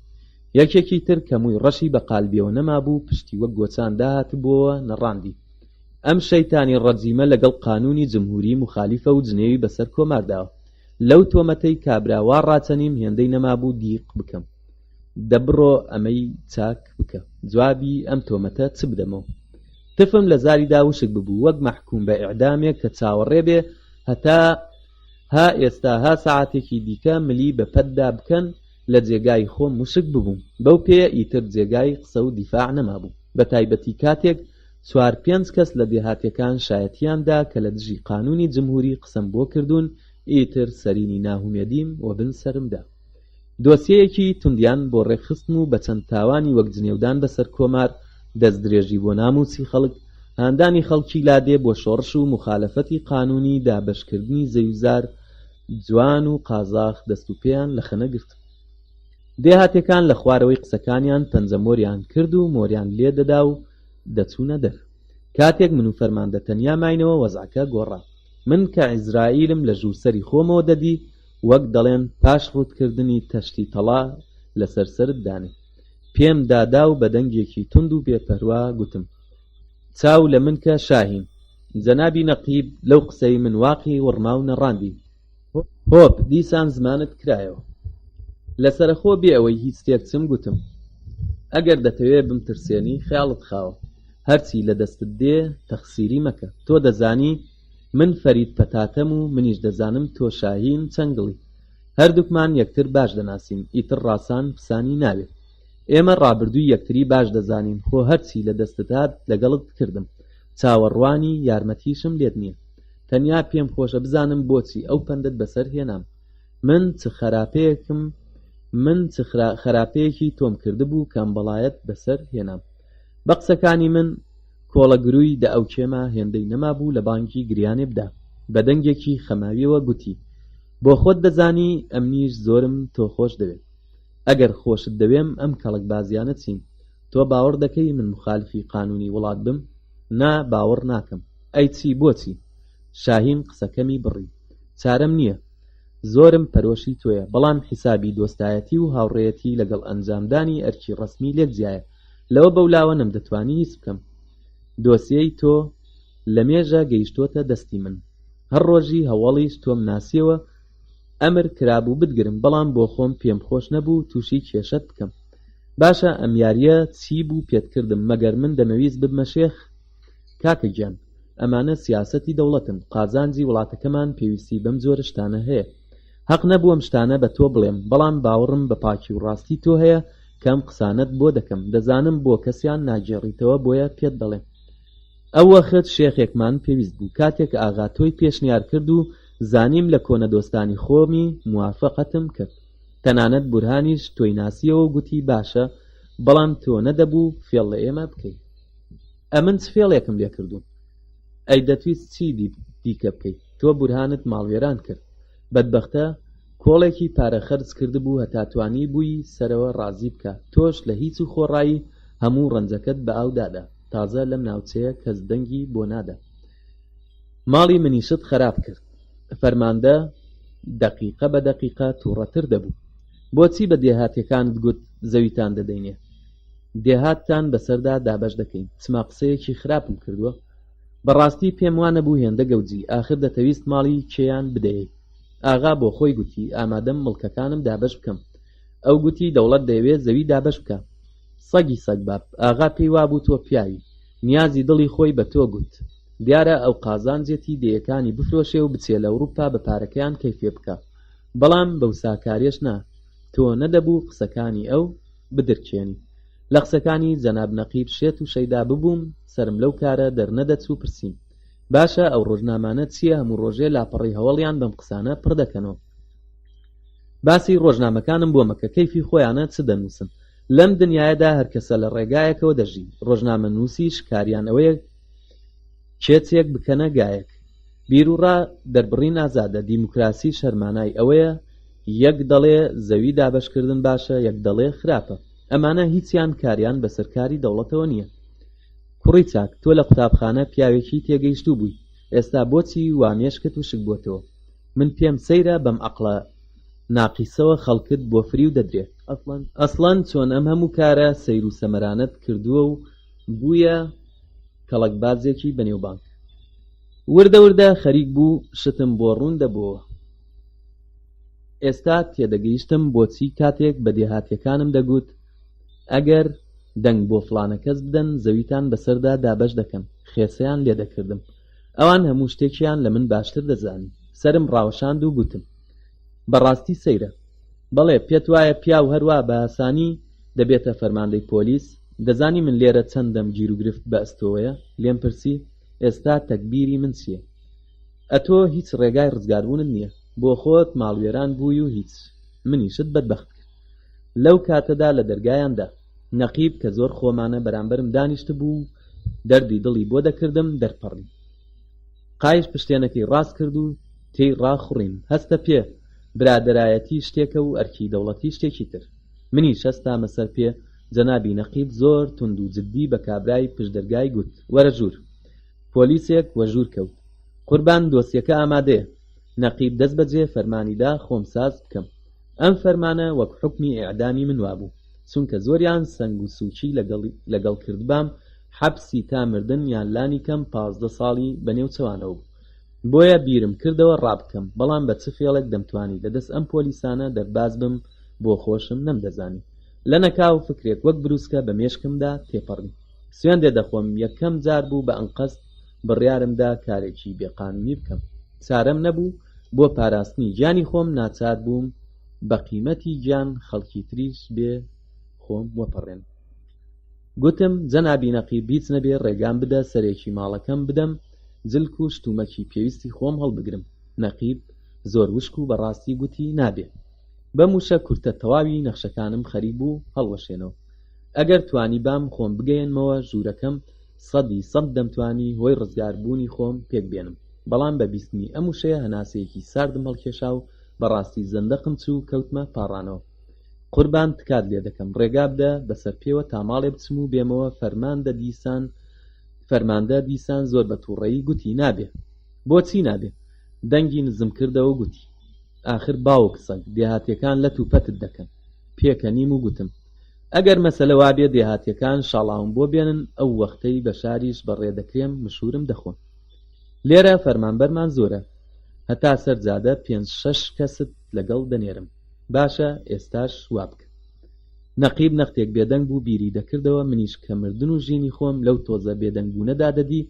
یەکێکی تر کەمووی ڕەشی بە قالبیەوە نەمابوو، پشتی وەک گۆچان داهاتبووە نەڕاندی. ئەم شەیتانی ڕەجیمە لەگەڵ قانونی جمهوری مخالیفە و جنێوی بەسەر کۆمارداوە. لەو تۆمەتەی کابراوا ڕاچەنیم هێندەی نەمابوو دیق بکەم. دەبڕۆ ئەمەی چاک بکە، جوابی ئەم تۆمەتە چ بدەمەوە؟ تفم لە زاریدا وشک ببوو وەک مەحکوم بە ئیعدامێک کە چاوەڕێ بێ هەتا ها ئێستا ها سەعاتێکی دیکە ملی بە پەتدا بکەن لە جێگای خۆم وشک ببووم. بەو پێ ئیتر جێگای قسە و دیفاع نەمابوو، بە تایبەتی کاتێک 4-5 کەس لە دێهاتیەکان شایەتیاندا کە لە دژی قانونی جمهوری قسەم بۆ کردوون. ئیتر سەرینی ناهومێدیم و بن سەرمدا. دۆسیەیەکی توندیان بۆ ڕێخستن و بە چەند تاوانی وەک جنێودان بەسەر کۆمار، دەستدرێژی بۆ ناموسی خەڵک، هاندانی خەڵکی لادێ بۆ شۆڕش و مخالەفەتی قانونی دابەشکردنی زەویزار جوان و قازاخ دەست و پێیان لە خەنە گرت. دێهاتیەکان لە خوارەوەی قسەکانیان پەنجەمۆریان کرد و مۆریان لێ دەدا و دەچوونە دەر. کاتێک من و فەرماندە تەنیا ماینەوە وەزعەکە گۆڕا. من کە عیزرائیلم لە ژوورسەری خۆمەوە دەدی وەک دەڵێن پاش ڕوودکردنی تەشتی تەڵا لەسەر سرت دانێ. پێم دادا و بە دەنگێکی تند و بێپەروا گوتم: چاو لە من کە شاهین. جەنابی نەقیب لەو قسەی من واقعی وڕما و نەڕاندی. هۆپ دیسان زمانت کرایەوە. لەسەرخۆ بێ ئەوەی هیچ تێکچم گوتم: ئەگەر دەتەوێ بمترسێنی خەیاڵت خاوە، هەرچی لە دەستت دێ تەخسیری مەکە. تۆ دەزانی من فەرید پەتاتەم و منیش دەزانم تۆ شاهین چەنگڵی. هەردووکمان یەکتر باش دەناسین، ئیتر ڕاسان فسانی ناوێت. ئێمە ڕابردووی یەکتری باش دەزانین. خۆ هەرچی لە دەستت هات لەگەڵت کردم، چاوەڕوانی یارمەتیشم لێت نییە. تەنیا پێم خۆشە بزانم بۆچی ئەو پەندت بەسەر هێنام. من چ خراپەیەکی تۆم کردبوو کەم بەڵایەت بەسەر هێنام. بە قسەکانی من کۆڵەگرووی دە ئەو کێمە هێندەی نەمابوو لە بانکی گریانێ بدا. بە دەنگێکی خەماویەوە گوتی: بۆ خۆت دەزانی ئەمنیش زۆرم تۆ خۆش دەوێت. ئەگەر خۆشت دەوێم ئەم کەڵک بازیانە چین. تۆ باوەڕ دەکەی من مخالفی قانونی وڵات بم؟ نا، باوەڕ ناکەم. ئەی چی بۆچی؟ شاهین قسەکەمی بڕی: چارەم نییە. زۆرم پەرۆشی تۆیە، بەڵام حیسابی دۆستایەتی و هاوڕێیەتی لەگەڵ ئەنجامدانی ئەرکی ڕەسمی لێک جیایە. لەوە بەولاوە نەمدەتوانی هیچ بکەم. دۆسیەی تۆ لە مێژە گەیشتۆتە دەستی من. هەر ڕۆژی هەوڵیش تۆم ناسیەوە ئەمر کرابوو بتگرم، بەڵام بۆ خۆم پێم خۆش نەبوو تووشی کێشەت بکەم. باشە ئەم یاریە چی بوو پێت کردم مەگەر من دەمەویست ببمە شێخ؟ کاکە گیان، ئەمانە سیاسەتی دەوڵەتن. قازانجی وڵاتەکەمان پێویستی بەم جۆرە شتانە هەیە. حەق نەبووەم شتانە بە تۆ بڵێم، بەڵام باوەڕم بە پاکی و ڕاستی تۆ هەیە کەم قسانت بۆ دەکەم. دەزانم بۆ کەسیان ناگێڕیتەوە، بۆیە پێت دەڵێم. ئەو وەخت شێخێکمان پێویست بوو. کاتێک ئاغا تۆی پێشنیار کرد و زانیم لە کۆنە دۆستانی خۆمی موافقەتم کرد. تەنانەت بورهانیش تۆی ناسیەوە و گوتی باشە، بەڵام تۆ نەدەبوو فێڵ لە ئێمە بکەیت. ئەمن چ فێڵێکم لێ کردوون؟ ئەی دەتویست چی دیکە بکەیت؟ تۆ بورهانت ماڵوێران کرد. بەدبەختە کۆڵێکی پارە خەرج کردبوو هەتا توانی بووی سەرەوە ڕازی بکە. تۆش لە هیچ و خۆڕایی هەموو ڕەنجەکەت بە ئاودادا. تازە لەم ناوچەیە کەس دەنگی بۆ نادا. ماڵی منیشت خراپ کرد. فەرماندە دەقیقە بە دەقیقە تووڕەتر دەبوو. بۆچی بە دێهاتیەکانت گوت زەویتان دەدەینێ؟ دێهاتتان بەسەردا دابەش دەکەین. چما قسەیەکی خراپم کردووە؟ بەڕاستی پێم وانە بوو هێندە گەوجی. ئاخر دەتەویست ماڵی کێیان بدەیت؟ ئاغا بۆ خۆی گوتی ئامادەم مڵکەکانم دابەش بکەم. ئەو گوتی دەوڵەت دەیەوێت زەوی دابەش بکە. سەگی سەگباب. ئاغا پێی وابوو تۆ پیاوی. نیازی دڵی خۆی بە تۆ گوت. دیارە ئەو قازانجێتی دەیەکانی بفرۆشێ و بچێ لە ئەوروپا بە پارەکەیان کەیفێ بکە. بەڵام بەو ساکاریەش نا. تۆ نەدەبوو قسەکانی ئەو بدرکێنی. لە قسەکانی جەناب نەقیب شێت و شەیدا ببووم، سرم لەو کارە دەرنەدەچوو پرسیم: باشە ئەو ڕۆژنامانە چییە؟ هەموو ڕۆژێ لاپەڕی هەوڵیان بەم قسانە پڕ دەکەنەوە. باسی ڕۆژنامەکانم بۆ مەکە، کەیفی خۆیانە چ دەنووسن. لەم دنیایەدا هەرکەسە لە ڕێگایەکەوە دەژی. ڕۆژنامە نووسیش کاریان ئەوەیە کێچێک بکەنە گایەک. بیرروڕا دەربڕین ئازادە. دیموکراسی شەرمانای ئەوەیە یەک دەڵێ زەوی دابەشکردن باشە، یەک دەڵێ خراپە. ئەمانە هیچیان کاریان بە سەرکاری دەوڵەتەوە نییە. کوڕی چاک، تۆ لە قوتابخانە پیاوێکی تێگەیشتوو بووی، ئێستا بۆچی وامێشکت و شک بۆتەوە؟ من پێم سەیرە بەم عەقڵە ناقیسەوە خەڵکت بۆ فریو دەدرێت. ئەسڵەن چۆن ئەم هەموو کارە سەیر و سەمەرانت کردووە و بوویە کەڵکبازێکی بەنێوبانگ. وردە وردە خەریک بوو شتم بۆ ڕوون دەبووە. ئێستا تێدەگەیشتم بۆچی کاتێک بە دێهاتیەکانم دەگوت ئەگەر دەنگ بۆ فڵانە کەس بدەن زەویتان بەسەردا دابەش دەکەن خێسەیان لێ دەکردم. ئەوان هەموو شتێکیان لە من باشتر دەزانی. سەرم ڕاوەشاند و گوتم بەڕاستی سەیرە. بەڵێ پێت وایە پیاو هەروە بە ئاسانی دەبێتە فەرماندەی پۆلیس؟ دەزانی من لێرە چەندەم گیر و گرفت بە ئەستۆوەیە؟ لێم پرسی. ئێستا تەکبیری من چییە؟ ئەتۆ هیچ ڕێگای ڕزگاربوونت نییە. بۆ خۆت ماڵوێران بووی و هیچ. منیشت بەدبەخت کرد. لەو کاتەدا لە دەرگایاندا نەقیب کە زۆر خۆمانە بەرامبەرم دانیشت بوو دەردی دڵی بۆ دەکردم دەرپەڕی. قایش پشتێنەکەی ڕاست کرد و تێی ڕاخوڕیم. هەستە پێ برادەرایەتی شتێکە و ئەرکی دەوڵەتی شتێکی تر. منیش هەستامە سەر پێ. جەنابی نەقیب زۆر تند و جددی بە کابرای پشتدەرگای گوت وەرە ژوور. پۆلیسێک وە ژوور کەوت. قوربان دۆسیەکە ئامادەیە. نەقیب دەست بەجێ فەرمانیدا خۆم ساز بکەم. ئەم فەرمانە وەک حوکمی ئیعدامی من وابوو، چونکە زۆریان سەنگ و سوچی لەگەڵ کردبام حەبسی تا مردن یان لانی کەم 15 ساڵی بەنێو چەوانەوە بوو. بۆیە بیرم کردەوە ڕابکەم، بەڵام بە چ فێڵێک دەمتوانی لەدەست ئەم پۆلیسانە دەرباز بم بۆ خۆشم نەمدەزانی. لە نەکاو فکرێک وەک بروسکە بە مێشکمدا تێپەڕی. سوێن دێدەخۆم یەکەم جار بوو بە ئەنقەست بڕیارمدا کارێکی بێقانونی بکەم. چارەم نەبوو، بۆ پاراستنی گیانی خۆم ناچار بووم بە قیمەتی گیان خەڵکی تریش بێ خۆم وەپەڕێن. گوتم جەنابی نەقیب هیچ نەبێ ڕێگام بدە سەرێکی ماڵەکەم بدەم جلک و شتومەکی پێویستی خۆم هەڵبگرم. نەقیب زۆر وشک و بەڕاستی گوتی نابێ. بەم وشە کورتە تەواوی نەخشەکانم خەریب و هەڵوەشێنەوە. ئەگەر توانی بام خۆم بگەێنمەوە ژوورەکەم 100% دەمتوانی هۆی ڕزگاربوونی خۆم پێک بێنم. بەڵام بە بیستنی ئەم وشەیە هەناسەیەکی ساردم هەڵکێشا و بەڕاستی زەندەقم چوو کەوتمە پاڕانەوە. قوربان تکات لێ دەکەم ڕێگا بدە بەسەر پێوە تا ماڵێ بچم و بێمەوە. فەرماندە دیسان زۆر بە تووڕەیی گوتی نابێ. بۆچی نابێ؟ دەنگی نزم کردەوە گوتی ئاخر باوک سەگ دێهاتیەکان لە توپەتت دەکەن. پێکەنیم و گوتم ئەگەر مەسەلە وابێ دێهاتیەکان شاڵاوم بۆ بێنن ئەو وەختەی بە شاریش بەڕێدەکرێم مشورم دەخۆن. لێرە فەرمانبەرمان زۆرە، هەتا سەرجادە 5-6 کەست لەگەڵ دەنێرم. باشە ئێستاش وا بکە. نەقیب نەختێک بێدەنگ بوو بیری دەکردەوە. منیش کە مردن و ژینی خۆم لەو تۆزە بێدەنگبوونەدا دەدی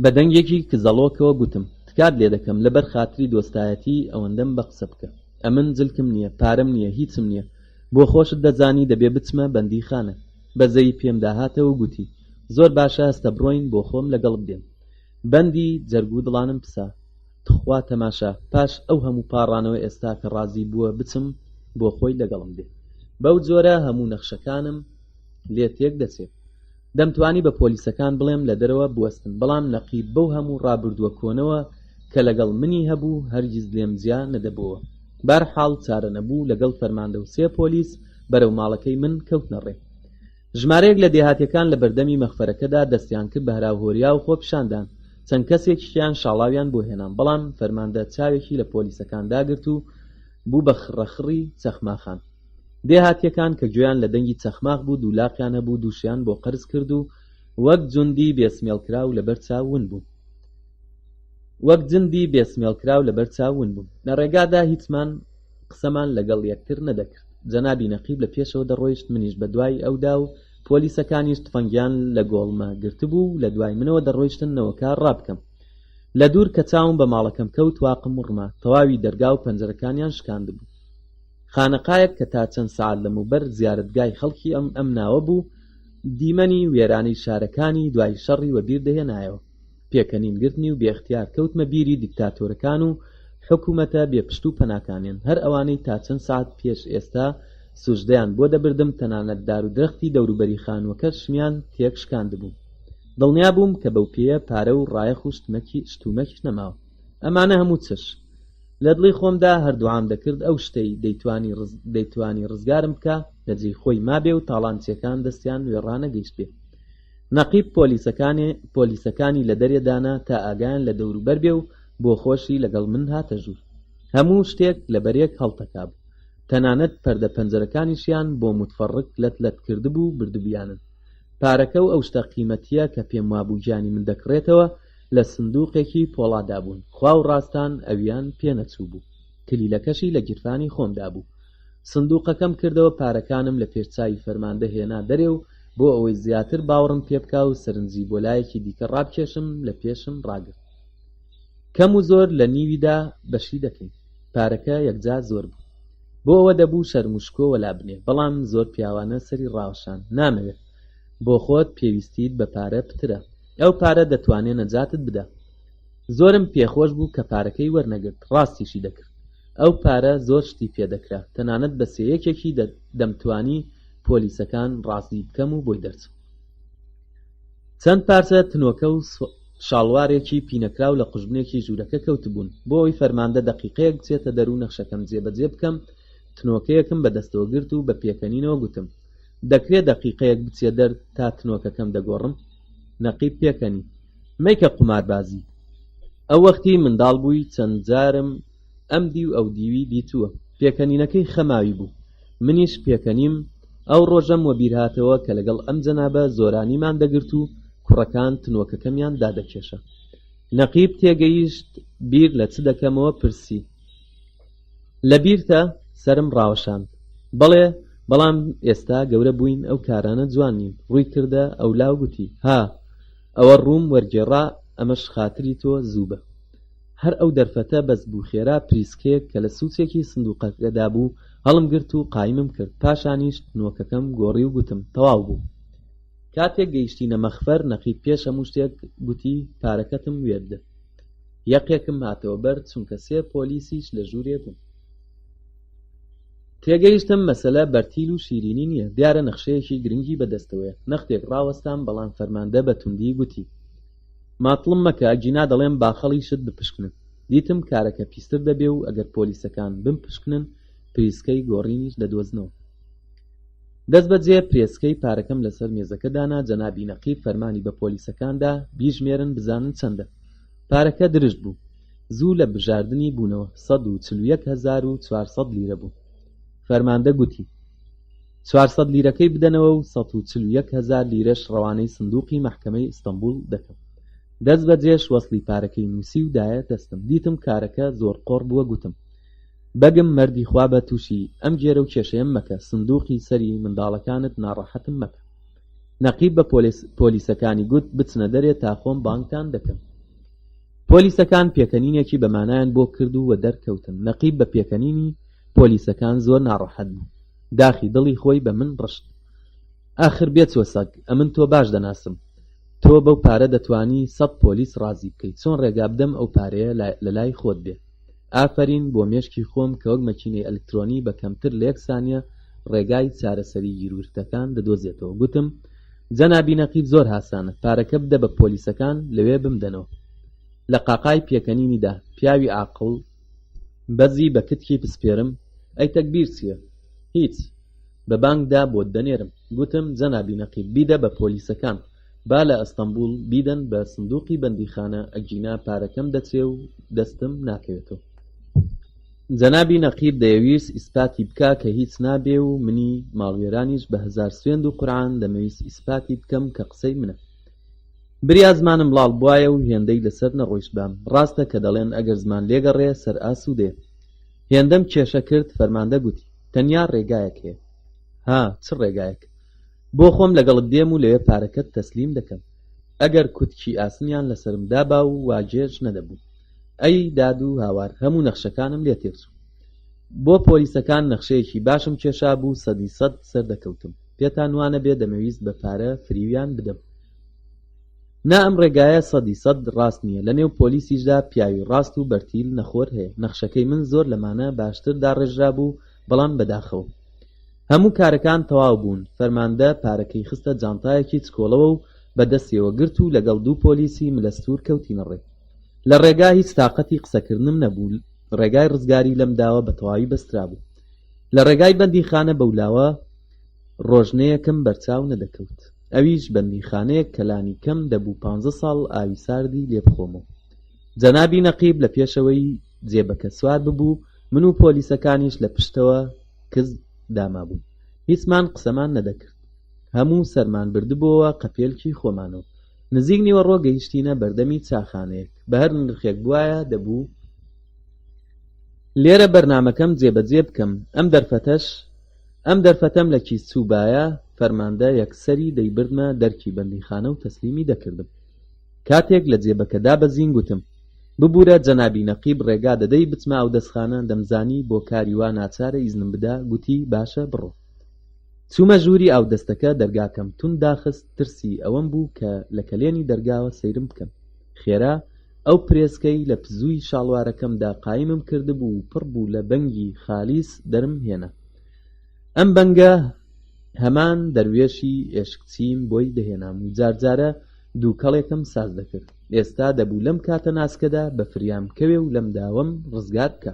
بە دەنگێکی کزەڵۆکەوە گوتم تکات لێ دەکەم لەبەر خاتری دۆستایەتی ئەوەندەم بە قسە بکە. ئەمن جلکم نییە، پارەم نییە، هیچم نییە. بۆ خۆشت دەزانی دەبێ بچمە بەندیخانە. بەزەی پێم داهاتەوە گوتی زۆر باشە هەستە بڕۆین بۆ خۆم لەگەڵ بدێن. بەندی جەرگ و دڵانم پسا. تخوا تەماشا پاش ئەو هەموو پاڕانەوە ئێستا کە ڕازی بووە بچم بۆ خۆی لەگەڵم دێ. بەو جۆرە هەموو نەخشەکانم لێ تێک دەچێت. دەمتوانی بە پۆلیسەکان بڵێم لە دەرەوە بوەستن، بەڵام نەقیب بەو هەموو ڕابردووە کۆنەوە کە لەگەڵ منی هەبوو هەرگیز لێم جیا نەدەبەوە. بەرحاڵ چارە نەبوو لەگەڵ فەرماندە و 3 پۆلیس بەرەو ماڵەکەی من کەوتنە ڕێ. ژمارەیەک لە دێهاتیەکان لە بەردەمی مەخفەرەکەدا دەستیان کرد بە هەراوهۆریا و خۆ پیشاندان. چەند کەسێکیان شاڵاویان بۆ هێنان، بەڵام فەرماندە چاوێکی لە پۆلیسەکان داگرت و بوو بە خڕەخڕی چەخماخان. دێهاتیەکان کە گوێیان لە دەنگی چەخماخ بوو دوولاقیان هەبوو دووشیان بۆ قرس کرد و وەک جوندی بێسمێڵکراو لەبەر چاون بوون. لە ڕێگادا هیچمان قسەمان لەگەڵ یەکتر نەدەکرد. جەنابی نەقیب لە پێشەوە دەڕۆیشت، منیش بە دوای ئەودا و پۆلیسەکانیش تفەنگیان لە گۆڵمە گرتبوو لە دوای منەوە دەڕۆیشتن نەوەکار ڕابکەم. لە دوور کە چاوم بە ماڵەکەم کەوت واقم وڕما. تەواوی دەرگا و پەنجەرەکانیان شکاند بوو. خانەقایەک کە تا چەند سەعات لەموبەر زیارەتگای خەڵکی ئەم ناوە بوو، دیمەنی وێرانەی شارەکانی دوای شەڕی وەبیر دەهێنایەوە. پێکەنیم گرتنی و بێختیار کەوتمە بیری دیکتاتۆرەکان و حکوومەتە بێپشت و پەناکانیان، هەر ئەوانەی تا چەند سەعات پێش ئێستا سوژدەیان بۆ دەبردم. تەنانەت دار و درەختی دەوروبەری خانووەکە شمیان تێک شکاند بوو. دڵنیا بووم کە بەو پێیە پارە و ڕایەخ و شتومەکیش نەماوە. ئەمانە هەموو چش لە دڵی خۆمدا هەردووعام دەکرد ئەو شتەی دەیتوانی ڕزگارم بکە لەجێی خۆی مابێ و تاڵانچیەکان دەستیان وێڕانە گەیشت بێ. نەقیب پۆلیسەکانی لە دەرێدانا تا ئاگایان لە دەوروبەر بێ و بۆ خۆشی لەگەڵ من هاتە ژوور. هەموو شتێک لە بەرێک هەڵتەکا بوو. تەنانەت پەردە پەنجەرەکانیشیان بۆ متفەڕق لەت کردبوو بردوبیانن. پارەکە و ئەو شتە قیمەتیە کە پێم وابوو گیانی من دەکڕێتەوە لە سندووقێکی پۆڵادا بوون. خوا و ڕاستان ئەویان پێ نەچوو بوو. کلیلەکەشی لە گیرفانی خۆمدا بوو. سندوقەکەم کردەوە پارەکانم لە پێشچاوی فەرماندە هێنا دەرێ و بۆ ئەوەی زیاتر باوەڕم پێ بکا و سەرنجی بۆ لایەکی دیکە ڕابکێشم لە پێشم ڕاگرت. کەم و زۆر لە نیویدا بەشی دەکەین. پارەکە یەکجار زۆر بوو. بۆ ئەوە دەبوو شەرموشکۆ وەلا بنێ، بەڵام زۆر پیاوانە سەری ڕاوەشان نامەوێت. بۆ خۆت پێویستیت بە پارە پترە، ئەو پارە دەتوانێت نەجاتت بدە. زۆرم پێخۆش بوو کە پارەکەی وەرنەگرت، ڕاستیشی دەکرد. ئەو پارە زۆر شتی پێدەکرا، تەنانەت بە سێیەکێکی دەمتوانی پۆلیسەکان ڕاستی بکەم و بۆی دەرچم. چەند پارچە تنۆکە و شاڵوارێکی پینەکراو لە قوژبنێکی ژوورەکە کەوتبوون. بۆ ئەوی فەرماندە دەقیقەیەک بچێتە دەرەوە نەخشەکەم جێبەجێ بکەم، تنۆکەیەکم بەدەستەوە گرت و بە پێکەنینەوە گوتم: دەکرێت دەقیقەیەک بچێ دەر تا تنۆکەکەم دەگۆڕم؟ نەقیب پێکەنی: مەیکە قوماربازی. ئەو وەختی منداڵ بووی، چەند جارم ئەم دی و ئەو دیوی دیتووە. پێکەنینەکەی خەماوی بوو. منیش پێکەنیم ئەو ڕۆژەم وە بیرهاتەوە کە لەگەڵ ئەم جەنابە زۆرانیمان دەگرت و کوڕەکان تنۆکەکەمیان دادەکێشە. نەقیب تێگەیشت بیر لە چ دەکەمەوە پرسی. لە بیرتە؟ سەرم ڕاوەشاند. بەڵێ، بەڵام ئێستا گەورە بووین، ئەو کارانە جوان نین. ڕووی کردە ئەو لاو گوتی: ها، ئەوە ڕووم وەرگێڕا، ئەمەش خاتری تۆ زوو بە. هەر ئەو دەرفەتە بەس بوو خێرا پریسکێک کە لە سوچێکی سندوقەکەدا بوو هەڵم گرت و قایمم کرد. پاشانیش تنۆکەکەم گۆڕی و گوتم: تەواو بوو. کاتێک گەیشتینە مەخفەر، نەقیب پێش هەموو شتێک گوتی: پارەکەتم وێردە. یەقێکم هاتەوە بەر، چونکە 3 پۆلیسیش لە ژوورێ بوون. تێگەیشتم مەسەلە بەرتیل و شیرینی نییە، دیارە نەخشەیەکی گرنگی بەدەستەوەیە. نەختێک ڕاوەستان، بەڵام فەرماندە بە توندی گوتی: ماتڵم مەکە، ئەگینا دەڵێم باخەڵی شت بپشکنن. دیتم کارەکە پیستر دەبێ و ئەگەر پۆلیسەکان بمپشکنن، پریسکەی گۆڕینیش دەدۆزنەوە. دەست بەجێ پرێسکەی پارەکەم لەسەر مێزەکە دانا. جەنابی نەقیب فەرمانی بە پۆلیسەکاندا بیژمێرن بزانن چەندە. پارەکە درشت بوو. زوو لە بژاردننی بوونەوە. 141,400 لیرە بوو. فەرماندە گوتی: 400 لیرەکەی بدەنەوە و 141,000 لیرەش ڕەوانەی سندوقی مەحکەمەی ئیستەنبوڵ دەکەم. دەست بەجێش وەسڵی پارەکەی نووسی و دایە دەستم. دیتم کارەکە زۆر قۆڕ بووە. گوتم: بەگم مەردی خوا بە تووشی ئەم گێرە و کێشەیەم مەکە، سندوقی سەری منداڵەکانت ناڕەحەتم مەکە. نەقیب بە پۆلیسەکانی گوت: بچنە دەرێ تا خۆم بانگتان دەکەم. پۆلیسەکان پێکەنینێکی بەمانایان بۆ کرد و وە دەرکەوتن. نەقیب بە پێکەنینی پۆلیسەکان زۆر ناڕەحەت بوو. داخی دڵی خۆی بە من ڕشت. ئاخر بێت وەسەگ، ئەمن تۆ باش دەناسم. تۆ بەو پارە دەتوانی 100 پۆلیس ڕازی بکەیت. چۆن ڕێگا بدەم ئەو پارەیە لە لای خۆت بێ؟ ئافرین بۆ مێشکی خۆم کە وەک مەکینەی ئەلکترۆنی بە کەمتر لە 1 سانیە ڕێگای چارەسەری گیرورتەکان دەدۆزێتەوە. گوتم: جەنابی نەقیب زۆر هاسانە، پارەکە بدە بە پۆلیسەکان لەوێ بمدەنەوە. لە قاقای پێکەنینیدا پیاوی عاقڵ بەزی بە کتکی پسپێرم: ئەی تەکبیر چییە؟ هیچ، بە بانگدا بۆت دەنێرم. گوتم: جەنابی نەقیب بیدە بە پۆلیسەکان، با لە ئەستەنبوڵ بیدەن بە سندوقی بەندیخانە، ئەگینا پارەکەم دەچێ و دەستم ناکەوێتەوە. جەنابی نەقیب دەیەویست ئیسپاتی بکا کە هیچ نابێ و منی ماڵوێرانیش بە 1000 سوێند و قورعان دەمەویست ئیسپاتی بکەم کە قسەی منە. بریا زمانم لاڵ بوایە و هێندەی لەسەر نەڕۆیشت بام. ڕاستە کە دەڵێن ئەگەر زمان لێگەڕێ سەر ئاسوودێ. هێندەم کێشە کرد. فەرماندە گوتی: تەنیا ڕێگایەک هەیە. ها، چ ڕێگایەک؟ بۆ خۆم لەگەڵت دێم و لەوێ پارەکەت تەسلیم دەکەم. ئەگەر کوتکی ئاسنیان لەسرم دابا و واجێژ نەدەبوو. ئەی داد و هاوار، هەموو نەخشەکانم لێ تێچوو. بۆ پۆلیسەکان نەخشەیەکی باشم کێشا بوو. 100% سەردەکەوتم. پێتان وانە بێ دەمەویست بە پارە فریویان بدەم. نا ئەم ڕێگایە 100% ڕاست نییە. لە نێو پۆلیسیشدا پیاوی ڕاست و بەرتیل نەخۆر هەیە. نەخشەکەی من زۆر لەمانە باشتر داڕێژرا بوو، بەڵام بەداخەوە. هەموو کارەکان تەواو بوون. فەرماندە پارەکەی خستە جانتایەکی چکۆڵەوە و بەدەستیەوە گرت و لەگەڵ 2 پۆلیسی ملەستور کەوتینە ڕێ. لە ڕێگا هیچ تااقەتی قسەکردنم نەبوو. ڕێگای ڕزگاری لەم داوە بە تەواوی بەسترا بوو. لە ڕێگای بەندیخانە بەولاوە ڕۆژنەیەکم بەرچاو نەدەکەوت. ئەویش بەندیخانەیەک کەلانی کەم دەبوو 15 ساڵ ئاوی ساردی لێ بخۆمەوە. جەنابی نەقیب لە پێشەوەی جێبەکە سوار ببوو. من و پۆلیسەکانیش لە پشتەوە کز داما بوون. هیچمان قسەمان نەدەکرد. هەموو سەرمان بردبووەوە قەپێلکی خۆمانەوە. نزیک نیوەڕۆ گەیشتینە بەردەمی چاخانەیەک. بە هەر نرخێک بوایە دەبوو لێرە بەرنامەکەم جێبەجێ بکەم ئەم دەرفەتەم لە کیسچووبایە فەرماندە یەکسەری دەیبردمە دەرکی بەندیخانە و تەسلیمی دەکردم. کاتێک لە جێبەکەدا بەزین گوتم ببوورە جەنابی نەقیب ڕێگا دەدەی بچمە ئەو دەستخانە دەمزانی بۆ کاری وا ناچارە ئیزنم بدا. گوتی باشە بڕۆ. چوومە ژووری ئاو دەستەکە. دەرگاکەم تون داخست. ترسی ئەوەم بوو کە لە کەلێنی دەرگاوە سەیرم بکەم. خێرا ئەو پرێسکەی لە پزووی شاڵوارەکەمدا قایمم کردبوو و پڕ بوو لە بەنگی خالیس دەرم هێنا. ئەم بەنگە هەمان دەروێشی ئێشکچیم بۆی دەهێنام و جارجارە دووکەڵێکم ساز دەکرد. ئێستا دەبوو لەم کاتە ناسکەدا بە فریام کەوێ و لەم داوەم ڕزگار بکە.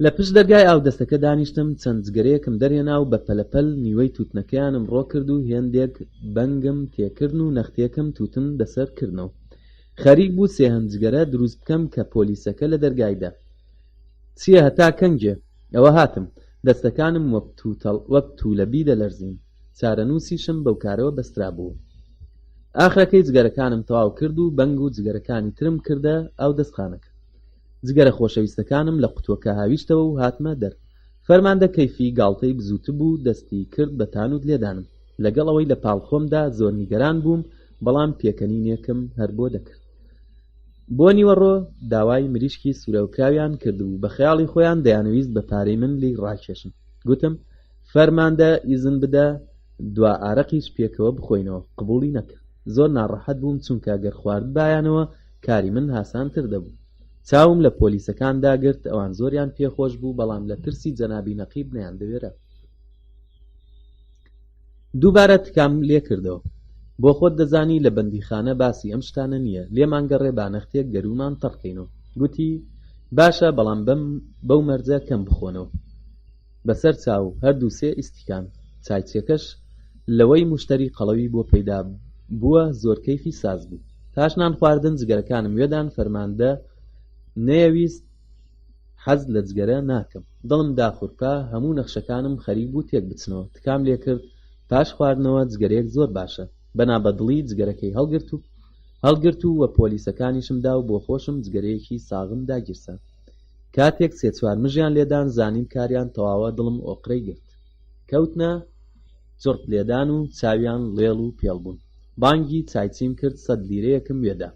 لە پشت دەرگای ئاودەستەکە دانیشتم. چەند جگەرەیەکم دەرهێنا و بە پەلەپەل نیوەی تووتنەکەیانم ڕۆ کرد و هێندێک بەنگم تێکردن و نەختێکم تووتن دەسەر کردنەوە. خەریک بوو سێهەم جگەرە دروست بکەم کە پۆلیسەکە لە دەرگایدا. چییە هەتا کەنگێ؟ ئەوە هاتم. دەستەکانم وەک توولەبی دەلەرزین. چارەنووسیشم بەو کارەوە بەسترا بوو. ئاخرەکەی جگەرەکانم تەواو کرد و بەنگ و جگەرەکانی ترم کردە ئەو دەستخانەکە. جگەرە خۆشەویستەکانم لە قوتووەکە هاویشتەوە و هاتمە دەر. فەرماندە کەیفی گاڵتەی بزووتە بوو دەستی کرد بە تانوت لێدانم. لەگەڵ ئەوەی لە پاڵخۆمدا زۆر نیگەران بووم، بەڵام پێکەنینێکم هەر بۆ دەکرد. بۆ نیوەڕۆ داوای مریشکی سوورەوکراویان کردبوو. بە خەیاڵی خۆیان دەیانویست بە پارەی من لی ڕاکێشن. گوتم فەرماندە ئیزن بدە دوا ئارەقیش پێکەوە بخۆینەوە. قبوڵی نەکرد. زۆر ناڕەحەت بووم چونکە گەر خوارد بایانەوە کاری من هاسانتر دەبوو. چاوم لە پۆلیسەکاندا گرت. ئەوان زۆریان پێخۆش بوو، بەڵام لە ترسی جەنابی نەقیب نەیاندەوێرە. دووبارە تکام لێ کردەوە. بۆ خۆت دەزانی لە بەندیخانە باسی ئەم شتانە نییە. لێمان گەڕێ بانەختێک گەرومان تەڕکەینەوە. گوتی باشە، بەڵام بەو مەرجە کەم بخۆنەوە. بەسەر چاو هەردوو سێ ئیستیکان. چایچێکەش لەوەی موشتەری قەڵەوی بۆ پەیدا بووە زۆر کەیفی ساز بوو. پاشنان خواردن جگەرەکانم وێدان. فەرماندە نەیەویست حەز لە جگەرە ناکەم. دڵم داخورپا. هەموو نەخشەکانم خەریک بوو تێک بچنەوە. تکام لێ کرد. پاش خواردنەوە جگەرەیەک زۆر باشە. بەنابەدڵی جگەرەکەی هەڵگرت و وە پۆلیسەکانیشمدا و بۆ خۆشم جگەرەیەکی ساغم داگیرسان. کاتێک سێ چوار مژیان لێدان زانیم کاریان تەواوە. دڵم ئۆقرەی گرت. کەوتنە جڕت لێدان و چاویان لێڵ و پێڵ بوون. بانگی چایچیم کرد. 100 لیرەیەکم وێدا.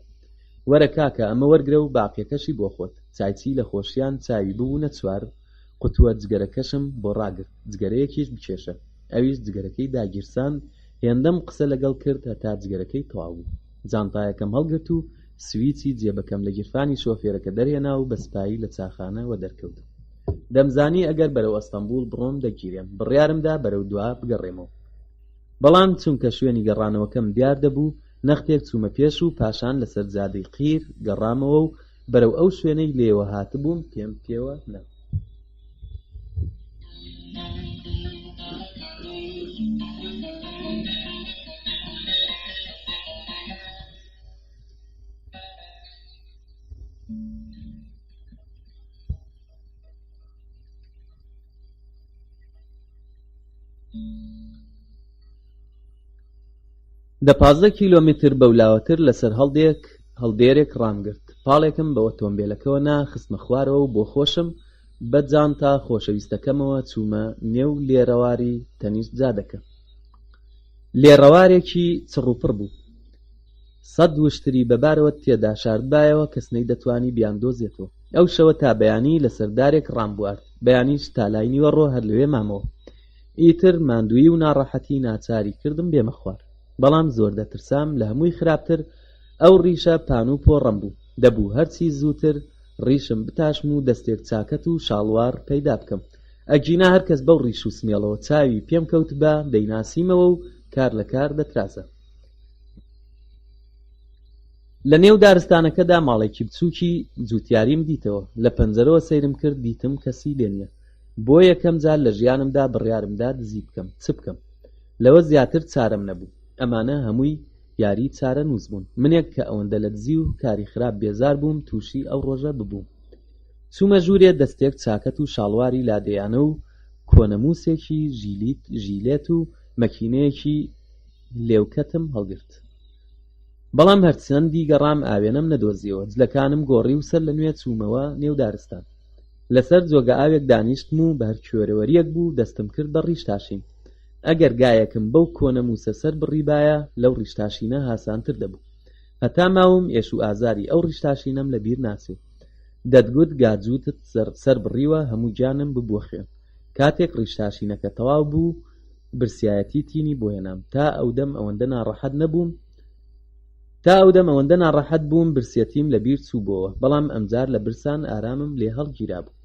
وەرە کاکە ئەمە وەرگرە و باقیەکەشی بۆ خۆت. چایچی لە خۆشیان چاوی ببوونە چوار قوتووە. جگەرەکەشم بۆ ڕاگرت. جگەرەیەکیش بکێشە. ئەویش جگەرەکەی داگیرسان. هێندەم قسە لەگەڵ کرد هەتا جگەرەکەی تەواو بوو. جانتایەکەم هەڵگرت و سویچی جێبەکەم لە گیرفانی شۆفێرەکە دەرهێنا و بە سپایی لە چاخانەوە دەرکەوت. دەمزانی ئەگەر بەرەو ئەستەمبول بڕۆم دەگیرێم. بڕیارمدا بەرەو دوا بگەڕێمەوە. بەڵام چونکە شوێنی گەڕانەوەکەم دیار دەبوو، نەختێک چوومە پێش و پاشان لەسەر جادەی قیر گەڕامەوە و بەرەو ئەو شوێنەی لێوە هاتبووم پێم پێوە نە. دە 15 کیلۆمتر بەولاوەتر لەسەر هەڵدێرێک ڕامگرت. پاڵێکم بە ئۆتۆمبیلەکەوە خستمە خوارەوە و بۆ خۆشم بە جانتا خۆشەویستەکەمەوە چوومە نێو لێڕەواری تەنیشت جادەکە. لێڕەوارێکی چڕوپڕ بوو. 100 وشتری بەبارەوە تێدا شاردبایەوە کەس نەیدەتوانی بیاندۆزێتەوە. ئەو شەوە تا بەیانی لەسەر دارێک ڕامبوارد. بەیانیش تا لای نیوەڕۆ هەر لەوێ مامەوە. ئیتر ماندووی و ناڕەحەتی ناچاری کردم بێمە خوار. بەڵام زۆر دەترسام لە هەمووی خراپتر ئەو ڕیشە پان و پۆڕەم بوو. دەبوو هەرچی زووتر ڕیشم بتاشم و دەستێک چاکەت و شاڵوار پەیدا بکەم. ئەگینا هەرکەس بەو ڕیش و سمێڵەوە چاوی پێم کەوت بە دەیناسیمەوە و کار لە کار دەترازە. لە نێو دارستانەکەدا ماڵێکی بچووکی جووتیاریم دیتەوە. لە پەنجەرەوە سەیرم کرد. دیتم کەسی لێ نییە. بۆ یەکەم جار لە ژیانمدا بڕیارمدا دزی بکەم. چ بکەم؟ لەوە زیاتر چارەم نەبوو. ئەمانە هەمووی یاری چارە نووس بوون. منێک کە ئەوەندە لە دزی و کاری خراپ بێزار بووم تووشی ئەو ڕۆژە ببووم. چوومە ژوورێ دەستێک چاکەت و شاڵواری لادەیانە و کۆنەمووسێکی ژیلێت و مەکینەیەکی لێوکەتم هەڵگرت. بەڵام هەرچەندی گەڕام ئاوێنەم نەدۆزیەوە. جلەکانم گۆڕی و سەر لە نوێ چوومەوە نێو دارستان. لەسەر جۆگە ئاوێک دانیشتم و بە هەرکوێرەوەریەک بوو دەستم کرد بە ڕیشتاشین. ئەگەر گایەکم بەو کۆنە موسە سەر بڕیبایە لەو ڕیشتاشینە هاسانتر دەبوو. هەتا ماوم ئێش و ئازاری ئەو ڕیشتاشینەم لەبیر ناچێ. دەتگوت گاجووتت سەر بڕیوە هەموو گیانم ببووخێ. کاتێک ڕیشتاشینەکە تەواو بوو برسایەتی تینی بۆ هێنام. تا ئەودەم ئەوەندە ناڕەحەت بووم برسێتیم لەبیر چوو بۆوە. بەڵام ئەمجار لە برسان ئارامم لێ هەڵگیرا بوو.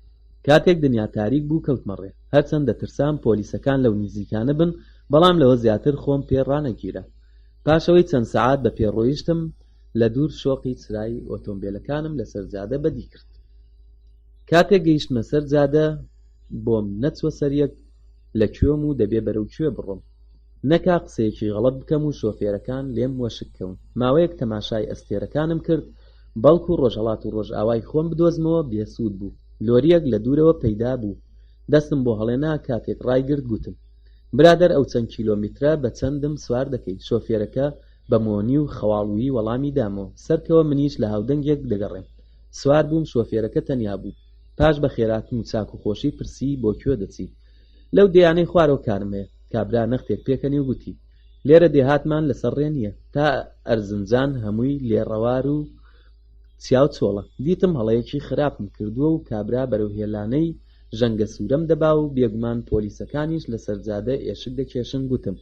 کاتێک دنیا تاریک بوو کەوتمە ڕێ. هەرچەند دەترسام پۆلیسەکان لەو نزیکانە بن، بەڵام لەوە زیاتر خۆم پێ ڕانەگیرا. پاشەوەی چەند سەعات بە پێڕۆیشتم لە دوور شۆقی چرای ئۆتۆمبیلەکانم لەسەر جادە بەدی کرد. کاتێک گەیشتمە سەر جادە بۆم نەچوە سەریەک لەکوێم و دەبێ بەرەو کوێ بڕۆم. نەکا قسەیەکی غەڵەت بکەم و شۆفێرەکان لێم وەشککەون. ماوەیەک تەماشای ئەستێرەکانم کرد، بەڵکو ڕۆژهەڵات و ڕۆژئاوای خۆم بدۆزمەوە بێسوود بوو. لۆریەک لە دوورەوە پەیدا بوو. دەستم بۆ هەڵێنا کاتێک ڕایگرت گوتم: برادەر ئەو چەند کیلۆمیترە بە چەندم سوار دەکەیت؟ شۆفێرەکە بە مۆنی و خەواڵووی وەڵامی دامەوە. سەرکەوە منیش لە هاودەنگێک دەگەڕێم. سوار بووم، شۆفێرەکە تەنیا بوو. پاش بە خێراتن و چاک و خۆشی پرسی بۆ کوێ دەچی. لەو دەیانەی خوارەوە کارم هەیە. کابرا نەختێک پێکەنی و گوتی: لێرە دێهاتمان لەسەر ڕێ نییە، تا ئەرزنجان هەمووی لێڕەوار و چیاو چۆڵە. دیتم هەڵەیەکی خراپم کردووە و کابرا بەرەو هێلانەی ژەنگە سوورەم دەبا و بێگومان پۆلیسەکانیش لەسەر جادە ئێشک دەکێشن. گوتم: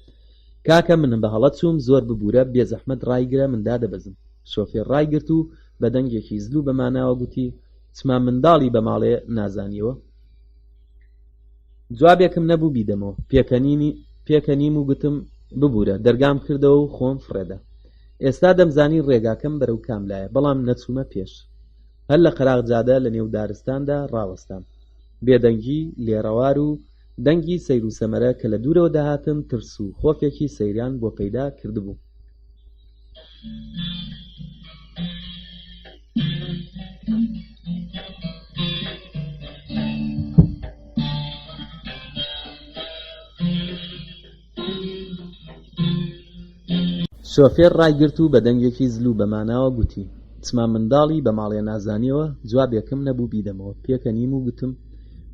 کاکە من بە هەڵە چووم، زۆر ببوورە، بێزەحمەت ڕایگرە، مندا دەبەزم. شۆفێر ڕایگرت و بە دەنگێکی زلوو بەماناوە گوتی: چما منداڵی بە ماڵێ نازانیەوە؟ جوابێکم نەبوو بیدەمەوە. پێکەنیم و گوتم: ببوورە. دەرگام کردەوە و خۆم فرێدا. ئێستا دەمزانی ڕێگاکەم بەرەو کاملایە، بەڵام نەچوومە پێش. هەر لە قەراغ جادە لە نێو دارستاندا ڕاوەستام. بێدەنگی لێڕەوار و دەنگی سەیر و سەمەرە کە لە دوورەوە دەهاتن ترس و خۆفێکی سەیران بۆ پەیدا کردبوو. شۆفێر ڕایگرت و بە دەنگێکی زلوو بەماناوە گوتی: چما منداڵی بە ماڵێ نازانیەوە؟ جوابێکم نەبوو بیدەمەوە. پێکەنیم و گوتم: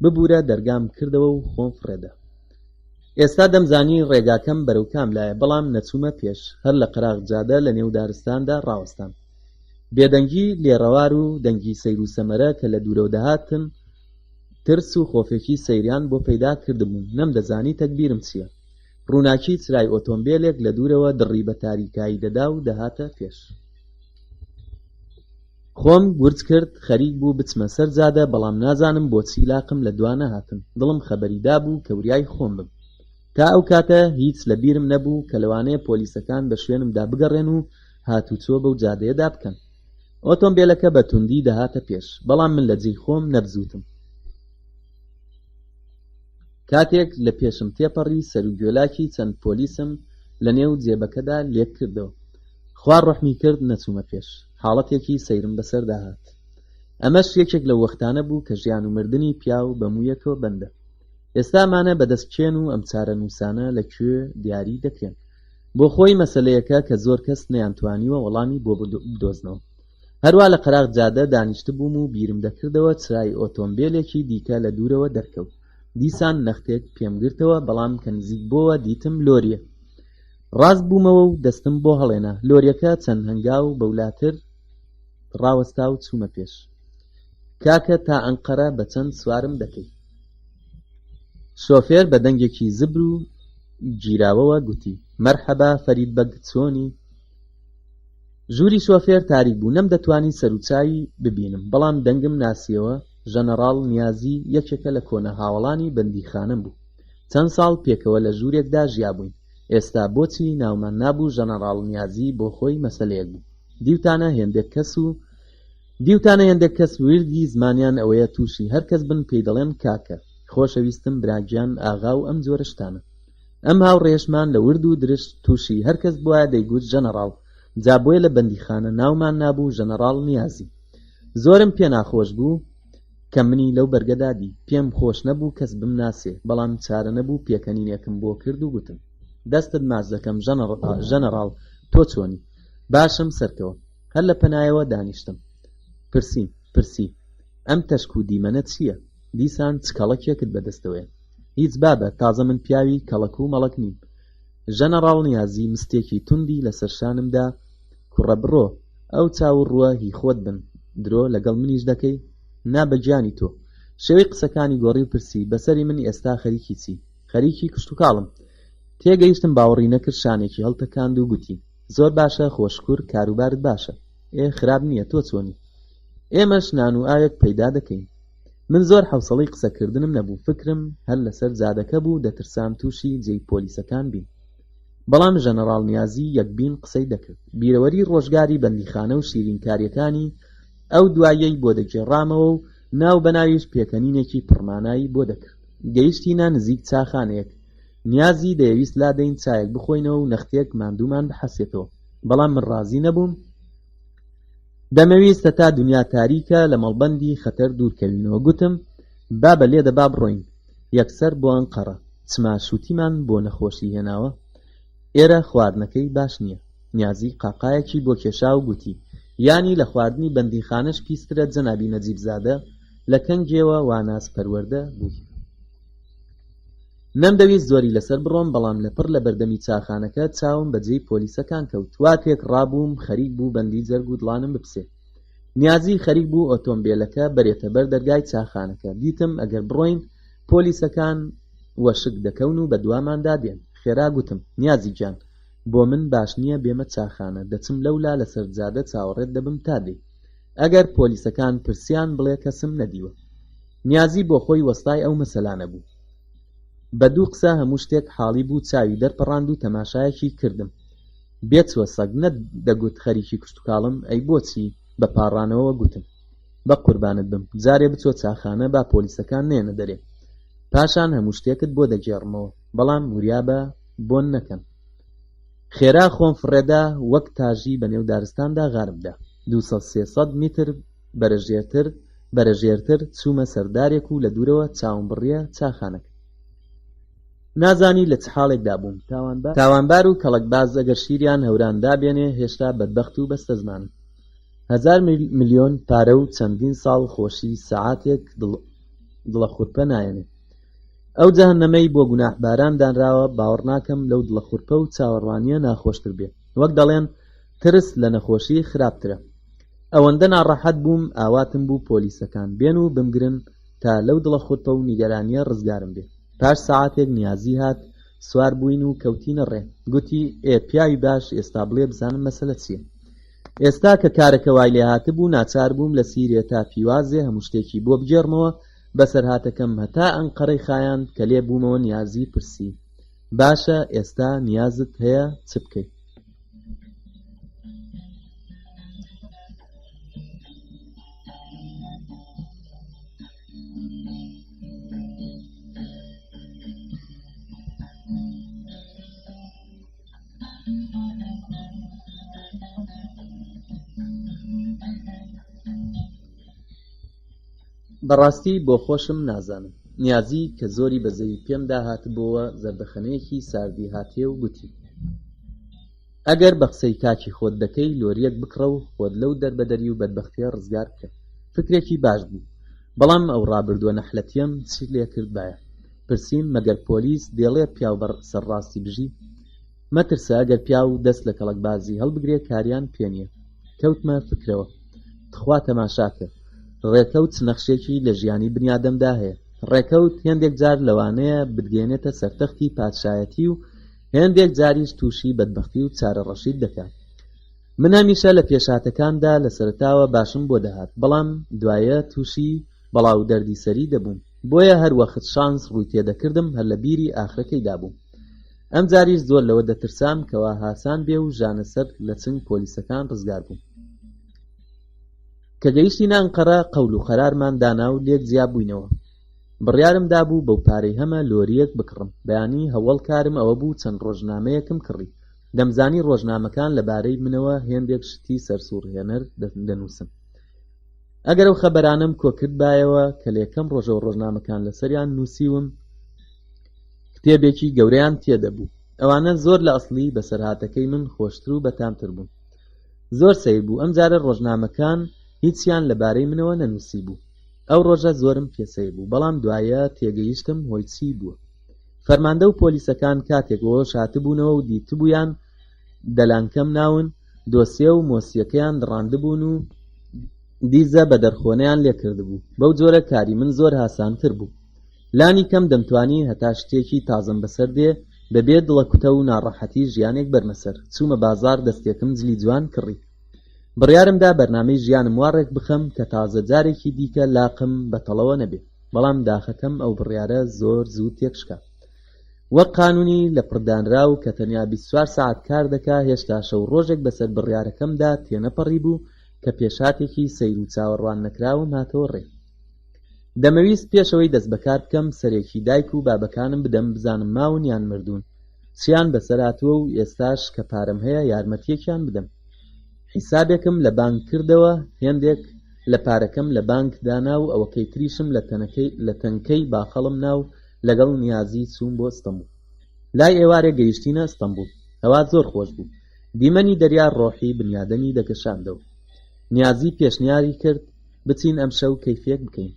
ببوورە. دەرگام کردەوە و خۆم فرێدا. ئێستا دەمزانی ڕێگاکەم بەرەو کاملایە، بەڵام نەچوومە پێش. هەر لە قەراغ جادە لە نێو دارستاندا ڕاوەستام. بێدەنگی لێڕەوار و دەنگی سەیر و سەمەرە کە لە دوورەوە دەهاتن ترس و خۆفێکی سەیریان بۆ پەیدا کردبوون. نەمدەزانی تەکبیرم چییە. ڕووناکی چرای ئۆتۆمبیلێک لە دوورەوە دڕی بە تاریکایی دەدا و دەهاتە پێش. خۆم گورج کرد، خەریک بوو بچمە سەر جادە، بەڵام نازانم بۆچی لاقم لە دوانە هاتم. دڵم خەبەریدا بوو کە وریای خۆم بم. تا ئەو کاتە هیچ لە بیرم نەبوو کە لەوانەیە پۆلیسەکان بە شوێنمدا بگەڕێن و هاتوچۆ بەو جادەیەدا بکەن. ئۆتۆمبیلەکە بە توندی دەهاتە پێش، بەڵام من لە جێی خۆم نەبزوتم. کاتێک لە پێشم تێپەڕی، سەرگوێلاکی چەند پۆلیسم لە نێو جێبەکەدا لێک کردەوە. خوار ڕەحمی کرد، نەچوومە پێش. حاڵەتێکی سەیرم بەسەر داهات. ئەمەش یەکێک لە وەختانە بوو کە ژیان و مردنی پیاو بە مویەکەوە بەندە. ئێستامانە بەدەستکێن و ئەم چارە نووسانە لەکوێ دیاری دەکرێن. بۆ خۆی مەسەلەیەکە کە زۆر کەس نەیانتوانیوە وەڵامی بۆ بدۆزنەوە. هەروە لە قەراغ جادە دانیشت بووم و بیرم دەکردەوە چرای ئۆتۆمبیلێکی دیکە لە دوورەوە دەرکەوت. دیسان نەختێک پێم گرتەوە، بەڵام کە نزیک بۆوە دیتم لۆریە. ڕاست بوومەوە و دەستم بۆ هەڵێنا. لۆریەکە چەند هەنگاو بەولاتر ڕاوەستا و چوومە پێش. کاکە تا ئەنقەرە بە چەند سوارم دەکەی؟ شۆفێر بە دەنگێکی زبر و گیراوەوە گوتی: مەرحەبا فەرید بەگ، چۆنی؟ ژووری شۆفێر تاریک بوو، نەم دەتوانی سەرچاوی ببینم، بەڵام دەنگم ناسیەوە. ژەنەڕاڵ نیازی یەکێکە لە کۆنە هاوڵانی بەندیخانەم بوو. چەند ساڵ پێکەوە لە ژوورێکدا ژیابووین. ئێستا بۆچی ناومان نابوو ژەنەڕاڵ نیازی بۆ خۆی مەسەلەیەک بوو. دیوتانە هێندێک کەس وردی زمانیان ئەوەیە تووشی هەرکەس بن پێی دەڵێن کاکە، خۆشەویستم، براگیان، ئاغا و ئەم جۆرە شتانە. ئەم هاوڕێشمان لە ورد و درشت تووشی هەرکەس بووە دەیگوت ژەنەڕاڵ. جا بۆیە لە بەندیخانە ناومان نابوو ژەنەڕاڵ نیازی. زۆرم پێ ناخۆش بوو کە منی لەو بەرگەدادی. پێم خۆش نەبوو کەس بمناسێ، بەڵام چارە نەبوو پێکەنینێکم بۆ کرد و گوتم: دەستت ماچ دەکەم ژەنەڕاڵ، تۆ چۆنی؟ باشم، سەرکەوە. هەر لە پەنایەوە دانیشتم. پرسی ئەم تەشک و دیمەنە چییە؟ دیسان چ کەڵەکێکت بەدەستەوەیە. هیچ بابە، تازە من پیاوی کەڵەک و مەڵک نیم. ژەنەڕاڵ نیازی مستێکی توندی لەسەر شانمدا. کوڕە بڕۆ، ئەو چاو ڕووە هی خۆت بن، درۆ لەگەڵ منیش دەکەی؟ نا بەگیانی تۆ. شێوەی قسەکانی گۆڕی و پرسی، بەسەری من ئێستا خەریکی چی؟ خەریکی کشت و کاڵم. تێگەیشتم باوەڕی نەکرد، شانێکی هەڵتەکاند و گوتی: زۆر باشە، خۆشکور، کاروبارت باشە. خراپ نییە، تۆ چۆنی؟ ئێمەش نان و ئاوێک پەیدا دەکەین. من زۆر حوسڵەی قسەکردنم نەبوو، فکرم هەر لەسەر جادەکە بوو، دەترسام تووشی جێی پۆلیسەکان بین. بەڵام ژەنەڕاڵ نیازی یەکبین قسەی دەکرد. بیرەوەری ڕۆژگاری بەندیخانە و شیرینکاریەکانی ئەو دوایەی بۆ دەگێڕامەوە و ناو بەناویش پێکەنینێکی پڕمانایی بۆ دەکرد. گەیشتینە نزیک چاخانەیەک. نیازی دەیەویست لادەین چایەک بخۆینەوە و نەختێک ماندوومان بحەسێتەوە، بەڵام من ڕازی نەبووم. دەمەویستە تا دنیا تاریکە لە مەڵبەندی خەتەر دوورکەوینەوە. گوتم: با بە لێدە، با بڕۆین یەکسەر بۆ ئەنقەرە. چما شووتیمان بۆ نەخۆشی هێناوە؟ ئێرە خواردنەکەی باش نییە. نیازی قاقایەکی بۆ کێشا و گوتی: یانی لە خواردنی بەندیخانەش پیسترە جەنابی نەجیبزادە، لە کەنگێوە واناز پەروەردە بووی. نەمدەویست زۆری لەسەر بڕۆم، بەڵام لەپڕ لە بەردەمی چاخانەکە چاوم بەجێی پۆلیسەکان کەوت. واتێک ڕابووم خەریک بوو بەندی جەرگ و دڵانم بپسێ. نیازی خەریک بوو ئۆتۆمبیلەکە بەرێتە بەر دەرگای چاخانەکە. دیتم ئەگەر بڕۆین پۆلیسەکان وەشک دەکەون و بە دواماندا دێن. خێرا گوتم: نیازی گیان، بۆ من باش نییە بێمە چاخانە، دەچم لەولا لەسەر جادە چاوەڕێت دەبم تا دێ. ئەگەر پۆلیسەکان پرسیان بڵێ کەسم نەدیوە. نیازی بۆ خۆی وەستای ئەو مەسەلانە بوو. بە دوو قسە هەموو شتێک حاڵی بوو. چاوی دەرپەڕاند و تەماشایەکی کردم. بێچوە سەگ نەدەگوت خەریکی کشت و کاڵم. ئەی بۆچی؟ بە پاڕانەوە گوتم: بە قوربانت بم، جارێ بچۆ چاخانە با پۆلیسەکان نێنە دەرێ، پاشان هەموو شتێکت بۆ دەگێڕمەوە، بەڵام وریابە بۆن نەکەن. خێرا خۆم فڕێدا وەک تاژی بە نێو دارستاندا غارمدا. 200-300 میتر بەرەژێرتر چوومە سەردارێک و لە دوورەوە چاوم بڕیە چاخانەکە. نازانی لە چ حاڵێکدا بووم. تاوانبار و کەڵکباز ئەگەر شیریان هەوراندا بێنێ هێشتا بەدبەخت و بەستەزمانن. 1000 ملیۆن پارە و چەندین ساڵ خۆشی سەعاتێک دڵە خوورپە نایەنێ. ئەو جەهەنەمەی بۆ گوناحباران دانراوە، باوەڕ ناکەم لەو دڵە خوورپە و چاوەڕوانیە ناخۆشتر بێ. وەک دەڵێن ترس لە نەخۆشی خراپترە. ئەوەندە ناڕەحەت بووم، ئاواتم بوو پۆلیسەکان بێن و بمگرن تا لەو دڵە خوورپە و نیگەرانیە ڕزگارم بێ. پاش سەعاتێک نیازی هات، سوار بووین و کەوتینە ڕێ. گوتی: پیاوی باش، ئێستا بڵێ بزانم مەسەلە چییە. ئێستا کە کارەکە وای لێ هاتبوو، ناچار بووم لە سیرێ تا پیوازێ هەموو شتێکی بۆ بگێڕمەوە. بەسەرهاتەکەم هەتا ئەنقەرەی خایان کە لێ بوومەوە. نیازی پرسی: باشە، ئێستا نیازت هەیە چ بکەیت؟ بەڕاستی بۆ خۆشم نازانم. نیازی کە زۆری بەزەوی پێم داهاتبووە زەردەخەنەیەکی ساردی هاتیە و گوتی: ئەگەر بە قسەی کاکی خۆت دەکەی، لۆریەک بکڕە و خۆت لەو دەربەدەری و بەدبەختیە ڕزگار بکە. فکرێکی باش بوو، بەڵام ئەو ڕابردووە نەحلەتیم چی لێ کرد باە. پرسییم: مەگەر پۆلیس دێڵێ پیاو بە سەرڕاستی بژی؟ مەترسە، ئەگەر پیاو دەست لە کەڵکبازی هەڵبگرێ کاریان پێ نییە. کەوتمە فکرەوە. تخوا تەماشاکە، ڕێکەوت نەخشێکی لە ژیانی بنیادەمدا هەیە. ڕێکەوت هێندێک جار لەوانەیە بگەێنێتە سەرتەختی پادشایەتی و هێندێک جاریش تووشی بەدبەختی و چارەڕەشید دەکات. من هەمیشە لە پێشاتەکاندا لە سەرەتاوە باشم بۆ دەهات، بەڵام دوایە تووشی بەڵاو دەردی سەری دەبووم. بۆیە هەر وەخت شانس ڕووی تێدەکردم، هەر لە بیری ئاخرەکەیدا بووم. ئەم جاریش زۆر لەوە دەترسام کەوا هاسان بێ و ژانەسەر لە چنگ پۆلیسەکان ڕزگار بووم. کە گەیشتینە ئەنقەرە، قەول و خەرارمان دانا و لێک جیا بووینەوە. بڕیارم دابوو بەو پارەی هەمە لۆریەک بکڕم. بەیانی هەوڵ کارم ئەوە بوو چەند ڕۆژنامەیەکم کڕی. دەمزانی ڕۆژنامەکان لەبارەی منەوە هێندێک شتی سەرسوڕهێنەر دەنووسن. ئەگەر ئەو خەبەرانم کۆکرد بایەوە کە لە یەکەم ڕۆژەوە ڕۆژنامەکان لەسەریان نووسیوم، کتێبێکی گەورەیان تێدەبوو. ئەوانە زۆر لە ئەسڵی بەسەرهاتەکەی من خۆشتر و بەتامتر بوون. زۆر سەیر بوو. ئەم جارە ڕۆژنامەکان هیچیان لەبارەی منەوە نەنووسی بوو. ئەو ڕۆژە زۆرم پێسەی بوو، بەڵام دوایە تێگەیشتم هۆی چی بووە. فەرماندە و پۆلیسەکان کاتێک ئەوە شاتبوونەوە و دیتبوویان دەلانکەم ناون، دۆسیە و مۆسیەکەیان دڕاندبوون و دیزە بە دەرخۆنەیان لێکردبوو. بەو جۆرە کاری من زۆر هاسانتر بوو. لانی کەم دەمتوانی هەتا شتێکی تازم بەسەر دێ بەبێ دڵەکوتە و ناڕەحەتی ژیانێک بەرمەسەر. چوومە بازار، دەستێکم جلی جوان کڕی. بڕیارمدا بەرنامەی ژیانم وارێک بخەم کە تازە جارێکی دیکە لاقم بەتەڵەوە نەبێ، بەڵام داخەکەم ئەو بڕیارە زۆر زوو تێکشکا. وەک قانونی لە پڕدانرا و کە تەنیا 24 ساعت کار دەکا، هێشتا شەو ڕۆژێک بەسەر بڕیارەکەمدا تێنەپەڕی بوو کە پێشاتێکی سەیر و چاوەڕوان نەکراوم هاتەوە ڕێ. دەمەویست پێشەوەی دەست بەکار بکەم سەرێکی دایک و بابەکانم بدەم، بزانم ماون یان مردوون، چیان بەسەر هاتووە و ئێستاش کە پارەم هەیە یارمەتیەکیان بدەم. حیسابێکم لە بانک کردەوە، هێندێک لە پارەکەم لە بانک دانا و ئەوەکەی تریشم لە تەنکەی باخەڵم ناو لەگەڵ نیازی چووم بۆ ئەستەمبول. لای ئێوارێ گەیشتینە ئەستەمبول. هەوا زۆر خۆش بوو. دیمەنی دەریا ڕۆحی بنیادەمی دەکەشاندەوە. نیازی پێشنیاری کرد بچین ئەم شەو کەیفێک بکەین.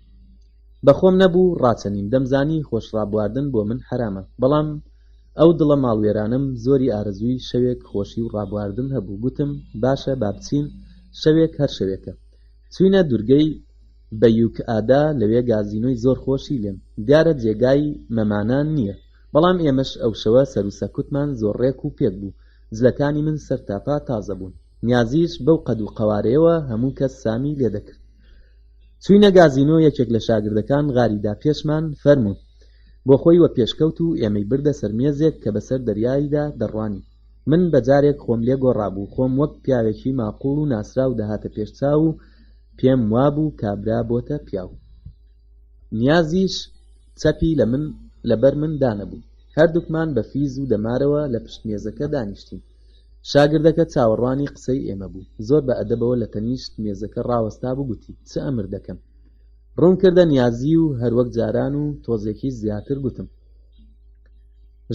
بەخۆم نەبوو ڕاچەنیم، دەمزانی خۆشڕابواردن بۆ من حرامە، بەڵام ئەو دڵە ماڵوێرانم زۆری ئارەزووی شەوێک خۆشی و ڕابواردن هەبوو. گوتم باشە با بچین شەوێک، هەر شەوێکە. چوینە دوورگەی بە یوک ئادا، لەوێ گازینۆی زۆر خۆشی لێم. دیارە جێگای مەمانان نییە، بەڵام ئێمەش ئەو شەوە سەروسەکوتمان زۆر ڕێک و پێک بوو. جلەکانی من سەرتاپا تازە بوون. نیازیش بەو قەد و قەوارەیەوە هەموو کەس سامی لێ دەکرد. چوینە گازینۆ، یەکێک لە شاگردەکان غاریدا پێشمان فەرموو بۆ خۆی وە پێشکەوت و ئێمەی بردە سەر مێزێک کە بەسەر دەریایدا دەڕوانی. من بەجارێک خۆم لێ گۆڕابوو، خۆم وەک پیاوێکی ماقوڵ و ناسرا و دەهاتە پێشچاو و پێم وابوو کابرا بۆتە پیاو. نیازیش چەپی لەبەر من دانەبوو. هەردووکمان بە فیز و دەمارەوە لە پشت مێزەکە دانیشتین. شاگردەکە چاوەڕوانی قسەی ئێمە بوو. زۆر بە ئەدەبەوە لە تەنیشت مێزەکە ڕاوەستا بوو، گوتی چ ئەمر دەکەم. ڕوون کردە نیازی و هەروەک جاران و تۆزێکی زیاتر گوتم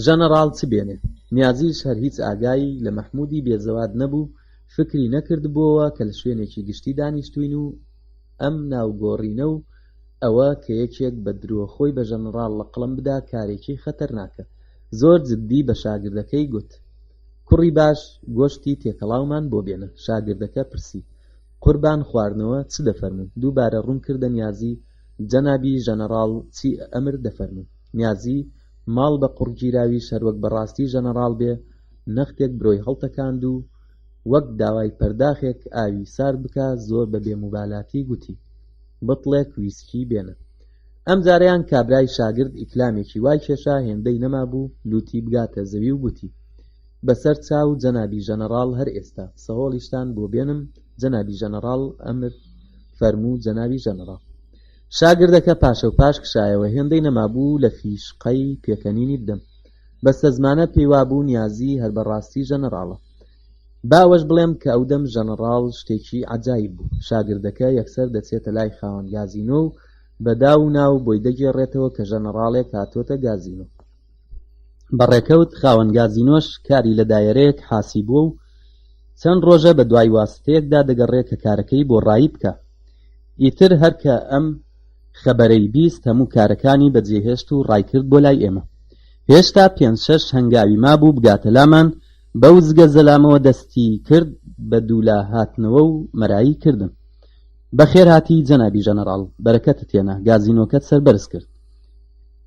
ژەنەڕاڵ چ بێنێ. نیازیش هەر هیچ ئاگایی لە مەحموودی بێزەواد نەبوو، فکری نەکردبووەوە کە لە شوێنێکی گشتی دانیشتوین و ئەم ناوگۆڕینە و ئەوە کە یەکێک بە درۆخۆی بە ژەنەڕاڵ لە قڵم بدا کارێکی خەتەرناکە. زۆر جددی بە شاگردەکەی گوت کوڕی باش گۆشتی تێکەڵاومان بۆ بێنە. شاگردەکە پرسی قوربان خواردنەوە چ دەفەرمون؟ دووبارە ڕوون کردە نیازی جەنابی ژەنەڕاڵ چی ئەمر دەفەرمون؟ نیازی ماڵ بە قوڕگیراوی شەروەک بەڕاستی ژەنەڕاڵ بێ نەختێک برۆی هەڵتەکاند و وەک داوای پەرداخێک ئاوی سارد بکە زۆر بە بێموبالاتی گوتی بەتڵێک ویسکی بێنە. ئەم جارەیان کابرای شاگرد ئیکلامێکی وای کێشا هێندەی نەما بوو، لوتی بگاتە زەوی و گوتی بەسەر چاو جەنابی ژەنەڕاڵ هەر ئێستا سەهۆڵیشتان بۆ بێنم. جەنابی ژەنەڕاڵ ئەمر فەرموو جەنابی ژەنەڕاڵ. شاگردەکە پاشە و پاش کشایەوە هێندەی نەمابوو لە فیشقەی پێکەنینی بدەم. بەستە زمانە پێی وابوو نیازی هەر بەڕاستی ژەنەڕاڵە. باوەش بڵێم کە ئەو دەم ژەنەڕاڵ شتێکی عەجایب بوو. شاگردەکە یەکسەر دەچێتە لای خاوەن گازینۆ و بەداو و ناو بۆی دەگێڕێتەوە کە ژەنەڕاڵێک هاتوۆتە گازینۆ. بەڕێکەوت خاوەن گازینۆش کاری لە دایرەیەک حاسی بووە و چەند ڕۆژە بە دوای واستەیەکدا دەگەڕێت کە کارەکەی بۆ ڕایی بکە. ئیتر هەرکە ئەم خەبەرەی بیست هەموو کارەکانی بەجێهێشت و ڕایکرد بۆ لای ئێمە. هێشتا 5-6 هەنگاوی مابوو بگاتە لامان. بەو زگە زەلامەوە دەستی کرد بە دوولا هاتنەوە و مەرایی کردن. بەخێر هاتی جەنابی ژەنەڕاڵ، بەرەکەتت تێنە. گازینۆکەت سەربەرز کرد.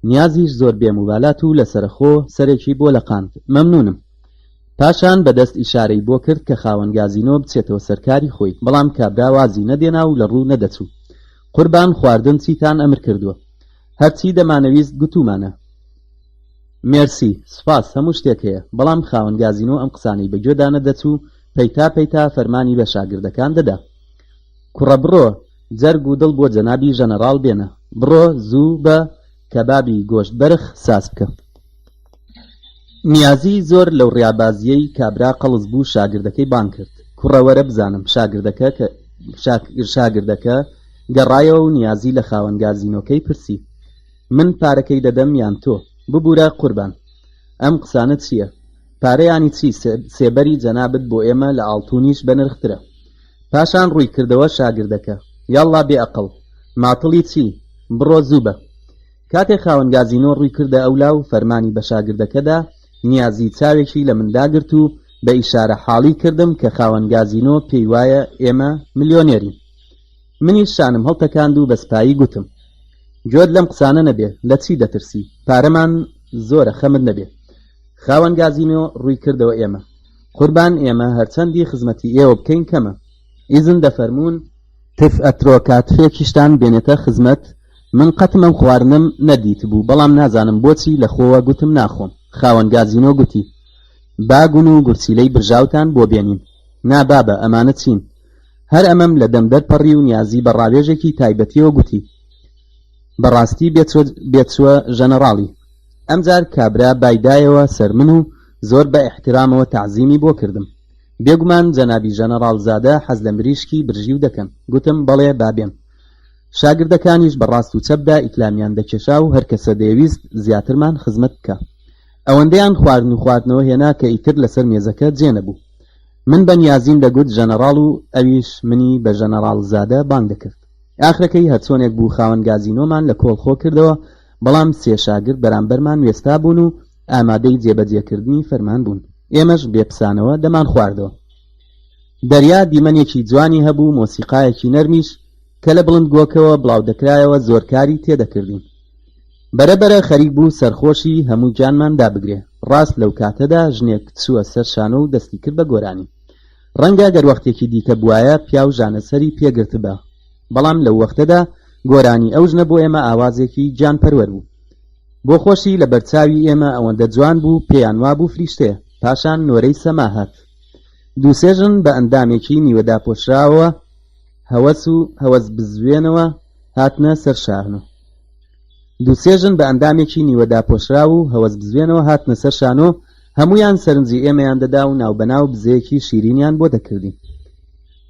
نیازیش زۆر بێموبالات و لەسەرخۆ سەرێکی بۆ لەقاند. مەمنونم. پاشان بەدەست ئیشارەی بۆ کرد کە خاوەن گازینۆ بچێتەوە سەرکاری خۆی، بەڵام کابرا وازی نەدێنا و لە ڕوو نەدەچوو. قوربان خواردن چیتان ئەمر کردووە؟ هەرچی دەمانەویست گوتومانە. مێرسی، سپاس، هەموو شتێک هەیە. بەڵام خاوەن گازینۆ ئەم قسانەی بەگوێدا نەدەچوو، پەیتا فەرمانی بە شاگردەکان دەدا کوڕە بڕۆ جەرگ و دڵ بۆ جەنابی ژەنەڕاڵ بێنە. بڕۆ زوو بە کەبابی گۆشت بەرخ ساس بکە. نیازی زۆر لەو ڕیابازیەی کابرا قەڵز بوو شاگردەکەی بان کرد. کوڕە وەرە بزانم. شاگردەکە گەڕایەوە و نیازی لە خاوەن گازینۆکەی پرسی من پارەکەی دەدەم یان تۆ؟ ببوورە قوربان. ئەم قسانت چییە؟ پارەیانی چی؟ سێبەری جەنابەت بۆ ئێمە لە ئاڵتونیش بەنرخترە. پاشان ڕووی کردەوە شاگردەکە. یاڵڵا بێ ئەقڵ، ماتڵی چی؟ بڕۆ زوو بە. کاتێک خاوەن گازینۆ ڕووی کردە ئەولا و فەرمانی بە شاگردەکەدا، نیازی چاوێکی لە منداگرت و بە ئیشارە حاڵی کردم کە خاوەن گازینۆ پێی وایە ئێمە ملیۆنێرین. منیش شانم هەڵتەکاند و بەسپایی گوتم: گوێت لەم قسانە نەبێ، لە چی دەترسی؟ پارەمان زۆرە، خەمت نەبێ. خاوەن گازینۆ ڕووی کردەوە ئێمە: قوربان، ئێمە هەرچەندی خزمەتی ئێوە بکەین کەمە. ئیزن دەفەرمون تف ئەترۆکاتفێکیشتان بێنێتە خزمەت. من قەتم ئەم خواردنم نەدیت بوو، بەڵام نازانم بۆچی لە خۆوە گوتم ناخۆم. خاوەن گازینۆ گوتی: باگون و گورسیلەی برژاوتان بۆ بێنین. نا بابە، ئەمانە چین؟ هەر ئەمەم لە دەم دەرپەڕی و نیازی بە ڕاوێژێکی تایبەتیەوە گوتی: بەڕاستی بێچووە ژەنەڕاڵی. ئەمجار کابرا بایدایەوە سەر من و زۆر بە ئیحترامەوە تەعزیمی بۆ کردم. بێگومان جەنابی ژەنەڕاڵ زادە حەز لە مریشکی برژیو دەکەن. گوتم: بەڵێ، بابێن. شاگردەکانیش بەڕاست و چەپدا ئیکلامیان دەکێشا و هەر کەسە دەیویست زیاترمان خزمەت بکە. ئەوەندەیان خواردن و خواردنەوە هێنا کە ئیتر لەسەر مێزەکە جێنەبوو. من بە نیازیم دەگوت ژەنەڕاڵ و ئەویش منی بە ژەنەڕاڵ زادە بانگ دەکرد. ئاخرەکەی هەرچۆنێک بوو خاوەن گازینۆمان لە کۆڵخۆ کردەوە، بەڵام سێ شاگرد بەرامبەرمان وێستا بوون و ئامادەی جێبەجێکردنی فەرمان بوون. ئێمەش بێپسانەوە دەمان خواردەوە. دەریا دیمەنێکی جوانی هەبوو، مۆسیقایەکی نەرمیش کە لە بڵند گۆکەوە بڵاو دەکرایەوە زۆرکاری تێدەکردین. بەرەبەرە خەریک بوو سەرخۆشی هەموو گیانمان دابگرێ. ڕاست لەو کاتەدا ژنێک چووە سەر شانە و دەستی کرد بە گۆرانی. ڕەنگە گەر وەختێکی دیکە بوایە پیا و ژانەسەری پێگرت بە، بەڵام لەو وەختەدا گۆرانی ئەو ژنە بۆ ئێمە ئاوازێکی گیانپەروەر بوو. بۆ خۆشی لە بەرچاوی ئێمە ئەوەندە جوان بوو، پێیان وابوو فریشتەیە. پاشان نۆرەی سەما هات. دووسێژن بە ئەندامێکی نیوەدا پۆشراوە هەوەس بزوێنەوە هاتنە سەر شانۆ. دووسێژن بە ئەندامێکی نیوەدا پۆشرا و هەوەس بزوێنەوە هاتنە سەر شانۆ. هەمویان سەرنجی ئێمەیان دەدا و ناوبەناو بزەیەکی شیرینیان بۆ دەکردین.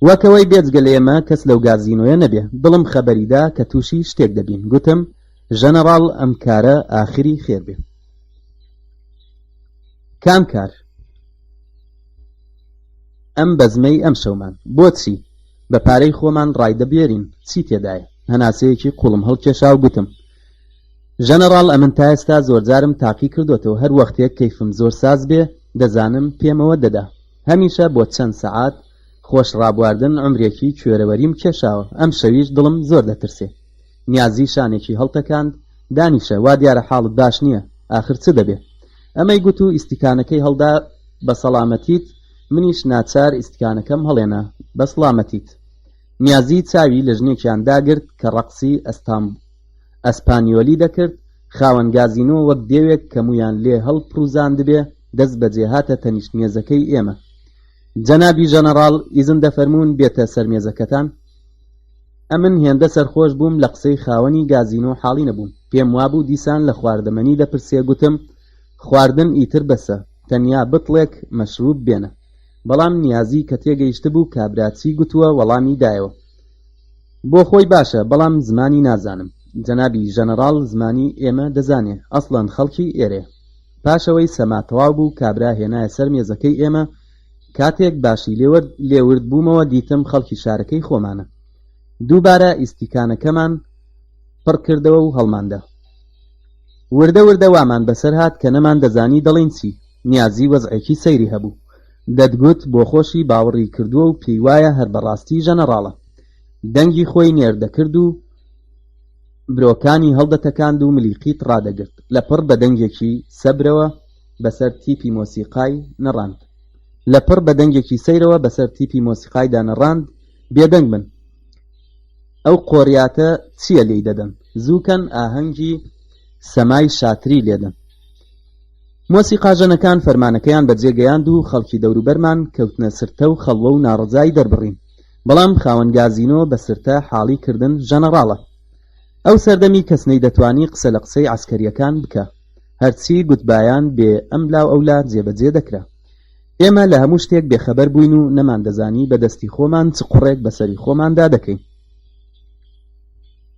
وەکەوەی بێجگە لە ئێمە کەس لەو گازینۆیە نەبێ. دڵم خەبەریدا کە تووشی شتێک دەبین. گوتم: ژەنەڕاڵ، ئەم کارە ئاخری خێر بێ. کام کار؟ ئەم بەزمەی ئەم شەومان. بۆچی؟ بە پارەی خۆمان ڕایدەبێرین. چی تێدایە؟ هەناسەیەکی قوڵم هەڵکێشا و گوتم: ژەنەڕاڵ، ئەمن تا ئێستا زۆرجارم تاقی کردوتەوە. هەر وەختێک کەیفم زۆر ساز بێ دەزانم پێمەوە دەدا. هەمیشە بۆ چەند سەعات خۆش ڕابواردن عمرێکی کوێرەوەریم کێشاوە. ئەم شەویش دڵم زۆر دەترسێ. نیازی شانێکی هەڵتەکاند. دانیشە، وا دیارە حاڵت باش نییە. ئاخر چ دەبێ؟ ئەمەی گوت و ئیسیکانەکەی هەڵدا. بە سەڵامەتیت. منیش ناچار ئیسیکانەکەم هەڵێنا. بە سڵامەتیت. نیازی چاوی لە ژنێکیان داگرت کە ڕەقسی ئەسپانیۆلی دەکرد. خاوەن گازینۆ وەک دێوێک کەمویان لێ هەڵپڕوزاندبێ دەست بەجێ هاتە تەنیشت مێزەکەی ئێمە. جەنابی ژەنەڕاڵ، ئیزن دەفەرمون بێتە سەر مێزەکەتان. ئەمن هێندە سەرخۆش بووم لە قسەی خاوەنی گازینۆ حاڵی نەبووم. پێم وابوو دیسان لە خواردەمەنی دەپرسێ. گوتم: خواردن ئیتر بەسە، تەنیا بتڵێک مەشروب بێنە. بەڵام نیازی کە تێگەیشت بوو کابراچی گوتووە وەڵامی دایەوە: بۆ خۆی باشە، بەڵام زمانی نازانم. جەنابی ژەنەڕاڵ زمانی ئێمە دەزانێ، ئەسڵەن خەڵکی ئێرێ. پاشەوەی سەما تەواو بوو، کابرا هێنایە سەر مێزەکەی ئێمە. کاتێک باشی لێورد بوومەوە دیتم خەڵکی شارەکەی خۆمانە. دووبارە ئیسیکانەکەمان پڕ کردەوە و هەڵماندا. وردە وردە وامان بەسەر هات کە نەمان دەزانی دەڵێن چی. نیازی وەزعێکی سەیری هەبوو. دەتگوت بۆ خۆشی باوەڕی کردووە و پێی وایە هەر بەڕاستی ژەنەڕاڵە. دەنگی خۆی نێردەکرد و برۆکانی هەڵدەتەکاند و ملیقیت ڕادەگرت. لەپڕ بە دەنگێکی سەبرەوە بەسەر تیپی مۆسیقای نەڕاند. لەپڕ بە دەنگێکی سەیرەوە بەسەر تیپی مۆسیقایدا نەڕاند. بێدەنگ بن. ئەو قۆریاتە چییە لێی دەدەن؟ زووکەن ئاهەنگی سەمای شاتری لێدەن. مۆسیقاژەنەکان فەرمانەکەیان بەجێگەیاند و خەڵکی دەوروبەرمان کەوتنە سرتە و خەڵوە و ناڕزای دەربڕین. بەڵام خاوەن گازینۆ بە سرتە حاڵی کردن ژەنەڕاڵە. ئەو سەردەمی کەسنەی دەتوانی قسە لە قسەی عسکەریەکان بکە. هەرچی گوتبایان بێ ئەم لاو ئەولا جێبەجێ دەکرا. ئێمە لە هەموو شتێک بێخەبەر بووین و نەمان دەزانی بە دەستی خۆمان چ قوڕێک بەسەری خۆماندا دەکەین.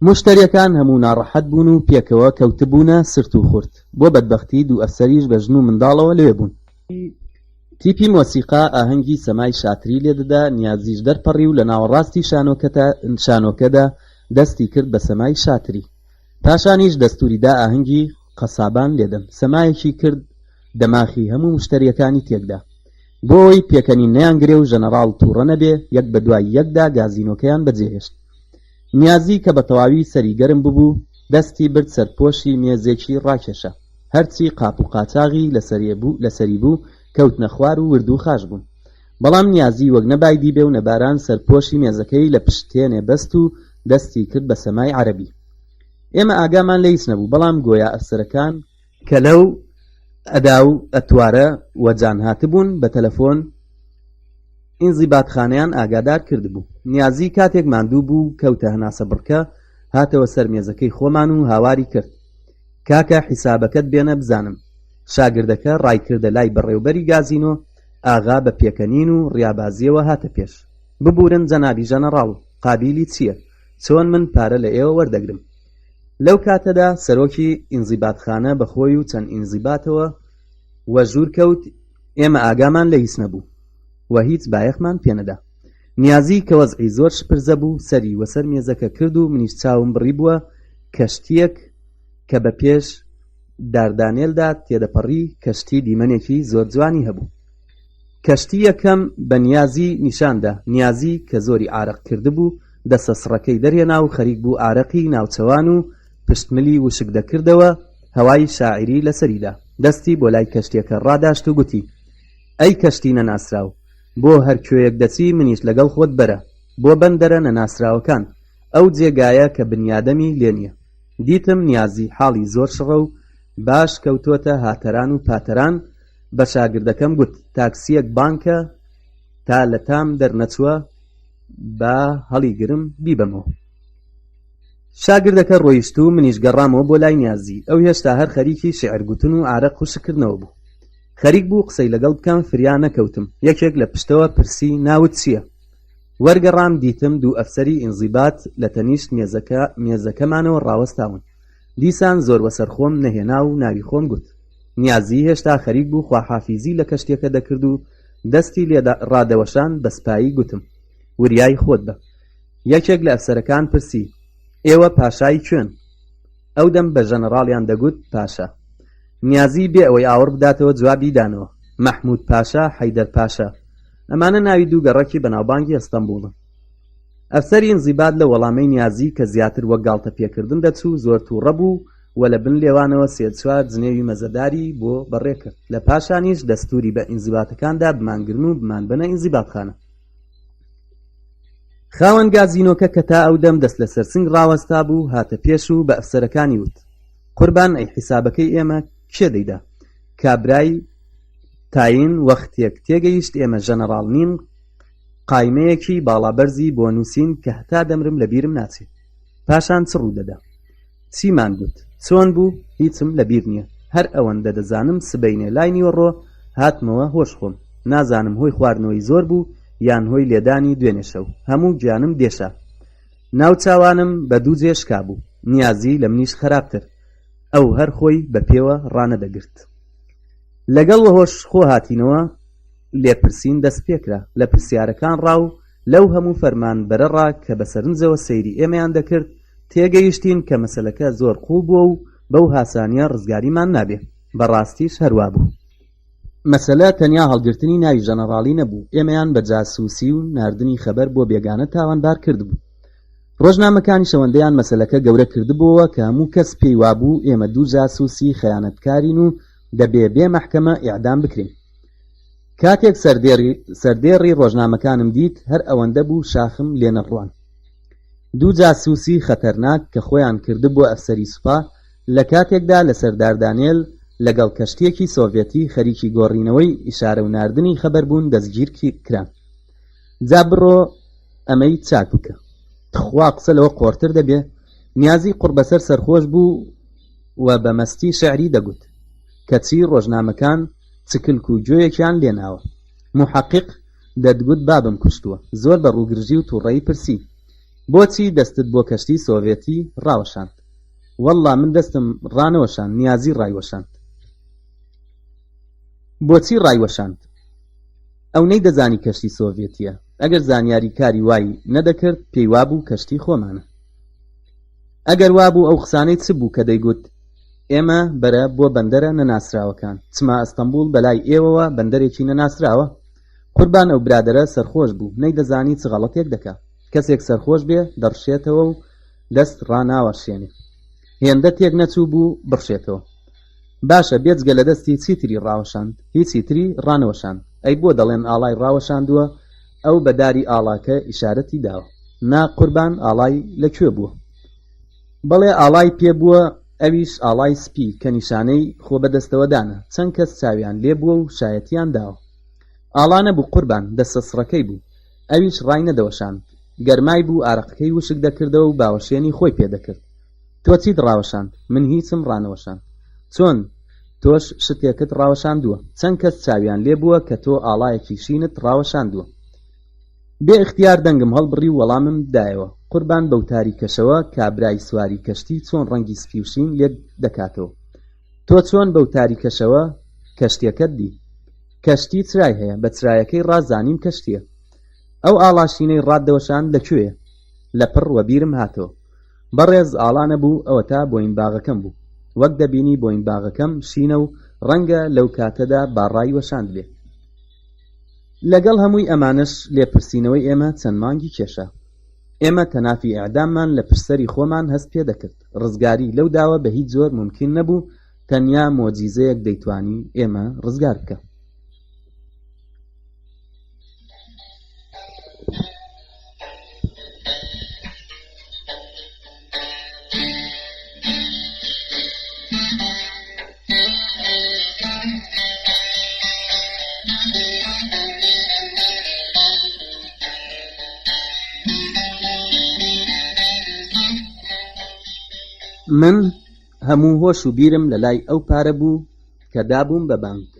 مشتریەکان هەموو ناڕەحەت بوون و پێکەوە کەوتبوونە سرت و خورت. بۆ بەدبەختی دوو ئەفسەریش بە ژن و منداڵەوە لێ بوون. تیپی مۆسیقا ئاهەنگی سەمای شاتری لێدەدا. نیازیش دەرپەڕی و لە ناوەڕاستی شانۆکەدا دەستی کرد بە سەمای شاتری. پاشانیش دەستوریدا ئاهەنگی قەسابان لێدەم. سەمایەکی کرد دەماخی هەموو مشتریەکانی تێکدا. بۆی پێکەنین نەیانگرێ و ژەنەڕاڵ تووڕە نەبێ، یەک بە دوای یەکدا گازینۆکەیان بەجێهێشت. نیازی کە بە تەواوی سەری گەرم ببوو دەستی برد سەرپۆشی مێزێکی ڕاکێشە. هەرچی قاپ و قاچاغی لەسەری بوو کەوتنە خوار و ورد و خاش بوون. بەڵام نیازی وەک نەبایدی بێ و نەباران سەرپۆشی مێزەکەی لە پشتێنێ بەست و دەستی کرد بە سەمای عەرەبی. ئێمە ئاگامان لە هیچ نەبوو، بەڵام گۆیا ئەفسەرەکان کە لەو ئەدا و ئەتوارە وەجان هاتبوون بە تەلەفۆن ئینزیباتخانەیان ئاگادار کردبوو. نیازی کاتێک ماندوو بوو کەوتە هەناسە بڕکە، هاتەوە سەر مێزەکەی خۆمان و هاواری کرد: کاکە حیسابەکەت بێنە بزانم. شاگردەکە ڕایکردە لای بەڕێوەبەری گازینۆ. ئاغا بە پێکەنین و ڕیابازیەوە هاتە پێش. ببورن جەنابی ژەنەڕاڵ، قابیلی چییە؟ چۆن من پارە لە ئێوە وەردەگرم؟ لەو کاتەدا سەرۆکی ئینزیباتخانە بەخۆی و چەند ئینزیباتەوە وەژوور کەوت. ئێمە ئاگامان لە هیچ نەبوو و هیچ بایەخمان پێنەدا. نیازی کە وەزعی زۆر شپرزە بوو سەری وەسەر مێزەکە کرد و منیش چاوم بڕی بووە کەشتیەک کە بە پێش داردانێلدا تێدەپەڕی. کەشتی دیمەنێکی زۆر جوانی هەبوو. کەشتی یەکەم بە نیازی نیشاندا. نیازی کە زۆری عارەق کردبوو دەسە سڕەکەی دەرهێنا و خەریک بوو عارەقی ناوچەوان و پشتملی وشک دەکردەوە. هەوای شاعری لەسەریدا. دەستی بۆ لای کەشتیەکە ڕاداشت و گوتی: ئەی کەشتی نەناسراو، بۆ هەر کوێیەک دەچی منیش لەگەڵ خۆت بەرە بۆ بەندەرە نەناسراوەکان. ئەو جێگایە کە بنیادەمی لێ نییە. دیتم نیازی حاڵی زۆر شڕە و باش کەوتۆتە هاتەران و پاتەران. بە شاگردەکەم گوت: تاکسیەک بانکە تا لە تام دەرنەچووە با هەڵی گرم بیبەمەوە. شاگردەکە ڕۆیشت و منیش گەڕامەوە بۆ لای نیازی. ئەو هێشتا هەر خەریکی شێعرگوتن و عارەق و شکردنەوە بوو. خەریک بوو قسەی لەگەڵ بکەم، فریا نەکەوتم. یەکێک لە پشتەوە پرسی: ناوت چییە؟ وەرگەڕام دیتم دوو ئەفسەری ئینزیبات لە تەنیشت مێزەکەمانەوە ڕاوەستاون. دیسان زۆر وەسەرخۆم نەهێنا و ناوی خۆم گوت. نیازی هێشتا خەریک بوو خواحافیزی لە کەشتیەکە دەکرد و دەستی لێ ڕادەوەشان بە سپایی گوتم: وریای خۆت بە. یەکێک لە ئەفسەرەکان پرسی: ئێوە پاشای کوێن؟ ئەو دەم بە ژەنەڕاڵیان دەگوت پاشا. نیازی بێ ئەوەی ئاور بداتەوە جوابی دانەوە: مەحموود پاشا، حەیدەر پاشا. ئەمانە ناوی دوو گەڕەکی بەناوبانگی ئەستەمبوڵن. ئەفسەری ئینزیبات لە وەڵامەی نیازی کە زیاتر وەک گاڵتە پێکردن دەچوو زۆر تووڕە بوو و لە بن لێوانەوە سێ چوار جنێوی مەزەداری بۆ بەڕێکرد. لە پاشانیش دەستوری بە ئینزیباتەکاندا بمانگرن و بمانبەنە ئینزیباتخانە. خاوەن گازینۆکە کە تا ئەو دەم دەست لە سەرسنگ ڕاوەستا بوو هاتە پێش و بە ئەفسەرەکانی وت: قوربان ئەی حیسابەکەی ئێمە کێ دەیدا؟ کابرای تاین وەختێک تێگەیشت ئێمە ژەنەڕاڵ نین، قایمەیەکی باڵابەرزی بۆ نووسین کە هەتا دەمرم لە بیرم ناچێت. پاشان چ ڕوو دەدا؟ چیمان گوت؟ چۆن بوو؟ هیچم لە بیر نییە. هەر ئەوەندە دەزانم سبەینێ لای نیوەڕۆ هاتمەوە هۆش خۆم. نازانم هۆی خواردنەوەی زۆر بوو یان هۆی لێدانی دوێنێ شەو. هەموو گیانم دێشا. ناوچاوانم بە دوو جێشکا بوو. نیازی لە منیش خراپتر. ئەو هەر خۆی بە پێوە ڕانەدەگرت. لەگەڵ هۆش خۆ هاتینەوە لێپرسین دەست پێکرا. لە پرسیارەکان ڕاو لەو هەموو فەرمان بەرەڕا کە بە سەرنجەوە سەیری ئێمەیان دەکرد تێگەیشتین کە مەسەلەکە زۆر قوڵ بووە و بەو هاسانیە ڕزگاریمان نابێ. بەڕاستیش هەروە بوو. مەسەلە تەنیا هەڵگرتنی ناوی ژەنەڕاڵی نەبوو. ئێمەیان بە جاسووسی و ناردنی خەبەر بۆ بێگانە تاوانبار کردبوو. ڕۆژنامەکانی شەوەندەیان مەسەلەکە گەورە کردبووەوە کە هەموو کەس پێی وابوو ئێمە دوو جاسووسی خەیانەتکارین و دەبێ بێ مەحکەمە ئیعدام بکرین. کاتێک سەردێڕی ڕۆژنامەکانم دیت هەر ئەوەندە بوو شاخم لێ نەڕوان. دوو جاسووسی خەتەرناک کە خۆیان کرد بۆ ئەفسەری سوپا لە کاتێکدا لە سەرداردانێل لەگەڵ کەشتیەکی سۆڤێتی خەریکی گۆڕینەوەی ئیشارە و ناردنی خەبەر بوون دەستگیر کران. جا بڕۆ ئەمەی چاک بکە. تخوا قسە لەوە قۆرتر دەبێ. نیازی قوربەسەر سەرخۆش بوو و بە مەستی شەعری دەگوت کەچی ڕۆژنامەکان چکلک و گوێیەکیان لێناوە. محەقیق دەدگوت بابم کوشتووە. زۆر بە ڕووگرژی و تووڕەیی پرسی: بۆچی دەستت بۆ کەشتی سۆڤێتی ڕاوەشاند؟ وەڵڵا من دەستم ڕانەوەشاند. نیازی ڕایوەشاند. بۆچی ڕایوەشاند؟ ئەو نەیدەزانی کەشتی سۆڤێتیە. ئەگەر زانیاری کاری وای نەدەکرد پێی وابوو کەشتی خۆمانە. ئەگەر وابوو ئەو قسانەی چ بوو کە دەیگوت ئێمە بەرە بۆ بەندەرە نەناسراوەکان چما ئەستەمبول بەلای ئێوەوە بەندەرێکی نەناسراوە. قوربان ئەو برادەرە سەرخۆش بوو نەیدەزانی چ غەڵەتێک دەکا. کەسێک سەرخۆش بێ دەڕشێتەوە و دەست ڕاناوەشێنێ، هێندە تێک نەچوو بوو بڕشێتەوە. باشە بێجگە لە دەستی چیتری ڕاوەشاند، هیچی تری ڕانەوەشاند. ئەی بۆ دەڵێن ئاڵای ڕاوەشاندووە؟ ئەو بەداری ئاڵاکە ئیشارەتی داوە. نا قوربان ئاڵای لەکوێ بووە؟ بەڵێ ئاڵای پێبووە، ئەویش ئاڵای سپی کە نیشانەی خۆ بەدەستەوەدانە. چەند کەس چاویان لێ بووە و شایەتیان داوە. ئاڵانە بوو قوربان، دەستە سڕەکەی بوو. ئەویش ڕای نەدەوەشاند. گەرمای بوو ئارەقەکەی وشک دەکردەوە و باوەشێنی خۆی پێدەکرد. تۆ چیت ڕاوەشاند؟ من هیچم ڕانەوەشاند. چۆن تۆش شتێکت ڕاوەشاندووە؟ چەند کەس چاویان لێ بووە کە تۆ ئاڵایەکی شینت ڕاوەشاندووە. بێ اختیار دەنگم هەڵبڕی و وەڵامم دایەوە. قوربان بەو تاریکەشەوە کابرای سواری کەشتی چۆن ڕەنگی سپی و شین لێک دەکاتەوە. تۆ چۆن بەو تاریکەشەوە کەشتیەکەت دی؟ کەشتی چرای هەیە، بە چرایەکەی ڕازانیم کەشتیە. ئەو ئاڵاشینەی ڕاددەوەشاند لەکوێیە؟ لە پڕ وەبیرم هاتەوە. بەڕێز ئاڵانە بوو، ئەوەتا بۆین باغەکەم بوو. وەک دەبینی بۆین باغەکەم شینە و ڕەنگە لەو کاتەدا باڕای وەشاند بێ. لەگەڵ هەمووی ئەمانش لێپرسینەوەی ئێمە چەند مانگی کێشە. ئێمە تەنافی ئیعداممان لە پرسەری خۆمان هەست پێ دەکرد. ڕزگاری لەو داوە بە هیچ زۆر ممکن نەبوو، تەنیا مۆجیزەیەک دەیتوانی ئێمە ڕزگار بکە. من هەموو هۆش و بیرم لە لای ئەو پارە بوو کە دابووم بە بانک.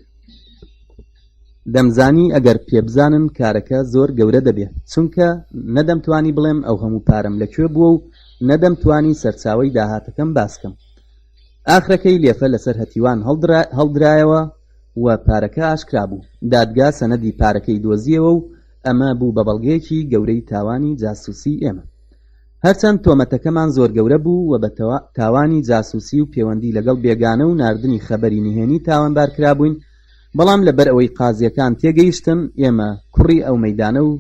دەمزانی ئەگەر پێبزانن کارەکە زۆر گەورە دەبێت، چونکە نەدەمتوانی بڵێم ئەو هەموو پارەم لەکوێ بووە و نەدەمتوانی سەرچاوەی داهاتەکەم باسکەم. ئاخرەکەی لێفە لەسەر هەتیوان هەڵدرایەوە و پارەکە ئاشکرا بوو. دادگا سەنەدی پارەکەی دۆزیەوە و ئەمە بوو بە بەڵگەیەکی گەورەی تاوانی جاسووسی ئێمە. هەرچەند تۆمەتەکەمان زۆر گەورە بوو و بە تاوانی جاسووسی و پەیوەندی لەگەڵ بێگانە و ناردنی خەبەری نهێنی تاوانبار کرابووین، بەڵام لەبەر ئەوەی قازیەکان تێگەیشتن ئێمە کوڕی ئەو مەیدانە و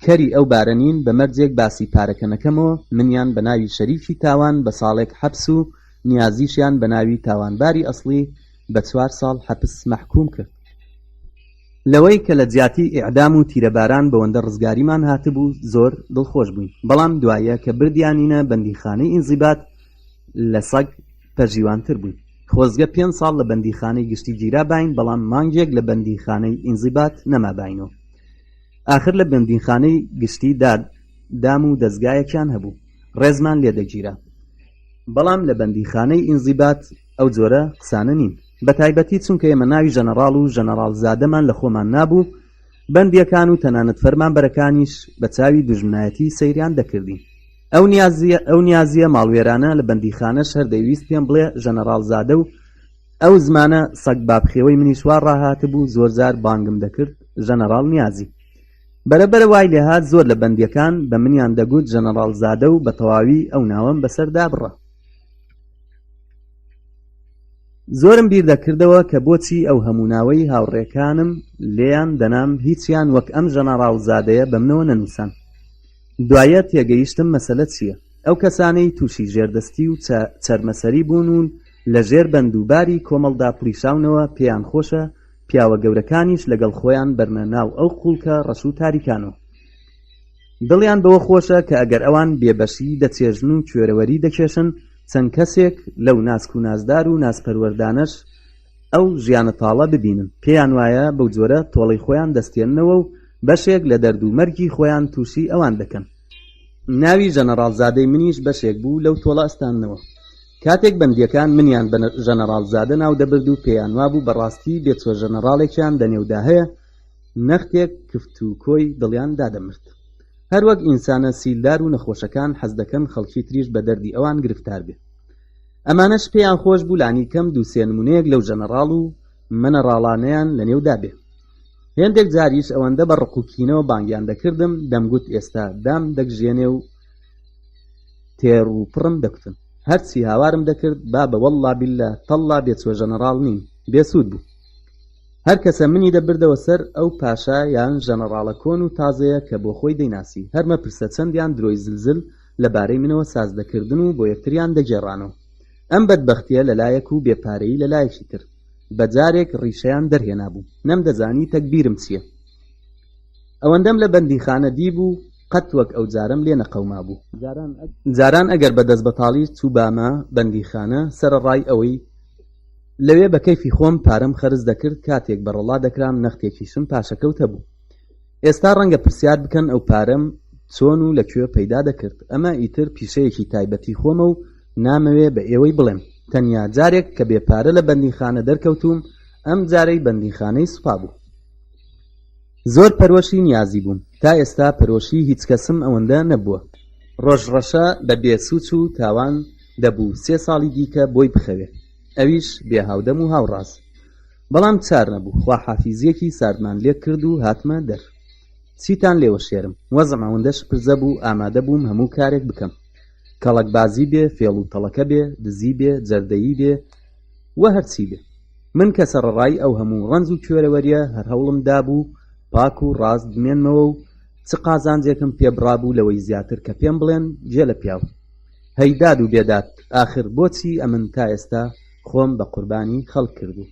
کەری ئەو بارەنین بە مەرجێک باسی پارەکە نەکەمەوە، منیان بە ناوی شەریفی تاوان بە ساڵێک حەبس و نیازیشیان بە ناوی تاوانباری ئەسڵی بە 4 ساڵ حەبس مەحکوم کرد. لەوەی کە لە جیاتی ئیعدام و تیرەباران بەوەندە ڕزگاریمان هاتبوو زۆر دڵخۆش بووین، بەڵام دوایە کە بردیانینە بەندیخانەی ئینزیبات لە سەگ پەرژیوانتر بووین. خۆزگە 5 ساڵ لە بەندیخانەی گشتی گیرا باین، بەڵام مانگێک لە بەندیخانەی ئینزیبات نەما باینەوە. ئاخر لە بەندیخانەی گشتی دام و دەستگایەکیان هەبوو، ڕێزمان لێدەگیرا. بەڵام لە بەندیخانەی ئینزیبات ئەو جۆرە قسانە نین، بە تایبەتی چونکە ئێمە ناوی ژەنەڕاڵ و ژەنەڕاڵ زادەمان لە خۆمان نابوو، بەندیەکان و تەنانەت فەرمانبەرەکانیش بە چاوی دوژمنایەتی سەیریان دەکردین. ئەو نیازیە ماڵوێرانە لە بەندیخانەش هەر دەیویست پێم بڵێ ژەنەڕاڵ زادە و ئەو زمانە سەگ بابخێوەی منیش وا ڕاهاتبوو، زۆر جار بانگم دەکرد ژەنەڕاڵ نیازی. بەرەبەر وای لێهات زۆر لە بەندیەکان بە منیان دەگوت ژەنەڕاڵ زادە و بە تەواوی ئەو ناوەم بەسەردا بڕە. زۆرم بیر دەکردەوە کە بۆچی ئەو هەموو ناوەی هاوڕێکانم لێیان دەنام هیچیان وەک ئەم ژەنەڕاڵ زادەیە بە منەوە نەنووسان. دوایە تێگەیشتم مەسەلە چییە. ئەو کەسانەی تووشی ژێردەستی و چەرمەسەری بوون و لە ژێر بەندوباری کۆمەڵدا پلیشاونەوە پێیان خۆشە پیاوە گەورەکانیش لەگەڵ خۆیان بەرنە ناو ئەو قوڵکە ڕەش و تاریکانەوە. دڵیان بەوە خۆشە کە ئەگەر ئەوان بێبەشی دەچێژن و کوێرەوەری دەکێشن، چەند کەسێک لەو ناسک و نازدار و ناسپەروەردانەش ئەو ژیانە تاڵە ببینن، پێیان وایە بەو جۆرە تۆڵەی خۆیان دەستێننەوە و بەشێک لە دەرد و مەرگی خۆیان تووشی ئەوان دەکەن. ناوی ژەنەڕاڵ زادەی منیش بەشێک بوو لەو تۆڵە ئەستاندنەوە. کاتێک بەندیەکان منیان بە ژەنەڕاڵ زادە ناو دەبرد و پێیان وابوو بەڕاستی بێچۆ ژەنەڕاڵێکیان دەنێودا هەیە، نەختێک کفت و کۆی دڵیان دادەمرد. هەروەک ئینسانە سیلدار و نەخۆشەکان حەز دەکەن خەڵکی تریش بە دەردی ئەوان گرفتار بێ. ئەمانەش پێیان خۆش بوو لانی کەم دووسێ نمونەیەک لەو ژەنەڕاڵ و مەنەڕاڵانەیان لە نێودابێ. هێندێک جاریش ئەوەندە بە ڕقوکینەوە بانگیان دەکردم، دەمگوت ئێستا دام دەگژێنێ و تێڕ و پڕم دەکوتن. هەرچی هاوارم دەکرد با بە وەڵڵا بیللا تەڵڵا بێچوە ژەنەڕاڵ نیم، بێسوود بوو. هەر کەسە منی دەبردەوە سەر ئەو پاشا یان ژەنەڕاڵە کۆن و تازەیە کە بۆ خۆی دەیناسی. هەرمە پرسە چەندیان درۆی زلزل لەبارەی منەوە سازدەکردن و بۆ یەکتریان دەگێڕانەوە. ئەم بەدبەختیە لەلایەک و بێپارەیی لەلایەکی تر بەجارێک ڕیشەیان دەرهێنا بوو. نەمدەزانی تەکبیرم چییە. ئەوەندەم لە بەندیخانە دیبوو قەت وەک ئەو جارم لێ نەقەوما بوو. جاران ئەگەر بەدەست بەتاڵی چوو بامە بەندیخانە سەرەڕای ئەوەی لەوێ بە کەیفی خۆم پارەم خەرج دەکرد کاتێک بەڕەڵا دەکرام نەختێکیشم پاشەکەوتە بوو. ئێستا ڕەنگە پرسیار بکەن ئەو پارەم چۆن و لەکوێ پەیدا دەکرد. ئەمە ئیتر پیشەیەکی تایبەتی خۆمە و نامەوێ بە ئێوەی بڵێم. تەنیا جارێک کە بێپارە لە بەندیخانە دەرکەوتوم ئەم جارەی بەندیخانەی سوپا بوو. زۆر پەرۆشی نیازی بووم. تا ئێستا پەرۆشی هیچ کەسم ئەوەندە نەبووە. ڕۆژڕەشە بە بێسوچ و تاوان دەبوو 3 ساڵی دیکە بۆی بخەوێ، ئەویش بێهاودەم و هاوڕاز. بەڵام چار نەبوو. خواحافیزیەکی ساردمان لێ کرد و هاتمە دەر. چیتان لێوە شێرم. وەزم ئەوەندەش پرزە بوو ئامادە بووم هەموو کارێک بکەم. کەڵکبازی بێ، فێڵ و تەڵەکە بێ، دزی بێ، جەردەیی بێ وە هەرچی بێ. من کە سەرڕای ئەو هەموو ڕەنج و کوێرەوەریە هەر هەوڵم دابوو پاک و ڕاست بمێنمەوە و چ قازانجێکم پێبڕابوو لەوەی زیاتر کە پێم بڵێن جێ لە پیاو. هەیداد و بێداد ئاخر بۆچی ئەمن تا ئێستا خۆم بە قوربانی خەڵک کردو.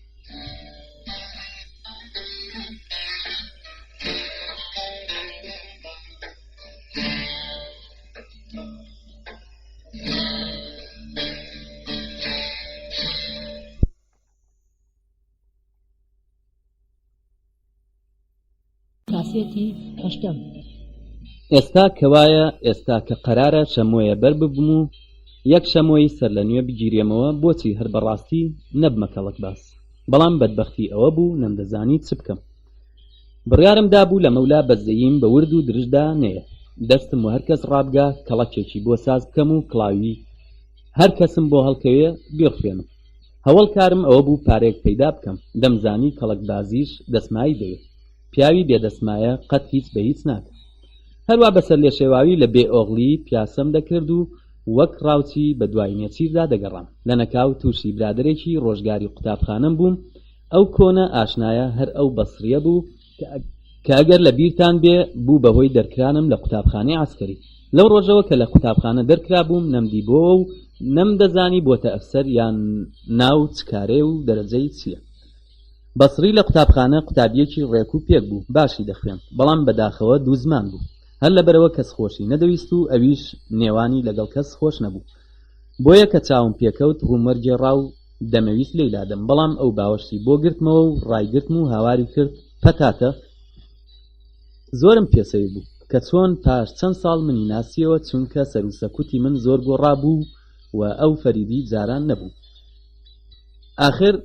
ئێستا کەوایە ئێستا کە قەرارە شەمۆیە بەر ببم و یەک شەمۆی سەر لە نوێ بگیرێمەوە بۆچی هەر بەڕاستی نەبمە کەڵک باس. بەڵام بەدبەختی ئەوە بوو نەمدەزانی چ بکەم. بڕیارم دابوو لە مەولا بەزەییم بە ورد و درشدا نەیە. دەستم و هەر کەس ڕابگا کەڵکێکی بۆ ساز بکەم و کڵاوی هەر کەسم بۆ هەڵکەوێ بیڕخوێنم. هەوڵ کارم ئەوە بوو پارێک پەیدا بکەم. دەمزانی کەڵک بازیش دەسمایی دەوێت. پیاوی بێدەسمایە قەت هیچ بە هیچ ناکە. هەروە بەسەر لێشێواوی لە بێ ئۆغڵی پیاسەم دەکرد و وەک ڕاوچی بە دوای نێچیردا دەگەڕام. لە نەکاو تووشی برادێکی ڕۆژگاری قوتابخانەم بووم. ئەو کۆنە ئاشنایە هەر ئەو بەسریە بوو کە ئەگەر لە بیرتان بێ بوو بەهۆی دەرکرانم لە قوتابخانەی عەسکەری. لەو ڕۆژەوە کە لە قوتابخانە دەرکرا بووم نەمدی بۆەوە و نەمدەزانی بۆتە ئەفسەر یان ناو چکارێ و دەرەجەی چییە. بەسری لە قوتابخانە قوتابیەکی ڕێک و پێک بوو، باشی دەخوێن، بەڵام بەداخەوە دوو زمان بوو. هەر لەبەرەوە کەس خۆشی نەدەویست و ئەویش نێوانی لەگەڵ کەس خۆش نەبوو. بۆیە کە چاوم پێکەوت ڕوومەرگێڕا و دەمەویست لێیدادەم. بەڵام ئەو باوەشتی بۆ گرتمەوە و ڕایگرتم و هاواری کرد پەتاتە. زۆرم پێسەوی بوو کە چۆن پاش چەند ساڵ منی ناسیەوە چونکە سەروسەکوتی من زۆر گۆڕا بوو و ئەو فەریدی جاران نەبوو. ئاخر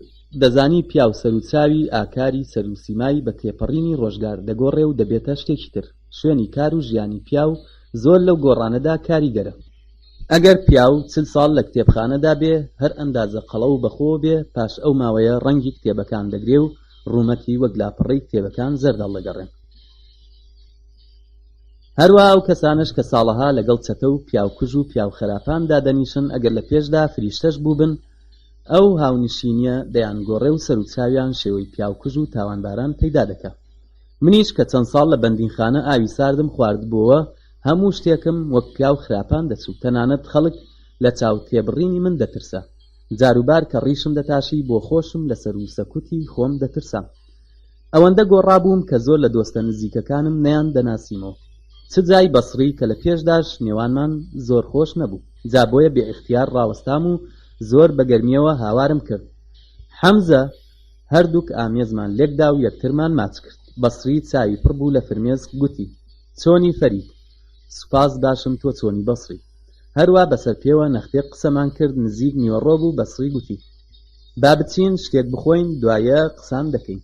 دەزانی پیاو سەرچاوی ئاکاری سەروسیمایی بە تێپەڕینی ڕۆژگار دەگۆڕێ و دەبێتە شتێکی تر. شوێنی کار و ژیانی پیاو زۆر لەو گۆڕانەدا کاریگەرە. ئەگەر پیاو 40 ساڵ لە کتێبخانەدا بێ هەر ئەندازە قەڵە و بەخۆ بێ پاش ئەو ماوەیە ڕەنگی کتێبەکان دەگرێ و ڕوومەتی وەک لاپەڕەی کتێبەکان زەردەڵ دەگەڕێن. هەروە ئەو کەسانش کە ساڵەها لەگەڵ چەتە و پیاوکوژ و پیاو خەراپاندا دەنیشن ئەگەر لە پێشدا فریشتەش بووبن ئەو هاونشینیە دەیان گۆڕێ و سەرچاویان شێوەی پیاوکوژ و تاوانباران پەیدا دەکات. منیش کە چەند ساڵ لە بەندیخانە ئاوی ساردم خواردبووە هەموو شتێکم وەک پیاو خراپان دەچوو. تەنانەت خەڵک لە چاو تێبڕینی من دەترسا. جاروبار کە ڕیشم دەتاشی بۆ خۆشم لە سەروسەکوتی خۆم دەترسام. ئەوەندە گۆڕابووم کە زۆر لە دۆستە نزیکەکانم نەیان دەناسیمەوە. چ جای بەسری کە لە پێشداش نێوانمان زۆر خۆش نەبوو. جا بۆیە بێ ئیختیار ڕاوەستام و زۆر بەگەرمیەوە هاوارم کرد. حەمزە هەردووک ئامێزمان لێکدا و یەکترمان ماچ کرد. بەسری چاوی پڕ بوو لە فرمێز گوتی چۆنی فەرید؟ سوپاس باشم، تۆ چۆنی بەسری؟ هەروە بەسەر پێوە نەختێ قسەمان کرد. نزیک نیوەڕۆ بوو. بەسری گوتی با بچین شتێک بخۆین دوایە قسان دەکەین.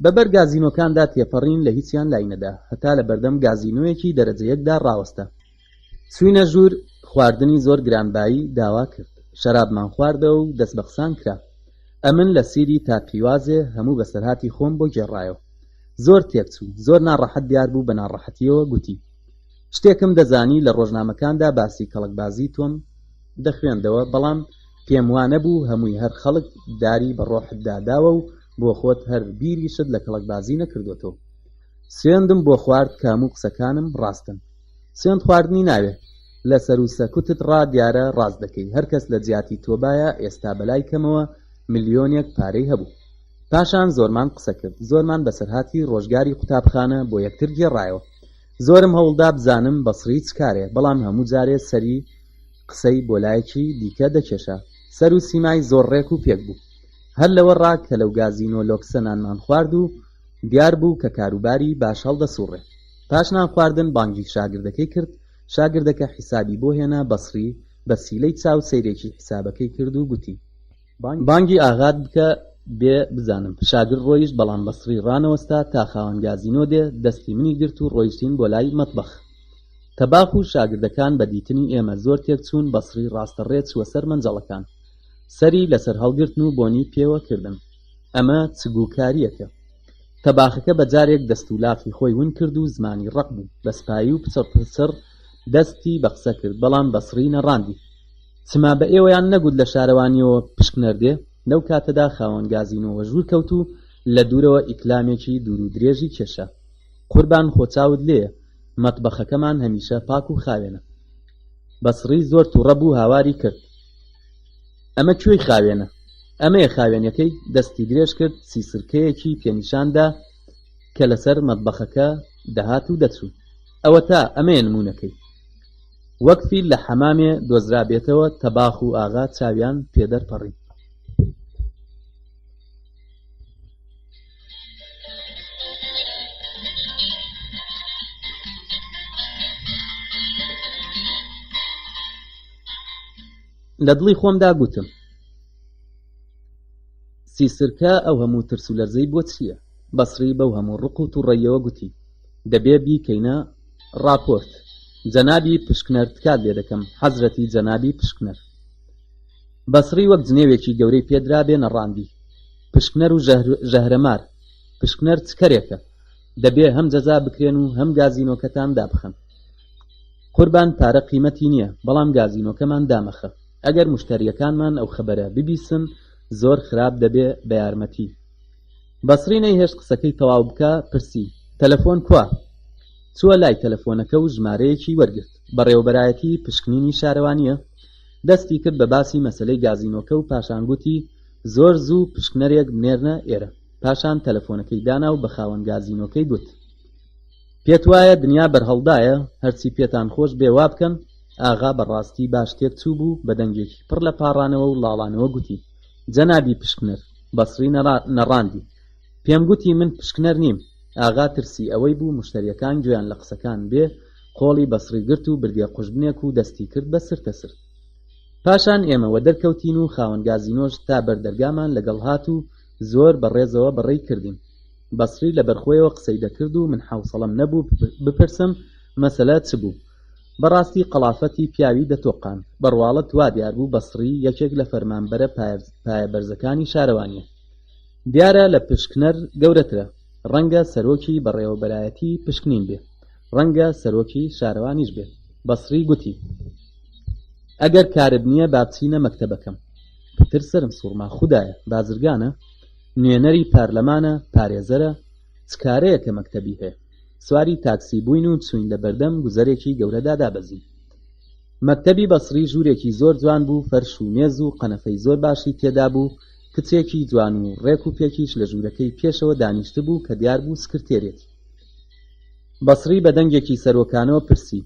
بەبەر گازینۆکاندا تێپەڕین لە هیچیان لای نەدا هەتا لە بەردەم گازینۆیەکی دەرەجەیەکدا ڕاوەستە. چووینە ژوور. خواردنی زۆر گرانبایی داوا کرد. شەرابمان خواردە و دەست بە قسان کرا. ئەمن لە سیری تاپیوازێ هەموو بەسەرهاتی خۆم بۆ گێڕایەوە. زۆر تێکچوو. زۆر ناڕەحەت دیار بوو. بە ناڕەحەتیەوە گوتی شتێکم دەزانی لە ڕۆژنامەکاندا باسی کەڵکبازی تۆم دەخوێندەوە، بەڵام پێم وانە بوو هەمووی هەر خەڵک داری بە ڕۆحت داداوە و بۆ خۆت هەر بیریشت لە کەڵکبازی نەکردوێتەوە. سوێندم بۆ خوارد کاموو قسەکانم ڕاستن. سوێند خواردنی ناوێ، لە سەر و سەکوتت ڕا دیارە ڕاست دەکەی. هەرکەس لە جیاتی تۆبایە ئێستا بەلای کەمەوە ملیۆنێک پارەی هەبوو. پاشان زۆرمان قسە کرد، زۆرمان بەسەرهاتی ڕۆژگاری قوتابخانە بۆ یەکتر گێڕایەوە. زۆرم هەوڵدا بزانم بەسڕی چ کارێ، بەڵام هەموو جارێ سەری قسەی بۆ لایەکی دیکە دەکێشا. سەر و سیمای زۆر ڕێک و پێک بوو. هەر لەوە ڕا کە لەو گازینۆ لۆکسەنانمان خوارد و دیار بوو کە کاروباری باش هەڵدەسووڕێ. پاشنان خواردن بانگی شاگردەکەی کرد. شاگردەکە حیسابی بۆ هێنا. بەسڕی بە سیلەی چاو سەیرێکی حیسابەکەی کرد و گوتی بانگی ئاغات بکە بێ بزانم. شاگرد ڕۆیشت، بەڵام بەسڕی ڕانەوەستا تا خاوەن گازینۆ دێ. دەستی منی گرت و ڕۆیشتین بۆ لای مەتبەخ. تەباخ و شاگردەکان بە دیتنی ئێمە زۆر تێک چوون. بەسڕی ڕاستەڕێ چووە سەر مەنجەڵەکان، سەری لەسەر هەڵگرتن و بۆنی پێوە کردن. ئەمە چگوکاریەکە. تەباخەکە بەجارێک دەست و لافی خۆی ون کرد و زمانی ڕق بوو. بەسپایی و پچڕ دەستی بە قسە کرد، بەڵام بەسڕی نەڕاندی. چما بە ئێوەیان نەگوت لە شارەوانیەوە پشکنەر دێ؟ لەو کاتەدا خاوەن گازینۆوە ژوور کەوت و لە دوورەوە ئیکلامێکی دوور و درێژی کێشە. قوربان خۆچاوت لێیە، مەتبەخەکەمان هەمیشە پاک و خاوێنە. بەسڕی زۆر تووڕە بوو، هاواری کرد. ئەمە کوێی خاوێنە؟ ئەمەیە خاوێنەکەی. دەستی درێژ کرد، سیسرکەیەکی پێنیشاندا کە لەسەر مەتبەخەکە دەهات و دەچوو. ئەوە تا ئەمەیە نمونەکەی. وەک فیل لە حەمامێ دۆزرابێتەوە. تەباخ و ئاغا چاویان پێدەرپەڕی. لە دڵی خۆمدا گوتم سیسرکە ئەو هەموو ترس و لەرزەی بۆ چییە؟ بەسڕی بەو هەموو ڕق و تووڕەیەوە گوتی دەبێ بیکەینە ڕاپۆرت. جەنابی پشکنەر تکات لێ دەکەم، حەزرەتی جەنابی پشکنەر. بەسڕی وەک جنێوێکی گەورەی پێدرا بێ نەڕاندی. پشکنەر و ژەهرەمار. پشکنەر چکەرێکە، دەبێ هەم جەزا بکرێن و هەم گازینۆکەتان دابخەن. قوربان پارە قیمەتی نییە، بەڵام گازینۆکەمان دامەخە. ئەگەر موشتەریەکانمان ئەو خەبەرە ببیسن زۆر خراپ دەبێ بە یارمەتی. بەسڕی نەیهێشت قسەکەی تەواو بکە، پرسی تەلەفۆن کووە؟ چووە لای تەلەفۆنەکە و ژمارەیەکی وەرگرت. بەڕێوەبەرایەتی پشکنینی شارەوانیە. دەستی کرد بە باسی مەسەلەی گازینۆکە و پاشان گوتی زۆر زوو پشکنەرێک بنێرنە ئێرە. پاشان تەلەفۆنەکەی دانا و بە خاوەن گازینۆکەی گوت پێت وایە دنیا بەرهەڵدایە، هەرچی پێتان خۆش بێ وا بکەن. ئاغا بەڕاستی باش تێک چوو بوو، بە دەنگێکی پڕ لە پاڕانەوە و لاڵانەوە گوتی جەنابی پشکنەر. بەسڕی نەڕاندی. پێم گوتی من پشکنەر نیم. ئاغا ترسی ئەوەی بوو موشتەریەکان گوێیان لە قسەکان بێ، قۆڵی بەسڕی گرت و بردیە قوشبنێک و دەستی کرد بە سرتە سرت. پاشان ئێمەوە دەرکەوتین و خاوەن گازینۆش تا بەردەرگامان لەگەڵ هات و زۆر بەڕێزەوە بەڕێی کردین. بەسڕی لە بەرخۆیەوە قسەی دەکرد و من حوسەڵەم نەبوو بپرسم مەسەلە چ بوو. بەڕاستی قەڵافەتی پیاوی دەتۆقان. بەڕواڵەت وا دیار بوو بەسڕی یەکێک لە فەرمانبەرە پایە بەرزەکانی شارەوانیە. دیارە لە پشکنەر گەورەترە. ڕەنگە سەرۆکی بەڕێوەبەرایەتی پشکنین بێ، ڕەنگە سەرۆکی شارەوانیش بێ. بەسڕی گوتی ئەگەر کارب نییە با بچینە مەکتەبەکەم. پتر سرم سوڕما، خودایە بازرگانە، نوێنەری پارلەمانە، پارێزەرە، چ کارەیەکە مەکتەبی هەیە. سواری تاکسی بووین و چوین لە بەردەم گوزەرێکی گەورەدا دابەزین. مەکتەبی بەسڕی ژوورێکی زۆر جوان بوو، فەرش و مێز و قەنەفەی زۆر باشی تێدا بوو. کچێکی جوان و ڕێک و پێکیش لە ژوورەکەی پێشەوە دانیشتە بوو کە دیار بوو سکرتێرێتی. بەسڕی بە دەنگێکی سەرۆکانەوە پرسی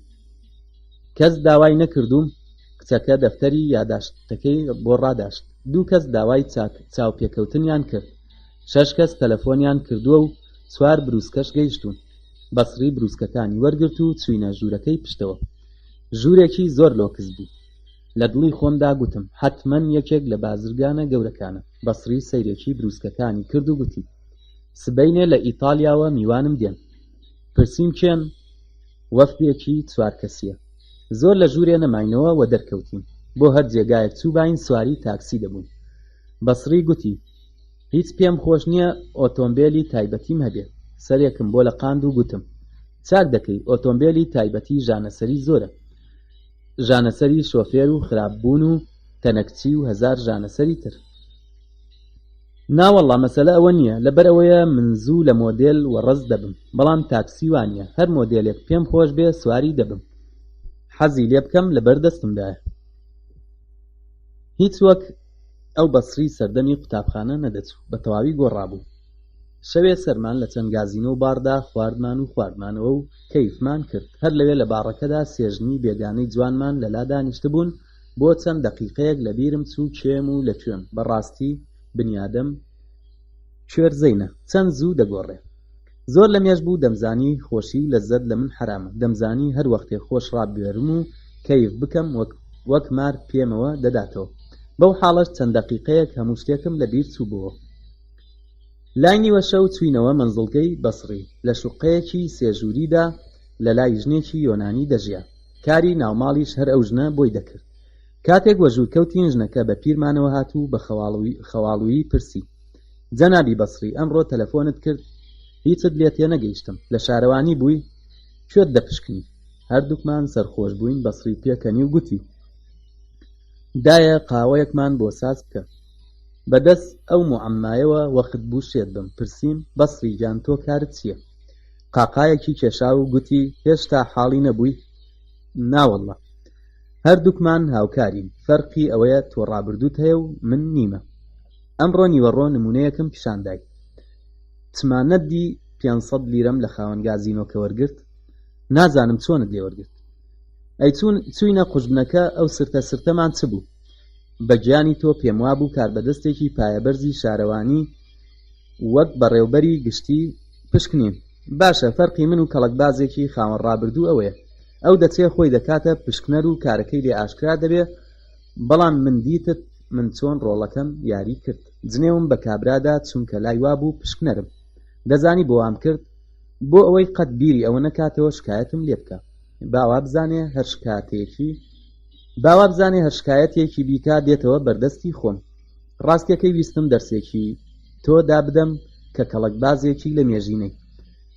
کەس داوای نەکردوم. کچەکە دەفتەری یادداشتەکەی بۆ ڕاداشت. دوو کەس داوای چاوپێکەوتنیان کرد. 6 کەس تەلەفۆنیان کردووە و 4 بروسکەش گەیشتون. بەسڕی بروسکەکانی وەرگرت و چوینە ژوورەکەی پشتەوە. ژوورێکی زۆر لۆکس بوو. لە دڵی خۆمدا گوتم حتمەن یەکێک لە بازرگانە گەورەکانە. بەسڕی سەیرێکی بروسکەکانی کرد و گوتی سبەینێ لە ئیتالیاوە میوانم دێن. پرسییم کێن؟ وەفدێکی 4 کەسیە. زۆر لە ژوورێ نەماینەوە و دەرکەوتین. بۆ هەر جێگایەک چوو باین سواری تاکسی دەبوون. بەسڕی گوتی هیچ پێم خۆش نییە ئۆتۆمبیلی تایبەتیم هەبێت. سەرێکم بۆ لە قاند و گوتم چاک دەکەی ئۆتۆمبیلی تایبەتی ژانەسەری زۆرە، ژانەسەری شۆفێر و خراپبوون و تەنەکچی و هەزار ژانەسەری تر. ناوەڵڵا مەسەلە ئەوە نییە، لەبەر ئەوەیە من زوو لە مۆدێل وەڕەز دەبم، بەڵام تاکسی وانە هەر مۆدێلێک پێم خۆش بێ سواری دەبم، حەزی لێ بکەم لەبەر دەستمدایە. هیچ وەک ئەو بەسری سەردەمی قوتابخانە نەدەچوو، بە تەواوی گۆڕابوو. شەوێ سەرمان لە چەند گازینۆ و باردا خواردمان و خواردمانەوە و کەیفمان کرد. هەر لەوێ لە باڕەکەدا سێژنی بێگانەی جوانمان لەلا دانیشتبوون، بۆ چەند دەقیقەیەک لە بیرم چوو کێم و لەکوێم. بەڕاستی بنیادەم کوێرزەینە، چەند زوو دەگۆڕێ. زۆر لە مێژ بوو، دەمزانی خۆشی و لەزەت لە من حرامە، دەمزانی هەر وەختێ خۆش ڕابێرم و کەیف بکەم وەک مار پێمەوە دەداتەوە. بەو حاڵەش چەند دەقیقەیەک هەموو شتێکم لە بیر چوو بووە. لای نیوە شەو چووینەوە مەنزڵگەی بەسڕی، لە شوقەیەکی سێژووریدا لە لای ژنێکی یۆنانی دەژیا. کاری ناوماڵیش هەر ئەو ژنە بۆی دەکرد. کاتێک وە ژوورکەوتین ژنەکە بە پیرمانەوە هاتوو بە خەواڵووی پرسی: جەنابی بەسڕی، ئەمڕۆ تەلەفۆنت کرد، هیچت لێ تێ نەگەیشتم، لە شارەوانی بووی؟ کوێت دەپشکنی؟ هەردووکمان سەرخۆش بووین. بەسڕی پێکەنی و گوتی: دایە قاوەیەکمان بۆ ساز بکە. بەدەست ئەو موعەمایەوە وەخت بوو شێت بم. پرسییم: بەسڕی گیان تۆ کارت چییە؟ قاقایەکی کێشا و گوتی: هێشتا حاڵی نەبووی؟ ناوەڵڵا، هەردووکمان هاوکارین، فەرقی ئەوەیە تۆ ڕابردووت هەیە و من نیمە. ئەمڕۆ نیوەڕۆ نمونەیەکم پیشاندای. چمانەتدی 500 لیرەم لە خاوەن گازینۆکە وەرگرت، نازانم چۆنت لێ وەرگرت. ئەی چووینە قوژبنەکە، ئەو سرتەمان چ بوو؟ بە گیانی تۆ پێم وابوو کاربەدەستێکی پایەبەرزی شارەوانی وەک بەڕێوەبەری گشتی پشکنیم. باشە، فەرقی من و کەڵکبازێکی خاوەن ڕابردوو ئەوەیە، ئەو دەچێ خۆی دەکاتە پشکنەر و کارەکەی لێ ئاشکرا دەبێ. بەڵام من دیتت من چۆن ڕۆڵەکەم یاری کرد. جنێوم بە کابرادا چونکە لای وابوو پشکنەرم. دەزانی بۆ وام کرد؟ بۆ ئەوەی قەت بیری ئەوە نەکاتەوە شکایەتم لێ بکە. باوا بزانێ هەر شکایەتێکی بیکا دێتەوە بەردەستی خۆم. ڕاستیەکەی ویستم دەرسێکی تۆ دابدەم کە کەڵکبازێکی لە مێژینەی.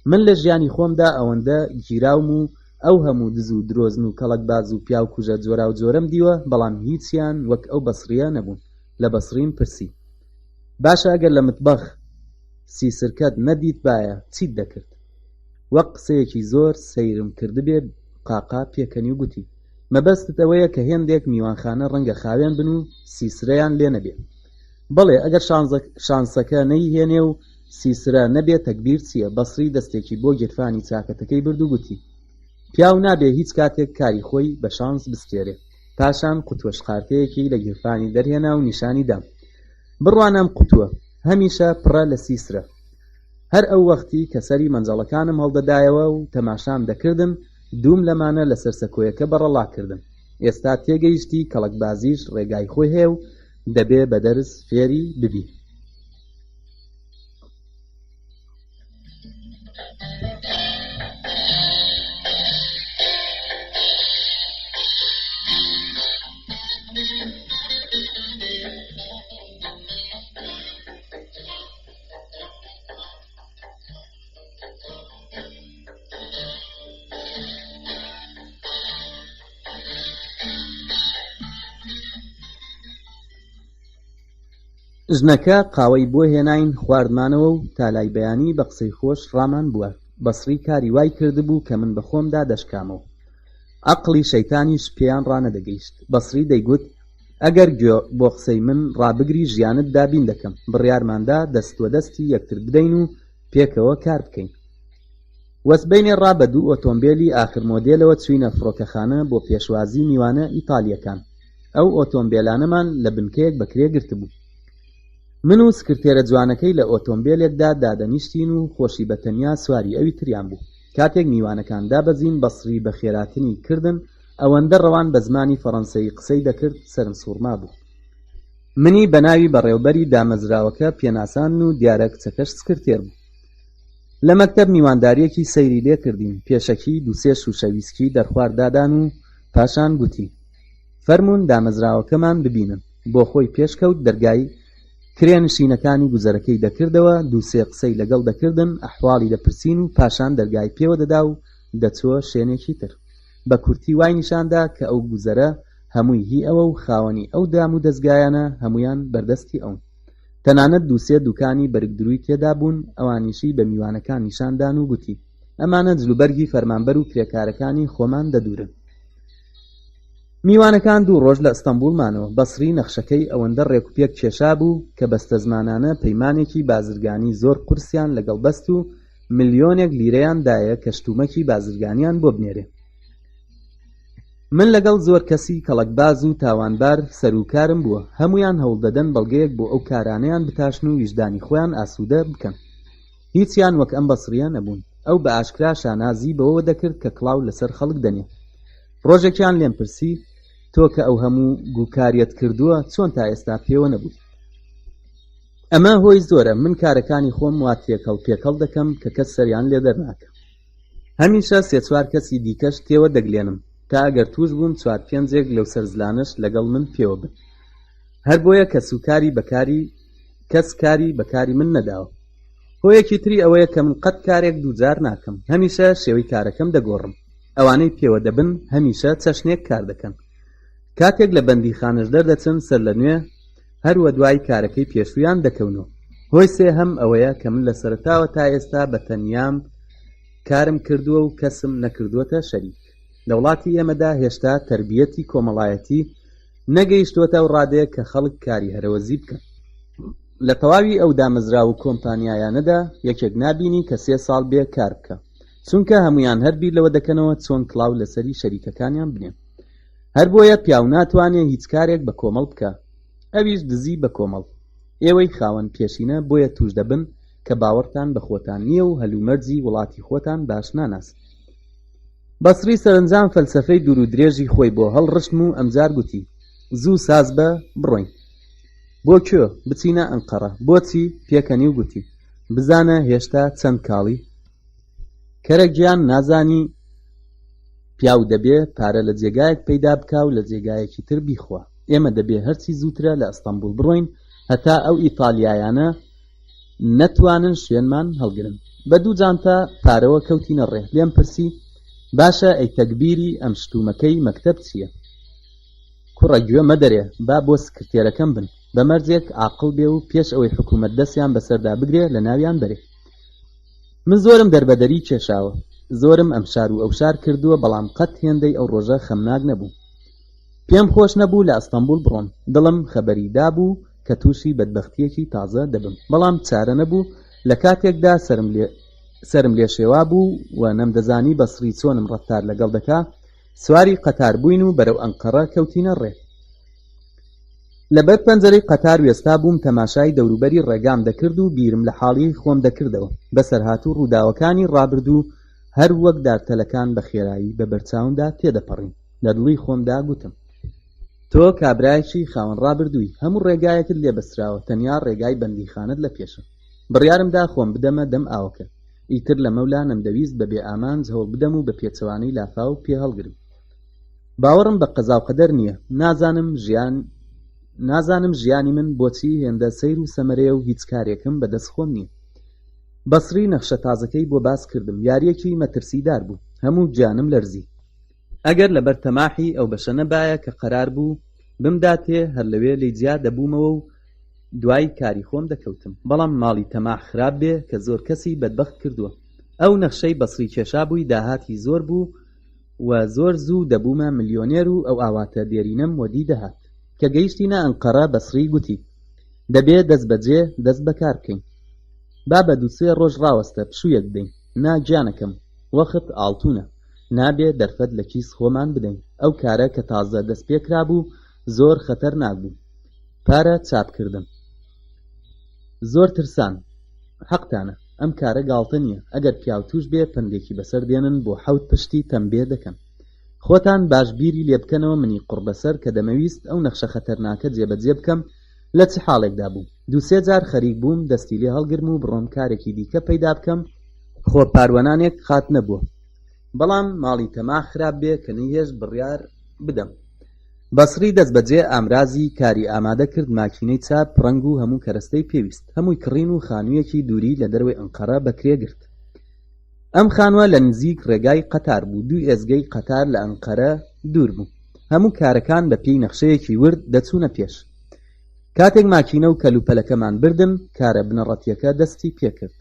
من لە ژیانی خۆمدا ئەوەندە گیراوم و ئەو هەموو دز و درۆزن و کەڵکباز و پیا و کوژە جۆرا و جۆرەم دیوە، بەڵام هیچیان وەک ئەو بەسڕیە نەبوون. لە بەسڕیم پرسی: باشە ئەگەر لە متبەخ سیسرکەت نەدیت باە چیت دەکرد؟ وەک قسەیەکی زۆر سەیرم کردبێ قاقا پێکەنی و گوتی: مەبەستت ئەوەیە کە هێندێک میوانخانە ڕەنگە خاوێن بن و سیسرەیان لێ نەبێ. بەڵێ، ئەگەر شانسەکە نەیهێنێ و سیسرە نەبێت تەکبیر چییە؟ بەسڕی دەستێکی بۆ گرفانی چاکەتەکەی برد و گوتی: پیاو نابێ هیچ کاتێک کاری خۆی بە شانس بستێرێ. پاشان قوتوە شقارتەیەکی لە گرفانی دەرهێنا و نیشانی دام: بڕوانم قوتووە هەمیشە پڕە لە سیسرە. هەر ئەو وەختی کە سەری مەنجەڵەکانم هەڵدەدایەوە و تەماشام دەکردم، دووم لەمانە لە سەرسەکۆیەکە بەڕەڵاکردم. ئێستا تێگەیشتی کەڵکبازیش ڕێگای خۆی هەیە و دەبێ بە دەرز فێری ببی. ژنەکە قاوەی بۆ هێناین خواردمانەوە و تالای بەیانی بە قسەی خۆش ڕامان بووە. بەسڕی کاری وای کردبوو کە من بەخۆمدا دەشکامەوە. عەقڵی شەیتانیش پێیان ڕانەدەگەیشت. بەسڕی دەیگوت: ئەگەر گوێ بۆ قسەی من ڕابگری ژیانت دابین دەکەم. بڕیارماندا دەستوە دەستی یەکتر بدەین و پێکەوە کار بکەین. وەسبەینێ ڕا بە دوو ئۆتۆمبیلی ئاخر مۆدێلەوە چووینە فڕۆکەخانە بۆ پێشوازی میوانە ئیتالیەکان. ئەو ئۆتۆمبیلانەمان لە بنکەیەک بەکرێ گرتبوو. من و سکرتێرە جوانەکەی لە ئۆتۆمبیلێکدا دادەنیشتین و خۆشی بەتەنیا سواری ئەوی تریان بوو. کاتێک میوانەکان دابەزین، بەسڕی بە خێراتنی کردن ئەوەندە ڕەوان بە زمانی فەڕەنسەی قسەی دەکرد سەرم سوورما بوو. منی بە ناوی بەڕێوەبەری دامەزراوەکە پێناسان و دیارە کچەکەش سکرتێر بوو. لە مەکتەب میوانداریەکی سەیری لێ کردین. پێشەکی دووسێ شوشە ویسکی دەرخوارد دادان و پاشان گوتی: فەرموون دامەزراوەکەمان ببینن. بۆ خۆی پێشکەوت دەرگای کرێنشینەکانی گوزەرەکەی دەکردەوە، دووسێ قسەی لەگەڵ دەکردن، ئەحواڵی دەپرسین و پاشان دەرگای پێوە دەدا و دەچوە شوێنێکی تر. بە کورتی وای نیشاندا کە ئەو گوزەرە هەمووی هی ئەوە و خاوەنی ئەو دام و دەستگایانە هەمویان بەردەستی ئەون. تەنانەت دووسێ دوکانی بەرگدرووی تێدا بوون، ئەوانیشی بە میوانەکان نیشاندان و گوتی ئەمانە جلوبەرگی فەرمانبەر و کرێکارەکانی خۆمان دەدورن. میوانەکان 2 ڕۆژ لە ئەستەمبول مانەوە. بەسری نەخشەکەی ئەوەندە ڕێکوپێک کێشا بوو کە بەستە زمانانە پەیمانێکی بازرگانی زۆر قورسیان لەگەڵ بەست و ملیۆنێک لیرەیان دایە کە شتومەکی بازرگانیان بۆ بنێرێ. من لەگەڵ زۆر کەسی کەڵکباز و تاوانبار سەرروکارم بووە، هەمویان هەوڵدەدەن بەڵگەیەک بۆ ئەو کارانەیان بتاشن و ویژدانی خۆیان ئاسوودە بکەن. هیچیان وەک ئەم بەسریە نەبوون. ئەو بە ئاشکرا شانازی بەوە دەکرد کە کڵاو لەسەر خەڵک دەنێ. ڕۆژێکیان لێم پرسی تۆ کە ئەو هەموو گوکاریەت کردووە چۆن تا ئێستا پێوە نەبوو؟ ئەمە هۆی زۆرە. من کارەکانی خۆم وا تێکەڵ پێکەڵ دەکەم کە کەس سەریان لێ دەرناکە. هەمیشە 3-4 کەسی دیکەش تێوە دەگلێنم تا ئەگەر توش بووم 4-5 لەو سەرزلانش لەگەڵ من پێوە بن. هەر بۆیە کەس کاری بەکاری من نەداوە. هۆیەکی تری ئەوەیە کە من قەت کارێک دووجار ناکەم. هەمیشە شێوەی کارەکەم دەگۆڕم. ئەوانەی پێوە دەبن هەمیشە چەشنێک کار دەکەن. کاتێک لە بەندیخانەش دەردەچن سەر لە نوێ هەروە دوای کارەکەی پێشویان دەکەونەوە. هۆی سێهەم ئەوەیە کە من لە سەرەتاوە تا ئێستا بە تەنیام کارم کردووە و کەسم نەکردووەتە شەریک. لە وڵاتی ئێمەدا هێشتا تەربیەتی کۆمەڵایەتی نەگەیشتووەتە و ڕادەیە کە خەڵک کاری هەرەوەزی بکەن. لە تەواوی ئەو دامەزرا و کۆمپانیایانەدا یەکێک نابینی کە 3 ساڵ بێ کار بکە، چونکە هەمویان هەربیر لەوە دەکەنەوە چۆن کڵاو لەسەری شەریکەکانیان بنێن. هەر بۆیە پیاو ناتوانێت هیچ کارێک بە کۆمەڵ بکە، ئەویش دزی بە کۆمەڵ. ئێوەی خاوەن پێشینە بۆیە توش دەبن کە باوەڕتان بە خۆتان نییە و هەلومەرجی وڵاتی خۆتان باش ناناس. بەسری سەرنجام فەلسەفەی دوور و درێژی خۆی بۆ هەڵڕشتم و ئەمجار گوتی زوو ساز بە بڕۆین. بۆ کوێ؟ بچینە ئەنقەرە. بۆچی؟ پێکەنی و گوتی بزانە هێشتا چەند کاڵی؟ کەرە گیان نازانی پیاو دەبێ پارە لە جێگایەک پەیدا بکا و لە جێگایەکی تر بیخوا. ئێمە دەبێ هەرچی زووترە لە ئەستەمبول بڕۆین هەتا ئەو ئیتالیایانە نەتوانن شوێنمان هەڵگرن. بە 2 جانتا پارەوە کەوتینە ڕێ. لێم پرسی باشە ئەی تەکبیری ئەم شتومەکەی مەکتەب چییە؟ کوڕە گوێ مەدەرێ، با بۆ سکرتێرەکەم بن. بە مەرجێک عاقڵ بێ و پێش ئەوەی حکوومەت دەستیان بەسەردا بگرێ لە ناویان بەرێ. من زۆرم دەربەدەری کێشاوە، زۆرم ئەمشار و ئەوشار کردووە، بەڵام قەت هێندەی ئەو ڕۆژە خەمناک نەبوو. پێم خۆش نەبوو لە ئەستەمبول بڕۆم. دڵم خەبەری دابوو کە تووشی بەدبەختیەکی تازە دەبم، بەڵام چارە نەبوو. لە کاتێکدا سرم لێ شێوا بوو و نەمدەزانی بەسری چۆنم ڕەفتار لەگەڵ دەکا، سواری قەتار بووین و بەرەو ئەنقەرە کەوتینە ڕێ. لەبەر پەنجەرەی قەتار وێستا بووم، تەماشای دەوروبەری ڕێگام دەکرد و بیرم لە حاڵی خۆم دەکردەوە. بەسەرهاتوو ڕووداوەکانی ڕابردوو هەر وەک دارتەلەکان بە خێرایی بە بەرچاومدا تێدەپەڕین. لە دڵی خۆمدا گوتم تۆ کابرایەکی خاوەن ڕابردووی، هەموو ڕێگایەکت لێبەستراوە، تەنیا ڕێگای بەندیخانت لە پێشە. بڕیارمدا خۆم بدەمە دەم ئاوەکە. ئیتر لە مەولا نەمدەویست بە بێ ئامانج هەوڵ بدەم و بە پێچەوانەی لافا و پێ هەڵگرم. باوەڕم بە قەزا و قەدەر نییە. نازانم ژیانی من بۆچی هێندە سەیر و سەمەرەیە و هیچ کارێکم بەدەست خۆم نییە. بەسری نەخشە تازەکەی بۆ باس کردم. یاریەکی مەترسیدار بوو. هەموو گیانم لەرزی. ئەگەر لەبەر تەماحی ئەو بەشە نەبایە کە قەرار بوو بمداتێ، هەر لەوێ لەیجیا دەبوومەوە و دوای کاری خۆم دەکەوتم. بەڵام ماڵی تەماح خراپ بێ کە زۆر کەسی بەدبەخت کردووە. ئەو نەخشەی بەسری کێشا بووی داهاتی زۆر بوو و زۆر زوو دەبوومە ملیۆنێر و ئەو ئاواتە دێرینەم وەدی دەهات. کە گەیشتینە ئەنقەرە بەسری گوتی دەبێ دەست بەجێ دەست بەکار بکەین. با بە 2-3 ڕۆژ ڕاوەستە پشوویەک بدەین. ناگیانەکەم وەخت ئاڵتونە، نابێ دەرفەت لە کیس خۆمان بدەین. ئەو کارە کە تازە دەست پێکرا بوو زۆر خەتەرناک بوو. پارە چاپکردن. زۆر ترسان. حەقتانە ئەم کارە گاڵتە نییە. ئەگەر پیاو توش بێ پندێکی بەسەر دێنن بۆ 7 پشتی تەمبێ دەکەن. خۆتان باش بیری لێ بکەنەوە منی قوربەسەر کە دەمەویست ئەو نەخشە خەتەرناکە جێبەجێ بکەم لە چ حاڵێکدا بوو. 2-3 جار خەریک بووم دەستی لێ هەڵگرم و بڕۆم کارێکی دیکە پەیدا بکەم. خۆ پاروەنانێک خات نەبووە، بەڵام ماڵی تەماح خراپ بێ کە نەیهێش بڕیار بدەم. بەسری دەست بەجێ ئامرازی کاری ئامادە کرد. ماکینەی چاپ، ڕەنگ و هەموو کەرەستەی پێویست، هەمووی کڕین و خانوویەکی دووری لە دەروی ئەنقەرە بەکرێ گرت. ئەم خانووە لە نزیک ڕێگای قەتار بوو. دوو ئێزگەی قەتار لە ئەنقەرە دوور بوو. هەموو کارەکان بە پێی نەخشەیەکی ورد دەچوونە پێش. کاتێک ماکینە و کەلوپەلەکەمان بردم، کارە بنەڕەتیەکە دەستی پێکرد.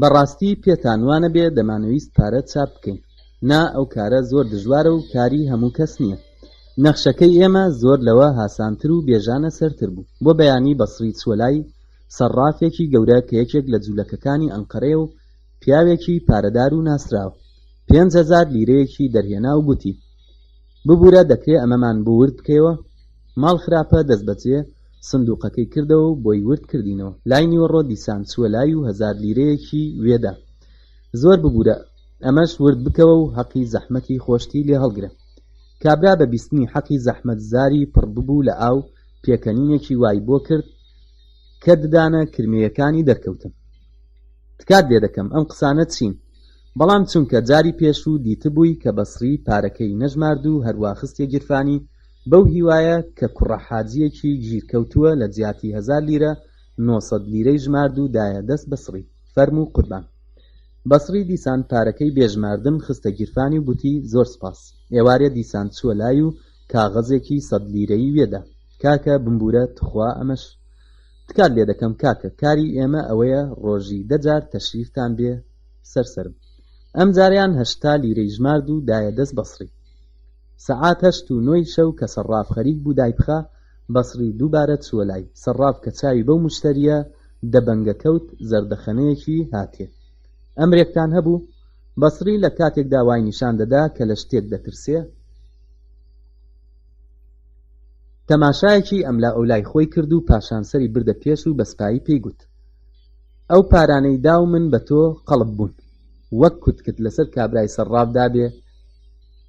بەڕاستی پێتان وانە بێ دەمانەویست پارە چاپ بکەین. نا ئەو کارە زۆر دژوارە و کاری هەموو کەس نییە. نەخشەکەی ئێمە زۆر لەوە هاسانتر و بێژانە سەرتر بوو. بۆ بەیانی بەسڕی چوەلای سەرڕافێکی گەورە کە یەکێک لە جوولەکەکانی ئەنقەرەیە و پیاوێکی پارەدار و ناسراوە 5,000 لیرەیەکی دەرهێنا و گوتی ببوورە دەکرێت ئەمەمان بۆ ورد بکەیەوە. ماڵ خراپە دەست بەجێ سندوقەکەی کردەوە و بۆی ورد کردینەوە. لای نیوەڕۆ دیسان چووە لای و 1000 لیرەیەکی وێدا. زۆر ببوورە ئەمەش ورد بکەوە و حەقی زەحمەتی خۆشتی لێ هەڵگرە. کابرا بە بیستنی حەقی زەحمەت زاری پڕ ببوو لە ئاو پێکەنینێکی وای بۆ کرد کە ددانە کرمەیەکانی دەرکەوتن. تکات لێ دەکەم ئەم قسانە چین، بەڵام چونکە جاری پێش و دیتبووی کە بەسڕی پارەکەی نەژمارد و هەروە خستێ گیرفانی بەو هیوایە کە کوڕە حاجیەکی گیرکەوتووە لە جیاتی 1000 لیرە 900 لیرەی ژمارد و دایە دەست بەسڕی. فەرموو قوربان. بەسڕی دیسان پارەکەی بێژماردن خستە گیرفانی و گوتی زۆر سپاس. ئێوارێ دیسان چووە لای و کاغەزێکی 100 لیرەی وێدا. کاکە بمبورە تخوا ئەمەش. تکات لێ دەکەم کاکە، کاری ئێمە ئەوەیە ڕۆژی 10 جار تەشریفتان بێ سەرسەرم. ئەم جاریان 80 لیرەی ژمارد و دایە دەست بەسڕی. سەعات 8:09 شەو کە سەرڕاف خەریک بوو دایبخە، بەسڕی دووبارە چووە لای سەرڕاف کە چاوی بەو مشتەریە دەبەنگەکەوت زەردەخەنەیەکی هاتێ. ئەمرێکتان هەبوو؟ بەسڕی لە کاتێکدا وای نیشان دەدا کە لە شتێک دەترسێ. تەماشایەکی ئەملا ئەولای خۆی کرد و پاشان سەری بردە پێش و بەسپایی پێی گوت ئەو پارانەی دا و من بە تۆ قەڵب بوون. وەک کوتکت لەسەر کابرای سەرڕاف دابێ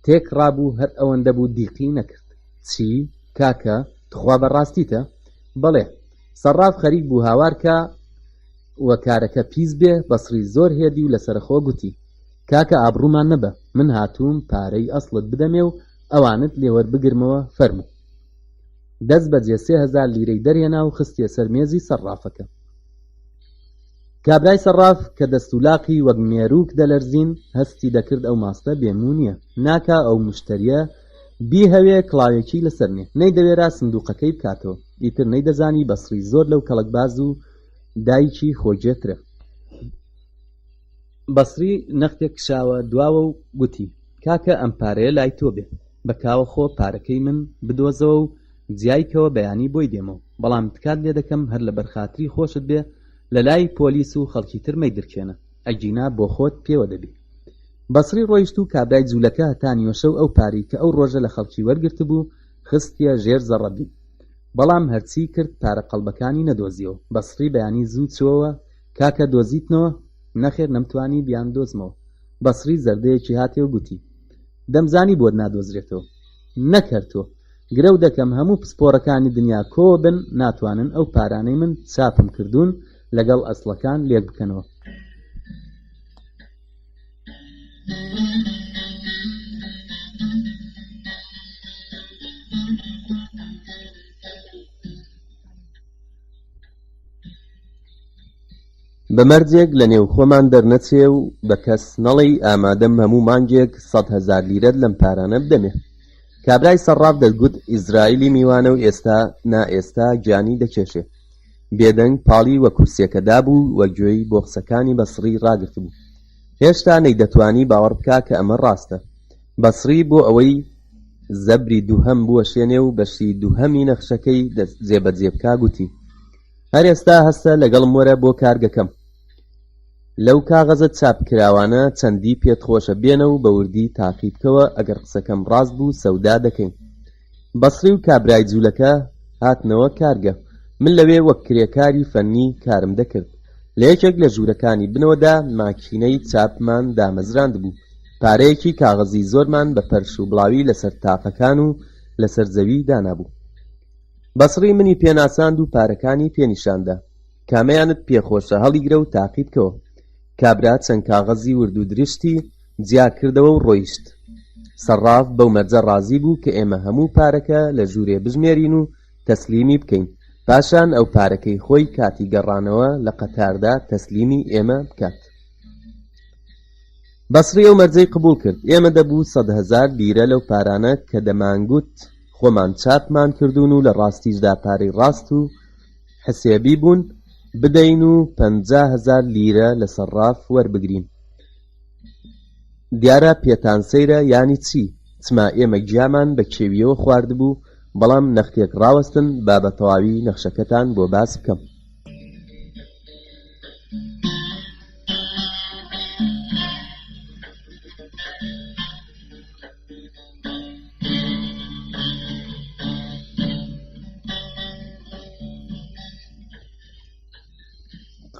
تێک ڕابوو، هەر ئەوەندە بوو دیقی نەکرد. چی؟ کاکە تخوا بەڕاستیتە؟ بەڵێ. سەرڕاف خەریک بوو هاوارکە وە کارەکە پیس بێ. بەسڕی زۆر هێدی و لەسەرخۆ گوتی کاکە ئابڕوومان نەبە، من هاتووم پارەی ئەسڵت بدەمێ و ئەوانت لێوەربگرمەوە. فەرموو. دەست بەجێ 3000 لیرەی دەرهێنا و خستیە سەر مێزی سەرڕافەکە. کابرای سەرڕاف کە دەستولاقی وەک مێرووک دەلەرزین هەستی دەکرد ئەو ماستە بێموو نییە. ناکا ئەو مشتریە بیهەوێ کڵاوێکی لەسەر نێ، نەیدەوێرا سندوقەکەی بکاتەوە. ئیتر نەیدەزانی بەسڕی زۆر لەو کەڵکباز و دایکی خۆجێترە. بەسڕی نەختێک کشاوە دواوە و گوتی کاکە ئەم پارەیە لای تۆ بێ، بەکاوە خۆ پارەکەی من بدۆزەوە و جیایکەوە بەیانی بۆی دێمەوە، بەڵام تکات لێ دەکەم هەر لە بەرخاتری خۆشت بێ لە لای پۆلیس و خەڵکی تر مەیدرکێنە، ئەگینا بۆ خۆت پێوە دەبی. بەسڕی ڕۆیشت و کابرای جوولەکە هەتا نیوەشەو ئەو پاری کە ئەو ڕۆژە لە خەڵکی وەرگرت بوو خستیە ژێر زەڕەبی. بەڵام هەرچی کرد پارە قەڵبەکانی نەدۆزیەوە. بەسڕی بەیانی زوو چووەوە کاکە دۆزیتنەوە؟ نەخێر نەمتوانی بیان دۆزمەوە. بەسڕی زەردەیەکی هاتێ و گوتی دەمزانی بۆت نادۆزرێتەوە. نەکەرتۆ گرە و دەکەم هەموو پسپۆڕەکانی دنیا کۆ بن ناتوانن ئەو پارانەی من چاپم کردوون لەگەڵ ئەسڵەکان لێک بکەنەوە.
بەمەرجێک لە نێو خۆمان دەرنەچێ و بە کەس نەڵێی ئامادەم هەموو مانگێک 100,000 لیرەت لەم پارانە بدەمێ. کابرای سەرڕاف دەگوت ئیزرائیلی میوانە و ئێستا ئێستا گیانی دەکێشێ. بێدەنگ پاڵی وە کورسیەکەدا بوو وە گوێی بۆ قسەکانی بەسڕی ڕاگرت بوو. هێشتا نەیدەتوانی باوەڕ بکا کە ئەمە ڕاستە. بەسڕی بۆ ئەوەی زەبری دووهەم بوەشێنێ و بەشی دووهەمی نەخشەکەی جێبەجێ بکا گوتی هەر ئێستا هەستە لەگەڵم وەرە بۆ کارگەکەم. لەو کاغەزە چاپکراوانە چەندی پێت خۆشە بێنە و بە وردی تاقی بکەوە، ئەگەر قسەکەم ڕاست بوو سەودا دەکەین. بەسڕی و کابرای جوولەکە هاتنەوە کارگە. من لەوێ وەک کرێکاری فەنی کارم دەکرد. لە یەکێک لە ژوورەکانی بنەوەدا ماکینەی چاپمان دامەزراند بوو. پارەیەکی کاغەزی زۆرمان بە پەرش و بڵاوی لەسەر تاقەکان و لەسەر زەوی دانابوو. بەسڕی منی پێناساند و پارەکانی پێنیشاندا. کامەیانت پێخۆشە هەڵیگرە و تاقی بکەوە. کابرا چەند کاغەزی ورد و درشتی جیا کردەوە و ڕۆیشت. سەرراف بەو مەرجە ڕازی بوو کە ئێمە هەموو پارەکە لە ژوورێ بژمێرین و تەسلیمی بکەین، پاشان ئەو پارەکەی خۆی کاتی گەڕانەوە لە قەتاردا تەسلیمی ئێمە بکات. بەسڕی ئەو مەرجەی قبوڵ کرد. ئێمە دەبوو 100,000 لیرە لەو پارانە کە دەمانگوت خۆمان چاپمان کردوون و لە ڕاستیشدا پارەی ڕاست و حسێبی بوون بدەین و 50,000 لیرە لە سەرراف وەربگرین. دیارە پێتان سەیرە یانی چی؟ چما ئێمە گیامان بە کێویەوە خواردبوو، بەڵام نەختێک ڕاوەستن با بە تەواوی نەخشەکەتان بۆ باس بکەم.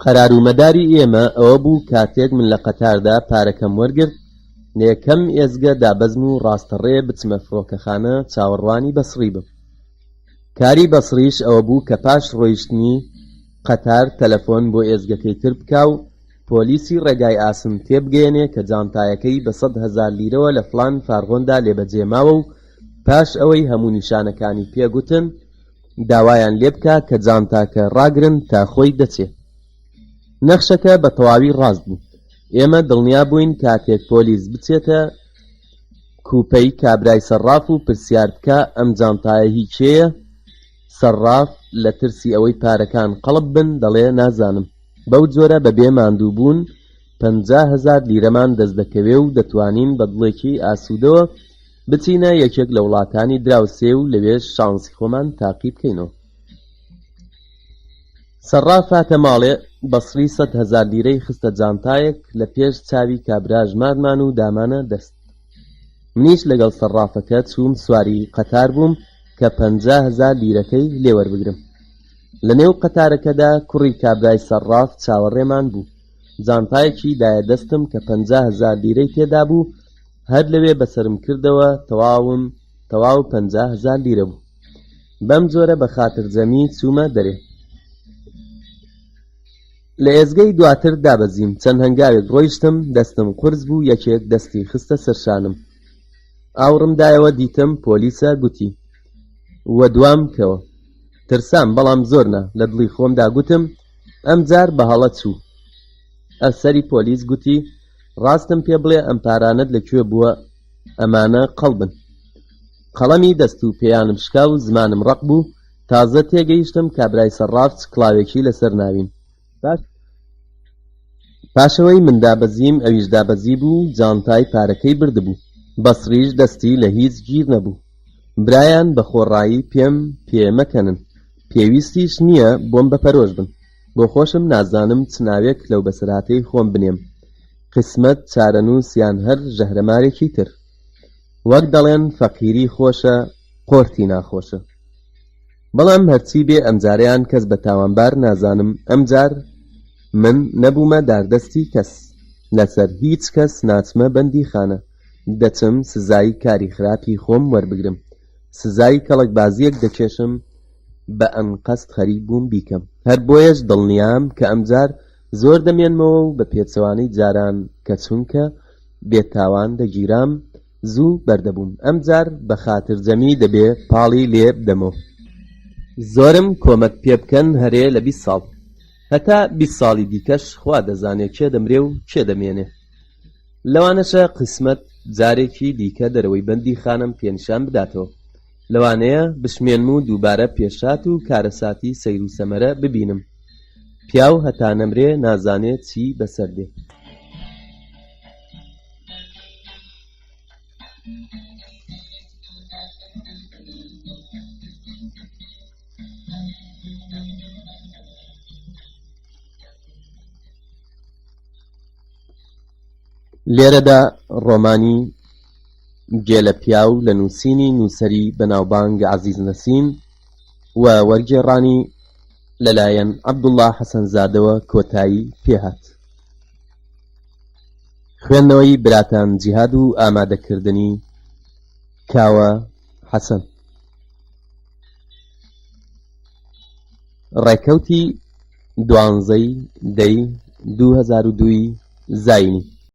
قەرارومەداری ئێمە ئەوە بوو کاتێک من لە قەتاردا پارەکەم وەرگرت لێکەم ئێزگە دابەزم و ڕاستەڕێ بچمە فڕۆکەخانە چاوەڕوانی بەسڕی بم. کاری بەسڕیش ئەوە بوو کە پاش ڕۆیشتنی قەتار تەلەفۆن بۆ ئێزگەکەی تر بکا و پۆلیسی ڕێگای ئاسن تێبگەێنێ کە جانتایەکەی بە 100,000 لیرەوە لە فڵان فارغۆندا لێبەجێماوە و پاش ئەوەی هەموو نیشانەکانی پێگوتن داوایان لێ بکا کە جانتاکە ڕاگرن تا خۆی دەچێت. نەخشەکە بە تەواوی ڕاست بوو. ئێمە دڵنیا بووین کاتێک پۆلیس بچێتە کوپەی کابرای سەرراف و پرسیار بکە ئەم جانتایە هی کێیە، سەرراف لە ترسی ئەوەی پارەکان قەڵب بن دەڵێ نازانم. بەو جۆرە بەبێ ماندوو بوون 50,000 لیرەمان دەست دەکەوێ و دەتوانین بە دڵێکی ئاسوودەوە بچینە یەکێک لە وڵاتانی دراوسێ و لەوێ شانسی خۆمان تاقی بکەینەوە. سەرراف هاتە ماڵێ. بەسڕی 100,000 لیرەی خستە جانتایەک لە پێش چاوی کابرا ژمارمان و دامانە دەست. منیش لەگەڵ سەررافەکە چووم سواری قەتار بووم کە 50,000 لیرەکەی لێوەربگرم. لە نێو قەتارەکەدا کوڕی کابرای سەرراف چاوەڕێمان بوو. جانتایەکی دایە دەستم کە 50,000 لیرەی تێدا بوو، هەر لەوێ بەسرم کردەوە تەواو 50,000 لیرە بوو. بەم جۆرە بە خاترجەمی چوومە دەرێ. لە ئێزگەی دواتر دابەزیم. چەند هەنگاوێک ڕۆیشتم، دەستم قورس بوو، یەکێک دەستی خستە سەرشانم. ئاوڕمدایەوە دیتم پۆلیسە، گوتی وە دوام کەوە. ترسام بەڵام زۆرنا. لە دڵی خۆمدا گوتم ئەم جار بە هەڵە چوو. ئەفسەری پۆلیس گوتی ڕاستم پێ بڵێ ئەم پارانت لەکوێ بووە؟ ئەمانە قەڵبن. قەڵەمی دەست و پێیانم شکا و زمانم ڕق بوو. تازە تێگەیشتم کابرای سەرراف چ کڵاوێکی لەسەر ناوین. پاشەوەی من دابەزیم ئەویش دابەزی بوو، جانتای پارەکەی بردبوو. بەسڕیش دەستی لە هیچ گیر نەبوو. برایان بە خۆڕایی پێم پێمەکەنن، پێویستیش نییە بۆم بەپەرۆژ بن. بۆ خۆشم نازانم چ ناوێک لەو بەسەرهاتەی خۆم بنێم. قسمەت چارەنووسیان هەر ژەهرەمارێکی تر. وەک دەڵێن فەقیری خۆشە قۆرتی ناخۆشە. بەڵام هەرچی بێ ئەمجاریان کەس بە تاوانبار نازانم. ئەمجار من نەبوومە داردەستی کەس. لەسەر هیچ کەس ناچمە بەندی خانە. دەچم سزای کاری خراپی خۆم وەربگرم. سزای کەڵکبازیەک دەکێشم بە ئەم قەست خەریب بووم بیکەم. هەر بۆیەش دڵنیام کە ئەمجار زۆر دەمێنمەوە و بە پێچەوانەی جاران کە چونکە بێتاوان دەگیرام زوو بەردەبووم. ئەمجار بە خاترجەمی دەبێ پاڵی لێ بدەمەوە. زۆرم کۆمەک پێ بکەن هەرێ لە 20 ساڵ. هەتا 20 ساڵی دیکەش خوا دەزانێت کێ دەمرێ و کێ دەمێنێ. لەوانەشە قسمەت جارێکی دیکە دەرەوەی بەندی خانم پێنیشان بداتەوە. لەوانەیە بشمێنم و دووبارە پێشات و کارەساتی سەیر و سەمەرە ببینم. پیاو هەتا نەمرێ نازانێت چی بەسەر دێ. لێرەدا ڕۆمانی گێلە پیاو لە نووسینی نووسەری بەناوبانگ عەزیز نەسیم و وەرگێڕانی لەلایەن عەبدوڵڵا حەسەنزادەوە کۆتایی پێهات. خوێندنەوەی براتان جیهاد و ئامادەکردنی کاوە حەسەن. ڕێکەوتی 12 دەی 2002 زاینی.